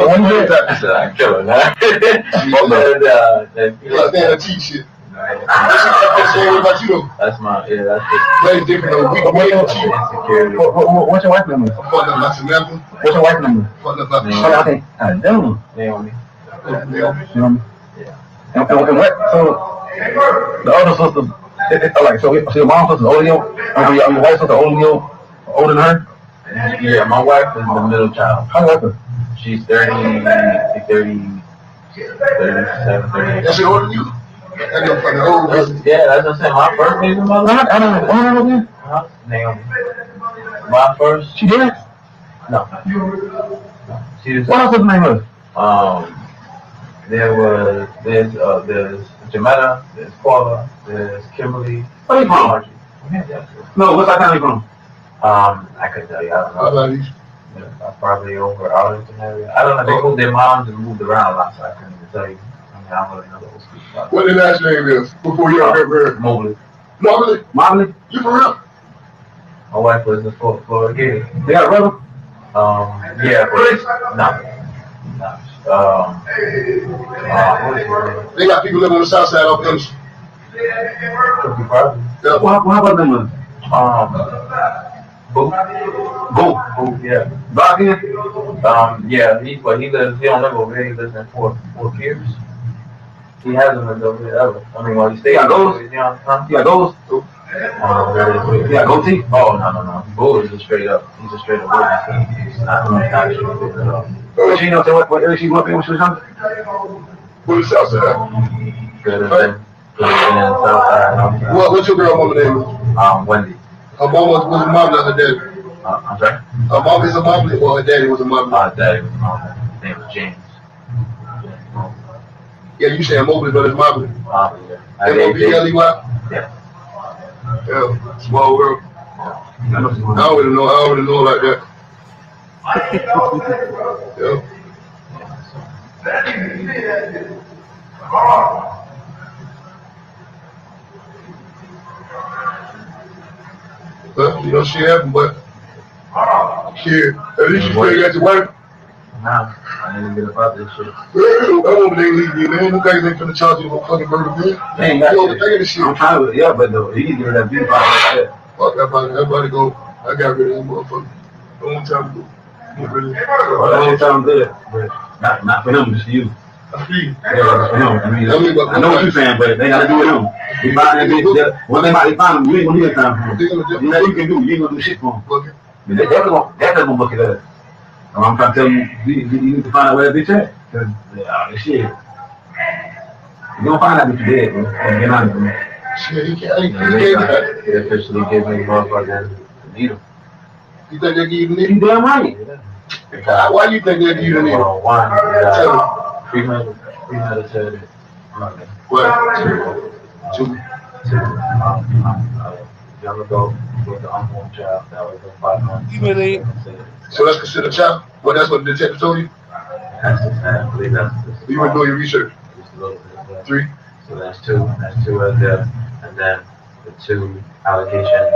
When you did that? I said, I kill her, man. That cheat shit. What about you though? That's my, yeah, that's just. That's different though. We ain't cheat. What's your wife's name? I'm fucked up by Samantha. What's your wife's name? Fucked up by Okay. Damn. Naomi. Naomi. Yeah. And what? So the other sister, like, so your mom's sister's older than you? Your wife's sister older than her? Yeah, my wife is the middle child. How old is her? She's 37, 38. That's older than you? That's your fucking old person. Yeah, that's what I'm saying. My first baby mother. I don't know. Naomi. My first. She did? No. She was. What else was the name of? There's Jametta, there's Paula, there's Kimberly. Where are you from? No, what's that kind of from? I couldn't tell you. I don't know. Probably over Arlington area. I don't know. They moved their moms and moved around a lot, so I couldn't even tell you. I mean, I don't really know the old school. What the last name is before you ever heard? Mobley. Mobley? Mobley? You for real? My wife was the Florida kid. They got a brother? Yeah. Chris? No. They got people living on the south side of Clemson. Could be probably. Yeah. What about them? Boo, yeah. Bobby? Yeah, he lives, he don't live over there, he lives in Fort Pierce. He hasn't lived over there ever. I mean, he stays in Louisiana. Huh? He got those? He got goatee? Oh, no. Boo is he's a straight up witness. He's not sure at all. But she knows what area she grew up in when she was young? Where's the south side? Good as south side. What's your girl mama name? Wendy. Her mom was a mom, not her daddy. I'm sorry? Her mom is a mom, or her daddy was a mom? Daddy was a mom. His name was James. Yeah, you saying Mobley, but it's Mobley. Yeah. Mobley? Yeah. Yeah, small world. I don't really know like that. Yeah. But, you know, shit happened, but shit, at least you still got your wife. Nah, I didn't get about this shit. I don't think leave you, man. You guys ain't finna charge you for fucking murder, man. Hey, you overthinking this shit. I'm trying to, yeah, but though, he can get rid of that beat like that. Fuck everybody go. I got rid of that motherfucker. Long time ago. Get rid of it. Well, that shit sound good, but not for him, just for you. I see. Yeah, for him. I mean, I know what you're saying, but they gotta do with him. You find that bitch, when they might find him, you ain't gonna do that time for him. Nothing you can do, you ain't gonna do shit for him. They're definitely gonna look at that. I'm trying to tell you, you need to find out where that bitch at. Cause, shit. You don't find that bitch dead, bro. Get on it, man. Shit, he can't. They officially give me motherfucker the needle. You think they give you the needle? You damn right. Why you think they give you the needle? One, premeditated. What? Two. Young adult with the unborn child that was in 5 months. So that's considered child? Well, that's what the detective told you? I believe that's. You were doing your research? Just a little bit. 3. So that's 2 right there. And then the 2 allegations,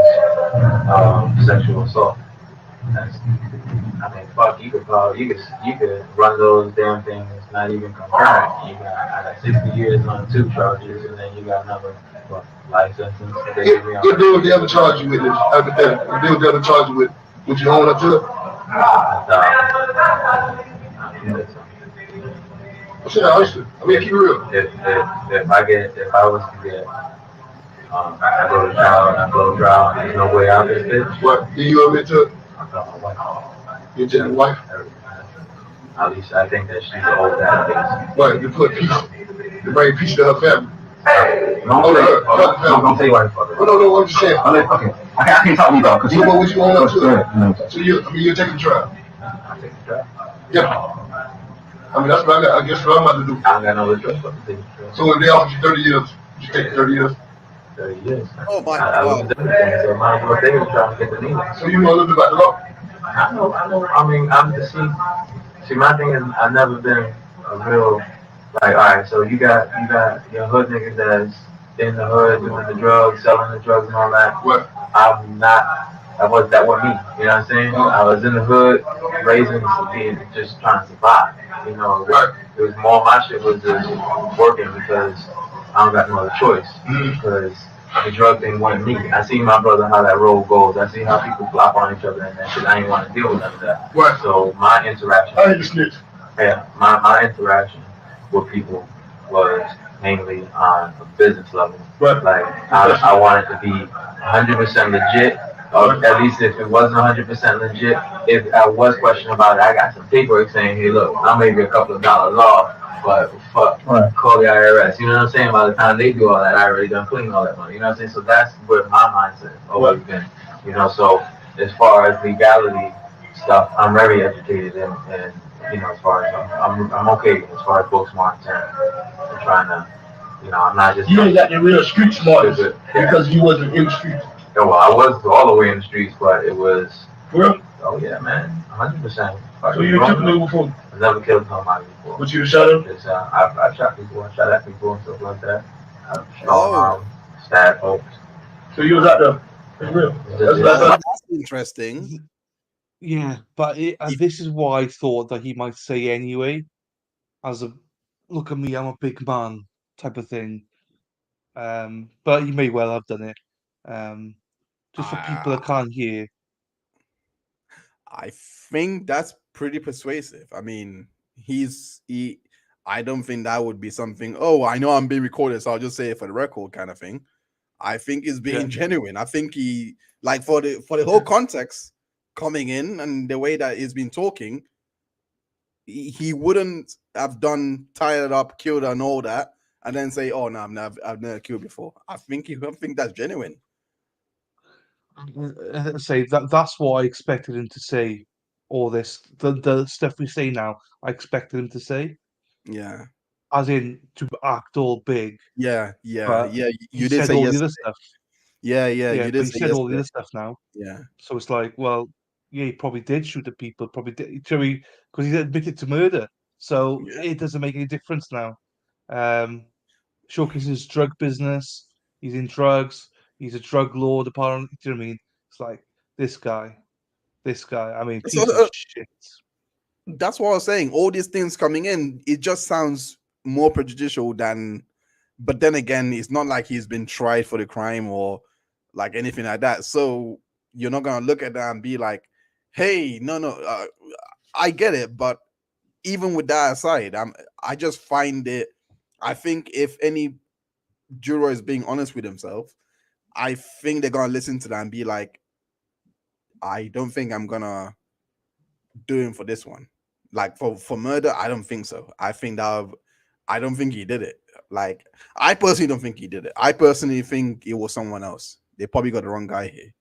sexual assault. I mean, fuck, you could run those damn things, not even concurrent. You got 60 years on 2 charges, and then you got another life sentence. If they would ever charge you with this, hypothetically, if they would ever charge you with, would you own up to it? Shit, I I mean, keep it real. If I was to get, I go to trial and I go to trial, and there's no way out of this bitch. What? Do you admit to it? I tell my wife. You tell your wife? At least I think that she's the old that What? To put peace, to bring peace to her family. No, I'm gonna tell you why the fuck. No, I'm just saying. Okay. I can't talk to you though, cause So what would you own up to? Go So you're taking the trial? I take the trial. Yeah. I mean, that's what I guess what I'm about to do. I don't got no other choice but to take the trial. So if they offer you 30 years, you take 30 years? 30 years. Oh my I God. lose everything, so might as well stay and try to get the needle. So you know a little bit about the law? I know. I mean, I'm just see, my thing is I've never been a real, like, all right, so you got your hood niggas that's in the hood doing the drugs, selling the drugs and all that. What? I'm not, that wasn't me, you know what I'm saying? I was in the hood, raising, just trying to survive, you know. Right. It was more, my shit was just working because I don't got no other choice, because the drug thing wasn't me. I see my brother how that road goes. I see how people flop on each other and that shit. I ain't want to deal with none of that. Right. So my interaction. I ain't a snitch. Yeah, my interaction with people was mainly on a business level. Right. Like I wanted to be 100% legit. Or at least if it wasn't 100% legit, if I was questioning about it, I got some paperwork saying, hey, look, I may be a couple of dollars off, but fuck, call the IRS. You know what I'm saying? By the time they do all that, I already done clean all that money. You know what I'm saying? So that's where my mindset has always been. You know, so as far as legality stuff, I'm very educated and you know, as far as I'm okay as far as book smarts and trying to, you know, I'm not just. You ain't got the real street smarts because you wasn't in the streets. Yeah, well, I was all the way in the streets, but it was. For real? Oh yeah, man, 100%. So you took a nigga before? I never killed somebody before. But you shot him? It's, I've shot people, I shot at people and stuff like that. I've Oh. stabbed folks. So you was out there? For real? That's interesting. Yeah, but this is what I thought that he might say anyway, as a look at me, I'm a big man type of thing. But he may well have done it. Just for people that can't hear. I think that's pretty persuasive. I mean, I don't think that would be something, oh, I know I'm being recorded, so I'll just say it for the record kind of thing. I think he's being genuine. I think he, like, for the whole context coming in and the way that he's been talking, he wouldn't have tied it up, killed her and all that, and then say, oh no, I've never killed before. I think that's genuine. Say that's what I expected him to say. All this, the stuff we say now, I expected him to say. Yeah. As in to act all big. Yeah. You did say all the other stuff. Yeah. You did say all the other stuff now. Yeah. So it's like, well, yeah, he probably did shoot at people, probably did, because he admitted to murder. So it doesn't make any difference now. Showcases his drug business. He's in drugs. He's a drug lord, apparently. Do you know what I mean? It's like this guy. I mean, piece of shit. That's what I was saying. All these things coming in, it just sounds more prejudicial than. But then again, it's not like he's been tried for the crime or like anything like that. So you're not gonna look at that and be like, "Hey, no, I get it." But even with that aside, I just find it. I think if any juror is being honest with himself, I think they're gonna listen to that and be like, I don't think I'm gonna do him for this one. Like for murder, I don't think so. I don't think he did it. Like, I personally don't think he did it. I personally think it was someone else. They probably got the wrong guy here.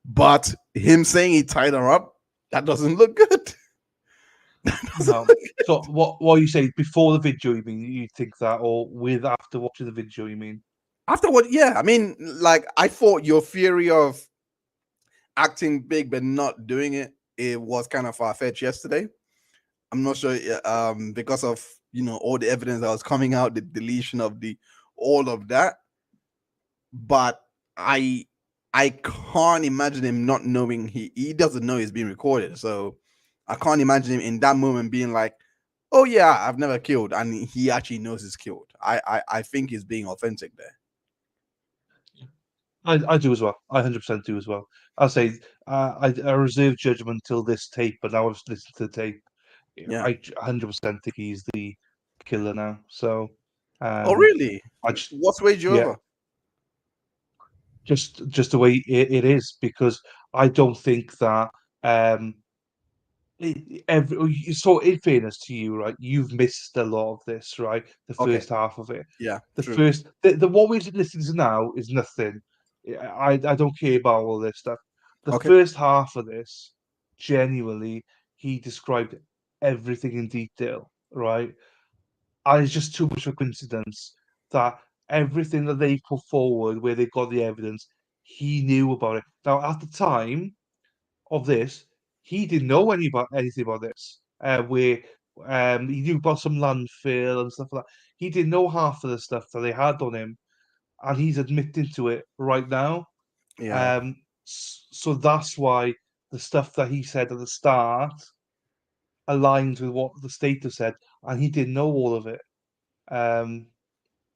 But him saying he tied her up, that doesn't look good. No. So what you say before the video? You mean you think that, or after watching the video? You mean after what? Yeah, I mean, like, I thought your theory of acting big but not doing it was kind of far-fetched yesterday. I'm not sure because of all the evidence that was coming out, the deletion of all of that. But I can't imagine him not knowing he doesn't know he's being recorded. So I can't imagine him in that moment being like, oh yeah, I've never killed, and he actually knows he's killed. I think he's being authentic there. I do as well. I 100% do as well. I'll say I reserve judgment till this tape, but now I've listened to the tape. Yeah. I 100% think he's the killer now. So, Oh, really? I just What's waged you yeah, over? just the way it is, because I don't think that so in fairness to you, right, you've missed a lot of this, right? The Okay. first half of it. Yeah, The true. first the what we're listening to now is nothing. I don't care about all this stuff. The Okay. first half of this, genuinely, he described everything in detail, right? And it's just too much of a coincidence that everything that they put forward, where they got the evidence, he knew about it. Now, at the time of this, he didn't know anything about this. Where he knew about some landfill and stuff like that. He didn't know half of the stuff that they had on him, and he's admitting to it right now. Yeah. So that's why the stuff that he said at the start aligns with what the state have said, and he didn't know all of it. Um,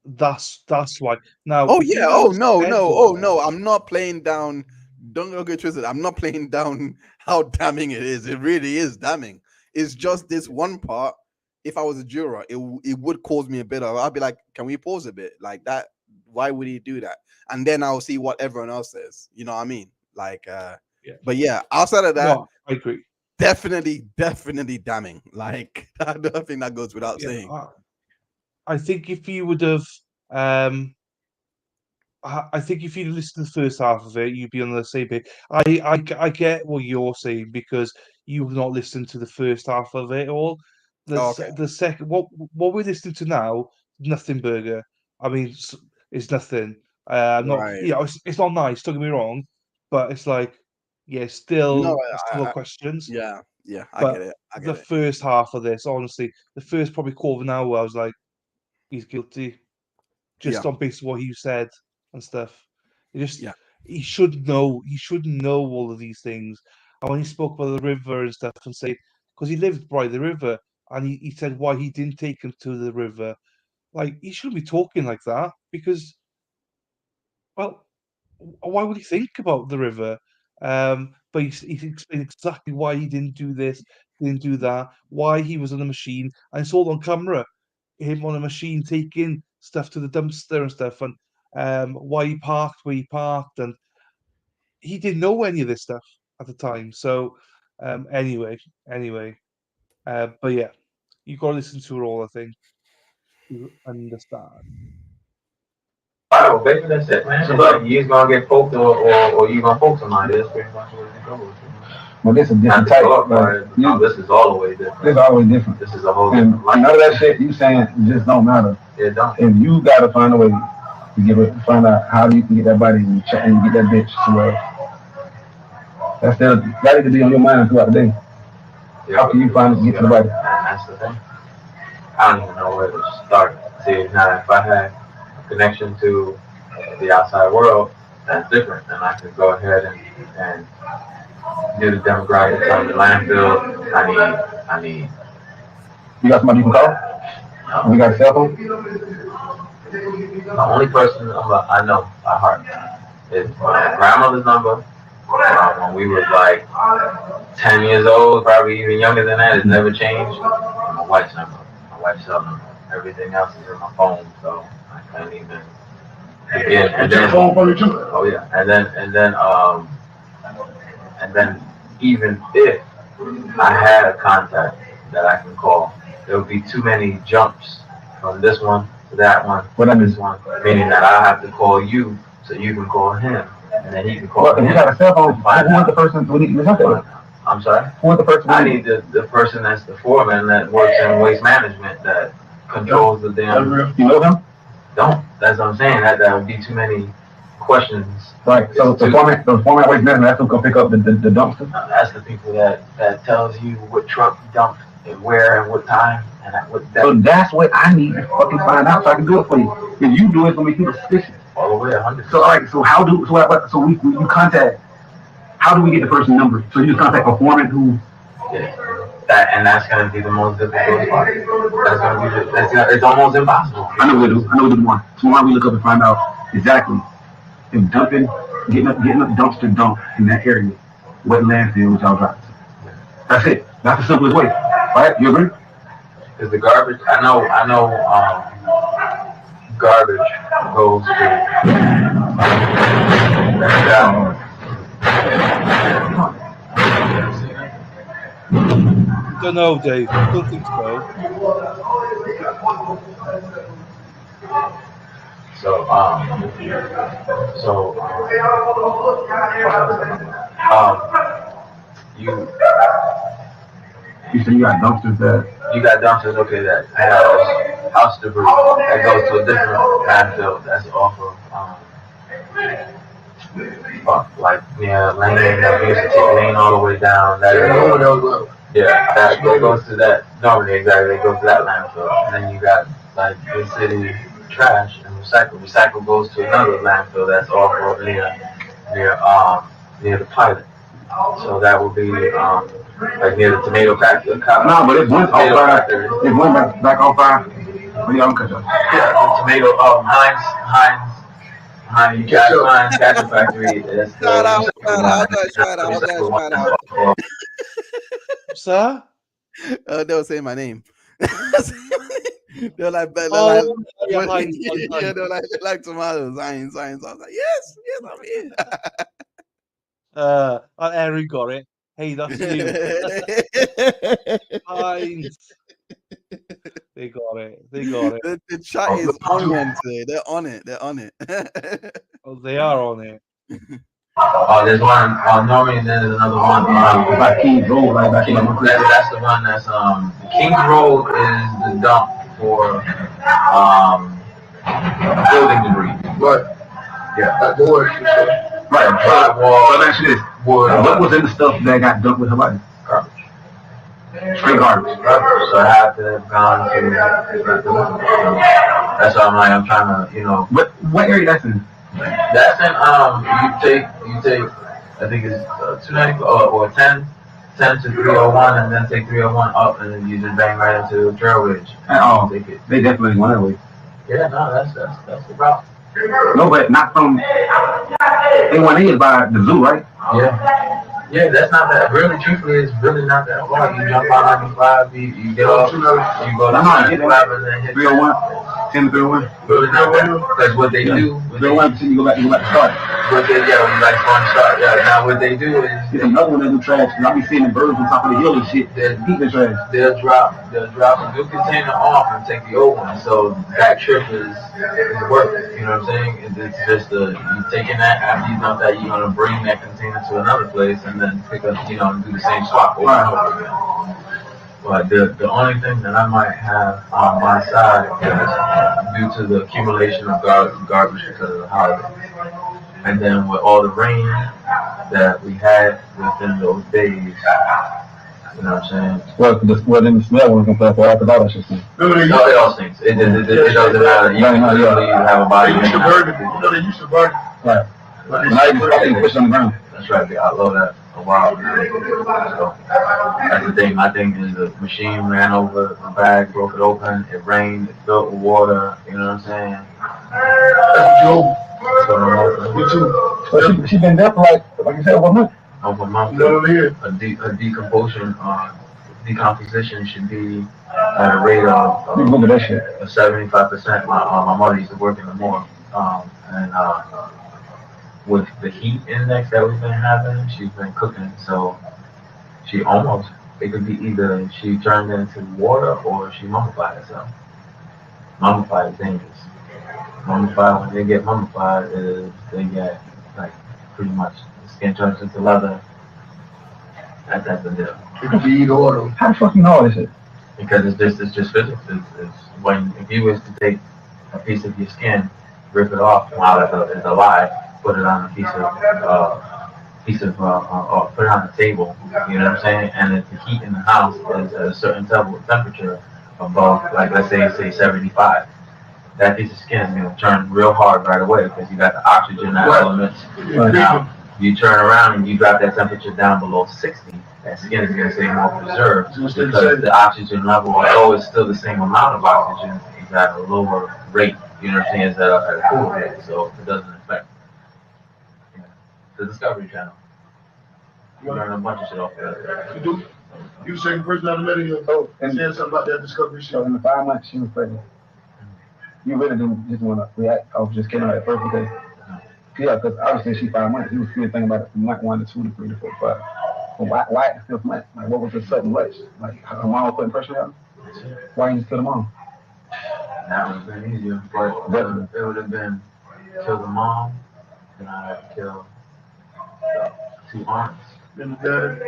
that's why. Now, Oh if he yeah. would Oh have no, said no. all Oh of no. this, I'm not playing down. Don't get twisted. I'm not playing down how damning it is. It really is damning. It's just this one part. If I was a juror, it would cause me a bit of. I'd be like, can we pause a bit? Like that. Why would he do that? And then I'll see what everyone else says. You know what I mean? Like, yeah. but yeah. Outside of that, No, I agree. definitely damning. Like, I don't think that goes without Yeah, saying. I think if you would have, I think if you listened to the first half of it, you'd be on the same page. I get what you're saying, because you've not listened to the first half of it all. Oh, okay. The second, what we're listening to now, nothing burger. I mean, it's nothing. I'm not, Right. you know, it's not nice. Don't get me wrong, but it's like, yeah, No, still got I questions. yeah, yeah, I get But it. I the get it. first half of this, honestly, the first probably quarter of an hour, I was like, he's guilty, just Yeah, on basis of what he said and stuff. It just yeah. he should know. He should know all of these things. And when he spoke about the river and stuff, and say, because he lived by the river, and he said why he didn't take him to the river. Like, he shouldn't be talking like that, because, well, why would he think about the river? But he explained exactly why he didn't do this, didn't do that, why he was on the machine, and it's all on camera. Him on a machine taking stuff to the dumpster and stuff, and why he parked where he parked, and he didn't know any of this stuff at the time. So, anyway, but yeah, you got to listen to it all, I think, to understand. Oh, basically that's it, man. It's like you either gonna get poked or you gonna poke somebody. That's pretty much what it goes. Well, this is Not different the type. talk Like, part. No, this is all the way different. this is always different. This is a whole And different life. none of that shit you saying just don't matter. It don't. And you gotta find a way to find out how you can get that body and get that bitch to where that's that need to be on your mind throughout the day. Yeah, How can you find it, get to the body? And that's the thing. I don't even know where to start. See, now if I had a connection to the outside world, that's different. And I could go ahead and do the demographics on the landfill. I need. You got somebody you can call? No. You got a cell phone? The only person I know by heart is my grandmother's number. When we were like 10 years old, probably even younger than that, it's never changed. And my wife's number, my wife's cell number. Everything else is in my phone, so I can't even begin. And then, oh yeah, and then even if I had a contact that I can call, there would be too many jumps from this one to that one to this one, meaning that I have to call you so you can call him, and then he can call him. You got a cell phone? Who is the person we need to look at? I'm sorry? Who is the person? I need the person that's the foreman that works in waste management that controls the damn. You know him? Don't. That's what I'm saying. That would be too many questions. Right. So the format waste management, that's who can pick up the dumpster? That's the people that tells you what truck dumped and where and what time and at what depth. So that's what I need to fucking find out so I can do it for you. If you do it, it's gonna make you suspicious. All the way 100. So alright, so how do you contact? How do we get the person's number? So you just contact a foreman who? Yeah. That's gonna be the most difficult part. That's gonna be it's almost impossible. I know we do the one. Tomorrow we look up and find out exactly if getting a dumpster dump in that area, what landfill y'all driving to. That's it. That's the simplest way. Right? You agree? Cause the garbage, I know, garbage goes to Don't know, Dave. Don't think so. So, you said you got dumpsters that? You got dumpsters, okay, that have house debris that goes to a different landfill that's off of, like, yeah, lane, that we used to take lane all the way down. That yeah, that goes to that, normally, exactly, it goes to that landfill. And then you got, like, the city trash and recycle. Recycle goes to another landfill that's off of near the pilot. So that would be, like near the tomato factory. No, but it's one off five. It's one back off five. What y'all cut up? Yeah, the tomato. Heinz Cattle Factory is. Shout out. Sir? They'll say my name. They're like, Oh, yeah, yeah, they're like tomatoes. Heinz. I was like, yes, I'm here. Harry got it. Hey, that's you. Heinz. They got it. The chat is on one today. They're on it. Oh, they are on it. There's one. Normally there's another one. Like King's Road, right back in that's the one that's King's Road is the dump for building debris. But yeah, that door. Right. Drywall. So that's this. What was in the stuff that got dumped with her body? Garbage. Straight garbage. So I have to have gone to. That's why I'm trying to, What area that's in? That's in you take I think it's 290 or 10 to 301 and then take 301 up and then you just bang right into Trail Ridge. Take it. They definitely went that way. Yeah, no, that's the route. No, but not from. They went in by the zoo, right? Yeah, that's not that. Really, truthfully, it's really not that far. You jump on 95, you get off, you go to 95 and then hit 301, 10 to 301. Really not that. Because what they do, 301, you go back to start. When you like fun start. Yeah, now what they do is there's another one that do trash. I be seeing the birds on top of the hill and shit. They're eating trash. They'll drop a new container off and take the old one. So that trip is worth it. You know what I'm saying? It's just you taking that after you dump that, you're gonna bring that container to another place and then pick up, and do the same swap over and over again. But the only thing that I might have on my side is due to the accumulation of garbage because of the holidays. And then with all the rain that we had within those days, you know what I'm saying? Well, then the smell wasn't gonna play after that shit. No, it all stinks. It doesn't matter. You have a body. They used to burn it. They used to burn it. Right. Now you just fucking push on the ground. That's right. They outlawed that a while ago. So that's the thing. My thing is the machine ran over the bag, broke it open. It rained. It filled with water. You know what I'm saying? That's Joe. Me too. But she been there for like you said, 1 month. Over a month. A decomposition should be at a rate of 75%. My mother used to work in the morgue, and with the heat index that we've been having, she's been cooking. So it could be either she turned into water or she mummified herself. Mummified is dangerous. Mummified, when they get mummified, they get like pretty much the skin turns into leather. That's the deal. How the fuck you know this shit? Because it's just physics. It's when if you was to take a piece of your skin, rip it off while it's alive, put it on a put it on the table. You know what I'm saying? And if the heat in the house is at a certain temperature above, like let's say 75. That piece of skin is going to turn real hard right away because you got the oxygen elements. Now, you turn around and you drop that temperature down below 60, that skin is going to stay more preserved because the oxygen level, although it's still the same amount of oxygen, it's at a lower rate. You know what I'm saying? It's at a cooler rate, so it doesn't affect. The Discovery Channel. You learn a bunch of shit off there. You do? You the second person I met in your So, and said something about that discovery shit. so in the 5 months she was pregnant. You really didn't just want to react off just killing her at first because, yeah, because obviously she's 5 months. You was still thinking about it from month 1 to 2 to 3 to 4 to 5. But why at the 5th month? Like, what was the sudden rush? Like, her mom was putting pressure on her? Why didn't you just kill the mom? That would have been easier, but it would have been kill the mom, and I had to kill the 2 aunts. And dad,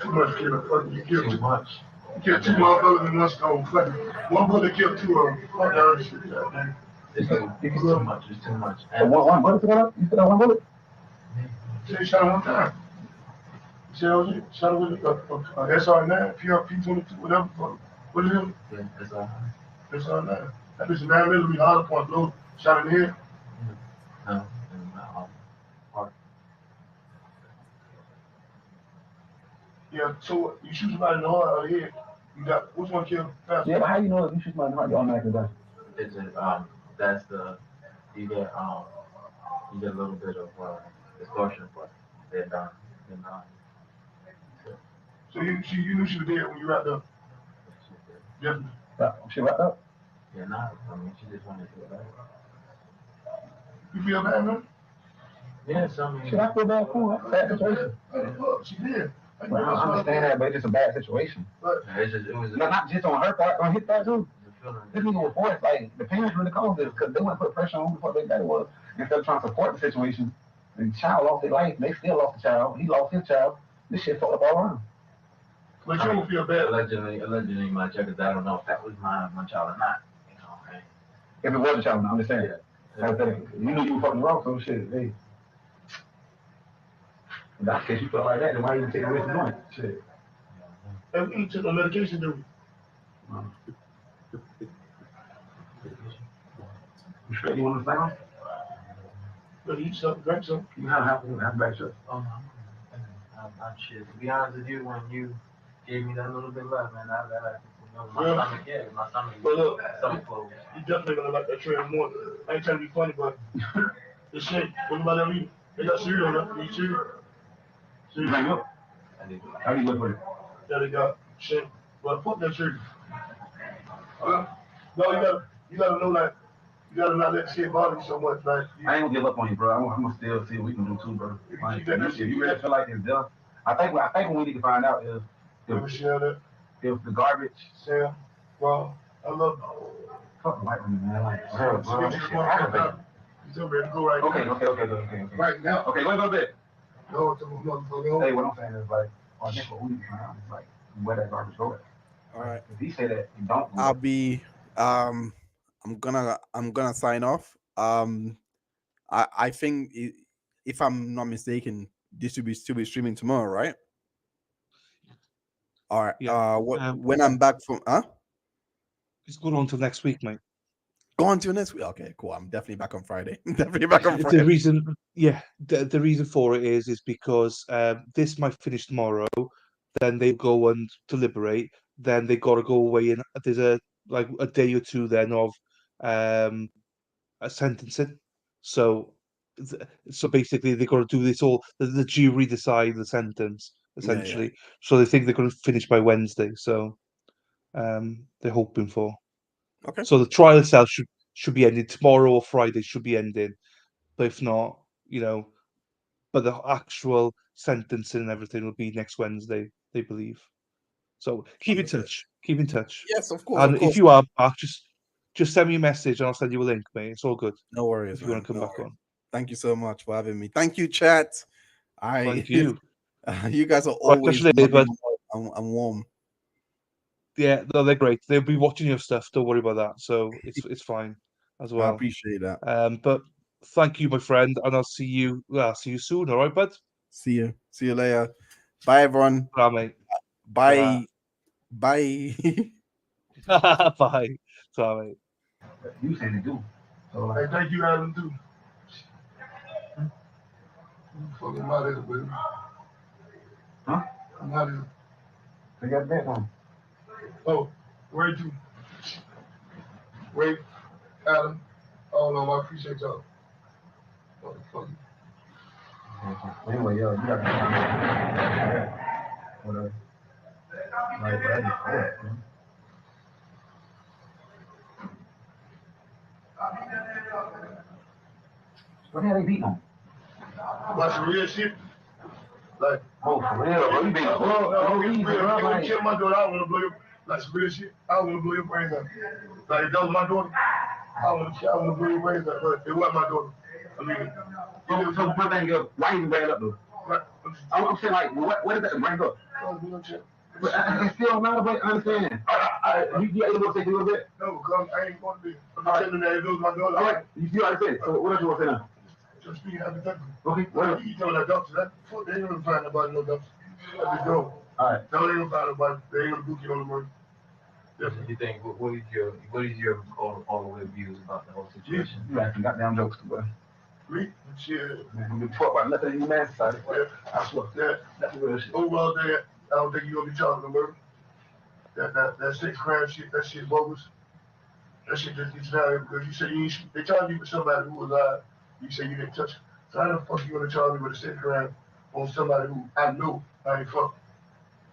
too much killing. Fucking you killed Too much. You killed 2 motherfuckers in 1 stone. Fucking one bullet killed 2 of them. Fuck that other shit, goddamn. It's too much. It's too much. So one bullet took her up? You took out 1 bullet? She shot him 1 time. She shot him with a SR9, P22, whatever. What is it? Yeah, that's all. SR9. That bitch 9mm hollow point blow. Shot in the head. No, in my heart. Yeah, so you shoot somebody in the heart or the head. You got which one killed faster? Yeah, but how you know if you shoot somebody in the heart, you automatically die? It's that's the you get a little bit of distortion, but they're done. So you knew she was dead when you wrapped up. Definitely. She wrapped up? Yeah, nah. I mean, she just wanted to feel bad. You feel bad, man? Yes, I mean. Shit, I feel bad for her. Bad situation. She did. I understand that, but it's just a bad situation. It was not just on her part, on his part too. This nigga was forced, like, the parents really caused this because they want to put pressure on before they daddy was. Instead of trying to support the situation, the child lost their life, they still lost the child, he lost his child. This shit fucked up all around. But you don't feel bad. Allegedly, my check, because I don't know if that was my child or not. You know, and if it was a child, I'm just saying. You knew you were fucking wrong, so shit, hey. In that case, you felt like that, then why you take the risk of doing it? Shit. And we took no medication, do we? You sure you want to sign? But eat something, drink something. You have back shot. I'm shit. To be honest with you, when you gave me that little bit left, man, my stomach, But look, stomach closed. You definitely gonna like that trail more. I ain't trying to be funny, but the shit, what about that eat? They got cereal on that. You eat cereal? Cereal. How do you look for it? Yeah, they got shit. But fuck that cereal. No, you gotta know that. You gotta not let shit bother you so much. Like, I ain't gonna give up on you, bro. I'm gonna still see what we can do too, bro. Like, if you really feel like it's done, I think what we need to find out is if the garbage. Yeah. Well, I love. Fuck the white women, man. Like, bro, this shit aggravating. You ready to go right now? Okay. Right now. Okay, go bit. No, motherfucker. Hey, what I'm saying is like, I think what we need to find out is like where that garbage go at. All right. If he say that you don't. I'll be I'm gonna sign off. I think if I'm not mistaken, this will be still be streaming tomorrow, right? All right. Yeah. When I'm back from It's going on till next week, mate. Go on to next week. Okay, cool. I'm definitely back on Friday. Definitely back on Friday. The reason for it is because this might finish tomorrow. Then they go and deliberate. Then they got to go away, and there's a day or two then of a sentencing. So basically, they got to do this all. The jury decide the sentence essentially. Yeah. So they think they're going to finish by Wednesday. So they're hoping for. Okay. So the trial itself should be ending tomorrow or Friday. Should be ending, but if not, but the actual sentencing and everything will be next Wednesday, they believe. So keep in touch. Keep in touch. Yes, of course. And if you are back, just send me a message and I'll send you a link, mate. It's all good. No worries. If you want to come back on. Thank you so much for having me. Thank you, chat. Thank you. You guys are always I'm warm. Yeah, no, they're great. They'll be watching your stuff. Don't worry about that. So it's fine as well. I appreciate that. But thank you, my friend, and I'll see you. See you soon. All right, bud. See you later. Bye, everyone. Bye, mate. Bye. Bye. Bye. Bye, mate. You saying to do. So, hey, thank you, Adam, too. Fucking out of here, baby. Huh? I'm out of here. They got that one. Oh, Ray, too. Ray, Adam. Oh, no, I appreciate y'all. Motherfucker. Anyway, yo, you got to whatever. Like, that is cool. What the hell they beating on? About some real shit. Like, oh, for real, bro. You being a bro. no, Reason, real. bro. If Like, you kill my daughter, I want to blow your, like some real shit. I want to blow your brains out. Like, if that was my daughter, I want to blow your brains out, but it wasn't my daughter. I mean, so my thing is, why you bring it up though? Right. I'm saying like, what is that to bring up? But it still matter, but I understand. You able to say a little bit? No, because I ain't going to be. I'm telling you that if it was my daughter. All right, you already said it. So what else you want to say now? Just speaking hypothetically. Okay, what else? You tell that dumpster, that fuck, they ain't gonna find nobody no dumpster. Let it go. All right. No, they ain't gonna find nobody. They ain't gonna book you on the money. You think what is your all the way views about the whole situation? You got some goddamn jokes too, boy. Me? Shit. Man, you talk about nothing in your man society. Yeah. I swear. Yeah. That's real shit. Overall, I don't think you're gonna be charged no murder. That 6 crime shit, that shit bogus. That shit just gets down because you say they charge you for somebody who was alive. You say you didn't touch it. So how the fuck you gonna charge me with a 6 crime on somebody who I know I ain't fuck?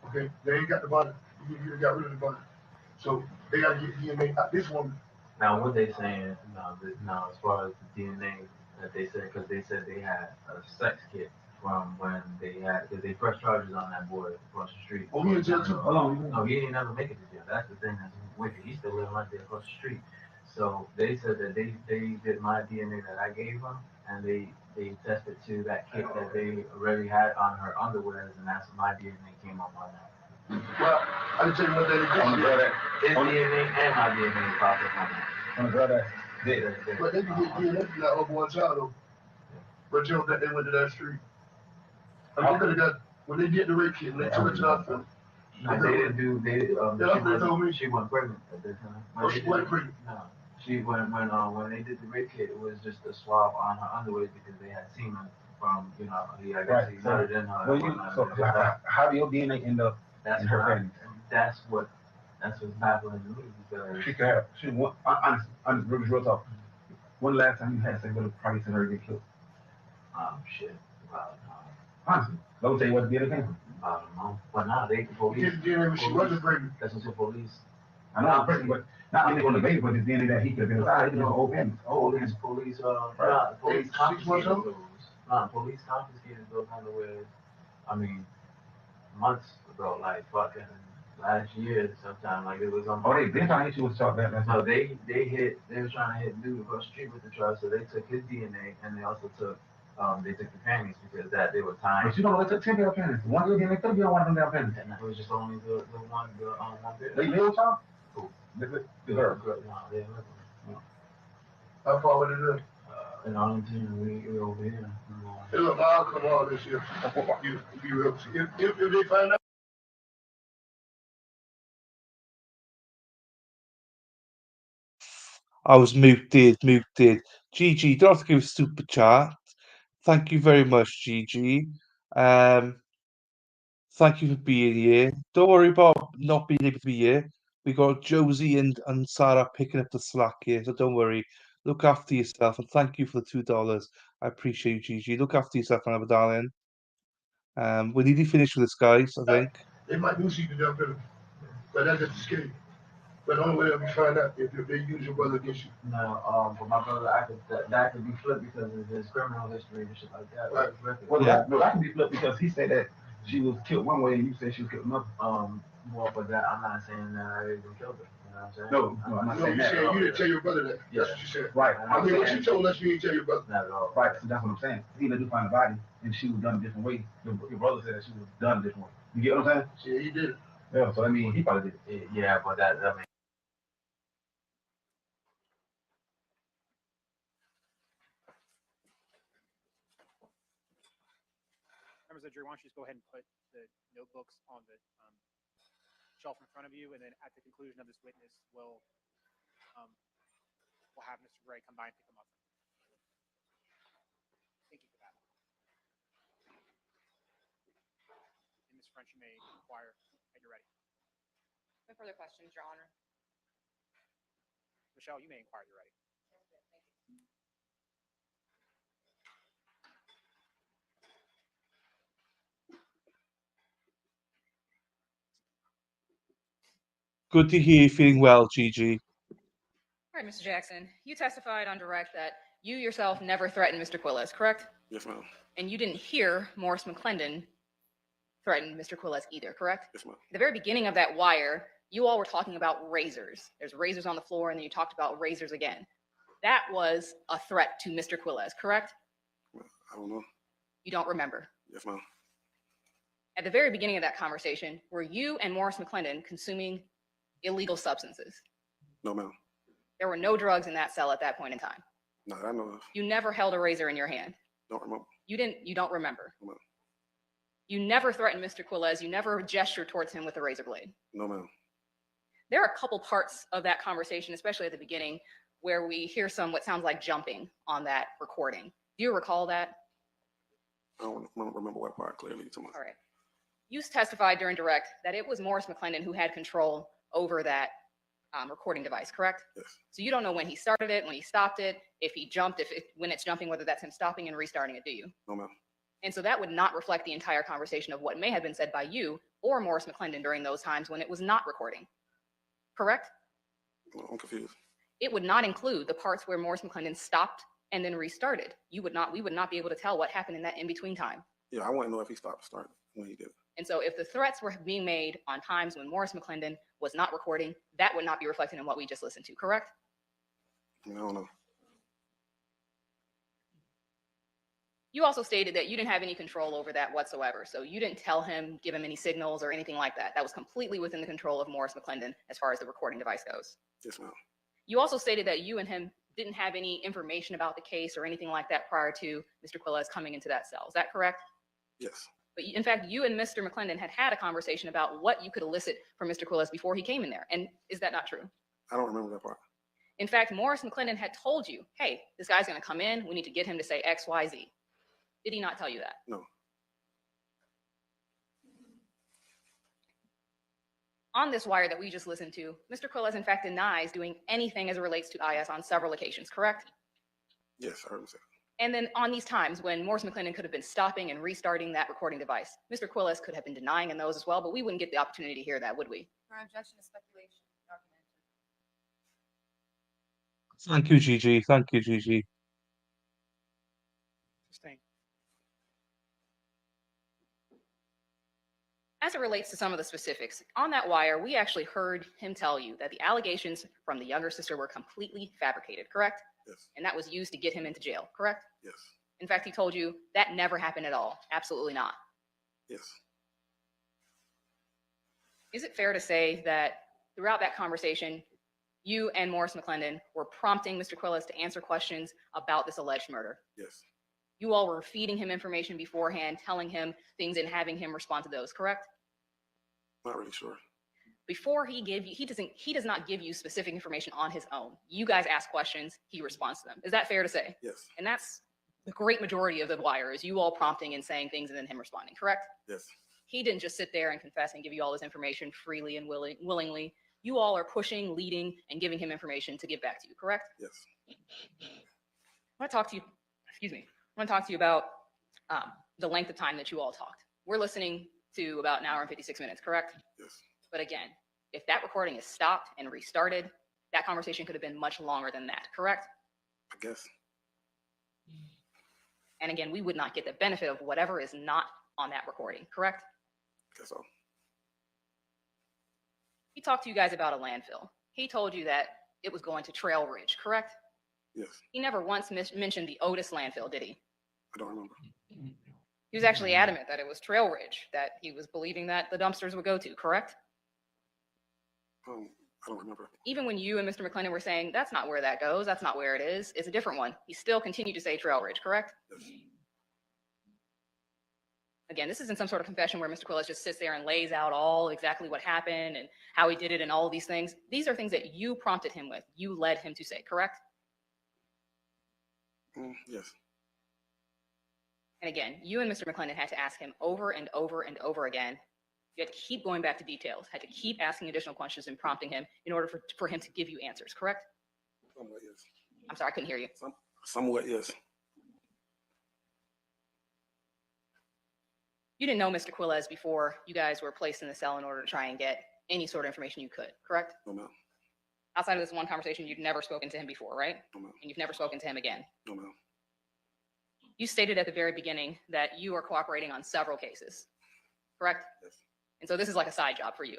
Okay? They ain't got the body. You got rid of the body. So they gotta get DNA out this woman. Now, what they saying now as far as the DNA that they said, because they said they had a sex kit from when they had, because they pressed charges on that boy across the street. Oh, he in jail too? Hold on. No, he ain't never make it to jail. That's the thing that's wicked. He's still living right there across the street. So they said that they did my DNA that I gave them, and they tested to that kit that they already had on her underwear, and that's my DNA came up on that. Well, I can tell you one thing. His DNA and my DNA popped up on that. On the girl that did. But they can get DNA from that unborn child though. But you don't think they went to that street? I mean, they could have got, when they did the rape kit, and they took it to the hospital. No, they didn't do. She wasn't pregnant at that time. Oh, she wasn't pregnant? No, she when they did the rape kit, it was just a swab on her underwear because they had semen from I guess he nutted in her. So how do your DNA end up in her pregnancy? That's what's baffling to me because She honestly, real talk. When the last time you had sex with a price and her get killed? Shit. Honestly, don't tell you what the DNA came from. I don't know. But now they police. She wasn't pregnant. That's what the police. I know I'm pregnant, but not only on the baby, but the DNA that he could have been inside. He was old family. Police confiscated those. Police confiscated those underwear. I mean, months ago, like fucking last year, sometime. Like it was on. Oh, they trying to hit you with chalk that. No, they were trying to hit dude across the street with the truck, so they took his DNA and they also took the panties because they were tying. But you don't know they took 10 pair of panties. One girl DNA could be on one of them damn panties. And it was just only the one bit. They live with y'all? Who? The girl. No, they didn't live with me. How far would it is? In Arlington, we over here. Hey, look, I'll come all this year. You be real. If they find out. I was muted. Gigi, don't have to give a super chat. Thank you very much, Gigi. Thank you for being here. Don't worry about not being able to be here. We got Josie and Sarah picking up the slack here, so don't worry. Look after yourself and thank you for the $2. I appreciate you, Gigi. Look after yourself, my darling. We need to finish with this, guys, I think. They might do see the jump in, but that's just scary. But the only way they'll be find out if they use your brother against you. No, but my brother, that could be flipped because of his criminal history and shit like that. Right. Well, that can be flipped because he said that she was killed one way and you said she was killed another. Well, but that I'm not saying that I even killed her. You know what I'm saying? No, I'm not saying You that. said you didn't tell your brother that. That's what you said. Right. I mean, what you told us, you didn't tell your brother. Not at all. Right, so that's what I'm saying. Either do find the body and she was done a different way. Your brother said that she was done a different way. You get what I'm saying? Yeah, he did it. Yeah, so I mean, he probably did it. Yeah, but that I mean. Members of the jury, why don't you just go ahead and put the notebooks on the shelf in front of you, and then at the conclusion of this witness, we'll have Mr. Gray come by and pick them up. Thank you for that. And Ms. French, you may inquire at your ready. No further questions, Your Honor. Michelle, you may inquire at your ready. Good to hear you feeling well, Gigi. All right, Mr. Jackson, you testified on direct that you yourself never threatened Mr. Quiles, correct? Yes, ma'am. And you didn't hear Morris McClendon threaten Mr. Quiles either, correct? Yes, ma'am. At the very beginning of that wire, you all were talking about razors. There's razors on the floor, and then you talked about razors again. That was a threat to Mr. Quiles, correct? I don't know. You don't remember. Yes, ma'am. At the very beginning of that conversation, were you and Morris McClendon consuming illegal substances? No, ma'am. There were no drugs in that cell at that point in time. No, I know of. You never held a razor in your hand. Don't remember. You don't remember. No, ma'am. You never threatened Mr. Quiles. You never gestured towards him with a razor blade. No, ma'am. There are a couple parts of that conversation, especially at the beginning, where we hear what sounds like jumping on that recording. Do you recall that? I don't remember what part clearly. All right. You testified during direct that it was Morris McClendon who had control over that recording device, correct? Yes. So you don't know when he started it, when he stopped it, if he jumped, when it's jumping, whether that's him stopping and restarting it, do you? No, ma'am. And so that would not reflect the entire conversation of what may have been said by you or Morris McClendon during those times when it was not recording, correct? I'm confused. It would not include the parts where Morris McClendon stopped and then restarted. We would not be able to tell what happened in that in-between time. Yeah, I want to know if he stopped starting when he did it. And so if the threats were being made on times when Morris McClendon was not recording, that would not be reflected in what we just listened to, correct? I don't know. You also stated that you didn't have any control over that whatsoever. So you didn't tell him, give him any signals or anything like that. That was completely within the control of Morris McClendon as far as the recording device goes. Yes, ma'am. You also stated that you and him didn't have any information about the case or anything like that prior to Mr. Quiles coming into that cell. Is that correct? Yes. But in fact, you and Mr. McClendon had a conversation about what you could elicit from Mr. Quiles before he came in there. And is that not true? I don't remember that part. In fact, Morris McClendon had told you, hey, this guy's going to come in. We need to get him to say X, Y, Z. Did he not tell you that? No. On this wire that we just listened to, Mr. Quiles in fact denies doing anything as it relates to IS on several occasions, correct? Yes, I heard him say. And then on these times when Morris McClendon could have been stopping and restarting that recording device, Mr. Quiles could have been denying in those as well, but we wouldn't get the opportunity to hear that, would we? Our objection is speculation. Thank you, Gigi. Thank you, Gigi. As it relates to some of the specifics, on that wire, we actually heard him tell you that the allegations from the younger sister were completely fabricated, correct? Yes. And that was used to get him into jail, correct? Yes. In fact, he told you that never happened at all. Absolutely not. Yes. Is it fair to say that throughout that conversation, you and Morris McClendon were prompting Mr. Quiles to answer questions about this alleged murder? Yes. You all were feeding him information beforehand, telling him things and having him respond to those, correct? Not really sure. Before he does not give you specific information on his own. You guys ask questions, he responds to them. Is that fair to say? Yes. And that's the great majority of the wire is you all prompting and saying things and then him responding, correct? Yes. He didn't just sit there and confess and give you all this information freely and willingly. You all are pushing, leading, and giving him information to give back to you, correct? Yes. I want to talk to you, I want to talk to you about the length of time that you all talked. We're listening to about an hour and 56 minutes, correct? Yes. But again, if that recording is stopped and restarted, that conversation could have been much longer than that, correct? I guess. And again, we would not get the benefit of whatever is not on that recording, correct? I guess so. He talked to you guys about a landfill. He told you that it was going to Trail Ridge, correct? Yes. He never once mentioned the Otis landfill, did he? I don't remember. He was actually adamant that it was Trail Ridge that he was believing that the dumpsters would go to, correct? I don't remember. Even when you and Mr. McClendon were saying, that's not where that goes, that's not where it is, it's a different one. He still continued to say Trail Ridge, correct? Yes. Again, this isn't some sort of confession where Mr. Quiles just sits there and lays out all exactly what happened and how he did it and all of these things. These are things that you prompted him with, you led him to say, correct? Yes. And again, you and Mr. McClendon had to ask him over and over and over again. You had to keep going back to details, had to keep asking additional questions and prompting him in order for him to give you answers, correct? Somewhat, yes. I'm sorry, I couldn't hear you. Somewhat, yes. You didn't know Mr. Quiles before you guys were placed in the cell in order to try and get any sort of information you could, correct? No, ma'am. Outside of this one conversation, you've never spoken to him before, right? No, ma'am. And you've never spoken to him again. No, ma'am. You stated at the very beginning that you are cooperating on several cases, correct? Yes. And so this is like a side job for you.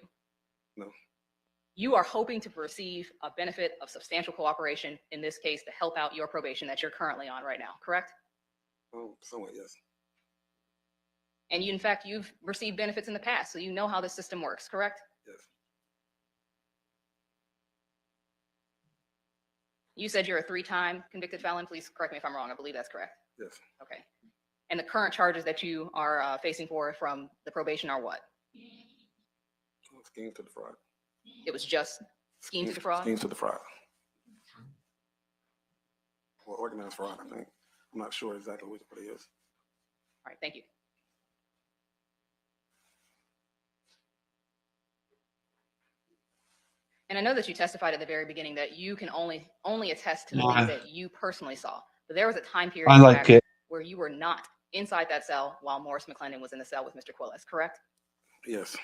No. You are hoping to receive a benefit of substantial cooperation, in this case, to help out your probation that you're currently on right now, correct? Somewhat, yes. And you, in fact, you've received benefits in the past, so you know how the system works, correct? Yes. You said you're a 3-time convicted felon. Please correct me if I'm wrong. I believe that's correct. Yes. Okay. And the current charges that you are facing for from the probation are what? Scheme to defraud. It was just scheme to defraud? Scheme to defraud. Or organized fraud, I think. I'm not sure exactly what it is. All right, thank you. And I know that you testified at the very beginning that you can only attest to the things that you personally saw. But there was a time period I like it. where you were not inside that cell while Morris McClendon was in the cell with Mr. Quiles, correct? Yes.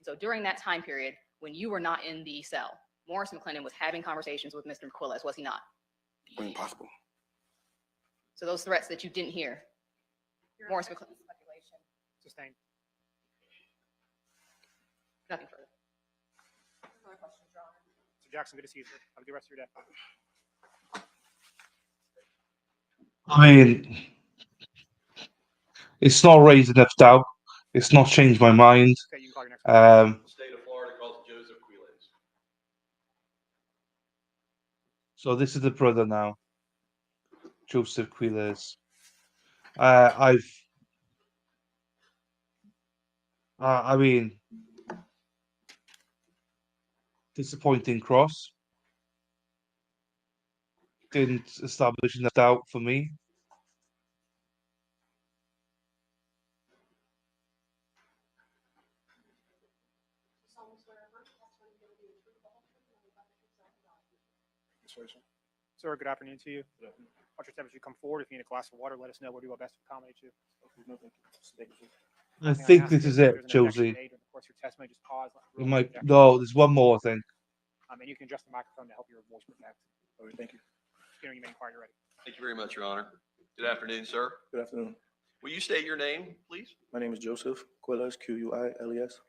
So during that time period, when you were not in the cell, Morris McClendon was having conversations with Mr. Quiles, was he not? Impossible. So those threats that you didn't hear, Morris McClendon. Sustained. Nothing further. Mr. Jackson, good to see you, sir. Have a good rest of your day. I mean, it's not raised enough doubt. It's not changed my mind. Okay, you can call your next State of Florida calls Joseph Quiles. So this is the brother now, Joseph Quiles. I mean, disappointing cross. Didn't establish enough doubt for me. Sir, good afternoon to you. Watch your steps as you come forward. If you need a glass of water, let us know. We'll do our best to accommodate you. I think this is it, Josie. Of course, your testimony, just pause. You might no. There's one more thing. And you can adjust the microphone to help your voice protect. All right, thank you. You remain quiet. You're ready. Thank you very much, Your Honor. Good afternoon, sir. Good afternoon. Will you state your name, please? My name is Joseph Quiles, Quiles.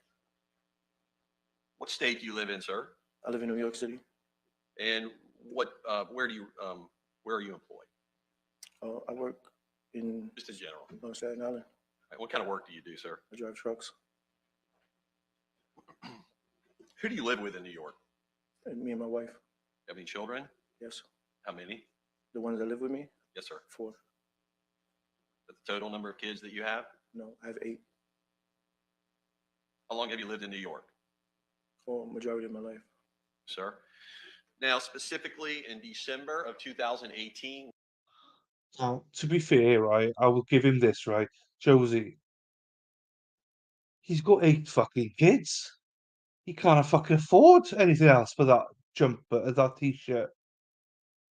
What state do you live in, sir? I live in New York City. And where are you employed? I work in Just in general. North Staten Island. What kind of work do you do, sir? I drive trucks. Who do you live with in New York? And me and my wife. Have any children? Yes. How many? The ones that live with me? Yes, sir. 4. That's the total number of kids that you have? No, I have 8 How long have you lived in New York, for majority of my life. sir? Now, specifically in December of 2018. Now, to be fair, right, I will give him this, right, Josie. He's got 8 fucking kids. He can't fucking afford anything else for that jumper, that t-shirt.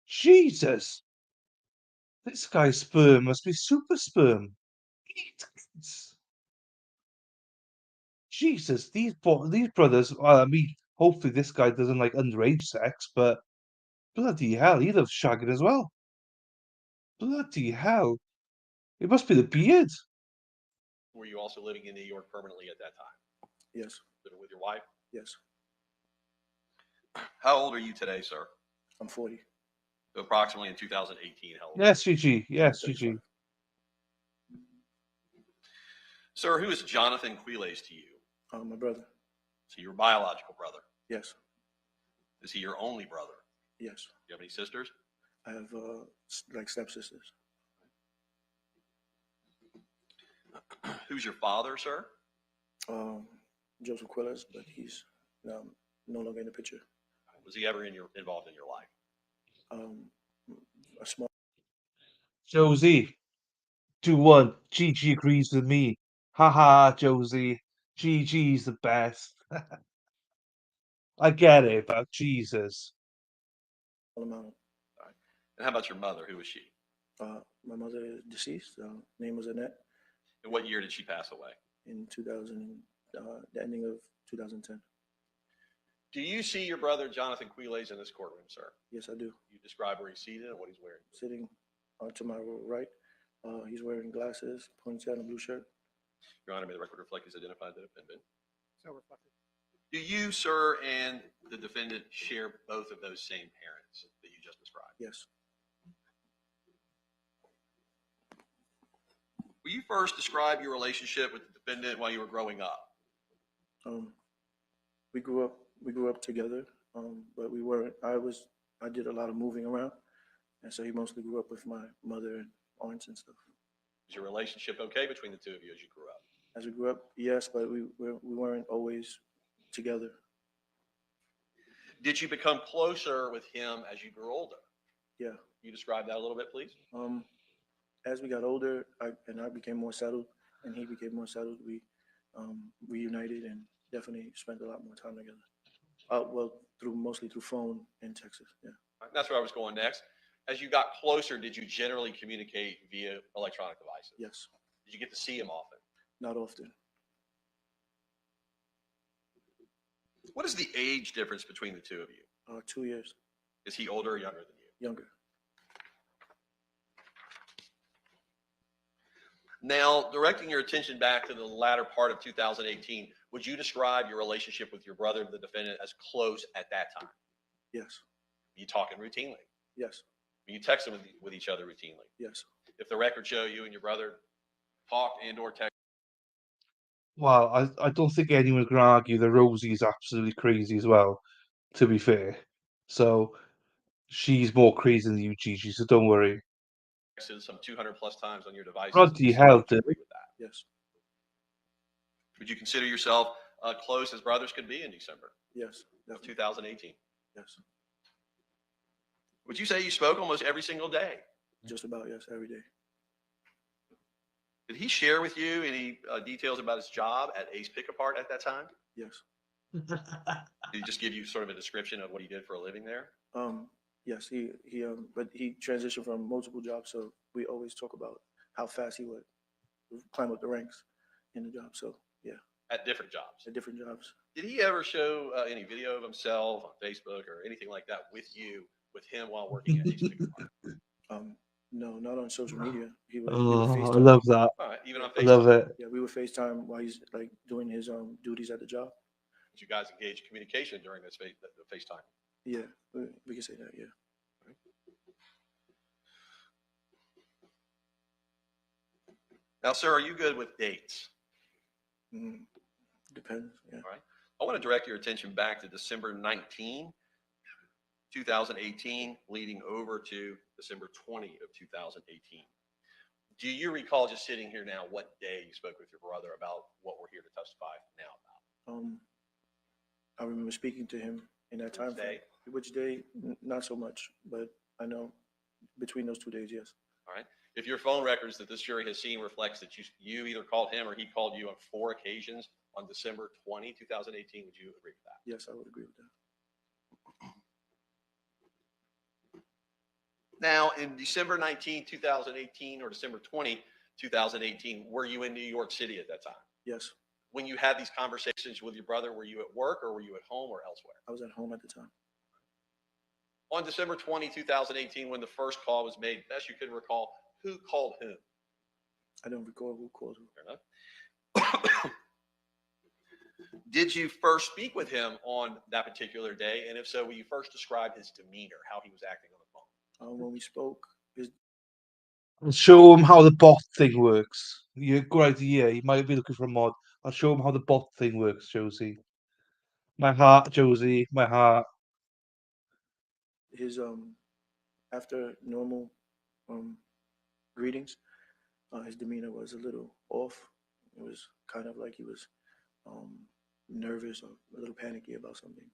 Jesus, this guy's sperm must be super sperm. 8 kids. Jesus, these brothers. I mean, hopefully this guy doesn't like underage sex, but bloody hell, he loves shagging as well. Bloody hell, it must be the beard. Were you also living in New York permanently at that time? Yes. Living with your wife? Yes. How old are you today, sir? I'm 40. So approximately in 2018, how old? Yes, GG. Yes, GG. Sir, who is Johnathan Quiles to you? My brother. So your biological brother. Yes. Is he your only brother? Yes. Do you have any sisters? I have like stepsisters. Who's your father, sir? Joseph Quiles, but he's no longer in the picture. Was he ever involved in your life? A small. Josie, 2-1. GG agrees with me. Haha, Josie. GG's the best. I get it, but Jesus. Amount. All right. And how about your mother? Who was she? My mother is deceased. Name was Annette. And what year did she pass away? In 2000, the ending of 2010. Do you see your brother Johnathan Quiles in this courtroom, sir? Yes, I do. You describe where he's seated and what he's wearing. Sitting to my right, he's wearing glasses, ponytail, and a blue shirt. Your Honor, may the record reflect he's identified the defendant. So reflected. Do you, sir, and the defendant share both of those same parents that you just described? Yes. Will you first describe your relationship with the defendant while you were growing up? We grew up together, but we weren't. I did a lot of moving around, and so he mostly grew up with my mother and aunts and stuff. Was your relationship okay between the two of you as you grew up? As we grew up, yes, but we weren't always together. Did you become closer with him as you grew older? Yeah. Can you describe that a little bit, please? As we got older, I became more settled, and he became more settled. We reunited and definitely spent a lot more time together. Well, mostly through phone in Texas. Yeah. That's where I was going next. As you got closer, did you generally communicate via electronic devices? Yes. Did you get to see him often? Not often. What is the age difference between the two of you? 2 years. Is he older or younger than you? Younger. Now, directing your attention back to the latter part of 2018, would you describe your relationship with your brother, the defendant, as close at that time? Yes. Were you talking routinely? Yes. Were you texting with each other routinely? Yes. If the records show you and your brother talked and or texted. Well, I don't think anyone can argue that Rosie's absolutely crazy as well, to be fair. So she's more crazy than you, Gigi, so don't worry. Some 200 plus times on your devices. Bloody hell, Would you dude. agree with that? Yes. Would you consider yourself close as brothers could be in December Yes. of 2018? Yes. Would you say you spoke almost every single day? Just about, yes, every day. Did he share with you any details about his job at Ace Pick-a-Part at that time? Yes. Did he just give you sort of a description of what he did for a living there? Yes, but he transitioned from multiple jobs, so we always talk about how fast he would climb up the ranks in the job. So yeah. At different jobs? At different jobs. Did he ever show any video of himself on Facebook or anything like that with him while working at Ace Pick-a-Part? No, not on social media. We would Oh, FaceTime. I love that. All right, even on I Facebook? love it. Yeah, we would FaceTime while he's like doing his duties at the job. Did you guys engage in communication during this FaceTime? Yeah, we can say that. Yeah. Now, sir, are you good with dates? Depends. Yeah. All right. I want to direct your attention back to December 19, 2018, leading over to December 20 of 2018. Do you recall just sitting here now what day you spoke with your brother about what we're here to testify now about? I remember speaking to him in that time frame. Which day? Not so much, but I know between those 2 days, yes. All right. If your phone records that this jury has seen reflects that you either called him or he called you on 4 occasions on December 20, 2018, would you agree with that? Yes, I would agree with that. Now, in December 19, 2018 or December 20, 2018, were you in New York City at that time? Yes. When you had these conversations with your brother, were you at work or were you at home or elsewhere? I was at home at the time. On December 20, 2018, when the first call was made, best you can recall, who called whom? I don't recall who called who. Fair enough. Did you first speak with him on that particular day? And if so, will you first describe his demeanor, how he was acting on the phone? When we spoke, I'll show him how the bot thing works. Yeah, good idea. You might be looking for a mod. I'll show him how the bot thing works, Josie. My heart, Josie. My heart. his after normal greetings, his demeanor was a little off. It was kind of like he was nervous or a little panicky about something.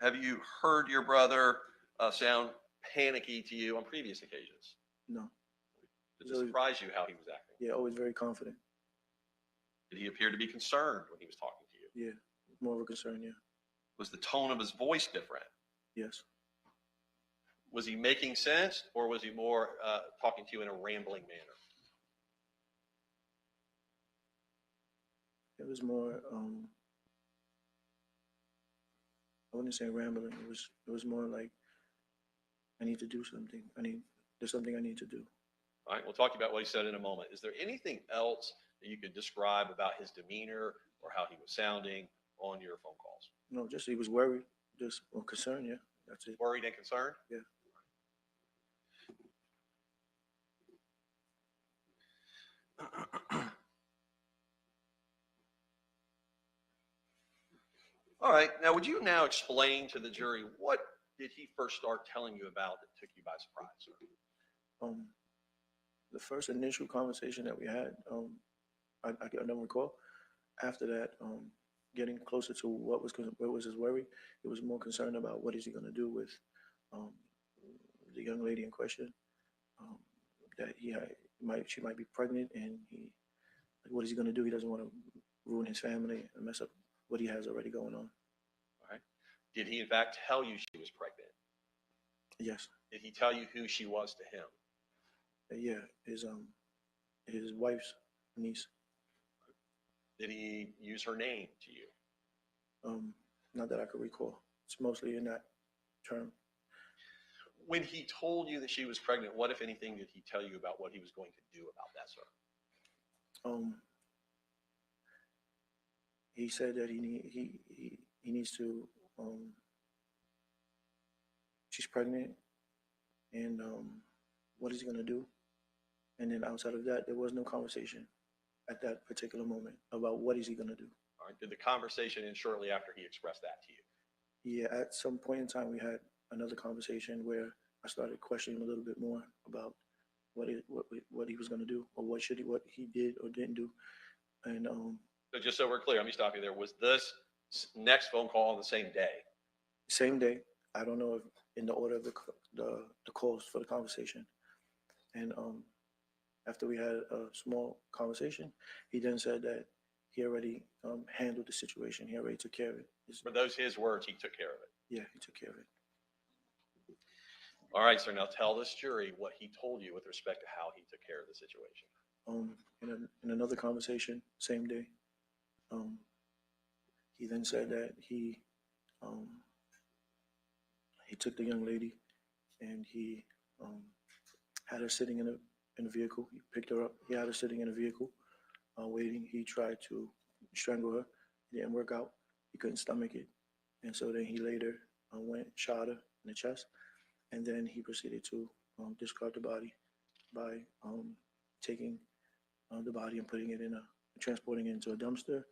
Have you heard your brother sound panicky to you on previous occasions? No. Did it surprise you how he was acting? Yeah, always very confident. Did he appear to be concerned when he was talking to you? Yeah, more of a concern, yeah. Was the tone of his voice different? Yes. Was he making sense, or was he more talking to you in a rambling manner? It was more, I wouldn't say rambling. It was more like, I need to do something. There's something I need to do. All right, we'll talk about what he said in a moment. Is there anything else that you could describe about his demeanor or how he was sounding on your phone calls? No, just he was worried, just concerned. Yeah, that's it. Worried and concerned? Yeah. All right, now would you now explain to the jury what did he first start telling you about that took you by surprise, sir? The first initial conversation that we had, I don't recall. After that, getting closer to what was his worry, it was more concerned about what is he going to do with the young lady in question. That she might be pregnant, and what is he going to do? He doesn't want to ruin his family and mess up what he has already going on. All right. Did he in fact tell you she was pregnant? Yes. Did he tell you who she was to him? Yeah, his wife's niece. Did he use her name to you? Not that I could recall. It's mostly in that term. When he told you that she was pregnant, what, if anything, did he tell you about what he was going to do about that, sir? He said that he needs to. She's pregnant, and what is he going to do? And then outside of that, there was no conversation at that particular moment about what is he going to do. All right. Did the conversation end shortly after he expressed that to you? Yeah, at some point in time, we had another conversation where I started questioning a little bit more about what he was going to do, or what he did or didn't do. And So just so we're clear, let me stop you there. Was this next phone call on the same day? same day, I don't know if in the order of the calls for the conversation. And after we had a small conversation, he then said that he already handled the situation. He already took care of it. Were those his words? He took care of it. Yeah, he took care of it. All right, sir. Now tell this jury what he told you with respect to how he took care of the situation. In another conversation, same day, he then said that he took the young lady and he had her sitting in a vehicle. He picked her up. He had her sitting in a vehicle, waiting. He tried to strangle her. It didn't work out. He couldn't stomach it, and so then he later went and shot her in the chest, and then he proceeded to discard the body by taking the body and putting it transporting it into a dumpster,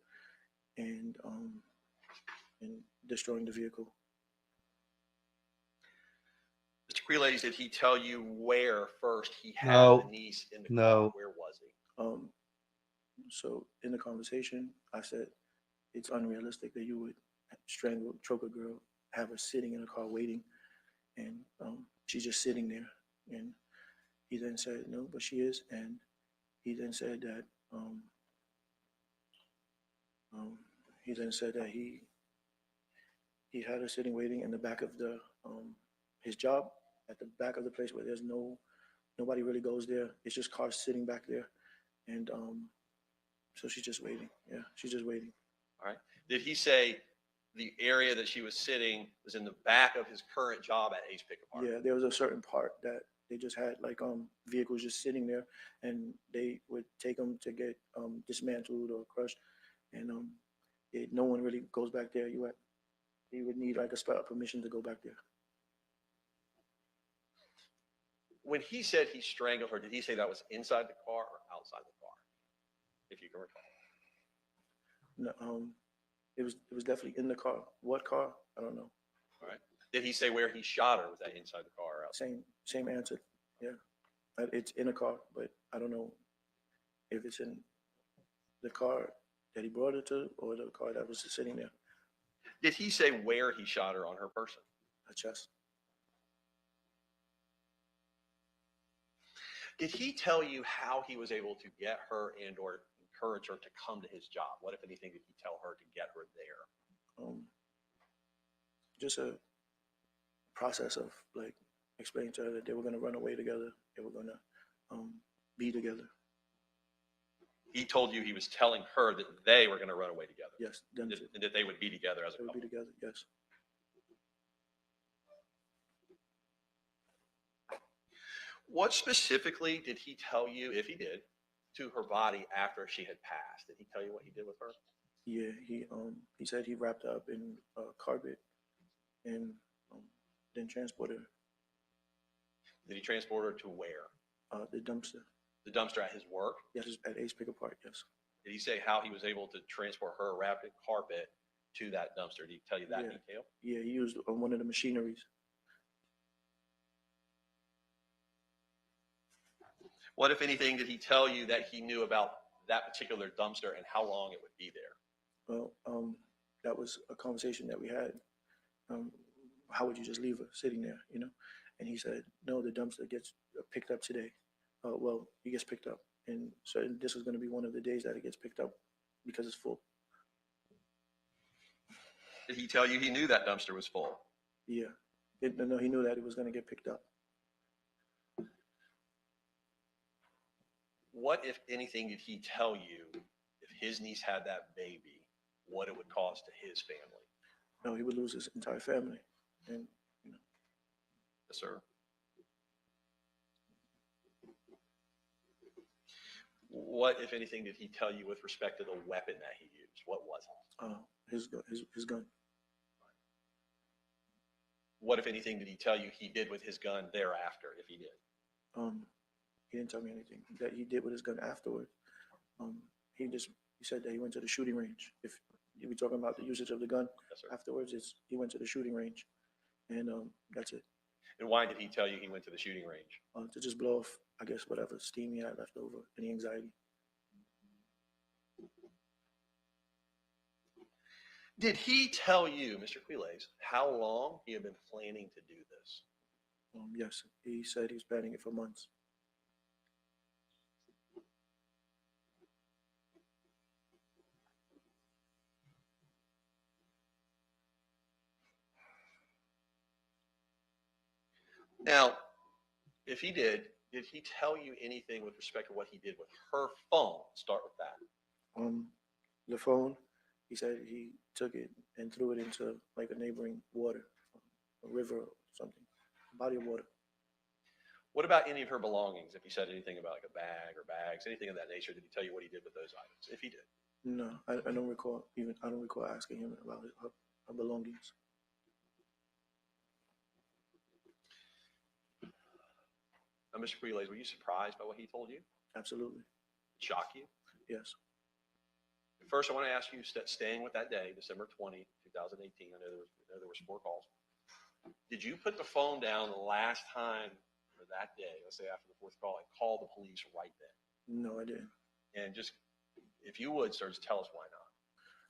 and destroying the vehicle. Mr. Quiles, did he tell you where first he had No. the niece in the No. car? Where was he? So in the conversation, I said it's unrealistic that you would choke a girl, have her sitting in a car waiting, and she's just sitting there. And he then said, no, but she is. And he then said that he had her sitting waiting in the back of his job, at the back of the place where there's nobody really goes there. It's just cars sitting back there, and so she's just waiting. Yeah, she's just waiting. All right. Did he say the area that she was sitting was in the back of his current job at Ace Pickup Park? Yeah, there was a certain part that they just had like vehicles just sitting there, and they would take them to get dismantled or crushed, and no one really goes back there. You would need like a special permission to go back there. When he said he strangled her, did he say that was inside the car or outside the car? If you can recall. No, it was definitely in the car. What car? I don't know. All right. Did he say where he shot her? Was that inside the car or outside? Same answer. Yeah, it's in a car, but I don't know if it's in the car that he brought her to or the car that was just sitting there. Did he say where he shot her on her person? A chest. Did he tell you how he was able to get her and or encourage her to come to his job? What, if anything, did he tell her to get her there? Just a process of like explaining to her that they were going to run away together. They were going to be together. He told you he was telling her that they were going to run away together. Yes, them two. And that they would be together as a They would couple. be together, yes. What specifically did he tell you, if he did, to her body after she had passed? Did he tell you what he did with her? Yeah, he said he wrapped her up in carpet and then transported her. Did he transport her to where? The dumpster. The dumpster at his work? Yes, at Ace Picker Park, yes. Did he say how he was able to transport her wrapped in carpet to that dumpster? Did he tell you that detail? Yeah, he used one of the machineries. What, if anything, did he tell you that he knew about that particular dumpster and how long it would be there? Well, that was a conversation that we had. How would you just leave her sitting there, you know? And he said, no, the dumpster gets picked up today. Well, it gets picked up. And so this is going to be one of the days that it gets picked up because it's full. Did he tell you he knew that dumpster was full? Yeah. No, he knew that it was going to get picked up. What, if anything, did he tell you if his niece had that baby, what it would cost to his family? No, he would lose his entire family. And, you know. Yes, sir. What, if anything, did he tell you with respect to the weapon that he used? What was it? His gun. What, if anything, did he tell you he did with his gun thereafter, if he did? He didn't tell me anything that he did with his gun afterward. He said that he went to the shooting range. If we're talking about the usage of the gun, Yes, sir. afterwards, he went to the shooting range, and that's it. And why did he tell you he went to the shooting range? To just blow off, I guess, whatever steam he had left over, any anxiety. Did he tell you, Mr. Quiles, how long he had been planning to do this? Yes, he said he was planning it for months. Now, if he did he tell you anything with respect to what he did with her phone? Start with that. The phone, he said he took it and threw it into like a neighboring water, a river or something, a body of water. What about any of her belongings? If he said anything about like a bag or bags, anything of that nature, did he tell you what he did with those items? If he did. No, I don't recall asking him about her belongings. Now, Mr. Quiles, were you surprised by what he told you? Absolutely. Shock you? Yes. First, I want to ask you, staying with that day, December 20, 2018, I know there was 4 calls. Did you put the phone down the last time or that day, let's say after the 4th call, and call the police right then? No, I didn't. And just, if you would, sir, just tell us why not.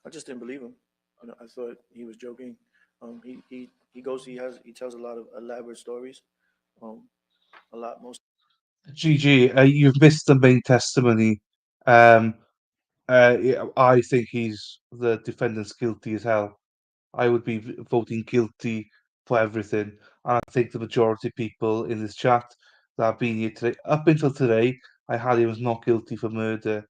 I just didn't believe him. You know, I thought he was joking. He tells a lot of elaborate stories. GG, you've missed the main testimony. I think the defendant's guilty as hell. I would be voting guilty for everything. And I think the majority of people in this chat that have been here today, up until today, I had him as not guilty for murder.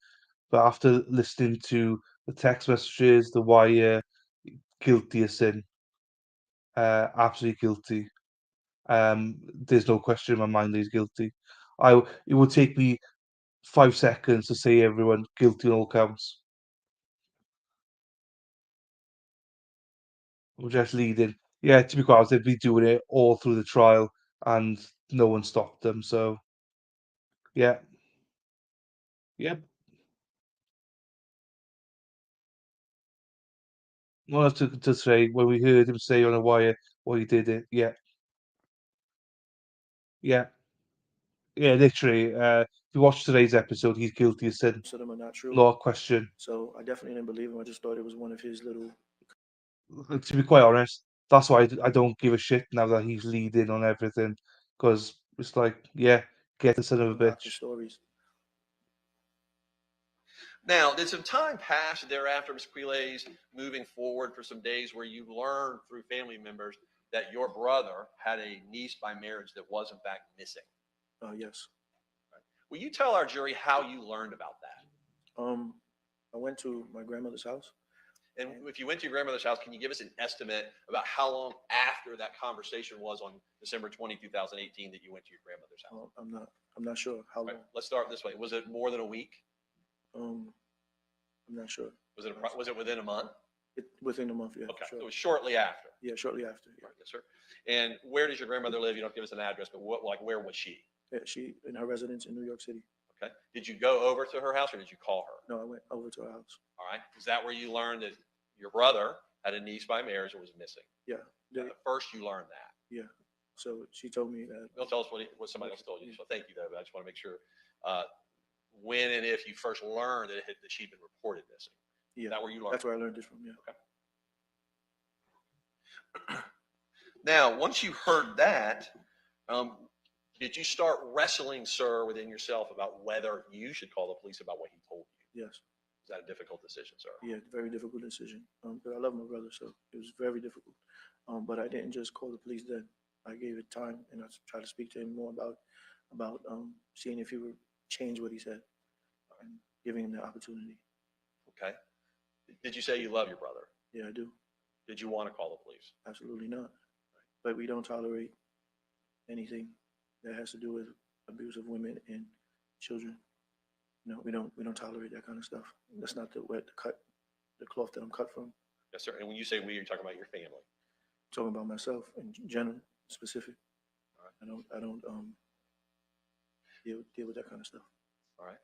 But after listening to the text messages, the wire, guilty as sin. Absolutely guilty. There's no question in my mind that he's guilty. It would take me 5 seconds to say everyone guilty on all counts. We're just leading. Yeah, to be quite honest, they've been doing it all through the trial and no one stopped them. So, yeah. Yep. Well, to say, when we heard him say on a wire what he did it, yeah. Yeah. Yeah, literally. If you watch today's episode, he's guilty as sin. Most of them are not true. No question. So I definitely didn't believe him. I just thought it was one of his little. To be quite honest, that's why I don't give a shit now that he's leading on everything. Because it's like, yeah, get the son of a bitch. Stories. Now, did some time pass thereafter, Mr. Quiles, moving forward for some days where you learned through family members that your brother had a niece by marriage that was in fact missing? Yes. Will you tell our jury how you learned about that? I went to my grandmother's house. And if you went to your grandmother's house, can you give us an estimate about how long after that conversation was on December 20, 2018 that you went to your grandmother's house? I'm not sure how long. Right, let's start this way. Was it more than a week? I'm not sure. Was it within a month? Within a month, yeah. Okay, Sure. it was shortly after. Yeah, shortly after. Yeah. Right, yes, sir. And where does your grandmother live? You don't have to give us an address, but where was she? Yeah, she in her residence in New York City. Okay. Did you go over to her house or did you call her? No, I went over to her house. All right. Is that where you learned that your brother had a niece by marriage and was missing? Yeah. First you learned that. Yeah. So she told me that. Don't tell us what somebody else told you. So thank you, though. But I just want to make sure when and if you first learned that she'd been reported missing. Yeah. Is that where you learned? That's where I learned this from. Yeah. Okay. Now, once you heard that, did you start wrestling, sir, within yourself about whether you should call the police about what he told you? Yes. Is that a difficult decision, sir? Yeah, very difficult decision. Because I love my brother, so it was very difficult. But I didn't just call the police then. I gave it time, and I tried to speak to him more about seeing if he would change what he said, and giving him the opportunity. Okay. Did you say you love your brother? Yeah, I do. Did you want to call the police? Absolutely not. But we don't tolerate anything that has to do with abuse of women and children. No, we don't tolerate that kind of stuff. That's not the cloth that I'm cut from. Yes, sir. And when you say we, you're talking about your family. I'm talking about myself in general, specific. I don't deal with that kind of stuff. All right.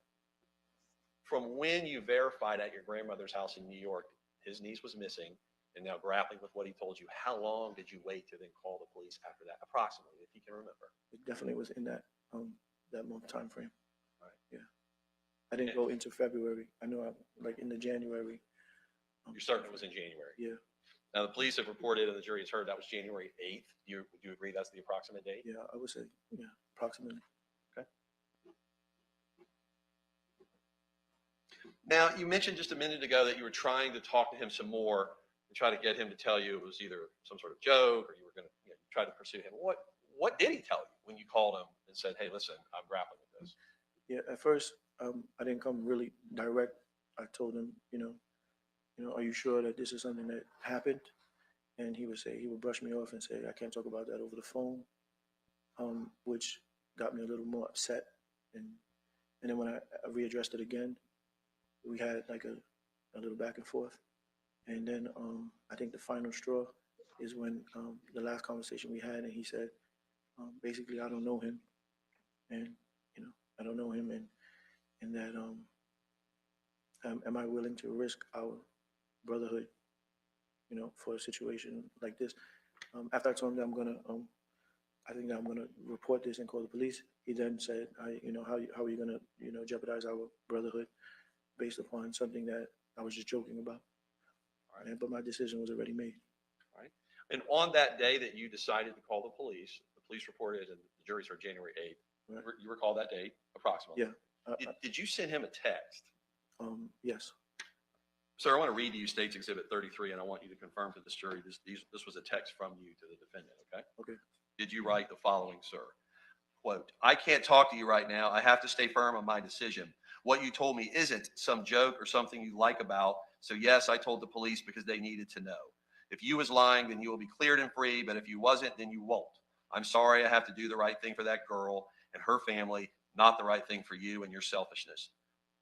From when you verified at your grandmother's house in New York, his niece was missing, and now grappling with what he told you, how long did you wait to then call the police after that, approximately, if you can remember? It definitely was in that month time frame. Right. Yeah. I didn't go into February. I know like in the January. You're certain it was in January? Yeah. Now, the police have reported and the jury has heard that was January 8th. Do you agree that's the approximate date? Yeah, I would say, yeah, approximately. Okay. Now, you mentioned just a minute ago that you were trying to talk to him some more and try to get him to tell you it was either some sort of joke or you were going to try to pursue him. What did he tell you when you called him and said, hey, listen, I'm grappling with this? Yeah, at first, I didn't come really direct. I told him, are you sure that this is something that happened? And he would brush me off and say, I can't talk about that over the phone, which got me a little more upset. And then when I readdressed it again, we had like a little back and forth. And then I think the final straw is when the last conversation we had, and he said, basically, I don't know him. And, I don't know him. And that, am I willing to risk our brotherhood, for a situation like this? After I told him that I think that I'm gonna report this and call the police. He then said, how are you gonna, jeopardize our brotherhood based upon something that I was just joking about? All right. But my decision was already made. All right. And on that day that you decided to call the police reported and the jury heard January 8th. Right. You recall that date approximately? Yeah. Did you send him a text? Yes. Sir, I want to read to you State's Exhibit 33, and I want you to confirm to this jury this was a text from you to the defendant, okay? Okay. Did you write the following, sir? Quote, I can't talk to you right now. I have to stay firm on my decision. What you told me isn't some joke or something you like about. So yes, I told the police because they needed to know. If you was lying, then you will be cleared and free. But if you wasn't, then you won't. I'm sorry I have to do the right thing for that girl and her family, not the right thing for you and your selfishness.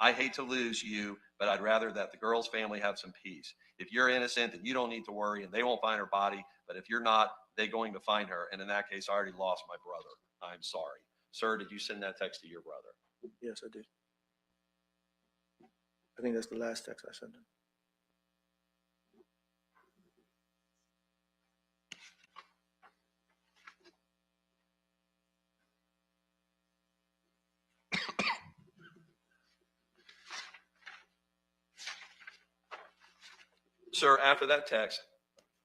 I hate to lose you, but I'd rather that the girl's family have some peace. If you're innocent, then you don't need to worry and they won't find her body. But if you're not, they're going to find her. And in that case, I already lost my brother. I'm sorry. Sir, did you send that text to your brother? Yes, I did. I think that's the last text I sent him. Sir, after that text,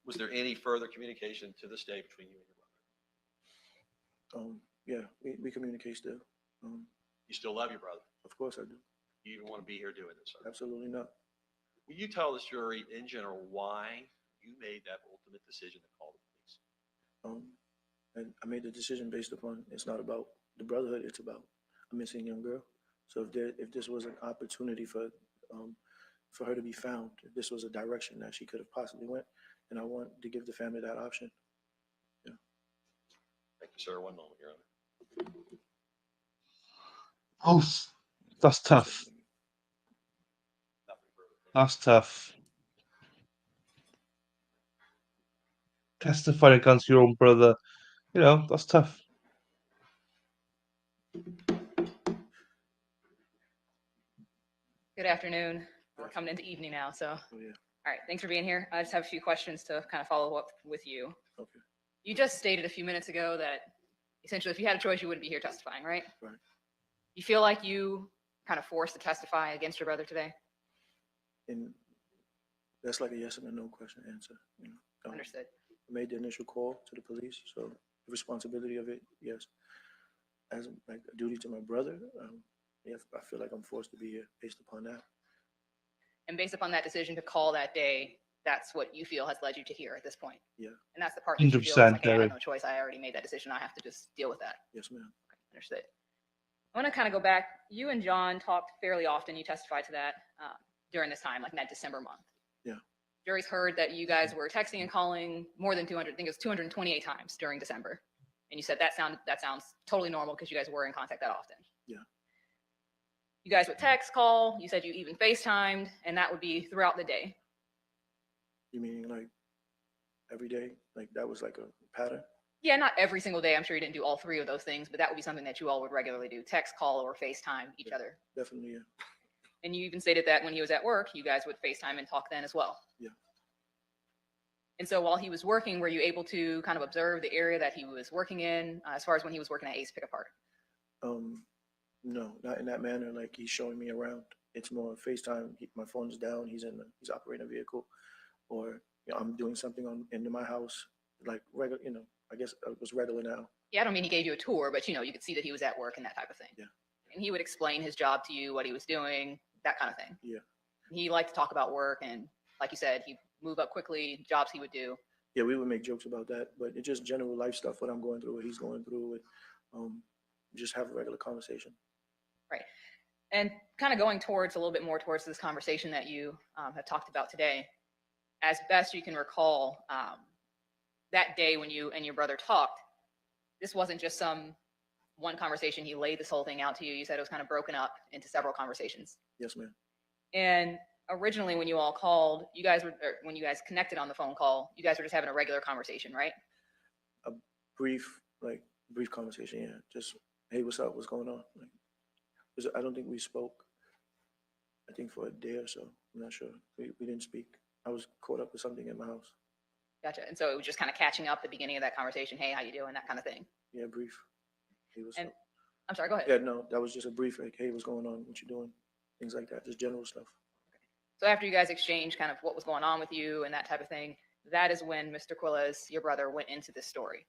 was there any further communication to this day between you and your brother? Yeah, we communicate still. You still love your brother? Of course I do. You even want to be here doing this, sir? Absolutely not. Will you tell this jury in general why you made that ultimate decision to call the police? And I made the decision based upon it's not about the brotherhood, it's about a missing young girl. So if this was an opportunity for for her to be found. If this was a direction that she could have possibly went, and I want to give the family that option. Yeah. Thank you, sir. One moment, Your Honor. Oh, that's tough. That's tough. Testify against your own brother. You know, that's tough. Good afternoon. We're coming into evening now, so. Oh, yeah. All right, thanks for being here. I just have a few questions to kind of follow up with you. Okay. You just stated a few minutes ago that essentially if you had a choice, you wouldn't be here testifying, right? Right. You feel like you kind of forced to testify against your brother today? And that's like a yes and a no question answer. You know, Understood. I made the initial call to the police, so the responsibility of it, yes. As like a duty to my brother, yeah, I feel like I'm forced to be here based upon that. And based upon that decision to call that day, that's what you feel has led you to here at this point? Yeah. And that's the part that you feel is 100%, like, hey, I Derek. have no choice. I already made that decision. I have to just deal with that. Yes, ma'am. Okay, understood. I want to kind of go back. You and John talked fairly often. You testified to that during this time, like in that December month. Yeah. Jury's heard that you guys were texting and calling more than 200, I think it was 228 times during December. And you said that sounds totally normal because you guys were in contact that often. Yeah. You guys would text, call, you said you even FaceTimed, and that would be throughout the day. You mean like every day? Like that was like a pattern? Yeah, not every single day. I'm sure you didn't do all three of those things, but that would be something that you all would regularly do, text, call, or FaceTime each other. Definitely, yeah. And you even stated that when he was at work, you guys would FaceTime and talk then as well. Yeah. And so while he was working, were you able to kind of observe the area that he was working in as far as when he was working at Ace Pick Apart? No, not in that manner. Like he's showing me around. It's more FaceTime. My phone's down. He's operating a vehicle, or I'm doing something into my house, like regular. I guess it was regular now. Yeah, I don't mean he gave you a tour, but you could see that he was at work and that type of thing. Yeah. And he would explain his job to you, what he was doing, that kind of thing. Yeah. He liked to talk about work, and like you said, he'd move up quickly, jobs he would do. Yeah, we would make jokes about that, but it's just general life stuff. What I'm going through, what he's going through, just have a regular conversation. Right. And kind of going towards a little bit more towards this conversation that you have talked about today, as best you can recall, that day when you and your brother talked, this wasn't just some one conversation. He laid this whole thing out to you. You said it was kind of broken up into several conversations. Yes, ma'am. And originally when you all called, when you guys connected on the phone call, you guys were just having a regular conversation, right? A brief conversation, yeah. Just, hey, what's up? What's going on? I don't think we spoke, I think for a day or so. I'm not sure. We didn't speak. I was caught up with something in my house. Gotcha. And so it was just kind of catching up at the beginning of that conversation. Hey, how you doing? That kind of thing. Yeah, brief. Hey, what's up? I'm sorry, go ahead. Yeah, no, that was just a brief, like, hey, what's going on? What you doing? Things like that, just general stuff. So after you guys exchanged kind of what was going on with you and that type of thing, that is when Mr. Quiles, your brother, went into this story.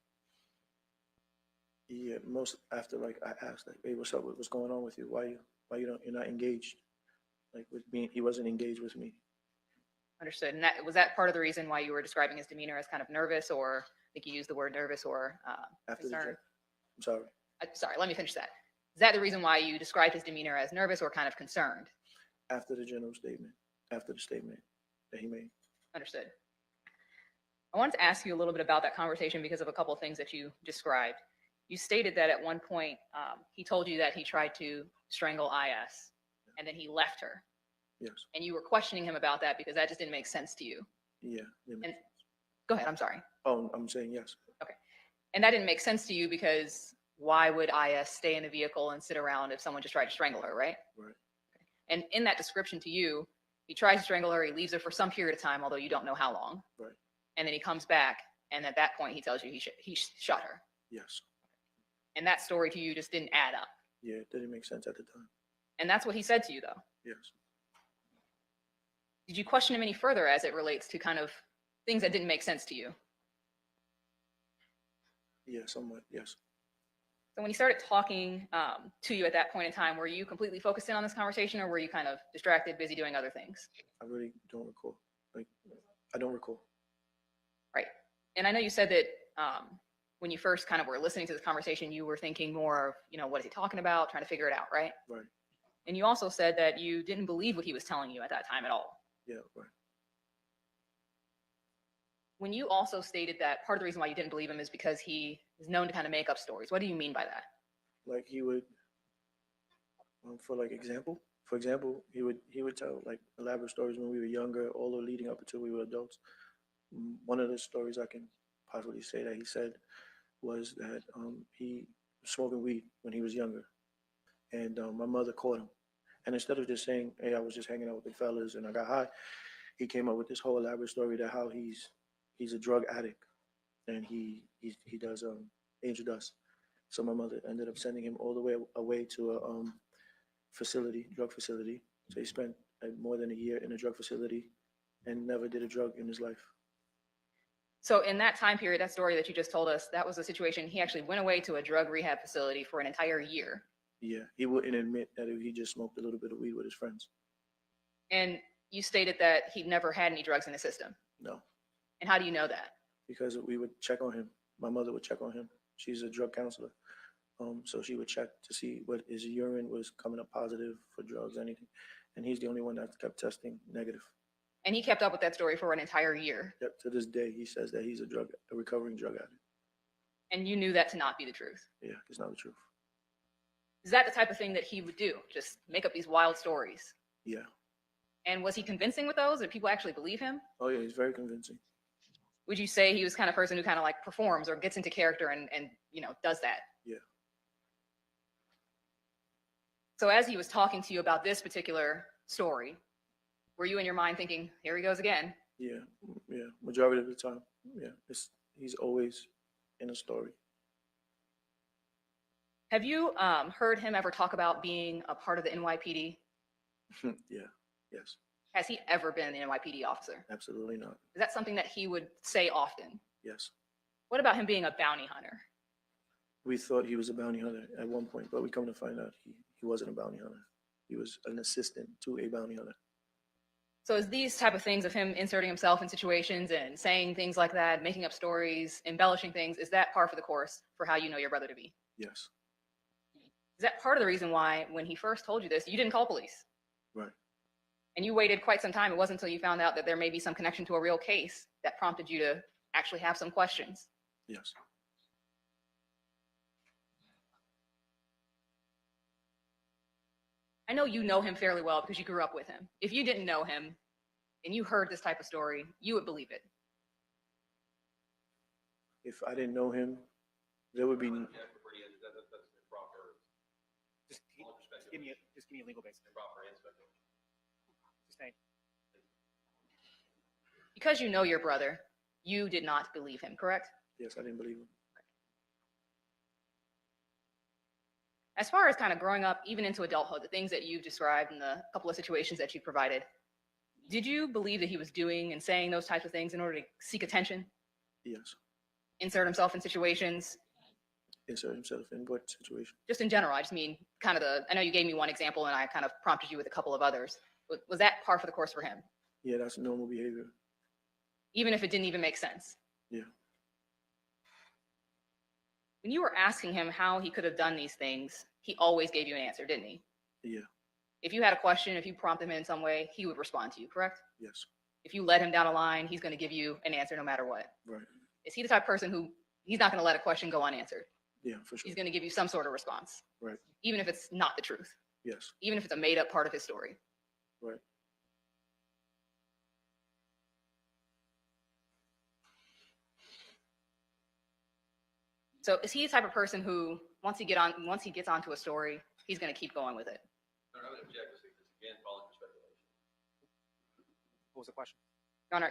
Yeah, most after like I asked, like, hey, what's up? What's going on with you? Why you're not engaged? Like with me, he wasn't engaged with me. Understood. And was that part of the reason why you were describing his demeanor as kind of nervous, or I think you used the word nervous or concerned? I'm sorry. Sorry, let me finish that. Is that the reason why you described his demeanor as nervous or kind of concerned? After the general statement, after the statement that he made. Understood. I wanted to ask you a little bit about that conversation because of a couple of things that you described. You stated that at one point he told you that he tried to strangle IS and then he left her. Yes. And you were questioning him about that because that just didn't make sense to you. Yeah. And go ahead, I'm sorry. Oh, I'm saying yes. Okay. And that didn't make sense to you because why would IS stay in the vehicle and sit around if someone just tried to strangle her, right? Right. And in that description to you, he tries to strangle her, he leaves her for some period of time, although you don't know how long. Right. And then he comes back, and at that point he tells you he shot her. Yes. And that story to you just didn't add up. Yeah, it didn't make sense at the time. And that's what he said to you, though. Yes. Did you question him any further as it relates to kind of things that didn't make sense to you? Yeah, somewhat, yes. So when he started talking to you at that point in time, were you completely focused in on this conversation, or were you kind of distracted, busy doing other things? I really don't recall. I don't recall. Right. And I know you said that when you first kind of were listening to this conversation, you were thinking more of, what is he talking about, trying to figure it out, right? Right. And you also said that you didn't believe what he was telling you at that time at all. Yeah, right. When you also stated that part of the reason why you didn't believe him is because he is known to kind of make up stories. What do you mean by that? Like he would, for example, he would tell like elaborate stories when we were younger, all the leading up until we were adults. One of the stories I can possibly say that he said was that he was smoking weed when he was younger, and my mother caught him. And instead of just saying, "Hey, I was just hanging out with the fellas and I got high," he came up with this whole elaborate story that how he's a drug addict and he does angel dust. So my mother ended up sending him all the way away to a drug facility. So he spent more than a year in a drug facility and never did a drug in his life. So in that time period, that story that you just told us, that was a situation. He actually went away to a drug rehab facility for an entire year. Yeah, he wouldn't admit that he just smoked a little bit of weed with his friends. And you stated that he never had any drugs in his system. No, And how do you know that? because we would check on him. My mother would check on him. She's a drug counselor. So she would check to see what his urine was coming up positive for drugs, anything. And he's the only one that kept testing negative. And he kept up with that story for an entire year. Yep, to this day, he says that he's a recovering drug addict. And you knew that to not be the truth. Yeah, it's not the truth. Is that the type of thing that he would do? Just make up these wild stories? Yeah. And was he convincing with those? Did people actually believe him? Oh yeah, he's very convincing. Would you say he was the kind of person who kind of like performs or gets into character and does that? Yeah. So as he was talking to you about this particular story, were you in your mind thinking, here he goes again? Yeah, yeah. Majority of the time, yeah. He's always in a story. Have you heard him ever talk about being a part of the NYPD? Yeah, yes. Has he ever been an NYPD officer? Absolutely not. Is that something that he would say often? Yes. What about him being a bounty hunter? We thought he was a bounty hunter at one point, but we come to find out he wasn't a bounty hunter. He was an assistant to a bounty hunter. So is these type of things of him inserting himself in situations and saying things like that, making up stories, embellishing things, is that par for the course for how you know your brother to be? Yes. Is that part of the reason why when he first told you this, you didn't call police? Right. And you waited quite some time. It wasn't until you found out that there may be some connection to a real case that prompted you to actually have some questions. Yes. I know you know him fairly well because you grew up with him. If you didn't know him and you heard this type of story, you would believe it. If I didn't know him, there would be. Just give me a legal basis. Just saying. Because you know your brother, you did not believe him, correct? Yes, I didn't believe him. As far as kind of growing up, even into adulthood, the things that you've described in the couple of situations that you provided, did you believe that he was doing and saying those types of things in order to seek attention? Yes. Insert himself in situations? Insert himself in what situation? Just in general, I just mean kind of I know you gave me one example and I kind of prompted you with a couple of others. Was that par for the course for him? Yeah, that's normal behavior. Even if it didn't even make sense? Yeah. When you were asking him how he could have done these things, he always gave you an answer, didn't he? Yeah. If you had a question, if you prompted him in some way, he would respond to you, correct? Yes. If you led him down a line, he's going to give you an answer no matter what. Right. Is he the type of person who he's not going to let a question go unanswered? Yeah, for sure. He's going to give you some sort of response, Right. even if it's not the truth, Yes. even if it's a made up part of his story. Right. So is he the type of person who once he gets onto a story, he's going to keep going with it? No, I would object to this again, following your speculation. What was the question? Your Honor,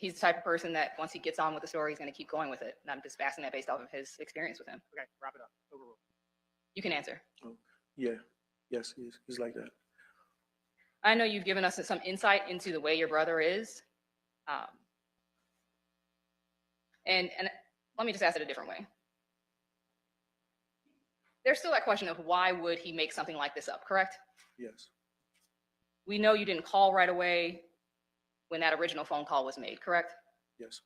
he's the type of person that once he gets on with the story, he's going to keep going with it. And I'm just asking that based off of his experience with him. Okay, wrap it up. Overruled. You can answer. Oh, yeah. Yes, he's like that. I know you've given us some insight into the way your brother is. And let me just ask it a different way. There's still that question of why would he make something like this up, correct? Yes. We know you didn't call right away when that original phone call was made, correct? Yes.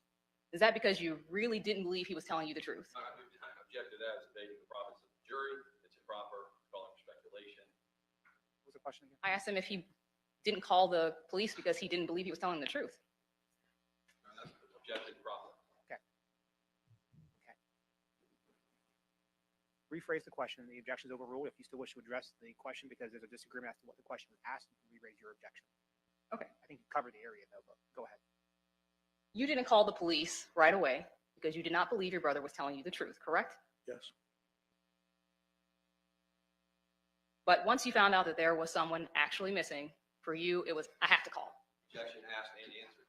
Is that because you really didn't believe he was telling you the truth? I object to that as invading the province of the jury. It's improper, calling for speculation. question again? I asked him if he didn't call the police because he didn't believe he was telling the truth. Objection proper. Okay. Rephrase the question. The objection is overruled. If you still wish to address the question because there's a disagreement as to what the question was asked, you can re-raise your objection. Okay. I think you covered the area though, but go ahead. You didn't call the police right away because you did not believe your brother was telling you the truth, correct? Yes. But once you found out that there was someone actually missing, for you, it was, I have to call. Objection asked and answered.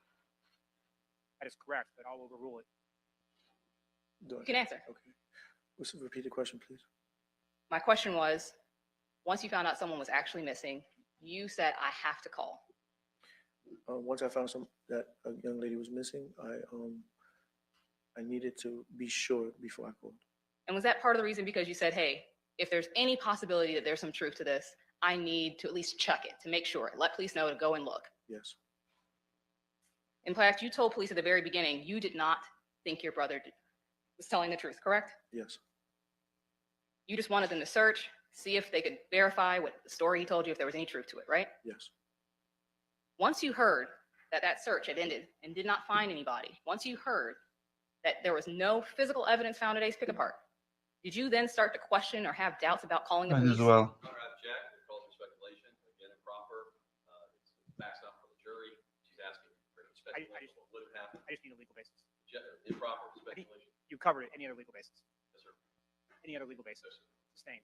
That is correct, but I'll overrule it. You can answer. Okay. Let's repeat the question, please. My question was, once you found out someone was actually missing, you said, I have to call. Once I found that a young lady was missing, I needed to be sure before I called. And was that part of the reason because you said, hey, if there's any possibility that there's some truth to this, I need to at least check it to make sure, let police know to go and look. Yes. In fact, you told police at the very beginning you did not think your brother was telling the truth, correct? Yes. You just wanted them to search, see if they could verify what the story he told you, if there was any truth to it, right? Yes. Once you heard that that search had ended and did not find anybody, once you heard that there was no physical evidence found at Ace Pick Apart, did you then start to question or have doubts about calling the Mine police? as well. Your Honor, I object. It calls for speculation. Again, improper. It's backs up for the jury. She's asking for speculation on what would have happened. I just need a legal basis. Improper speculation. You covered it. Any other legal basis? Yes, sir. Any other legal basis? Sustained.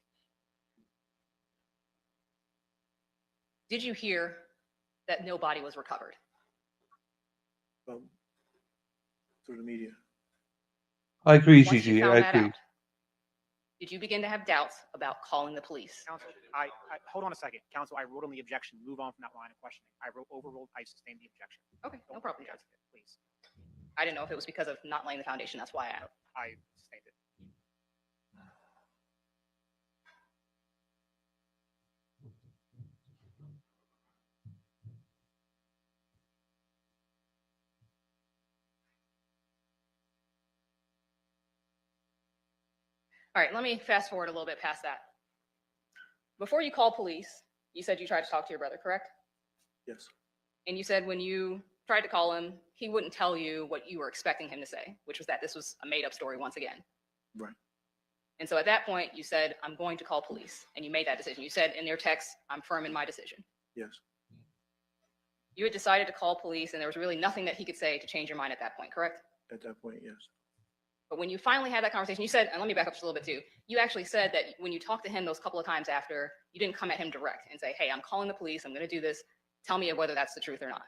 Did you hear that no body was recovered? Through the media. I agree, Once you Gigi. found I that agree. out, did you begin to have doubts about calling the police? Counsel, I hold on a second. Counsel, I ruled on the objection. Move on from that line of questioning. I overruled. I sustained the objection. Okay, no Don't problem, object Judge. to it, please. I didn't know if it was because of not laying the foundation. That's why I asked. I sustained it. All right, let me fast forward a little bit past that. Before you called police, you said you tried to talk to your brother, correct? Yes. And you said when you tried to call him, he wouldn't tell you what you were expecting him to say, which was that this was a made-up story once again. Right. And so at that point, you said, I'm going to call police. And you made that decision. You said in your text, I'm firm in my decision. Yes. You had decided to call police, and there was really nothing that he could say to change your mind at that point, correct? At that point, yes. But when you finally had that conversation, you said, and let me back up just a little bit too, you actually said that when you talked to him those couple of times after, you didn't come at him direct and say, hey, I'm calling the police, I'm going to do this. Tell me whether that's the truth or not.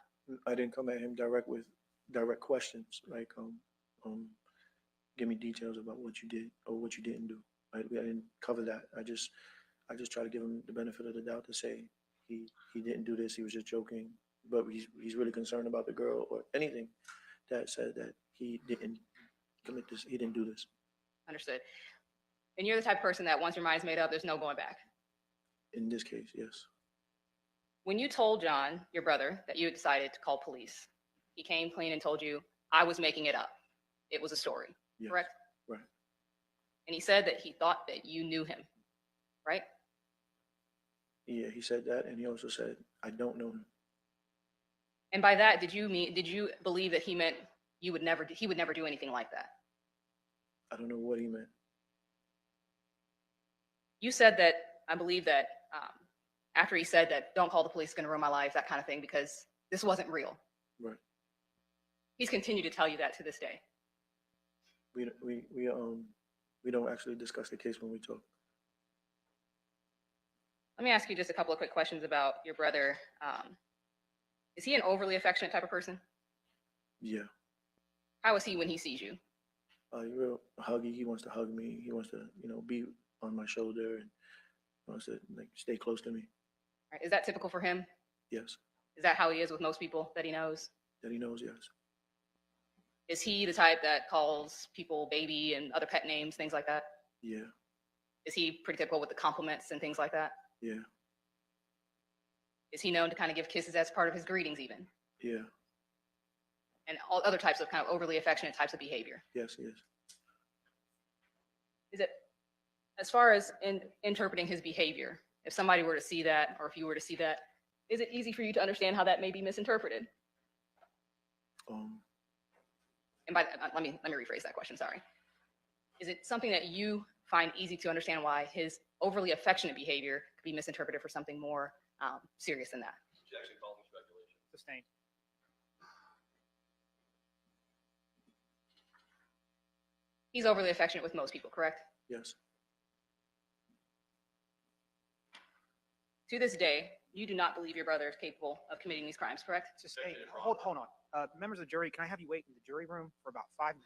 I didn't come at him direct with direct questions like, give me details about what you did or what you didn't do. I didn't cover that. I just try to give him the benefit of the doubt to say he didn't do this. He was just joking, but he's really concerned about the girl or anything that said that he didn't commit this. He didn't do this. Understood. And you're the type of person that once your mind's made up, there's no going back. In this case, yes. When you told John, your brother, that you had decided to call police, he came clean and told you, I was making it up. It was a story, Yes. correct? Right. And he said that he thought that you knew him, right? Yeah, he said that, and he also said, I don't know him. And by that, did you believe that he meant he would never do anything like that? I don't know what he meant. You said that, I believe that after he said that, don't call the police, it's going to ruin my life, that kind of thing, because this wasn't real. Right. He's continued to tell you that to this day. We don't actually discuss the case when we talk. Let me ask you just a couple of quick questions about your brother. Is he an overly affectionate type of person? Yeah. How is he when he sees you? He's real huggy. He wants to hug me. He wants to, be on my shoulder and wants to stay close to me. Right, is that typical for him? Yes. Is that how he is with most people that he knows? That he knows, yes. Is he the type that calls people baby and other pet names, things like that? Yeah. Is he pretty typical with the compliments and things like that? Yeah. Is he known to kind of give kisses as part of his greetings even? Yeah. And all other types of kind of overly affectionate types of behavior? Yes, yes. Is it, as far as interpreting his behavior, If somebody were to see that, or if you were to see that, is it easy for you to understand how that may be misinterpreted? And by that, let me rephrase that question, sorry. Is it something that you find easy to understand why his overly affectionate behavior could be misinterpreted for something more serious than that? Objection, calling speculation. Sustained. He's overly affectionate with most people, correct? Yes. To this day, you do not believe your brother is capable of committing these crimes, correct? Sustained. Hold on. Members of the jury, can I have you wait in the jury room for about 5 minutes?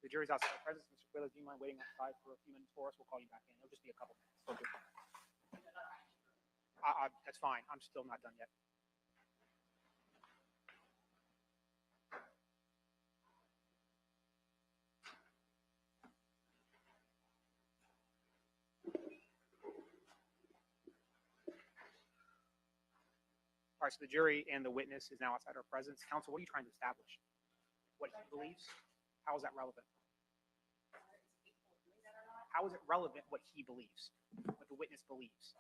The jury's outside of presence. Mr. Quiles, do you mind waiting outside for a few minutes for us? We'll call you back in. It'll just be a couple minutes. Okay. That's fine. I'm still not done yet. All right, so the jury and the witness is now outside our presence. Counsel, what are you trying to establish? What he believes? How is that relevant? How is it relevant what he believes, what the witness believes?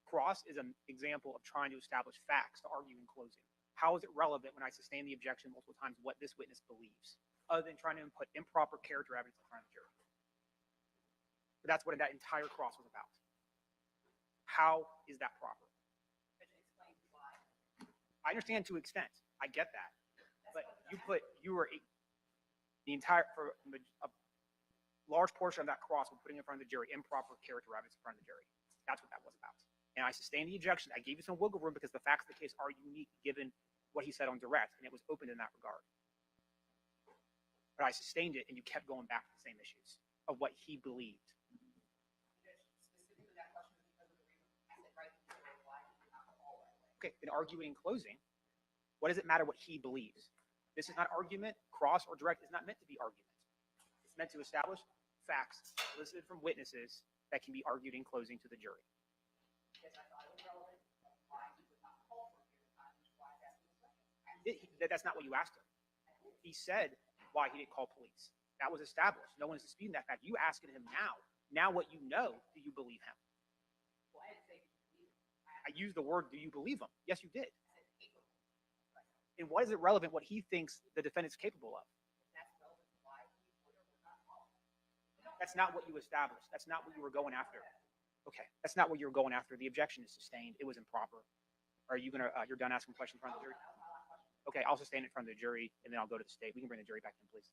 Cross is an example of trying to establish facts to argue in closing. How is it relevant when I sustain the objection multiple times what this witness believes, other than trying to input improper character evidence in front of the jury? But that's what that entire cross was about. How is that proper? I understand to an extent. I get that. But the entire, for a large portion of that cross was putting in front of the jury improper character evidence in front of the jury. That's what that was about. And I sustained the objection. I gave you some wiggle room because the facts of the case are unique given what he said on direct, and it was open in that regard. But I sustained it, and you kept going back to the same issues of what he believed. Okay, in arguing in closing, what does it matter what he believes? This is not argument. Cross or direct is not meant to be argument. It's meant to establish facts elicited from witnesses that can be argued in closing to the jury. That's not what you asked him. He said why he didn't call police. That was established. No one is disputing that fact. You asking him now. Now what you know, do you believe him? I used the word, do you believe him? Yes, you did. And what is it relevant what he thinks the defendant's capable of? That's not what you established. That's not what you were going after. Okay, that's not what you were going after. The objection is sustained. It was improper. Are you gonna? You're done asking questions in front of the jury? Okay, I'll sustain it in front of the jury, and then I'll go to the state. We can bring the jury back in, please.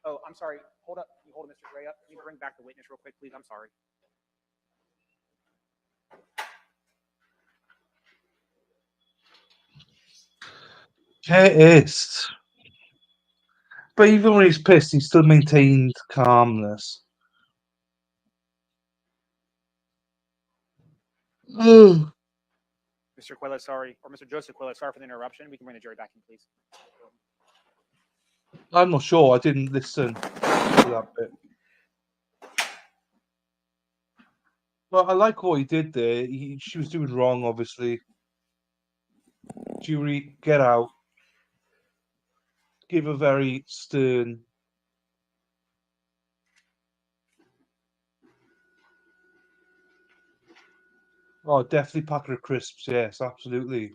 Oh, I'm sorry. Hold up. Can you hold Mr. Gray up? Can you bring back the witness real quick, please? I'm sorry. Pissed. But even when he's pissed, he still maintained calmness. Ugh. Mr. Quiles, sorry, or Mr. Joseph Quiles, sorry for the interruption. We can bring the jury back in, please. I'm not sure. I didn't listen to that bit. But I like what he did there. She was doing wrong, obviously. Jury, get out. Give a very stern. Oh, definitely packet of crisps. Yes, absolutely.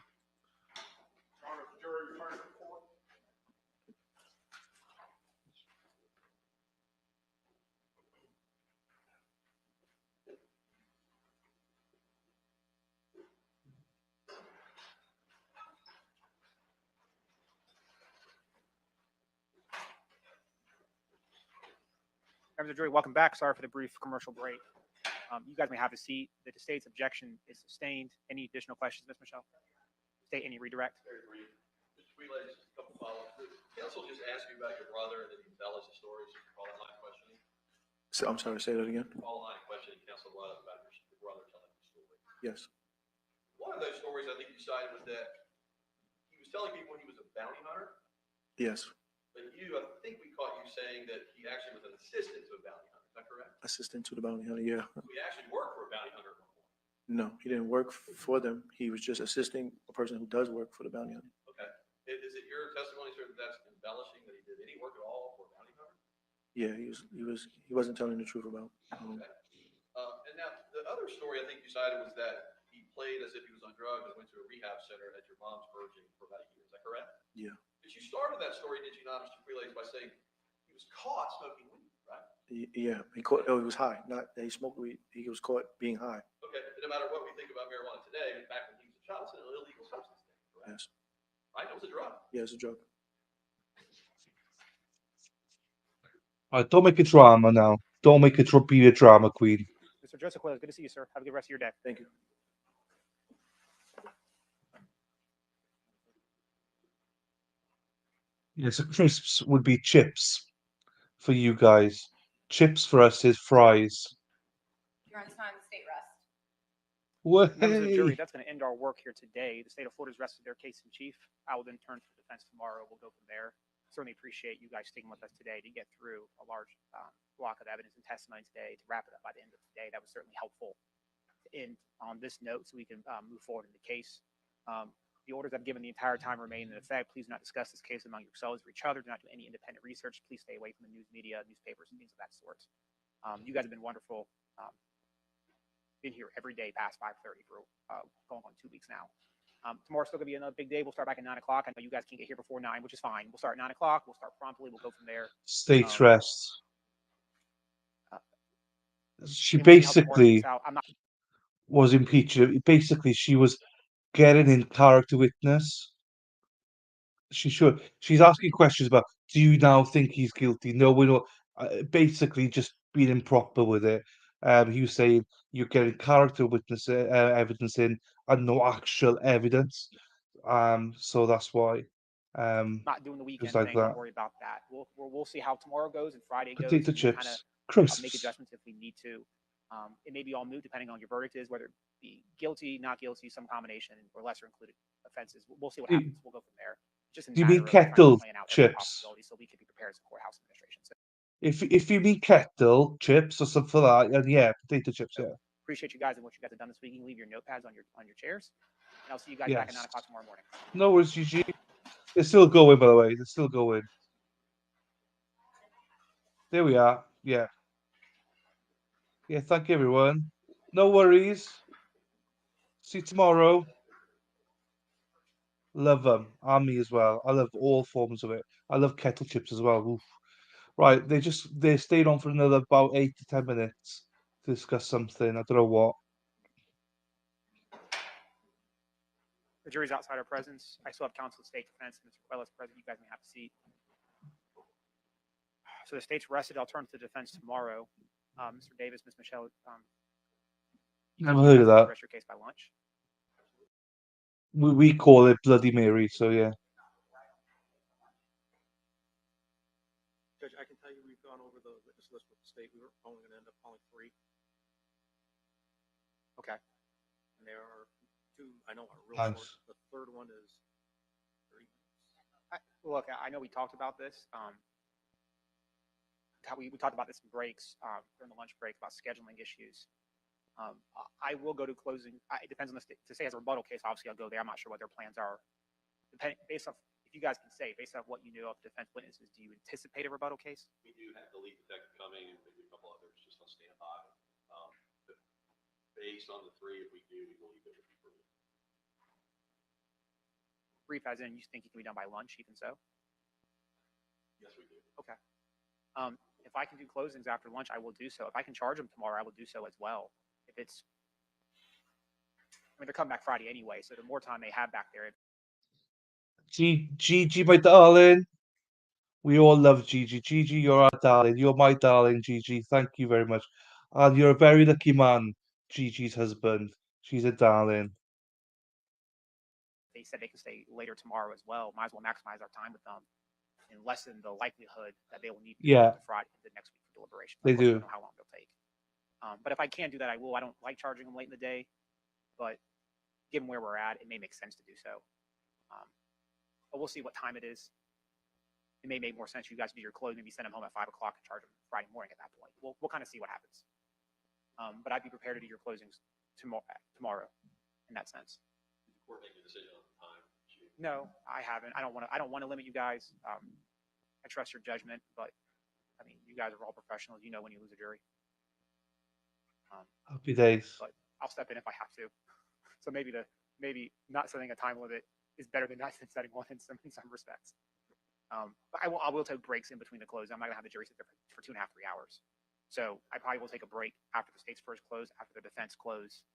Members of the jury, welcome back. Sorry for the brief commercial break. You guys may have a seat. The state's objection is sustained. Any additional questions, Ms. Michelle? State, any redirect? Very brief. Mr. Quiles, just a couple follow-ups. Counsel just asked you about your brother, and then you tell us the story, so you call that my question. So, I'm sorry, say that again? Follow line of questioning, Council Love, about your brother telling the story. Yes. One of those stories I think you cited was that he was telling people he was a bounty hunter, Yes. but you, I think we caught you saying that he actually was an assistant to a bounty hunter. Is that correct? Assistant to the bounty hunter, yeah. So he actually worked for a bounty hunter at one point. No, he didn't work for them. He was just assisting a person who does work for the bounty hunter. Okay. Is it your testimony, sir, that that's embellishing, that he did any work at all for a bounty hunter? Yeah, he wasn't telling the truth about. Okay. And now the other story I think you cited was that he played as if he was on drugs and went to a rehab center at your mom's urging for about a year. Is that correct? Yeah. But you started that story, did you not, Mr. Quiles, by saying he was caught smoking weed, right? Yeah, he caught. Oh, he was high. Not that he smoked weed. He was caught being high. Okay. But no matter what we think about marijuana today, back when he was a child, it's an illegal substance, correct? Yes. Right? It was a drug. Yeah, it's a drug. All right, don't make a drama now. Don't make it be a drama queen. Mr. Joseph Quiles, good to see you, sir. Have a good rest of your day. Thank you. Yeah, so crisps would be chips for you guys. Chips for us is fries. You're on time to state rest. Members of the jury, Way. that's going to end our work here today. The state of Florida's rested their case in chief. I will then turn to the defense tomorrow. We'll go from there. Certainly appreciate you guys sticking with us today to get through a large block of evidence and testimony today to wrap it up by the end of today. That was certainly helpful to end on this note so we can move forward in the case. The orders I've given the entire time remain in effect. Please do not discuss this case among yourselves or each other. Do not do any independent research. Please stay away from the news media, newspapers, and things of that sort. You guys have been wonderful. Been here every day past 5:30 for going on 2 weeks now. Tomorrow's still gonna be another big day. We'll start back at 9 o'clock. I know you guys can't get here before 9, which is fine. We'll start at 9 o'clock. We'll start promptly. We'll go from there. State's rest. She And we'll see how tomorrow basically shakes out. I'm not. was impeached. Basically, she was getting in character witness. She's asking questions about, do you now think he's guilty? No, we're not. Basically, just being improper with it. He was saying you're getting character witness evidence in and no actual evidence. So that's why. Not doing the It was weekend like thing. that. Don't worry about that. We'll see how tomorrow goes and Friday goes. Potato And we'll kind of chips, make crisps. adjustments if we need to. It may be all moot depending on your verdict is, whether it be guilty, not guilty, some combination, or lesser included offenses. We'll see what Do- happens. We'll go from there. Just in Do you matter mean of trying to kettle plan out every chips? possibility so we can be prepared as a courthouse administration. So If you mean kettle chips or something like that, yeah, potato chips, yeah. appreciate you guys and what you guys have done this week. You can leave your notepads on your chairs. And I'll see you guys back at 9 Yes. o'clock tomorrow morning. No worries, GG. They're still going, by the way. They're still going. There we are. Yeah. Yeah, thank you, everyone. No worries. See you tomorrow. Love them. Me as well. I love all forms of it. I love kettle chips as well. Oof. Right, they stayed on for another about 8 to 10 minutes to discuss something. I don't know what. The jury's outside our presence. I still have counsel of state defense and Mr. Quiles present. You guys may have a seat. So the state's rested. I'll turn to the defense tomorrow. Mr. Davis, Ms. Michelle, Never heard of that. rest your case by lunch. We call it Bloody Mary, so yeah. Judge, I can tell you we've gone over the witness list with the state. We were only going to end up calling 3. Okay. And there are 2 I know are real Nice. short. The third one is 30 minutes. Look, I know we talked about this. How we talked about this in breaks during the lunch break about scheduling issues. I will go to closing. It depends on the state. To say as a rebuttal case, obviously I'll go there. I'm not sure what their plans are. Based off, if you guys can say, based off what you know of defense witnesses, do you anticipate a rebuttal case? We do have the lead detective coming and maybe a couple others just on standby. But based on the 3, if we do, we believe it would be brief. Brief as in you think it can be done by lunch, even so? Yes, we do. Okay. If I can do closings after lunch, I will do so. If I can charge them tomorrow, I will do so as well. If it's, I mean, they're coming back Friday anyway, so the more time they have back there. Gigi, my darling. We all love Gigi. Gigi, you're our darling. You're my darling, Gigi. Thank you very much. And you're a very lucky man, Gigi's husband. She's a darling. They said they can stay later tomorrow as well. Might as well maximize our time with them and lessen the likelihood that they will need to Yeah. go to Friday the next week. deliberations. They Of course, I do. don't know how long they'll take. But if I can do that, I will. I don't like charging them late in the day, but given where we're at, it may make sense to do so. But we'll see what time it is. It may make more sense for you guys to do your close, maybe send them home at 5 o'clock and charge them Friday morning at that point. We'll kind of see what happens. But I'd be prepared to do your closings tomorrow in that sense. Did the court make a decision on the time? No, I haven't. I don't want to limit you guys. I trust your judgment, but I mean, you guys are all professionals. You know when you lose a jury. Happy days. But I'll step in if I have to. So maybe not setting a time limit is better than not setting one in some respects. But I will take breaks in between the close. I'm not gonna have the jury sit there for 2.5, 3 hours. So I probably will take a break after the state's first close, after the defense close,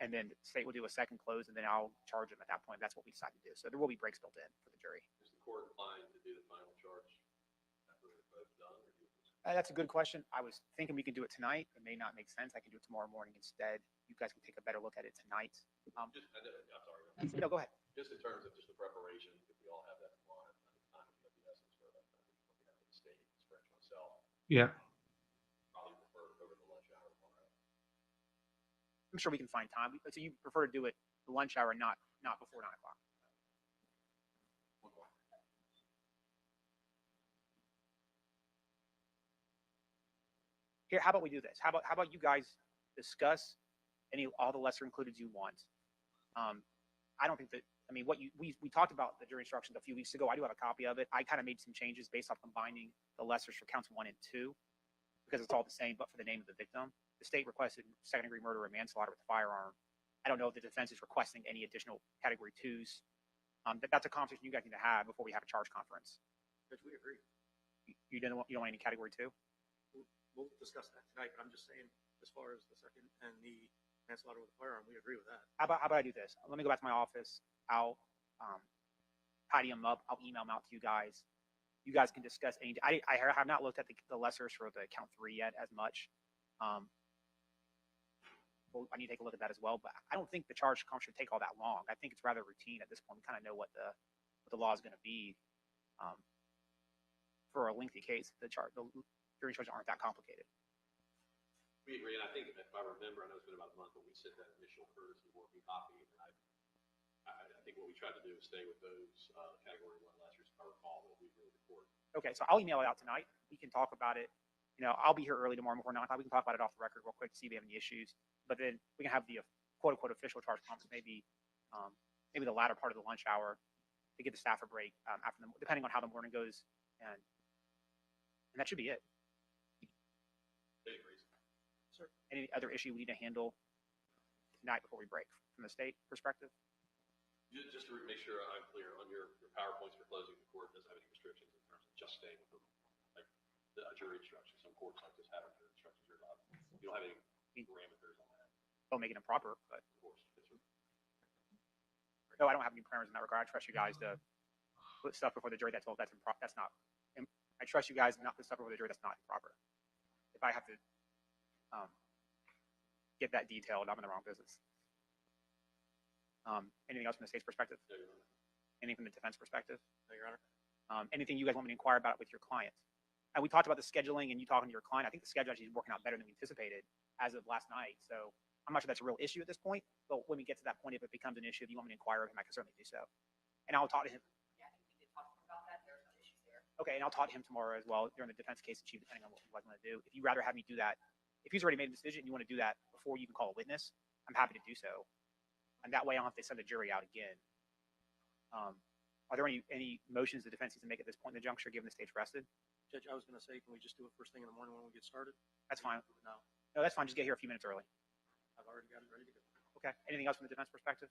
and then the state will do a second close, and then I'll charge them at that point. That's what we decide to do. So there will be breaks built in for the jury. Is the court inclined to do the final charge after they're both done? That's a good question. I was thinking we could do it tonight. It may not make sense. I can do it tomorrow morning instead. You guys can take a better look at it tonight. I'm sorry. No, go ahead. Just in terms of just the preparation, if we all have that in mind, at the time of the essence for that, the state, stretch myself. Yeah. Probably prefer over the lunch hour tomorrow. I'm sure we can find time. So you prefer to do it the lunch hour, not before 9 o'clock. Here, how about we do this? How about you guys discuss all the lesser included you want? I don't think that. I mean, we talked about the jury instructions a few weeks ago. I do have a copy of it. I kind of made some changes based off combining the lessers for counts 1 and 2 because it's all the same, but for the name of the victim. The state requested second-degree murder or manslaughter with a firearm. I don't know if the defense is requesting any additional category 2s. That's a conversation you guys need to have before we have a charge conference. Judge, we agree. You don't want any category 2? We'll discuss that tonight, but I'm just saying, as far as the second and the manslaughter with a firearm, we agree with that. How about I do this? Let me go back to my office. I'll tidy them up. I'll email them out to you guys. You guys can discuss any. I have not looked at the lessers for the count 3 yet as much. Well, I need to take a look at that as well. But I don't think the charge conference should take all that long. I think it's rather routine at this point. We kind of know what the law is going to be. For a lengthy case, the jury charges aren't that complicated. We agree, and I think if I remember, I know it's been about a month, but we sent that initial courtesy working copy, and I think what we tried to do is stay with those category 1 lessers, if I recall, that we really report. Okay, so I'll email it out tonight. We can talk about it. I'll be here early tomorrow before 9 o'clock. We can talk about it off the record real quick to see if we have any issues. But then we can have the quote unquote official charge conference maybe the latter part of the lunch hour to give the staff a break after depending on how the morning goes, and that should be it. Sir, any other issue we need to handle tonight before we break from the state perspective? Just to make sure I'm clear on your PowerPoints for closing the court, doesn't have any restrictions in terms of just staying with them, like the jury instructions. Some courts like this have jury instructions. You don't have any parameters on that. Don't make it improper, but of course. No, I don't have any parameters in that regard. I trust you guys to put stuff before the jury that's not. I trust you guys not to put stuff before the jury that's not improper. If I have to get that detailed, I'm in the wrong business. Anything else from the state's perspective? No, Your Honor. Anything from the defense perspective? No, Your Honor. Anything you guys want me to inquire about with your client? And we talked about the scheduling and you talking to your client. I think the schedule actually is working out better than we anticipated as of last night. So I'm not sure that's a real issue at this point. But when we get to that point, if it becomes an issue, if you want me to inquire of him, I can certainly do so. And I'll talk to him. Yeah, I think we did talk about that. There's no issues there. Okay, and I'll talk to him tomorrow as well during the defense case in chief, depending on what you guys want to do. If you'd rather have me do that, if he's already made a decision and you want to do that before you even call a witness, I'm happy to do so. And that way I don't have to send the jury out again. Are there any motions the defense needs to make at this point in the juncture, given the state's rested? Judge, I was going to say, can we just do it first thing in the morning when we get started? That's fine. No, No, that's fine. Just get here a few minutes early. I've already got it ready to go. Okay. Anything else from the defense perspective?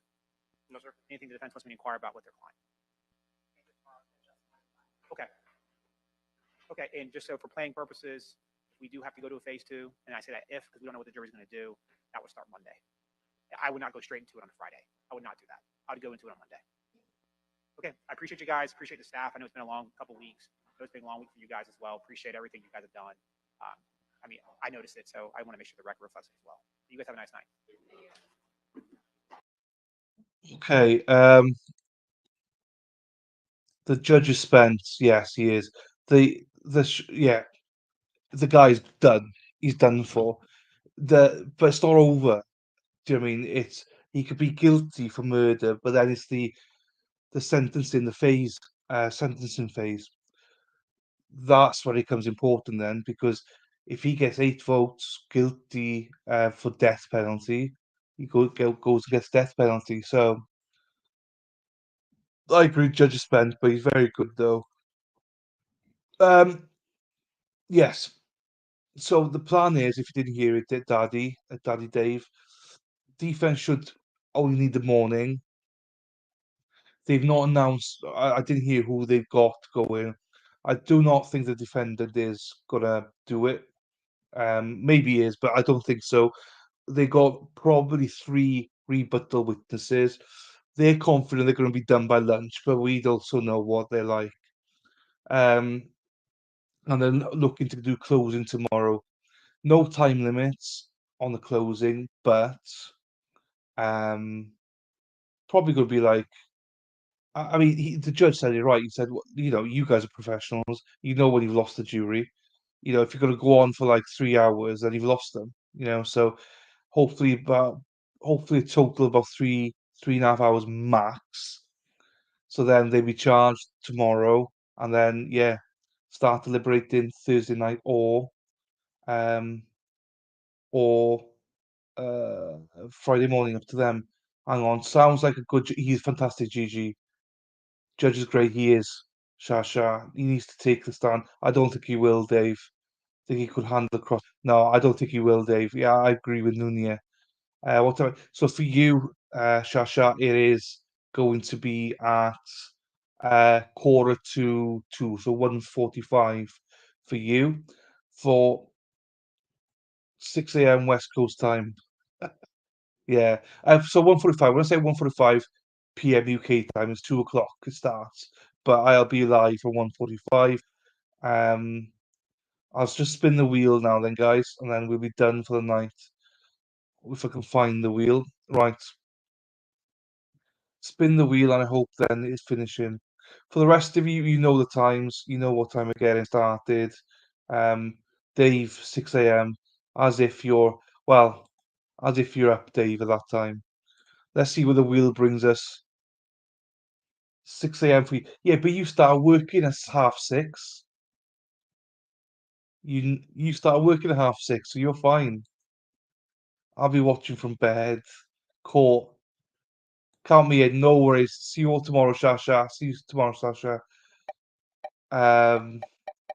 No, sir. Anything the defense wants me to inquire about with their client? Okay. Okay, and just so for planning purposes, we do have to go to a phase 2, and I say that if, because we don't know what the jury's going to do, that would start Monday. I would not go straight into it on a Friday. I would not do that. I would go into it on Monday. Okay, I appreciate you guys. Appreciate the staff. I know it's been a long couple weeks. I know it's been a long week for you guys as well. Appreciate everything you guys have done. I mean, I noticed it, so I want to make sure the record reflects it as well. You guys have a nice night. Okay. The judge is spent. Yes, he is. Yeah. the guy's done. He's done for. But it's not over. Do you know what I mean? He could be guilty for murder, but then it's the sentencing phase. That's where it becomes important then, because if he gets 8 votes guilty for death penalty, he goes and gets death penalty. So I agree, Judge is spent, but he's very good though. Yes. So the plan is, if you didn't hear it, Daddy Dave, defense should only need the morning. They've not announced. I didn't hear who they've got going. I do not think the defendant is gonna do it. Maybe he is, but I don't think so. They got probably 3 rebuttal witnesses. They're confident they're going to be done by lunch, but we also know what they're like. And then looking to do closing tomorrow. No time limits on the closing, but probably going to be like. I mean, the judge said it right. He said, you guys are professionals. You know when you've lost the jury. If you're going to go on for like 3 hours, then you've lost them. So hopefully a total of about 3.5 hours max. So then they'll be charged tomorrow, and then start deliberating Thursday night um or Friday morning, up to them. Hang on, sounds like a good. He's fantastic, Gigi. Judge is great. He is. Shasha. He needs to take the stand. I don't think he will, Dave. I think he could handle the cross. No, I don't think he will, Dave. Yeah, I agree with Nunia. So for you, Shasha, it is going to be at 1:45, so 1:45 for you, for 6 a.m. West Coast time. Yeah. So 1:45. When I say 1:45 p.m. UK time, it's 2 o'clock. It starts, but I'll be live for 1:45. I'll just spin the wheel now, then, guys, and then we'll be done for the night. If I can find the wheel, right? Spin the wheel, and I hope then it's finishing. For the rest of you, you know the times. You know what time we're getting started. Um, Dave, 6 a.m. As if you're up, Dave, at that time. Let's see where the wheel brings us. 6 a.m. for you. Yeah, but you start working at 6:30. You start working at 6:30, so you're fine. I'll be watching from bed. Court. Count me in. No worries. See you all tomorrow, Shasha. See you tomorrow, Sasha.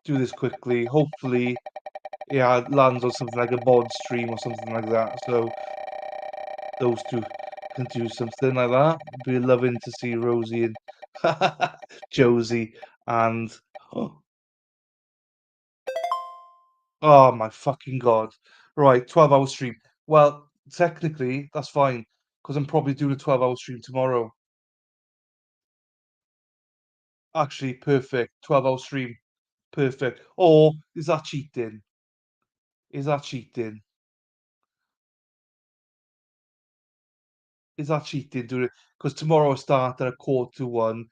Do this quickly. Hopefully, it lands on something like a mod stream or something like that. So those two can do something like that. Be loving to see Rosie and Josie and oh my fucking god! Right, 12-hour stream. Well, technically that's fine because I'm probably doing a 12-hour stream tomorrow. Actually, perfect. 12-hour stream. Perfect. Or is that cheating? Is that cheating? Is that cheating? Doing it because tomorrow I start at 1:45,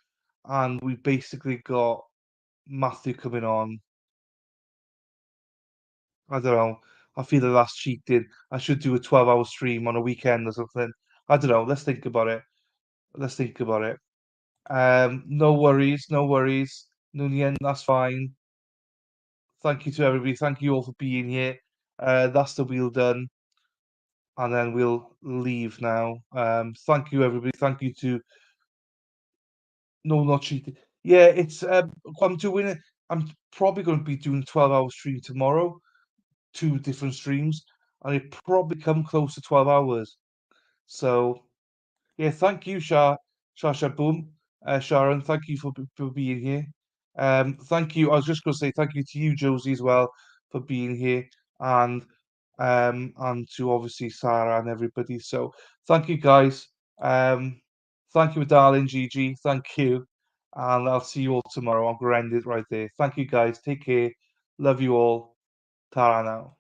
and we basically got Matthew coming on. I don't know. I feel like that's cheating. I should do a 12-hour stream on a weekend or something. I don't know. Let's think about it. Let's think about it. No worries, no worries. Nunien, that's fine. Thank you to everybody. Thank you all for being here. That's the wheel done. And then we'll leave now. Thank you, everybody. Thank you to no, not cheating. Yeah, it's I'm doing it. I'm probably going to be doing 12-hour stream tomorrow, 2 different streams, and it probably come close to 12 hours. So yeah, thank you, Shasha Boom, Sharon. Thank you for being here. Thank you. I was just going to say thank you to you, Josie, as well, for being here, and to obviously Sarah and everybody. So thank you, guys. Thank you, darling Gigi. Thank you, and I'll see you all tomorrow. I'm going to end it right there. Thank you, guys. Take care. Love you all. Ta now.